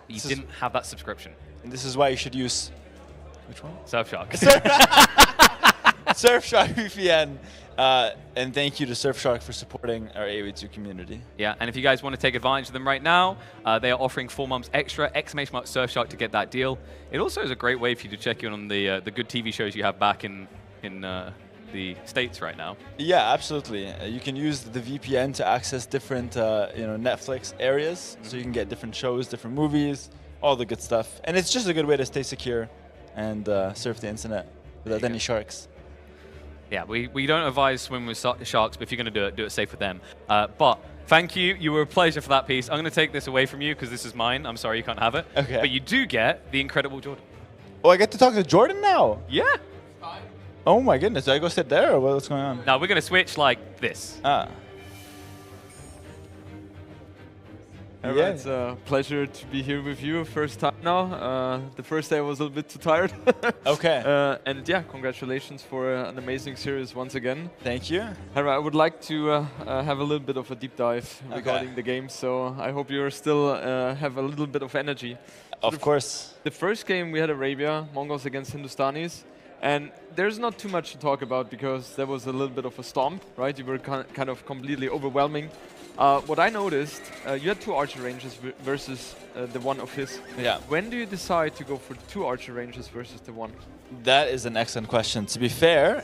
You didn't have that subscription. And this is why you should use... Which one? Surfshark. Surfshark VPN. And thank you to Surfshark for supporting our AOE2 community. Yeah, and if you guys want to take advantage of them right now, they are offering 4 months extra, ! Surfshark to get that deal. It also is a great way for you to check in on the good TV shows you have back in the States right now. Yeah, absolutely. You can use the VPN to access different Netflix areas, so you can get different shows, different movies, all the good stuff. And it's just a good way to stay secure and surf the internet without any sharks. Yeah, we don't advise swim with sharks, but if you're going to do it safe with them. But thank you. You were a pleasure for that piece. I'm going to take this away from you because this is mine. I'm sorry you can't have it. Okay. But you do get the incredible Jordan. Oh, I get to talk to Jordan now? Yeah. Oh my goodness. Do I go sit there or what's going on? No, we're going to switch like this. It's a pleasure to be here with you. First time now. The first day I was a little bit too tired. Okay. And yeah, congratulations for an amazing series once again. Thank you. Hera, I would like to have a little bit of a deep dive regarding the game, so I hope you still have a little bit of energy. Of course. The first game we had Arabia, Mongols against Hindustanis. And there's not too much to talk about because there was a little bit of a stomp, right? You were kind of completely overwhelming. What I noticed, you had 2 archer ranges versus the one of his. Yeah. When do you decide to go for 2 archer ranges versus the one? That is an excellent question. To be fair,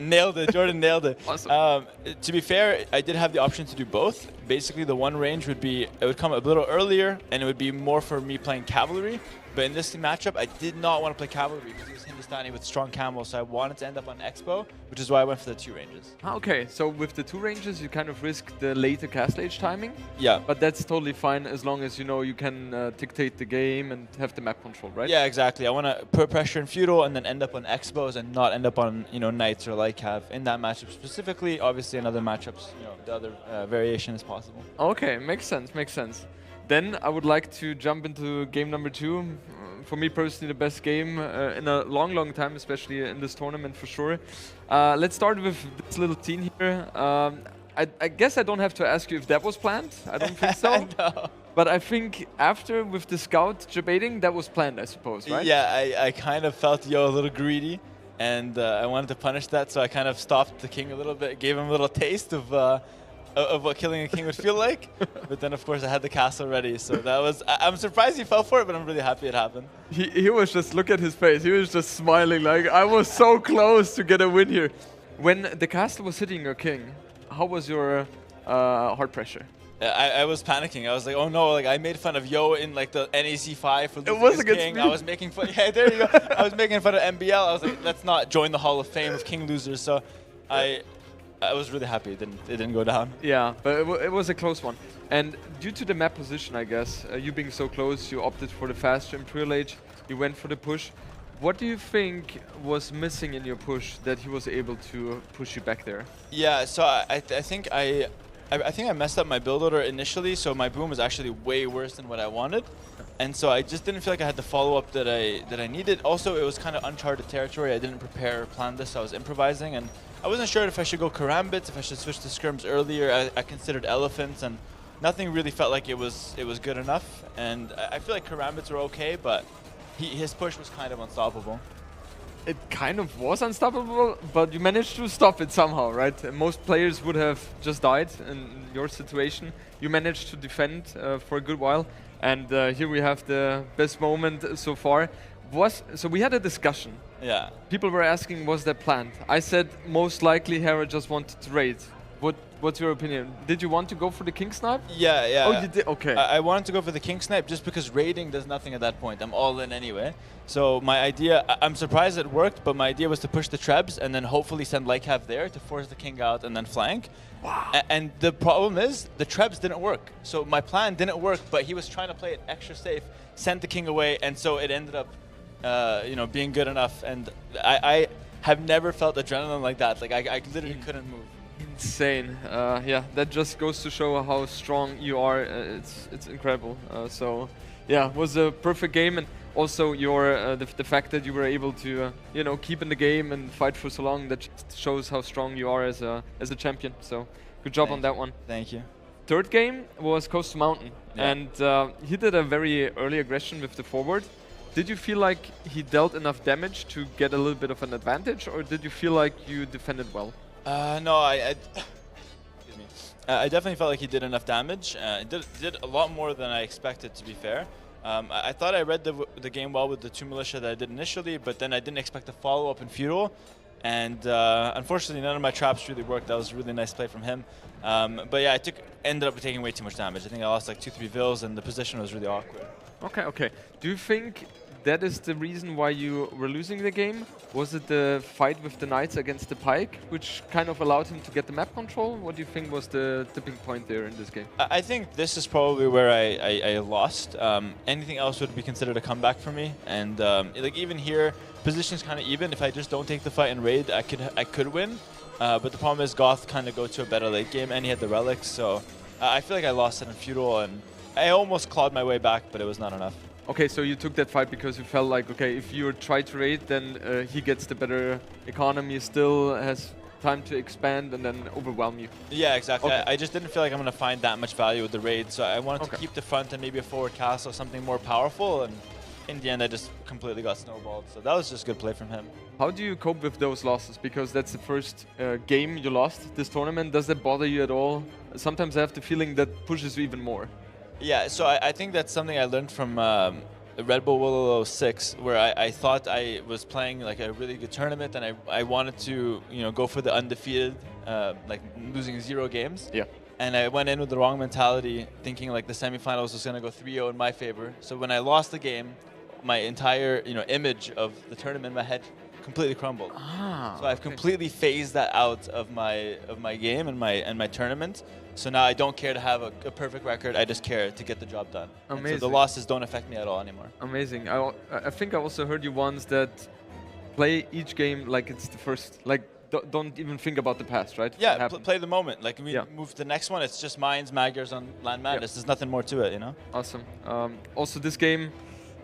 nailed it. Jordan nailed it. Awesome. To be fair, I did have the option to do both. Basically, the one range would come a little earlier, and it would be more for me playing cavalry. But in this matchup, I did not want to play cavalry because he was Hindustani with strong camel, so I wanted to end up on Expo, which is why I went for the 2 ranges. Okay, so with the 2 ranges, you kind of risk the later castle age timing. Yeah. But that's totally fine as long as you can dictate the game and have the map control, right? Yeah, exactly. I want to put pressure in feudal and then end up on Expos and not end up on knights or light cav in that matchup specifically. Obviously, in other matchups, the other variation is possible. Okay, makes sense, makes sense. Then I would like to jump into game number 2. For me personally, the best game in a long time, especially in this tournament for sure. Let's start with this little team here. I guess I don't have to ask you if that was planned. I don't think so. No. But I think after with the scout debating, that was planned, I suppose, right? Yeah, I kind of felt a little greedy, and I wanted to punish that, so I kind of stopped the king a little bit, gave him a little taste of what killing a king would feel like. But then, of course, I had the castle ready, so that was... I'm surprised he fell for it, but I'm really happy it happened. He was just, look at his face, he was just smiling like, I was so close to get a win here. When the castle was hitting your king, how was your heart pressure? I was panicking. I was like, oh no, like I made fun of Yo in like the NAC 5 for it was against king. me. I was making fun. Yeah, there you go. I was making fun of MBL. I was like, let's not join the Hall of Fame of king losers. So I was really happy it didn't go down. Yeah, but it was a close one. And due to the map position, I guess, you being so close, you opted for the faster Imperial Age. You went for the push. What do you think was missing in your push that he was able to push you back there? Yeah, so I think I I think I messed up my build order initially, so my boom was actually way worse than what I wanted. And so I just didn't feel like I had the follow-up that I needed. Also, it was kind of uncharted territory. I didn't prepare or plan this, so I was improvising. And I wasn't sure if I should go karambits, if I should switch to scrims earlier. I considered elephants, and nothing really felt like it was good enough. And I feel like karambits were okay, but his push was kind of unstoppable. It kind of was unstoppable, but you managed to stop it somehow, right? Most players would have just died in your situation. You managed to defend for a good while, and here we have the best moment so far. So we had a discussion. Yeah. People were asking, was that planned? I said most likely Hera just wanted to raid. What's your opinion? Did you want to go for the king snipe? Yeah, yeah. Oh, you did? Okay. I wanted to go for the king snipe just because raiding does nothing at that point. I'm all in anyway. So my idea, I'm surprised it worked, but my idea was to push the trebs and then hopefully send Lycav there to force the king out and then flank. Wow. And the problem is the trebs didn't work. So my plan didn't work, but he was trying to play it extra safe, sent the king away, and so it ended up being good enough. And I have never felt adrenaline like that. Like I literally couldn't move. Insane. Yeah, that just goes to show how strong you are. It's incredible. So yeah, it was a perfect game, and also your the fact that you were able to keep in the game and fight for so long, that just shows how strong you are as a champion. So good job on that one. Thank you. Third game was Coastal Mountain, and he did a very early aggression with the forward. Did you feel like he dealt enough damage to get a little bit of an advantage, or did you feel like you defended well? No, I definitely felt like he did enough damage. He did a lot more than I expected, to be fair. I thought I read the game well with the 2 militia that I did initially, but then I didn't expect the follow-up in feudal. And unfortunately, none of my traps really worked. That was a really nice play from him. But yeah, ended up taking way too much damage. I think I lost like 2-3 vills, and the position was really awkward. Okay. Do you think that is the reason why you were losing the game? Was it the fight with the knights against the pike, which kind of allowed him to get the map control? What do you think was the tipping point there in this game? I think this is probably where I lost. Anything else would be considered a comeback for me. And like even here, position's kind of even. If I just don't take the fight and raid, I could win. But the problem is Goth kind of go to a better late game, and he had the relics. So I feel like I lost it in feudal, and I almost clawed my way back, but it was not enough. Okay, so you took that fight because you felt like, okay, if you try to raid, then he gets the better economy, still has time to expand and then overwhelm you. Yeah, exactly. Okay. I just didn't feel like I'm going to find that much value with the raid, so I wanted to keep the front and maybe a forward castle, something more powerful, and in the end I just completely got snowballed, so that was just good play from him. How do you cope with those losses? Because that's the first game you lost this tournament. Does that bother you at all? Sometimes I have the feeling that pushes you even more. Yeah, so I think that's something I learned from Red Bull Willow 06, where I thought I was playing like a really good tournament, and I wanted to go for the undefeated, like losing 0 games. Yeah. And I went in with the wrong mentality, thinking like the semifinals was going to go 3-0 in my favor. So when I lost the game, my entire image of the tournament in my head completely crumbled. So I've completely phased that out of my game and my tournament. So now I don't care to have a perfect record. I just care to get the job done. Amazing. So the losses don't affect me at all anymore. Amazing. I think I also heard you once that play each game like it's the first. Like don't even think about the past, right? Yeah, play the moment. Like we move to the next one. It's just mines, Magyars on Land Madness. There's nothing more to it, Awesome. Also, this game.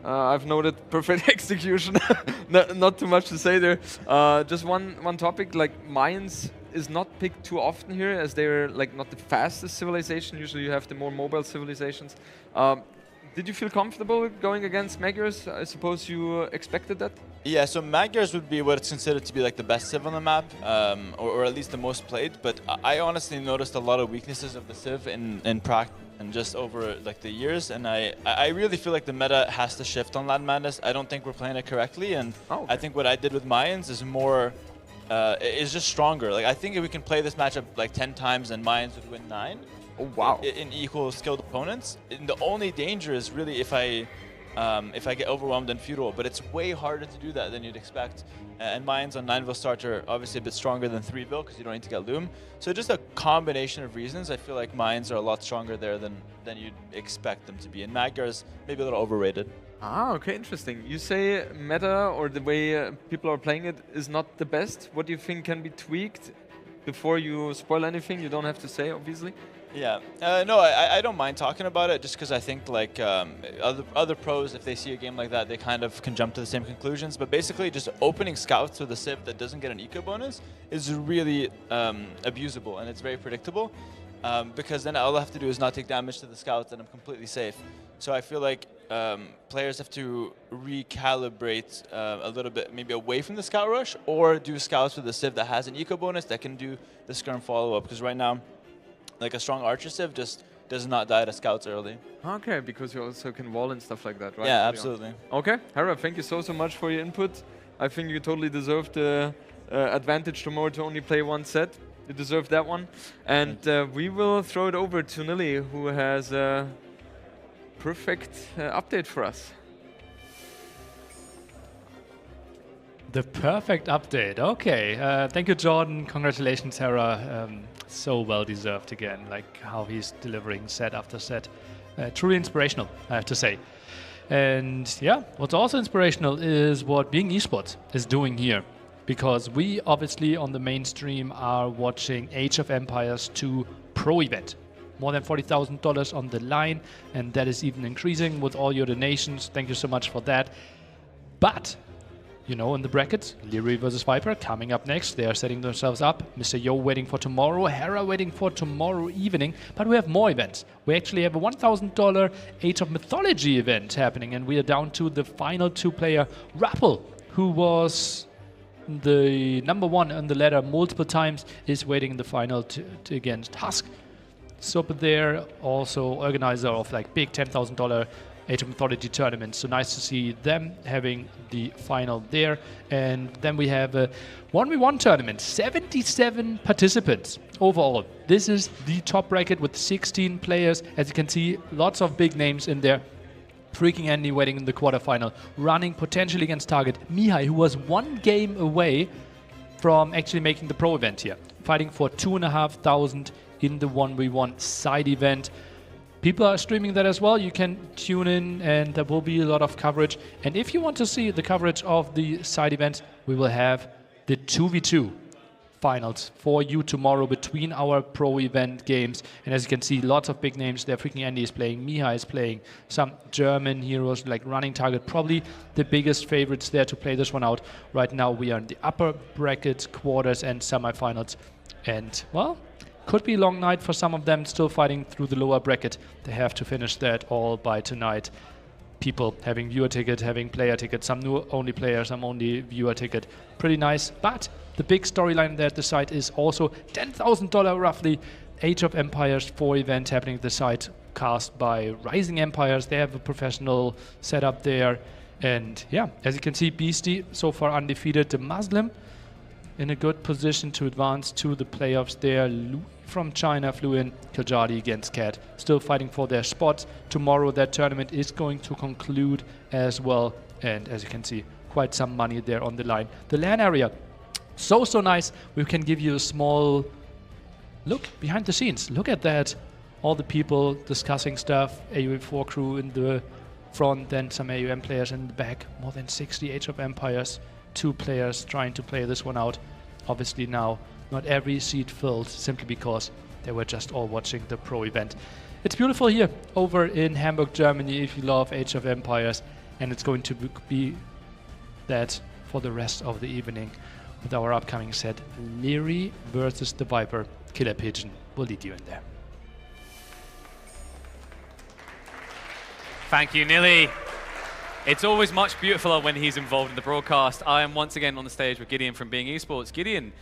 I've noted perfect execution. Not too much to say there. Just one topic, like mines is not picked too often here, as they're like not the fastest civilization. Usually you have the more mobile civilizations. Did you feel comfortable going against Magyars? I suppose you expected that? Yeah, so Magyars would be what's considered to be like the best civ on the map, or at least the most played. But I honestly noticed a lot of weaknesses of the civ in practice and just over like the years, and I really feel like the meta has to shift on Land Madness. I don't think we're playing it correctly, and I think what I did with Mayans is more, is just stronger. Like I think if we can play this matchup like 10 times and Mayans would win 9. Oh wow! In equal skilled opponents. And the only danger is really if I get overwhelmed in feudal, but it's way harder to do that than you'd expect. And mines on 9 vil starter obviously a bit stronger than 3 vil because you don't need to get loom. So just a combination of reasons, I feel like mines are a lot stronger there than you'd expect them to be. And Magyars maybe a little overrated. Ah, okay, interesting. You say meta or the way people are playing it is not the best. What do you think can be tweaked before you spoil anything? You don't have to say, obviously. Yeah, no, I don't mind talking about it just because I think like other pros, if they see a game like that, they kind of can jump to the same conclusions. But basically, just opening scouts with a Civ that doesn't get an eco bonus is really abusable, and it's very predictable because then all I have to do is not take damage to the scouts, and I'm completely safe. So I feel like players have to recalibrate a little bit, maybe away from the scout rush, or do scouts with a Civ that has an eco bonus that can do the skirm follow up. Because right now, like a strong archer Civ just does not die to scouts early. Okay, because you also can wall and stuff like that, right? Yeah, absolutely. Okay, Hera, thank you so much for your input. I think you totally deserve the advantage tomorrow to only play one set. You deserve that one. And we will throw it over to Liereyy, who has a perfect update for us. The perfect update. Okay. Thank you, Jordan. Congratulations, Hera. So well deserved again, like how he's delivering set after set. Truly inspirational, I have to say. And yeah, what's also inspirational is what Being Esports is doing here. Because we obviously on the mainstream are watching Age of Empires 2 Pro event. More than $40,000 on the line, and that is even increasing with all your donations. Thank you so much for that. But you know, in the brackets, Liereyy versus Viper coming up next. They are setting themselves up. Mr.yo waiting for tomorrow. Hera waiting for tomorrow evening. But we have more events. We actually have a $1,000 Age of Mythology event happening. And we are down to the final two-player Rappel, who was the #1 on the ladder multiple times, is waiting in the final against Husk. So there, also organizer of like big $10,000 Age of Mythology tournament. So nice to see them having the final there. And then we have a 1v1 tournament, 77 participants overall. This is the top bracket with 16 players. As you can see, lots of big names in there. Freaking Andy waiting in the quarterfinal, running potentially against target Mihai, who was 1 game away from actually making the pro event here, fighting for 2,500 in the 1v1 side event. People are streaming that as well. You can tune in and there will be a lot of coverage. And if you want to see the coverage of the side events, we will have the 2v2 finals for you tomorrow between our pro event games. And as you can see, lots of big names there. Freaking Andy is playing, Mihai is playing, some German heroes like Running Target, probably the biggest favorites there to play this one out. Right now we are in the upper brackets, quarters and semifinals. And well, could be a long night for some of them still fighting through the lower bracket. They have to finish that all by tonight. People having viewer ticket, having player ticket, some new only player, some only viewer ticket. Pretty nice. But the big storyline there at the site is also $10,000 roughly Age of Empires 4 event happening at the site, cast by Rising Empires. They have a professional setup there. And yeah, as you can see, Beastie so far undefeated. The Muslim in a good position to advance to the playoffs there. Louis from China flew in. Kajadi against Cat, still fighting for their spots. Tomorrow that tournament is going to conclude as well. And as you can see, quite some money there on the line. The LAN area, so nice. We can give you a small look behind the scenes. Look at that. All the people discussing stuff. AUE4 crew in the front, then some AUM players in the back. More than 60 Age of Empires. 2 players trying to play this one out. Obviously now not every seat filled simply because they were just all watching the pro event. It's beautiful here over in Hamburg, Germany if you love Age of Empires, and it's going to be that for the rest of the evening with our upcoming set. Liereyy versus TheViper. Killer Pigeon will lead you in there. Thank you, Liereyy. It's always much beautifuler when he's involved in the broadcast. I am once again on the stage with Gideon from Being Esports. Gideon,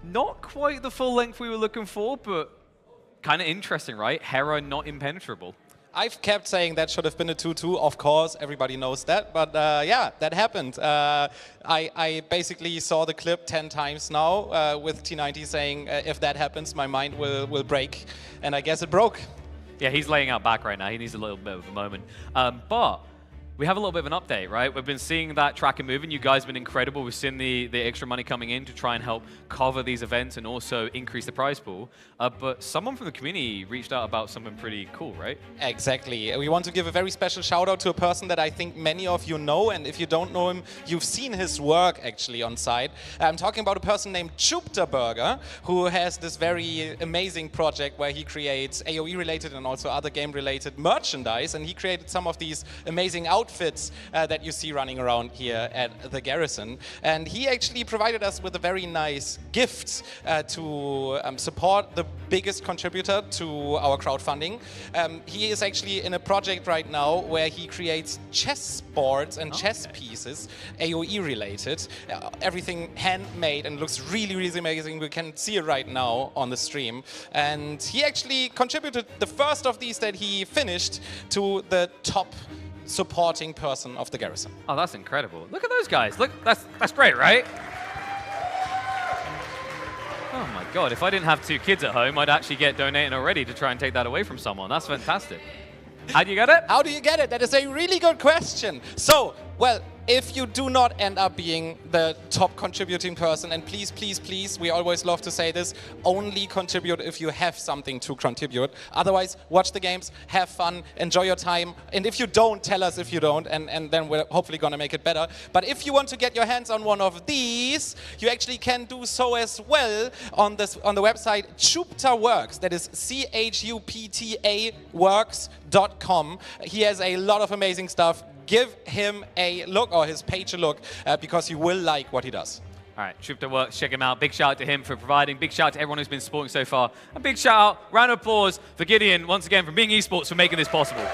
not quite the full length we were looking for, but kind of interesting, right? Hera not impenetrable. I've kept saying that should have been a 2-2, of course, everybody knows that, but yeah, that happened. I basically saw the clip 10 times now with T90 saying, if that happens, my mind will break, and I guess it broke. Yeah, he's laying out back right now. He needs a little bit of a moment. But we have a little bit of an update, right? We've been seeing that tracker moving. You guys have been incredible. We've seen the extra money coming in to try and help cover these events and also increase the prize pool. But someone from the community reached out about something pretty cool, right? Exactly. We want to give a very special shout out to a person that I think many of you know, and if you don't know him, you've seen his work actually on site. I'm talking about a person named Burger, who has this very amazing project where he creates AoE related and also other game related merchandise, and he created some of these amazing outfits that you see running around here at the Garrison. And he actually provided us with a very nice gift to support the biggest contributor to our crowdfunding. He is actually in a project right now where he creates chess boards and chess pieces, AoE related, everything handmade, and looks really, really amazing. We can see it right now on the stream. And he actually contributed the first of these that he finished to the top supporting person of the Garrison. Oh, that's incredible. Look at those guys. Look, that's great, right? Oh my God, if I didn't have 2 kids at home, I'd actually get donating already to try and take that away from someone. That's fantastic. How do you get it? How do you get it? That is a really good question. So, well, if you do not end up being the top contributing person, and please, please, please, we always love to say this, only contribute if you have something to contribute. Otherwise, watch the games, have fun, enjoy your time. And if you don't, tell us if you don't, and then we're hopefully going to make it better. But if you want to get your hands on one of these, you actually can do so as well on the website Chupta Works. That is CHUPTA Works.com. He has a lot of amazing stuff. Give him a look, or his page a look, because you will like what he does. All right, Chupta Works, check him out. Big shout out to him for providing. Big shout out to everyone who's been supporting so far. A big shout out, round of applause for Gideon, once again, from Being Esports for making this possible.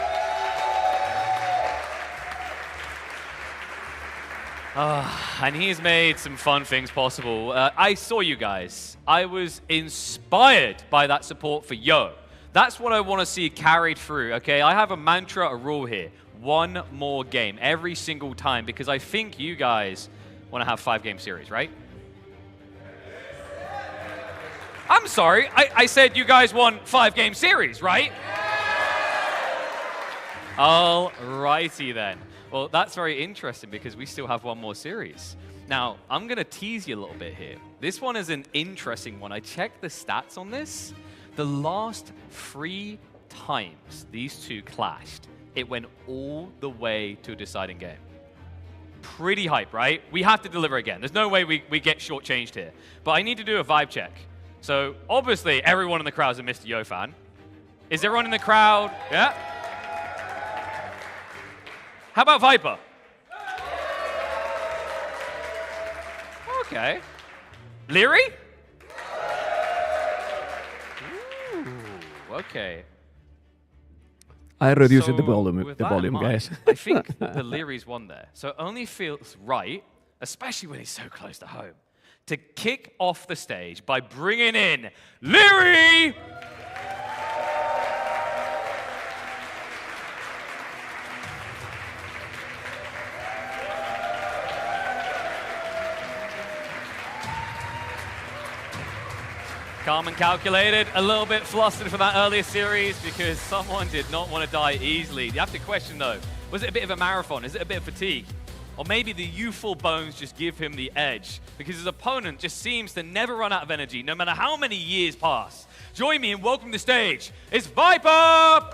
And he's made some fun things possible. I saw you guys. I was inspired by that support for Yo. That's what I want to see carried through, okay? I have a mantra, a rule here. 1 more game every single time, because I think you guys want to have 5-game series, right? I'm sorry, I said you guys want 5-game series, right? Alrighty then. Well, that's very interesting because we still have 1 more series. Now, I'm going to tease you a little bit here. This one is an interesting one. I checked the stats on this. The last 3 times these two clashed, it went all the way to a deciding game. Pretty hype, right? We have to deliver again. There's no way we get shortchanged here. But I need to do a vibe check. So obviously, everyone in the crowd is a Mr.yo fan. Is everyone in the crowd? Yeah? How about Viper? Okay. Liereyy? Ooh, okay. I reduced So the volume, with that in mind, guys. I think the Lierey's won there. So it only feels right, especially when he's so close to home, to kick off the stage by bringing in Liereyy! Calm and calculated, a little bit flustered for that earlier series because someone did not want to die easily. You have to question though, was it a bit of a marathon? Is it a bit of fatigue? Or maybe the youthful bones just give him the edge because his opponent just seems to never run out of energy no matter how many years pass. Join me in welcoming the stage, it's Viper!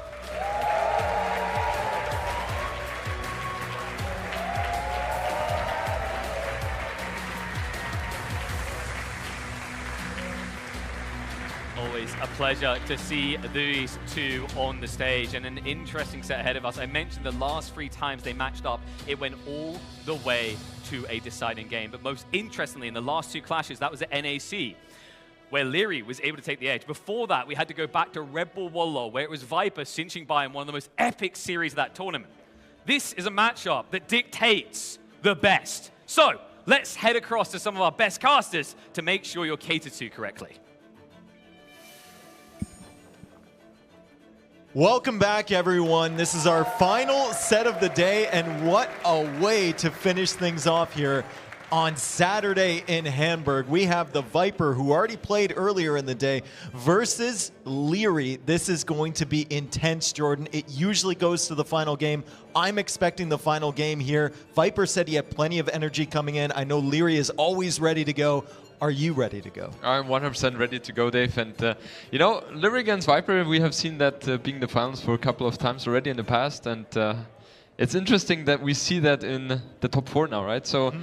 Always a pleasure to see these two on the stage and an interesting set ahead of us. I mentioned the last 3 times they matched up, it went all the way to a deciding game. But most interestingly, in the last 2 clashes, that was at NAC, where Liereyy was able to take the edge. Before that, we had to go back to Red Bull Wallow, where it was Viper cinching by in one of the most epic series of that tournament. This is a matchup that dictates the best. So let's head across to some of our best casters to make sure you're catered to correctly. Welcome back, everyone. This is our final set of the day, and what a way to finish things off here. on Saturday in Hamburg. We have the Viper, who already played earlier in the day, versus Liereyy. This is going to be intense, Jordan. It usually goes to the final game. I'm expecting the final game here. Viper said he had plenty of energy coming in. I know Liereyy is always ready to go. Are you ready to go? I'm 100% ready to go, Dave. And, you know, Liereyy against Viper, we have seen that being the finals for a couple of times already in the past. And it's interesting that we see that in the top 4 now, right? So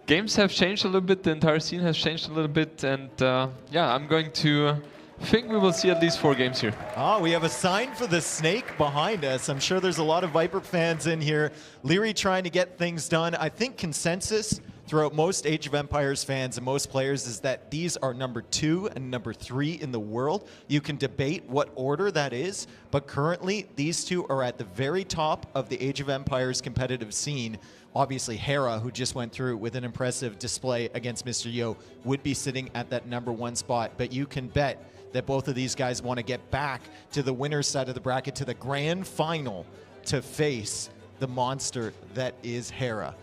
games have changed a little bit. The entire scene has changed a little bit. And, yeah, I'm going to think we will see at least 4 games here. Oh, we have a sign for the snake behind us. I'm sure there's a lot of Viper fans in here. Liereyy trying to get things done. I think consensus throughout most Age of Empires fans and most players is that these are number 2 and number 3 in the world. You can debate what order that is, but currently these two are at the very top of the Age of Empires competitive scene. Obviously Hera, who just went through with an impressive display against Mr.yo, would be sitting at that number 1 spot, but you can bet that both of these guys want to get back to the winner's side of the bracket, to the grand final, to face the monster that is Hera.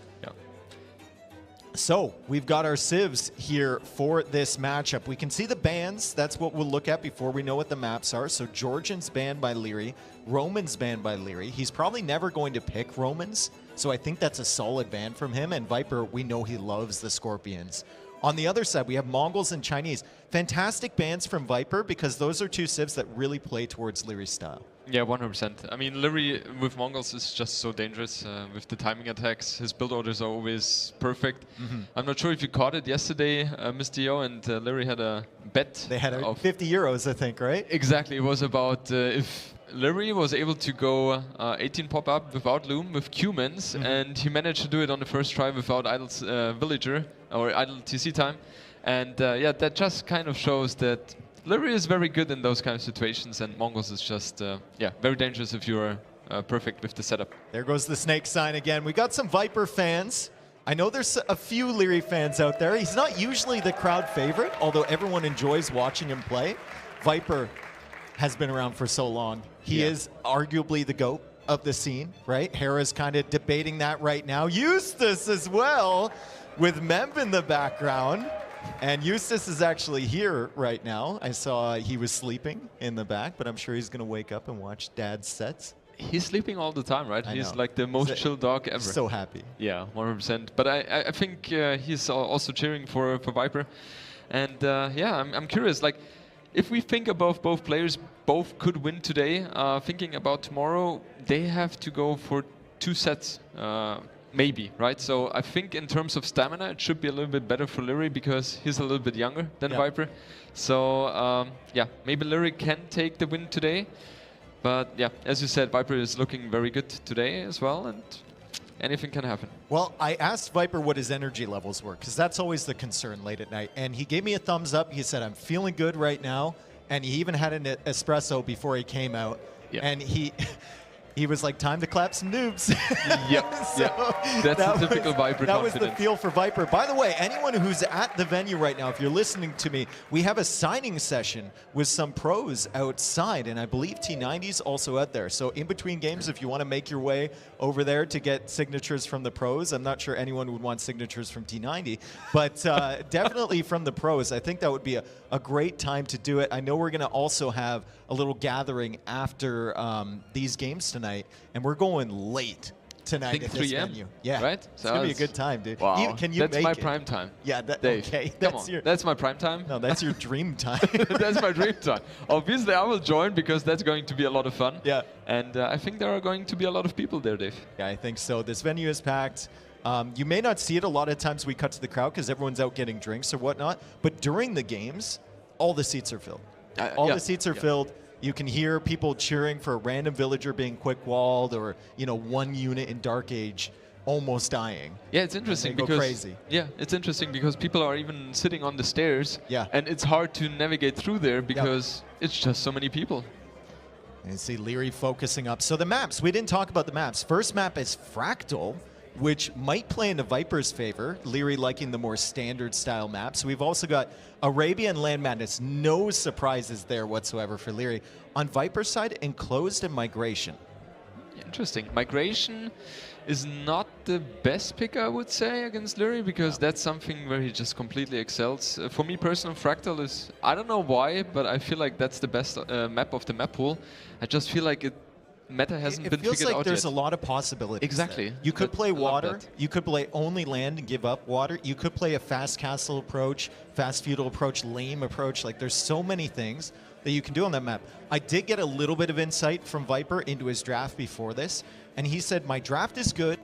So we've got our civs here for this matchup. We can see the bans. That's what we'll look at before we know what the maps are. So Georgian's banned by Liereyy. Roman's banned by Liereyy. He's probably never going to pick Romans, so I think that's a solid ban from him. And Viper, we know he loves the Scorpions. On the other side, we have Mongols and Chinese. Fantastic bans from Viper, because those are two civs that really play towards Lierey's style. Yeah, 100%. I mean, Liereyy with Mongols is just so dangerous with the timing attacks. His build orders are always perfect. I'm not sure if you caught it yesterday, Mr.yo and Liereyy had a bet. They had of 50 euros, I think, right? Exactly. It was about if Liereyy was able to go 18 pop-up without Loom with Cumans, and he managed to do it on the first try without idle Villager or idle TC time. And yeah, that just kind of shows that Liereyy is very good in those kind of situations, and Mongols is just, yeah, very dangerous if you're perfect with the setup. There goes the snake sign again. We got some Viper fans. I know there's a few Liereyy fans out there. He's not usually the crowd favorite, although everyone enjoys watching him play. Viper has been around for so long. He is arguably the GOAT of the scene, right? Hera's kind of debating that right now. Eustace as well, with Memb in the background. And Eustace is actually here right now. I saw he was sleeping in the back, but I'm sure he's going to wake up and watch Dad's sets. He's sleeping all the time, right? He's like the most chill dog ever. So happy. Yeah, 100%. But I think he's also cheering for Viper. And yeah, I'm curious. Like, if we think about both players, both could win today. Thinking about tomorrow, they have to go for 2 sets. Maybe, right? So I think in terms of stamina, it should be a little bit better for Liereyy because he's a little bit younger than Viper. So yeah, maybe Liereyy can take the win today. But yeah, as you said, Viper is looking very good today as well, and anything can happen. Well, I asked Viper what his energy levels were, because that's always the concern late at night. And he gave me a thumbs up. He said, I'm feeling good right now. And he even had an espresso before he came out. And he was like, time to clap some noobs. Yep, so that's a typical Viper That confidence. was the feel for Viper. By the way, anyone who's at the venue right now, if you're listening to me, we have a signing session with some pros outside, and I believe T90's also out there. So in between games, if you want to make your way over there to get signatures from the pros, I'm not sure anyone would want signatures from T90, but definitely from the pros. I think that would be a great time to do it. I know we're going to also have a little gathering after these games tonight, and we're going late tonight at this venue. Yeah, right? It's going to be a good time, dude. Wow. Can you that's make my it? prime time. Yeah, Dave, okay. Come on. That's my prime time. No, that's your dream time. That's my dream time. Obviously, I will join because that's going to be a lot of fun. Yeah. And I think there are going to be a lot of people there, Dave. Yeah, I think so. This venue is packed. You may not see it a lot of times we cut to the crowd because everyone's out getting drinks or whatnot, but during the games, all the seats are filled. All the seats are filled. You can hear people cheering for a random villager being quick-walled, or, you know, one unit in Dark Age almost dying. Yeah, it's interesting because crazy. Yeah, it's interesting because people are even sitting on the stairs. Yeah. And it's hard to navigate through there because it's just so many people. And you see Liereyy focusing up. So the maps, we didn't talk about the maps. First map is Fractal, which might play into Viper's favor. Liereyy liking the more standard style maps. We've also got Arabia and Land Madness. No surprises there whatsoever for Liereyy. On Viper's side, Enclosed and Migration. Interesting. Migration is not the best pick, I would say, against Liereyy, because that's something where he just completely excels. For me personally, Fractal is, I don't know why, but I feel like that's the best map of the map pool. I just feel like meta hasn't been figured out yet. It feels like there's a lot of possibilities. Exactly. There. You could play water. You could play only land and give up water. You could play a fast castle approach, fast feudal approach, lame approach. Like there's so many things that you can do on that map. I did get a little bit of insight from Viper into his draft before this, and he said, my draft is good.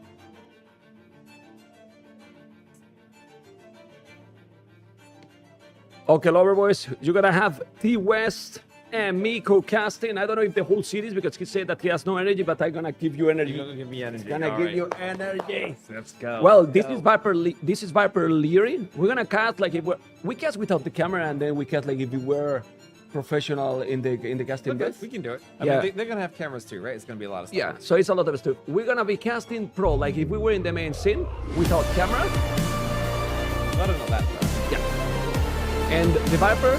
Okay, lover boys, you're gonna have T-West and me co-casting. I don't know if the whole series, because he said that he has no energy, but I'm gonna give you energy. You're gonna give me energy. Gonna give you energy. Let's go. Well, this is Viper. This is Viper Liereyy. We're gonna cast like if we cast without the camera, and then we cast like if we were professional in the casting booth. We can do it. I Yeah. mean, they're gonna have cameras too, right? It's gonna be a lot of stuff. Yeah, so it's a lot of stuff. We're gonna be casting pro, like if we were in the main scene without camera. I don't know that though. Yeah. And the Viper,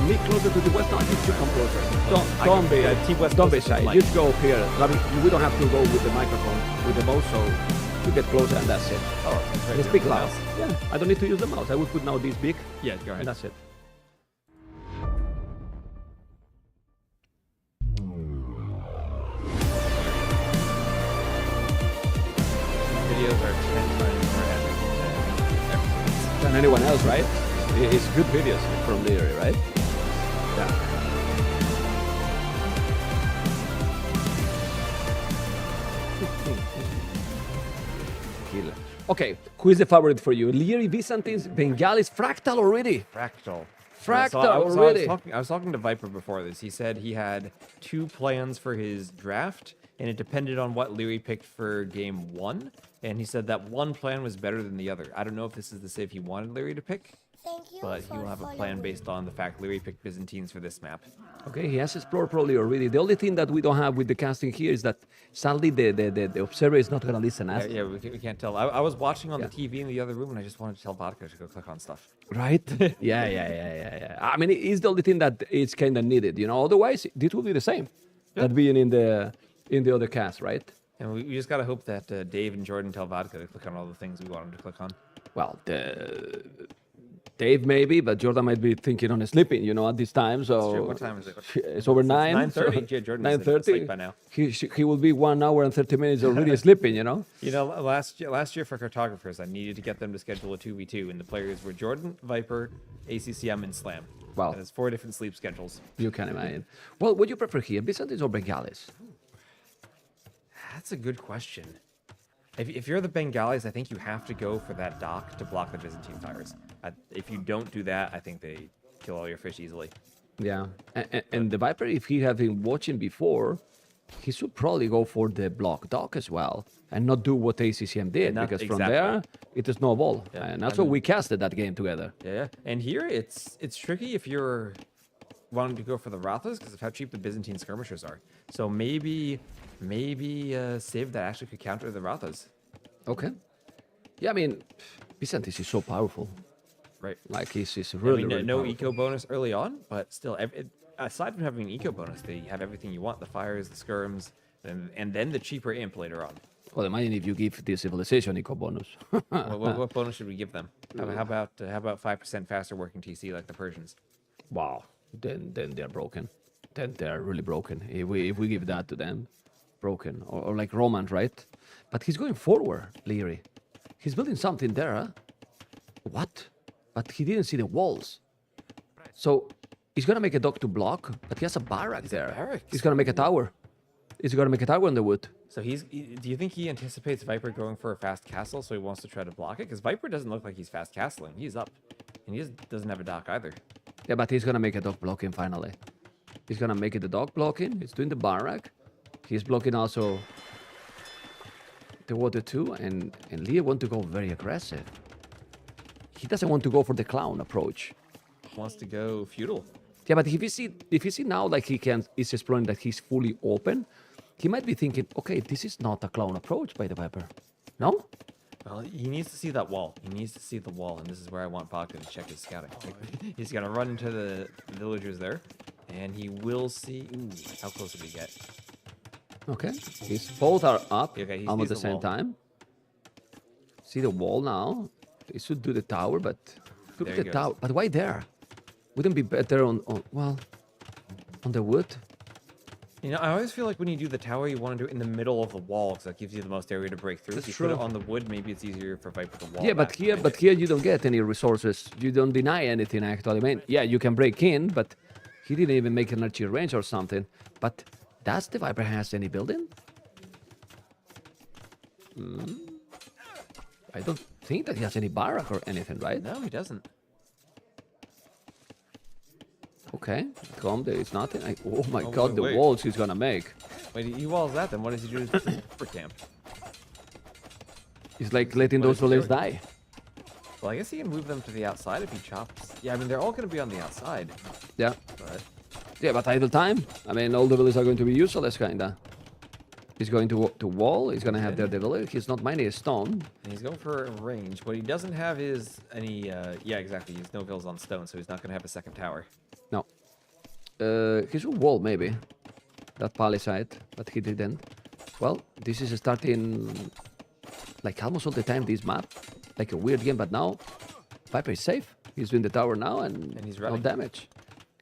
me closer to the west, not you come closer. Don't be shy. Just go here. I mean, we don't have to go with the microphone, with the mouse, so you get closer and that's it. Oh, that's right. Just speak loud. Yeah, I don't need to use the mouse. I would put now this big. Yeah, go ahead. And that's it. Videos are 10 times more epic Than anyone else, right? It's good videos from Liereyy, right? Yeah. Killer. Okay, who is the favorite for you? Liereyy, Byzantines, Bengalis, Fractal already? Fractal. Fractal I already. was talking to Viper before this. He said he had 2 plans for his draft, and it depended on what Liereyy picked for game 1. And he said that one plan was better than the other. I don't know if this is the save he wanted Liereyy to pick, but he will have a plan based on the fact Liereyy picked Byzantines for this map. Okay, he has explored probably already. The only thing that we don't have with the casting here is that sadly the observer is not going to listen us. Yeah, we can't tell. I was watching on the TV in the other room, and I just wanted to tell Vodka to go click on stuff. Right? Yeah. I mean, it's the only thing that is kind of needed, you know. Otherwise, this will be the same. That being in the other cast, right? And we just got to hope that Dave and Jordan tell Vodka to click on all the things we want him to click on. Well, Dave maybe, but Jordan might be thinking on sleeping, you know, at this time. So That's true. What time is it? It's over 9. 9:30. So Yeah, Jordan's 9:30. asleep by now. He will be 1 hour and 30 minutes already sleeping, you know. You know, last year for cartographers, I needed to get them to schedule a 2v2, and the players were Jordan, Viper, ACCM, and Slam. Wow. And it's 4 different sleep schedules. You can imagine. Well, what do you prefer here, Byzantines or Bengalis? That's a good question. If you're the Bengalis, I think you have to go for that dock to block the Byzantine fires. If you don't do that, I think they kill all your fish easily. Yeah, and the Viper, if he had been watching before, he should probably go for the block dock as well and not do what ACCM did, because from there it is snowball. Yeah. And that's why we casted that game together. Yeah, and here it's tricky if you're wanting to go for the Rathas because of how cheap the Byzantine skirmishers are. So maybe save that actually could counter the Rathas. Okay. Yeah, I mean, Byzantines is so powerful. Right. Like he's really, really no powerful. eco bonus early on, but still, aside from having an eco bonus, they have everything you want: the fires, the skirms, and then the cheaper imp later on. Well, imagine if you give the civilization eco bonus. what bonus should we give them? How about 5% faster working TC like the Persians? Wow. Then they're broken. Then they're really broken. If we give that to them, broken or like Romans, right? But he's going forward, Liereyy. He's building something there, huh? What? But he didn't see the walls. So he's gonna make a dock to block, but he has a barrack there. He's gonna make a tower. He's gonna make a tower in the wood. So do you think he anticipates Viper going for a fast castle, so he wants to try to block it? Because Viper doesn't look like he's fast castling. He's up, and he doesn't have a dock either. Yeah, but he's gonna make a dock blocking finally. He's gonna make it the dock blocking. He's doing the barrack. He's blocking also the water too, and Liereyy want to go very aggressive. He doesn't want to go for the clown approach. He wants to go feudal. Yeah, but if you see now like is exploring that he's fully open, he might be thinking, okay, this is not a clown approach by the Viper. No? Well, he needs to see that wall. He needs to see the wall, and this is where I want Vodka to check his scouting. He's gonna run into the villagers there, and he will see. Ooh, how close did he get? Okay, both are up Okay, he almost sees at the the same wall. time. See the wall now. They should do the tower, but look There at he the goes. tower. But why there? Wouldn't be better on well, on the wood? You know, I always feel like when you do the tower, you want to do it in the middle of the wall because that gives you the most area to break through. That's if you put true. it on the wood, maybe it's easier for Viper to wall. Yeah, but here you don't get any resources. You don't deny anything actually. I mean, yeah, you can break in, but he didn't even make an archery range or something. But does the Viper has any building? I don't think that he has any barrack or anything, right? No, he doesn't. Okay, come, there is nothing. Oh my Oh, god, wait, the wait. walls he's gonna make. Wait, he walls that, then what does he do to the super camp? He's like letting What those is he villains doing? die. Well, I guess he can move them to the outside if he chops. Yeah, I mean, they're all going to be on the outside. Yeah. But Yeah, but idle time. I mean, all the villages are going to be useless, kinda. He's going to wall. He's gonna have their village. He's not mining a stone. and he's going for a range. What he doesn't have is any... yeah, exactly. He's no vills on stone, so he's not going to have a second tower. No. He should wall maybe. That palisade, but he didn't. Well, this is starting like almost all the time this map. Like a weird game, but now Viper is safe. He's doing the tower now and he's no running. damage.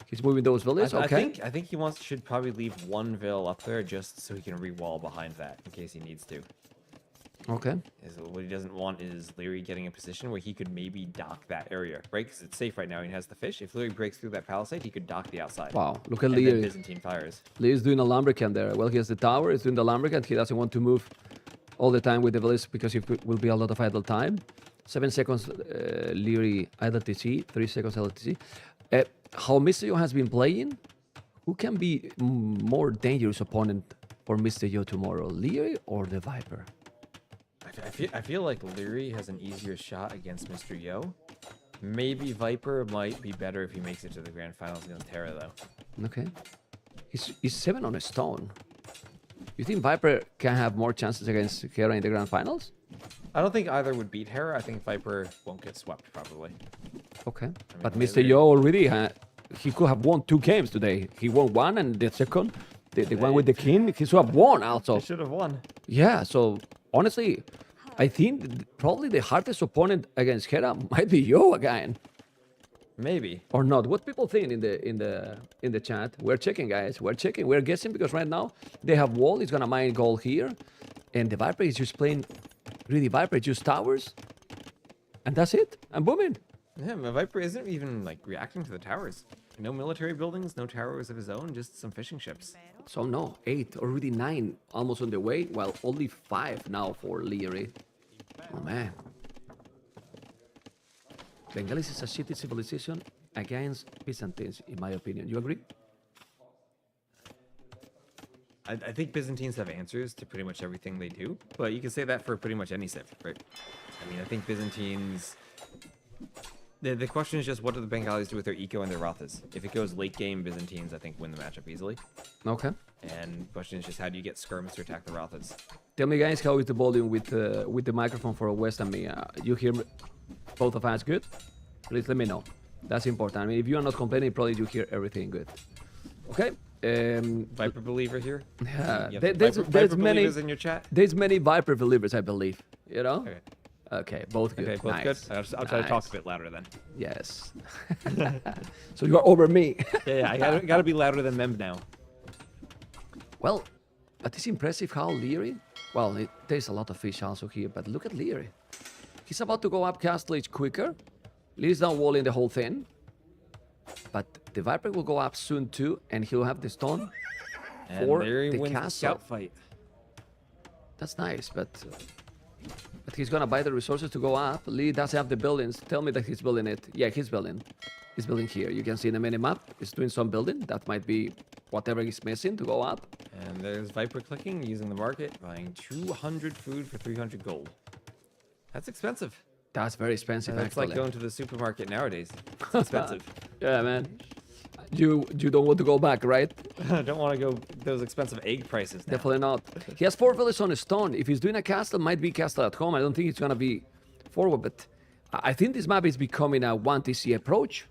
He's moving those villages, okay. I think he should probably leave one vill up there just so he can re-wall behind that in case he needs to. Okay. What he doesn't want is Liereyy getting a position where he could maybe dock that area, right? Because it's safe right now. He has the fish. If Liereyy breaks through that palisade, he could dock the outside. Wow, look at and then Liereyy. Byzantine fires. Lee's doing a lumbercan there. Well, he has the tower, he's doing the lumbercan. He doesn't want to move all the time with the village because it will be a lot of idle time. 7 seconds Liereyy idle TC, 3 seconds idle TC. How Mr.yo has been playing, who can be more dangerous opponent for Mr.yo tomorrow, Liereyy or the Viper? I feel like Liereyy has an easier shot against Mr.yo. Maybe Viper might be better if he makes it to the grand finals against Hera, though. Okay. He's 7 on a stone. You think Viper can have more chances against Hera in the grand finals? I don't think either would beat Hera. I think Viper won't get swept, probably. Okay. I mean, But Liereyy- Mr.yo already he could have won 2 games today. He won 1 and the second, the one with the king, he should have won also. He should have won. Yeah, so honestly, I think probably the hardest opponent against Hera might be Yo again. Maybe. Or not. What people think in the chat? We're checking, guys. We're checking. We're guessing because right now they have wall. He's gonna mine gold here, and the Viper is just playing. Really, Viper just towers, and that's it. I'm booming. Yeah, but Viper isn't even like reacting to the towers. No military buildings, no towers of his own, just some fishing ships. So no, 8, already 9, almost on the way. While only 5 now for Liereyy. Oh man. Bengalis is a shitty civilization against Byzantines, in my opinion. You agree? I think Byzantines have answers to pretty much everything they do, but you can say that for pretty much any civ, right? I mean, I think Byzantines... The question is just what do the Bengalis do with their eco and their Rothas? If it goes late game, Byzantines, I think, win the matchup easily. Okay. And the question is just how do you get skirmish to attack the Rothas? Tell me, guys, how is the volume with the microphone for West and me? You hear both of us good? Please let me know. That's important. I mean, if you are not complaining, probably you hear everything good. Okay. Viper believer here? Yeah. You have There's Viper many believers in your chat? There's many Viper believers, I believe. You know? Okay. Okay, both good. Okay, both Nice. good? I'll try to talk a bit louder then. Yes. So you are over me. Yeah, I gotta be louder than Mem now. Well, but it's impressive how Liereyy... Well, there's a lot of fish also here, but look at Liereyy. He's about to go up castle age quicker. Leaves down walling the whole thing. But the Viper will go up soon too, and he'll have the stone And for Liereyy the wins the castle. scout fight. That's nice, but he's gonna buy the resources to go up. Lee doesn't have the buildings. Tell me that he's building it. Yeah, he's building. He's building here. You can see in the minimap, he's doing some building. That might be whatever he's missing to go up. And there's Viper clicking, using the market, buying 200 food for 300 gold. That's expensive. That's very expensive, It's like actually. going to the supermarket nowadays. It's expensive. Yeah, man. You don't want to go back, right? I don't want to go those expensive egg prices now. Definitely not. He has 4 villages on a stone. If he's doing a castle, might be castle at home. I don't think it's gonna be forward, but I think this map is becoming a 1 TC approach.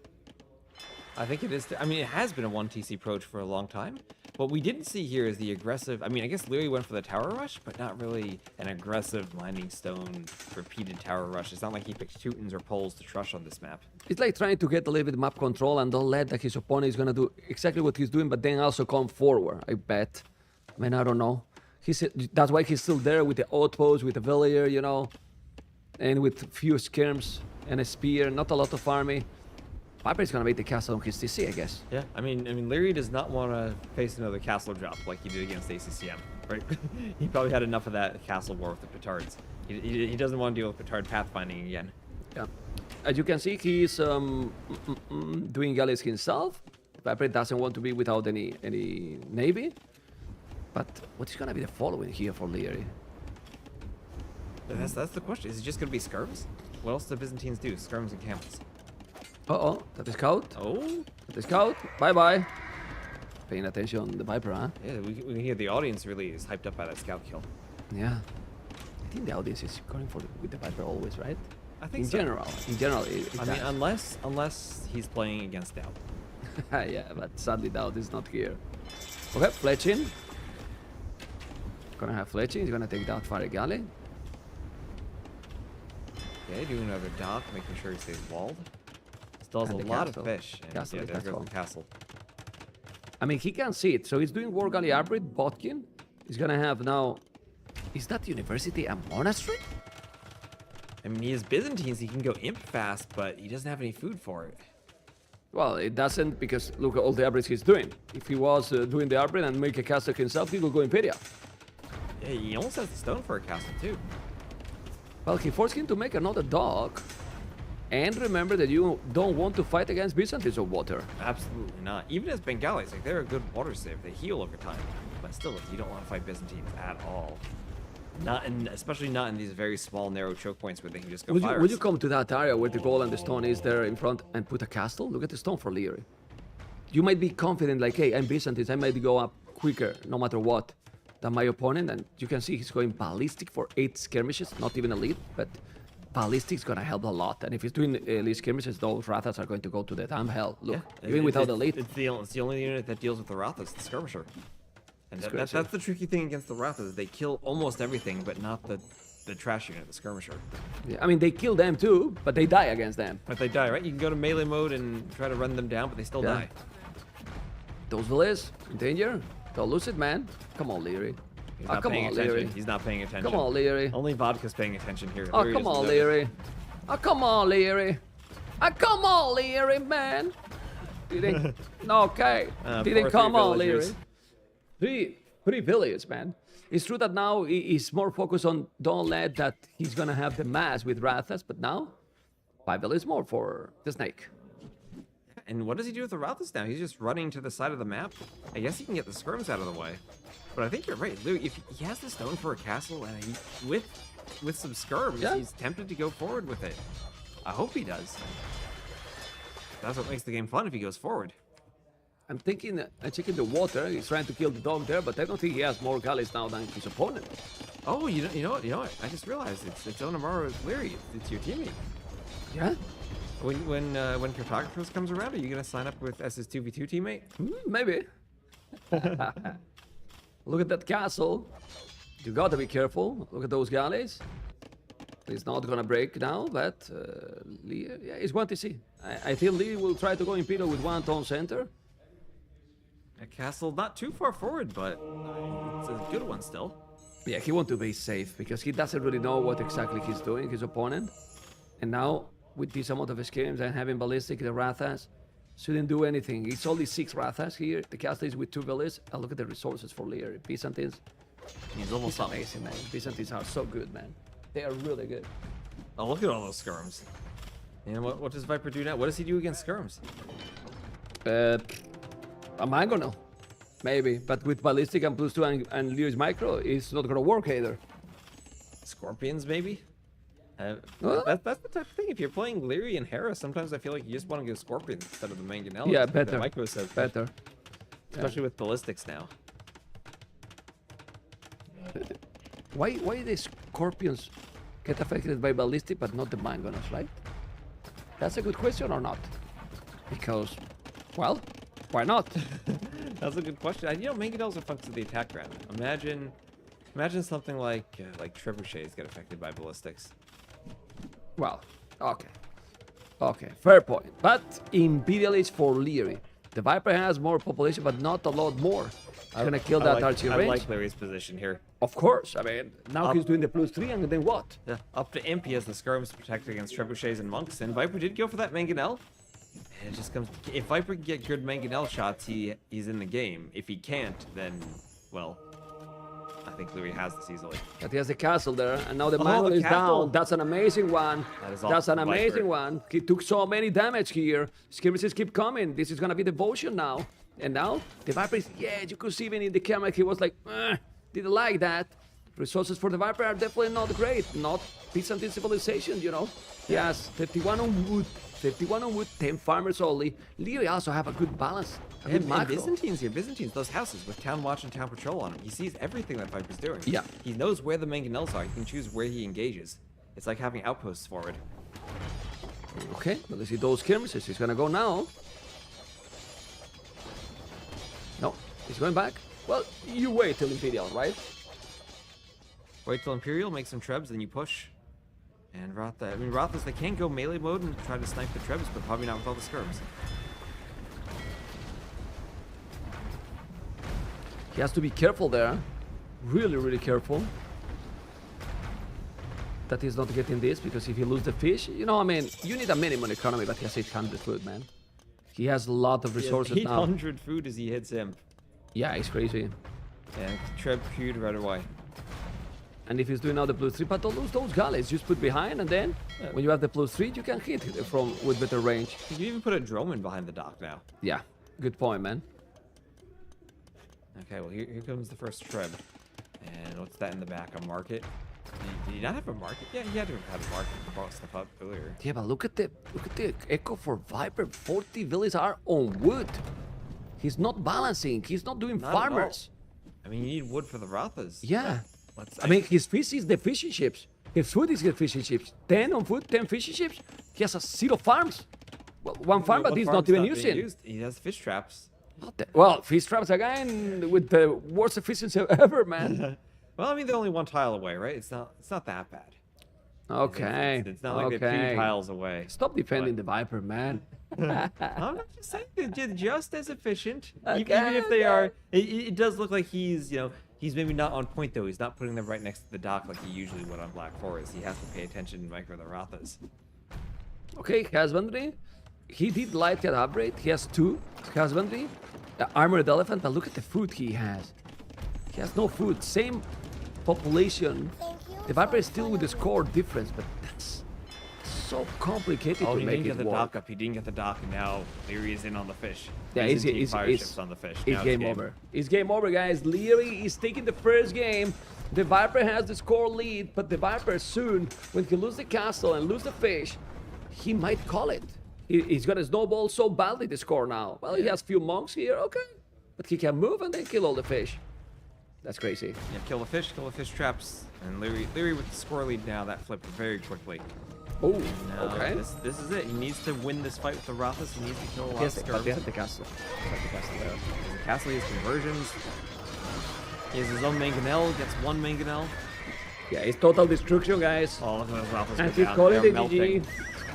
I think it is. I mean, it has been a 1 TC approach for a long time. What we didn't see here is the aggressive. I mean, I guess Liereyy went for the tower rush, but not really an aggressive landing stone repeated tower rush. It's not like he picked Teutons or poles to trush on this map. It's like trying to get a little bit map control and don't let that his opponent is gonna do exactly what he's doing, but then also come forward. I bet. I mean, I don't know. That's why he's still there with the outpost, with the villager, you know, and with few skirms and a spear, not a lot of army. Viper is gonna make the castle on his TC, I guess. Yeah, I mean, Liereyy does not want to face another castle drop like he did against ACCM, right? He probably had enough of that castle war with the petards. He doesn't want to deal with petard pathfinding again. Yeah, as you can see, he's doing galleys himself. Viper doesn't want to be without any navy. But what is gonna be the following here for Liereyy? That's the question. Is it just gonna be skirms? What else do Byzantines do? Skirms and camels. Uh-oh, that is scout. Oh, that is scout. Bye-bye. Paying attention on the Viper, huh? Yeah, we can hear the audience really is hyped up by that scout kill. Yeah. I think the audience is going for with the Viper always, right? I think in so. general, I mean, unless he's playing against Doubt. Yeah, but sadly Doubt is not here. Okay, fletching. Gonna have fletching. He's gonna take Doubt fire galley. Okay, doing another dock, making sure he stays walled. Still has a lot of fish. And Castle, yeah, there goes the castle. I mean, he can see it. So he's doing War Galley Hybrid, Botkin. He's gonna have now... Is that university a monastery? I mean, he has Byzantines, he can go imp fast, but he doesn't have any food for it. Well, it doesn't, because look at all the upgrades he's doing. If he was doing the upgrade and make a castle himself, he will go Imperial. Yeah, he almost has the stone for a castle, too. Well, he forced him to make another dock. And remember that you don't want to fight against Byzantines or water. Absolutely not. Even as Bengalis, like, they're a good water save. They heal over time. But still, you don't want to fight Byzantines at all. Especially not in these very small, narrow choke points where they can just go fire. Would you come to that area where the goal and the stone is there in front and put a castle? Look at the stone for Liereyy. You might be confident, like, hey, I'm Byzantines, I might go up quicker, no matter what, than my opponent. And you can see he's going ballistic for 8 skirmishes, not even elite, but ballistic is going to help a lot. And if he's doing elite skirmishes, those Rathas are going to go to the damn hell. Look, yeah, even without elite. It's the only unit that deals with the Rathas, the skirmisher. And that's the tricky thing against the Rathas. They kill almost everything, but not the trash unit, the skirmisher. Yeah, I mean, they kill them too, but they die against them. But they die, right? You can go to melee mode and try to run them down, but they still die. Those villas in danger. Don't lose it, man. Come on, Liereyy. Come on, Liereyy. He's not paying attention. Come on, Liereyy. Only Vodka's paying attention here. Oh, come on, Liereyy. Oh, come on, Liereyy. Oh, come on, Liereyy, man. Didn't... Okay. Didn't come on, Liereyy. Three villages, man. It's true that now he's more focused on don't let that he's gonna have the mass with Rathas, but now 5 villages more for the snake. And what does he do with the Rathas now? He's just running to the side of the map. I guess he can get the skirms out of the way. But I think you're right. Literally, if he has the stone for a castle and with some skirms, he's tempted to go forward with it. I hope he does. That's what makes the game fun if he goes forward. I'm thinking, checking the water. He's trying to kill the dog there, but I don't think he has more galleys now than his opponent. Oh, you know what? I just realized it's Onamaru Liereyy. It's your teammate. Yeah. When Cartographers comes around, are you gonna sign up with as his 2v2 teammate? Maybe. Look at that castle. You gotta be careful. Look at those galleys. He's not gonna break now, but Liereyy, yeah, he's one to see. I think Liereyy will try to go Imperial with 1 tone center. A castle not too far forward, but it's a good one still. Yeah, he wants to be safe because he doesn't really know what exactly he's doing, his opponent. And now, with this amount of schemes and having ballistic, the Rathas shouldn't do anything. It's only 6 Rathas here. The castle is with 2 villages. And look at the resources for Liereyy. Byzantines. He's almost amazing, man. Byzantines are so good, man. They are really good. Oh, look at all those skirms. And what does Viper do now? What does he do against skirms? A mangonel, maybe. But with ballistic and +2 and Lierey's micro, it's not gonna work either. Scorpions, maybe? That's the type of thing. If you're playing Liereyy and Hera, sometimes I feel like you just want to go Scorpions instead of the Mangonella. Yeah, better. The micro says better. Especially with ballistics now. Why the Scorpions get affected by ballistic but not the mangonels, right? That's a good question or not? Because Well, why not? That's a good question. You know, mangonels are fun to the attack round. Imagine something like trebuchets get affected by ballistics. Well, okay. Okay, fair point. But Imperial is for Liereyy. The Viper has more population, but not a lot more. He's gonna kill that archer range. I like Liereyy's position here. Of course, I mean, now he's doing the +3, and then what? Yeah, up to Imp, he has the skirms to protect against trebuchets and monks, and Viper did go for that mangonel. And it just comes, if Viper can get good mangonel shots, he's in the game. If he can't, then, well, I think Liereyy has this easily. But he has the castle there, and now the mangle is down. That's an amazing one. That's an amazing one. He took so many damage here. Skirmishes keep coming. This is gonna be devotion now. And now the Viper is, yeah, you could see even in the camera, he was like, didn't like that. Resources for the Viper are definitely not great. Not Byzantine civilization, you know. He has 31 on wood. 51 on wood, 10 farmers only. Liereyy also have a good balance. And Byzantines here, Byzantines, those houses with Town Watch and Town Patrol on them. He sees everything that Viper's doing. Yeah. He knows where the mangonels are. He can choose where he engages. It's like having outposts forward. Okay, well, let's see those skirmishes. He's gonna go now. No, he's going back. Well, you wait till Imperial, right? Wait till Imperial, make some trebs, then you push. And Ratha, I mean, Rathas, they can go melee mode and try to snipe the trebs, but probably not with all the skirms. He has to be careful there. Really, really careful. That he's not getting this, because if you lose the fish, you know, I mean, you need a minimum economy, but he has 800 food, man. He has a lot of resources now. 800 food as he hits him. Yeah, it's crazy. And Treb queued right away. And if he's doing now the +3, but don't lose those galleys. Just put behind, and then when you have the +3, you can hit from with better range. You can even put a drone behind the dock now. Yeah, good point, man. Okay, well here comes the first Treb. And what's that in the back? A market? Did he not have a market? Yeah, he had to have had a market to brought stuff up earlier. Yeah, but look at the echo for Viper. 40 villages are on wood. He's not balancing. He's not doing farmers. I mean, you need wood for the Rathas. Yeah. I mean, his fish is the fishing ships. His food is the fishing ships. 10 on food, 10 fishing ships. He has a 0 farms. Well, one farm, but he's not even using. He has fish traps. Well, fish traps again with the worst efficiency ever, man. Well, I mean, they're only 1 tile away, right? It's not that bad. Okay. It's not like they're 2 tiles away. Stop defending the Viper, man. I'm not just saying they're just as efficient. Even if they are, it does look like he's, you know, he's maybe not on point though. He's not putting them right next to the dock like he usually would on Black Forest. He has to pay attention to micro the Rathas. Okay, husbandry. He did light cat upgrade. He has 2 husbandry. Armored elephant, but look at the food he has. He has no food. Same population. The Viper is still with the score difference, but that's so complicated to make it work. He didn't get the dock up. He didn't get the dock, and now Liereyy is in on the fish. Yeah, it's on the fish. It's game over. It's game over, guys. Liereyy is taking the first game. The Viper has the score lead, but the Viper soon, when he loses the castle and lose the fish, he might call it. He's gonna snowball so badly the score now. Well, he has few monks here, okay, but he can move and then kill all the fish. That's crazy. Yeah, kill the fish traps, and Liereyy with the score lead now. That flipped very quickly. Oh, okay. This is it. He needs to win this fight with the Rathas. He needs to kill a lot of skirms. He has the castle. He has the castle, he has conversions. He has his own mangonel, gets 1 mangonel. Yeah, it's total destruction, guys. Oh, look at those Rathas. And he's calling the GG.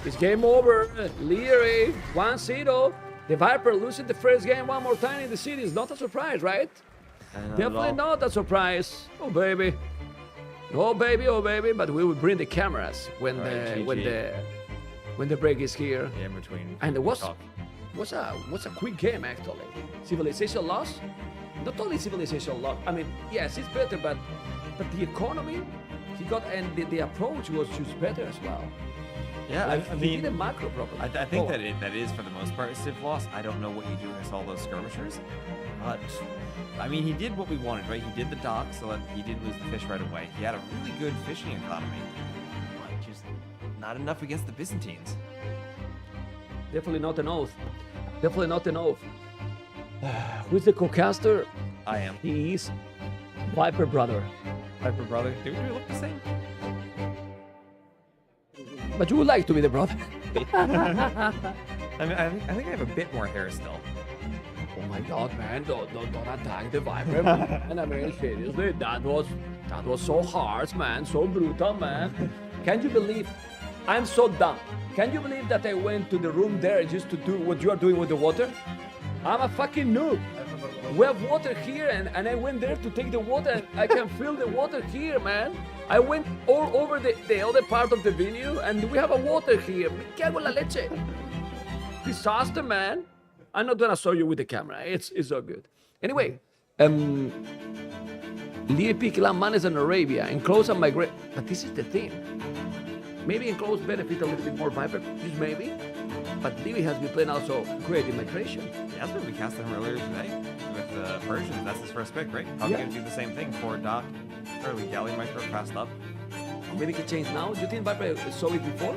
It's game over. Liereyy 1-0. The Viper losing the first game 1 more time in the city is not a surprise, right? Definitely not a surprise. Oh baby. Oh baby, oh baby. But we will bring the cameras when the break is here. Yeah, in between. And what's a quick game actually? Civilization loss? Not only civilization loss. I mean, yes, it's better, but the economy he got, and the approach was just better as well. Yeah, like, I mean, he did a macro properly. I think that is for the most part a civ loss. I don't know what you do against all those skirmishers, but I mean, he did what we wanted, right? He did the dock, so that he didn't lose the fish right away. He had a really good fishing economy, but just not enough against the Byzantines. Definitely not an oath. Definitely not an oath. Who's the co-caster? I am. He is Viper brother. Viper brother. Do we look the same? But you would like to be the brother. I mean, I think I have a bit more hair still. Oh my God, man! Don't attack the Viper, man! I mean, seriously, that was so harsh, man. So brutal, man. Can you believe? I'm so dumb. Can you believe that I went to the room there just to do what you are doing with the water? I'm a fucking noob. We have water here, and I went there to take the water, and I can feel the water here, man. I went all over the other part of the venue, and we have a water here. Me cago en la leche. Disaster, man. I'm not gonna show you with the camera. It's all good. Anyway, Liereyy pick Man is in Arabia, enclose and migrate. But this is the thing. Maybe enclose benefit a little bit more Viper, just maybe. But Liereyy has been playing also great in migration. Yeah, that's what we casted him earlier today with the Persians. That's his first pick, right? Probably gonna do the same thing for Doc. Early galley micro fast up. Maybe he can change now. Do you think Viper saw it before?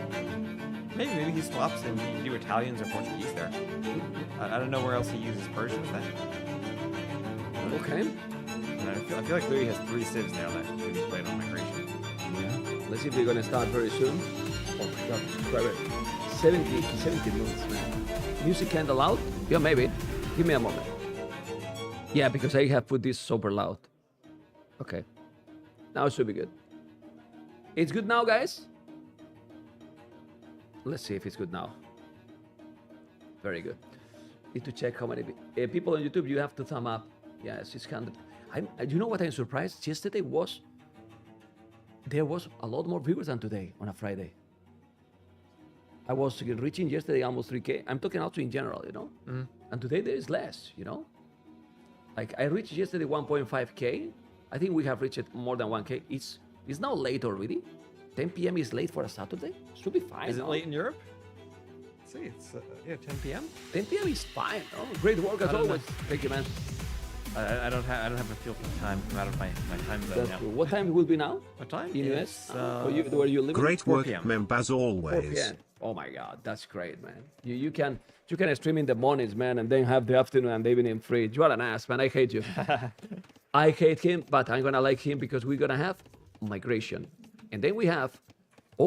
Maybe he swaps and you do Italians or Portuguese there. I don't know where else he uses Persians then. Okay. And I feel like Liereyy has 3 civs now that can be played on migration. Yeah. Let's see if they're gonna start very soon. Oh my God, Viper. 70 moves, man. Music candle out? Yeah, maybe. Give me a moment. Yeah, because I have put this super loud. Okay. Now it should be good. It's good now, guys? Let's see if it's good now. Very good. Need to check how many people on YouTube. You have to thumb up. Yes, it's 600. You know what I'm surprised? Yesterday there was a lot more viewers than today on a Friday. I was reaching yesterday almost 3K. I'm talking also in general, you know. And today there is less, you know. Like I reached yesterday 1.5K. I think we have reached more than 1K. It's now late already. 10 p.m. is late for a Saturday. Should be fine. Is it late in Europe? Let's see, it's 10 p.m. 10 p.m. is fine. Oh, great work as always. Thank you, man. I don't have a feel for the time. I'm out of my time zone now. Cool. What time it will be now? What time? In US? Where you living? Great work, Memb, as 4 always. p.m. Oh my God, that's great, man. You can stream in the mornings, man, and then have the afternoon and the evening free. You are an ass, man. I hate you. I hate him, but I'm gonna like him because we're gonna have migration, and then we have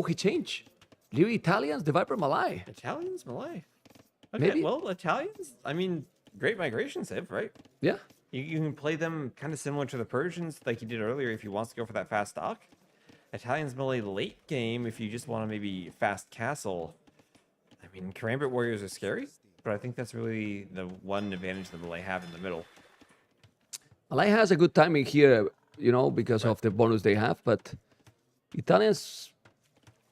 he changed. Liereyy Italians, TheViper Malay. Italians, Malay. Okay, Maybe. well, Italians. I mean, great migration save, right? Yeah. You can play them kind of similar to the Persians, like you did earlier, if you want to go for that fast stock. Italians Malay late game, if you just want to maybe fast castle. I mean, Karambit Warriors are scary, but I think that's really the one advantage that Malay have in the middle. Malay has a good timing here, you know, because of the bonus they have, but Italians,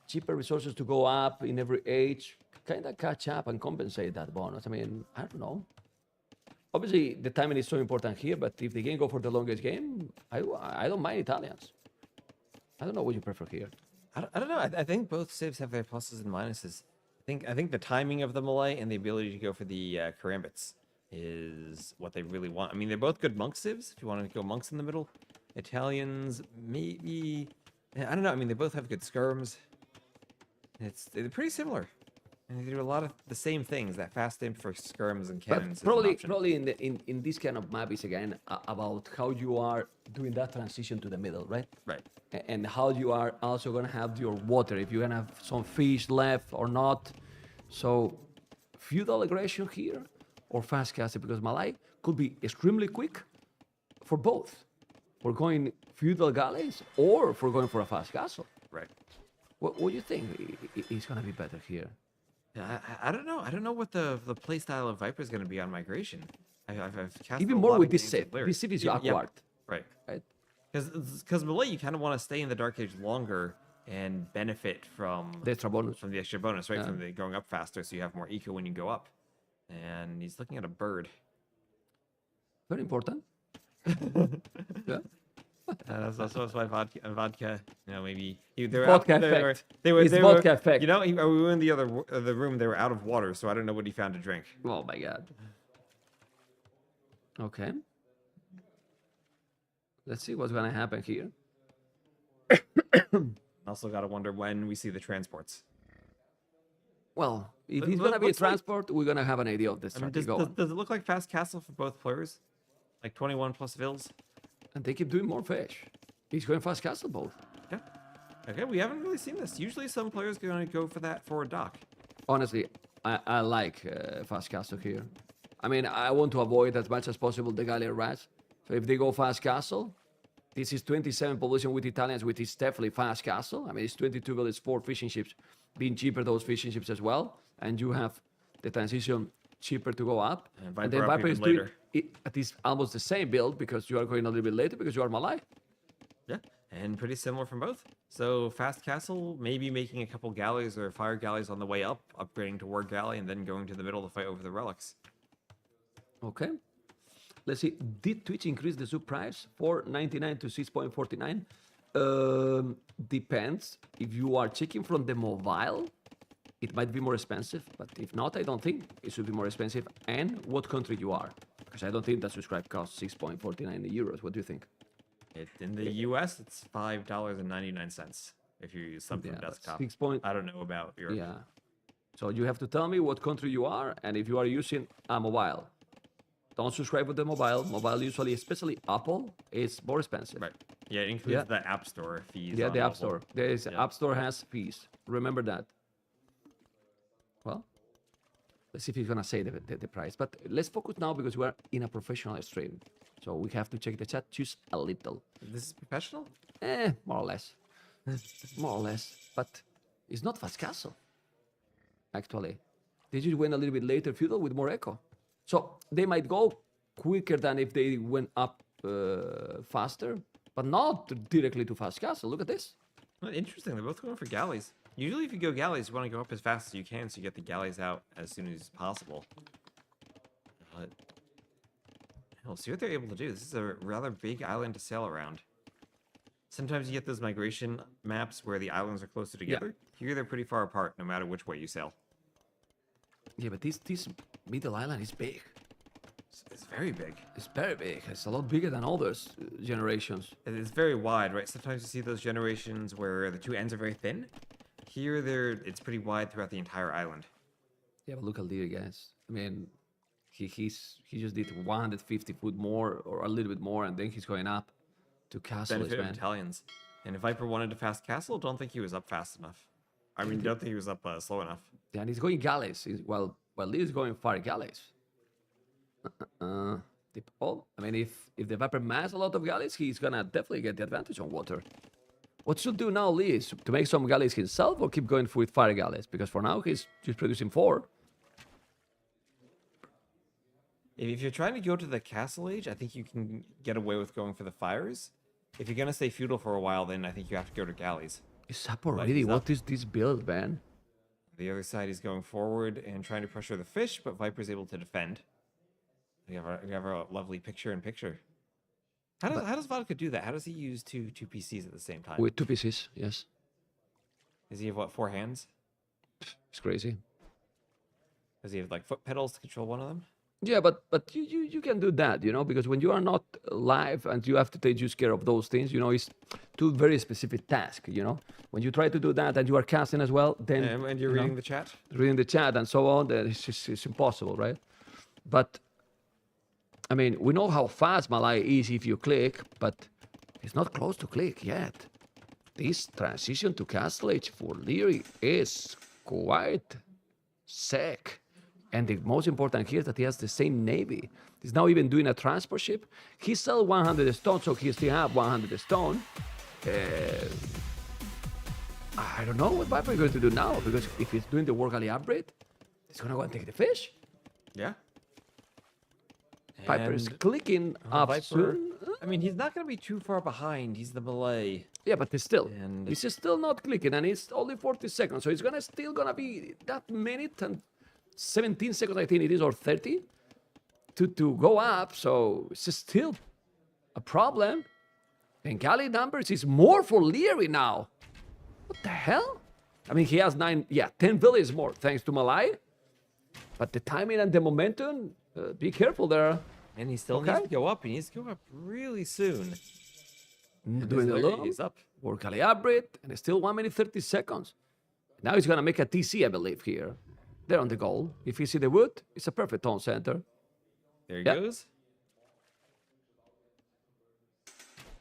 cheaper resources to go up in every age, kind of catch up and compensate that bonus. I mean, I don't know. Obviously, the timing is so important here, but if they can go for the longest game, I don't mind Italians. I don't know what you prefer here. I don't know. I think both civs have their pluses and minuses. I think the timing of the Malay and the ability to go for the Karambits is what they really want. I mean, they're both good monk civs if you want to go monks in the middle. Italians, maybe. I don't know. I mean, they both have good skirms. They're pretty similar. And they do a lot of the same things, that fast imp for skirms and cannons. But probably in this kind of map is again about how you are doing that transition to the middle, right? Right. And how you are also going to have your water, if you're going to have some fish left or not. So feudal aggression here or fast castle, because Malay could be extremely quick for both. For going feudal galleys or for going for a fast castle. Right. What do you think is going to be better here? Yeah, I don't know. I don't know what the play style of Viper is going to be on migration. I've cast even more with this set. This set is awkward. Right. Because Malay, you kind of want to stay in the Dark Age longer and benefit from the extra bonus. From the extra bonus, right? From the going up faster, so you have more eco when you go up. And he's looking at a bird. Very important. Yeah. That's also why vodka. You know, maybe vodka effect. Vodka effect. You know, we were in the other room. They were out of water, so I don't know what he found to drink. Oh my God. Okay. Let's see what's gonna happen here. Also, gotta wonder when we see the transports. Well, if he's gonna be a transport, we're gonna have an idea of this. Does it look like fast castle for both players? Like 21 plus vills? And they keep doing more fish. He's going fast castle both. Yeah. Okay, we haven't really seen this. Usually some players are going to go for that forward dock. Honestly, I like fast castle here. I mean, I want to avoid as much as possible the Gallier rats. So if they go fast castle, this is 27 population with Italians, which is definitely fast castle. I mean, it's 22 villages, 4 fishing ships, being cheaper those fishing ships as well. And you have the transition cheaper to go up. And then Viper is later. doing it at least almost the same build because you are going a little bit later because you are Malay. Yeah, and pretty similar from both. So fast castle, maybe making a couple galleys or fire galleys on the way up, upgrading to war galley, and then going to the middle to fight over the relics. Okay. Let's see. Did Twitch increase the sub price $4.99 to $6.49? Depends. If you are checking from the mobile, it might be more expensive. But if not, I don't think it should be more expensive. And what country you are. Because I don't think that subscribe costs 6.49 euros. What do you think? In the US, it's $5.99 if you use some from desktop. I don't know about Europe. Yeah. So you have to tell me what country you are and if you are using a mobile. Don't subscribe with the mobile. Mobile usually, especially Apple, is more expensive. Right. Yeah, it includes the App Store fees. Yeah, on the App mobile. Store. There is App Store has fees. Remember that. Well, let's see if he's gonna say the price. But let's focus now because we are in a professional stream. So we have to check the chat just a little. This is professional? More or less. More or less. But it's not fast castle. Actually. They just went a little bit later feudal with more echo. So they might go quicker than if they went up faster, but not directly to fast castle. Look at this. Well, interesting. They're both going for galleys. Usually if you go galleys, you want to go up as fast as you can so you get the galleys out as soon as possible. But we'll see what they're able to do. This is a rather big island to sail around. Sometimes you get those migration maps where the islands are closer together. Here they're pretty far apart no matter which way you sail. Yeah, but this middle island is big. It's very big. It's very big. It's a lot bigger than all those generations. It's very wide, right? Sometimes you see those generations where the two ends are very thin. Here, it's pretty wide throughout the entire island. Yeah, but look at Liereyy, guys. I mean, he just did 150 foot more or a little bit more, and then he's going up to castle. Benefit of Italians. And if Viper wanted to fast castle, don't think he was up fast enough. I mean, don't think he was up slow enough. Yeah, and he's going galleys. While Lierey's going fire galleys. I mean, if the Viper mass a lot of galleys, he's gonna definitely get the advantage on water. What should do now, Lee, is to make some galleys himself or keep going with fire galleys? Because for now, he's just producing 4. If you're trying to go to the castle age, I think you can get away with going for the fires. If you're gonna stay feudal for a while, then I think you have to go to galleys. Is up already? What is this build, man? The other side is going forward and trying to pressure the fish, but Viper's able to defend. We have a lovely picture-in-picture. How does Vodka do that? How does he use two PCs at the same time? With 2 PCs, yes. Does he have, what, 4 hands? It's crazy. Does he have, like, foot pedals to control one of them? Yeah, but you can do that, you know, because when you are not live and you have to take just care of those things, you know, it's 2 very specific tasks, you know. When you try to do that and you are casting as well, then... And you're reading the chat? Reading the chat and so on, then it's impossible, right? But, I mean, we know how fast Malay is if you click, but it's not close to click yet. This transition to castle age for Liereyy is quite sick. And the most important here is that he has the same navy. He's now even doing a transport ship. He sells 100 stone, so he still have 100 stone. I don't know what Viper is going to do now, because if he's doing the war galley upgrade, he's going to go and take the fish. Yeah. Viper is clicking up soon. I mean, he's not going to be too far behind. He's the Malay. Yeah, but still, he's still not clicking, and it's only 40 seconds, so it's still going to be that minute and 17 seconds, I think it is, or 30 to go up. So it's still a problem. And galley numbers is more for Liereyy now. What the hell? I mean, he has 10 villages more thanks to Malay. But the timing and the momentum, be careful there. And he still needs to go up. He needs to go up really soon. Doing the low. He's up. Or galley upgrade, and it's still 1 minute 30 seconds. Now he's going to make a TC, I believe, here. They're on the goal. If you see the wood, it's a perfect tone center. There he goes.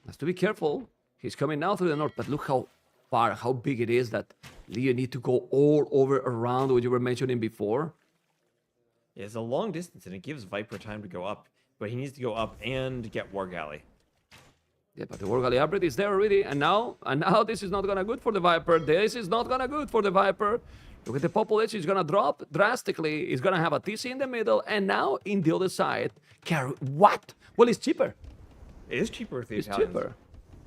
Has to be careful. He's coming now through the north, but look how far, how big it is that You need to go all over around what you were mentioning before. Yeah, it's a long distance, and it gives Viper time to go up. But he needs to go up and get War Galley. Yeah, but the War Galley upgrade is there already, and now this is not gonna good for the Viper. This is not gonna good for the Viper. Look at the population, it's gonna drop drastically. He's gonna have a TC in the middle, and now in the other side, what? Well, it's cheaper. It is cheaper with the It's Italians. cheaper.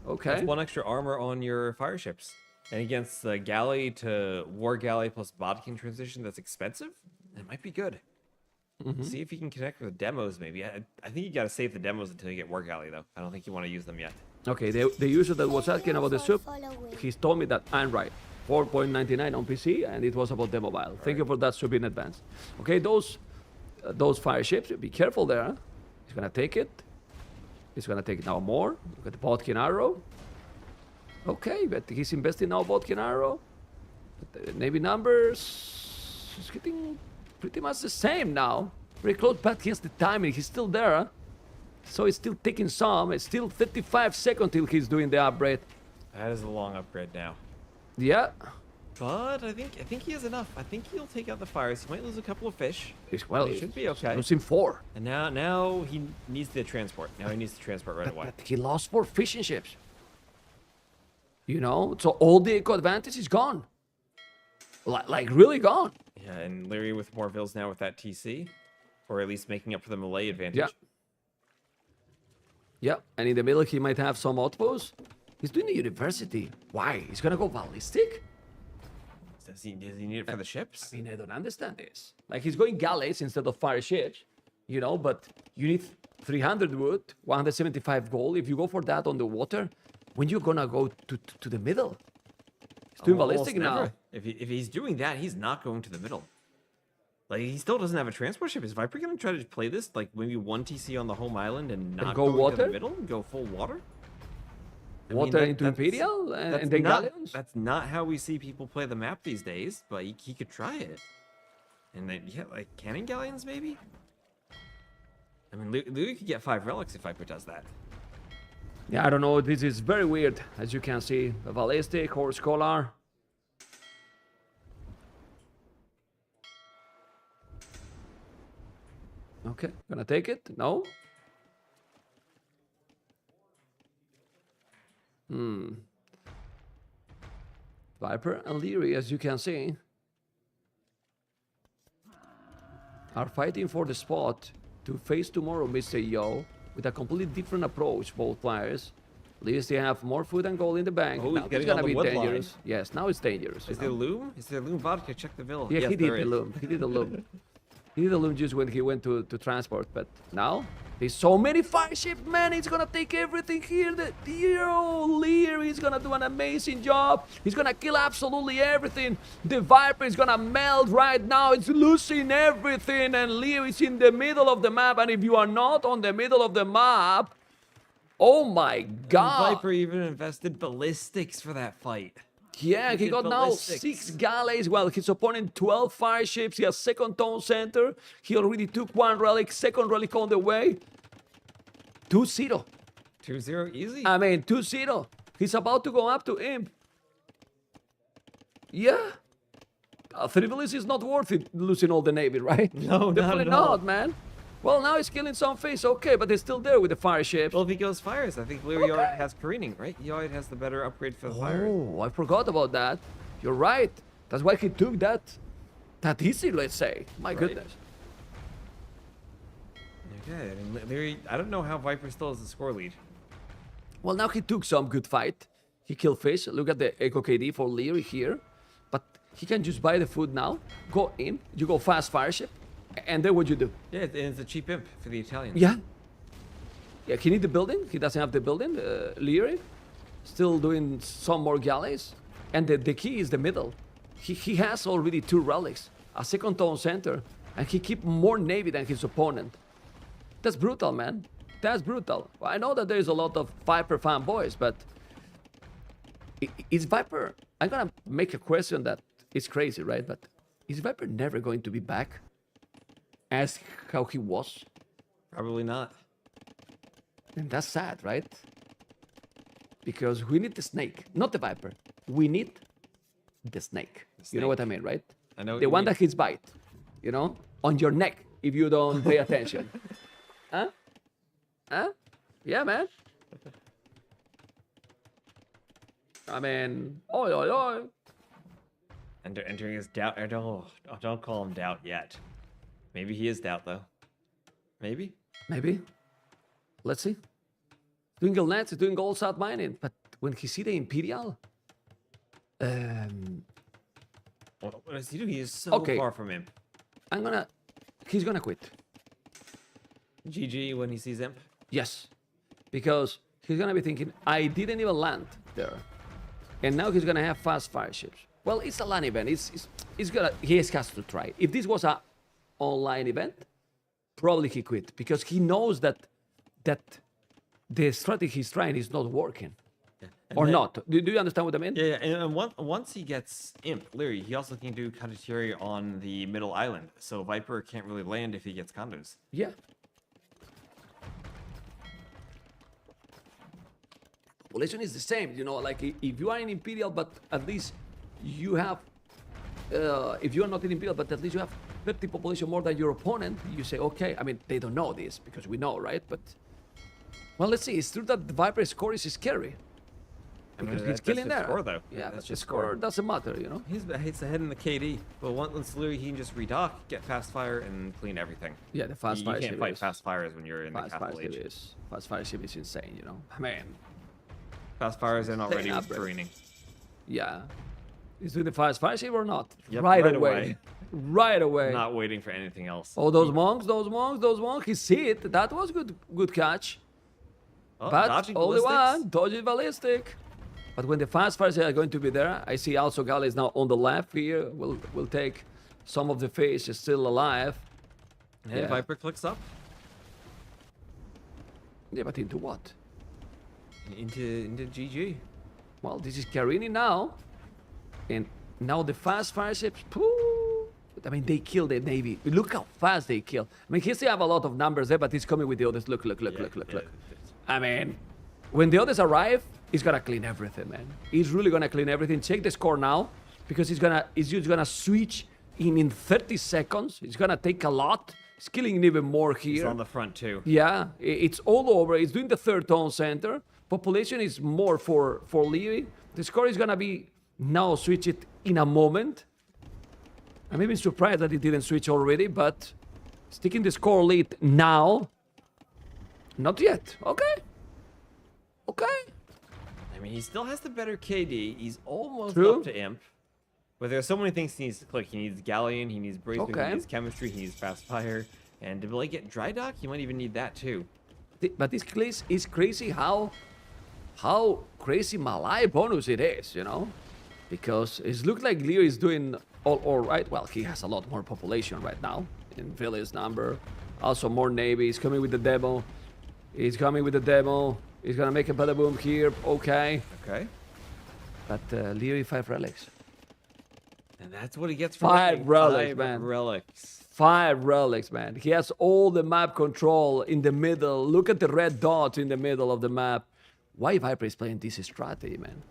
Okay. That's 1 extra armor on your fire ships. And against the Galley to War Galley plus Bodkin transition that's expensive, it might be good. See if you can connect with demos, maybe. I think you got to save the demos until you get War Galley, though. I don't think you want to use them yet. Okay, the user that was asking about the sub, he's told me that I'm right. 4.99 on PC, and it was about the mobile. Thank you for that sub in advance. Okay, those fire ships, be careful there. Huh? He's gonna take it. He's gonna take it now more. Look at the Bodkin arrow. Okay, but he's investing now Bodkin arrow. But the Navy numbers is getting pretty much the same now. Very close, but here's the timing. He's still there. Huh? So he's still taking some. It's still 55 seconds till he's doing the upgrade. That is a long upgrade now. Yeah. But I think he has enough. I think he'll take out the fires. He might lose a couple of fish. Well, he should be okay. Losing 4. And now he needs the transport. Now he needs to transport right away. But he lost 4 fishing ships. You know, so all the eco advantage is gone. Like really gone. Yeah, and Liereyy with more vills now with that TC, or at least making up for the melee advantage. Yeah. Yeah, and in the middle he might have some outposts. He's doing the university. Why? He's gonna go ballistic? Does he need it for the ships? I mean, I don't understand this. Like, he's going galleys instead of fire ships, you know, but you need 300 wood, 175 gold. If you go for that on the water, when you're gonna go to the middle? He's doing ballistic now. If he's doing that, he's not going to the middle. Like, he still doesn't have a transport ship. Is Viper gonna try to play this, like, maybe 1 TC on the home island and not go go water? to the middle and go full water? Water into Imperial and then galleons? That's not how we see people play the map these days, but he could try it. And then, yeah, like, cannon galleons, maybe? I mean, Liereyy could get 5 relics if Viper does that. Yeah, I don't know. This is very weird, as you can see. A ballistic or scholar. Okay, gonna take it? No? Viper and Liereyy, as you can see, are fighting for the spot to face tomorrow Mr.yo with a completely different approach, both players. At least they have more food and gold in the bank. Oh, now it's gonna be dangerous. Yes, now it's dangerous. Is there loom? Is there loom vodka? Check the bill. Yeah, yes, he did the loom. He did the loom. He did the loom just when he went to transport, but now there's so many fire ships, man. He's gonna take everything here. Liereyy is gonna do an amazing job. He's gonna kill absolutely everything. The Viper is gonna melt right now. It's losing everything, and Liereyy is in the middle of the map. And if you are not on the middle of the map, oh my God! Viper even invested ballistics for that fight. Yeah, he got now 6 galleys, while his opponent 12 fire ships. He has second tone center. He already took 1 relic, second relic on the way. 2-0. 2-0, easy. I mean, 2-0. He's about to go up to Imp. Yeah. 3 villas is not worth it, losing all the Navy, right? No, definitely not at all. not, man. Well, now he's killing some fish, okay, but he's still there with the fire ships. Well, if he goes fires, I think Liereyy already has careening, right? He already has the better upgrade for the fire. Oh, I forgot about that. You're right. That's why he took that easy, let's say. My goodness. Okay, I mean, Liereyy, I don't know how Viper still has the score lead. Well, now he took some good fight. He killed fish. Look at the Eco KD for Liereyy here. But he can just buy the food now, go in, you go fast fire ship, and then what you do? Yeah, and it's a cheap imp for the Italians. Yeah. Yeah, he needs the building. He doesn't have the building. Liereyy still doing some more galleys. And the key is the middle. He has already 2 relics, a second tone center, and he keeps more Navy than his opponent. That's brutal, man. That's brutal. Well, I know that there's a lot of Viper fanboys, but is Viper... I'm gonna make a question that is crazy, right? But is Viper never going to be back as how he was? Probably not. And that's sad, right? Because we need the snake, not the Viper. We need The snake. You know what I mean, right? I know what the you one mean. that hits bite, you know, on your neck if you don't pay attention. Huh? Huh? Yeah, man. I mean, oi, oi, oi. Entering his doubt. Don't call him doubt yet. Maybe he is doubt though. Maybe. Maybe. Let's see. Doing gold nets, doing gold south mining, but when he see the Imperial, What does he do? He is so Okay. far from him. He's gonna quit. GG when he sees him. Yes, because he's gonna be thinking, I didn't even land there, and now he's gonna have fast fire ships. Well, it's a LAN event. He has to try. If this was a online event, probably he quit because he knows that the strategy he's trying is not working. And Or then- not. Do you understand what I mean? Yeah, and once he gets Imp, Liereyy, he also can do Condottieri on the middle island. So Viper can't really land if he gets condos. Yeah. Population is the same, you know, like if you are in Imperial, but at least you have, if you are not in Imperial, but at least you have 30 population more than your opponent, you say, okay, I mean, they don't know this because we know, right? But, well, let's see. It's true that the Viper score is scary. Because he's killing that's there. his score, though. Yeah, that's the just score doesn't matter, you know? He's ahead in the KD, but once Liereyy, he can just redock, get fast fire, and clean everything. Yeah, the fast fire You can't ship fight is- fast fires when you're in the Fast fire capital ship age. is, fast fire ship is insane, you know? Man. Fast fires are not ready with Upgrade. careening. Yeah. Is doing the fast fire ship or not? Yep, right right away. away. Right away. Not waiting for anything else. Oh, those monks. He see it. That was good catch. Oh, but dodging only ballistics. one, dodging ballistic. But when the fast fires are going to be there, I see also Gal is now on the left here. Will take some of the fish is still alive. Hey, Yeah. Viper clicks up. Yeah, but into what? Into GG. Well, this is Carini now. And now the fast fire ships, pooh, I mean, they kill the Navy. Look how fast they kill. I mean, he still have a lot of numbers there, but he's coming with the others. Look. I mean, when the others arrive, he's gonna clean everything, man. He's really gonna clean everything. Check the score now, because he's just gonna switch in 30 seconds. He's gonna take a lot. He's killing even more here. He's on the front too. Yeah, it's all over. He's doing the third tone center. Population is more for Liereyy. The score is gonna be now switch it in a moment. I'm even surprised that he didn't switch already, but sticking the score lead now. Not yet. Okay. I mean, he still has the better KD. He's almost True. up to Imp. But there are so many things he needs to click. He needs Galleon, he needs Bracewing, Okay. he needs Chemistry, he needs Fast Fire. And to really get Dry Dock, he might even need that too. But this place is crazy how crazy Malay bonus it is, you know? Because it looks like Leo is doing all right. Well, he has a lot more population right now in village number. Also more Navy. He's coming with the demo. He's gonna make a bada boom here. Okay. But Liereyy 5 relics. And that's what he gets for 5 relics, Five man. relics. 5 relics, man. He has all the map control in the middle. Look at the red dots in the middle of the map. Why Viper is playing this strategy, man?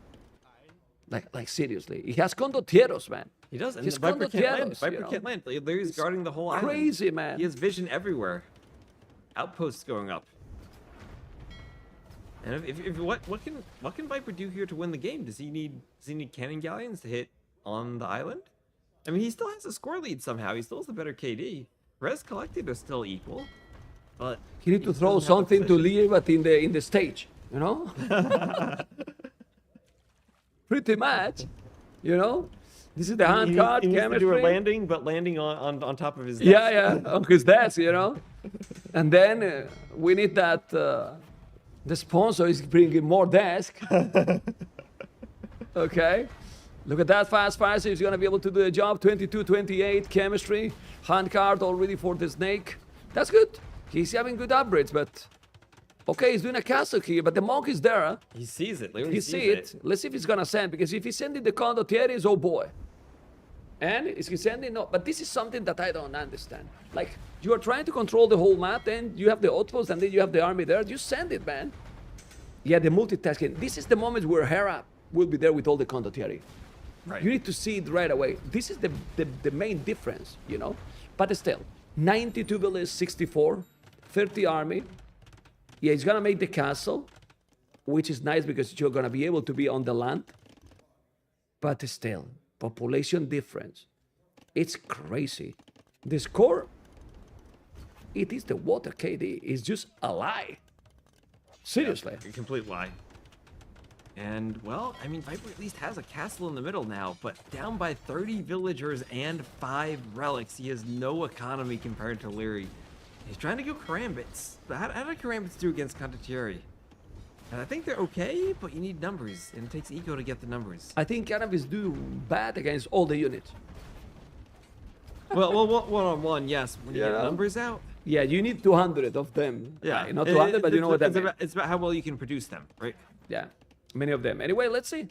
Like seriously. He has Condottieros, man. He does, and He's Viper can't land. Condotieros, Viper you know? can't land. Larry's guarding the whole island. Crazy, man. He has vision everywhere. Outposts going up. And what can Viper do here to win the game? Does he need cannon galleons to hit on the island? I mean, he still has a score lead somehow. He still has the better KD. Res collected are still equal, but He need to throw doesn't have the something to position. Liereyy, but in the stage, you know? Pretty much, you know? This is the hand He card, needs to do a chemistry. landing, but landing on top of his desk. Yeah, on his desk, you know? And then we need that, the sponsor is bringing more desk. Okay? Look at that fast fire, so he's gonna be able to do the job. 22-28, chemistry. Hand card already for the snake. That's good. He's having good upgrades, but... Okay, he's doing a castle here, but the monk is there. Huh? He sees it. Literally He sees see it. Let's see if he's gonna send, because if he's sending the Condottieri, oh boy. And is he sending? No, but this is something that I don't understand. Like, you are trying to control the whole map, and you have the outpost, and then you have the army there. You send it, man. Yeah, the multitasking. This is the moment where Hera will be there with all the Condottieri. Right. You need to see it right away. This is the main difference, you know? But still, 92 village, 64, 30 army. Yeah, he's gonna make the castle, which is nice because you're gonna be able to be on the land. But still, population difference. It's crazy. The score, it is the water KD. It's just a lie. Seriously. Yeah, a complete lie. And, well, I mean, Viper at least has a castle in the middle now, but down by 30 villagers and 5 relics. He has no economy compared to Liereyy. He's trying to go Karambits. But how did Karambits do against Conquerors? And I think they're okay, but you need numbers, and it takes eco to get the numbers. I think Karambits do bad against all the units. Well, one-on-one, yes. When you get numbers out. Yeah, you need 200 of them. Yeah. Not 200, but you know what that means. It's about how well you can produce them, right? Yeah, many of them. Anyway, let's see.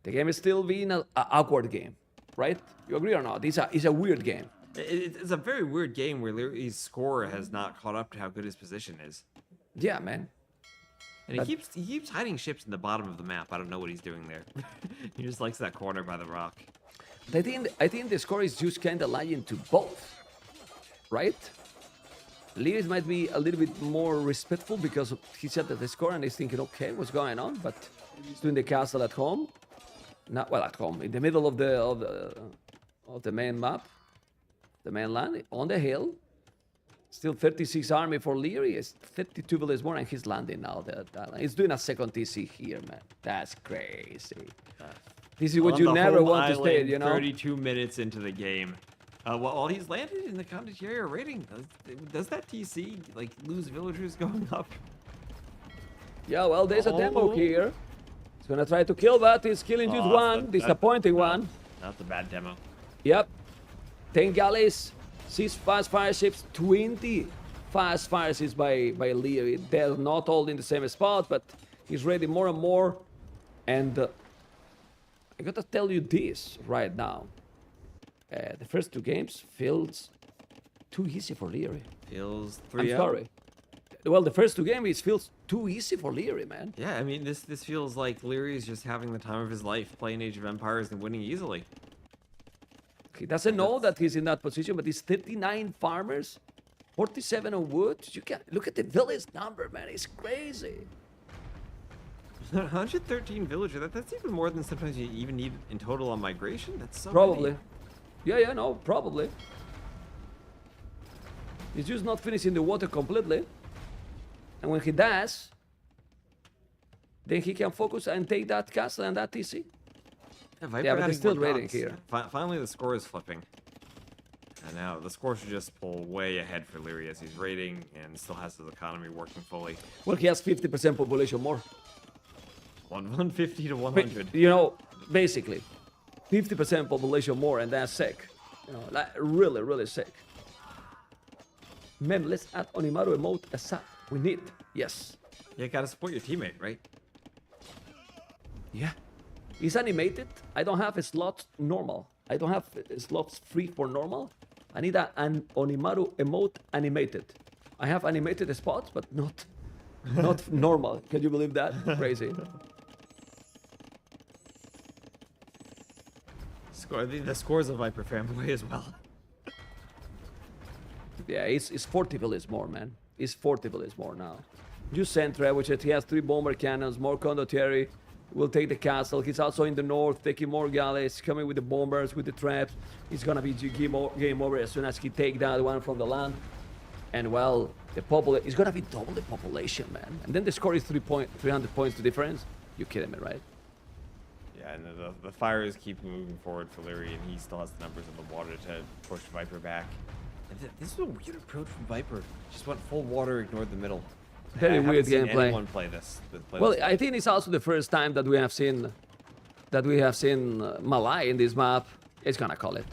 The game is still being an awkward game, right? You agree or not? It's a weird game. It's a very weird game where Lierey's score has not caught up to how good his position is. Yeah, man. And he keeps hiding ships in the bottom of the map. I don't know what he's doing there. He just likes that corner by the rock. I think the score is just kind of lying to both, right? Liereyy might be a little bit more respectful because he said that the score and he's thinking, okay, what's going on? But he's doing the castle at home, not well at home, in the middle of the main map, the mainland on the hill. Still 36 army for Liereyy. It's 32 villages more, and he's landing now. He's doing a second TC here, man. That's crazy. This is what you never want to stay, you know? 32 minutes into the game. While he's landed in the Conquerors rating, does that TC like lose villagers going up? Yeah, well, there's a demo here. He's gonna try to kill that. He's killing just one, disappointing one. That's a bad demo. Yep. 10 galleys, 6 fast fire ships, 20 fast fire ships by Liereyy. They're not all in the same spot, but he's ready more and more. And I gotta tell you this right now. The first 2 games feels too easy for Liereyy. Feels 3-0. I'm sorry. Well, the first 2 games feels too easy for Liereyy, man. Yeah, I mean, this feels like Liereyy is just having the time of his life, playing Age of Empires and winning easily. He doesn't know that he's in that position, but he's 39 farmers, 47 on wood. You can look at the village number, man. It's crazy. 113 villager. That's even more than sometimes you even need in total on migration. That's so probably. many. Yeah, no, probably. He's just not finishing the water completely. And when he does, then he can focus and take that castle and that TC. Yeah, but he's still raiding here. Finally, the score is flipping. And now the score should just pull way ahead for Liereyy as he's raiding and still has his economy working fully. Well, he has 50% population more. 150 to 100. You know, basically, 50% population more, and that's sick. You know, like really, really sick. Mem, let's add Onimaru emote ASAP. We need, yes. You gotta support your teammate, right? Yeah. It's animated. I don't have a slot normal. I don't have slots free for normal. I need an Onimaru emote animated. I have animated spots, but not normal. Can you believe that? Crazy. The score's a Viper fanboy as well. Yeah, it's 40 villages more, man. It's 40 villages more now. Just Centra, which he has 3 bomber cannons, more condottieri. Will take the castle. He's also in the north, taking more galleys, coming with the bombers, with the traps. It's gonna be game over as soon as he take that one from the land. And well, the population is gonna be double the population, man. And then the score is 300 points to difference. You're kidding me, right? Yeah, and the fires keep moving forward for Liereyy, and he still has the numbers in the water to push Viper back. And this is a weird approach from Viper. Just went full water, ignored the middle. Very weird gameplay. Anyone play this? Well, I think it's also the first time that we have seen Malai in this map. It's gonna call it.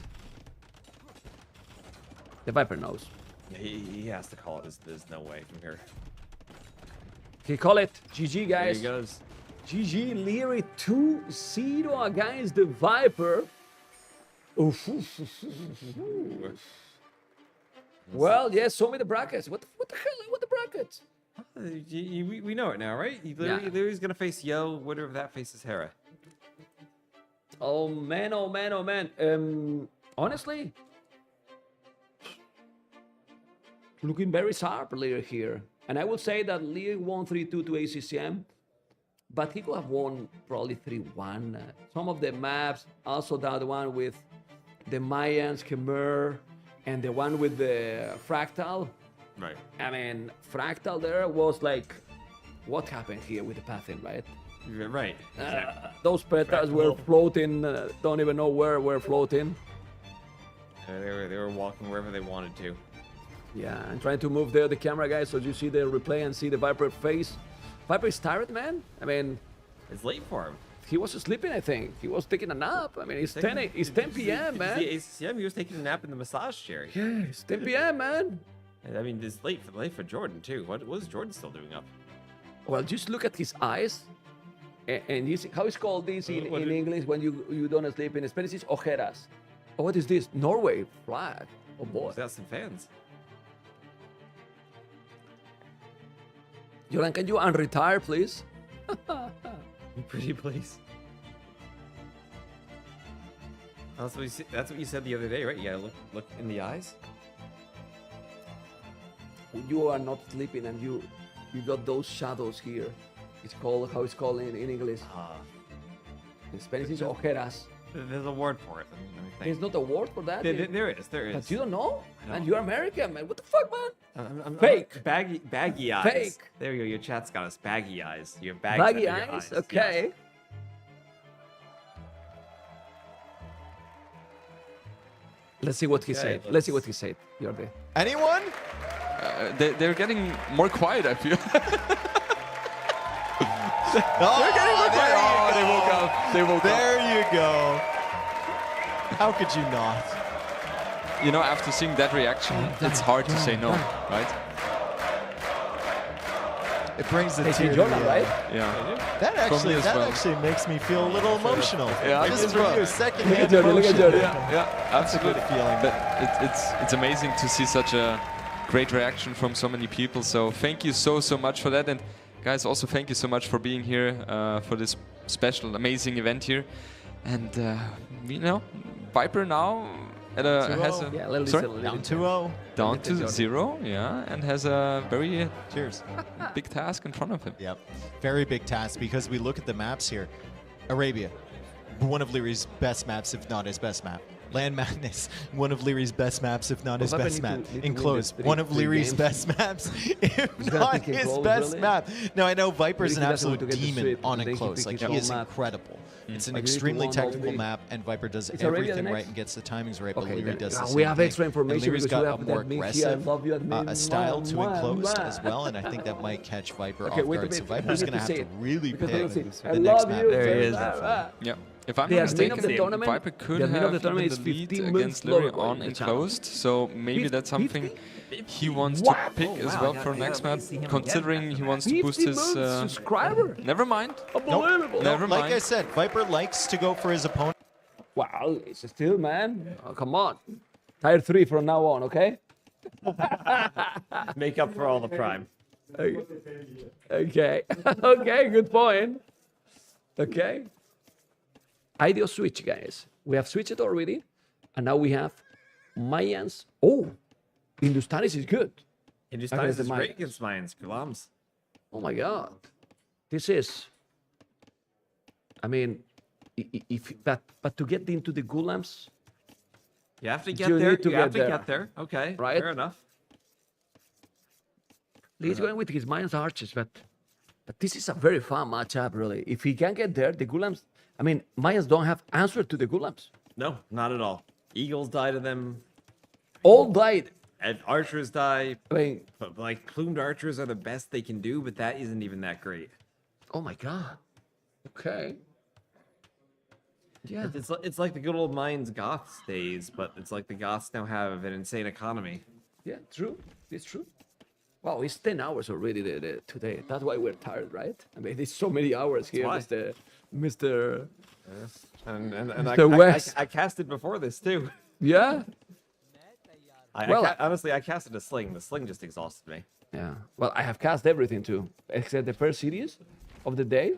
The Viper knows. Yeah, he has to call it. There's no way from here. He call it. GG, guys. There he goes. GG, Liereyy 2-0 against the Viper. Oof. Well, yes, show me the brackets. What the hell? What the brackets? We know it now, right? Lierey's gonna face Yo. Winner of that faces Hera. Oh man, oh man, oh man. Honestly, looking very sharp Liereyy here. And I would say that Liereyy won 3-2 to ACCM, but he could have won probably 3-1. Some of the maps, also that one with the Mayans, Khmer, and the one with the Fractal. Right. I mean, Fractal there was like, what happened here with the pathing, right? Right. Those petals were floating, don't even know where we're floating. They were walking wherever they wanted to. Yeah, and trying to move there the camera, guys, so you see the replay and see the Viper face. Viper is tired, man. I mean, it's late for him. He was sleeping, I think. He was taking a nap. I mean, it's 10 p.m., man. The ACCM, he was taking a nap in the massage chair. Yeah, it's 10 p.m., man. I mean, it's late for Jordan, too. What was Jordan still doing up? Well, just look at his eyes. And you see, how is called this in English when you don't sleep? In Spanish, it's ojeras. Oh, what is this? Norway flag. Oh, boy. He's got some fans. Jordan, can you unretire, please? Pretty please. That's what you said the other day, right? You gotta look in the eyes. You are not sleeping and you got those shadows here. It's called, how it's called in English. In Spanish, it's ojeras. There's a word for it. There's not a word for that? There is. But you don't know? Man, you're American, man. What the fuck, man? I'm Fake. Baggy eyes. Fake. There you go. Your chat's got us. Baggy eyes. You have baggy eyes? Okay. Yes. Let's see what he said. Let's see what he said. You're there. Anyone? They're getting more quiet, I feel. They're getting more quiet. Oh, they woke up. They woke up. There you go. How could you not? You know, after seeing that reaction, it's hard to say no, right? It brings the Hey, tear to Jordan, the right? eye. Yeah. That actually makes me feel a little emotional. Yeah, Just for you, second Look at Jordan, look at Jordan. Yeah, absolutely. feeling. But it's amazing to see such a great reaction from so many people. So thank you so much for that, and guys, also thank you so much for being here for this special, amazing event here. And you know, Viper now has a down 2-0. Down to 0, yeah, and has a very big task in front of him. Yep, very big task because we look at the maps here. Arabia, one of Lierey's best maps, if not his best map. Land Madness, one of Lierey's best maps, if not his best map. Enclosed, one of Lierey's best maps, if not his best map. Now, I know Viper's an absolute demon on Enclosed. Like, he is incredible. It's an extremely technical map, and Viper does everything right and gets the timings right, but Liereyy does the same we have thing. extra information. And Lierey's got a more that aggressive style to Enclosed as well, and I think that might catch Viper off guard. So Viper's going to have to really pick the next map. There he is. Yeah. If I'm not mistaken, Viper could have even the lead against Liereyy on Enclosed, so maybe that's something he wants to pick as well for next map, considering he wants to boost his subscriber. Never mind. Unbelievable. Never mind. Like I said, Viper likes to go for his opponent. Wow, it's still, man. Oh, come on. Tier 3 from now on, okay? Make up for all the prime. Okay. Okay, good point. Okay. Ideal switch, guys. We have switched already, and now we have Mayans. Oh, Hindustanis is good. Hindustanis is great against Mayans. Gulams. Oh my God, this is. I mean, but to get into the Gulams, you have to get there. You have to get there. Okay, right? Fair enough. He's going with his Mayans archers, but this is a very fun matchup, really. If he can get there, the Gulams. I mean, Mayans don't have answer to the Gulams. No, not at all. Eagles die to them. All died. And archers die. I mean, but like plumed archers are the best they can do, but that isn't even that great. Oh my God. Okay. Yeah. It's like the good old Mayans Goths days, but it's like the Goths now have an insane economy. Yeah, true. It's true. Wow, it's 10 hours already today. That's why we're tired, right? I mean, there's so many hours here, Mr. Yes. And Mr. West. I casted before this too. Yeah. Honestly, I casted a sling. The sling just exhausted me. Yeah. Well, I have cast everything too, except the first series of the day.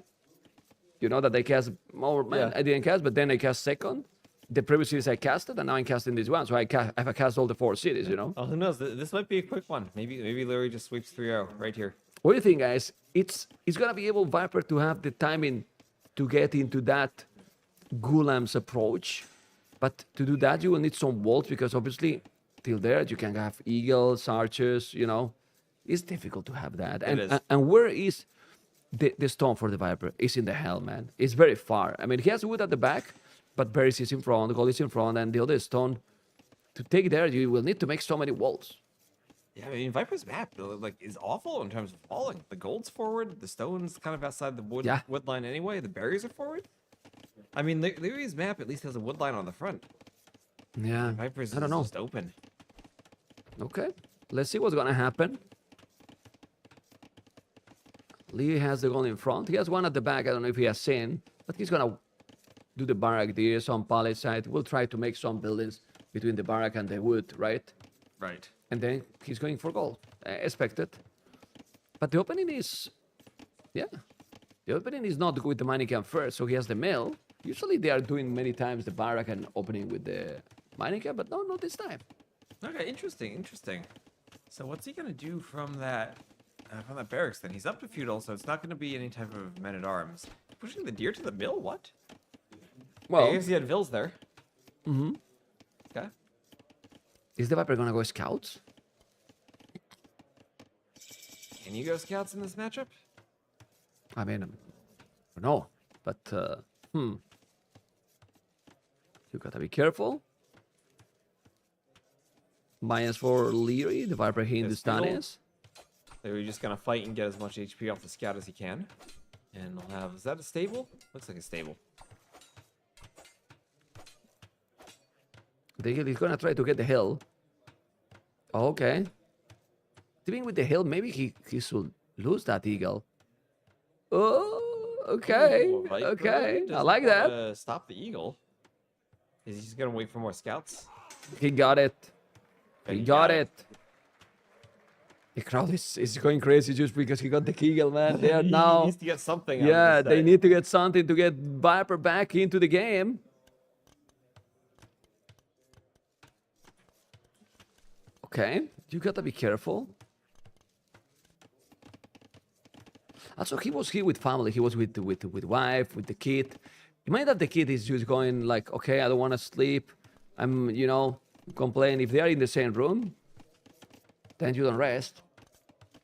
You know that they cast more. Man, I didn't cast, but then I cast second. The previous cities I casted, and now I'm casting this one. So I have cast all the 4 cities, you know? Oh, who knows? This might be a quick one. Maybe Liereyy just sweeps 3-0 right here. What do you think, guys? It's going to be able, Viper, to have the timing to get into that Gulam's approach. But to do that, you will need some walls, because obviously, till there, you can have eagles, archers, you know. It's difficult to have that. And where is the stone for the Viper? It's in the hell, man. It's very far. I mean, he has wood at the back, but Berries is in front, gold is in front, and the other stone. To take there, you will need to make so many walls. Yeah, I mean, Viper's map like is awful in terms of falling. The gold's forward, the stone's kind of outside the wood line anyway. The berries are forward. I mean, Lierey's map at least has a wood line on the front. Yeah, Viper's I don't know. Just open. Okay, let's see what's gonna happen. Lee has the goal in front. He has one at the back. I don't know if he has seen, but he's gonna do the barrack there, some palace side. We'll try to make some buildings between the barrack and the wood, right? Right. And then he's going for goal. Expected. But the opening is, the opening is not with the mining camp first, so he has the mill. Usually they are doing many times the barrack and opening with the mining camp, but no, not this time. Okay, interesting. So what's he gonna do from that barracks then? He's up to feudal, so it's not gonna be any type of men-at-arms. Pushing the deer to the mill? What? Well, I guess he had Vils there. Mm-hmm. Okay. Is the Viper gonna go scouts? Can you go scouts in this matchup? I mean, no, but you gotta be careful. Minus for Liereyy, the Viper Hindustanis. So we're just gonna fight and get as much HP off the scout as he can. And we'll have, is that a stable? Looks like a stable. He's gonna try to get the hill. Okay. Even with the hill, maybe he should lose that eagle. Oh, okay. Ooh, Okay. I doesn't like that. wanna Stop the eagle. Is he just gonna wait for more scouts? He got it. He got it. The crowd is going crazy just because he got the eagle, man. They are He now. needs to get something out of Yeah, this they day. need to get something to get Viper back into the game. Okay, you gotta be careful. Also, he was here with family. He was with wife, with the kid. You mind that the kid is just going like, okay, I don't want to sleep. I'm, complaining. If they are in the same room, then you don't rest.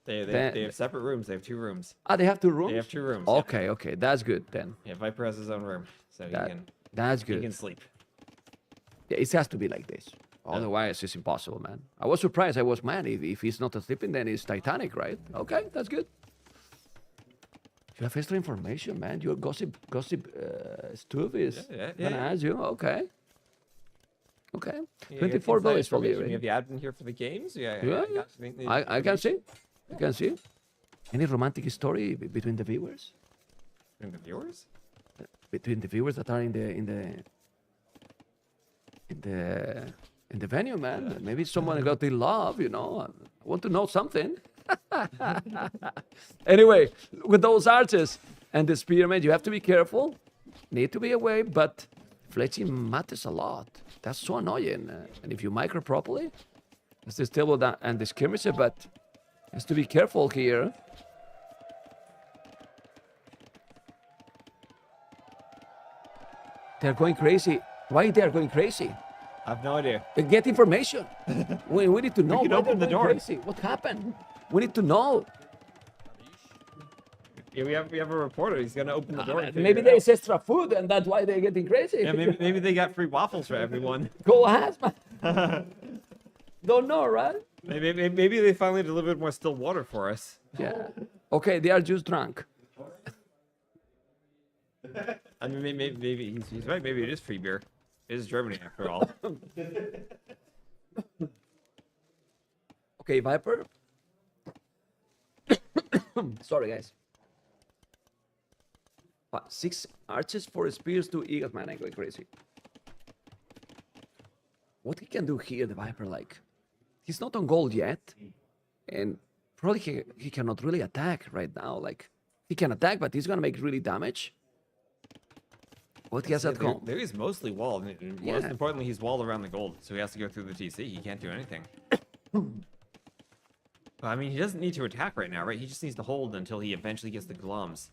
They have separate rooms. They have 2 rooms. Ah, they have 2 rooms? They have 2 rooms. Okay, that's good then. Yeah, Viper has his own room, so That's good. he can sleep. Yeah, it has to be like this. Otherwise, it's impossible, man. I was surprised. If he's not sleeping, then it's Titanic, right? Okay, that's good. You have extra information, man. Your gossip stuff is gonna ask you. Okay. Okay. You 24 got dollars for information. Liereyy. You have the admin here for the games. Yeah. I can see. I can see. Any romantic story between the viewers? Between the viewers? Between the viewers that are in the venue, man. Maybe someone got in love. I want to know something. Anyway, with those archers and the spearmen, you have to be careful. Need to be away, but fletching matters a lot. That's so annoying. And if you micro properly, it's the stable and the skirmisher, but has to be careful here. They're going crazy. Why they are going crazy? I have no idea. Get information. we need to know. We can why open they're the going door. crazy. What happened? We need to know. Yeah, we have a reporter. He's gonna open the door. and Maybe figure it there's extra food and that's why they're getting crazy. out. Yeah, maybe they got free waffles for everyone. Go ahead, man. Don't know, right? Maybe they finally delivered more still water for us. Yeah. Okay, they are just drunk. I mean, maybe he's right. Maybe it is free beer. It is Germany after all. Okay, Viper. Sorry, guys. 6 archers, 4 spears, 2 eagles. Man, I'm going crazy. What he can do here, the Viper, like, he's not on gold yet. And probably he cannot really attack right now. Like, he can attack, but he's going to make really damage. What he has at home? There he's mostly walled. And most importantly, he's walled around the gold, so he has to go through the TC. He can't do anything. I mean, he doesn't need to attack right now, right? He just needs to hold until he eventually gets the glums.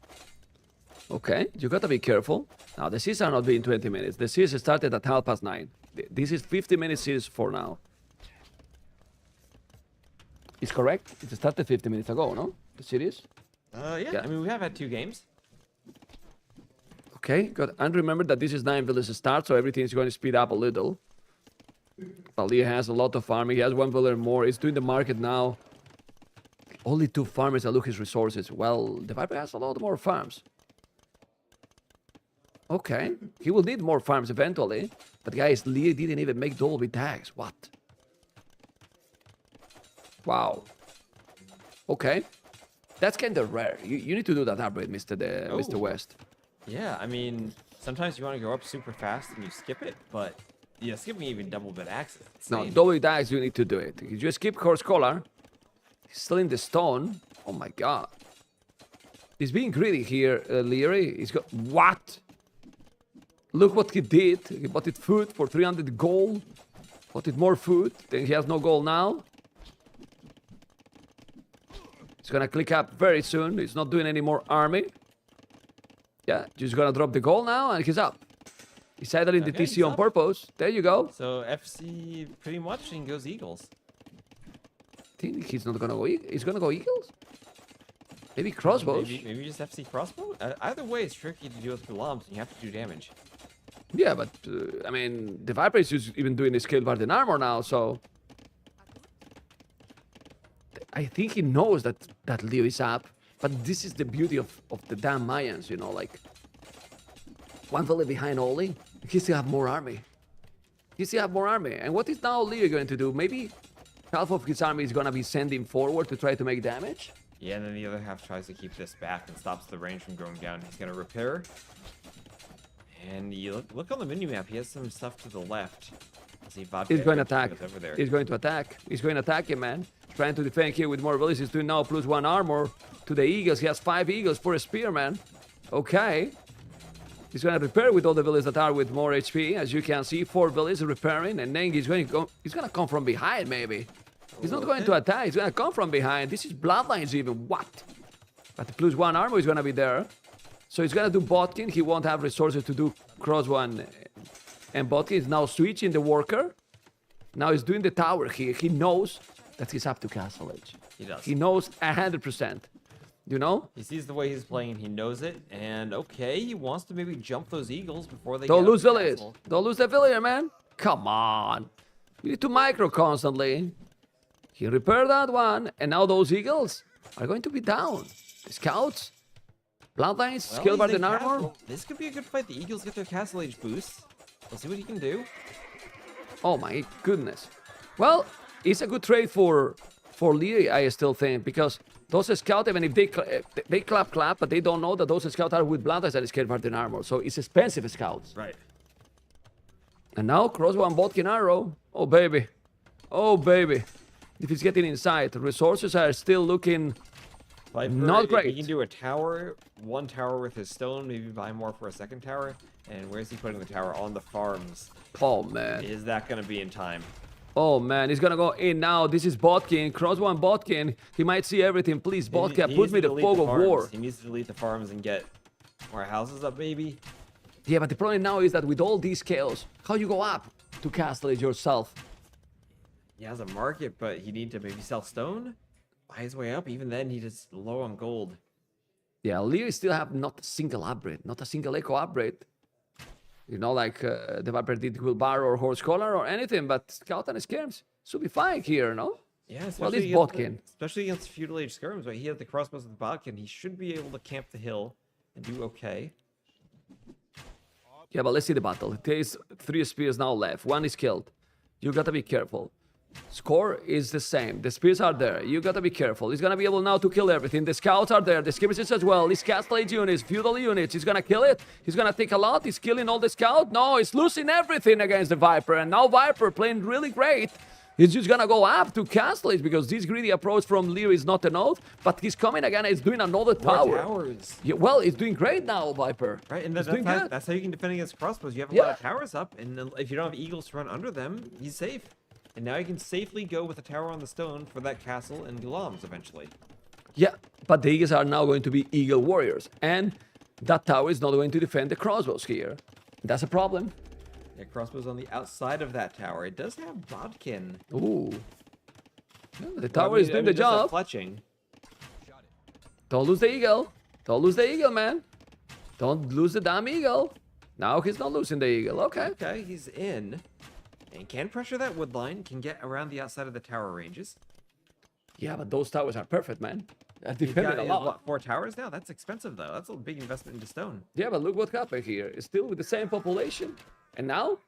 Okay, you gotta be careful. Now, the series are not being 20 minutes. The series started at 9:30. This is 50-minute series for now. Is correct? It started 50 minutes ago, no? The series? Yeah. I mean, we have had 2 games. Okay, good. And remember that this is 9 villages start, so everything is going to speed up a little. Liereyy has a lot of farming. He has 1 villager more. He's doing the market now. Only 2 farmers that look his resources. Well, TheViper has a lot more farms. Okay, he will need more farms eventually. But guys, Liereyy didn't even make Dolby tags. What? Wow. Okay. That's kind of rare. You need to do that upgrade, Mr. West. Yeah, I mean, sometimes you want to go up super fast and you skip it, but skipping even double bit axes. No, double tags, you need to do it. You just skip Horse Collar. He's still in the stone. Oh my god. He's being greedy here, Liereyy. He's got... What? Look what he did. He bought it food for 300 gold. Bought it more food. Then he has no gold now. He's gonna click up very soon. He's not doing any more army. Yeah, just gonna drop the gold now and he's up. He's idling the TC on purpose. There you go. So FC pretty much and goes Eagles. Think he's not gonna go. He's gonna go Eagles. Maybe crossbows. Maybe just FC crossbow. Either way, it's tricky to deal with glums. And you have to do damage. Yeah, but I mean, TheViper is just even doing the scale guard and armor now, so I think he knows that Leo is up. But this is the beauty of the damn Mayans, you know, like 1 village behind Oli, he still have more army. He still have more army. And what is now Leo going to do? Maybe half of his army is gonna be sending forward to try to make damage. Yeah, and then the other half tries to keep this back and stops the range from going down. He's gonna repair. And you look on the mini-map, he has some stuff to the left. He's going to attack. He's going to attack. He's going to attack him, man. Trying to defend here with more villages. He's doing now +1 armor to the Eagles. He has 5 Eagles for a spear, man. Okay. He's going to repair with all the villages that are with more HP. As you can see, 4 villages repairing. And then he's going to come from behind, maybe. He's not going to attack. He's going to come from behind. This is Bloodlines even. What? But the +1 armor is going to be there. So he's going to do Botkin. He won't have resources to do cross one. And Botkin is now switching the worker. Now he's doing the tower here. He knows that he's up to Castle Age. He does. He knows 100%. You know? He sees the way he's playing. He knows it. And okay, he wants to maybe jump those Eagles before they Don't get lose villages. Don't lose the villager, man. Come on. You need to micro constantly. He repaired that one. And now those Eagles are going to be down. The scouts. Bloodlines, skill bar and armor. This could be a good fight. The Eagles get their Castle Age boost. We'll see what he can do. Oh my goodness. Well, it's a good trade for Liereyy, I still think, because those scouts, even if they clap, but they don't know that those scouts are with Bloodlines and skill bar and armor. So it's expensive scouts. Right. And now crossbow and Botkin arrow. Oh baby. Oh baby. If he's getting inside, resources are still looking not great. He can do a tower, 1 tower with his stone, maybe buy more for a 2nd tower. And where's he putting the tower? On the farms. Oh, man. Is that going to be in time? Oh, man. He's going to go in now. This is Botkin. Crossbow and Botkin. He might see everything. Please, Botkin, put me the fog of war. He needs to delete the farms and get more houses up, maybe. Yeah, but the problem now is that with all these scales, how you go up to Castle Age yourself? He has a market, but he needs to maybe sell stone? Buy his way up. Even then, he's just low on gold. Yeah, Liereyy still have not a single upgrade, not a single echo upgrade. You know, like TheViper did Quillbar or Horse Collar or anything, but Scout and Skirms should be fine here, no? Yeah, well, it's Botkin. Especially against Feudal Age Skirms, but he has the crossbows with Botkin. He should be able to camp the hill and do okay. Yeah, but let's see the battle. There's 3 spears now left. 1 is killed. You gotta be careful. Score is the same. The spears are there. You gotta be careful. He's gonna be able now to kill everything. The scouts are there. The skirmishes as well. These Castle Age units, feudal units. He's gonna kill it. He's gonna take a lot. He's killing all the scouts. No, he's losing everything against the Viper. And now Viper playing really great. He's just gonna go up to castle it because this greedy approach from Liereyy is not enough. But he's coming again. He's doing another tower. More towers. Yeah, well, he's doing great now, Viper. Right, and He's doing good. that's how you can defend against crossbows. You have a lot of towers up, and then if you don't have eagles to run under them, he's safe. And now you can safely go with a tower on the stone for that castle and Gulams eventually. Yeah, but the eagles are now going to be eagle warriors, and that tower is not going to defend the crossbows here. That's a problem. Yeah, crossbows on the outside of that tower. It does have Bodkin. Ooh. Yeah, the tower is doing the job. Fletching. Don't lose the eagle. Don't lose the eagle, man. Don't lose the damn eagle. Now he's not losing the eagle. Okay. Okay, he's in. And can pressure that wood line. Can get around the outside of the tower ranges. Yeah, but those towers are perfect, man. That He's defended got, a lot. what, 4 towers now? That's expensive, though. That's a big investment into stone. Yeah, but look what happened here. It's still with the same population. And now,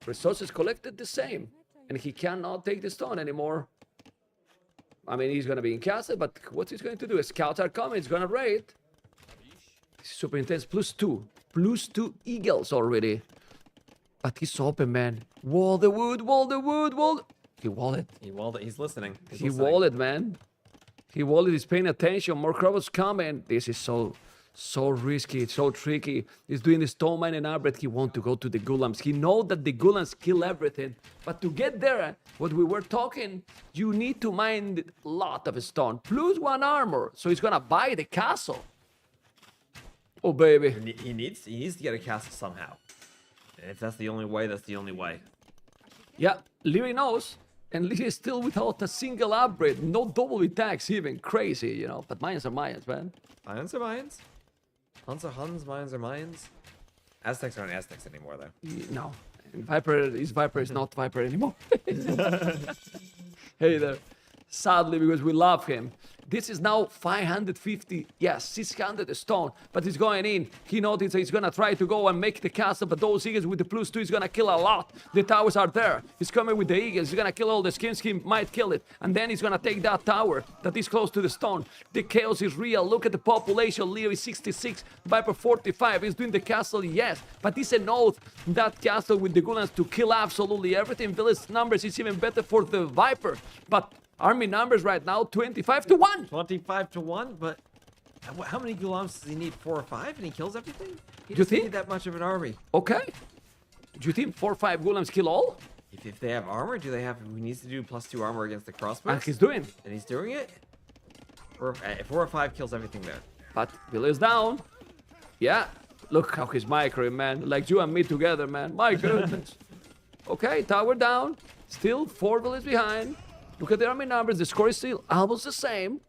resources collected the same. And he cannot take the stone anymore. I mean, he's going to be in castle, but what he's going to do? Scouts are coming. He's going to raid. Super intense. +2. +2 eagles already. But he's open, man. Wall the wood, wall the wood, wall. He walled it. He walled it. He's listening. He walled it, man. He walled it. He's paying attention. More crossbows coming. This is so risky, so tricky. He's doing the stone mine and arbret. He wants to go to the Gulams. He knows that the Gulams kill everything. But to get there, what we were talking, you need to mine a lot of stone. +1 armor. So he's going to buy the castle. Oh, baby. He needs to get a castle somehow. And if that's the only way, that's the only way. Yeah, Liereyy knows. And Liereyy is still without a single upgrade. No double attacks even. Crazy, you know. But Mayans are Mayans, man. Mayans are Mayans. Huns are Huns. Mayans are Mayans. Aztecs aren't Aztecs anymore, though. No. And Viper is not Viper anymore. Hey there. Sadly, because we love him. This is now 550, yes, 600 stone, but he's going in. He noticed he's going to try to go and make the castle, but those eagles with the +2 is going to kill a lot. The towers are there. He's coming with the eagles. He's going to kill all the skins. He might kill it. And then he's going to take that tower that is close to the stone. The chaos is real. Look at the population. Liereyy 66, Viper 45. He's doing the castle, yes, but it's an oath, that castle with the Gulans to kill absolutely everything. Village numbers is even better for the Viper, but army numbers right now, 25-1. 25-1, but how many Gulams does he need? 4 or 5, and he kills everything? He Do you doesn't think? need that much of an army. Okay. Do you think 4 or 5 Gulams kill all? If they have armor, do they have? He needs to do +2 armor against the crossbows. And he's doing. And he's doing it. Or 4 or 5 kills everything there. But Village down. Yeah. Look how he's microing, man. Like you and me together, man. My goodness. Okay, tower down. Still 4 villages behind. Look at the army numbers. The score is still almost the same.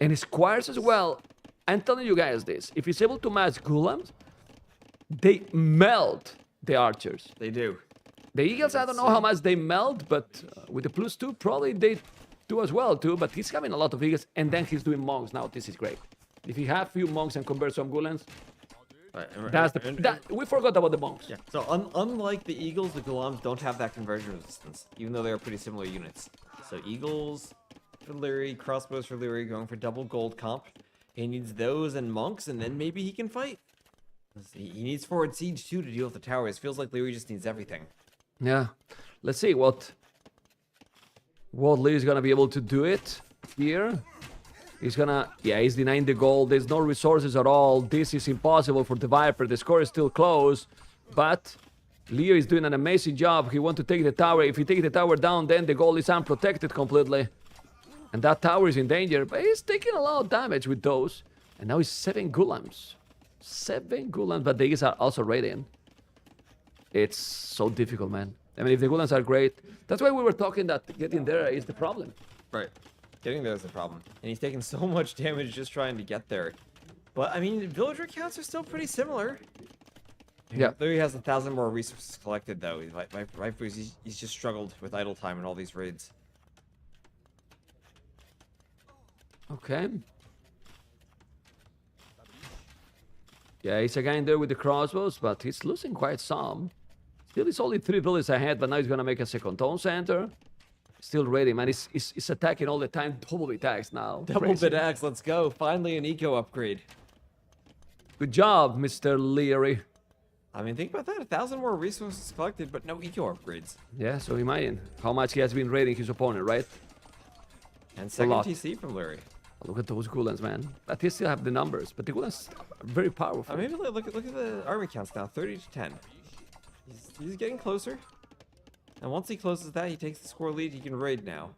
And his squires as well. I'm telling you guys this. If he's able to match Gulams, they melt the archers. They do. The eagles, I don't know how much they melt, but with the +2, probably they do as well too. But he's having a lot of eagles, and then he's doing monks now. This is great. If he have few monks and convert some Gulans, we forgot about the monks. Yeah. So unlike the eagles, the Gulams don't have that conversion resistance, even though they are pretty similar units. So eagles for Liereyy, crossbows for Liereyy, going for double gold comp. He needs those and monks, and then maybe he can fight. He needs forward siege too to deal with the towers. Feels like Liereyy just needs everything. Yeah. Let's see what Lierey's gonna be able to do it here. He's gonna, he's denying the gold. There's no resources at all. This is impossible for the Viper. The score is still close, but Liereyy is doing an amazing job. He wants to take the tower. If he takes the tower down, then the gold is unprotected completely. And that tower is in danger, but he's taking a lot of damage with those. And now he's 7 Gulams. 7 Gulams, but the eagles are also raiding. It's so difficult, man. I mean, if the Gulams are great, that's why we were talking that getting there is the problem. Right. Getting there is the problem. And he's taking so much damage just trying to get there. But, I mean, villager counts are still pretty similar. Yeah. Liereyy has 1,000 more resources collected, though. He's just struggled with idle time in all these raids. Okay. Yeah, he's again there with the crossbows, but he's losing quite some. Still, it's only 3 villages ahead, but now he's going to make a second town center. Still ready, man. He's attacking all the time. Double attacks now. Double attacks, let's go. Finally an eco upgrade. Good job, Mr. Liereyy. I mean, think about that. 1,000 more resources collected, but no eco upgrades. Yeah, so imagine how much he has been raiding his opponent, right? And second TC from Liereyy. Look at those Gulans, man. But they still have the numbers, but the Gulans are very powerful. Maybe look at the army counts now, 30 to 10. He's getting closer. And once he closes that, he takes the score lead. He can raid now.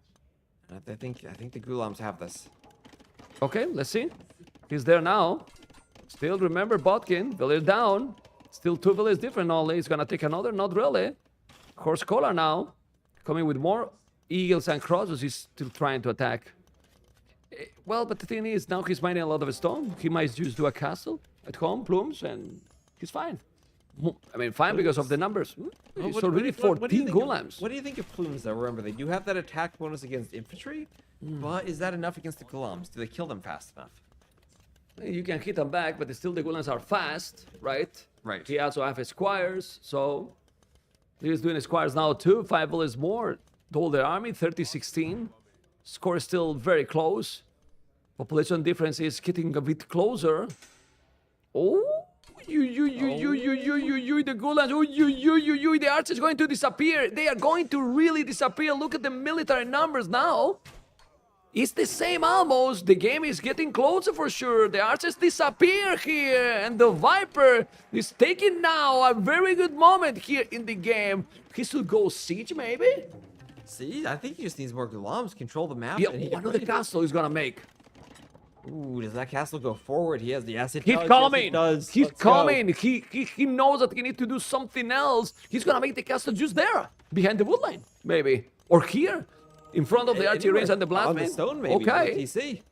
And I think the Gulams have this. Okay, let's see. He's there now. Still, remember Botkin. Village down. Still 2 villages different only. He's gonna take another, not really. Horse Collar now. Coming with more Eagles and Crosses. He's still trying to attack. Well, but the thing is, now he's mining a lot of stone. He might just do a castle at home, plumes, and he's fine. I mean, fine because of the numbers. It's already 14 Gulams. What do you think of plumes, though? Remember, they do have that attack bonus against infantry, but is that enough against the Gulams? Do they kill them fast enough? You can hit them back, but still the Gulans are fast, right? Right. He also has Squires, so he's doing Squires now too. 5 villages more. Told their army, 30-16. Score is still very close. Population difference is getting a bit closer. Oh, the Gulans, the archers going to disappear. They are going to really disappear. Look at the military numbers now. It's the same almost. The game is getting closer for sure. The archers disappear here. And the Viper is taking now a very good moment here in the game. He should go siege maybe? See, I think he just needs more Gulams, control the map. Yeah, another castle he's gonna make. Ooh, does that castle go forward? He has the asset. He's coming. He's coming. He knows that he needs to do something else. He's gonna make the castle just there, behind the woodline, maybe. Or here. In front of the artilleries and the blast on the stone, maybe. Okay. TC.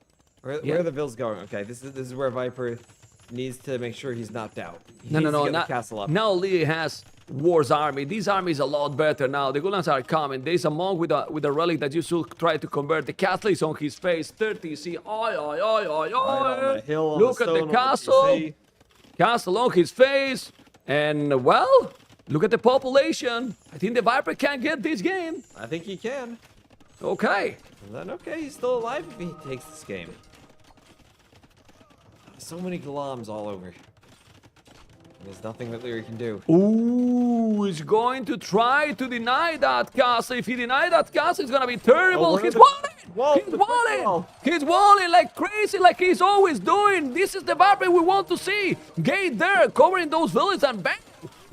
Where are the vills going? Okay, this is where Viper needs to make sure he's knocked out. No. The castle up. Now Liereyy has War's army. This army is a lot better now. The Gulans are coming. There's a monk with a relic that you should try to convert. The castle is on his face. 30. See, look at the castle. Castle on his face. And well, look at the population. I think the Viper can get this game. I think he can. Okay. And then okay, he's still alive if he takes this game. So many Gulams all over. There's nothing that Liereyy can do. Ooh, he's going to try to deny that castle. If he denies that castle, it's gonna be terrible. He's walling! He's walling like crazy, like he's always doing. This is the Viper we want to see. Gate there, covering those villages and bang!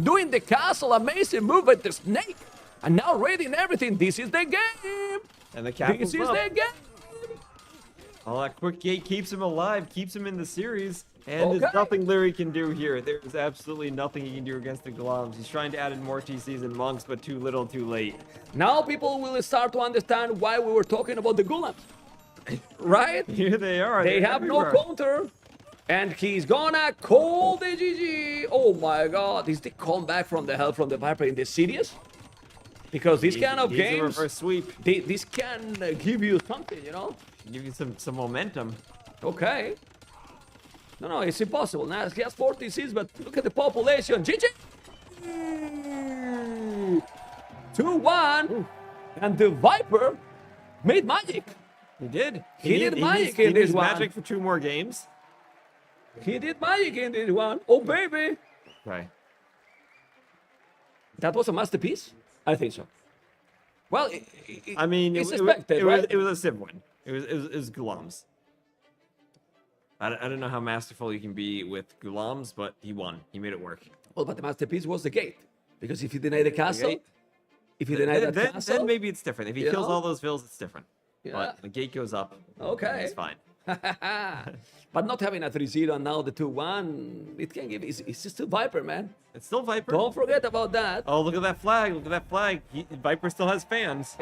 Doing the castle, amazing move with the snake. And now raiding everything. This is the game. And the castle's This is the game. All that quick gate keeps him alive, keeps him in the series. And there's nothing Liereyy can do here. There's absolutely nothing he can do against the Gulams. He's trying to add in more TCs and monks, but too little, too late. Now people will start to understand why we were talking about the Gulams. Right? Here they are. They have no counter. And he's gonna call the GG. Oh my god. Is the comeback from the hell from the Viper in the serious? Because this kind of games, a reverse sweep. This can give you something, you know? Give you some momentum. Okay. No, it's impossible. Now he has 40 seats, but look at the population. GG! 2-1. And the Viper made magic. He did. He did magic in this one. Magic for 2 more games. He did magic in this one. Oh, baby. Right. That was a masterpiece? I think so. Well, I mean, it's expected, right? It was a Civ win. It was Gulams. I don't know how masterful you can be with Gulams, but he won. He made it work. Well, but the masterpiece was the gate. Because if you deny the castle, castle, then maybe it's different. If he kills all those vills, it's different. Yeah. But the gate goes up. Okay. It's fine. But not having a 3-0 and now the 2-1, it can give. It's still Viper, man. It's still Viper. Don't forget about that. Oh, look at that flag! Look at that flag! Viper still has fans.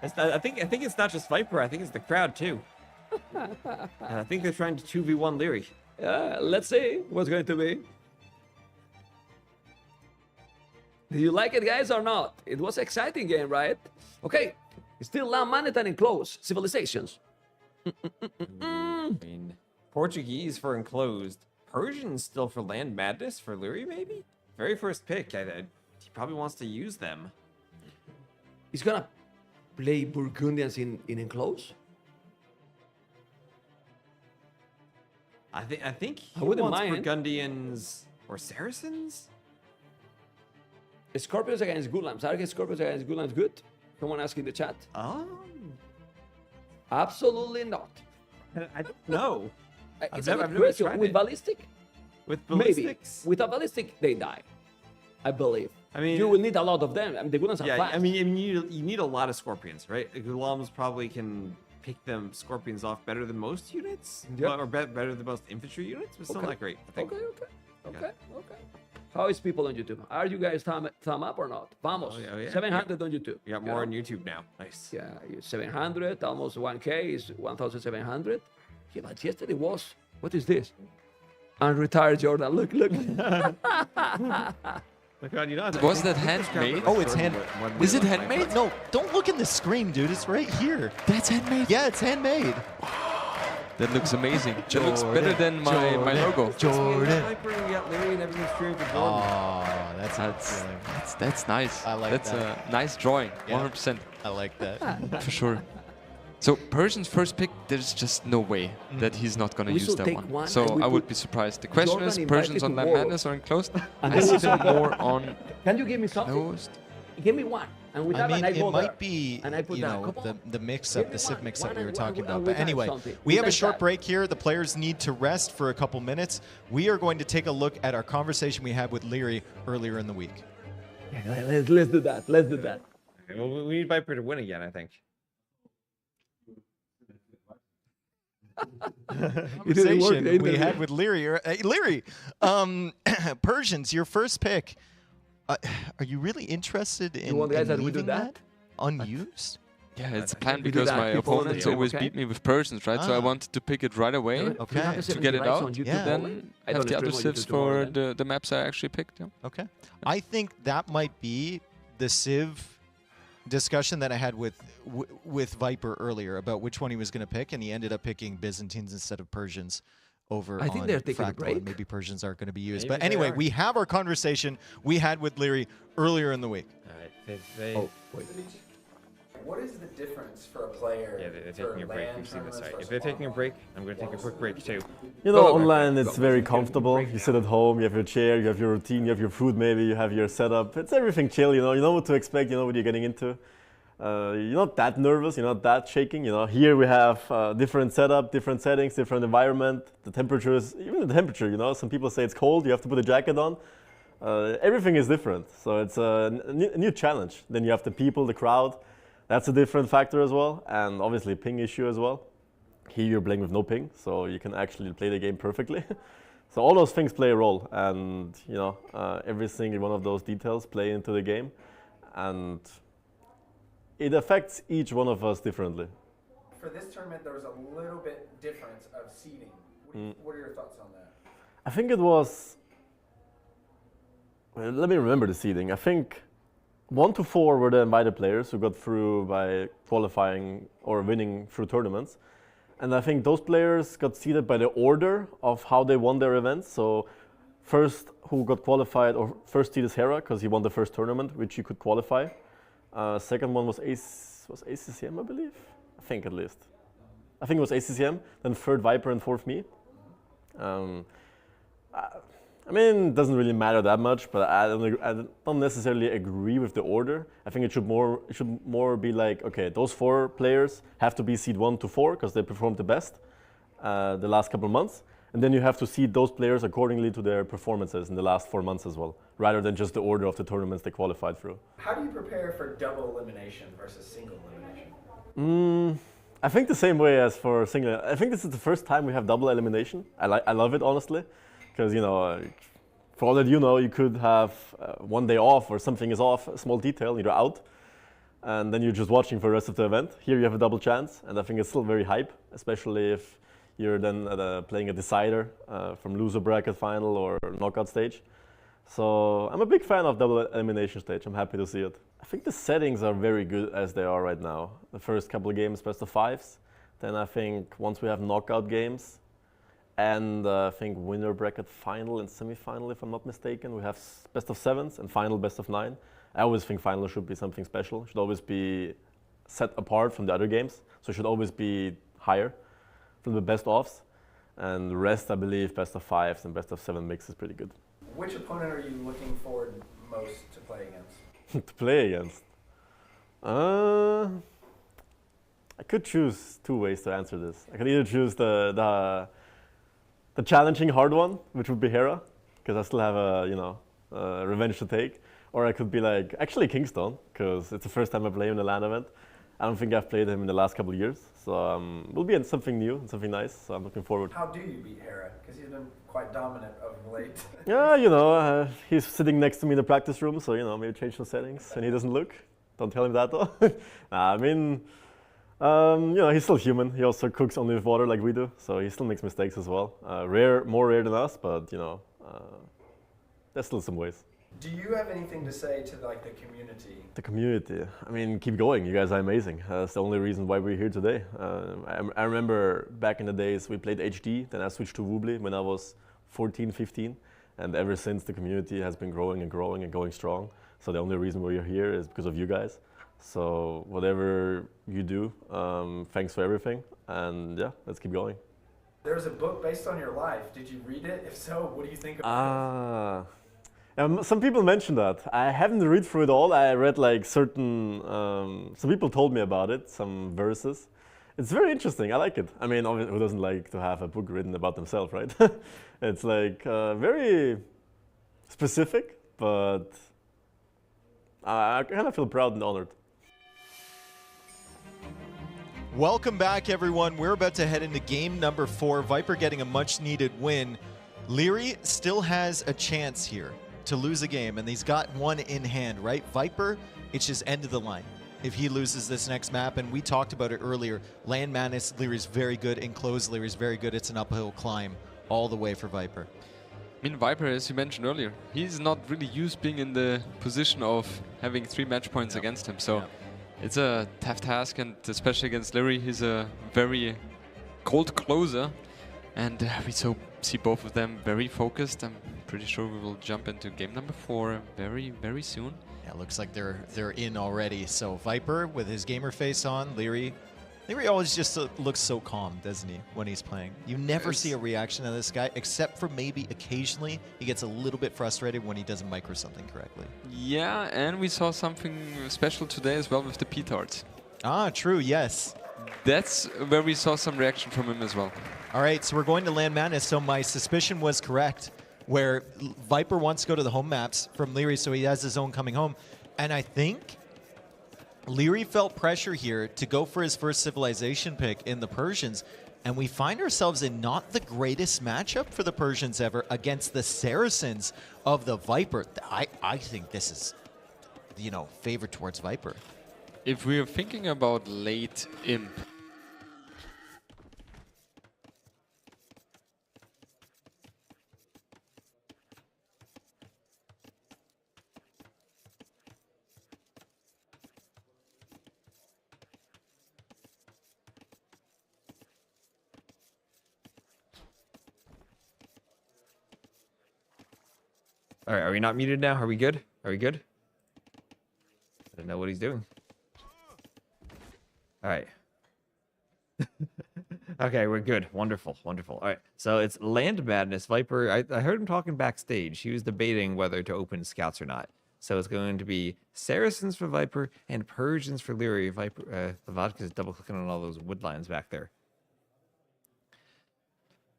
I think it's not just Viper. I think it's the crowd too. And I think they're trying to 2v1 Liereyy. Yeah, let's see what's going to be. Do you like it, guys, or not? It was an exciting game, right? Okay, still land management and close civilizations. I mean, Portuguese for enclosed. Persian still for land madness for Liereyy, maybe? Very first pick. He probably wants to use them. He's gonna play Burgundians in enclosed? I think he wouldn't wants mind. Burgundians Or Saracens? Scorpions against Gulams. Are Scorpions against Gulams good? Someone ask in the chat. Absolutely not. I don't know. It's a good question. With ballistic? With ballistics? Maybe. With a ballistic, they die. I believe. I mean, you will need a lot of them. I mean, the Gulams are fast. I mean, you need a lot of Scorpions, right? The Gulams probably can pick them Scorpions off better than most units, or better than most infantry units, but still not great. I think. Okay. How is people on YouTube? Are you guys thumb up or not? Vamos. 700 on YouTube. You got more on YouTube now. Nice. Yeah, 700, almost 1K is 1,700. Yeah, but yesterday was, what is this? Unretired Jordan. Look. Was that handmade? Oh, it's handmade. Is it handmade? No, don't look in the screen, dude. It's right here. That's handmade? Yeah, it's handmade. That looks amazing. That looks better than my logo. Jordan. Oh, that's nice. I like that's that. A nice drawing. Yeah. 100%. I like that. For sure. So Persian's first pick, there's just no way that he's not going to use that one. So I would be surprised. The question is, Persians on Land Madness or enclosed? I see them more on... Can you give me something? Closed. Give me one. And we I mean, it might be, the mix-up, the civ mix-up we were talking about. But anyway, we have a short break here. The players need to rest for a couple minutes. We are going to take a look at our conversation we had with Liereyy earlier in the week. Yeah, let's do that. Let's do that. Okay, well, we need Viper to win again, I think. Conversation we had with Liereyy. Liereyy, Persians, your first pick. Are you really interested in leaving that unused? Yeah, it's a plan because my opponents always beat me with Persians, right? So I wanted to pick it right away to get it out. Then have the other civs for the maps I actually picked. Yeah. Okay. I think that might be the civ discussion that I had with Viper earlier about which one he was going to pick, and he ended up picking Byzantines instead of Persians over I think on they're taking a Fractal, break. and maybe Persians aren't going to be used. Maybe But anyway, are. we have our conversation we had with Liereyy earlier in the week. All right. Oh, wait. What is the difference for a player? Yeah, they're taking a break. You've seen this site. If they're taking a break, I'm going to take a quick break too. You know, online it's very comfortable. You sit at home, you have your chair, you have your routine, you have your food maybe, you have your setup. It's everything chill, you know what to expect, you know what you're getting into. You're not that nervous, you're not that shaking, you know. Here we have different setup, different settings, different environment. The temperatures, even the temperature, you know. Some people say it's cold, you have to put a jacket on. Everything is different, so it's a new challenge. Then you have the people, the crowd. That's a different factor as well, and obviously ping issue as well. Here you're playing with no ping, so you can actually play the game perfectly. So all those things play a role, and you know every single one of those details play into the game, and it affects each one of us differently. For this tournament, there was a little bit difference of seeding. What are your thoughts on that? I think it was. Well, let me remember the seeding. I think 1 to 4 were the invited players who got through by qualifying or winning through tournaments. And I think those players got seeded by the order of how they won their events. So first who got qualified, or first seed is Hera, because he won the first tournament, which you could qualify. Second one was ACCM, I believe? I think at least. I think it was ACCM, then third Viper and fourth me. I mean, it doesn't really matter that much, but I don't necessarily agree with the order. I think it should more be like, okay, those 4 players have to be seed 1 to 4 because they performed the best the last couple of months, and then you have to seed those players accordingly to their performances in the last 4 months as well, rather than just the order of the tournaments they qualified through. How do you prepare for double elimination versus single elimination? I think the same way as for single. I think this is the first time we have double elimination. I love it, honestly. Because, you know, for all that you know, you could have 1 day off or something is off, a small detail, you're out, and then you're just watching for the rest of the event. Here you have a double chance, and I think it's still very hype, especially if you're then playing a decider from loser bracket final or knockout stage. So I'm a big fan of double elimination stage. I'm happy to see it. I think the settings are very good as they are right now. The first couple of games, best of 5s. Then I think once we have knockout games, and I think winner bracket final and semi-final, if I'm not mistaken. We have best of 7s and final best of 9. I always think final should be something special. Should always be set apart from the other games. So it should always be higher from the best offs. And the rest, I believe, best of 5s and best of 7 mix is pretty good. which opponent are you looking forward most to play against? To play against? I could choose two ways to answer this. I could either choose the challenging hard one, which would be Hera, because I still have a revenge to take, or I could be like actually Kingstone, because it's the first time I play him in a LAN event. I don't think I've played him in the last couple of years, so we'll be in something new and something nice. So I'm looking forward. How do you beat Hera? Because he's been quite dominant of late. Yeah, he's sitting next to me in the practice room, so maybe change the settings, and he doesn't look. Don't tell him that though. Nah, I mean, he's still human. He also cooks only with water like we do, so he still makes mistakes as well. More rare than us, but there's still some ways. Do you have anything to say to the community? The community. I mean, keep going. You guys are amazing. That's the only reason why we're here today. I remember back in the days we played HD, then I switched to Woobly when I was 14, 15, and ever since the community has been growing and growing and going strong. So the only reason we're here is because of you guys. So whatever you do, thanks for everything, and yeah, let's keep going. There's a book based on your life. Did you read it? If so, what do you think about it? Some people mentioned that. I haven't read through it all. I read like certain, some people told me about it, some verses. It's very interesting. I like it. I mean, who doesn't like to have a book written about themselves, right? It's like very specific, but I kind of feel proud and honored. Welcome back, everyone. We're about to head into game number 4. Viper getting a much-needed win. Liereyy still has a chance here to lose a game, and he's got one in hand, right? Viper, it's just end of the line if he loses this next map, and we talked about it earlier. Land Madness, Lierey's very good. Enclosed, Lierey's very good. It's an uphill climb all the way for Viper. I mean, Viper, as you mentioned earlier, he's not really used being in the position of having 3 match points against him, so it's a tough task, and especially against Liereyy, he's a very cold closer, and we see both of them very focused. I'm pretty sure we will jump into game number 4 very, very soon. Yeah, looks like they're in already. So Viper with his gamer face on, Liereyy always just looks so calm, doesn't he, when he's playing? You never see a reaction of this guy, except for maybe occasionally he gets a little bit frustrated when he doesn't micro something correctly. Yeah, and we saw something special today as well with the petards. Ah, true, yes. That's where we saw some reaction from him as well. All right, so we're going to Land Madness. So my suspicion was correct, where Viper wants to go to the home maps from Liereyy, so he has his own coming home. And I think Liereyy felt pressure here to go for his first civilization pick in the Persians, and we find ourselves in not the greatest matchup for the Persians ever against the Saracens of the Viper. I think this is, favored towards Viper. If we are thinking about late imp, All right, are we not muted now? Are we good? Are we good? I don't know what he's doing. All right. Okay, we're good. Wonderful, wonderful. All right, so it's Land Madness. Viper, I heard him talking backstage. He was debating whether to open scouts or not. So it's going to be Saracens for Viper and Persians for Liereyy. Viper, the vodka is double-clicking on all those wood lines back there.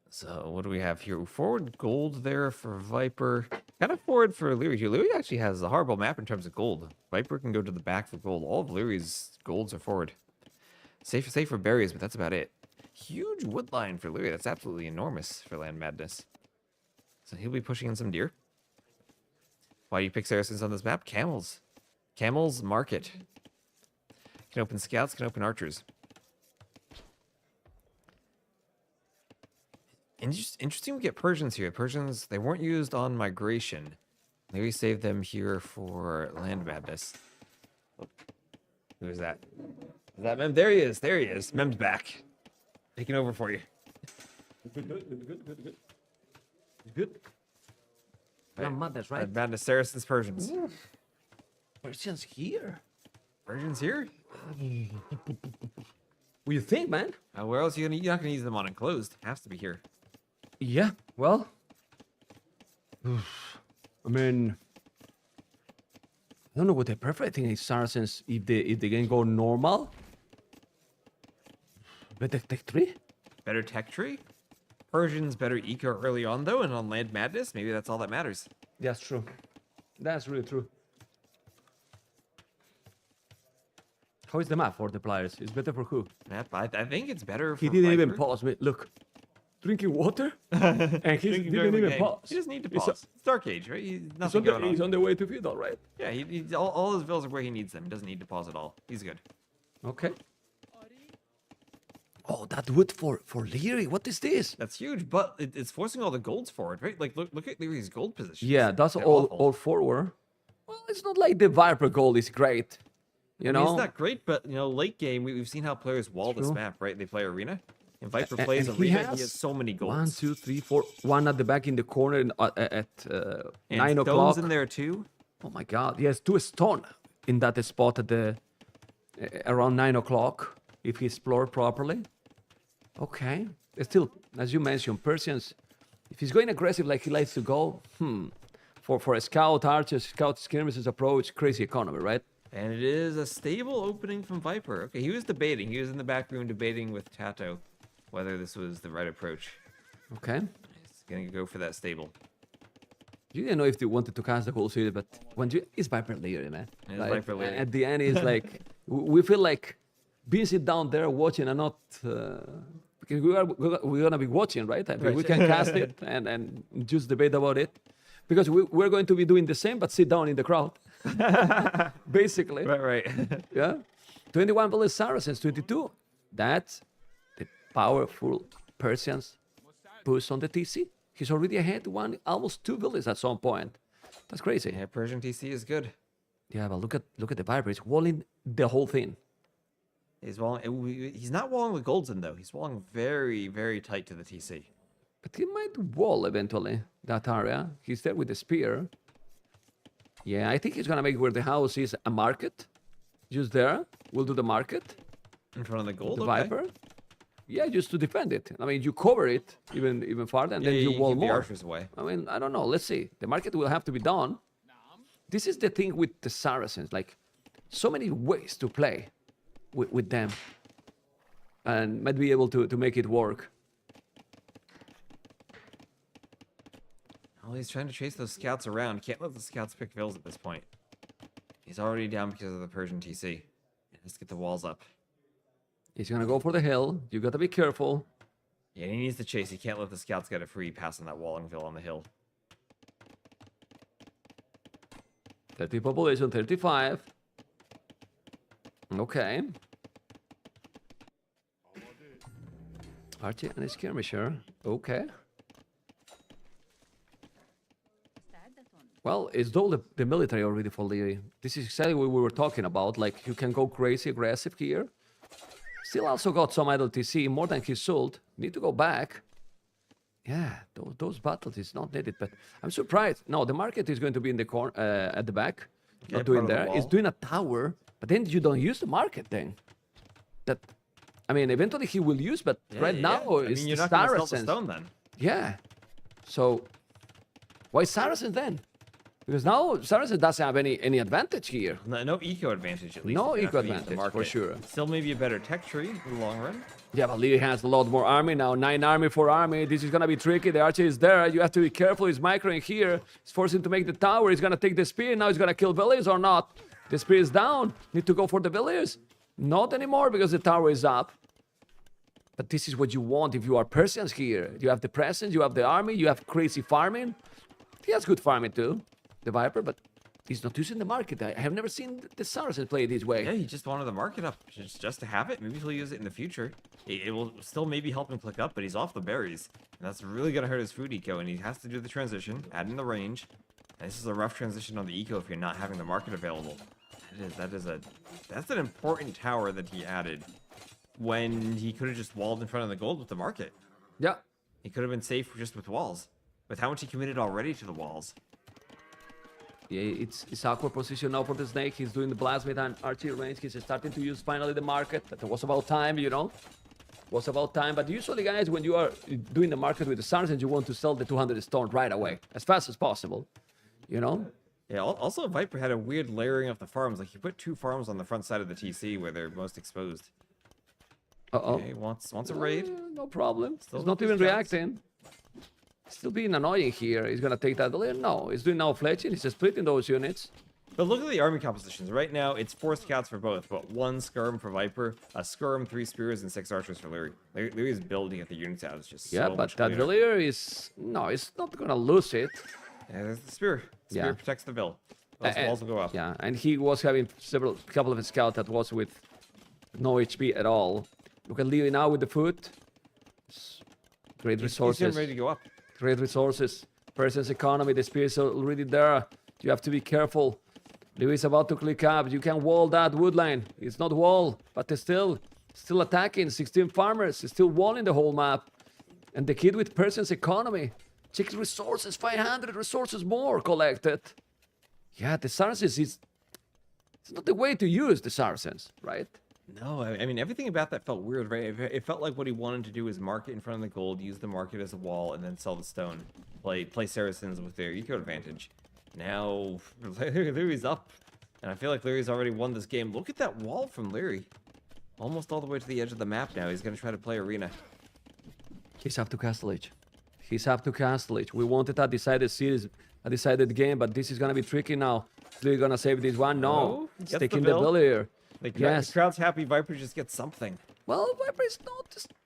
So what do we have here? Forward gold there for Viper. Kind of forward for Liereyy. Liereyy actually has a horrible map in terms of gold. Viper can go to the back for gold. All of Lierey's golds are forward. Safe for berries, but that's about it. Huge wood line for Liereyy. That's absolutely enormous for Land Madness. So he'll be pushing in some deer. Why do you pick Saracens on this map? Camels. Camels market. Can open scouts, can open archers. Interesting we get Persians here. Persians, they weren't used on migration. Maybe save them here for Land Madness. Oh, who is that? Is that Mem? There he is. There he is. Mem's back. Taking over for you. Good. Land Madness, right? Madness, Saracens, Persians. Ooh. Persians here? Persians here? What do you think, man? Where else are you gonna? You're not gonna use them on enclosed. Has to be here. Yeah. Well, I mean, I don't know what the perfect thing is, Saracens, if the game go normal. Better tech 3? Better tech tree? Persians better eco early on, though, and on Land Madness, maybe that's all that matters. That's true. That's really true. How is the map for the players? It's better for who? Map, I think it's better for He didn't even Viper. pause me. Look, drinking water, and he Drinking didn't during the even game. pause. He doesn't need to It's pause. It's Dark Age, right? Nothing going on. He's on the way to Fiddle, right? Yeah, all his vills are where he needs them. He doesn't need to pause at all. He's good. Okay. Oh, that wood for Liereyy. What is this? That's huge, but it's forcing all the golds forward, right? Like, look at Lierey's gold position. Yeah, that's all forward. Well, it's not like the Viper gold is great. You know? It's not great, but, late game, we've seen how players wall this True. map, right? They play Arena. And Viper And plays he Arena, has he has so many golds. 1, 2, 3, 4. One at the back in the corner at And 9 Stone's o'clock. in there too. Oh my God! He has 2 stone in that spot at the around 9 o'clock if he explored properly. Okay. Still, as you mentioned, Persians, if he's going aggressive like he likes to go, for a scout, archers, scout skirmishes approach, crazy economy, right? And it is a stable opening from Viper. Okay, he was debating. He was in the back room debating with TaToH whether this was the right approach. Okay. He's gonna go for that stable. You didn't know if they wanted to cast the whole series, but it's Viper Liereyy, man. It's Like, Viper Liereyy. At the end, it's like we feel like being sit down there watching and not because we're gonna be watching, right? I mean, we can cast it and just debate about it because we're going to be doing the same, but sit down in the crowd, basically. Right. Yeah. 21 village Saracens, 22. That's the powerful Persians push on the TC. He's already ahead almost 2 villages at some point. That's crazy. Yeah, Persian TC is good. Yeah, but look at the Viper. He's walling the whole thing. He's walling. He's not walling with Goldston though. He's walling very, very tight to the TC. But he might wall eventually that area. He's there with the spear. Yeah, I think he's gonna make where the house is a market. Just there. We'll do the market. In front of the gold. The Okay. Viper. Yeah, just to defend it. I mean, you cover it even farther, and then you wall keep the more. archers away. I mean, I don't know. Let's see. The market will have to be done. This is the thing with the Saracens. Like, so many ways to play with them, and might be able to make it work. Well, he's trying to chase those scouts around. Can't let the scouts pick vills at this point. He's already down because of the Persian TC. Let's get the walls up. He's gonna go for the hill. You gotta be careful. Yeah, he needs to chase. He can't let the scouts get a free pass on that walling vill on the hill. 30 population, 35. Okay. Archie and a skirmisher. Okay. Well, it's double the military already for Liereyy. This is exactly what we were talking about. Like, you can go crazy aggressive here. Still also got some idle TC, more than he sold. Need to go back. Yeah, those battles is not needed, but I'm surprised. No, the market is going to be in the corner at the back. Okay, Not doing part of the there. It's wall. doing a tower, but then you don't use the market then. That, I mean, eventually he will use, but right now I it's mean, you're the not going to sell the Saracens. stone then. Yeah. So why Saracens then? Because now Saracens doesn't have any advantage here. No eco advantage, at least. No if you're eco not gonna use the advantage, for market. sure. Still maybe a better tech tree in the long run. Yeah, but Liereyy has a lot more army now. 9 army, 4 army. This is gonna be tricky. The archer is there. You have to be careful. He's microing here. He's forcing to make the tower. He's gonna take the spear. Now he's gonna kill villagers or not. The spear is down. Need to go for the villagers. Not anymore because the tower is up. But this is what you want if you are Persians here. You have the presence, you have the army, you have crazy farming. He has good farming too, the Viper, but he's not using the market. I have never seen the Saracens play this way. Yeah, he just wanted the market up just to have it. Maybe he'll use it in the future. It will still maybe help him click up, but he's off the berries. And that's really going to hurt his food eco, and he has to do the transition, add in the range. And this is a rough transition on the eco if you're not having the market available. That's an important tower that he added when he could have just walled in front of the gold with the market. Yeah. He could have been safe just with walls. With how much he committed already to the walls. Yeah, it's awkward position now for the snake. He's doing the blasmid and archery range. He's starting to use finally the market. That was about time, you know. Was about time. But usually, guys, when you are doing the market with the Saracens, you want to sell the 200 stone right away, as fast as possible. you know? Yeah, also Viper had a weird layering of the farms. Like, he put 2 farms on the front side of the TC where they're most exposed. Uh-oh. Okay, wants a raid. No problem. Still He's not with even his shots. reacting. Still being annoying here. He's gonna take that layer. No, he's doing now fletching. He's just splitting those units. But look at the army compositions. Right now, it's 4 scouts for both, but 1 skirm for Viper, a skirm, 3 spears, and 6 archers for Liereyy. Lierey's building at the units out is just Yeah, so but much that cleaner. layer is... No, he's not gonna lose it. Yeah, there's the spear. Spear Yeah. protects the bill. Those walls will go up. Yeah, and he was having couple of his scouts that was with no HP at all. Look at Liereyy now with the foot. Great resources. He's getting ready to go up. Great resources. Person's economy, the spear is already there. You have to be careful. Lierey's about to click up. You can wall that wood line. It's not wall, but they're still attacking. 16 farmers. He's still walling the whole map. And the kid with person's economy. Check resources, 500 resources more collected. Yeah, the Saracens it's not the way to use the Saracens, right? No, I mean, everything about that felt weird, right? It felt like what he wanted to do is market in front of the gold, use the market as a wall, and then sell the stone. Play Saracens with their eco advantage. Now, Lierey's up. And I feel like Lierey's already won this game. Look at that wall from Liereyy. Almost all the way to the edge of the map now. He's going to try to play arena. He's up to Castle Age. He's up to Castle Age. We wanted a decided series, a decided game, but this is going to be tricky now. Is Liereyy going to save this one? No. He's gets taking the the bill. bill here. The Yes. crowd's happy. Viper just gets something. Well, Viper is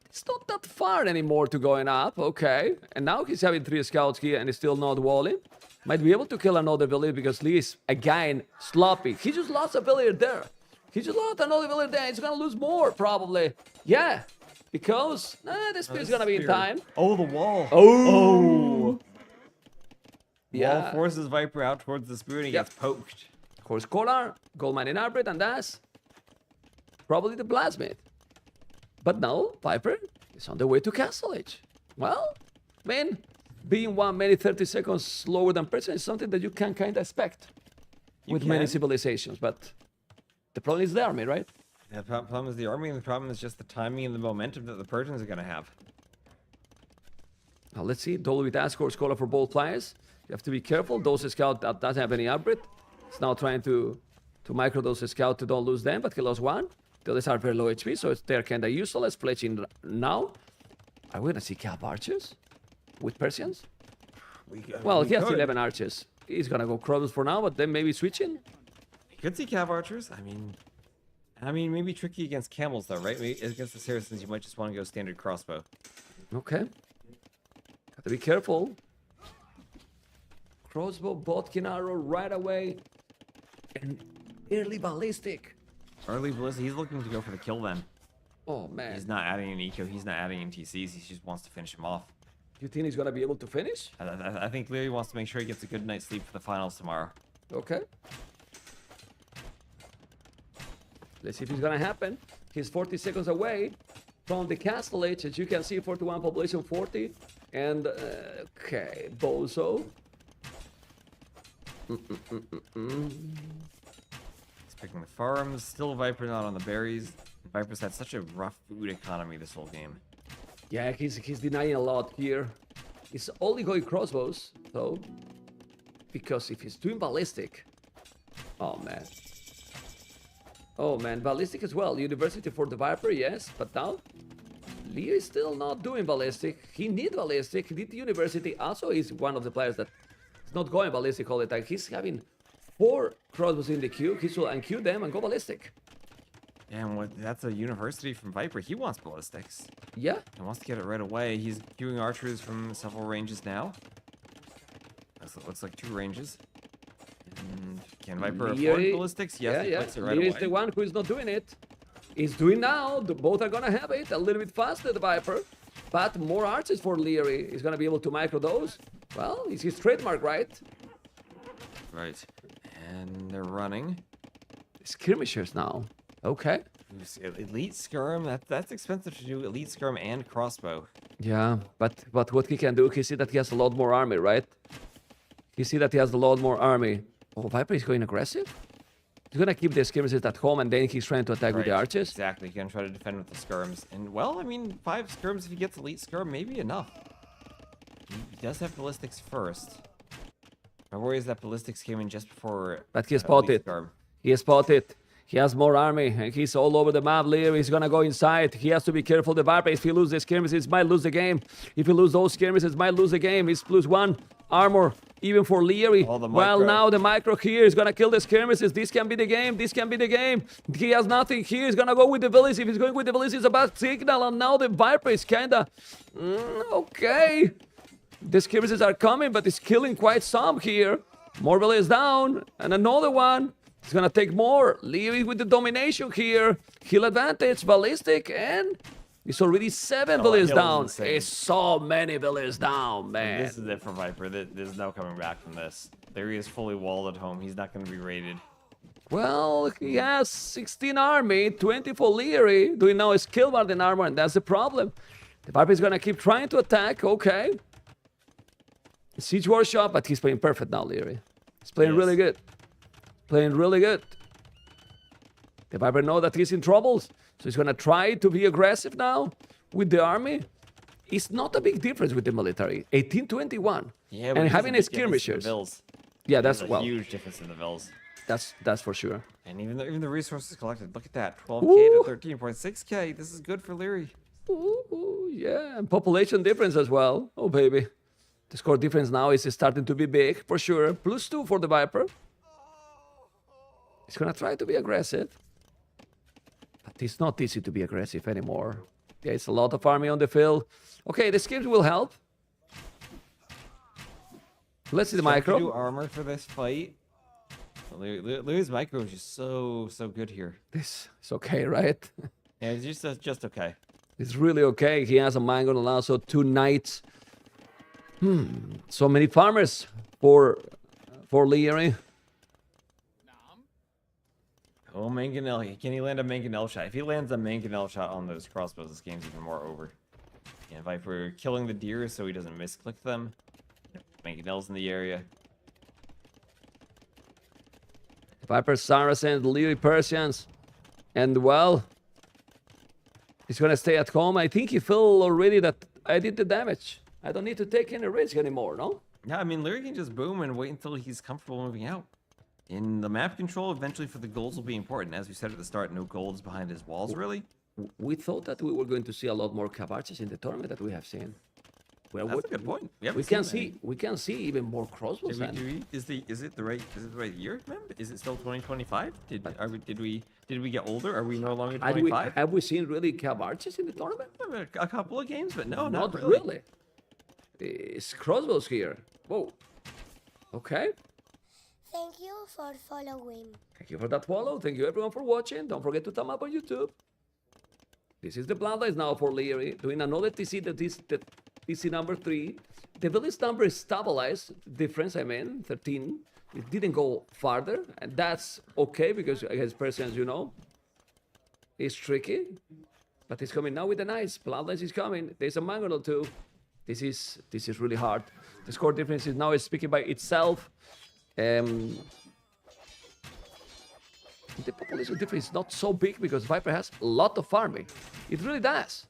it's not that far anymore to going up. Okay. And now he's having 3 scouts here and he's still not walling. Might be able to kill another villager because Lee is, again, sloppy. He just lost a villager there. He just lost another villager there. He's going to lose more, probably. Yeah. Because the spear's going to be in time. Oh, the wall. Oh. Yeah. Wall forces Viper out towards the spear and he gets poked. Of course, Kolar, Goldmine in Arbit, and that's probably the Blasmith. But now, Viper is on the way to Castle Age. Well, I mean, being many 30 seconds slower than person is something that you can kind of expect with many civilizations. But the problem is the army, right? The problem is the army, and the problem is just the timing and the momentum that the Persians are going to have. Now, let's see. Dolo with Ascor Scholar for both players. You have to be careful. Those scouts that doesn't have any Arbit. He's now trying to micro those scouts to don't lose them, but he lost one. The others are very low HP, so they're kind of useless. Fletching now. Are we going to see Cap Archers with Persians? Well, he has 11 archers. He's going to go Crows for now, but then maybe switching. You could see Cav Archers. I mean, maybe tricky against camels, though, right? Maybe against the Saracens, you might just want to go standard crossbow. Okay. Have to be careful. Crossbow, Botkin arrow right away. And early ballistic. Early ballistic, he's looking to go for the kill then. Oh, man. He's not adding an eco, he's not adding in TCs, he just wants to finish him off. You think he's going to be able to finish? I think Liereyy wants to make sure he gets a good night's sleep for the finals tomorrow. Okay. Let's see if it's going to happen. He's 40 seconds away from the Castle Age. As you can see, 41 population, 40. And, okay, Bozo. He's picking the farms. Still Viper not on the berries. Viper's had such a rough food economy this whole game. Yeah, he's denying a lot here. He's only going crossbows, though. Because if he's doing ballistic... Oh, man. Oh, man. Ballistic as well. University for the Viper, yes. But now, Leo is still not doing ballistic. He needs ballistic. He needs university. Also, he's one of the players that is not going ballistic all the time. He's having 4 crossbows in the queue. He should unqueue them and go ballistic. Yeah, and that's a university from Viper. He wants ballistics. Yeah. He wants to get it right away. He's queuing archers from several ranges now. Looks like 2 ranges. And can Viper afford ballistics? Yes, he clicks it right away. Is the one who is not doing it. He's doing now. Both are going to have it a little bit faster, the Viper. But more archers for Liereyy. He's going to be able to micro those. Well, it's his trademark, right? Right. And they're running. Skirmishers now. Okay. Elite Skirm, that's expensive to do. Elite Skirm and crossbow. Yeah, but what he can do, he see that he has a lot more army, right? He see that he has a lot more army. Oh, Viper is going aggressive? He's going to keep the skirmishers at home and then he's trying to attack with the archers? Exactly, he's going to try to defend with the skirms. And, well, I mean, 5 skirms if he gets elite skirm, maybe enough. He does have ballistics first. My worry is that ballistics came in just before. But he spotted. He spotted. He has more army, and he's all over the map. Liereyy is gonna go inside. He has to be careful. The TheViper, if he loses the skirmishes, might lose the game. If he loses those skirmishes, might lose the game. He's +1 armor, even for Liereyy. Well, now the micro here is gonna kill the skirmishes. This can be the game. This can be the game. He has nothing here. He's gonna go with the village. If he's going with the village, it's a bad signal. And now the TheViper is kinda okay. The skirmishes are coming, but it's killing quite some here. More villages down, and another one. He's gonna take more. Liereyy with the domination here. Heal advantage, ballistic, and it's already 7 villages down. It's so many villages down, man. This is it for Viper. There's no coming back from this. Liereyy is fully walled at home. He's not going to be raided. Well, he has 16 army, 20 for Liereyy. Doing now is kill than armor, and that's the problem. The Viper is gonna keep trying to attack. Okay. Siege Workshop, but he's playing perfect now, Liereyy. He's playing really good. Playing really good. The TheViper knows that he's in troubles, so he's gonna try to be aggressive now with the army. It's not a big difference with the military. 18-21. Yeah, and having a skirmishers. Yeah, that's a huge difference in the vills. That's for sure. And even the resources collected. Look at that, 12k to 13.6k. This is good for Liereyy. Ooh, yeah, and population difference as well. Oh baby, the score difference now is starting to be big for sure. +2 for the TheViper. He's gonna try to be aggressive, but it's not easy to be aggressive anymore. Yeah, it's a lot of army on the field. Okay, the skims will help. Let's see the micro. Do armor for this fight. Lierey's micro is just so good here. This is okay, right? Yeah, it's just okay. It's really okay. He has a mango and also 2 knights. So many farmers for Liereyy. Oh, Mangonel. Can he land a Mangonel shot? If he lands a Mangonel shot on those crossbows, this game's even more over. And Viper killing the deer so he doesn't misclick them. Mangonel's in the area. Viper Saracens, Liereyy Persians. And well, he's gonna stay at home. I think he felt already that I did the damage. I don't need to take any risk anymore, no? Yeah, I mean, Liereyy can just boom and wait until he's comfortable moving out. In the map control, eventually for the golds will be important. As we said at the start, no golds behind his walls, really. We thought that we were going to see a lot more cabarches in the tournament that we have seen. Well, that's a good point. We can see even more crossbows. Is it the right year? Remember? Is it still 2025? Did we get older? Are we no longer 25? Have we seen really cabarches in the tournament? A couple of games, but no, not really. It's crossbows here. Whoa. Okay. Thank you for following. Thank you for that follow. Thank you everyone for watching. Don't forget to thumb up on YouTube. This is the bloodlines now for Liereyy. Doing another TC, that is the TC number 3. The village number is stabilized. Difference, 13. It didn't go farther. And that's okay because against Persians, you know, it's tricky. But it's coming now with the knights. Bloodlines is coming. There's a mangonel too. This is really hard. The score difference is now speaking by itself. The population difference is not so big because Viper has a lot of farming. It really does.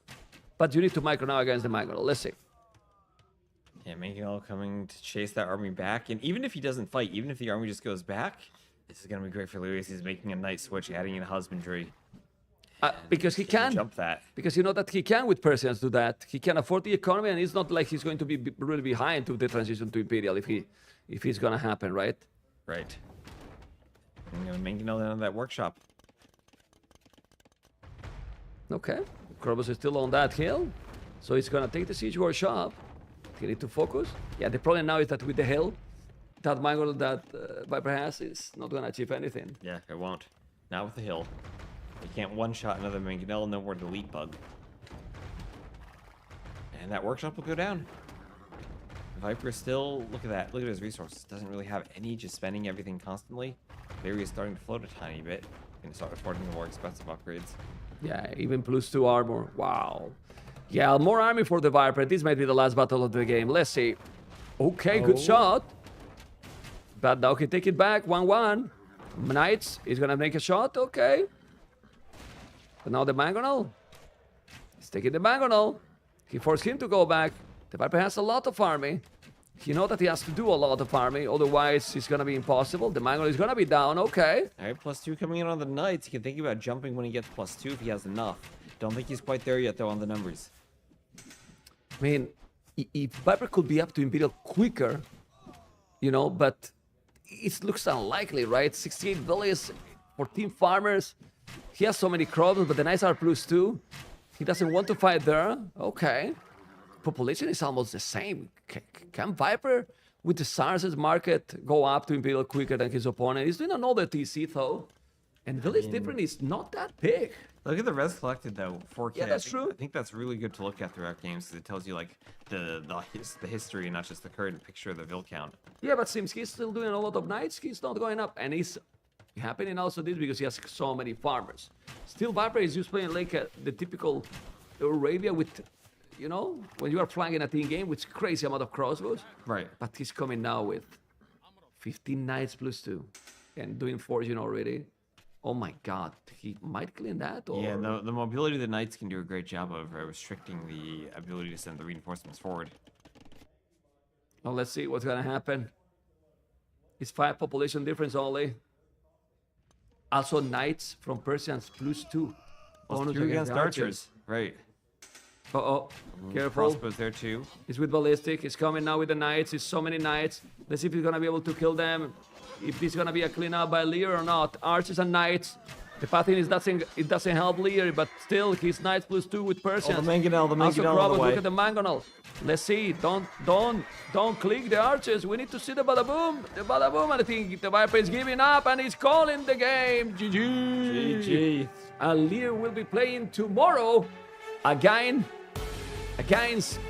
But you need to micro now against the Mangonel. Let's see. Yeah, Mangonel coming to chase that army back. And even if he doesn't fight, even if the army just goes back, this is going to be great for Liereyy. He's making a nice switch, adding in husbandry. Because he can. Jump that. Because you know that he can with Persians do that. He can afford the economy, and it's not like he's going to be really behind to the transition to Imperial if it's gonna happen, right? Right. I'm gonna Mangonel down to that workshop. Okay. Krobos is still on that hill, so he's gonna take the siege workshop. He need to focus. Yeah, the problem now is that with the hill, that Mangonel that Viper has is not gonna achieve anything. Yeah, it won't. Not with the hill. You can't one-shot another Mangonel, no more delete bug. And that workshop will go down. Viper still, look at that, look at his resources. Doesn't really have any, just spending everything constantly. Liereyy is starting to float a tiny bit. Gonna start affording the more expensive upgrades. Yeah, even +2 armor. Wow. Yeah, more army for the Viper. This might be the last battle of the game. Let's see. Okay, good shot. But now he take it back, 1-1. Knights is gonna make a shot, okay. But now the Mangonel. He's taking the Mangonel. He forced him to go back. The Viper has a lot of army. He knows that he has to do a lot of farming, otherwise it's gonna be impossible. The Mangle is gonna be down, okay. All right, +2 coming in on the Knights. He can think about jumping when he gets +2 if he has enough. Don't think he's quite there yet, though, on the numbers. I mean, if Viper could be up to Imperial quicker, you know, but it looks unlikely, right? 68 villages, 14 farmers. He has so many crops, but the Knights are +2. He doesn't want to fight there. Okay. Population is almost the same. Can Viper, with the Sarses market, go up to Imperial quicker than his opponent? He's doing another TC, though. And village difference is not that big. Look at the res collected, though. 4K. Yeah, that's true. I think that's really good to look at throughout games because it tells you, like, the history, not just the current picture of the vill count. Yeah, but since he's still doing a lot of Knights, he's not going up. And he's happening also this because he has so many farmers. Still, Viper is just playing like the typical Arabia with, you know, when you are flanking a team game with crazy amount of crossbows. Right. But he's coming now with 15 Knights +2 and doing fortune already. Oh my God, he might clean that. Or... Yeah, the mobility of the Knights can do a great job of restricting the ability to send the reinforcements forward. Well, let's see what's gonna happen. It's 5 population difference only. Also, Knights from Persians +2. Bonus against archers. Right. Uh-oh, careful. Crossbows there too. He's with Ballistic, he's coming now with the Knights, it's so many Knights. Let's see if he's gonna be able to kill them. If this is gonna be a clean up by Liereyy or not. Archers and Knights. The pattern is doesn't help Liereyy, but still he's Knights +2 with Persians. Oh, the Mangonel Also, on the way. look at the Mangonel. Let's see, don't click the archers. We need to see the Badaboom. The Badaboom, and I think the Viper is giving up and he's calling the game. GG. GG. And Liereyy will be playing tomorrow against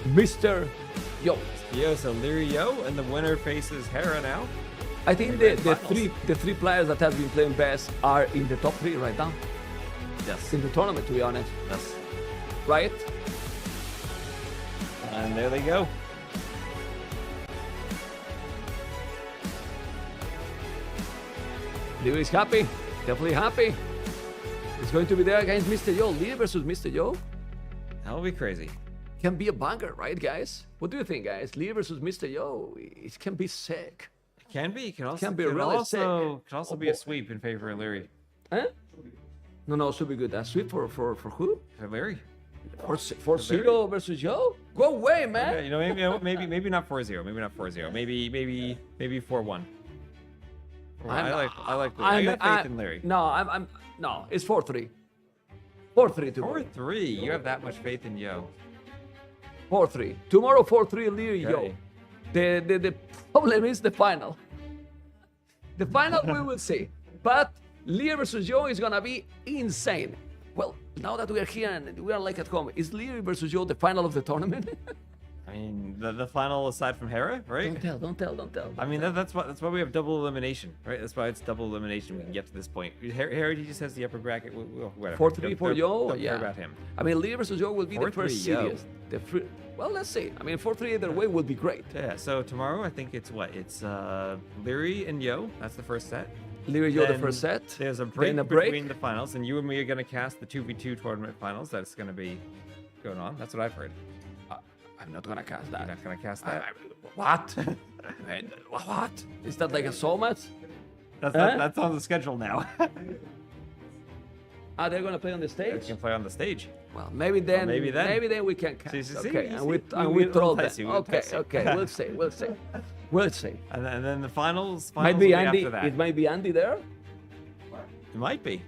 Mr.yo. Yeah, so Liereyy, and the winner faces Hera now. I think the three players that have been playing best are in the top 3 right now. Yes. In the tournament, to be honest. Yes. Right? And there they go. Liereyy is happy. Definitely happy. He's going to be there against Mr.yo. Liereyy versus Mr.yo. That'll be crazy. Can be a banger, right, guys? What do you think, guys? Liereyy versus Mr.yo. It can be sick. It can be. It can also, be really sick. Can also be a sweep in favor of Liereyy. Huh? No, should be good. A sweep for who? For Liereyy. For 0 versus Yo? Go away, man. Okay, you know, maybe not 4-0. Maybe not 4-0. Maybe 4-1. I like Liereyy. I got faith in Liereyy. No, it's 4-3. 4-3 tomorrow. 4-3. You have that much faith in Yo. 4-3. Tomorrow 4-3 Liereyy Okay. Yo. The problem is the final. The final we will see. But Liereyy versus Yo is gonna be insane. Well, now that we are here and we are like at home, is Liereyy versus Yo the final of the tournament? I mean, the final aside from Hera, right? Don't tell. I mean, that's why we have double elimination, right? That's why it's double elimination. We can get to this point. Hera, he just has the upper bracket. Whatever. 4-3 for Yo. Don't Yeah. care about him. I mean, Liereyy versus Yo will be the first Yo. series. Well, let's see. I mean, 4-3 either way will be great. Yeah. So tomorrow, I think it's what? It's Liereyy and Yo. That's the first set. Liereyy Yo the Then first set. There's a break, then a break between the finals, and you and me are gonna cast the 2v2 tournament finals. That's gonna be going on. That's what I've heard. I'm not gonna cast that. You're not gonna cast that. What? What? Is that like a soul match? That's on the schedule now. They're gonna play on the stage. They can play on the stage. Well, maybe then. Maybe then we can cast. See, Okay, you and see. we throw We'll that. test you, we'll test you. Okay. We'll see. And then the finals Might will be be Andy. after that. It might be Andy there. It might be.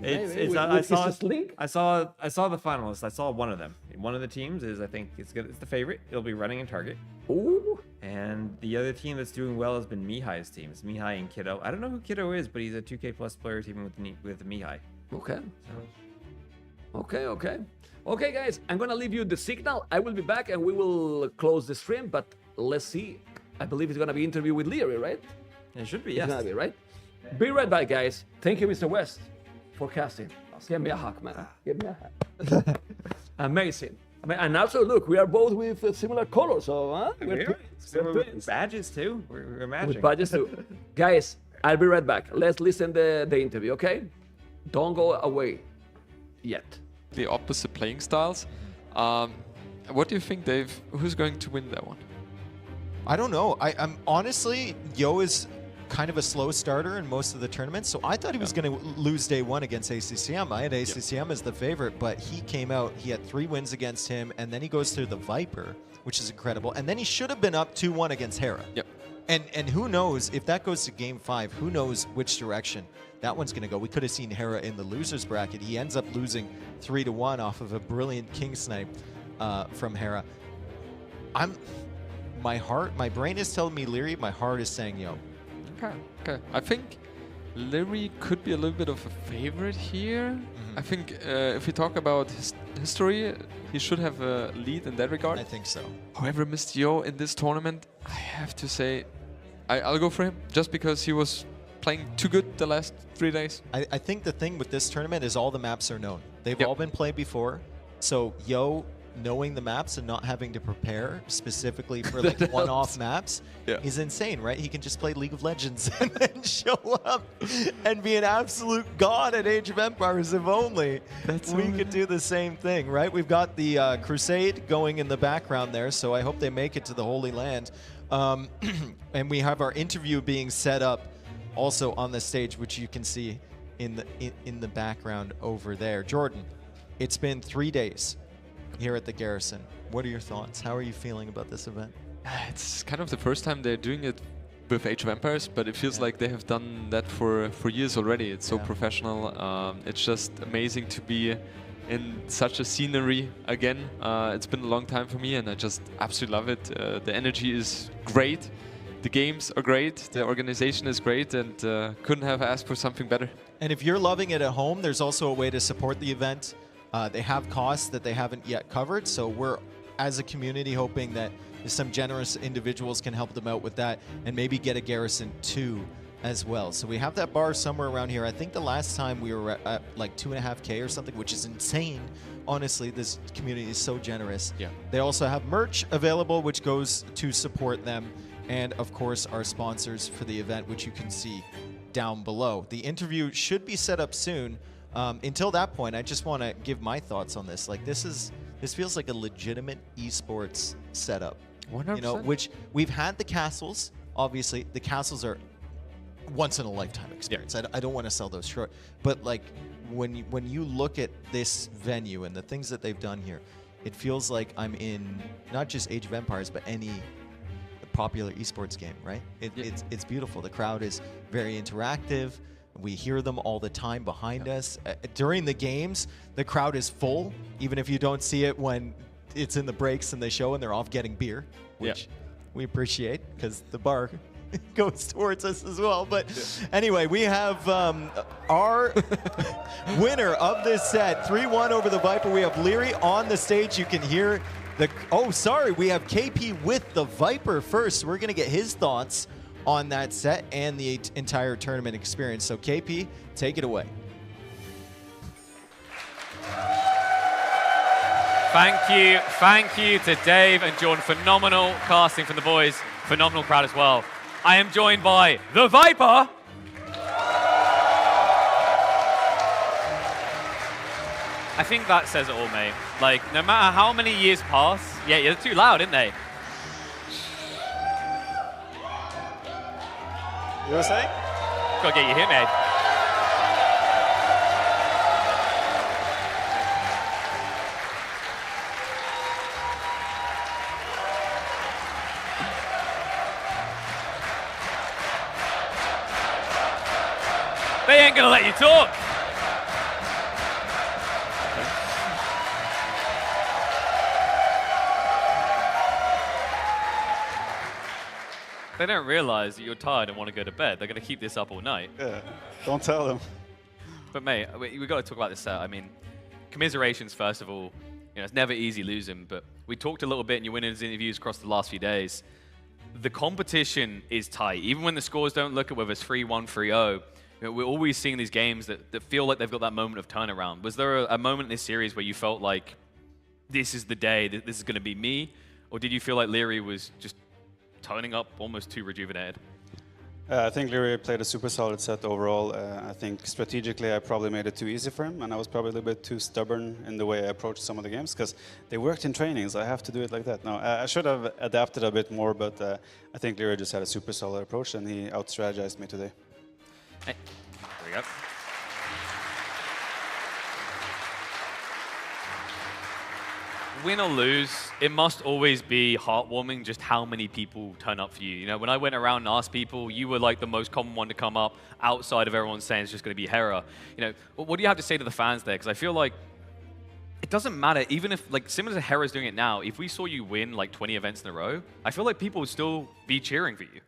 Maybe. I saw the finalists. I saw one of them. One of the teams is, I think, it's the favorite. It'll be running in target. Ooh. And the other team that's doing well has been Mihai's team. It's Mihai and Kiddo. I don't know who Kiddo is, but he's a 2K plus player teaming with Mihai. Okay. Okay, guys. I'm gonna leave you the signal. I will be back and we will close the stream. But let's see. I believe it's gonna be interview with Liereyy, right? It should be. It's Yes. gonna be right. Be right back, guys. Thank you, Mr. West, for casting. Give me a hug, man. Give me a hug. Amazing. I mean, and also, look, we are both with similar colors, so we're twins. Badges too. We're matching. With badges too. Guys, I'll be right back. Let's listen the interview, okay? Don't go away yet. The opposite playing styles. What do you think, Dave? Who's going to win that one? I don't know. I'm honestly, Yo is kind of a slow starter in most of the tournaments, so I thought he was going to lose day one against ACCM. I had ACCM as the favorite, but he came out, he had 3 wins against him, and then he goes through the Viper, which is incredible, and then he should have been up 2-1 against Hera. Yep. And who knows, if that goes to game 5, who knows which direction that one's going to go. We could have seen Hera in the loser's bracket. He ends up losing 3-1 off of a brilliant king snipe from Hera. My brain is telling me Liereyy, my heart is saying Yo. Okay. I think Liereyy could be a little bit of a favorite here. I think if we talk about history, he should have a lead in that regard. I think so. However, Mr.yo in this tournament, I have to say, I'll go for him just because he was playing too good the last 3 days. I think the thing with this tournament is all the maps are known. They've all been played before. So Yo knowing the maps and not having to prepare specifically for like one-off maps is insane, right? He can just play League of Legends and then show up and be an absolute god at Age of Empires if only we could do the same thing, right? We've got the Crusade going in the background there, so I hope they make it to the Holy Land. And we have our interview being set up also on the stage, which you can see in the background over there. Jordan, it's been 3 days here at the Garrison. What are your thoughts? How are you feeling about this event? It's kind of the first time they're doing it with Age of Empires, but it feels like they have done that for years already. It's so professional. It's just amazing to be in such a scenery again. It's been a long time for me, and I just absolutely love it. The energy is great. The games are great. The organization is great, and couldn't have asked for something better. And if you're loving it at home, there's also a way to support the event. They have costs that they haven't yet covered, so we're, as a community, hoping that some generous individuals can help them out with that and maybe get a Garrison 2 as well. So we have that bar somewhere around here. I think the last time we were at like 2.5K or something, which is insane. Honestly, this community is so generous. Yeah. They also have merch available, which goes to support them. And of course, our sponsors for the event, which you can see down below. The interview should be set up soon. Until that point, I just want to give my thoughts on this. Like, this feels like a legitimate esports setup. 100%. You know, which we've had the castles. Obviously, the castles are once in a lifetime experience. I don't want to sell those short, but like when you look at this venue and the things that they've done here, it feels like I'm in not just Age of Empires, but any popular esports game. Right? It's beautiful. The crowd is very interactive. We hear them all the time behind us. During the games, the crowd is full, even if you don't see it when it's in the breaks and they show and they're off getting beer, which we appreciate because the bar goes towards us as well. But anyway, we have our winner of this set, 3-1 over the Viper. We have Liereyy on the stage. You can hear the... Oh, sorry. We have KP with the Viper first. We're going to get his thoughts on that set and the entire tournament experience. So KP, take it away. Thank you to Dave and Jordan. Phenomenal casting from the boys. Phenomenal crowd as well. I am joined by the Viper. I think that says it all, mate. Like, no matter how many years pass, yeah, they're too loud, aren't they? You were saying? Gotta get you here, mate. They ain't gonna let you talk. They don't realize that you're tired and want to go to bed. They're going to keep this up all night. Yeah, don't tell them. But mate, we got to talk about this set. I mean, commiserations first of all. You know, it's never easy losing, but we talked a little bit in your winners interviews across the last few days. The competition is tight. Even when the scores don't look at whether it's 3-1, 3-0, you know, we're always seeing these games that feel like they've got that moment of turnaround. Was there a moment in this series where you felt like this is the day, that this is going to be me? Or did you feel like Liereyy was just turning up almost too rejuvenated? I think Liereyy played a super solid set overall. I think strategically I probably made it too easy for him, and I was probably a little bit too stubborn in the way I approached some of the games, because they worked in training, so I have to do it like that. No, I should have adapted a bit more, but I think Liereyy just had a super solid approach, and he out-strategized me today. Hey, there we go. Win or lose, it must always be heartwarming just how many people turn up for you. You know, when I went around and asked people, you were like the most common one to come up outside of everyone saying it's just going to be Hera. You know, what do you have to say to the fans there? Because I feel like it doesn't matter, even if, like, similar to Hera's doing it now, if we saw you win like 20 events in a row, I feel like people would still be cheering for you.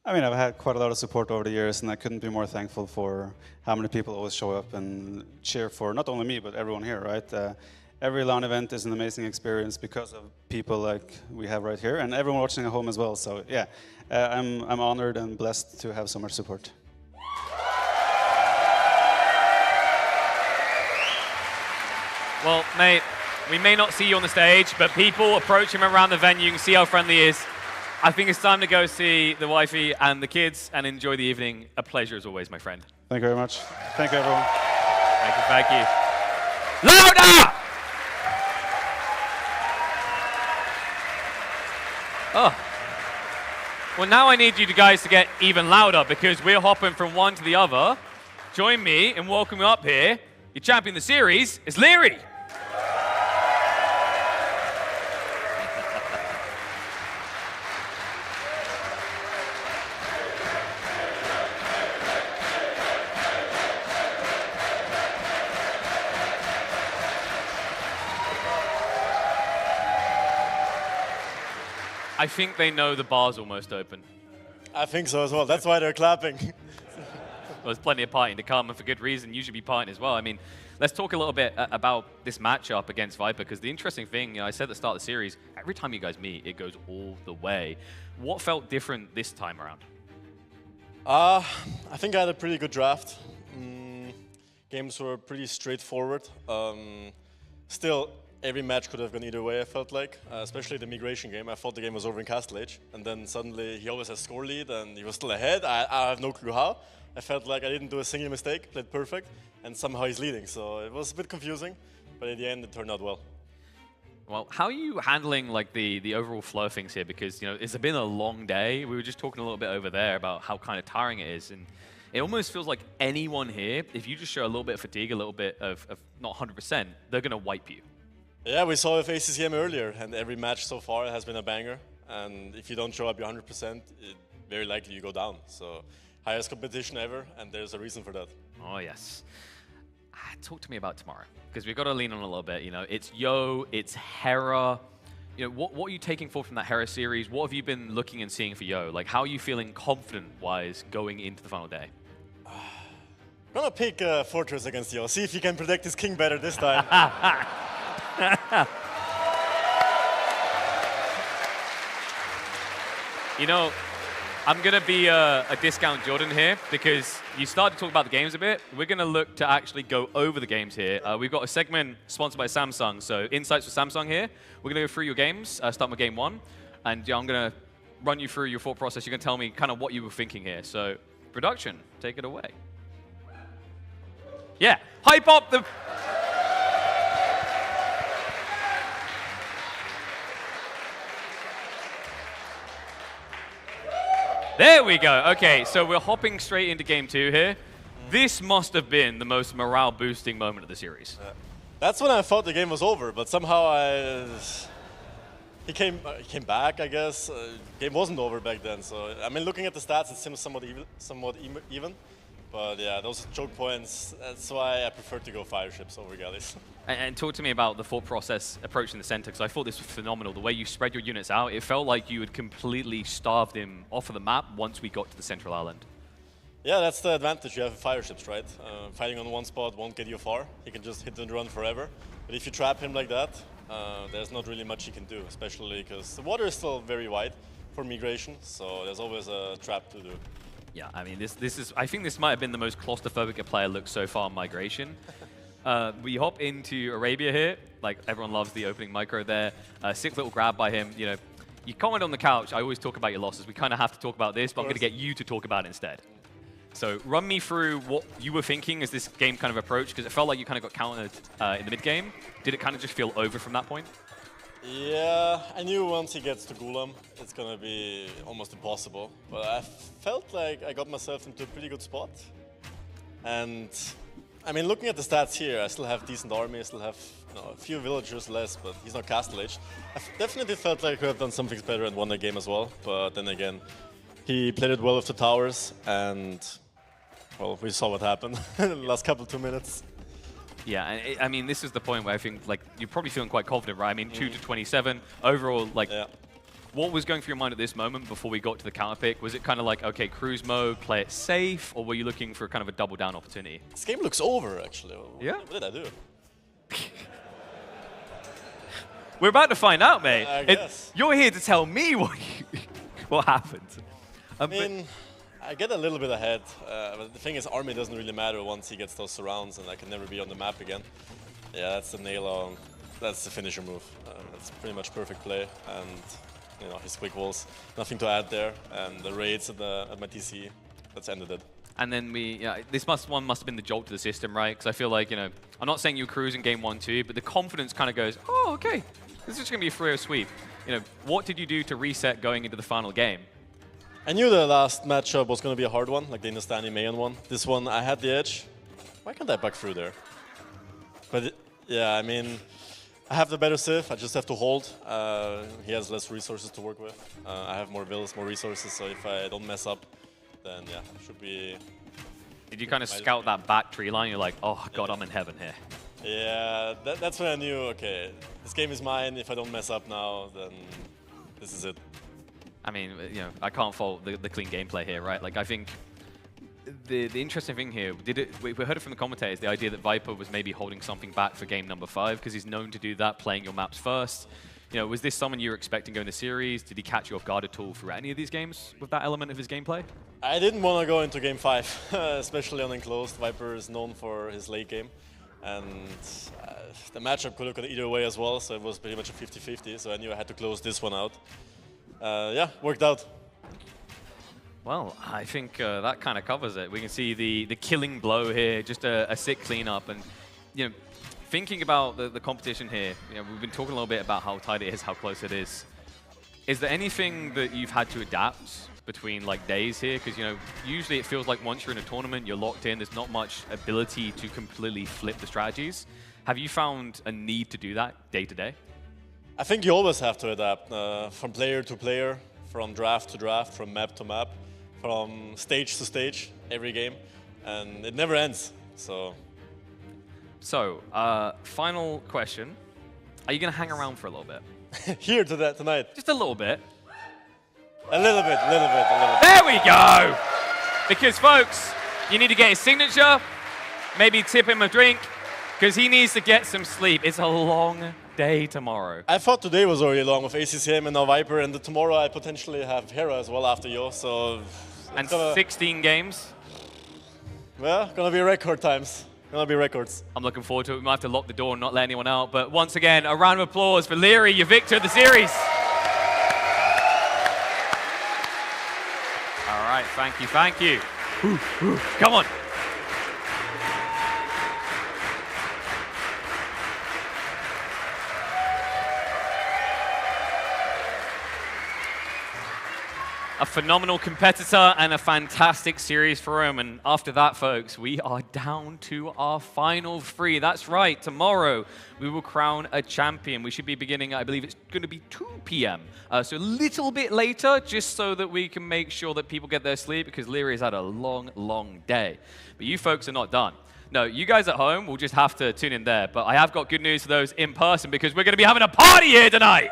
I mean, I've had quite a lot of support over the years, and I couldn't be more thankful for how many people always show up and cheer for not only me, but everyone here, right? Every LAN event is an amazing experience because of people like we have right here, and everyone watching at home as well. So yeah, I'm honored and blessed to have so much support. Well, mate, we may not see you on the stage, but people approach him around the venue. You can see how friendly he is. I think it's time to go see the wifey and the kids and enjoy the evening. A pleasure as always, my friend. Thank you very much. Thank you, everyone. Thank you, thank you. Louder! Oh. Well, now I need you guys to get even louder because we're hopping from one to the other. Join me in welcoming up here. Your champion of the series is Liereyy. I think they know the bar's almost open. I think so as well. That's why they're clapping. Well, there's plenty of partying to come, and for good reason. You should be partying as well. I mean, let's talk a little bit about this matchup against Viper, because the interesting thing, you know, I said at the start of the series, every time you guys meet, it goes all the way. What felt different this time around? I think I had a pretty good draft. Games were pretty straightforward. Still, every match could have gone either way, I felt like, especially the migration game. I thought the game was over in Castle Age, and then suddenly he always has score lead, and he was still ahead. I have no clue how. I felt like I didn't do a single mistake, played perfect, and somehow he's leading. So it was a bit confusing, but in the end, it turned out well. Well, how are you handling like the overall flow of things here? Because, you know, it's been a long day. We were just talking a little bit over there about how kind of tiring it is, and it almost feels like anyone here, if you just show a little bit of fatigue, a little bit of not 100%, they're going to wipe you. Yeah, we saw with ACCM earlier, and every match so far has been a banger. And if you don't show up your 100%, very likely you go down. So highest competition ever, and there's a reason for that. Oh, yes. Talk to me about tomorrow, because we've got to lean on a little bit. You know, it's Yo, it's Hera. You know, what are you taking forward from that Hera series? What have you been looking and seeing for Yo? Like, how are you feeling confident-wise going into the final day? I'm gonna pick Fortress against Yo. See if you can predict his king better this time. You know, I'm going to be a discount Jordan here because you started to talk about the games a bit. We're going to look to actually go over the games here. We've got a segment sponsored by Samsung, so insights for Samsung here. We're going to go through your games, start with game one, and I'm going to run you through your thought process. You're going to tell me kind of what you were thinking here. So, production, take it away. Yeah, hype up the... There we go. Okay, so we're hopping straight into game two here. This must have been the most morale-boosting moment of the series. That's when I thought the game was over, but somehow he came back, I guess. Game wasn't over back then, so I mean, looking at the stats, it seems somewhat even. But yeah, those choke points, that's why I prefer to go fire ships over Galleys. And talk to me about the thought process approaching the center, because I thought this was phenomenal. The way you spread your units out, it felt like you had completely starved him off of the map once we got to the central island. Yeah, that's the advantage you have with fire ships, right? Fighting on one spot won't get you far. He can just hit and run forever. But if you trap him like that, there's not really much he can do, especially because the water is still very wide for migration, so there's always a trap to do. Yeah, I mean, this is. I think this might have been the most claustrophobic a player looks so far in migration. We hop into Arabia here. Like, everyone loves the opening micro there. Sick little grab by him. You know, you comment on the couch, I always talk about your losses. We kind of have to talk about this, but I'm going to get you to talk about it instead. So run me through what you were thinking as this game kind of approached, because it felt like you kind of got countered in the mid-game. Did it kind of just feel over from that point? Yeah, I knew once he gets to Gulam, it's going to be almost impossible. But I felt like I got myself into a pretty good spot. And, I mean, looking at the stats here, I still have decent army, I still have a few villagers less, but he's not castle age. I definitely felt like I could have done some things better and won the game as well. But then again, he played it well with the towers, and, well, we saw what happened in the last couple 2 minutes. Yeah, and I mean, this is the point where I think, like, you're probably feeling quite confident, right? I mean, 2 to 27. Overall, like, what was going through your mind at this moment before we got to the counter pick? Was it kind of like, okay, cruise mode, play it safe, or were you looking for kind of a double down opportunity? This game looks over, actually. Yeah? What did I do? We're about to find out, mate. I guess. You're here to tell me what happened. I mean, I get a little bit ahead, but the thing is, army doesn't really matter once he gets those surrounds, and I can never be on the map again. Yeah, that's the nail on. That's the finisher move. That's pretty much perfect play, and his quick walls. Nothing to add there, and the raids at my TC. That's ended it. And then this one must have been the jolt to the system, right? Because I feel like, I'm not saying you were cruising game 1-2, but the confidence kind of goes, oh, okay, this is just going to be a 3-0 sweep. What did you do to reset going into the final game? I knew the last matchup was going to be a hard one, like the Hindustani Mayan one. This one, I had the edge. Why can't I back through there? But yeah, I mean, I have the better Civ. I just have to hold. He has less resources to work with. I have more villas, more resources, so if I don't mess up, then yeah, it should be... Did you kind of scout that back tree line? You're like, oh god, I'm in heaven here. Yeah, that's when I knew, okay, this game is mine. If I don't mess up now, then this is it. I mean, I can't fault the clean gameplay here, right? Like, I think the interesting thing here, we heard it from the commentators, the idea that Viper was maybe holding something back for game number 5 because he's known to do that, playing your maps first. Was this someone you were expecting going to the series? Did he catch you off guard at all through any of these games with that element of his gameplay? I didn't want to go into game 5, especially on enclosed. Viper is known for his late game. And the matchup could have gone either way as well, so it was pretty much a 50-50, so I knew I had to close this one out. Yeah, worked out. Well, I think that kind of covers it. We can see the killing blow here, just a sick cleanup. And, thinking about the competition here, we've been talking a little bit about how tight it is, how close it is. Is there anything that you've had to adapt between days here? Because, usually it feels like once you're in a tournament, you're locked in. There's not much ability to completely flip the strategies. Have you found a need to do that day to day? I think you always have to adapt from player to player, from draft to draft, from map to map, from stage to stage, every game, and it never ends. So, final question: are you going to hang around for a little bit? Here tonight? Just a little bit. A little bit. There we go. Because folks, you need to get his signature, maybe tip him a drink, because he needs to get some sleep. It's a long day tomorrow. I thought today was already long with ACCM and now Viper, and tomorrow I potentially have Hera as well after you, so... And 16 games? Well, gonna be record times. Gonna be records. I'm looking forward to it. We might have to lock the door and not let anyone out, but once again, a round of applause for Liereyy, your victor of the series. All right, thank you. Come on. A phenomenal competitor and a fantastic series for him. And after that, folks, we are down to our final 3. That's right, tomorrow we will crown a champion. We should be beginning, I believe it's going to be 2 p.m. So a little bit later, just so that we can make sure that people get their sleep, because Lierey's had a long, long day. But you folks are not done. No, you guys at home will just have to tune in there. But I have got good news for those in person, because we're going to be having a party here tonight.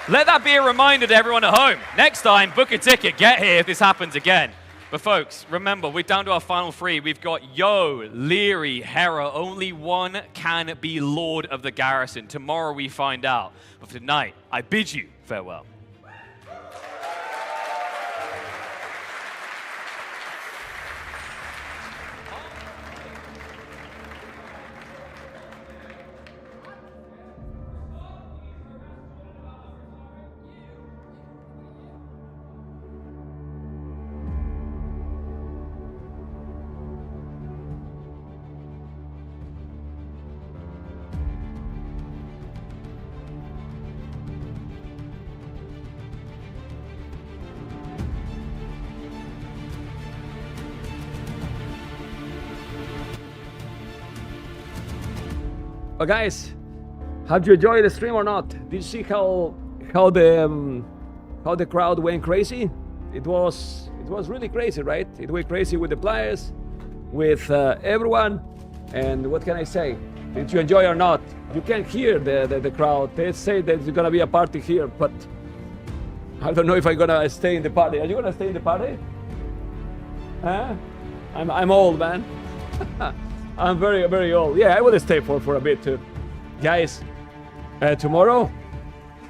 Let that be a reminder to everyone at home. Next time, book a ticket, get here if this happens again. But folks, remember, we're down to our final 3. We've got Yo, Liereyy, Hera. Only one can be Lord of the Garrison. Tomorrow we find out. But for tonight, I bid you farewell. guys, have you enjoyed the stream or not? Did you see how the crowd went crazy? It was really crazy, right? It went crazy with the players, with everyone. And what can I say? Did you enjoy or not? You can hear the crowd. They say that there's gonna be a party here, but I don't know if I'm gonna stay in the party. Are you gonna stay in the party? Huh? I'm old, man. I'm very, very old. Yeah, I will stay for a bit too. Guys, tomorrow,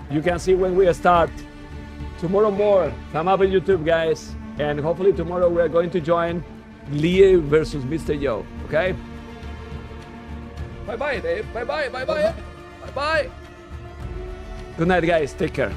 you can see when we start. Tomorrow more. Come up on YouTube, guys. And hopefully tomorrow we are going to join Liereyy versus Mr.yo, okay? Bye-bye, Dave. Bye-bye, bye-bye. Bye-bye. Good night, guys. Take care.